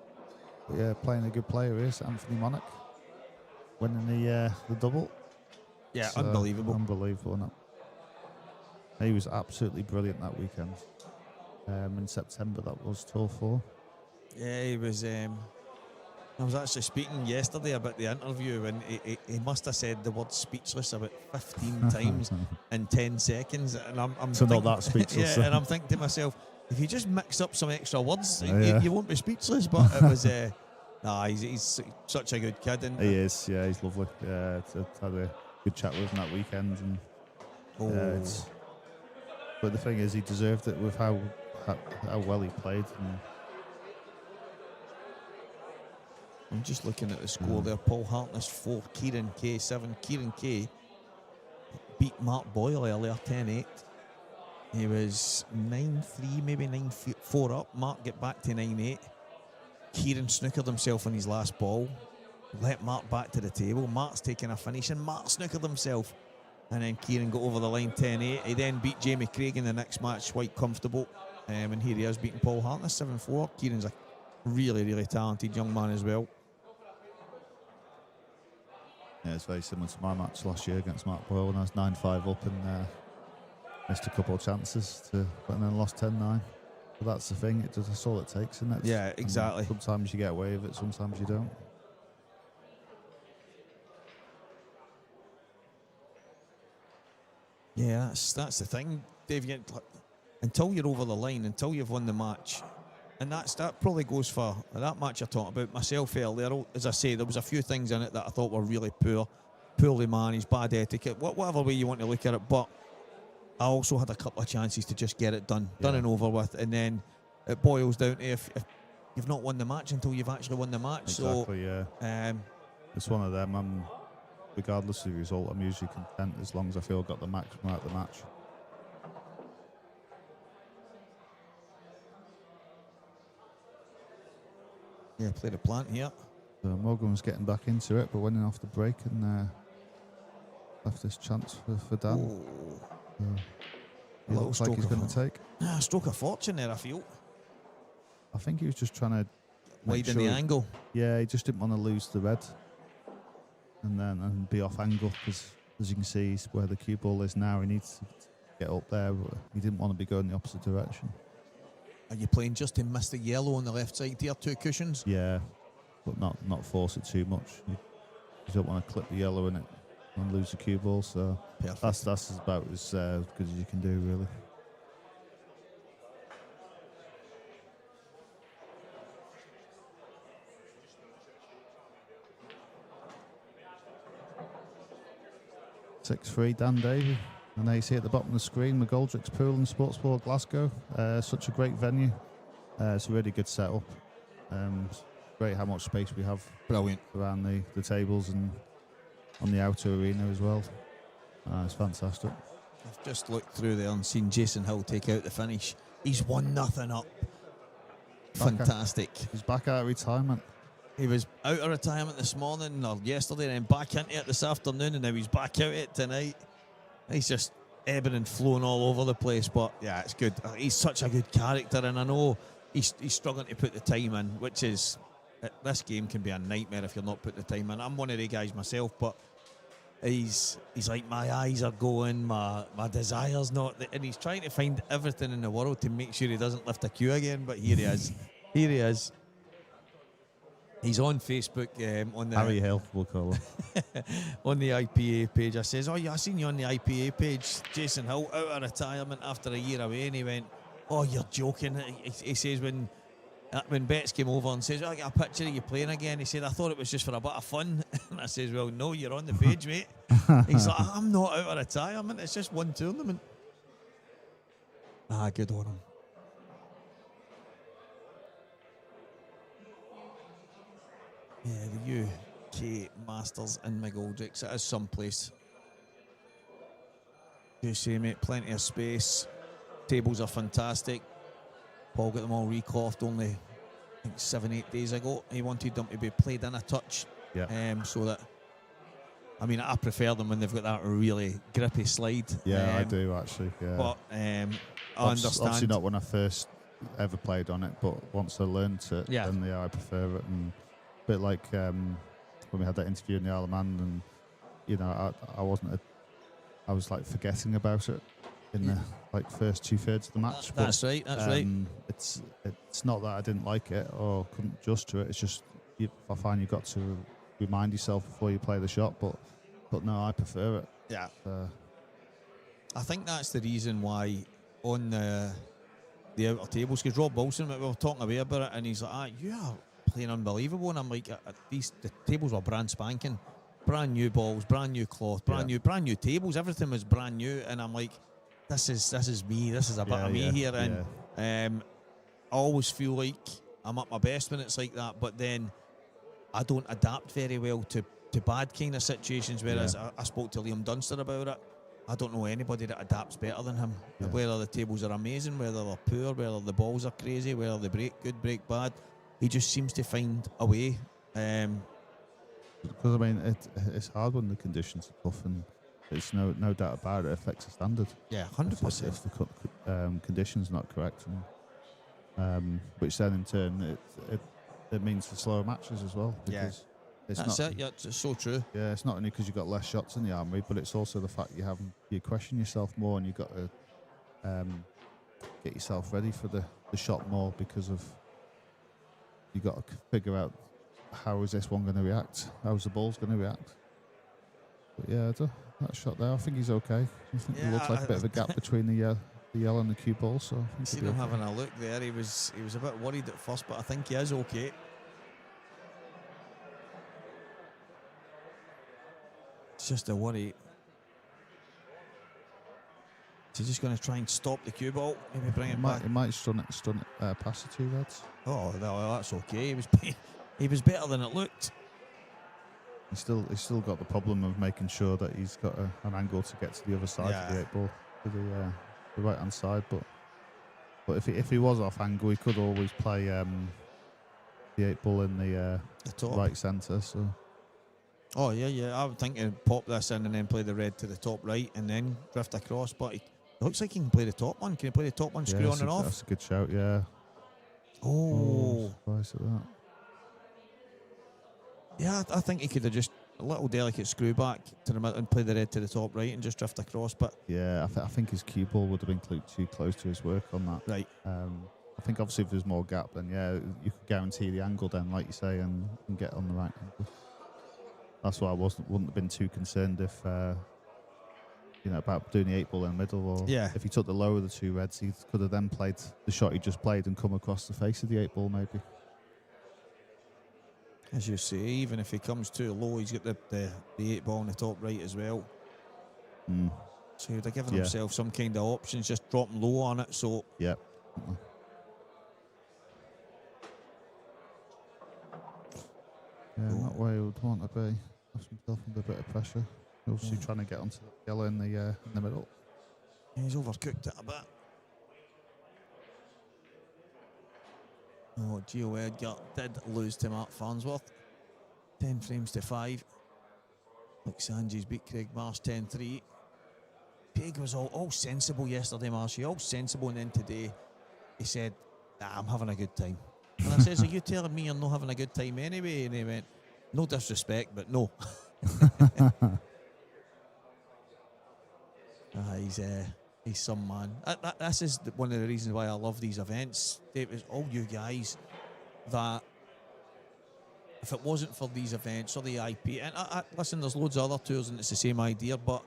yeah, playing a good player is Anthony Monaghan, winning the double. Yeah, It's, unbelievable. Unbelievable, isn't it? He was absolutely brilliant that weekend. In September, that was tour 4. Yeah, he was. I was actually speaking yesterday about the interview, and he must have said the word speechless about 15 times in 10 seconds. And I'm So thinking, not that speechless. Yeah, and I'm thinking to myself, if you just mix up some extra words, Yeah. you won't be speechless. But it was, he's such a good kid. And He is, yeah, he's lovely. Yeah, had a good chat with him that weekend, and but the thing is, he deserved it with how well he played, and I'm just looking at the score there. Paul Hartness 4, Kieran K 7. Kieran K beat Mark Boyle earlier 10-8. He was 9-3, maybe 9-4 up. Mark get back to 9-8. Kieran snookered himself on his last ball. Let Mark back to the table. Mark's taking a finish and Mark snookered himself. And then Kieran got over the line 10-8. He then beat Jamie Craig in the next match, quite comfortable. And here he is beating Paul Hartness 7-4. Kieran's a really, really talented young man as well. Yeah, it's very similar to my match last year against Mark Boyle when I was 9-5 up and missed a couple of chances and then lost 10-9. But that's the thing, that's all it takes, isn't it? Yeah, exactly. And sometimes you get away with it, sometimes you don't. Yeah, that's the thing, Dave. Until you're over the line, until you've won the match, and that probably goes for that match I talked about myself earlier. As I say, there was a few things in it that I thought were really poorly managed, bad etiquette, whatever way you want to look at it. But I also had a couple of chances to just get it done and over with, and then it boils down to if you've not won the match until you've actually won the match. Exactly, so, yeah. It's one of them. Regardless of the result, I'm usually content as long as I feel I got the maximum out of the match. Yeah, played a plant here. So Morgan was getting back into it, but winning off the break and left this chance for Dan. It looks like he's going to take. Stroke of fortune there, I feel. I think he was just trying to widen the angle. Yeah, he just didn't want to lose the red and be off angle, because as you can see where the cue ball is now, he needs to get up there, but he didn't want to be going the opposite direction. Are you playing just to miss the yellow on the left side here, 2 cushions? Yeah, but not force it too much. You don't want to clip the yellow in it and lose the cue ball, so that's about as good as you can do, really. (6-3) Dan Davy, and there you see at the bottom of the screen McGoldricks Pool and Sports Bar Glasgow. Such a great venue. It's a really good setup. Great how much space we have. Brilliant around the tables and on the outer arena as well. It's fantastic. I've just looked through there and seen Jason Hill take out the finish. He's 1-0 up. Fantastic. He's back out of retirement. He was out of retirement this morning or yesterday, and then back into it this afternoon, and now he's back out it tonight. He's just ebbing and flowing all over the place, but yeah, it's good. He's such a good character, and I know he's struggling to put the time in, which is, this game can be a nightmare if you're not putting the time in. I'm one of the guys myself, but he's like, my eyes are going, my desire's not, and he's trying to find everything in the world to make sure he doesn't lift a cue again, but here he is. Here he is. He's on Facebook on the Harry Hill, we'll call him. on the IPA page. I says, I seen you on the IPA page, Jason Hill, out of retirement after a year away, and he went, oh, you're joking. He says when Betts came over and says, I got a picture of you playing again, he said, I thought it was just for a bit of fun. And I says, well, no, you're on the page, mate. He's like, I'm not out of retirement, it's just one tournament. Good on him. Yeah, the UK Masters in McGoldricks. It is someplace. You see, mate, plenty of space. Tables are fantastic. Paul got them all recloth only, I think, 7-8 days ago. He wanted them to be played in a touch. Yeah. So that, I mean, I prefer them when they've got that really grippy slide. Yeah, I do actually. Yeah. But I understand. Obviously not when I first ever played on it, but once I learned it, then I prefer it. And a bit like when we had that interview in the Isle of Man, and you know, I was like forgetting about it in the like first 2/3 of the match. That's right. That's right. It's not that I didn't like it or couldn't adjust to it. It's just I find you've got to remind yourself before you play the shot. But no, I prefer it. Yeah. I think that's the reason why on the outer tables, because Rob Wilson, we were talking about it, and he's like, you are playing unbelievable. And I'm like, the tables were brand spanking, brand new balls, brand new cloth, brand new tables. Everything was brand new, and I'm like, this is me. This is a bit of me here, and I always feel like I'm at my best when it's like that. But then I don't adapt very well to bad kind of situations, whereas I spoke to Liam Dunster about it. I don't know anybody that adapts better than him. Yeah. Whether the tables are amazing, whether they're poor, whether the balls are crazy, whether they break good, break bad, he just seems to find a way. Because I mean, it's hard when the conditions are tough, and it's no doubt about it, it affects the standard. Yeah, If 100%. the conditions not correct, and which then in turn it means for slower matches as well. Yeah. Because it's That's not, it. Yeah, it's so true. Yeah, it's not only because you've got less shots in the armoury, but it's also the fact you question yourself more, and you've got to get yourself ready for the shot more, because of you've got to figure out how is this one going to react, how's the ball's going to react. But yeah, that shot there, I think he's okay. I think it looks like a bit of a gap between the yellow and the cue ball. So I think Seen him having a look there. He was a bit worried at first, but I think he is okay. It's just a worry. Is he just going to try and stop the cue ball? Maybe bring it back? He might stun it past the two reds. Oh, that's okay. He was better than it looked. He's still got the problem of making sure that he's got an angle to get to the other side of the 8 ball, to the right hand side. But if he was off angle, he could always play the 8 ball in the top. right centre. So. Oh yeah. I would think he'd pop this in and then play the red to the top right and then drift across. But it looks like he can play the top one. Can he play the top one, screw on and off? That's a good shout, yeah. Oh. Surprised at that. Yeah, I think he could have just a little delicate screw back to the middle and play the red to the top right and just drift across. But yeah, I think his cue ball would have been too close to his work on that. Right. I think obviously if there's more gap, then yeah, you could guarantee the angle then, like you say, and get on the right angle. That's why I wouldn't have been too concerned if about doing the 8 ball in the middle, or if he took the lower of the two reds, he could have then played the shot he just played and come across the face of the 8 ball maybe. As you say, even if he comes too low, he's got the 8 ball on the top right as well. So he'd have given himself some kind of options, just dropping low on it. So yeah. Yeah, not where he would want to be. Have himself under a bit of pressure. Obviously trying to get onto the yellow in the middle. Yeah, he's overcooked it a bit. Oh, Gio Edgar did lose to Mark Farnsworth. 10 frames to 5. Look, Sanji's beat Craig Marsh 10-3. Peg was all sensible yesterday, Marshy, all sensible, and then today he said, I'm having a good time. And I says, are you telling me you're not having a good time anyway? And he went, no disrespect, but no. He's some man. This is one of the reasons why I love these events. It's all you guys that, if it wasn't for these events or the IP, and listen, there's loads of other tours and it's the same idea, but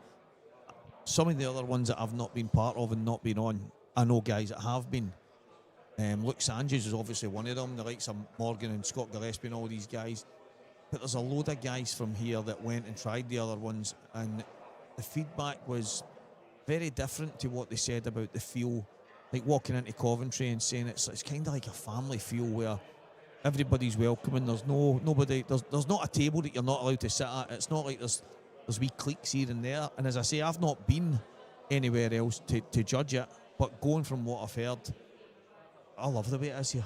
some of the other ones that I've not been part of and not been on, I know guys that have been. Luke Sanchez is obviously one of them, the likes of Morgan and Scott Gillespie and all these guys. But there's a load of guys from here that went and tried the other ones, and the feedback was very different to what they said about the feel. Like walking into Coventry and saying it's kind of like a family feel where everybody's welcoming. There's nobody. There's not a table that you're not allowed to sit at. It's not like there's wee cliques here and there. And as I say, I've not been anywhere else to judge it, but going from what I've heard, I love the way it is here.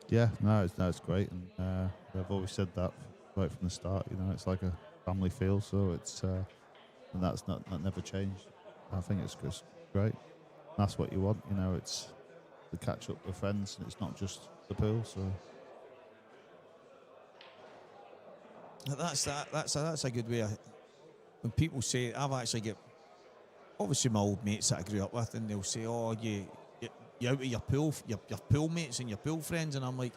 Yeah, no, it's great, and I've always said that right from the start. It's like a family feel, so it's and that never changed. I think it's just great. That's what you want, It's to catch up with friends, and it's not just the pool. So that's a good way. When people say, I've actually got obviously my old mates that I grew up with, and they'll say, "Oh, you out with your pool mates and your pool friends," and I'm like,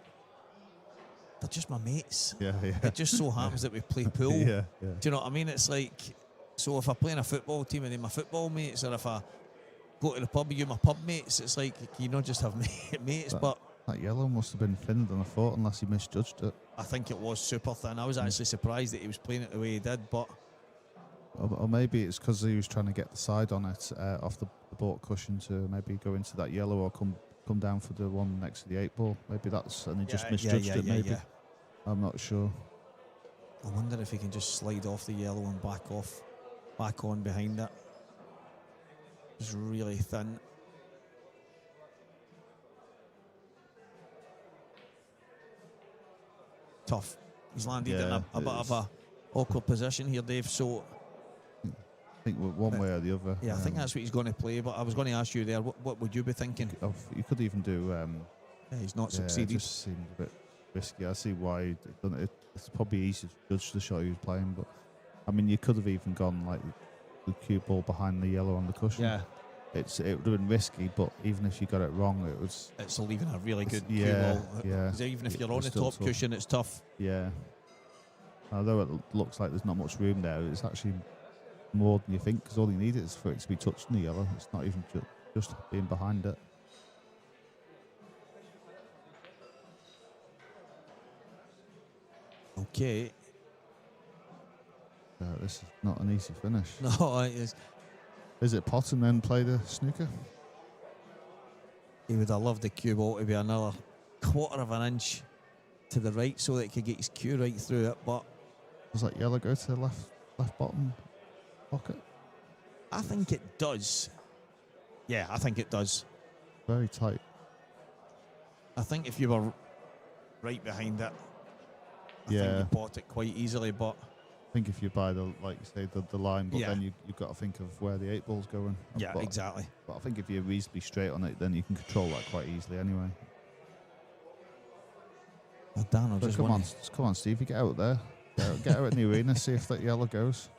they're just my mates. Yeah. It just so happens that we play pool. Yeah. Do you know what I mean? It's like, so if I play in a football team and they're my football mates, or if I go to the pub and you're my pub mates, it's like you not just have mates, but that yellow must have been thinner than I thought, unless he misjudged it. I think it was super thin. I was actually surprised that he was playing it the way he did, but or maybe it's because he was trying to get the side on it off the board cushion to maybe go into that yellow or come down for the one next to the 8 ball. Maybe and he just misjudged it. Maybe I'm not sure. I wonder if he can just slide off the yellow and back on behind it. It's really thin. Tough. He's landed in a bit of a awkward position here, Dave. So I think one way or the other. yeah, I think that's what he's going to play. But I was going to ask you there, what would you be thinking? You could even do. Yeah, he's not It succeeded. just seemed a bit risky. I see why he'd done it. It's probably easy to judge the shot he was playing, but I mean, you could have even gone like the cue ball behind the yellow on the cushion. Yeah, it would have been risky, but even if you got it wrong, it's leaving a really good cue yeah, ball. yeah. 'Cause even if you're on It's the still top tough. cushion, it's tough. Yeah. Although it looks like there's not much room there, it's actually more than you think, because all you need is for it to be touched in the yellow. It's not even just being behind it. Okay. This is not an easy finish. No, it is. Is it pot and then play the snooker? He would have loved the cue ball to be another quarter of an inch to the right so that he could get his cue right through it. But Does that yellow go to the left bottom pocket? I think it does. Yeah, I think it does. Very tight. I think if you were right behind it, I think Yeah. you bought it quite easily. But I think if you buy the, like you say, the line, but Yeah. then you've got to think of where the 8-ball's going. yeah, but, exactly. But I think if you're reasonably straight on it, then you can control that quite easily anyway. Dan, But come on, Steve, you get out there. Get out in the arena, see if that yellow goes.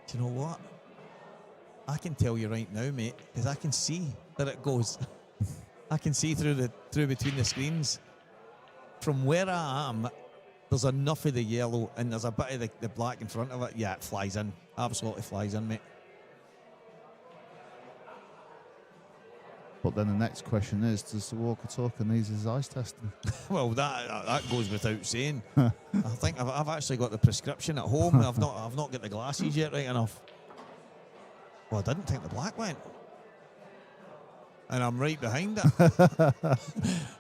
Do you know what? I can tell you right now, mate, because I can see that it goes. I can see through between the screens. From where I am, there's enough of the yellow and there's a bit of the black in front of it. Yeah, it flies in. Absolutely flies in, mate. But then the next question is, does the walker-talker need his eyes testing? Well, that goes without saying. I think I've actually got the prescription at home. I've not got the glasses yet right enough. Well, I didn't think the black went. And I'm right behind it.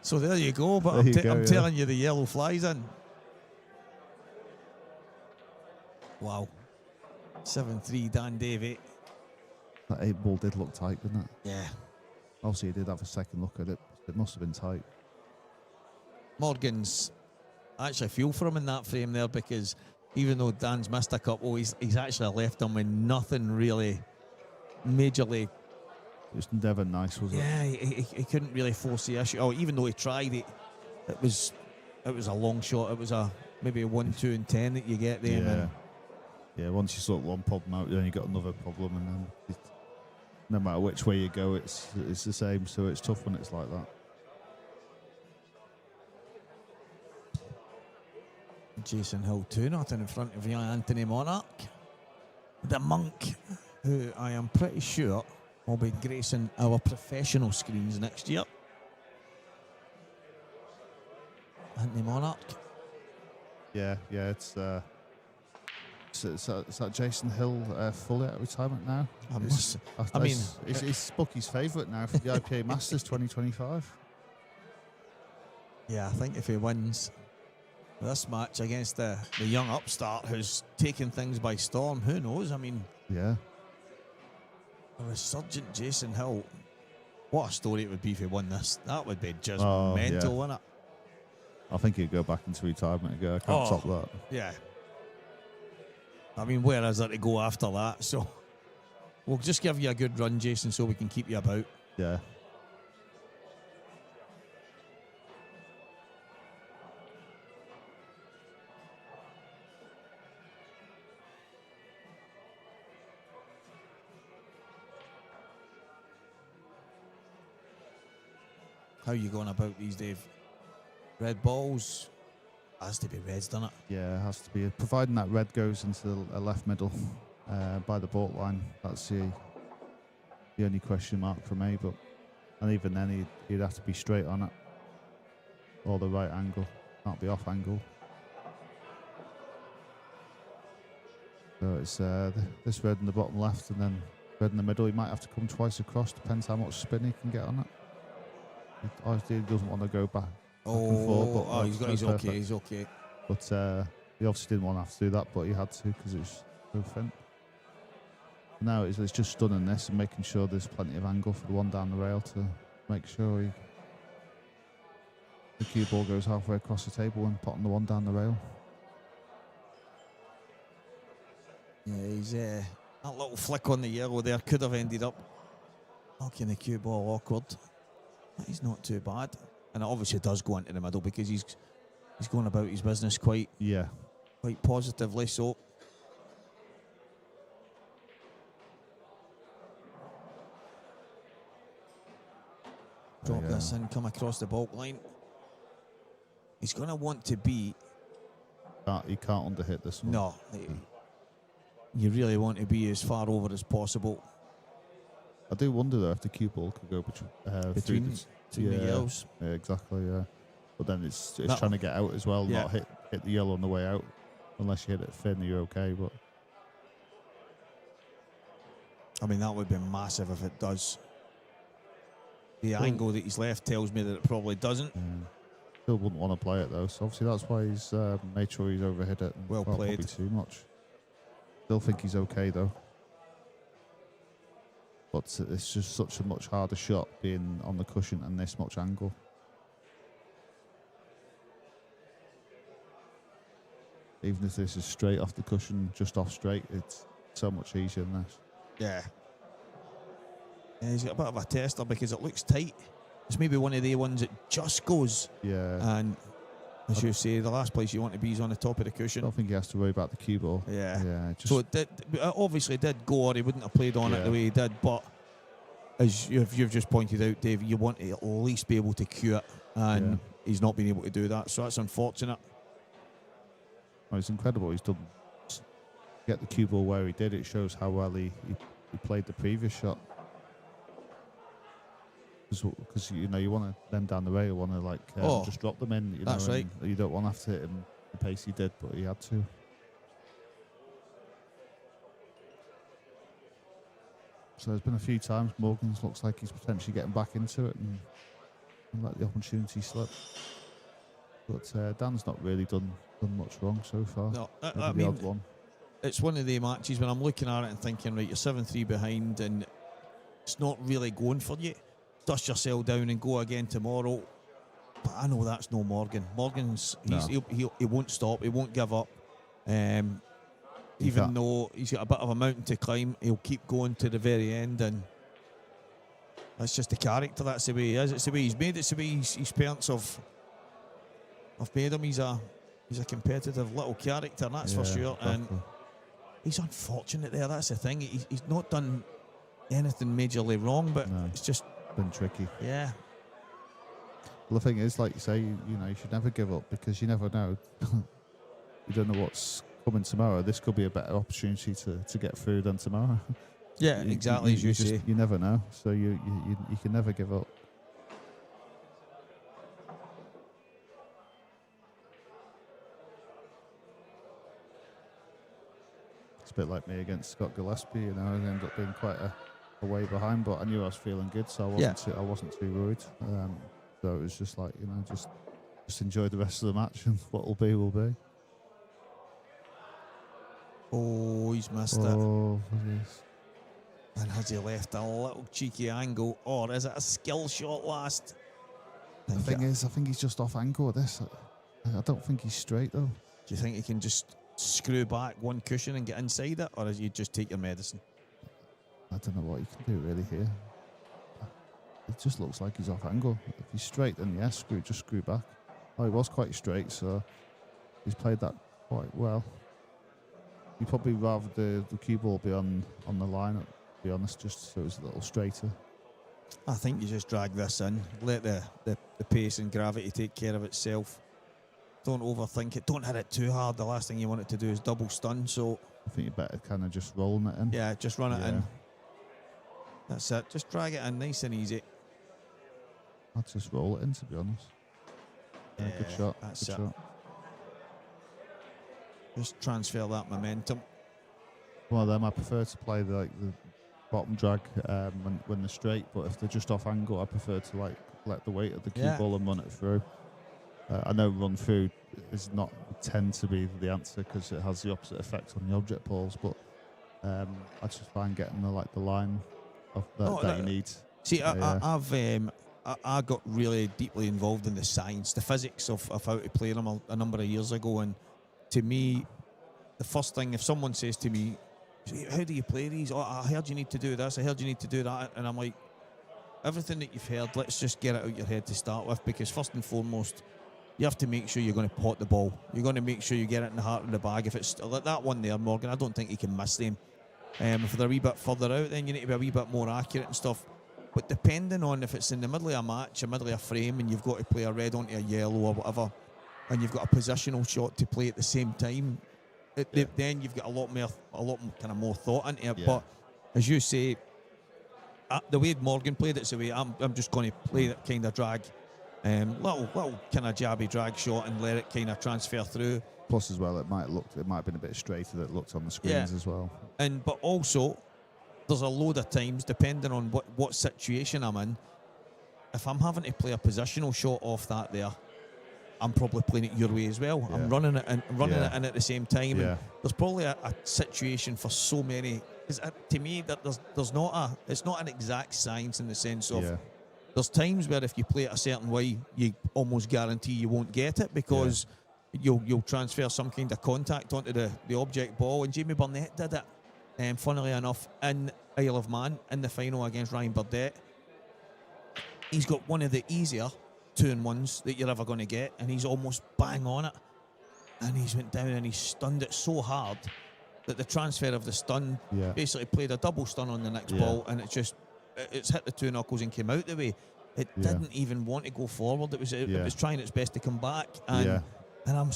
So there you go. But I'm telling you, the yellow flies in. Wow. 7-3, Dan Davy. That 8-ball did look tight, didn't it? Yeah. Obviously, he did have a second look at it. It must have been tight. Morgan's, I actually feel for him in that frame there, because even though Dan's missed a couple, he's actually left him with nothing really majorly. It was never nice, was it? Yeah, he couldn't really force the issue. Oh, even though he tried it, it was a long shot. It was maybe a 1, 2, and 10 that you get there. Yeah. Yeah, once you sort one problem out, then you got another problem, and then no matter which way you go, it's the same. So it's tough when it's like that. Jason Hill 2-0 in front of young Anthony Monarch. The monk, who I am pretty sure will be gracing our professional screens next year. Anthony Monarch. Yeah, it's that Jason Hill fully out of retirement now. He's Bucky's favourite now for the IPA Masters 2025. Yeah, I think if he wins this match against the young upstart who's taking things by storm, who knows? I mean, yeah, a resurgent Jason Hill. What a story it would be if he won this. That would be just mental, yeah. wouldn't it? I think he'd go back into retirement and go, I can't top that. Yeah. I mean, where is there to go after that? So we'll just give you a good run, Jason, so we can keep you about. Yeah. How are you going about these, Dave? Red balls? Has to be reds, doesn't it? Yeah, it has to be. Providing that red goes into the left middle by the baulk line, that's the only question mark for me. And even then, he'd have to be straight on it, or the right angle. Can't be off angle. So it's this red in the bottom left, and then red in the middle. He might have to come twice across. Depends how much spin he can get on it. He doesn't want to go back. And forth, but he's okay. But he obviously didn't want to have to do that, but he had to because it was so thin. Now it's just stunning this and making sure there's plenty of angle for the one down the rail to make sure the cue ball goes halfway across the table and potting the one down the rail. Yeah, he's that little flick on the yellow there could have ended up making the cue ball awkward. He's not too bad, and it obviously does go into the middle because he's going about his business quite positively. So drop this in, come across the bulk line. He's going to want to be. He can't underhit this one. No, you really want to be as far over as possible. I do wonder though if the cue ball could go between the yellows. Yeah, exactly. Yeah, but then it's trying to get out as well, not hit the yellow on the way out. Unless you hit it thin, you're okay. But I mean, that would be massive if it does. The angle that he's left tells me that it probably doesn't. Still wouldn't want to play it though, so obviously that's why he's made sure he's overhit it. Well played. Probably too much. Still think he's okay though. But it's just such a much harder shot being on the cushion and this much angle. Even if this is straight off the cushion, just off straight, it's so much easier than this. Yeah. He's got a bit of a tester because it looks tight. It's maybe one of the ones that just goes. Yeah. And as you say, the last place you want to be is on the top of the I cushion. don't think he has to worry about the cue ball. Yeah. Yeah. So it obviously did go, or he wouldn't have played on it the way he did. But as you've just pointed out, Davy, you want to at least be able to cue it, and he's not been able to do that. So that's unfortunate. Oh, it's incredible. He's done to get the cue ball where he did. It shows how well he played the previous shot. Because you want to then down the rail, you want to just drop them in. That's right. You don't want to have to hit him the pace he did, but he had to. So there's been a few times Morgan's looks like he's potentially getting back into it and let the opportunity slip. But Dan's not really done much wrong so far. No, I mean, odd one. It's one of the matches when I'm looking at it and thinking, right, you're 7-3 behind and it's not really going for you. Dust yourself down and go again tomorrow. But I know that's no Morgan. Morgan's he won't stop. He won't give up. Even though he's got a bit of a mountain to climb, he'll keep going to the very end. And that's just the character. That's the way he is. It's the way he's made. It's the way his parents have made him. He's a competitive little character, and that's for sure. Exactly. And he's unfortunate there. That's the thing. He's not done anything majorly wrong, but it's just been tricky. Yeah. Well, the thing is, like you say, you should never give up because you never know. You don't know what's coming tomorrow. This could be a better opportunity to get through than tomorrow. Yeah, exactly as you say. You never know, so you can never give up. It's a bit like me against Scott Gillespie. I ended up being quite a way behind, but I knew I was feeling good, so I wasn't too worried. So it was just like just enjoy the rest of the match, and what will be will be. Oh, he's missed it. Oh, yes. And has he left a little cheeky angle, or is it a skill shot last? The thing is, I think he's just off angle with this. I don't think he's straight though. Do you think he can just screw back one cushion and get inside it, or is you just take your medicine? I don't know what you can do really here. It just looks like he's off angle. If he's straight, then yes, screw back. Oh, he was quite straight, so he's played that quite well. You'd probably rather the cue ball be on the line, to be honest, just so it was a little straighter. I think you just drag this in, let the pace and gravity take care of itself. Don't overthink it. Don't hit it too hard. The last thing you want it to do is double stun. So I think you better kind of just rolling it in. Yeah, just run it in. That's it. Just drag it in, nice and easy. I'd just roll it in, to be honest. Yeah, good shot. That's good it. shot. Just transfer that momentum. One of them, I prefer to play the bottom drag when they're straight, but if they're just off angle, I prefer to let the weight of the cue ball and run it through. I know run through is not tend to be the answer because it has the opposite effect on the object balls. But I just find getting the line of that you need. See, I got really deeply involved in the science, the physics of how to play them a number of years ago. And to me, the first thing, if someone says to me, how do you play these? Oh, I heard you need to do this, I heard you need to do that. And I'm like, everything that you've heard, let's just get it out your head to start with, because first and foremost, you have to make sure you're going to pot the ball. You're going to make sure you get it in the heart of the bag. If it's like that one there, Morgan, I don't think you can miss them. If they're a wee bit further out, then you need to be a wee bit more accurate and stuff. But depending on if it's in the middle of a match, a middle of a frame, and you've got to play a red onto a yellow or whatever, and you've got a positional shot to play at the same time, then you've got a lot kind of more thought into it. Yeah. But as you say, the way Morgan played it's the way I'm just going to play that kind of drag, little kind of jabby drag shot and let it kind of transfer through. Plus, as well, it might have been a bit straighter that looked on the screens as well. But also, there's a load of times, depending on what situation I'm in, if I'm having to play a positional shot off that there, I'm probably playing it your way as well. Yeah. I'm running it in at the same time. Yeah. And there's probably a situation for so many. To me, that it's not an exact science in the sense of there's times where if you play it a certain way, you almost guarantee you won't get it because you'll transfer some kind of contact onto the object ball. And Jamie Burnett did it, funnily enough, in Isle of Man in the final against Ryan Burdett. He's got one of the easier 2-on-1s that you're ever going to get, and he's almost bang on it. And he's went down and he stunned it so hard that the transfer of the stun basically played a double stun on the next ball, and it's hit the two knuckles and came out the way. It didn't even want to go forward. It was trying its best to come back, and I'm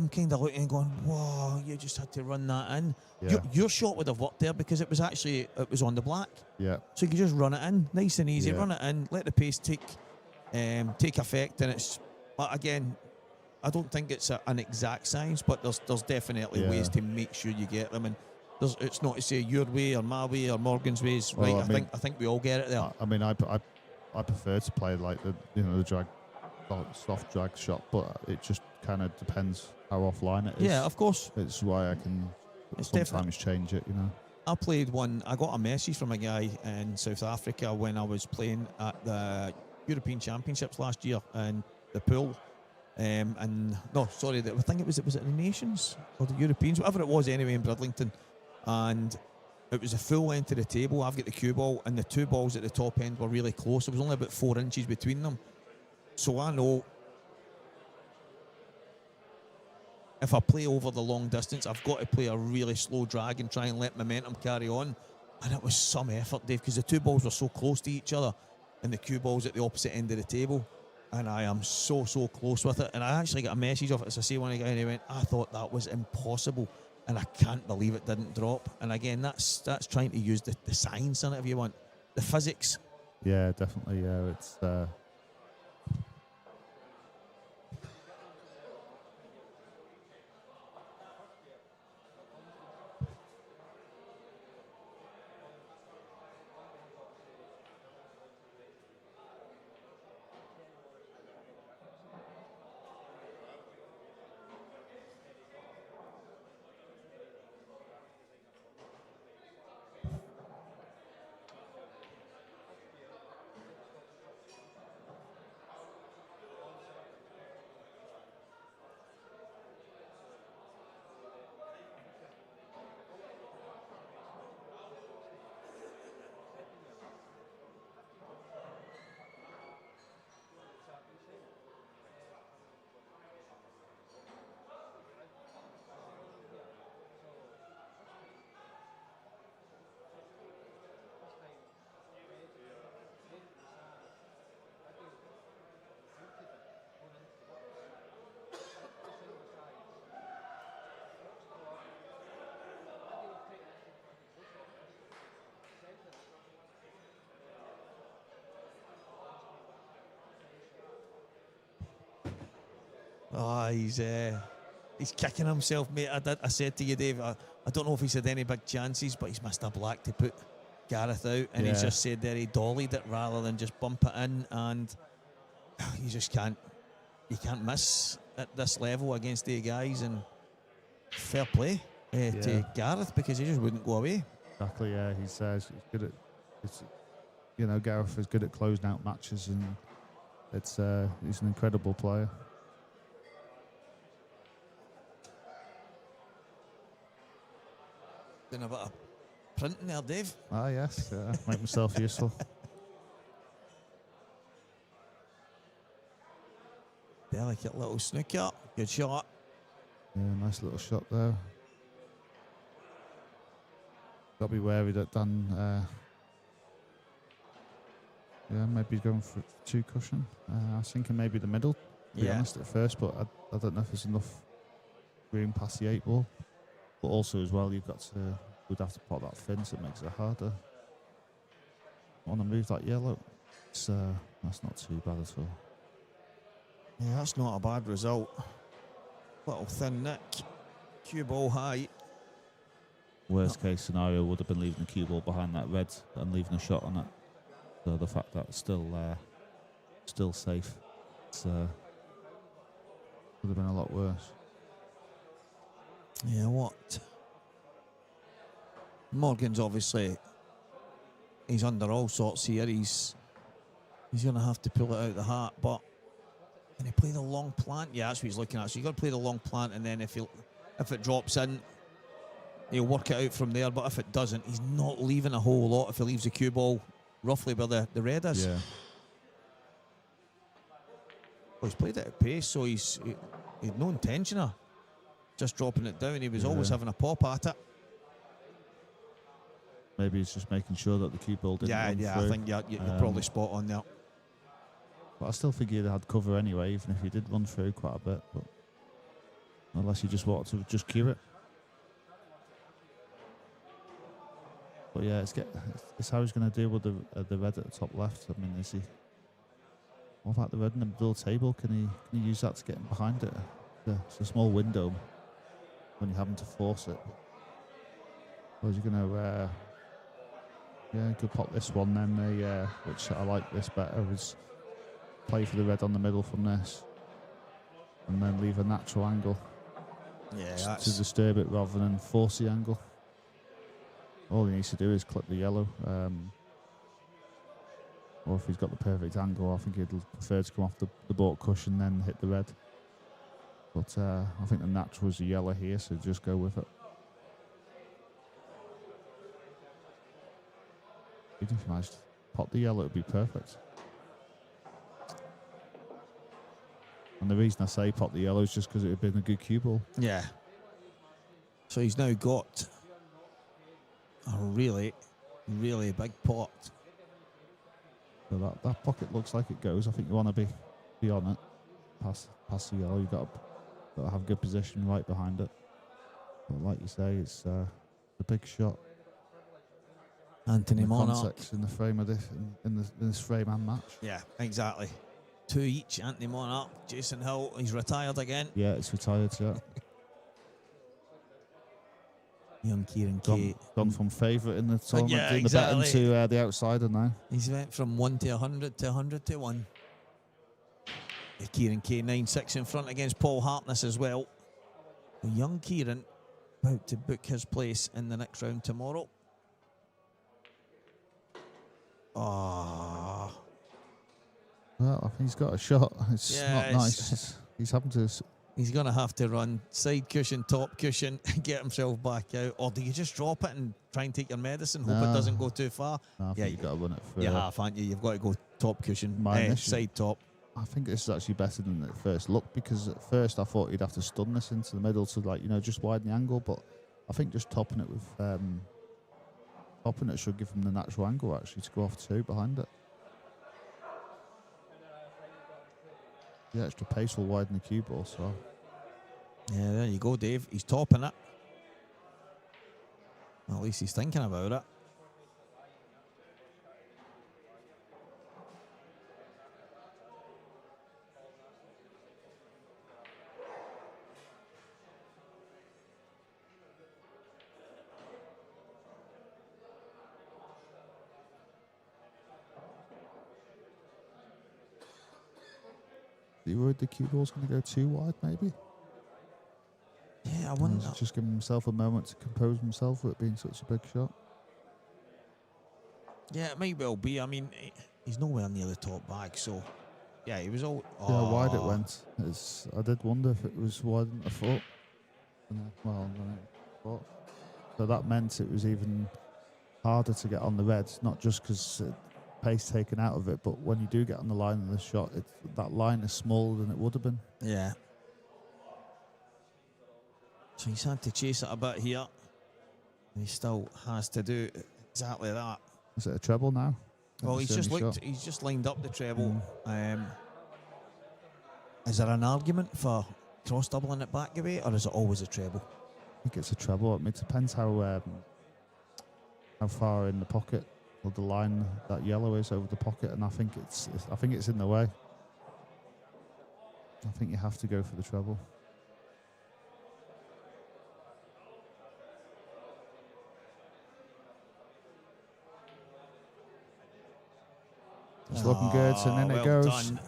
kind of looking and going, whoa, you just had to run that in. Your shot would have worked there because it was on the black. Yeah. So you could just run it in, nice and easy. Run it in, let the pace take effect, and but again, I don't think it's an exact science, but there's definitely ways to make sure you get them, and it's not to say your way or my way or Morgan's ways, right? I think we all get it there. I mean, I prefer to play like the drag, soft drag shot, but it just kind of depends how offline it is. Yeah, of course. It's why I can sometimes change it, I played one. I got a message from a guy in South Africa when I was playing at the European Championships last year in the pool. I think was it the Nations or the Europeans, whatever it was anyway, in Bridlington. And it was a full length of the table. I've got the cue ball, and the two balls at the top end were really close. There was only about 4 inches between them. So I know if I play over the long distance, I've got to play a really slow drag and try and let momentum carry on. And it was some effort, Dave, because the two balls were so close to each other, and the cue ball's at the opposite end of the table. And I am so close with it. And I actually got a message of it, as I say, one guy, and he went, I thought that was impossible. And I can't believe it didn't drop. And again, that's trying to use the science in it, if you want. The physics. Yeah, definitely. Yeah, it's... Oh, he's kicking himself, mate. I said to you, Dave, I don't know if he's had any big chances, but he's missed a black to put Gareth out, and he's just said there he dollied it rather than just bump it in, and you just can't miss. at this level against the guys, and fair play to Gareth, because he just wouldn't go away. Exactly, yeah. He's good at, Gareth is good at closing out matches, and he's an incredible player. Doing a bit of printing there, Dave. Ah, yes, make myself useful. Delicate little snooker. Good shot. Yeah, nice little shot there. Got to be wary that Dan. Maybe he's going for 2 cushion. I was thinking maybe the middle, to be honest, at first, but I don't know if there's enough room past the 8 ball. But also as well, would have to pot that thin, so it makes it harder. Want to move that yellow? That's not too bad at all. Yeah, that's not a bad result. Little thin nick. Cue ball high. Worst case scenario would have been leaving the cue ball behind that red and leaving a shot on it. So the fact that it's still safe, would have been a lot worse. Yeah, what? Morgan's obviously, he's under all sorts here. He's going to have to pull it out the hat, but can he play the long plant? Yeah, that's what he's looking at. So you've got to play the long plant, and then if it drops in, he'll work it out from there. But if it doesn't, he's not leaving a whole lot if he leaves the cue ball roughly where the red is. Yeah. Well, he's played it at pace, so he had no intention of just dropping it down. He was always having a pop at it. Maybe he's just making sure that the cue ball didn't run through. I think you're probably spot on there. But I still think he'd had cover anyway, even if he did run through quite a bit. But unless he just wanted to just cue it. But yeah, it's how he's going to deal with the red at the top left. I mean, is he? What about the red in the middle table? Can he use that to get him behind it? It's a small window when you're having to force it. Or is he going to? Yeah, could pop this one then. Which I like this better, is play for the red on the middle from this, and then leave a natural angle. Yeah, to disturb it rather than force the angle. All he needs to do is clip the yellow. Or if he's got the perfect angle, I think he'd prefer to come off the baulk cushion then hit the red. But I think the natural is the yellow here, so just go with it. Even if you managed to pot the yellow, it would be perfect. And the reason I say pot the yellow is just because it would have been a good cue ball. Yeah. So he's now got a really, really big pot. So that pocket looks like it goes. I think you want to be on it. Past the yellow, you've got to have good position right behind it. But like you say, it's a big shot. Anthony Monaghan. Context in the frame of in this frame and match. Yeah, exactly. 2 each. Anthony Monaghan, Jason Hill. He's retired again. Yeah, it's retired. Yeah. Young Kieran Kay. Gone from favourite in the tournament, Yeah, doing exactly. the betting to the outsider now. He's went from 1 to 100 to 100 to 1. Kieran Kay 9-6 in front against Paul Hartness as well. Young Kieran about to book his place in the next round tomorrow. Ah. Well, I think he's got a shot. It's Yeah, not nice. He's having to. He's going to have to run side cushion, top cushion, get himself back out. Or do you just drop it and try and take your medicine, hope it doesn't go too far? No, I think you've got to run it through. You have, haven't you? You've got to go top cushion, side top. I think this is actually better than at first look, because at first I thought he'd have to stun this into the middle to just widen the angle, but I think just topping it with topping it should give him the natural angle actually to go off 2 behind it. The extra pace will widen the cue ball, so. Yeah, there you go, Dave. He's topping it. Well, at least he's thinking about it. You worried the cue ball's going to go too wide, maybe? Yeah, I Or wonder. is he just giving himself a moment to compose himself with it being such a big shot? Yeah, it might well be. I mean, he's nowhere near the top bag, so yeah, he was all. Yeah, how wide it Oh. went. I did wonder if it was wider than I thought. Well, than I thought. So that meant it was even harder to get on the red, not just because pace taken out of it, but when you do get on the line of the shot, that line is smaller than it would have been. Yeah. So he's had to chase it a bit here. And he still has to do exactly that. Is it a treble now? Well, That's he's the only just shot. he's just lined up the treble. Is there an argument for cross doubling it back away, or is it always a treble? I think it's a treble. I mean, it depends how far in the pocket or the line that yellow is over the pocket, and I think it's in the way. I think you have to go for the treble. It's looking good, and then it goes. Done.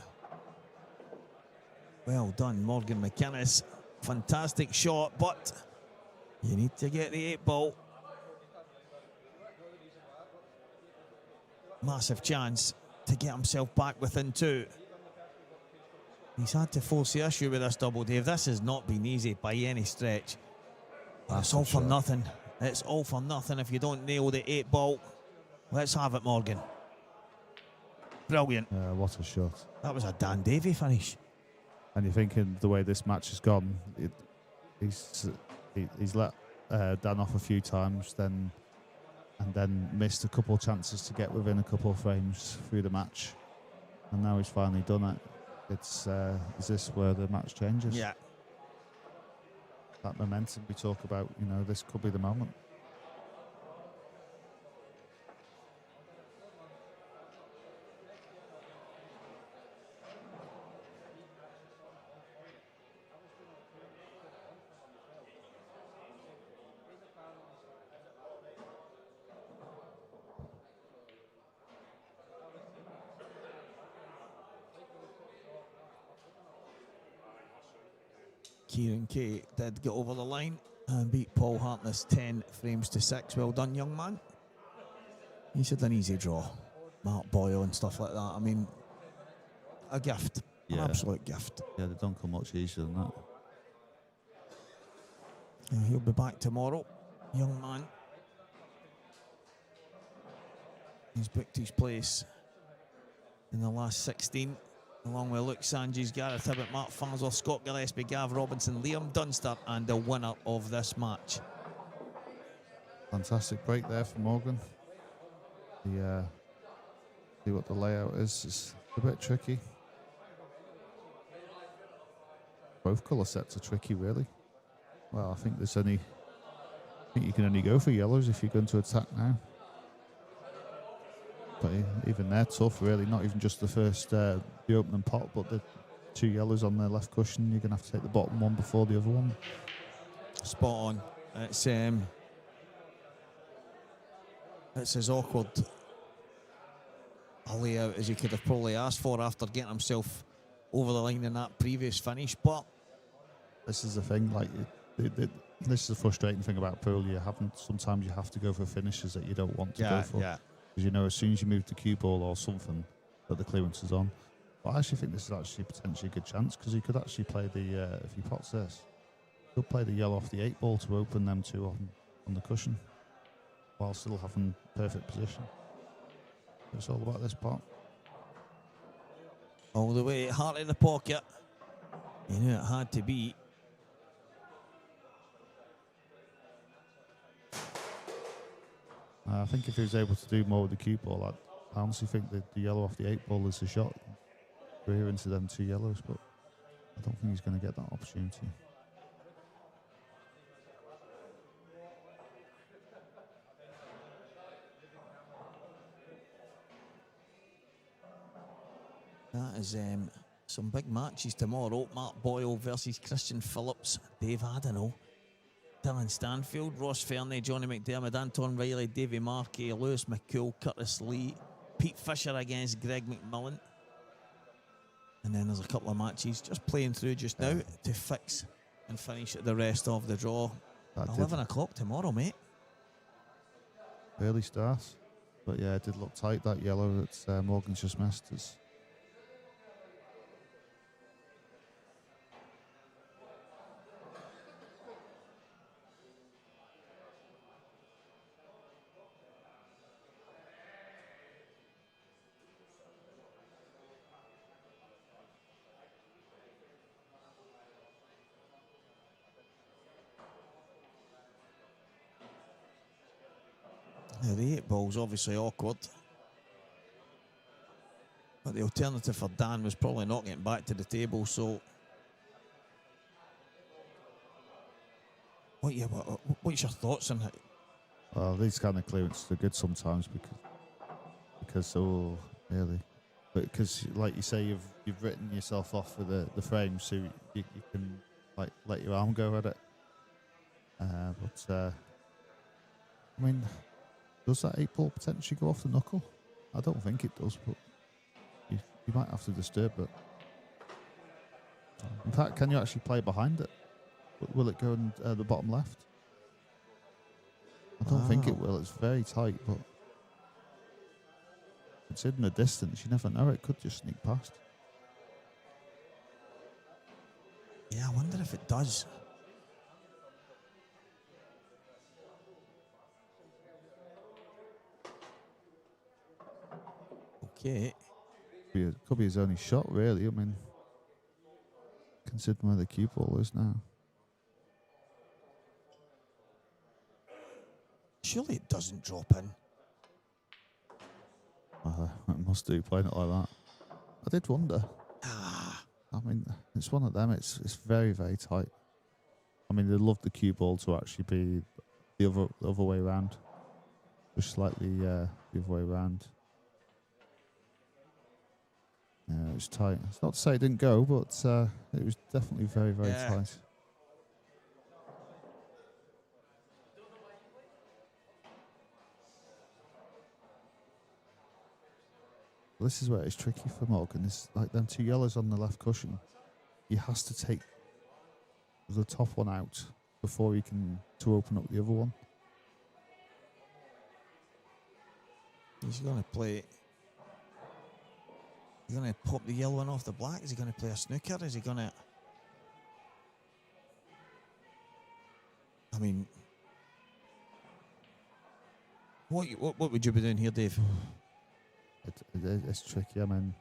Well done, Morgan McKinnus. Fantastic shot, but you need to get the 8-ball. Massive chance to get himself back within 2. He's had to force the issue with this double, Dave. This has not been easy by any stretch. It's all for nothing. It's all for nothing if you don't nail the 8-ball. Let's have it, Morgan. Brilliant. What a shot. That was a Dan Davy finish. And you're thinking the way this match has gone, he's let Dan off a few times, and then missed a couple of chances to get within a couple of frames through the match, and now he's finally done it. Is this where the match changes? Yeah. That momentum we talk about, this could be the moment. Kieran Kay did get over the line and beat Paul Hartness 10 frames to 6. Well done, young man. He's had an easy draw. Mark Boyle and stuff like that. I mean, a gift. An absolute gift. Yeah, they don't come much easier than that. He'll be back tomorrow. Young man. He's booked his place in the last 16. Along with Luke Sanges, Gareth Hibbett, Mark Farnsworth, Scott Gillespie, Gav Robinson, Liam Dunster, and the winner of this match. Fantastic break there for Morgan. See what the layout is. It's a bit tricky. Both colour sets are tricky, really. Well, I think you can only go for yellows if you're going to attack now. But even they're tough, really. Not even just the first, the opening pot, but the 2 yellows on the left cushion. You're going to have to take the bottom one before the other one. Spot on. It's as awkward a layout as he could have probably asked for after getting himself over the line in that previous finish. But this is the thing, this is the frustrating thing about pool. Sometimes you have to go for finishes that you don't want to go for. Yeah. Because as soon as you move the cue ball or something, that the clearance is on. But I actually think this is actually potentially a good chance, because he could actually play if he pots this, he'll play the yellow off the 8-ball to open them 2 on the cushion, while still having perfect position. It's all about this pot. All the way, heart in the pocket. You knew it had to be. I think if he was able to do more with the cue ball, I honestly think that the yellow off the 8-ball is the shot. Career into them 2 yellows, but I don't think he's going to get that opportunity. That is some big matches tomorrow. Mark Boyle versus Christian Phillips, Dave Adano, Dylan Stanfield, Ross Fernie, Johnny McDermott, Anton Riley, Davy Markey, Lewis McCool, Curtis Lee, Pete Fisher against Greg McMillan. And then there's a couple of matches just playing through just now to fix and finish the rest of the draw. That 11 o'clock tomorrow, mate. early start. But yeah, it did look tight, that yellow at Morgan's Masters. Now, the 8 ball's obviously awkward. But the alternative for Dan was probably not getting back to the table, so... What's your thoughts on it? Well, these kind of clearances are good sometimes because so early. But because, like you say, you've written yourself off with the frame, so you can like let your arm go at it. I mean, does that 8 ball potentially go off the knuckle? I don't think it does, but you might have to disturb it. In fact, can you actually play behind it? Will it go in the bottom left? I don't think it will. It's very tight, but considering the distance, you never know. It could just sneak past. Yeah, I wonder if it does. Okay. Could be his only shot, really. I mean, considering where the cue ball is now. Surely it doesn't drop in. It must do, playing it like that. I did wonder. I mean, it's one of them. It's very, very tight. I mean, they'd love the cue ball to actually be the other way around. Just slightly the other way around. Yeah, it's tight. It's not to say it didn't go, but it was definitely very, very tight. Well, this is where it's tricky for Morgan. It's like them 2 yellows on the left cushion. He has to take the top one out before he can to open up the other one. He's going to play. He's going to pop the yellow one off the black. Is he going to play a snooker? Is he going to? I mean, what would you be doing here, Dave? It's tricky. I mean,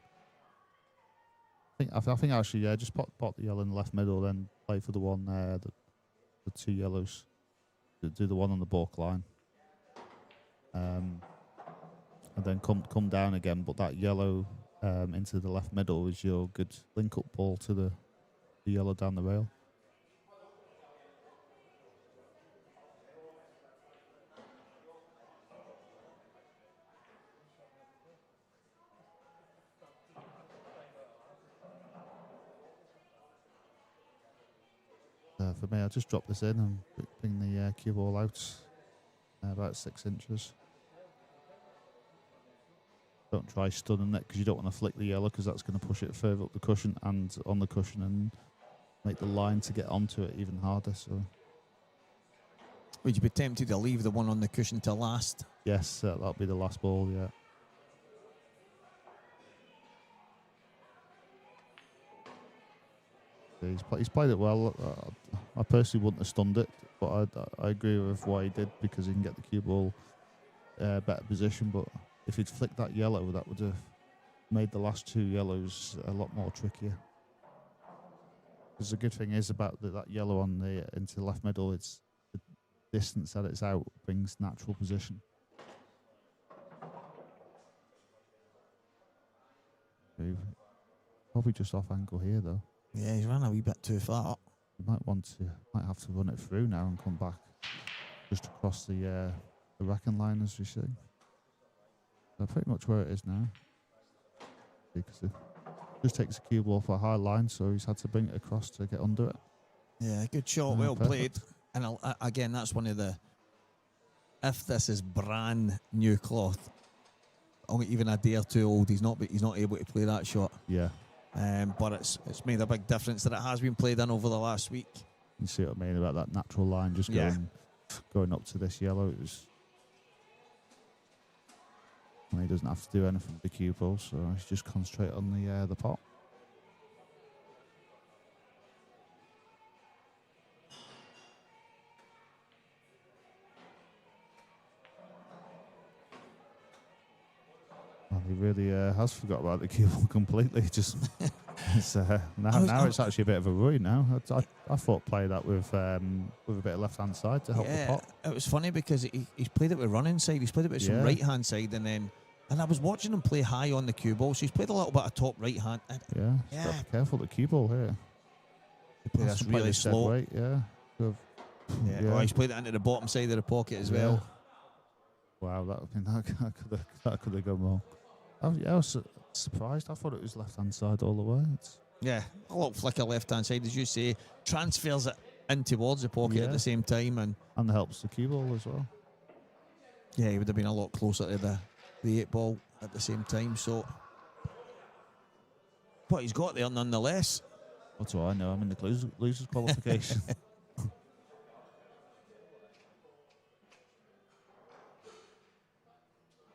I think actually, yeah, just pop the yellow in the left middle, then play for the one there, the 2 yellows. Do the one on the balk line, and then come down again. But that yellow into the left middle is your good link-up ball to the yellow down the rail. For me, I just drop this in and bring the cue ball out about 6 inches. Don't try stunning it because you don't want to flick the yellow because that's going to push it further up the cushion and on the cushion and make the line to get onto it even harder. So, would you be tempted to leave the one on the cushion till last? Yes, that'll be the last ball, yeah. He's played it well. I personally wouldn't have stunned it, but I agree with what he did because he can get the cue ball better position. But if he'd flicked that yellow, that would have made the last 2 yellows a lot more trickier. Because the good thing is about that yellow on into the left middle, it's the distance that it's out brings natural position. Probably just off angle here though. Yeah, he's run a wee bit too far. You might have to run it through now and come back just across the racking line as we see. So pretty much where it is now. Because it just takes the cue ball for a high line, so he's had to bring it across to get under it. Yeah, good shot, well perfect. played. And again, that's one of the. If this is brand new cloth, even a day or 2 old, he's not able to play that shot. Yeah. but it's made a big difference that it has been played in over the last week. You see what I mean about that natural line just going up to this yellow. It was, and he doesn't have to do anything with the cue ball, so he's just concentrate on the pot. Well, he really has forgot about the cue ball completely. Just it's, now it's actually a bit of a worry now. I thought play that with a bit of left hand side to help the pot. It was funny because he's played it with running side, he's played it with some right hand side, and I was watching him play high on the cue ball, so he's played a little bit of top right hand. Yeah, got to be careful the cue ball here. He played this really slow. Weight, yeah. Oh, he's played it into the bottom side of the pocket as well. Wow, that could have gone wrong. I was surprised. I thought it was left hand side all the way. A little flicker left hand side, as you say, transfers it in towards the pocket at the same time, and helps the cue ball as well. Yeah, he would have been a lot closer to the 8 ball at the same time. So, but he's got there nonetheless. That's what I know. I'm in the losers qualification.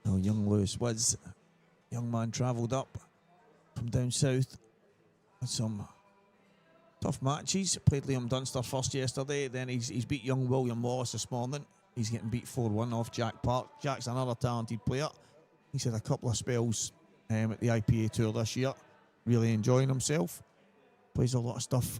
Oh, young Lewis was. Young man travelled up from down south. Had some tough matches. Played Liam Dunster first yesterday. Then he's beat young William Wallace this morning. He's getting beat 4-1 off Jack Park. Jack's another talented player. He's had a couple of spells at the IPA Tour this year. Really enjoying himself. Plays a lot of stuff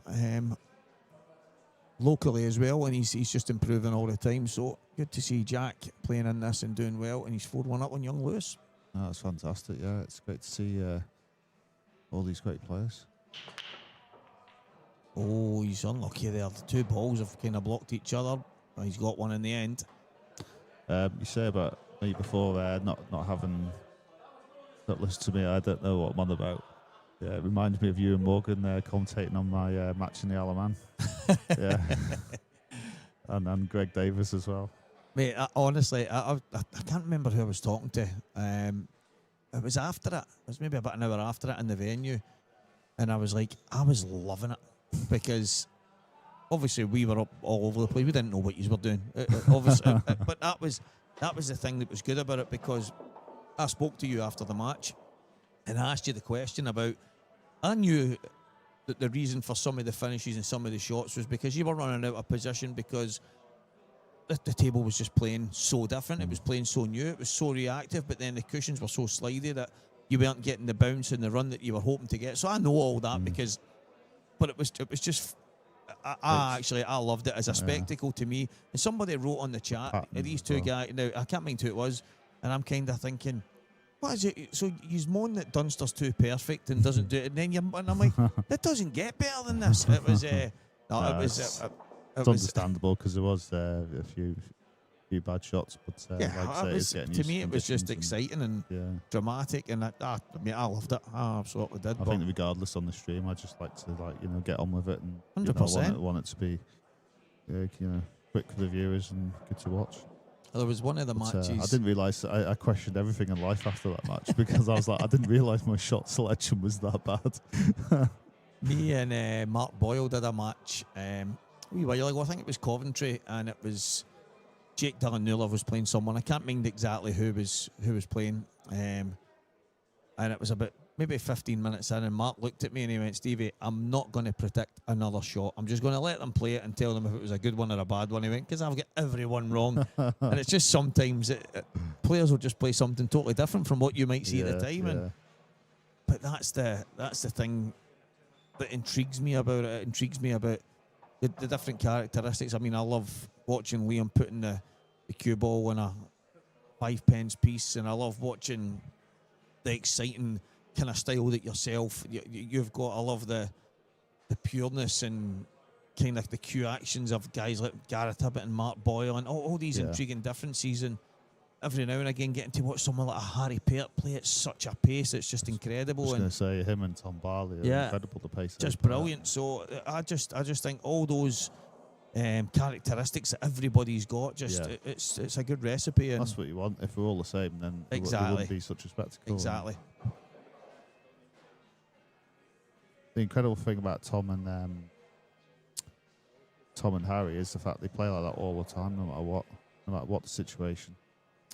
locally as well, and he's just improving all the time. So good to see Jack playing in this and doing well, and he's 4-1 up on young Lewis. Oh, that's fantastic. Yeah, it's great to see all these great players. Oh, he's unlucky there. The 2 balls have kind of blocked each other. He's got one in the end. You say about me before not having not listened to me. I don't know what I'm on about. Yeah, it reminds me of you and Morgan commentating on my match in the Isle of Man. Yeah, and Greg Davis as well. Mate, honestly, I can't remember who I was talking to. It was after it. It was maybe about an hour after it in the venue. And I was like, I was loving it. Because obviously we were up all over the place. We didn't know what you were doing. Obviously, but that was the thing that was good about it, because I spoke to you after the match and I asked you the question about, I knew that the reason for some of the finishes and some of the shots was because you were running out of position, because the table was just playing so different. It was playing so new. It was so reactive, but then the cushions were so slidey that you weren't getting the bounce and the run that you were hoping to get. So I know all that but it was just. I loved it as a spectacle to me. And somebody wrote on the chat, these two guys. Now I can't mind who it was, and I'm kind of thinking, what is it? So you moan that Dunster's too perfect and doesn't do it, and I'm like, it doesn't get better than this. It was. It's understandable because there was a few bad shots, but to me it was just exciting and dramatic, and I loved it. I absolutely did. I think regardless on the stream, I just like to get on with it, and 100%. Want it to be quick for the viewers and good to watch. There was one of the matches. I didn't realise. I questioned everything in life after that match because I was like, I didn't realise my shot selection was that bad. Me and Mark Boyle did a match a wee while ago. I think it was Coventry, and it was Jake Danylov was playing someone. I can't mind exactly who was playing, and it was about maybe 15 minutes in, and Mark looked at me and he went, Stevie, I'm not going to predict another shot. I'm just going to let them play it and tell them if it was a good one or a bad one. He went, because I've got everyone wrong. And it's just sometimes players will just play something totally different from what you might see at the time. But that's the thing that intrigues me about it. It intrigues me about the different characteristics. I mean, I love watching Liam putting the cue ball in a 5-pence piece, and I love watching the exciting kind of style that you've got. I love the pureness and kind of the cue actions of guys like Gareth Hibbett and Mark Boyle, and all these intriguing differences. And every now and again getting to watch someone like a Harry Peart play at such a pace, it's just incredible. I was going to say, him and Tom Barley are incredible, the pace. Just brilliant. So I just think all those characteristics that everybody's got, it's a good recipe. And that's what you want. If we're all the same, then there wouldn't be such a spectacle. Exactly. the incredible thing about Tom and Harry is the fact they play like that all the time, no matter what the situation.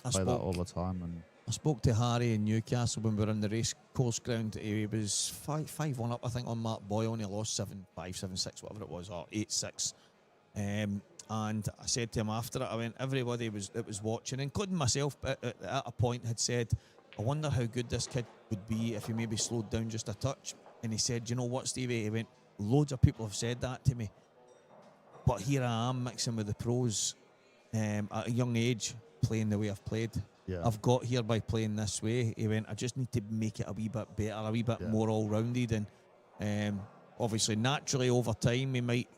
Play that all the time. And I spoke to Harry in Newcastle when we were in the race course ground. He was 5-1 up, I think, on Mark Boyle, and he lost 7-5, 7-6, whatever it was, or 8-6. And I said to him after it, I went, everybody that was watching, including myself, at a point had said, I wonder how good this kid would be if he maybe slowed down just a touch. And he said, you know what, Stevie? He went, loads of people have said that to me. But here I am mixing with the pros at a young age, playing the way I've played. yeah, I've got here by playing this way. He went, I just need to make it a wee bit better, a wee bit more all-rounded. And obviously, naturally, over time, we might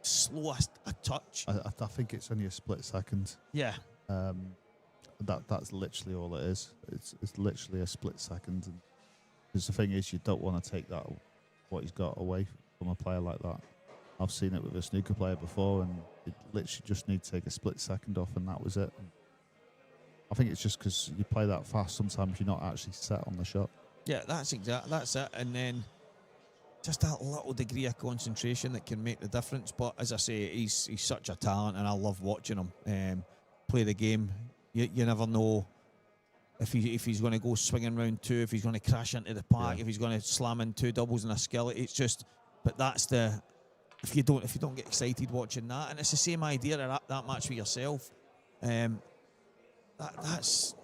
slow a touch. I think it's only a split second. Yeah. That's literally all it is. It's literally a split second. And because the thing is, you don't want to take that what he's got away from a player like that. I've seen it with a snooker player before, and you literally just need to take a split second off, and that was it. And I think it's just because you play that fast, sometimes you're not actually set on the shot. Yeah, that's it. And then just that little degree of concentration that can make the difference. But as I say, he's such a talent, and I love watching him play the game. You never know if he's going to go swinging round two, if he's going to crash into the park, if he's going to slam in two doubles in a skillet. It's just, but that's the. If you don't get excited watching that, and it's the same idea of that match with yourself. That's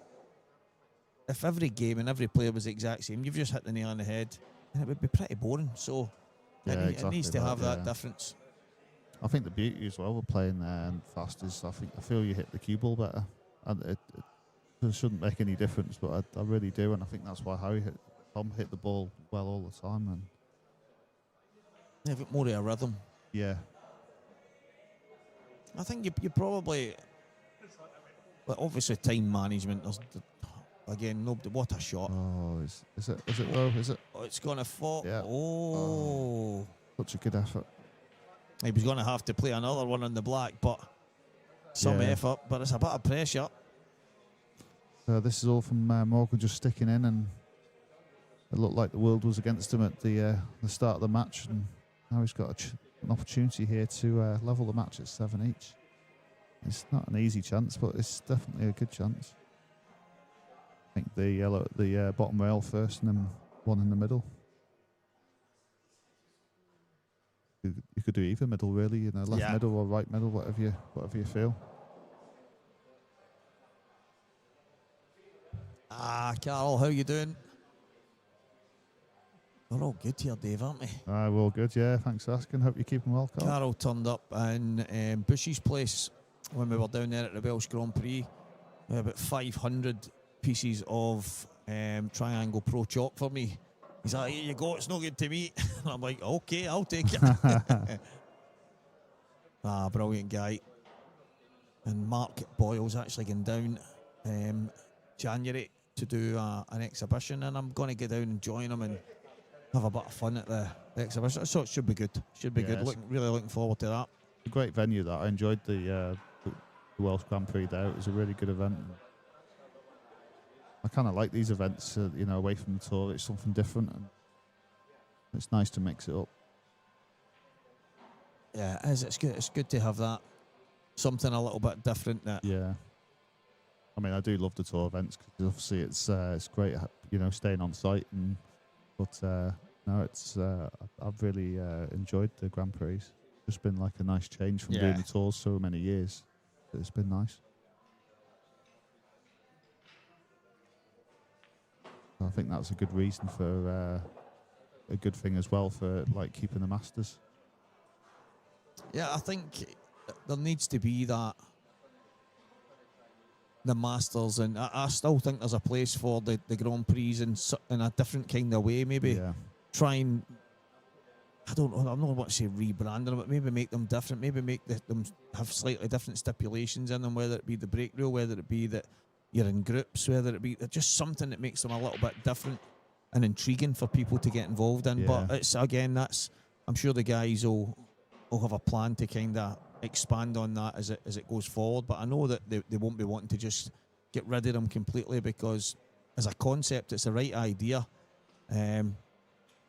if every game and every player was the exact same, you've just hit the nail on the head, and it would be pretty boring. So it needs to have that difference. I think the beauty as well with playing fast is I feel you hit the cue ball better, and it shouldn't make any difference, but I really do, and I think that's why Tom hit the ball well all the time, and Yeah, but more of a rhythm. yeah. I think you probably, but obviously time management. Again, nobody. What a shot! Oh, is it though? Is it? Oh, it's gonna fall. Yeah. Oh. Such a good effort. He was gonna have to play another one on the black, but some effort. But it's a bit of pressure. So this is all from Morgan just sticking in, and it looked like the world was against him at the start of the match, and now he's got an opportunity here to level the match at 7 each. It's not an easy chance, but it's definitely a good chance. I think the yellow at the bottom rail first, and then one in the middle. You could do either middle, really. Left middle or right middle, whatever you feel. Carol, how you doing? We're all good here, Dave, aren't we? We're all good, yeah. Thanks for asking. Hope you're keeping well, Carl. Carol turned up in Bushy's place when we were down there at the Welsh Grand Prix. We had about 500 pieces of triangle pro chalk for me. He's like, here you go, it's no good to me. And I'm like, okay, I'll take it. Brilliant guy. And Mark Boyle's actually going down January to do an exhibition, and I'm going to get down and join him and have a bit of fun at the exhibition. So it should be good. Should be good. Really looking forward to that. A great venue, that. I enjoyed the Welsh Grand Prix there. It was a really good event. I kind of like these events, away from the tour. It's something different, and it's nice to mix it up. Yeah, it is. It's good. It's good to have that. Something a little bit different. Yeah. I mean, I do love the tour events because obviously it's great, staying on site. But I've really enjoyed the Grand Prix. Just been like a nice change from doing the tours so many years. It's been nice. I think that's a good reason for a good thing as well for keeping the Masters. Yeah, I think there needs to be that. The Masters, and I still think there's a place for the Grand Prix in a different kind of way. Maybe try and, I don't know, I'm not want to say rebrand them, but maybe make them different. Maybe make them have slightly different stipulations in them, whether it be the break rule, whether it be that you're in groups, whether it be just something that makes them a little bit different and intriguing for people to get involved in. But it's I'm sure the guys will have a plan to kind of expand on that as it goes forward, but I know that they won't be wanting to just get rid of them completely, because as a concept it's the right idea,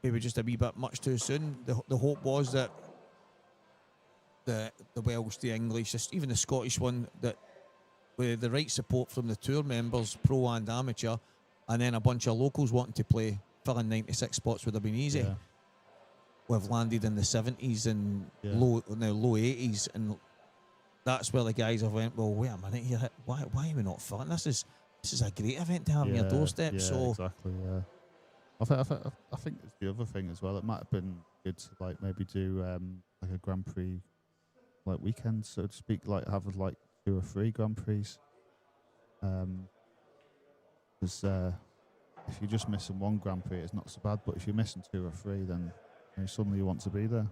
maybe just a wee bit much too soon. The hope was that the Welsh, the English, even the Scottish one, that with the right support from the tour members, pro and amateur, and then a bunch of locals wanting to play, filling 96 spots would have been easy. Yeah. We've landed in the 70s and low 80s, and that's where the guys have went, well, wait a minute here, why are we not filling? This is a great event to have on your doorstep. Yeah, so exactly. Yeah, I think it's the other thing as well. It might have been good to like maybe do like a Grand Prix like weekend, so to speak, like have like 2 or 3 Grand Prix. Because if you're just missing 1 Grand Prix, it's not so bad. But if you're missing 2 or 3, then suddenly you want to be there.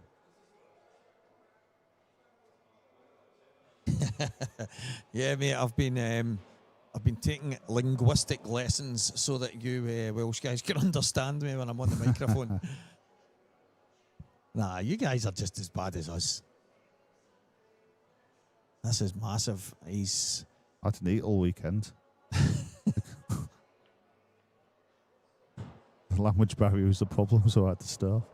Yeah, mate, I've been taking linguistic lessons so that you Welsh guys can understand me when I'm on the microphone. Nah, you guys are just as bad as us. This is massive. I didn't eat all weekend. The language barrier was the problem, so I had to stop.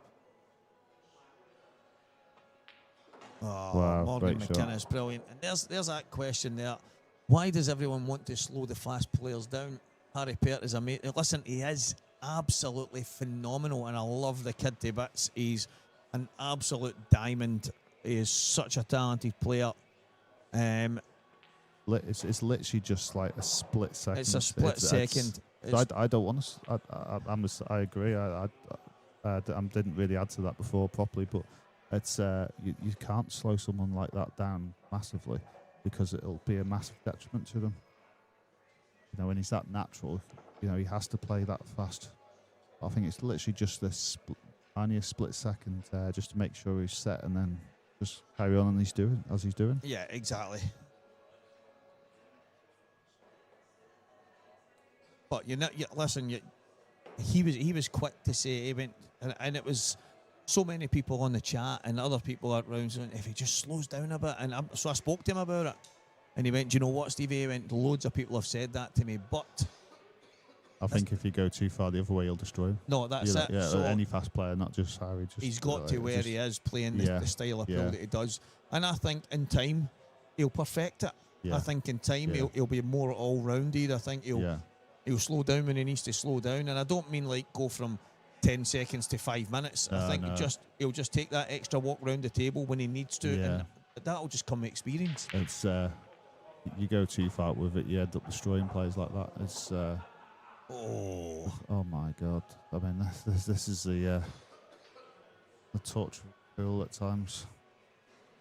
Oh, Wow, Morgan great McKinnus, shot. brilliant. And there's that question there. Why does everyone want to slow the fast players down? Harry Pert is amazing. Listen, he is absolutely phenomenal, and I love the kid to bits. He's an absolute diamond. He is such a talented player. It's literally just like a split second. It's a split second. I don't want to. I agree. I didn't really add to that before properly, but it's you can't slow someone like that down massively because it'll be a massive detriment to them. You know, when he's that natural, you know, he has to play that fast. I think it's literally just this only a split second just to make sure he's set and then just carry on and as he's doing. Yeah, exactly. But he was quick to say he went, and it was so many people on the chat and other people around saying if he just slows down a bit, and so I spoke to him about it, and he went, do you know what, Stevie? He went, loads of people have said that to me, but I think if you go too far the other way, you'll destroy him. no, that's it. Yeah, So any fast player, not just Harry. he's got to where he is playing the style of play that he does, and I think in time he'll perfect it. Yeah. I think in time he'll be more all-rounded. I think he'll slow down when he needs to slow down, and I don't mean like go from 10 seconds to 5 minutes. I think he'll just take that extra walk round the table when he needs to, and that'll just come with experience. It's you go too far with it, you end up destroying players like that. It's oh my god! I mean, this is the torture tool at times,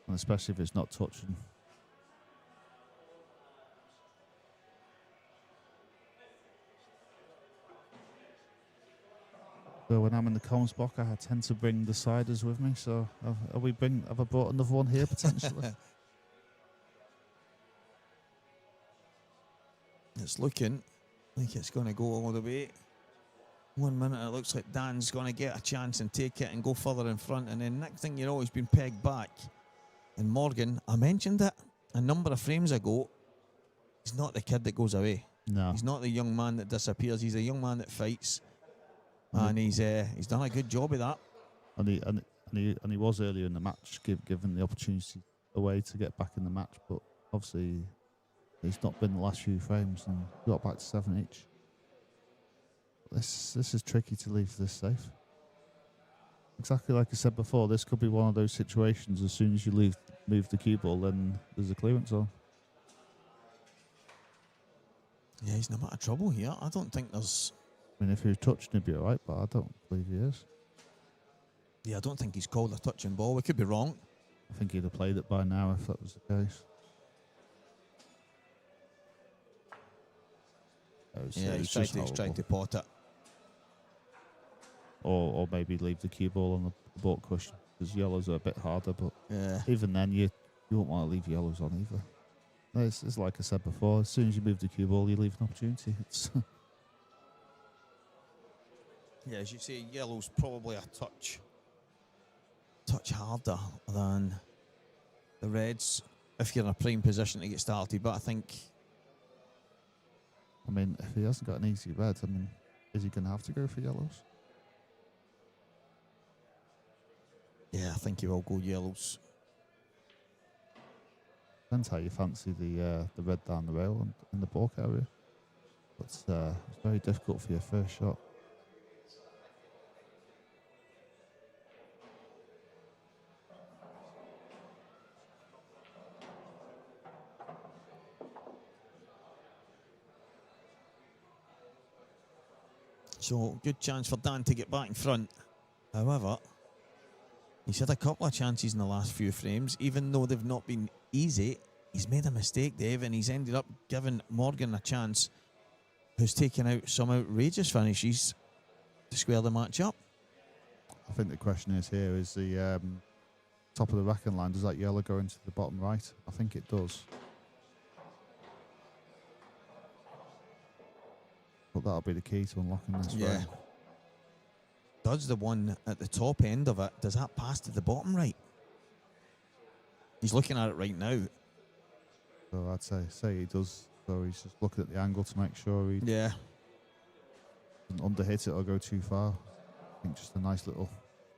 and especially if it's not touching. So when I'm in the comms box, I tend to bring the ciders with me. So have I brought another one here potentially? It's looking like it's going to go all the way. 1 minute it looks like Dan's going to get a chance and take it and go further in front, and then next thing you know he's been pegged back. And Morgan, I mentioned it a number of frames ago, he's not the kid that goes away. No. He's not the young man that disappears. He's a young man that fights. And he's done a good job of that. And he was earlier in the match, given the opportunity away to get back in the match, but obviously he's not been the last few frames and got back to 7 each. This is tricky to leave this safe. Exactly like I said before, this could be one of those situations. As soon as you move the cue ball, then there's a clearance on. Yeah, he's in a bit of trouble here. I don't think there's. I mean, if he was touching, he'd be all right, but I don't believe he is. Yeah, I don't think he's called a touching ball. We could be wrong. I think he'd have played it by now if that was the case. He's trying to pot it. Or maybe leave the cue ball on the ball cushion, because yellows are a bit harder, but Yeah. even then you won't want to leave yellows on either. No, it's like I said before, as soon as you move the cue ball, you leave an opportunity. It's Yeah, as you say, yellow's probably a touch harder than the reds if you're in a prime position to get started. But I think, I mean, if he hasn't got an easy red, I mean, is he going to have to go for yellows? Yeah, I think he will go yellows. Depends how you fancy the red down the rail and in the balk area. But it's very difficult for your first shot. So, good chance for Dan to get back in front. However, he's had a couple of chances in the last few frames. Even though they've not been easy, he's made a mistake, Dave, and he's ended up giving Morgan a chance, who's taken out some outrageous finishes to square the match up. I think the question is here, is the top of the racking line, does that yellow go into the bottom right? I think it does. But that'll be the key to unlocking this round. Does the one at the top end of it, does that pass to the bottom right? He's looking at it right now. So I'd say he does. So he's just looking at the angle to make sure he Yeah. doesn't underhit it or go too far. I think just a nice little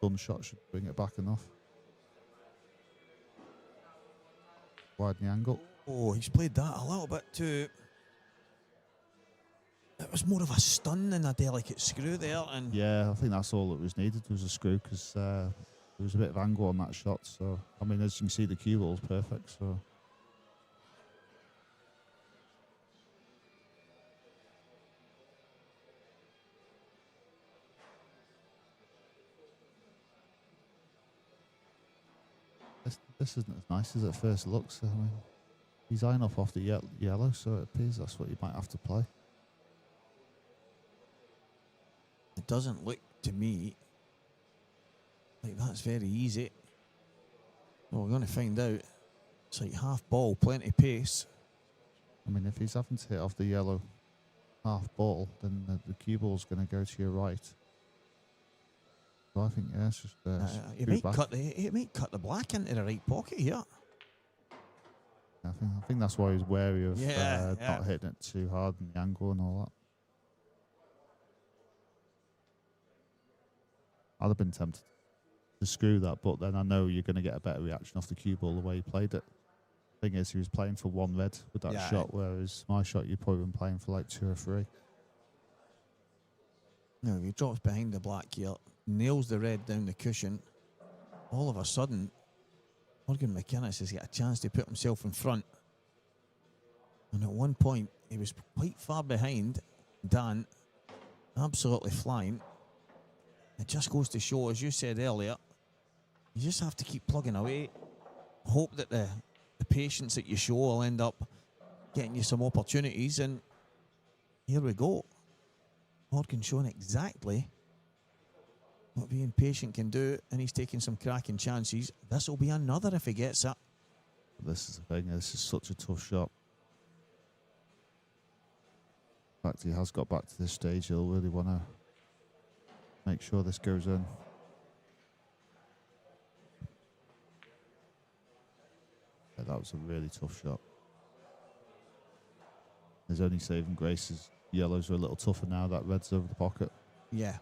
done shot should bring it back enough. Widen the angle. Oh, he's played that a little bit too. It was more of a stun than a delicate screw there. And Yeah, I think that's all that was needed was a screw because there was a bit of angle on that shot. So, I mean, as you can see, the cue ball's perfect. So, this isn't as nice as it first looks. I mean, he's eyeing off the yellow, so it appears that's what you might have to play. it doesn't look to me like that's very easy. Well, we're going to find out. It's like half ball, plenty pace. I mean, if he's having to hit off the yellow half ball, then the cue ball's going to go to your right. So I think, yeah, it's just He screw might back. cut the black into the right pocket here. I think that's why he's wary of Yeah. not hitting it too hard in the angle and all that. I'd have been tempted to screw that, but then I know you're going to get a better reaction off the cue ball the way he played it. Thing is, he was playing for one red with that shot, whereas my shot, you'd probably been playing for like 2 or 3. No, he drops behind the black here, nails the red down the cushion. All of a sudden, Morgan McKinnus has got a chance to put himself in front. And at one point, he was quite far behind Dan, absolutely flying. It just goes to show, as you said earlier, you just have to keep plugging away. Hope that the patience that you show will end up getting you some opportunities. And here we go. Morgan showing exactly what being patient can do, and he's taking some cracking chances. This will be another if he gets it. This is the thing. This is such a tough shot. In fact, he has got back to this stage. He'll really want to make sure this goes in. Yeah, that was a really tough shot. His only saving grace is yellows are a little tougher now that red's over the pocket. Yeah.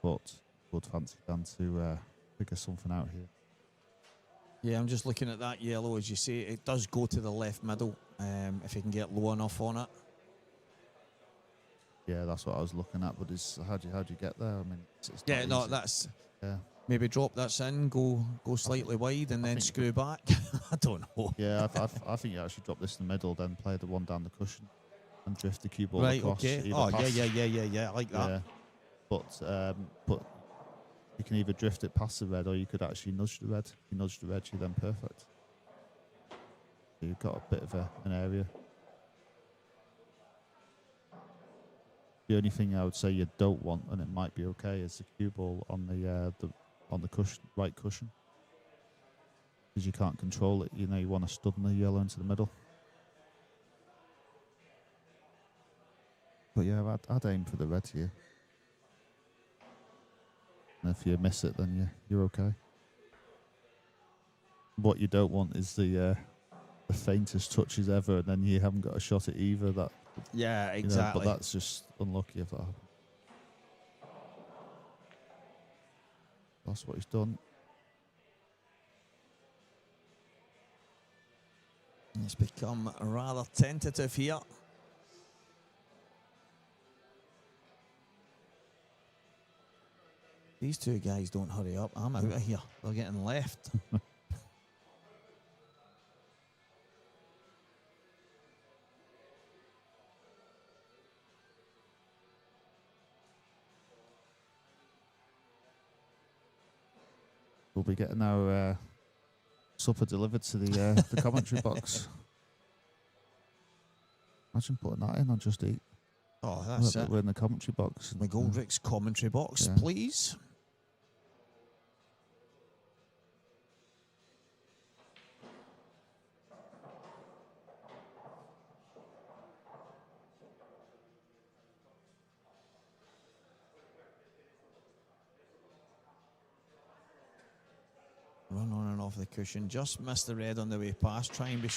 But would fancy Dan to figure something out here. Yeah, I'm just looking at that yellow. As you say, it does go to the left middle if you can get low enough on it. Yeah, that's what I was looking at. But how do you get there? I mean, it's Yeah, not no, easy. that's... Yeah. Maybe drop that in, go slightly wide, and then think- screw back. I don't know. Yeah, I think you actually drop this in the middle, then play the one down the cushion and drift the cue ball Right, across. okay. either Oh, pass- yeah, I like that. Yeah. But you can either drift it past the red or you could actually nudge the red. If you nudge the red, you're then perfect. So you've got a bit of an area. The only thing I would say you don't want, and it might be okay, is the cue ball on the cushion, right cushion, because you can't control it. You know, you want to stun the yellow into the middle. But yeah, I'd aim for the red here. And if you miss it, then you're okay. What you don't want is the faintest touches ever, and then you haven't got a shot at either. That Yeah, you know, exactly. but that's just unlucky if that happens. That's what he's done. It's become rather tentative here. These two guys don't hurry up. I'm out of here. They're getting left. We'll be getting our supper delivered to the commentary box. Imagine putting that in and just eat. Oh, that's it. We're in the commentary box. McGoldrick's commentary box, Yeah. please. Run on and off the cushion. Just missed the red on the way past. Try and be...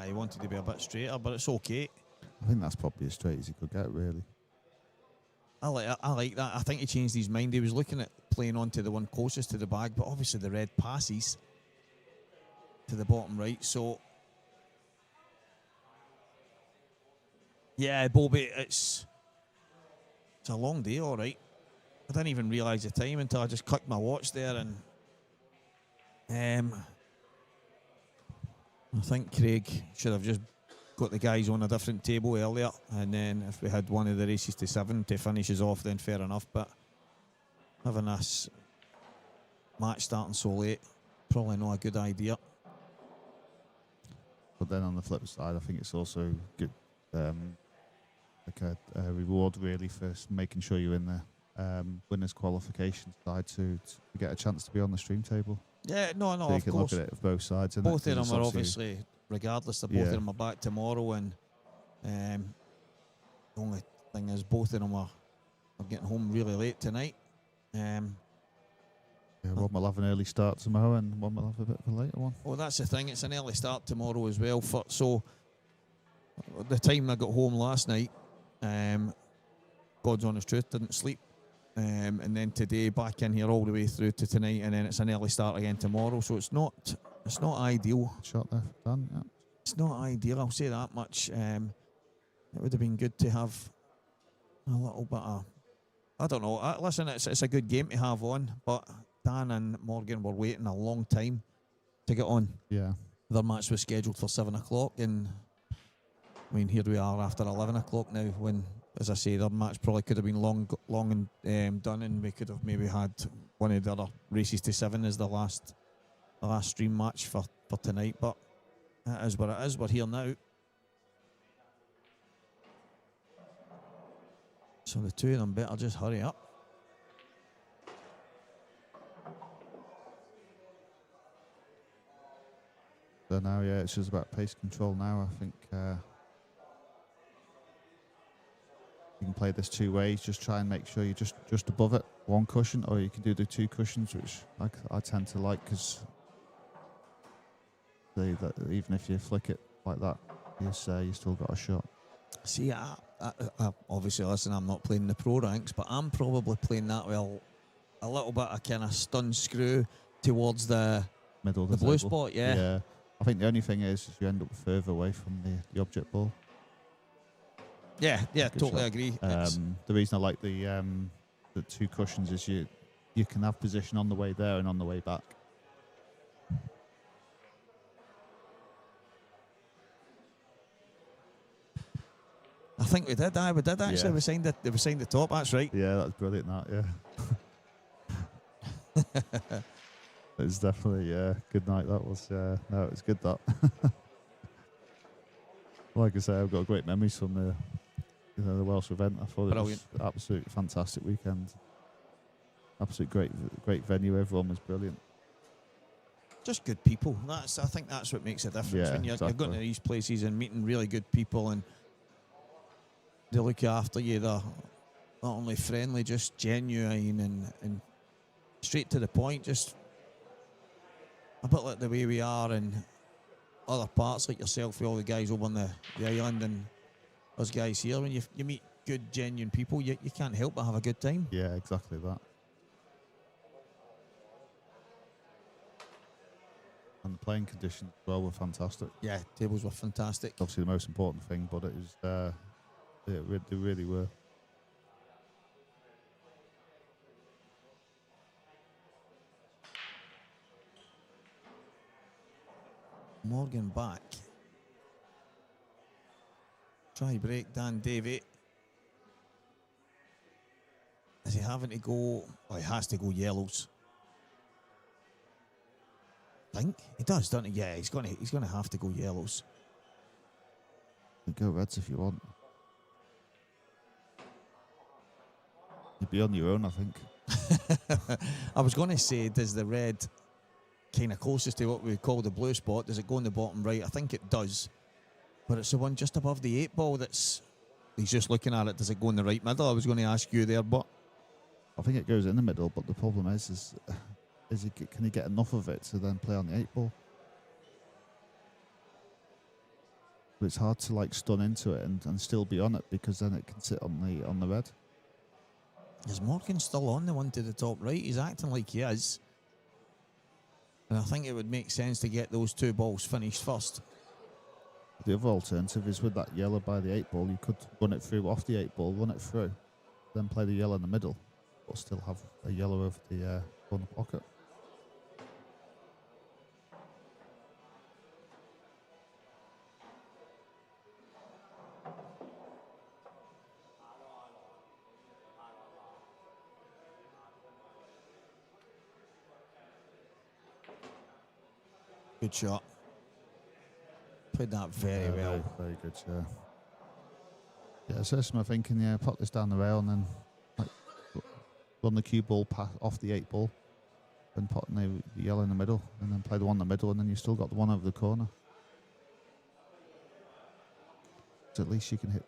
he wanted to be a bit straighter, but it's okay. I think that's probably as straight as he could get, really. I like that. I think he changed his mind. He was looking at playing onto the one closest to the bag, but obviously the red passes to the bottom right. So, yeah, Bobby, it's a long day, all right. I didn't even realise the time until I just clicked my watch there, and I think Craig should have just got the guys on a different table earlier, and then if we had one of the races to 7 to finish us off, then fair enough. But having this match starting so late, probably not a good idea. But then on the flip side, I think it's also good, like a reward really for making sure you're in the winners qualification side to get a chance to be on the stream table. Yeah, no, So you of can course. look at it of both sides. Both of them are obviously, regardless, of both of them are back tomorrow, and the only thing is both of them are getting home really late tonight. Yeah, one will have an early start tomorrow and one will have a bit of a later one. Oh, that's the thing. It's an early start tomorrow as well. So the time I got home last night, God's honest truth, didn't sleep. And then today back in here all the way through to tonight, and then it's an early start again tomorrow. So it's not ideal. Shot there, done. Yeah. It's not ideal. I'll say that much. It would have been good to have a little bit of, I don't know. Listen, it's a good game to have on, but Dan and Morgan were waiting a long time to get on. Yeah. Their match was scheduled for 7 o'clock, and I mean, here we are after 11 o'clock now, when, as I say, their match probably could have been long and done, and we could have maybe had one of the other races to 7 as the last stream match for tonight. But it is what it is. We're here now. So the two of them better just hurry up. So now, yeah, it's just about pace control now. I think you can play this two ways. Just try and make sure you're just above it, one cushion, or you can do the 2 cushions, which I tend to like, because even if you flick it like that, you still got a shot. See, I obviously, listen, I'm not playing the pro ranks, but I'm probably playing that with a little bit of kind of stun screw towards the Middle of the the blue table. spot, yeah. I think the only thing is you end up further away from the object ball. Yeah, Good totally shot. agree. The reason I like the 2 cushions is you can have position on the way there and on the way back. I think we did actually. Yeah. We signed the top, that's right. Yeah, that's brilliant. That, yeah. It's definitely good night. That was no, it was good. That. Like I say, I've got great memories from the Welsh event. I thought Brilliant. It was an absolute fantastic weekend. Absolute great venue. Everyone was brilliant. Just good people. I think that's what makes a difference Yeah, when you're exactly. going to these places and meeting really good people, and they look after you. They're not only friendly, just genuine and straight to the point. Just a bit like the way we are in other parts, like yourself, with all the guys over on the island, and us guys here. When you meet good, genuine people, you can't help but have a good time. Yeah, exactly that. And the playing conditions as well were fantastic. Yeah, tables were fantastic. Obviously the most important thing, but it was they really were. Morgan back. Try break, Davy. Is he having to go? Oh, he has to go yellows. I think he does, doesn't he? Yeah, he's gonna have to go yellows. You go reds if you want. You'd be on your own, I think. I was going to say, does the red kind of closest to what we call the blue spot, does it go in the bottom right? I think it does. But it's the one just above the 8 ball that's... He's just looking at it. Does it go in the right middle? I was going to ask you there, but... I think it goes in the middle, but the problem is can he get enough of it to then play on the 8 ball? But it's hard to like stun into it and still be on it, because then it can sit on the red. Is Morgan still on the one to the top right? He's acting like he is. And I think it would make sense to get those 2 balls finished first. The other alternative is with that yellow by the 8 ball, you could run it through off the 8 ball, run it through, then play the yellow in the middle, but still have a yellow over the corner pocket. Good shot. Played that very well. Very good, yeah. Yeah, so that's my thinking, yeah, put this down the rail and then like, run the cue ball off the 8 ball, then put the yellow in the middle, and then play the one in the middle, and then you still got the one over the corner. So at least you can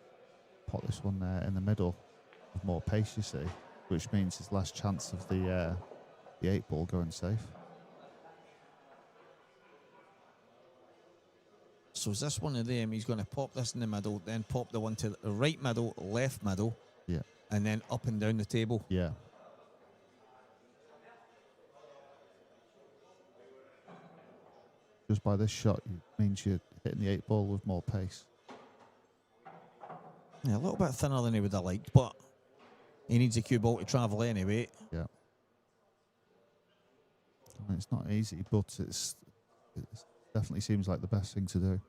pot this one there in the middle with more pace, you see, which means there's less chance of the 8 ball going safe. So is this one of them? He's going to pop this in the middle, then pop the one to the right middle, left middle, yeah, and then up and down the table. Yeah. Just by this shot, it means you're hitting the 8 ball with more pace. Yeah, a little bit thinner than he would have liked, but he needs a cue ball to travel anyway. Yeah. I mean, it's not easy, but it definitely seems like the best thing to do.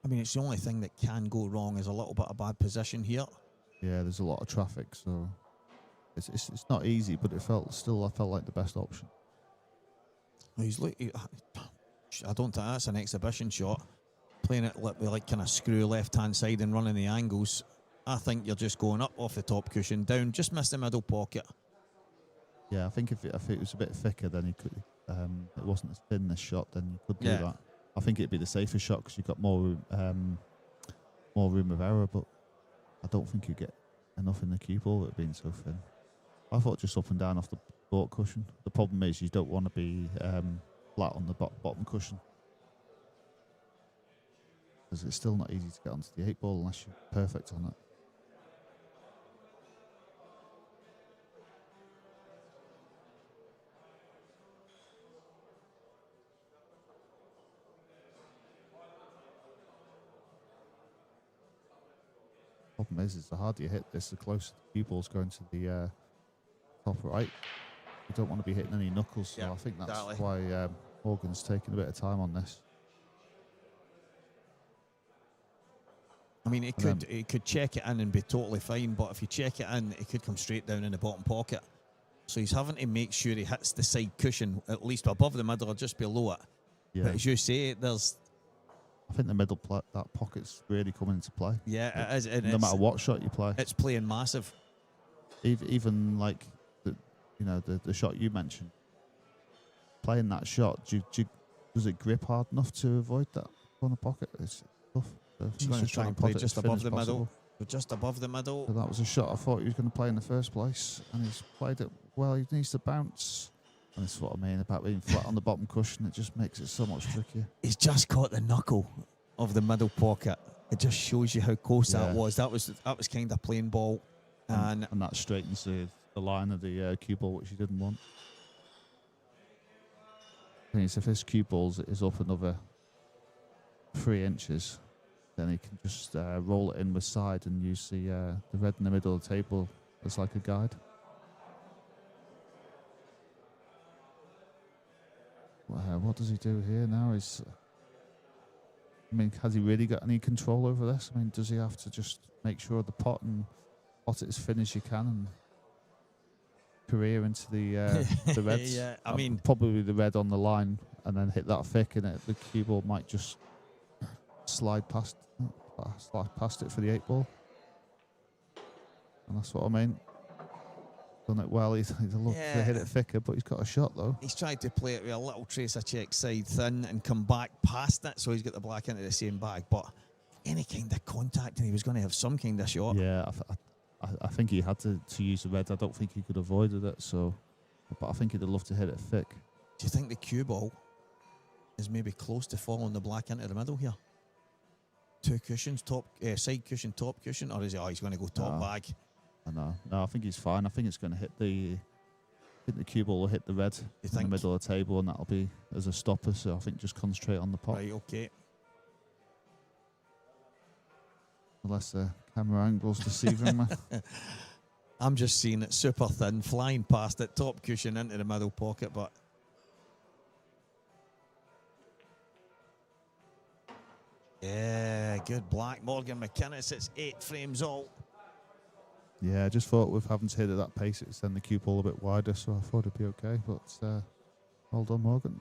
I mean, it's the only thing that can go wrong is a little bit of bad position here. Yeah, there's a lot of traffic, so it's not easy, but I felt like the best option. He's I don't think that's an exhibition shot. Playing it with like kind of screw left-hand side and running the angles. I think you're just going up off the top cushion, down, just miss the middle pocket. Yeah, I think if it was a bit thicker, then he could. It wasn't as thin this shot, then you could do that. I think it'd be the safer shot because you've got more room of error, but I don't think you get enough in the cue ball with it being so thin. I thought just up and down off the board cushion. The problem is you don't want to be flat on the bottom cushion, because it's still not easy to get onto the 8 ball unless you're perfect on it. Problem is the harder you hit this, the closer the cue ball's going to the top right. You don't want to be hitting any knuckles, so I think that's why Morgan's taking a bit of time on this. I mean, it could check it in and be totally fine, but if you check it in, it could come straight down in the bottom pocket. So he's having to make sure he hits the side cushion, at least above the middle or just below it. Yeah. But as you say, I think the middle that pocket's really coming into play. Yeah, it is. No matter what shot you play, it's playing massive. Even like the shot you mentioned, playing that shot, does it grip hard enough to avoid that corner pocket? It's tough. He's going to try and play just above the middle. Just above the middle. So that was a shot I thought he was going to play in the first place, and he's played it well. He needs to bounce. And that's what I mean about being flat on the bottom cushion. It just makes it so much trickier. He's just caught the knuckle of the middle pocket. It just shows you how close that was. That was kind of plain ball. And that straightens the line of the cue ball, which he didn't want. thing is, if his cue balls is up another 3 inches, then he can just roll it in with side and use the red in the middle of the table as like a guide. What does he do here now? Has he really got any control over this? I mean, does he have to just make sure the pot it as thin as you can and career into the reds? Yeah, I mean, probably the red on the line and then hit that thick, and the cue ball might just slide past it for the 8 ball. And that's what I mean. Done it well. He's looked to hit it thicker, but he's got a shot though. He's tried to play it with a little trace of check side thin and come back past it, so he's got the black into the same bag. But any kind of contact, and he was going to have some kind of shot. Yeah, I think he had to use the red. I don't think he could have avoided it. But I think he'd have loved to hit it thick. Do you think the cue ball is maybe close to following the black into the middle here? 2 cushions, side cushion, top cushion, or is he? Oh, he's going to go top bag. No, I think he's fine. I think it's going to hit the cue ball will hit the red in the middle of the table, and that'll be as a stopper. So I think just concentrate on the pot. Right, okay. Unless the camera angle's deceiving me. I'm just seeing it super thin, flying past it, top cushion into the middle pocket, but yeah, good black. Morgan McKinnus, it's 8 frames all. Yeah, I just thought with having to hit at that pace, it'd send the cue ball a bit wider, so I thought it'd be okay. But well done, Morgan.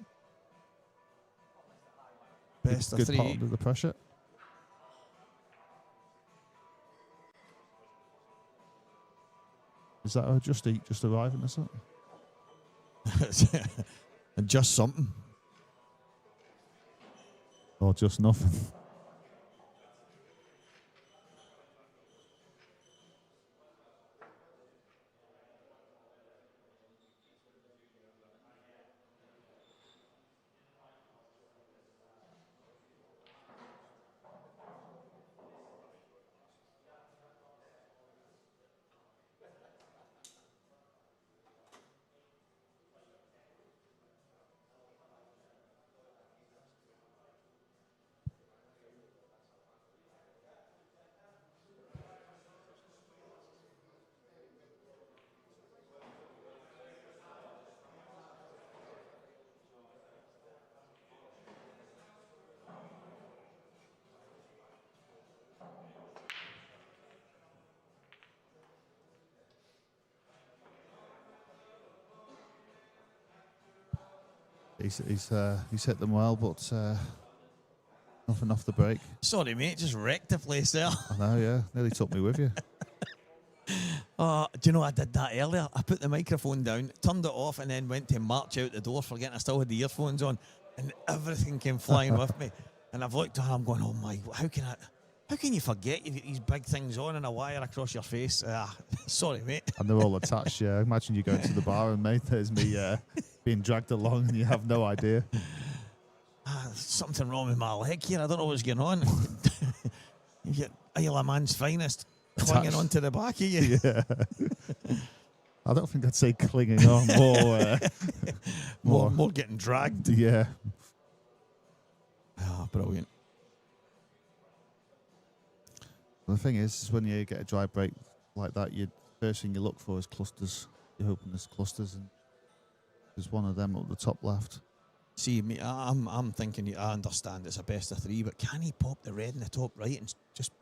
Best of good 3. pot under the pressure. Is that a just arriving or something? And just something. Or just nothing? He's hit them well, but nothing off the break. Sorry, mate, just wrecked the place there. I know, yeah. Nearly took me with you. Do you know I did that earlier? I put the microphone down, turned it off, and then went to march out the door, forgetting I still had the earphones on, and everything came flying with me. And I've looked at her, I'm going, oh my, how can you forget you've got these big things on and a wire across your face? Sorry, mate. And they're all attached, yeah. Imagine you going to the bar and, mate, there's me being dragged along and you have no idea. Something wrong with my leg here. I don't know what's going on. You get Isle of Man's finest clinging onto the back of you. Yeah. I don't think I'd say clinging on, more getting dragged. Yeah. Brilliant. The thing is when you get a dry break like that, first thing you look for is clusters. You're hoping there's clusters, and there's one of them up the top left. See, me, I'm thinking, I understand it's a best of 3, but can he pop the red in the top right and just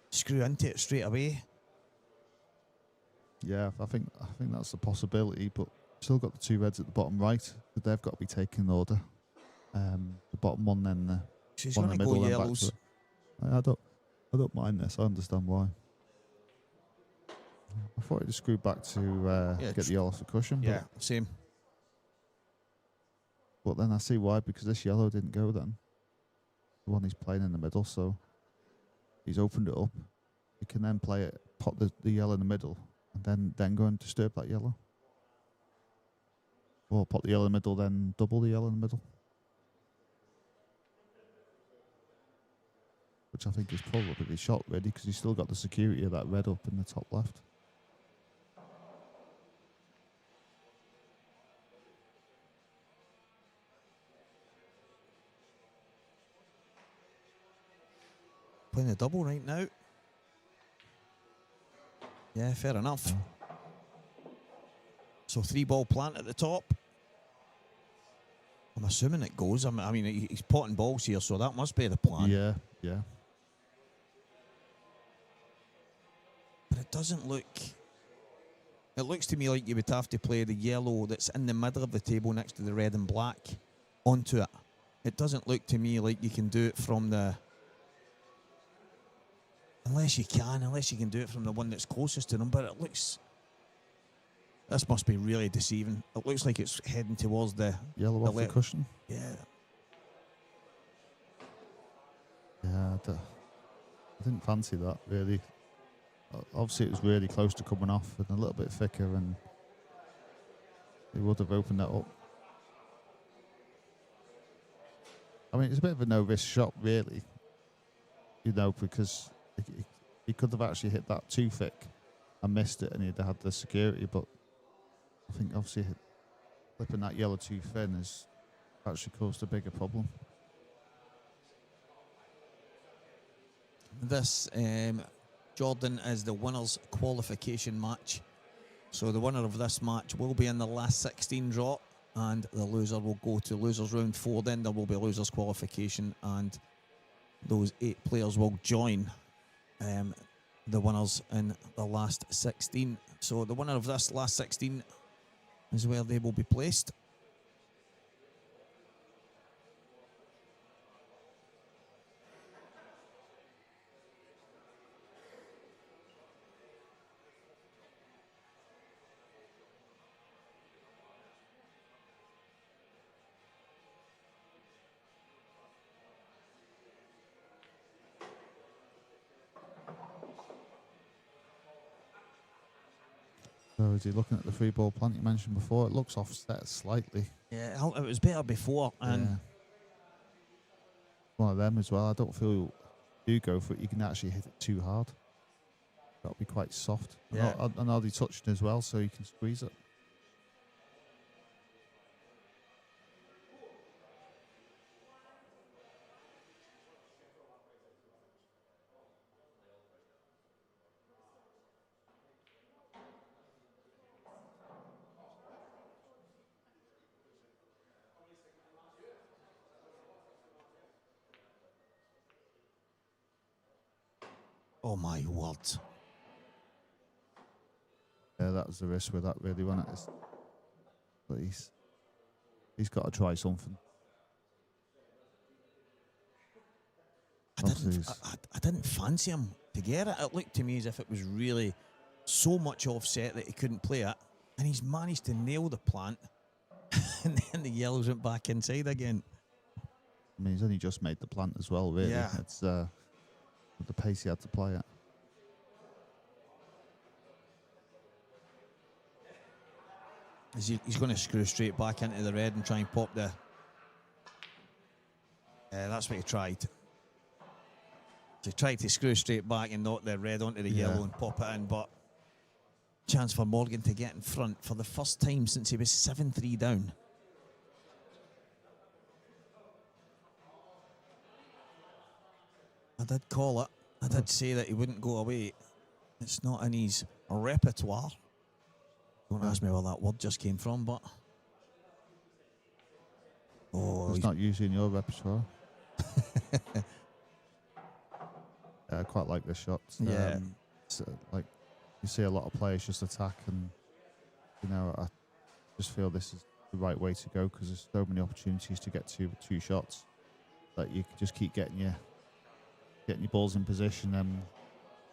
screw into it straight away? Yeah, I think that's a possibility, but still got the 2 reds at the bottom right, but they've got to be taken in order. The bottom one, then the She's one in the middle, go then back yellows. to I don't mind this. I understand why. I thought he'd screw back to get the yellow off the cushion. Yeah, same. But then I see why, because this yellow didn't go then. The one he's playing in the middle, so he's opened it up. He can then play it, pot the yellow in the middle, and then go and disturb that yellow. Or pot the yellow in the middle, then double the yellow in the middle. Which I think is probably the shot ready, because he's still got the security of that red up in the top left. playing the double right now. Yeah, fair enough. So 3-ball plant at the top. I'm assuming it goes. I mean, he's potting balls here, so that must be the plan. Yeah, yeah. But it doesn't look... It looks to me like you would have to play the yellow that's in the middle of the table next to the red and black onto it. It doesn't look to me like you can do it from the... Unless you can do it from the one that's closest to them, but it looks... This must be really deceiving. It looks like it's heading towards the... Yellow off the cushion. Yeah. Yeah, I didn't fancy that, really. Obviously, it was really close to coming off and a little bit thicker, and it would have opened that up. I mean, it's a bit of a no-risk shot, really, you know, because he could have actually hit that too thick and missed it, and he'd have had the security, but I think, obviously, flipping that yellow too thin has actually caused a bigger problem. This... Jordan is the winners qualification match. So the winner of this match will be in the last 16 draw, and the loser will go to losers round 4. Then there will be losers qualification, and those 8 players will join the winners in the last 16. So the winner of this last 16 is where they will be placed. So is he looking at the 3-ball plant you mentioned before? It looks offset slightly. Yeah, it was better before. And yeah. One of them as well. I don't feel you go for it. You can actually hit it too hard. That'll be quite soft. Yeah. And I'll be touching as well, so you can squeeze it. oh my word. Yeah, that was the risk with that, really, wasn't it? But he's got to try something. I didn't fancy him to get it. It looked to me as if it was really so much offset that he couldn't play it. And he's managed to nail the plant. And then the yellows went back inside again. I mean, he's only just made the plant as well, really. Yeah. It's with the pace he had to play it. He's going to screw straight back into the red and try and pop the... that's what he tried. So he tried to screw straight back and knock the red onto the yellow and pop it in, but chance for Morgan to get in front for the first time since he was 7-3 down. I did call it. I did say that he wouldn't go away. It's not in his repertoire. Don't ask me where that word just came from, but... Oh, it's not usually in your repertoire. I quite like this shot. Yeah. Like, you see a lot of players just attack, and, you know, I just feel this is the right way to go because there's so many opportunities to get two shots that you can just keep getting your balls in position, and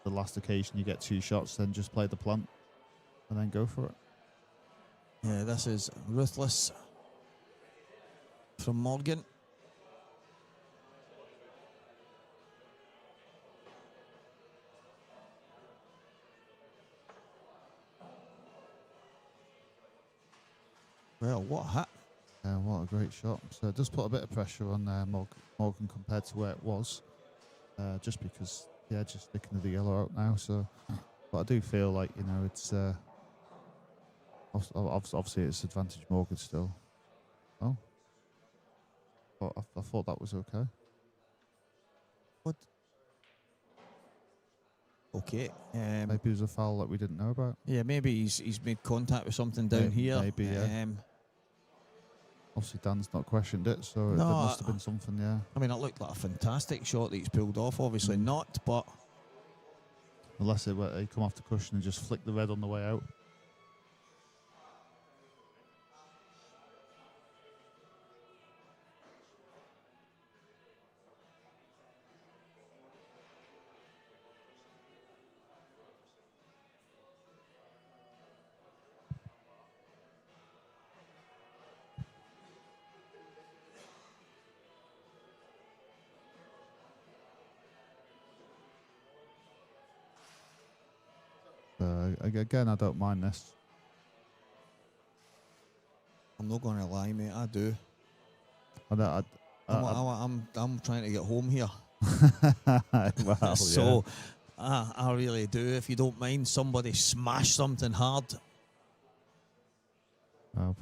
the last occasion you get 2 shots, then just play the plant and then go for it. Yeah, this is ruthless from Morgan. Well, what a hit. Yeah, what a great shot. So it does put a bit of pressure on Morgan compared to where it was. Just because the edge is sticking to the yellow out now. So, but I do feel like, you know, it's obviously it's advantage Morgan still. Oh, but I thought that was okay. What? Okay. Maybe it was a foul that we didn't know about. Yeah, maybe he's made contact with something down here. Maybe, yeah. Obviously, Dan's not questioned it, so there must have been something, yeah. I mean, it looked like a fantastic shot that he's pulled off. Obviously not, but... Unless he come off the cushion and just flick the red on the way out. Again, I don't mind this. I'm not going to lie, mate. I do. I'm I'm trying to get home here. Well, So, I really do. If you don't mind, somebody smash something hard. Oh,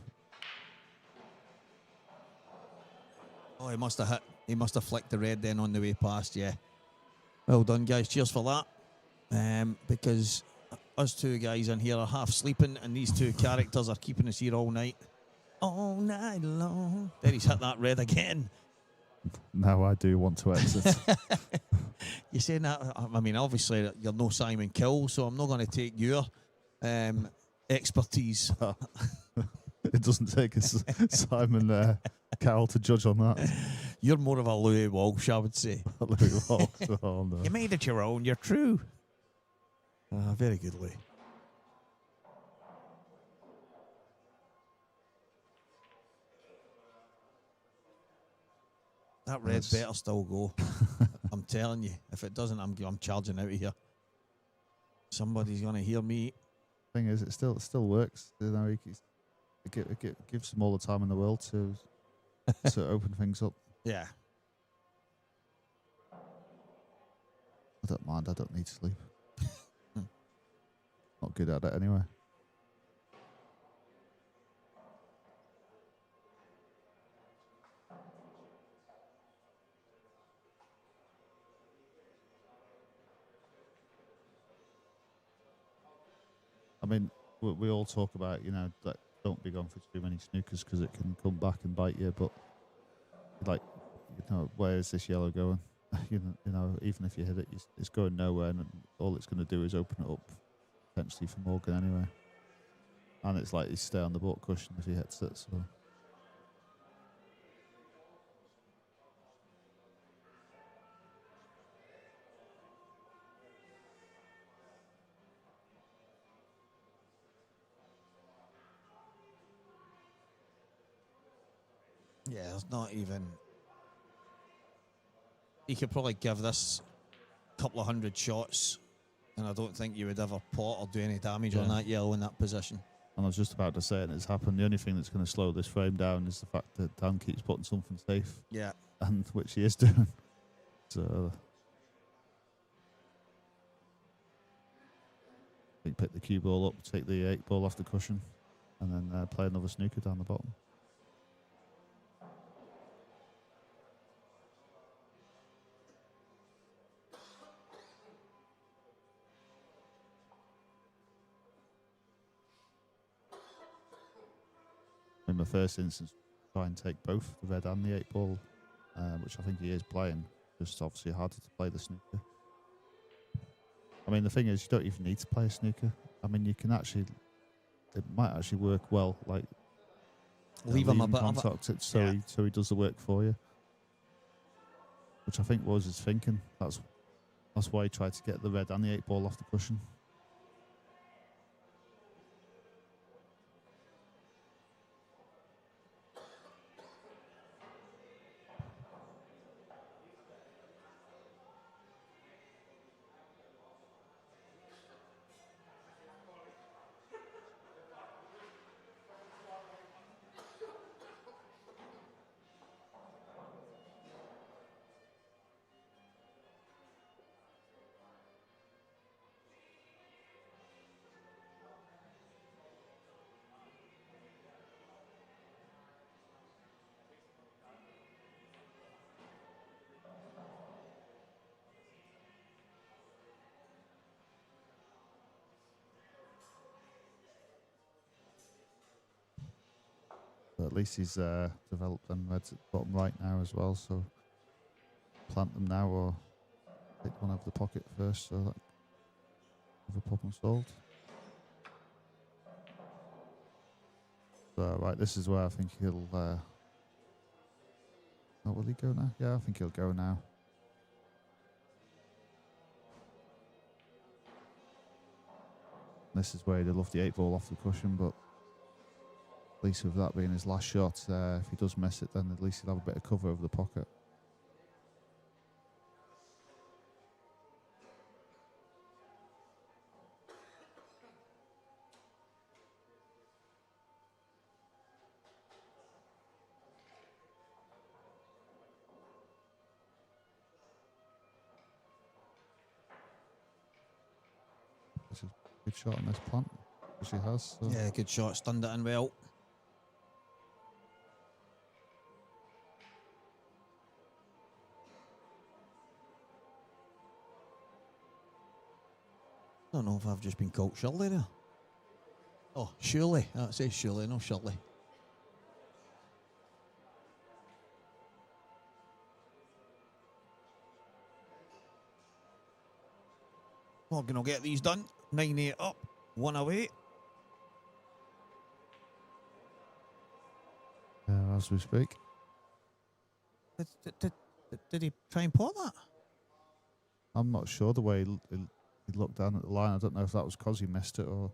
Oh, he must have hit. He must have flicked the red then on the way past. Yeah. Well done, guys. Cheers for that. Because us two guys in here are half sleeping, and these two characters are keeping us here all night long. There he's hit that red again. now I do want to exit. You saying that? I mean, obviously you're no Simon Kill, so I'm not going to take your expertise. It doesn't take Simon Cowell to judge on that. You're more of a Louis Walsh, I would say. Louis Walsh. Oh, no. You made it your own. You're true. Very good, Louis. That red Yes. better still go. I'm telling you. If it doesn't, I'm charging out of here. Somebody's going to hear me. Thing is, it still works. You know, it gives them all the time in the world to open things up. Yeah. I don't mind. I don't need sleep. Not good at it anyway. I mean, we all talk about, you know, that don't be going for too many snookers because it can come back and bite you. But like, you know, where is this yellow going? you know, even if you hit it, it's going nowhere, and all it's going to do is open it up potentially for Morgan anyway. And it's like you stay on the boat cushion if he hits it. So. Yeah, there's not even... You could probably give this a couple of hundred shots, and I don't think you would ever pot or do any damage on that yellow in that position. And I was just about to say, and it's happened, the only thing that's going to slow this frame down is the fact that Dan keeps putting something safe. Yeah. And which he is doing. So I think pick the cue ball up, take the 8 ball off the cushion, and then play another snooker down the bottom. In the first instance, try and take both the red and the 8 ball, which I think he is playing. Just obviously harder to play the snooker. I mean, the thing is, you don't even need to play a snooker. I mean, you can actually, it might actually work well, like Leave him a bit of contact it so he does the work for you. Which I think was his thinking. That's why he tried to get the red and the 8 ball off the cushion. But at least he's developed them reds at the bottom right now as well. So plant them now or take one out of the pocket first. So that have a problem solved. So right, this is where I think he'll. Oh, will he go now? Yeah, I think he'll go now. This is where he'd love the 8-ball off the cushion, but at least with that being his last shot, if he does miss it, then at least he'll have a bit of cover over the pocket. This is a good shot on this plant, which he has. So. Yeah, good shot. Stunned it in well. I don't know if I've just been caught surely there. Oh, surely. That says surely, no surely. Morgan will get these done. 9-8 up, 1 away. As we speak. Did he try and pot that? I'm not sure the way he looked down at the line. I don't know if that was because he missed it or.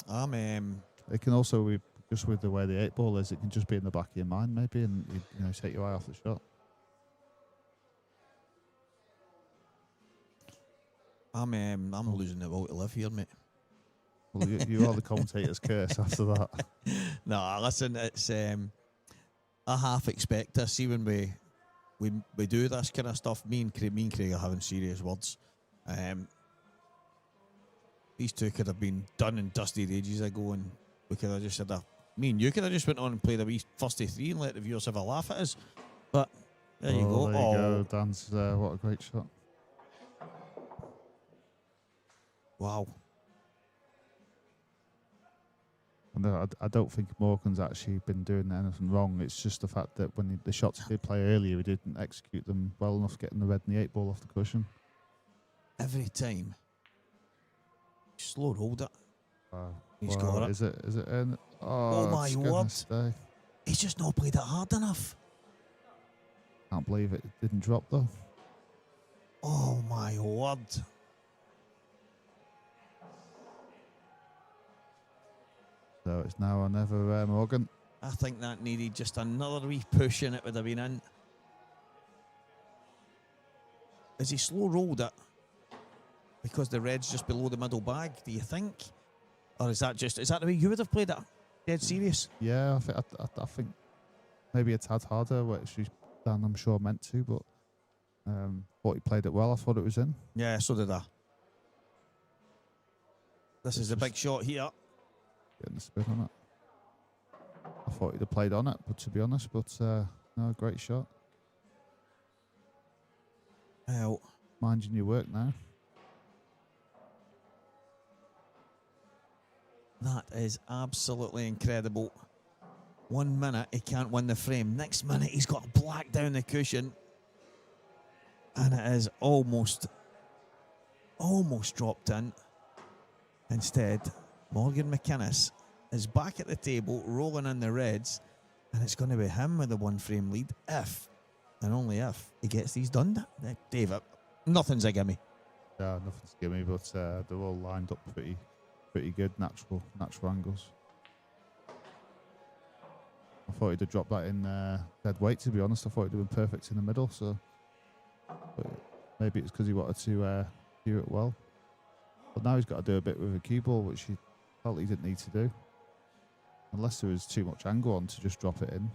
It can also be just with the way the 8-ball is. It can just be in the back of your mind maybe, and you know take your eye off the shot. I'm losing the will to live here, mate. Well, you are the commentator's curse after that. No, listen, it's I half expect to see when we do this kind of stuff. Me and Craig are having serious words. These two could have been done and dusted ages ago, and we could have just said me and you could have just went on and played a wee first to 3 and let the viewers have a laugh at us. But there you go. There you go, Dan's. What a great shot. Wow. No, I don't think Morgan's actually been doing anything wrong. It's just the fact that when the shots he did play earlier, he didn't execute them well enough, getting the red and the 8-ball off the cushion. Every time. Slow rolled it. Wow. He's got it. Is it in? Oh my word. Stay. He's just not played it hard enough. Can't believe it didn't drop though. Oh my word. So it's now or never, Morgan. I think that needed just another wee push and it would have been in. Is he slow rolled it because the red's just below the middle bag, do you think? Or is that the way you would have played it? Dead serious? Yeah, I think maybe a tad harder, which Dan I'm sure meant to, but thought he played it well. I thought it was in. Yeah, so did I. This is a big shot here. Getting the spin on it. I thought he'd have played on it, but to be honest, no, great shot. Well, minding your work now. That is absolutely incredible. 1 minute he can't win the frame. Next minute he's got a black down the cushion. And it is almost dropped in. Instead, Morgan McKinnus is back at the table, rolling in the reds, and it's going to be him with the 1 frame lead if, and only if, he gets these done. David, nothing's a gimme. Yeah, nothing's a gimme, but they're all lined up pretty good, natural angles. I thought he'd have dropped that in dead weight, to be honest. I thought he'd have been perfect in the middle, so but maybe it's because he wanted to do it well. But now he's got to do a bit with a cue ball, which he felt he didn't need to do. Unless there was too much angle on to just drop it in.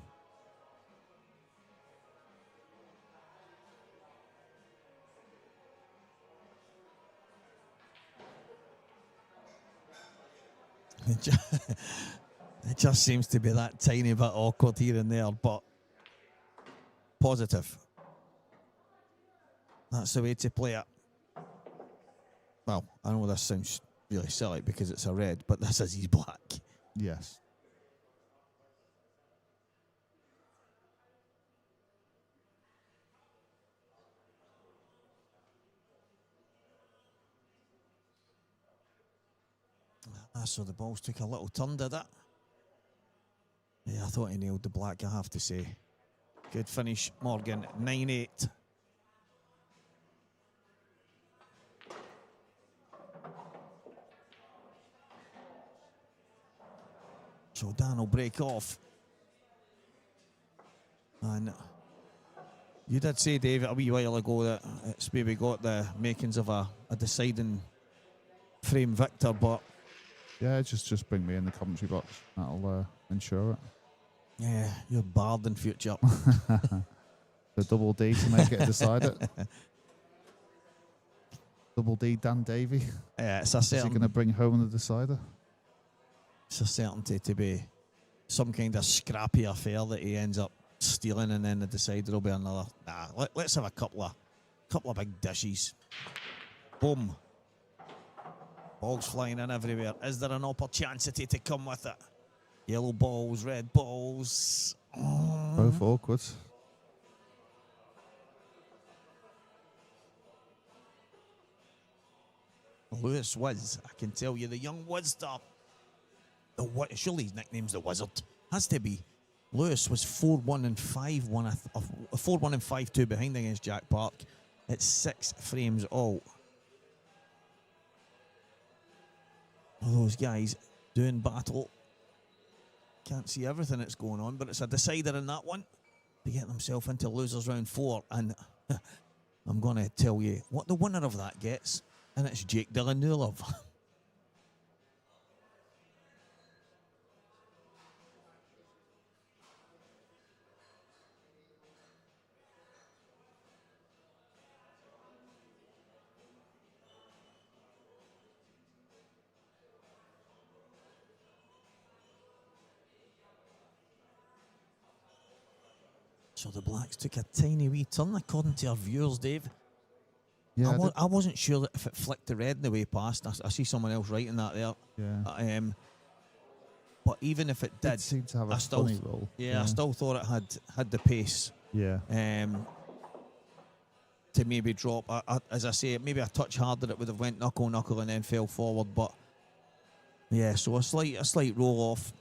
It just seems to be that tiny bit awkward here and there, but positive. That's the way to play it. Well, I know this sounds really silly because it's a red, but this is his black. Yes. So the balls took a little turn, did it? Yeah, I thought he nailed the black, I have to say. Good finish, Morgan, 9-8. So Dan will break off. And you did say, David, a wee while ago that it's maybe got the makings of a deciding frame victor, but Yeah, just bring me in the commentary box. That'll ensure it. yeah, you're barred in future. The double D to make it a decider. Double D, Dan Davy. Yeah, it's a Is he going to bring home the decider? It's a certainty to be some kind of scrappy affair that he ends up stealing, and then the decider will be another. Nah, let's have a couple of big dishes. Boom. Balls flying in everywhere. Is there an opportunity to come with it? Yellow balls, red balls. Both awkward. Lewis was, I can tell you, the young Wizard. Surely his nickname's the Wizard. Has to be. Lewis was 4-1 and 5-1, 4-1 and 5-2 behind against Jack Park. It's 6 frames all. All those guys doing battle. Can't see everything that's going on, but it's a decider in that one to get themselves into losers round 4. And I'm going to tell you what the winner of that gets, and it's Jake Danylov. So the Blacks took a tiny wee turn, according to our viewers, Dave. Yeah, I wasn't sure that if it flicked the red in the way past. I see someone else writing that there. yeah. But even if it did, It seemed to have a I still funny roll. I still thought it had the pace Yeah. to maybe drop. As I say, maybe a touch harder, it would have went knuckle and then fell forward. But yeah, so a slight roll off.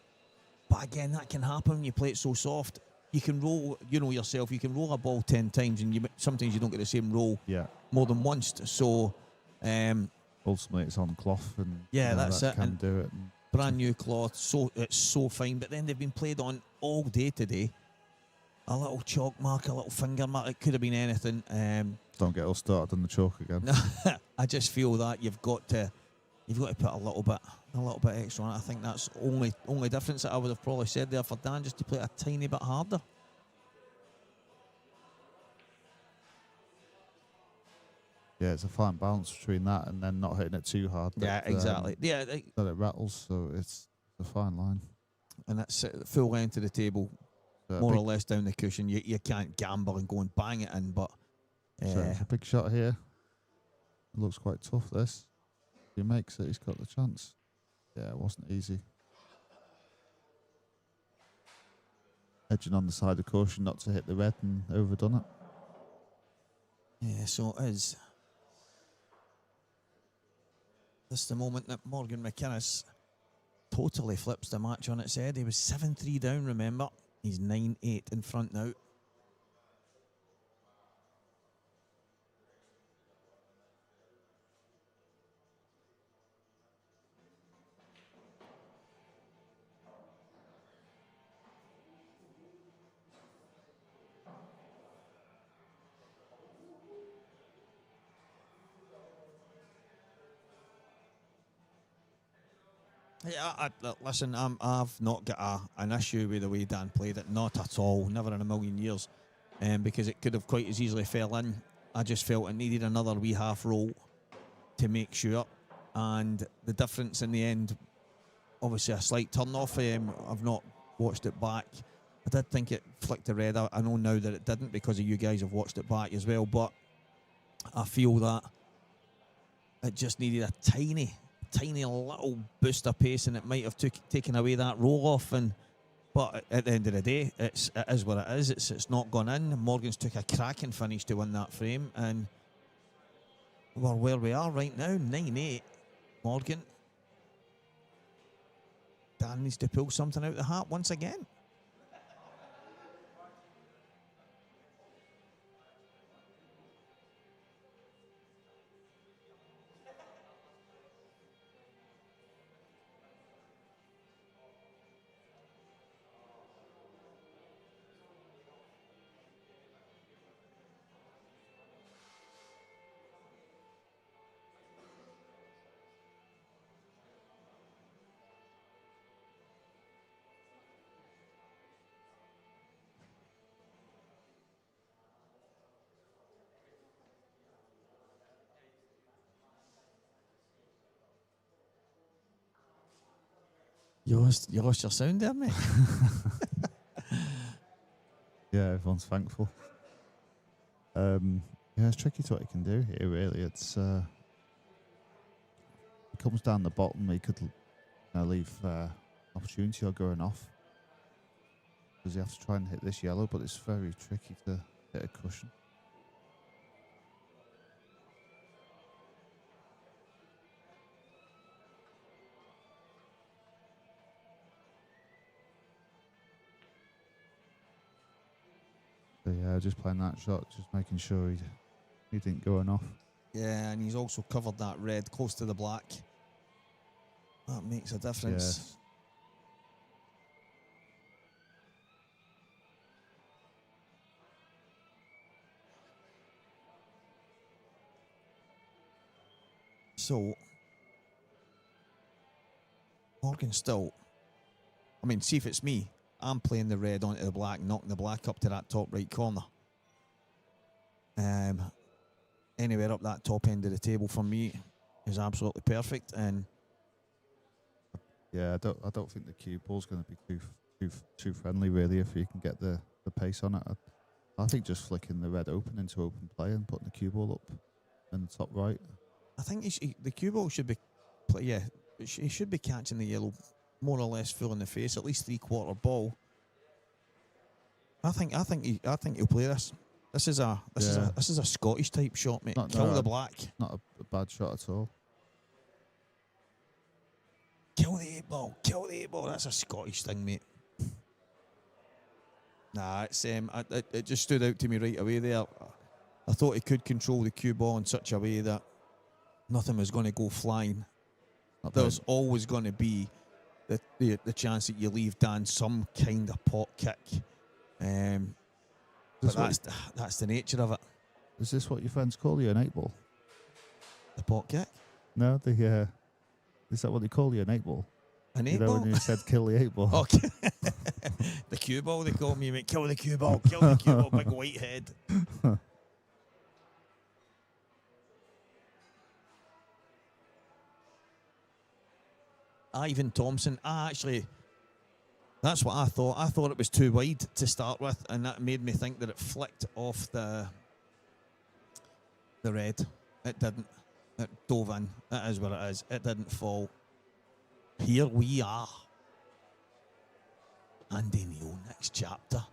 But again, that can happen when you play it so soft. You can roll, yourself. You can roll a ball 10 times, and sometimes you don't get the same roll more than once. So ultimately, it's on cloth, and that's that it. can And do it. brand new cloth, so it's so fine. But then they've been played on all day today. A little chalk mark, a little finger mark. It could have been anything. Don't get us started on the chalk again. I just feel that you've got to put a little bit extra on it. I think that's only difference that I would have probably said there for Dan, just to play it a tiny bit harder. Yeah, it's a fine balance between that and then not hitting it too hard. Yeah, exactly. That it rattles, so it's a fine line. And that's full length to the table, more or less down the cushion. You can't gamble and go and bang it in, but a big shot here. It looks quite tough, this. If he makes it, he's got the chance. Yeah, it wasn't easy. Edging on the side of caution not to hit the red and overdone it. Yeah, so it is. This is the moment that Morgan McKinnus totally flips the match on its head. He was 7-3 down, remember. He's 9-8 in front now. Yeah, listen, I've not got an issue with the way Dan played it, not at all, never in a million years, because it could have quite as easily fell in. I just felt it needed another wee half roll to make sure, and the difference in the end, obviously a slight turn off. I've not watched it back. I did think it flicked the red. I know now that it didn't because of you guys have watched it back as well, but I feel that it just needed a tiny tiny little boost of pace, and it might have taken away that roll off. But at the end of the day, it is what it is. It's not gone in. Morgan's took a cracking finish to win that frame, and we're where we are right now, 9-8. Morgan. Dan needs to pull something out of the hat once again. You lost your sound there, mate. Yeah, everyone's thankful. Yeah, it's tricky to what you can do here, really. It comes down the bottom. He could leave opportunity or going off, because you have to try and hit this yellow, but it's very tricky to hit a cushion. So yeah, just playing that shot, just making sure he didn't go enough. Yeah, and he's also covered that red close to the black. That makes a difference. Yes. So, Morgan still, I mean, see if it's me. I'm playing the red onto the black, knocking the black up to that top right corner. Anywhere up that top end of the table for me is absolutely perfect. And yeah, I don't think the cue ball's going to be too friendly, really, if you can get the pace on it. I think just flicking the red open into open play and putting the cue ball up in the top right. I think the cue ball should be, he should be catching the yellow more or less full in the face, at least 3/4 ball. I think he'll play this. This is a Scottish type shot, mate. Kill the black. Not a bad shot at all. Kill the 8-ball. Kill the 8-ball. That's a Scottish thing, mate. Nah, it's it just stood out to me right away there. I thought he could control the cue ball in such a way that nothing was going to go flying. There's always going to be the chance that you leave Dan some kind of pot kick. But that's the nature of it. Is this what your friends call you, an 8-ball? The pot kick? No, is that what they call you, an 8-ball? An 8-ball? You know when you said kill the 8-ball? Okay. The cue ball, they call me, mate. Kill the cue ball. Kill the cue ball. Big white head. Ivan Thompson. That's what I thought. I thought it was too wide to start with, and that made me think that it flicked off the red. It didn't. It dove in. That is what it is. It didn't fall. Here we are. Andy Neal, next chapter.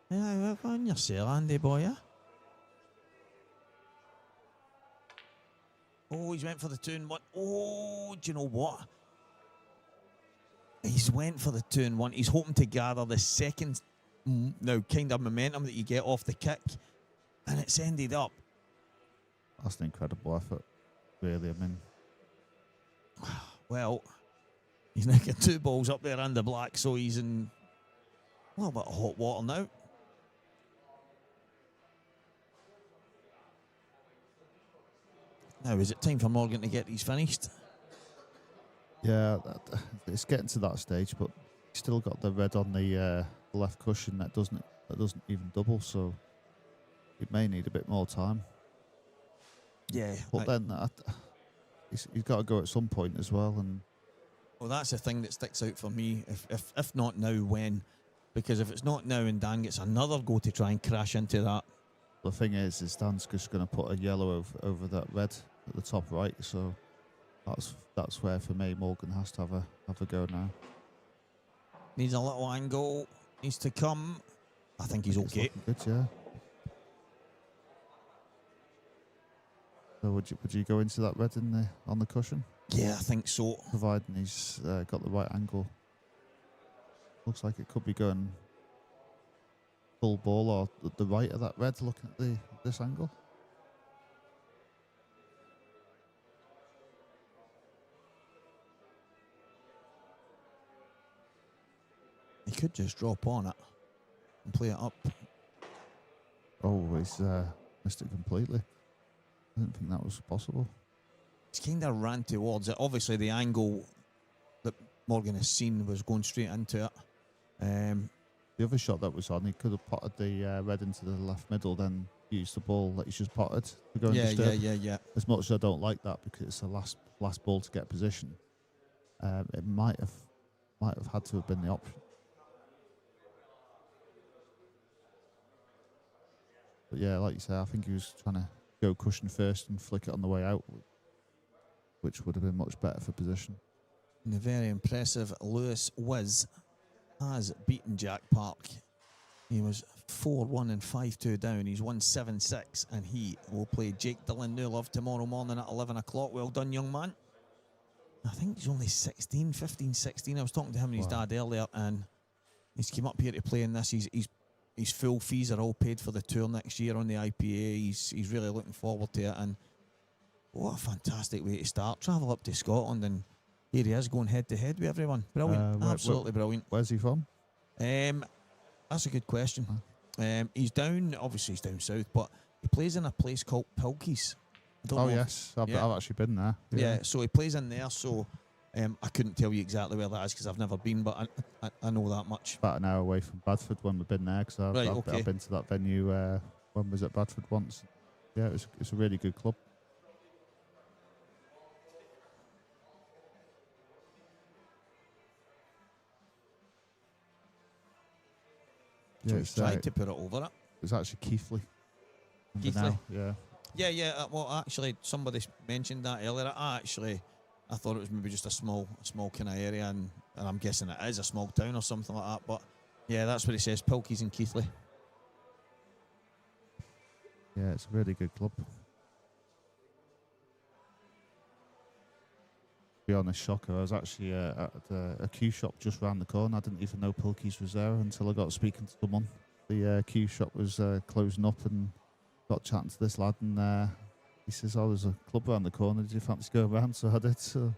Yeah, on yourself, Andy boy, yeah? Oh, he's went for the 2-1. Oh, do you know what? He's went for the 2-1. He's hoping to gather the second kind of momentum that you get off the kick, and it's ended up. That's an incredible effort, really. I mean, well, he's now got 2 balls up there and the black, so he's in a little bit of hot water now. Now, is it time for Morgan to get these finished? yeah, it's getting to that stage, but he's still got the red on the left cushion that doesn't even double, so it may need a bit more time. Yeah, but then he's got to go at some point as well, and well, that's the thing that sticks out for me. If not now, when? Because if it's not now and Dan gets another go to try and crash into that. the thing is Dan's just going to put a yellow over that red at the top right, so That's where for me Morgan has to have a go now. Needs a little angle. Needs to come. I think he's It's okay. looking good, yeah. So would you go into that red on the cushion, Yeah, I think so. providing he's got the right angle? Looks like it could be going full ball or the right of that red. Looking at this angle. He could just drop on it and play it up. Oh, he's missed it completely. I didn't think that was possible. He's kind of ran towards it. Obviously, the angle that Morgan has seen was going straight into it. The other shot that was on, he could have potted the red into the left middle, then used the ball that he's just potted to go and disturb. Yeah. As much as I don't like that because it's the last ball to get position, it might have had to have been the option. But yeah, like you say, I think he was trying to go cushion first and flick it on the way out, which would have been much better for position. And the very impressive Lewis Wiz has beaten Jack Park. He was 4-1 and 5-2 down. He's won 7-6, and he will play Jake Danylov tomorrow morning at 11 o'clock. Well done, young man. I think he's only 16, 15, 16. I was talking to him and his dad earlier, and he's come up here to play in this. His full fees are all paid for the tour next year on the IPA. He's really looking forward to it, and what a fantastic way to start. Travel up to Scotland, and here he is going head to head with everyone. Brilliant, absolutely brilliant. Where's he from? That's a good question. He's down south, but he plays in a place called Pilkey's. Yes, I've actually been there. Yeah, so he plays in there. So I couldn't tell you exactly where that is because I've never been, but I know that much. About an hour away from Bradford when we've been there, because I've been to that venue when we was at Bradford once. Yeah, it's a really good club. So he's tried to put it over it. It's actually Keithley. Keithley? Yeah. Yeah. Well, actually, somebody mentioned that earlier. I thought it was maybe just a small kind of area, and I'm guessing it is a small town or something like that. But yeah, that's what it says, Pilkey's in Keithley. Yeah, it's a really good club. To be honest, shocker. I was actually at a Q shop just round the corner. I didn't even know Pilkey's was there until I got speaking to someone. The Q shop was closing up, and got chatting to this lad, and he says, "Oh, there's a club around the corner. Did you fancy going around?" So I did. So,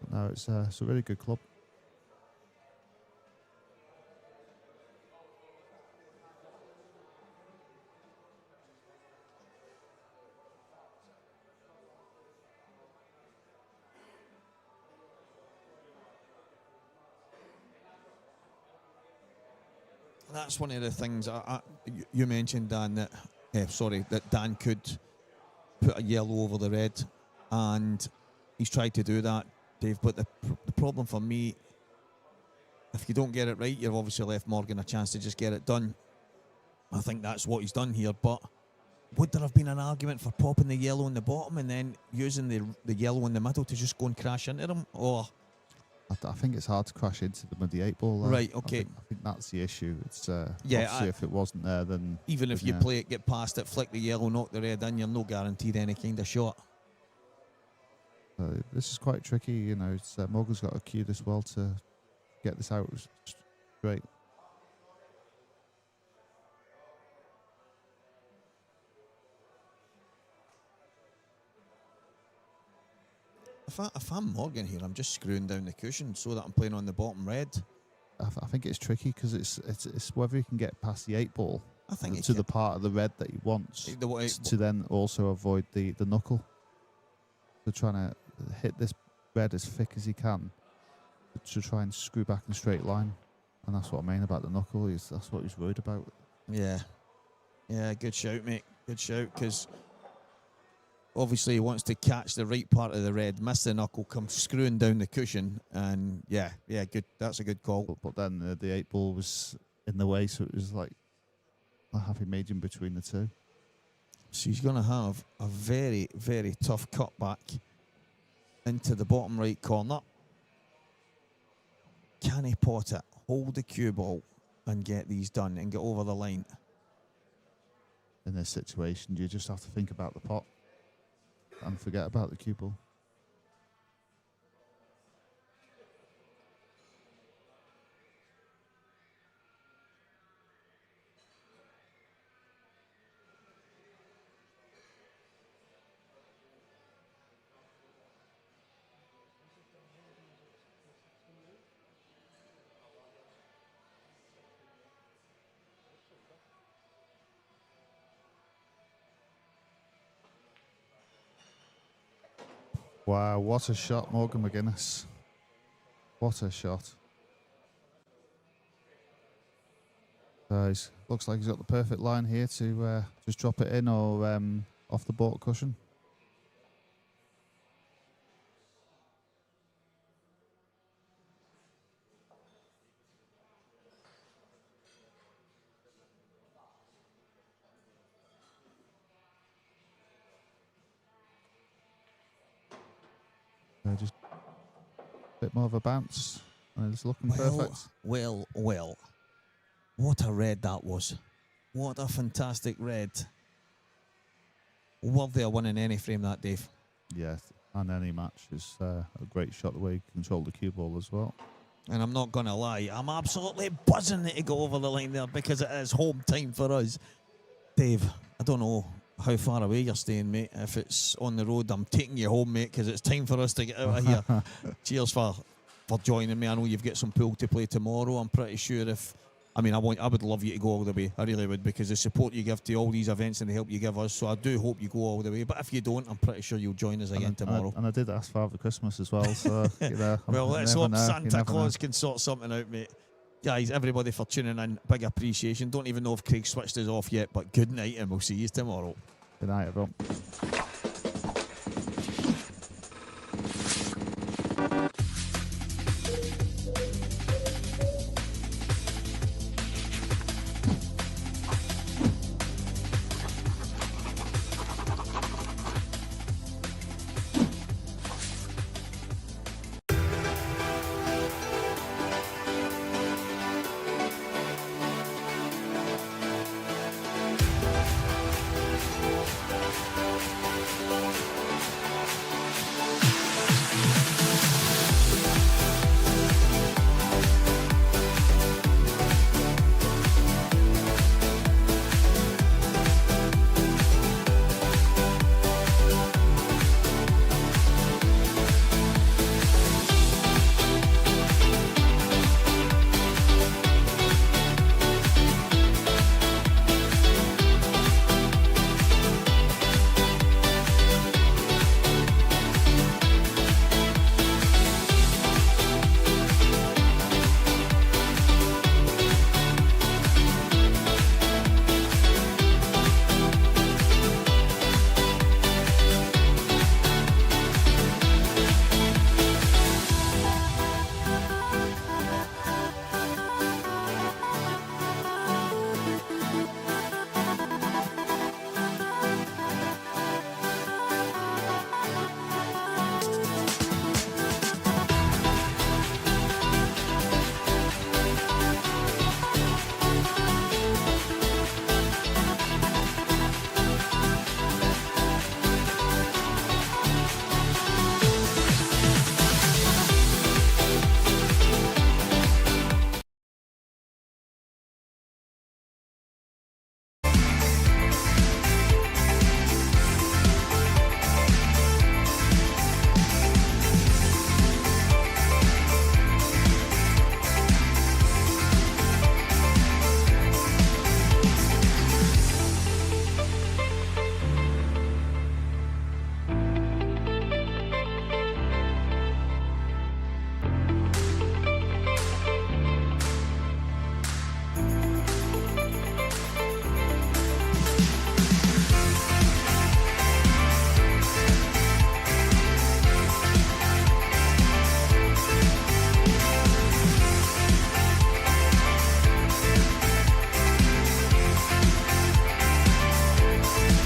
but no, it's a really good club. That's one of the things you mentioned, Dan. That Dan could put a yellow over the red, and he's tried to do that, Dave. But the problem for me, if you don't get it right, you've obviously left Morgan a chance to just get it done. I think that's what he's done here. But would there have been an argument for popping the yellow in the bottom and then using the yellow in the middle to just go and crash into them, or? I think it's hard to crash into them with the 8-ball. Right, okay. I think that's the issue. It's obviously if it wasn't there, then even if you play it, get past it, flick the yellow, knock the red in, you're no guaranteed any kind of shot. This is quite tricky, you know. Morgan's got a cue this well to get this out straight. If I'm Morgan here, I'm just screwing down the cushion so that I'm playing on the bottom red. I think it's tricky because it's whether he can get past the 8-ball to the part of the red that he wants to then also avoid the knuckle. So trying to hit this red as thick as he can to try and screw back in a straight line. And that's what I mean about the knuckle. That's what he's worried about. Yeah, good shout, mate. Good shout, because obviously he wants to catch the right part of the red, miss the knuckle, come screwing down the cushion, and yeah, good. That's a good call. But then the 8-ball was in the way, so it was like a happy medium between the two. So he's going to have a very, very tough cutback into the bottom right corner. Can he pot it, hold the cue ball, and get these done and get over the line? In this situation, you just have to think about the pot and forget about the cue ball. Wow, what a shot, Morgan McGuinness. What a shot. Looks like he's got the perfect line here to just drop it in or off the baulk cushion. Just a bit more of a bounce, and it's looking perfect. Well. What a red that was. What a fantastic red. Worthy of winning any frame that, Dave. Yeah, and any match is a great shot the way he controlled the cue ball as well. And I'm not going to lie, I'm absolutely buzzing to go over the line there because it is home time for us. Dave, I don't know how far away you're staying, mate. If it's on the road, I'm taking you home, mate, because it's time for us to get out of here. Cheers for joining me. I know you've got some pool to play tomorrow. I'm pretty sure I would love you to go all the way. I really would, because the support you give to all these events and the help you give us. So I do hope you go all the way. But if you don't, I'm pretty sure you'll join us again tomorrow. And I did ask Father Christmas as well. So well, let's hope Santa Claus can sort something out, mate. Guys, everybody for tuning in, big appreciation. Don't even know if Craig switched us off yet, but good night and we'll see you tomorrow. Good night, everyone.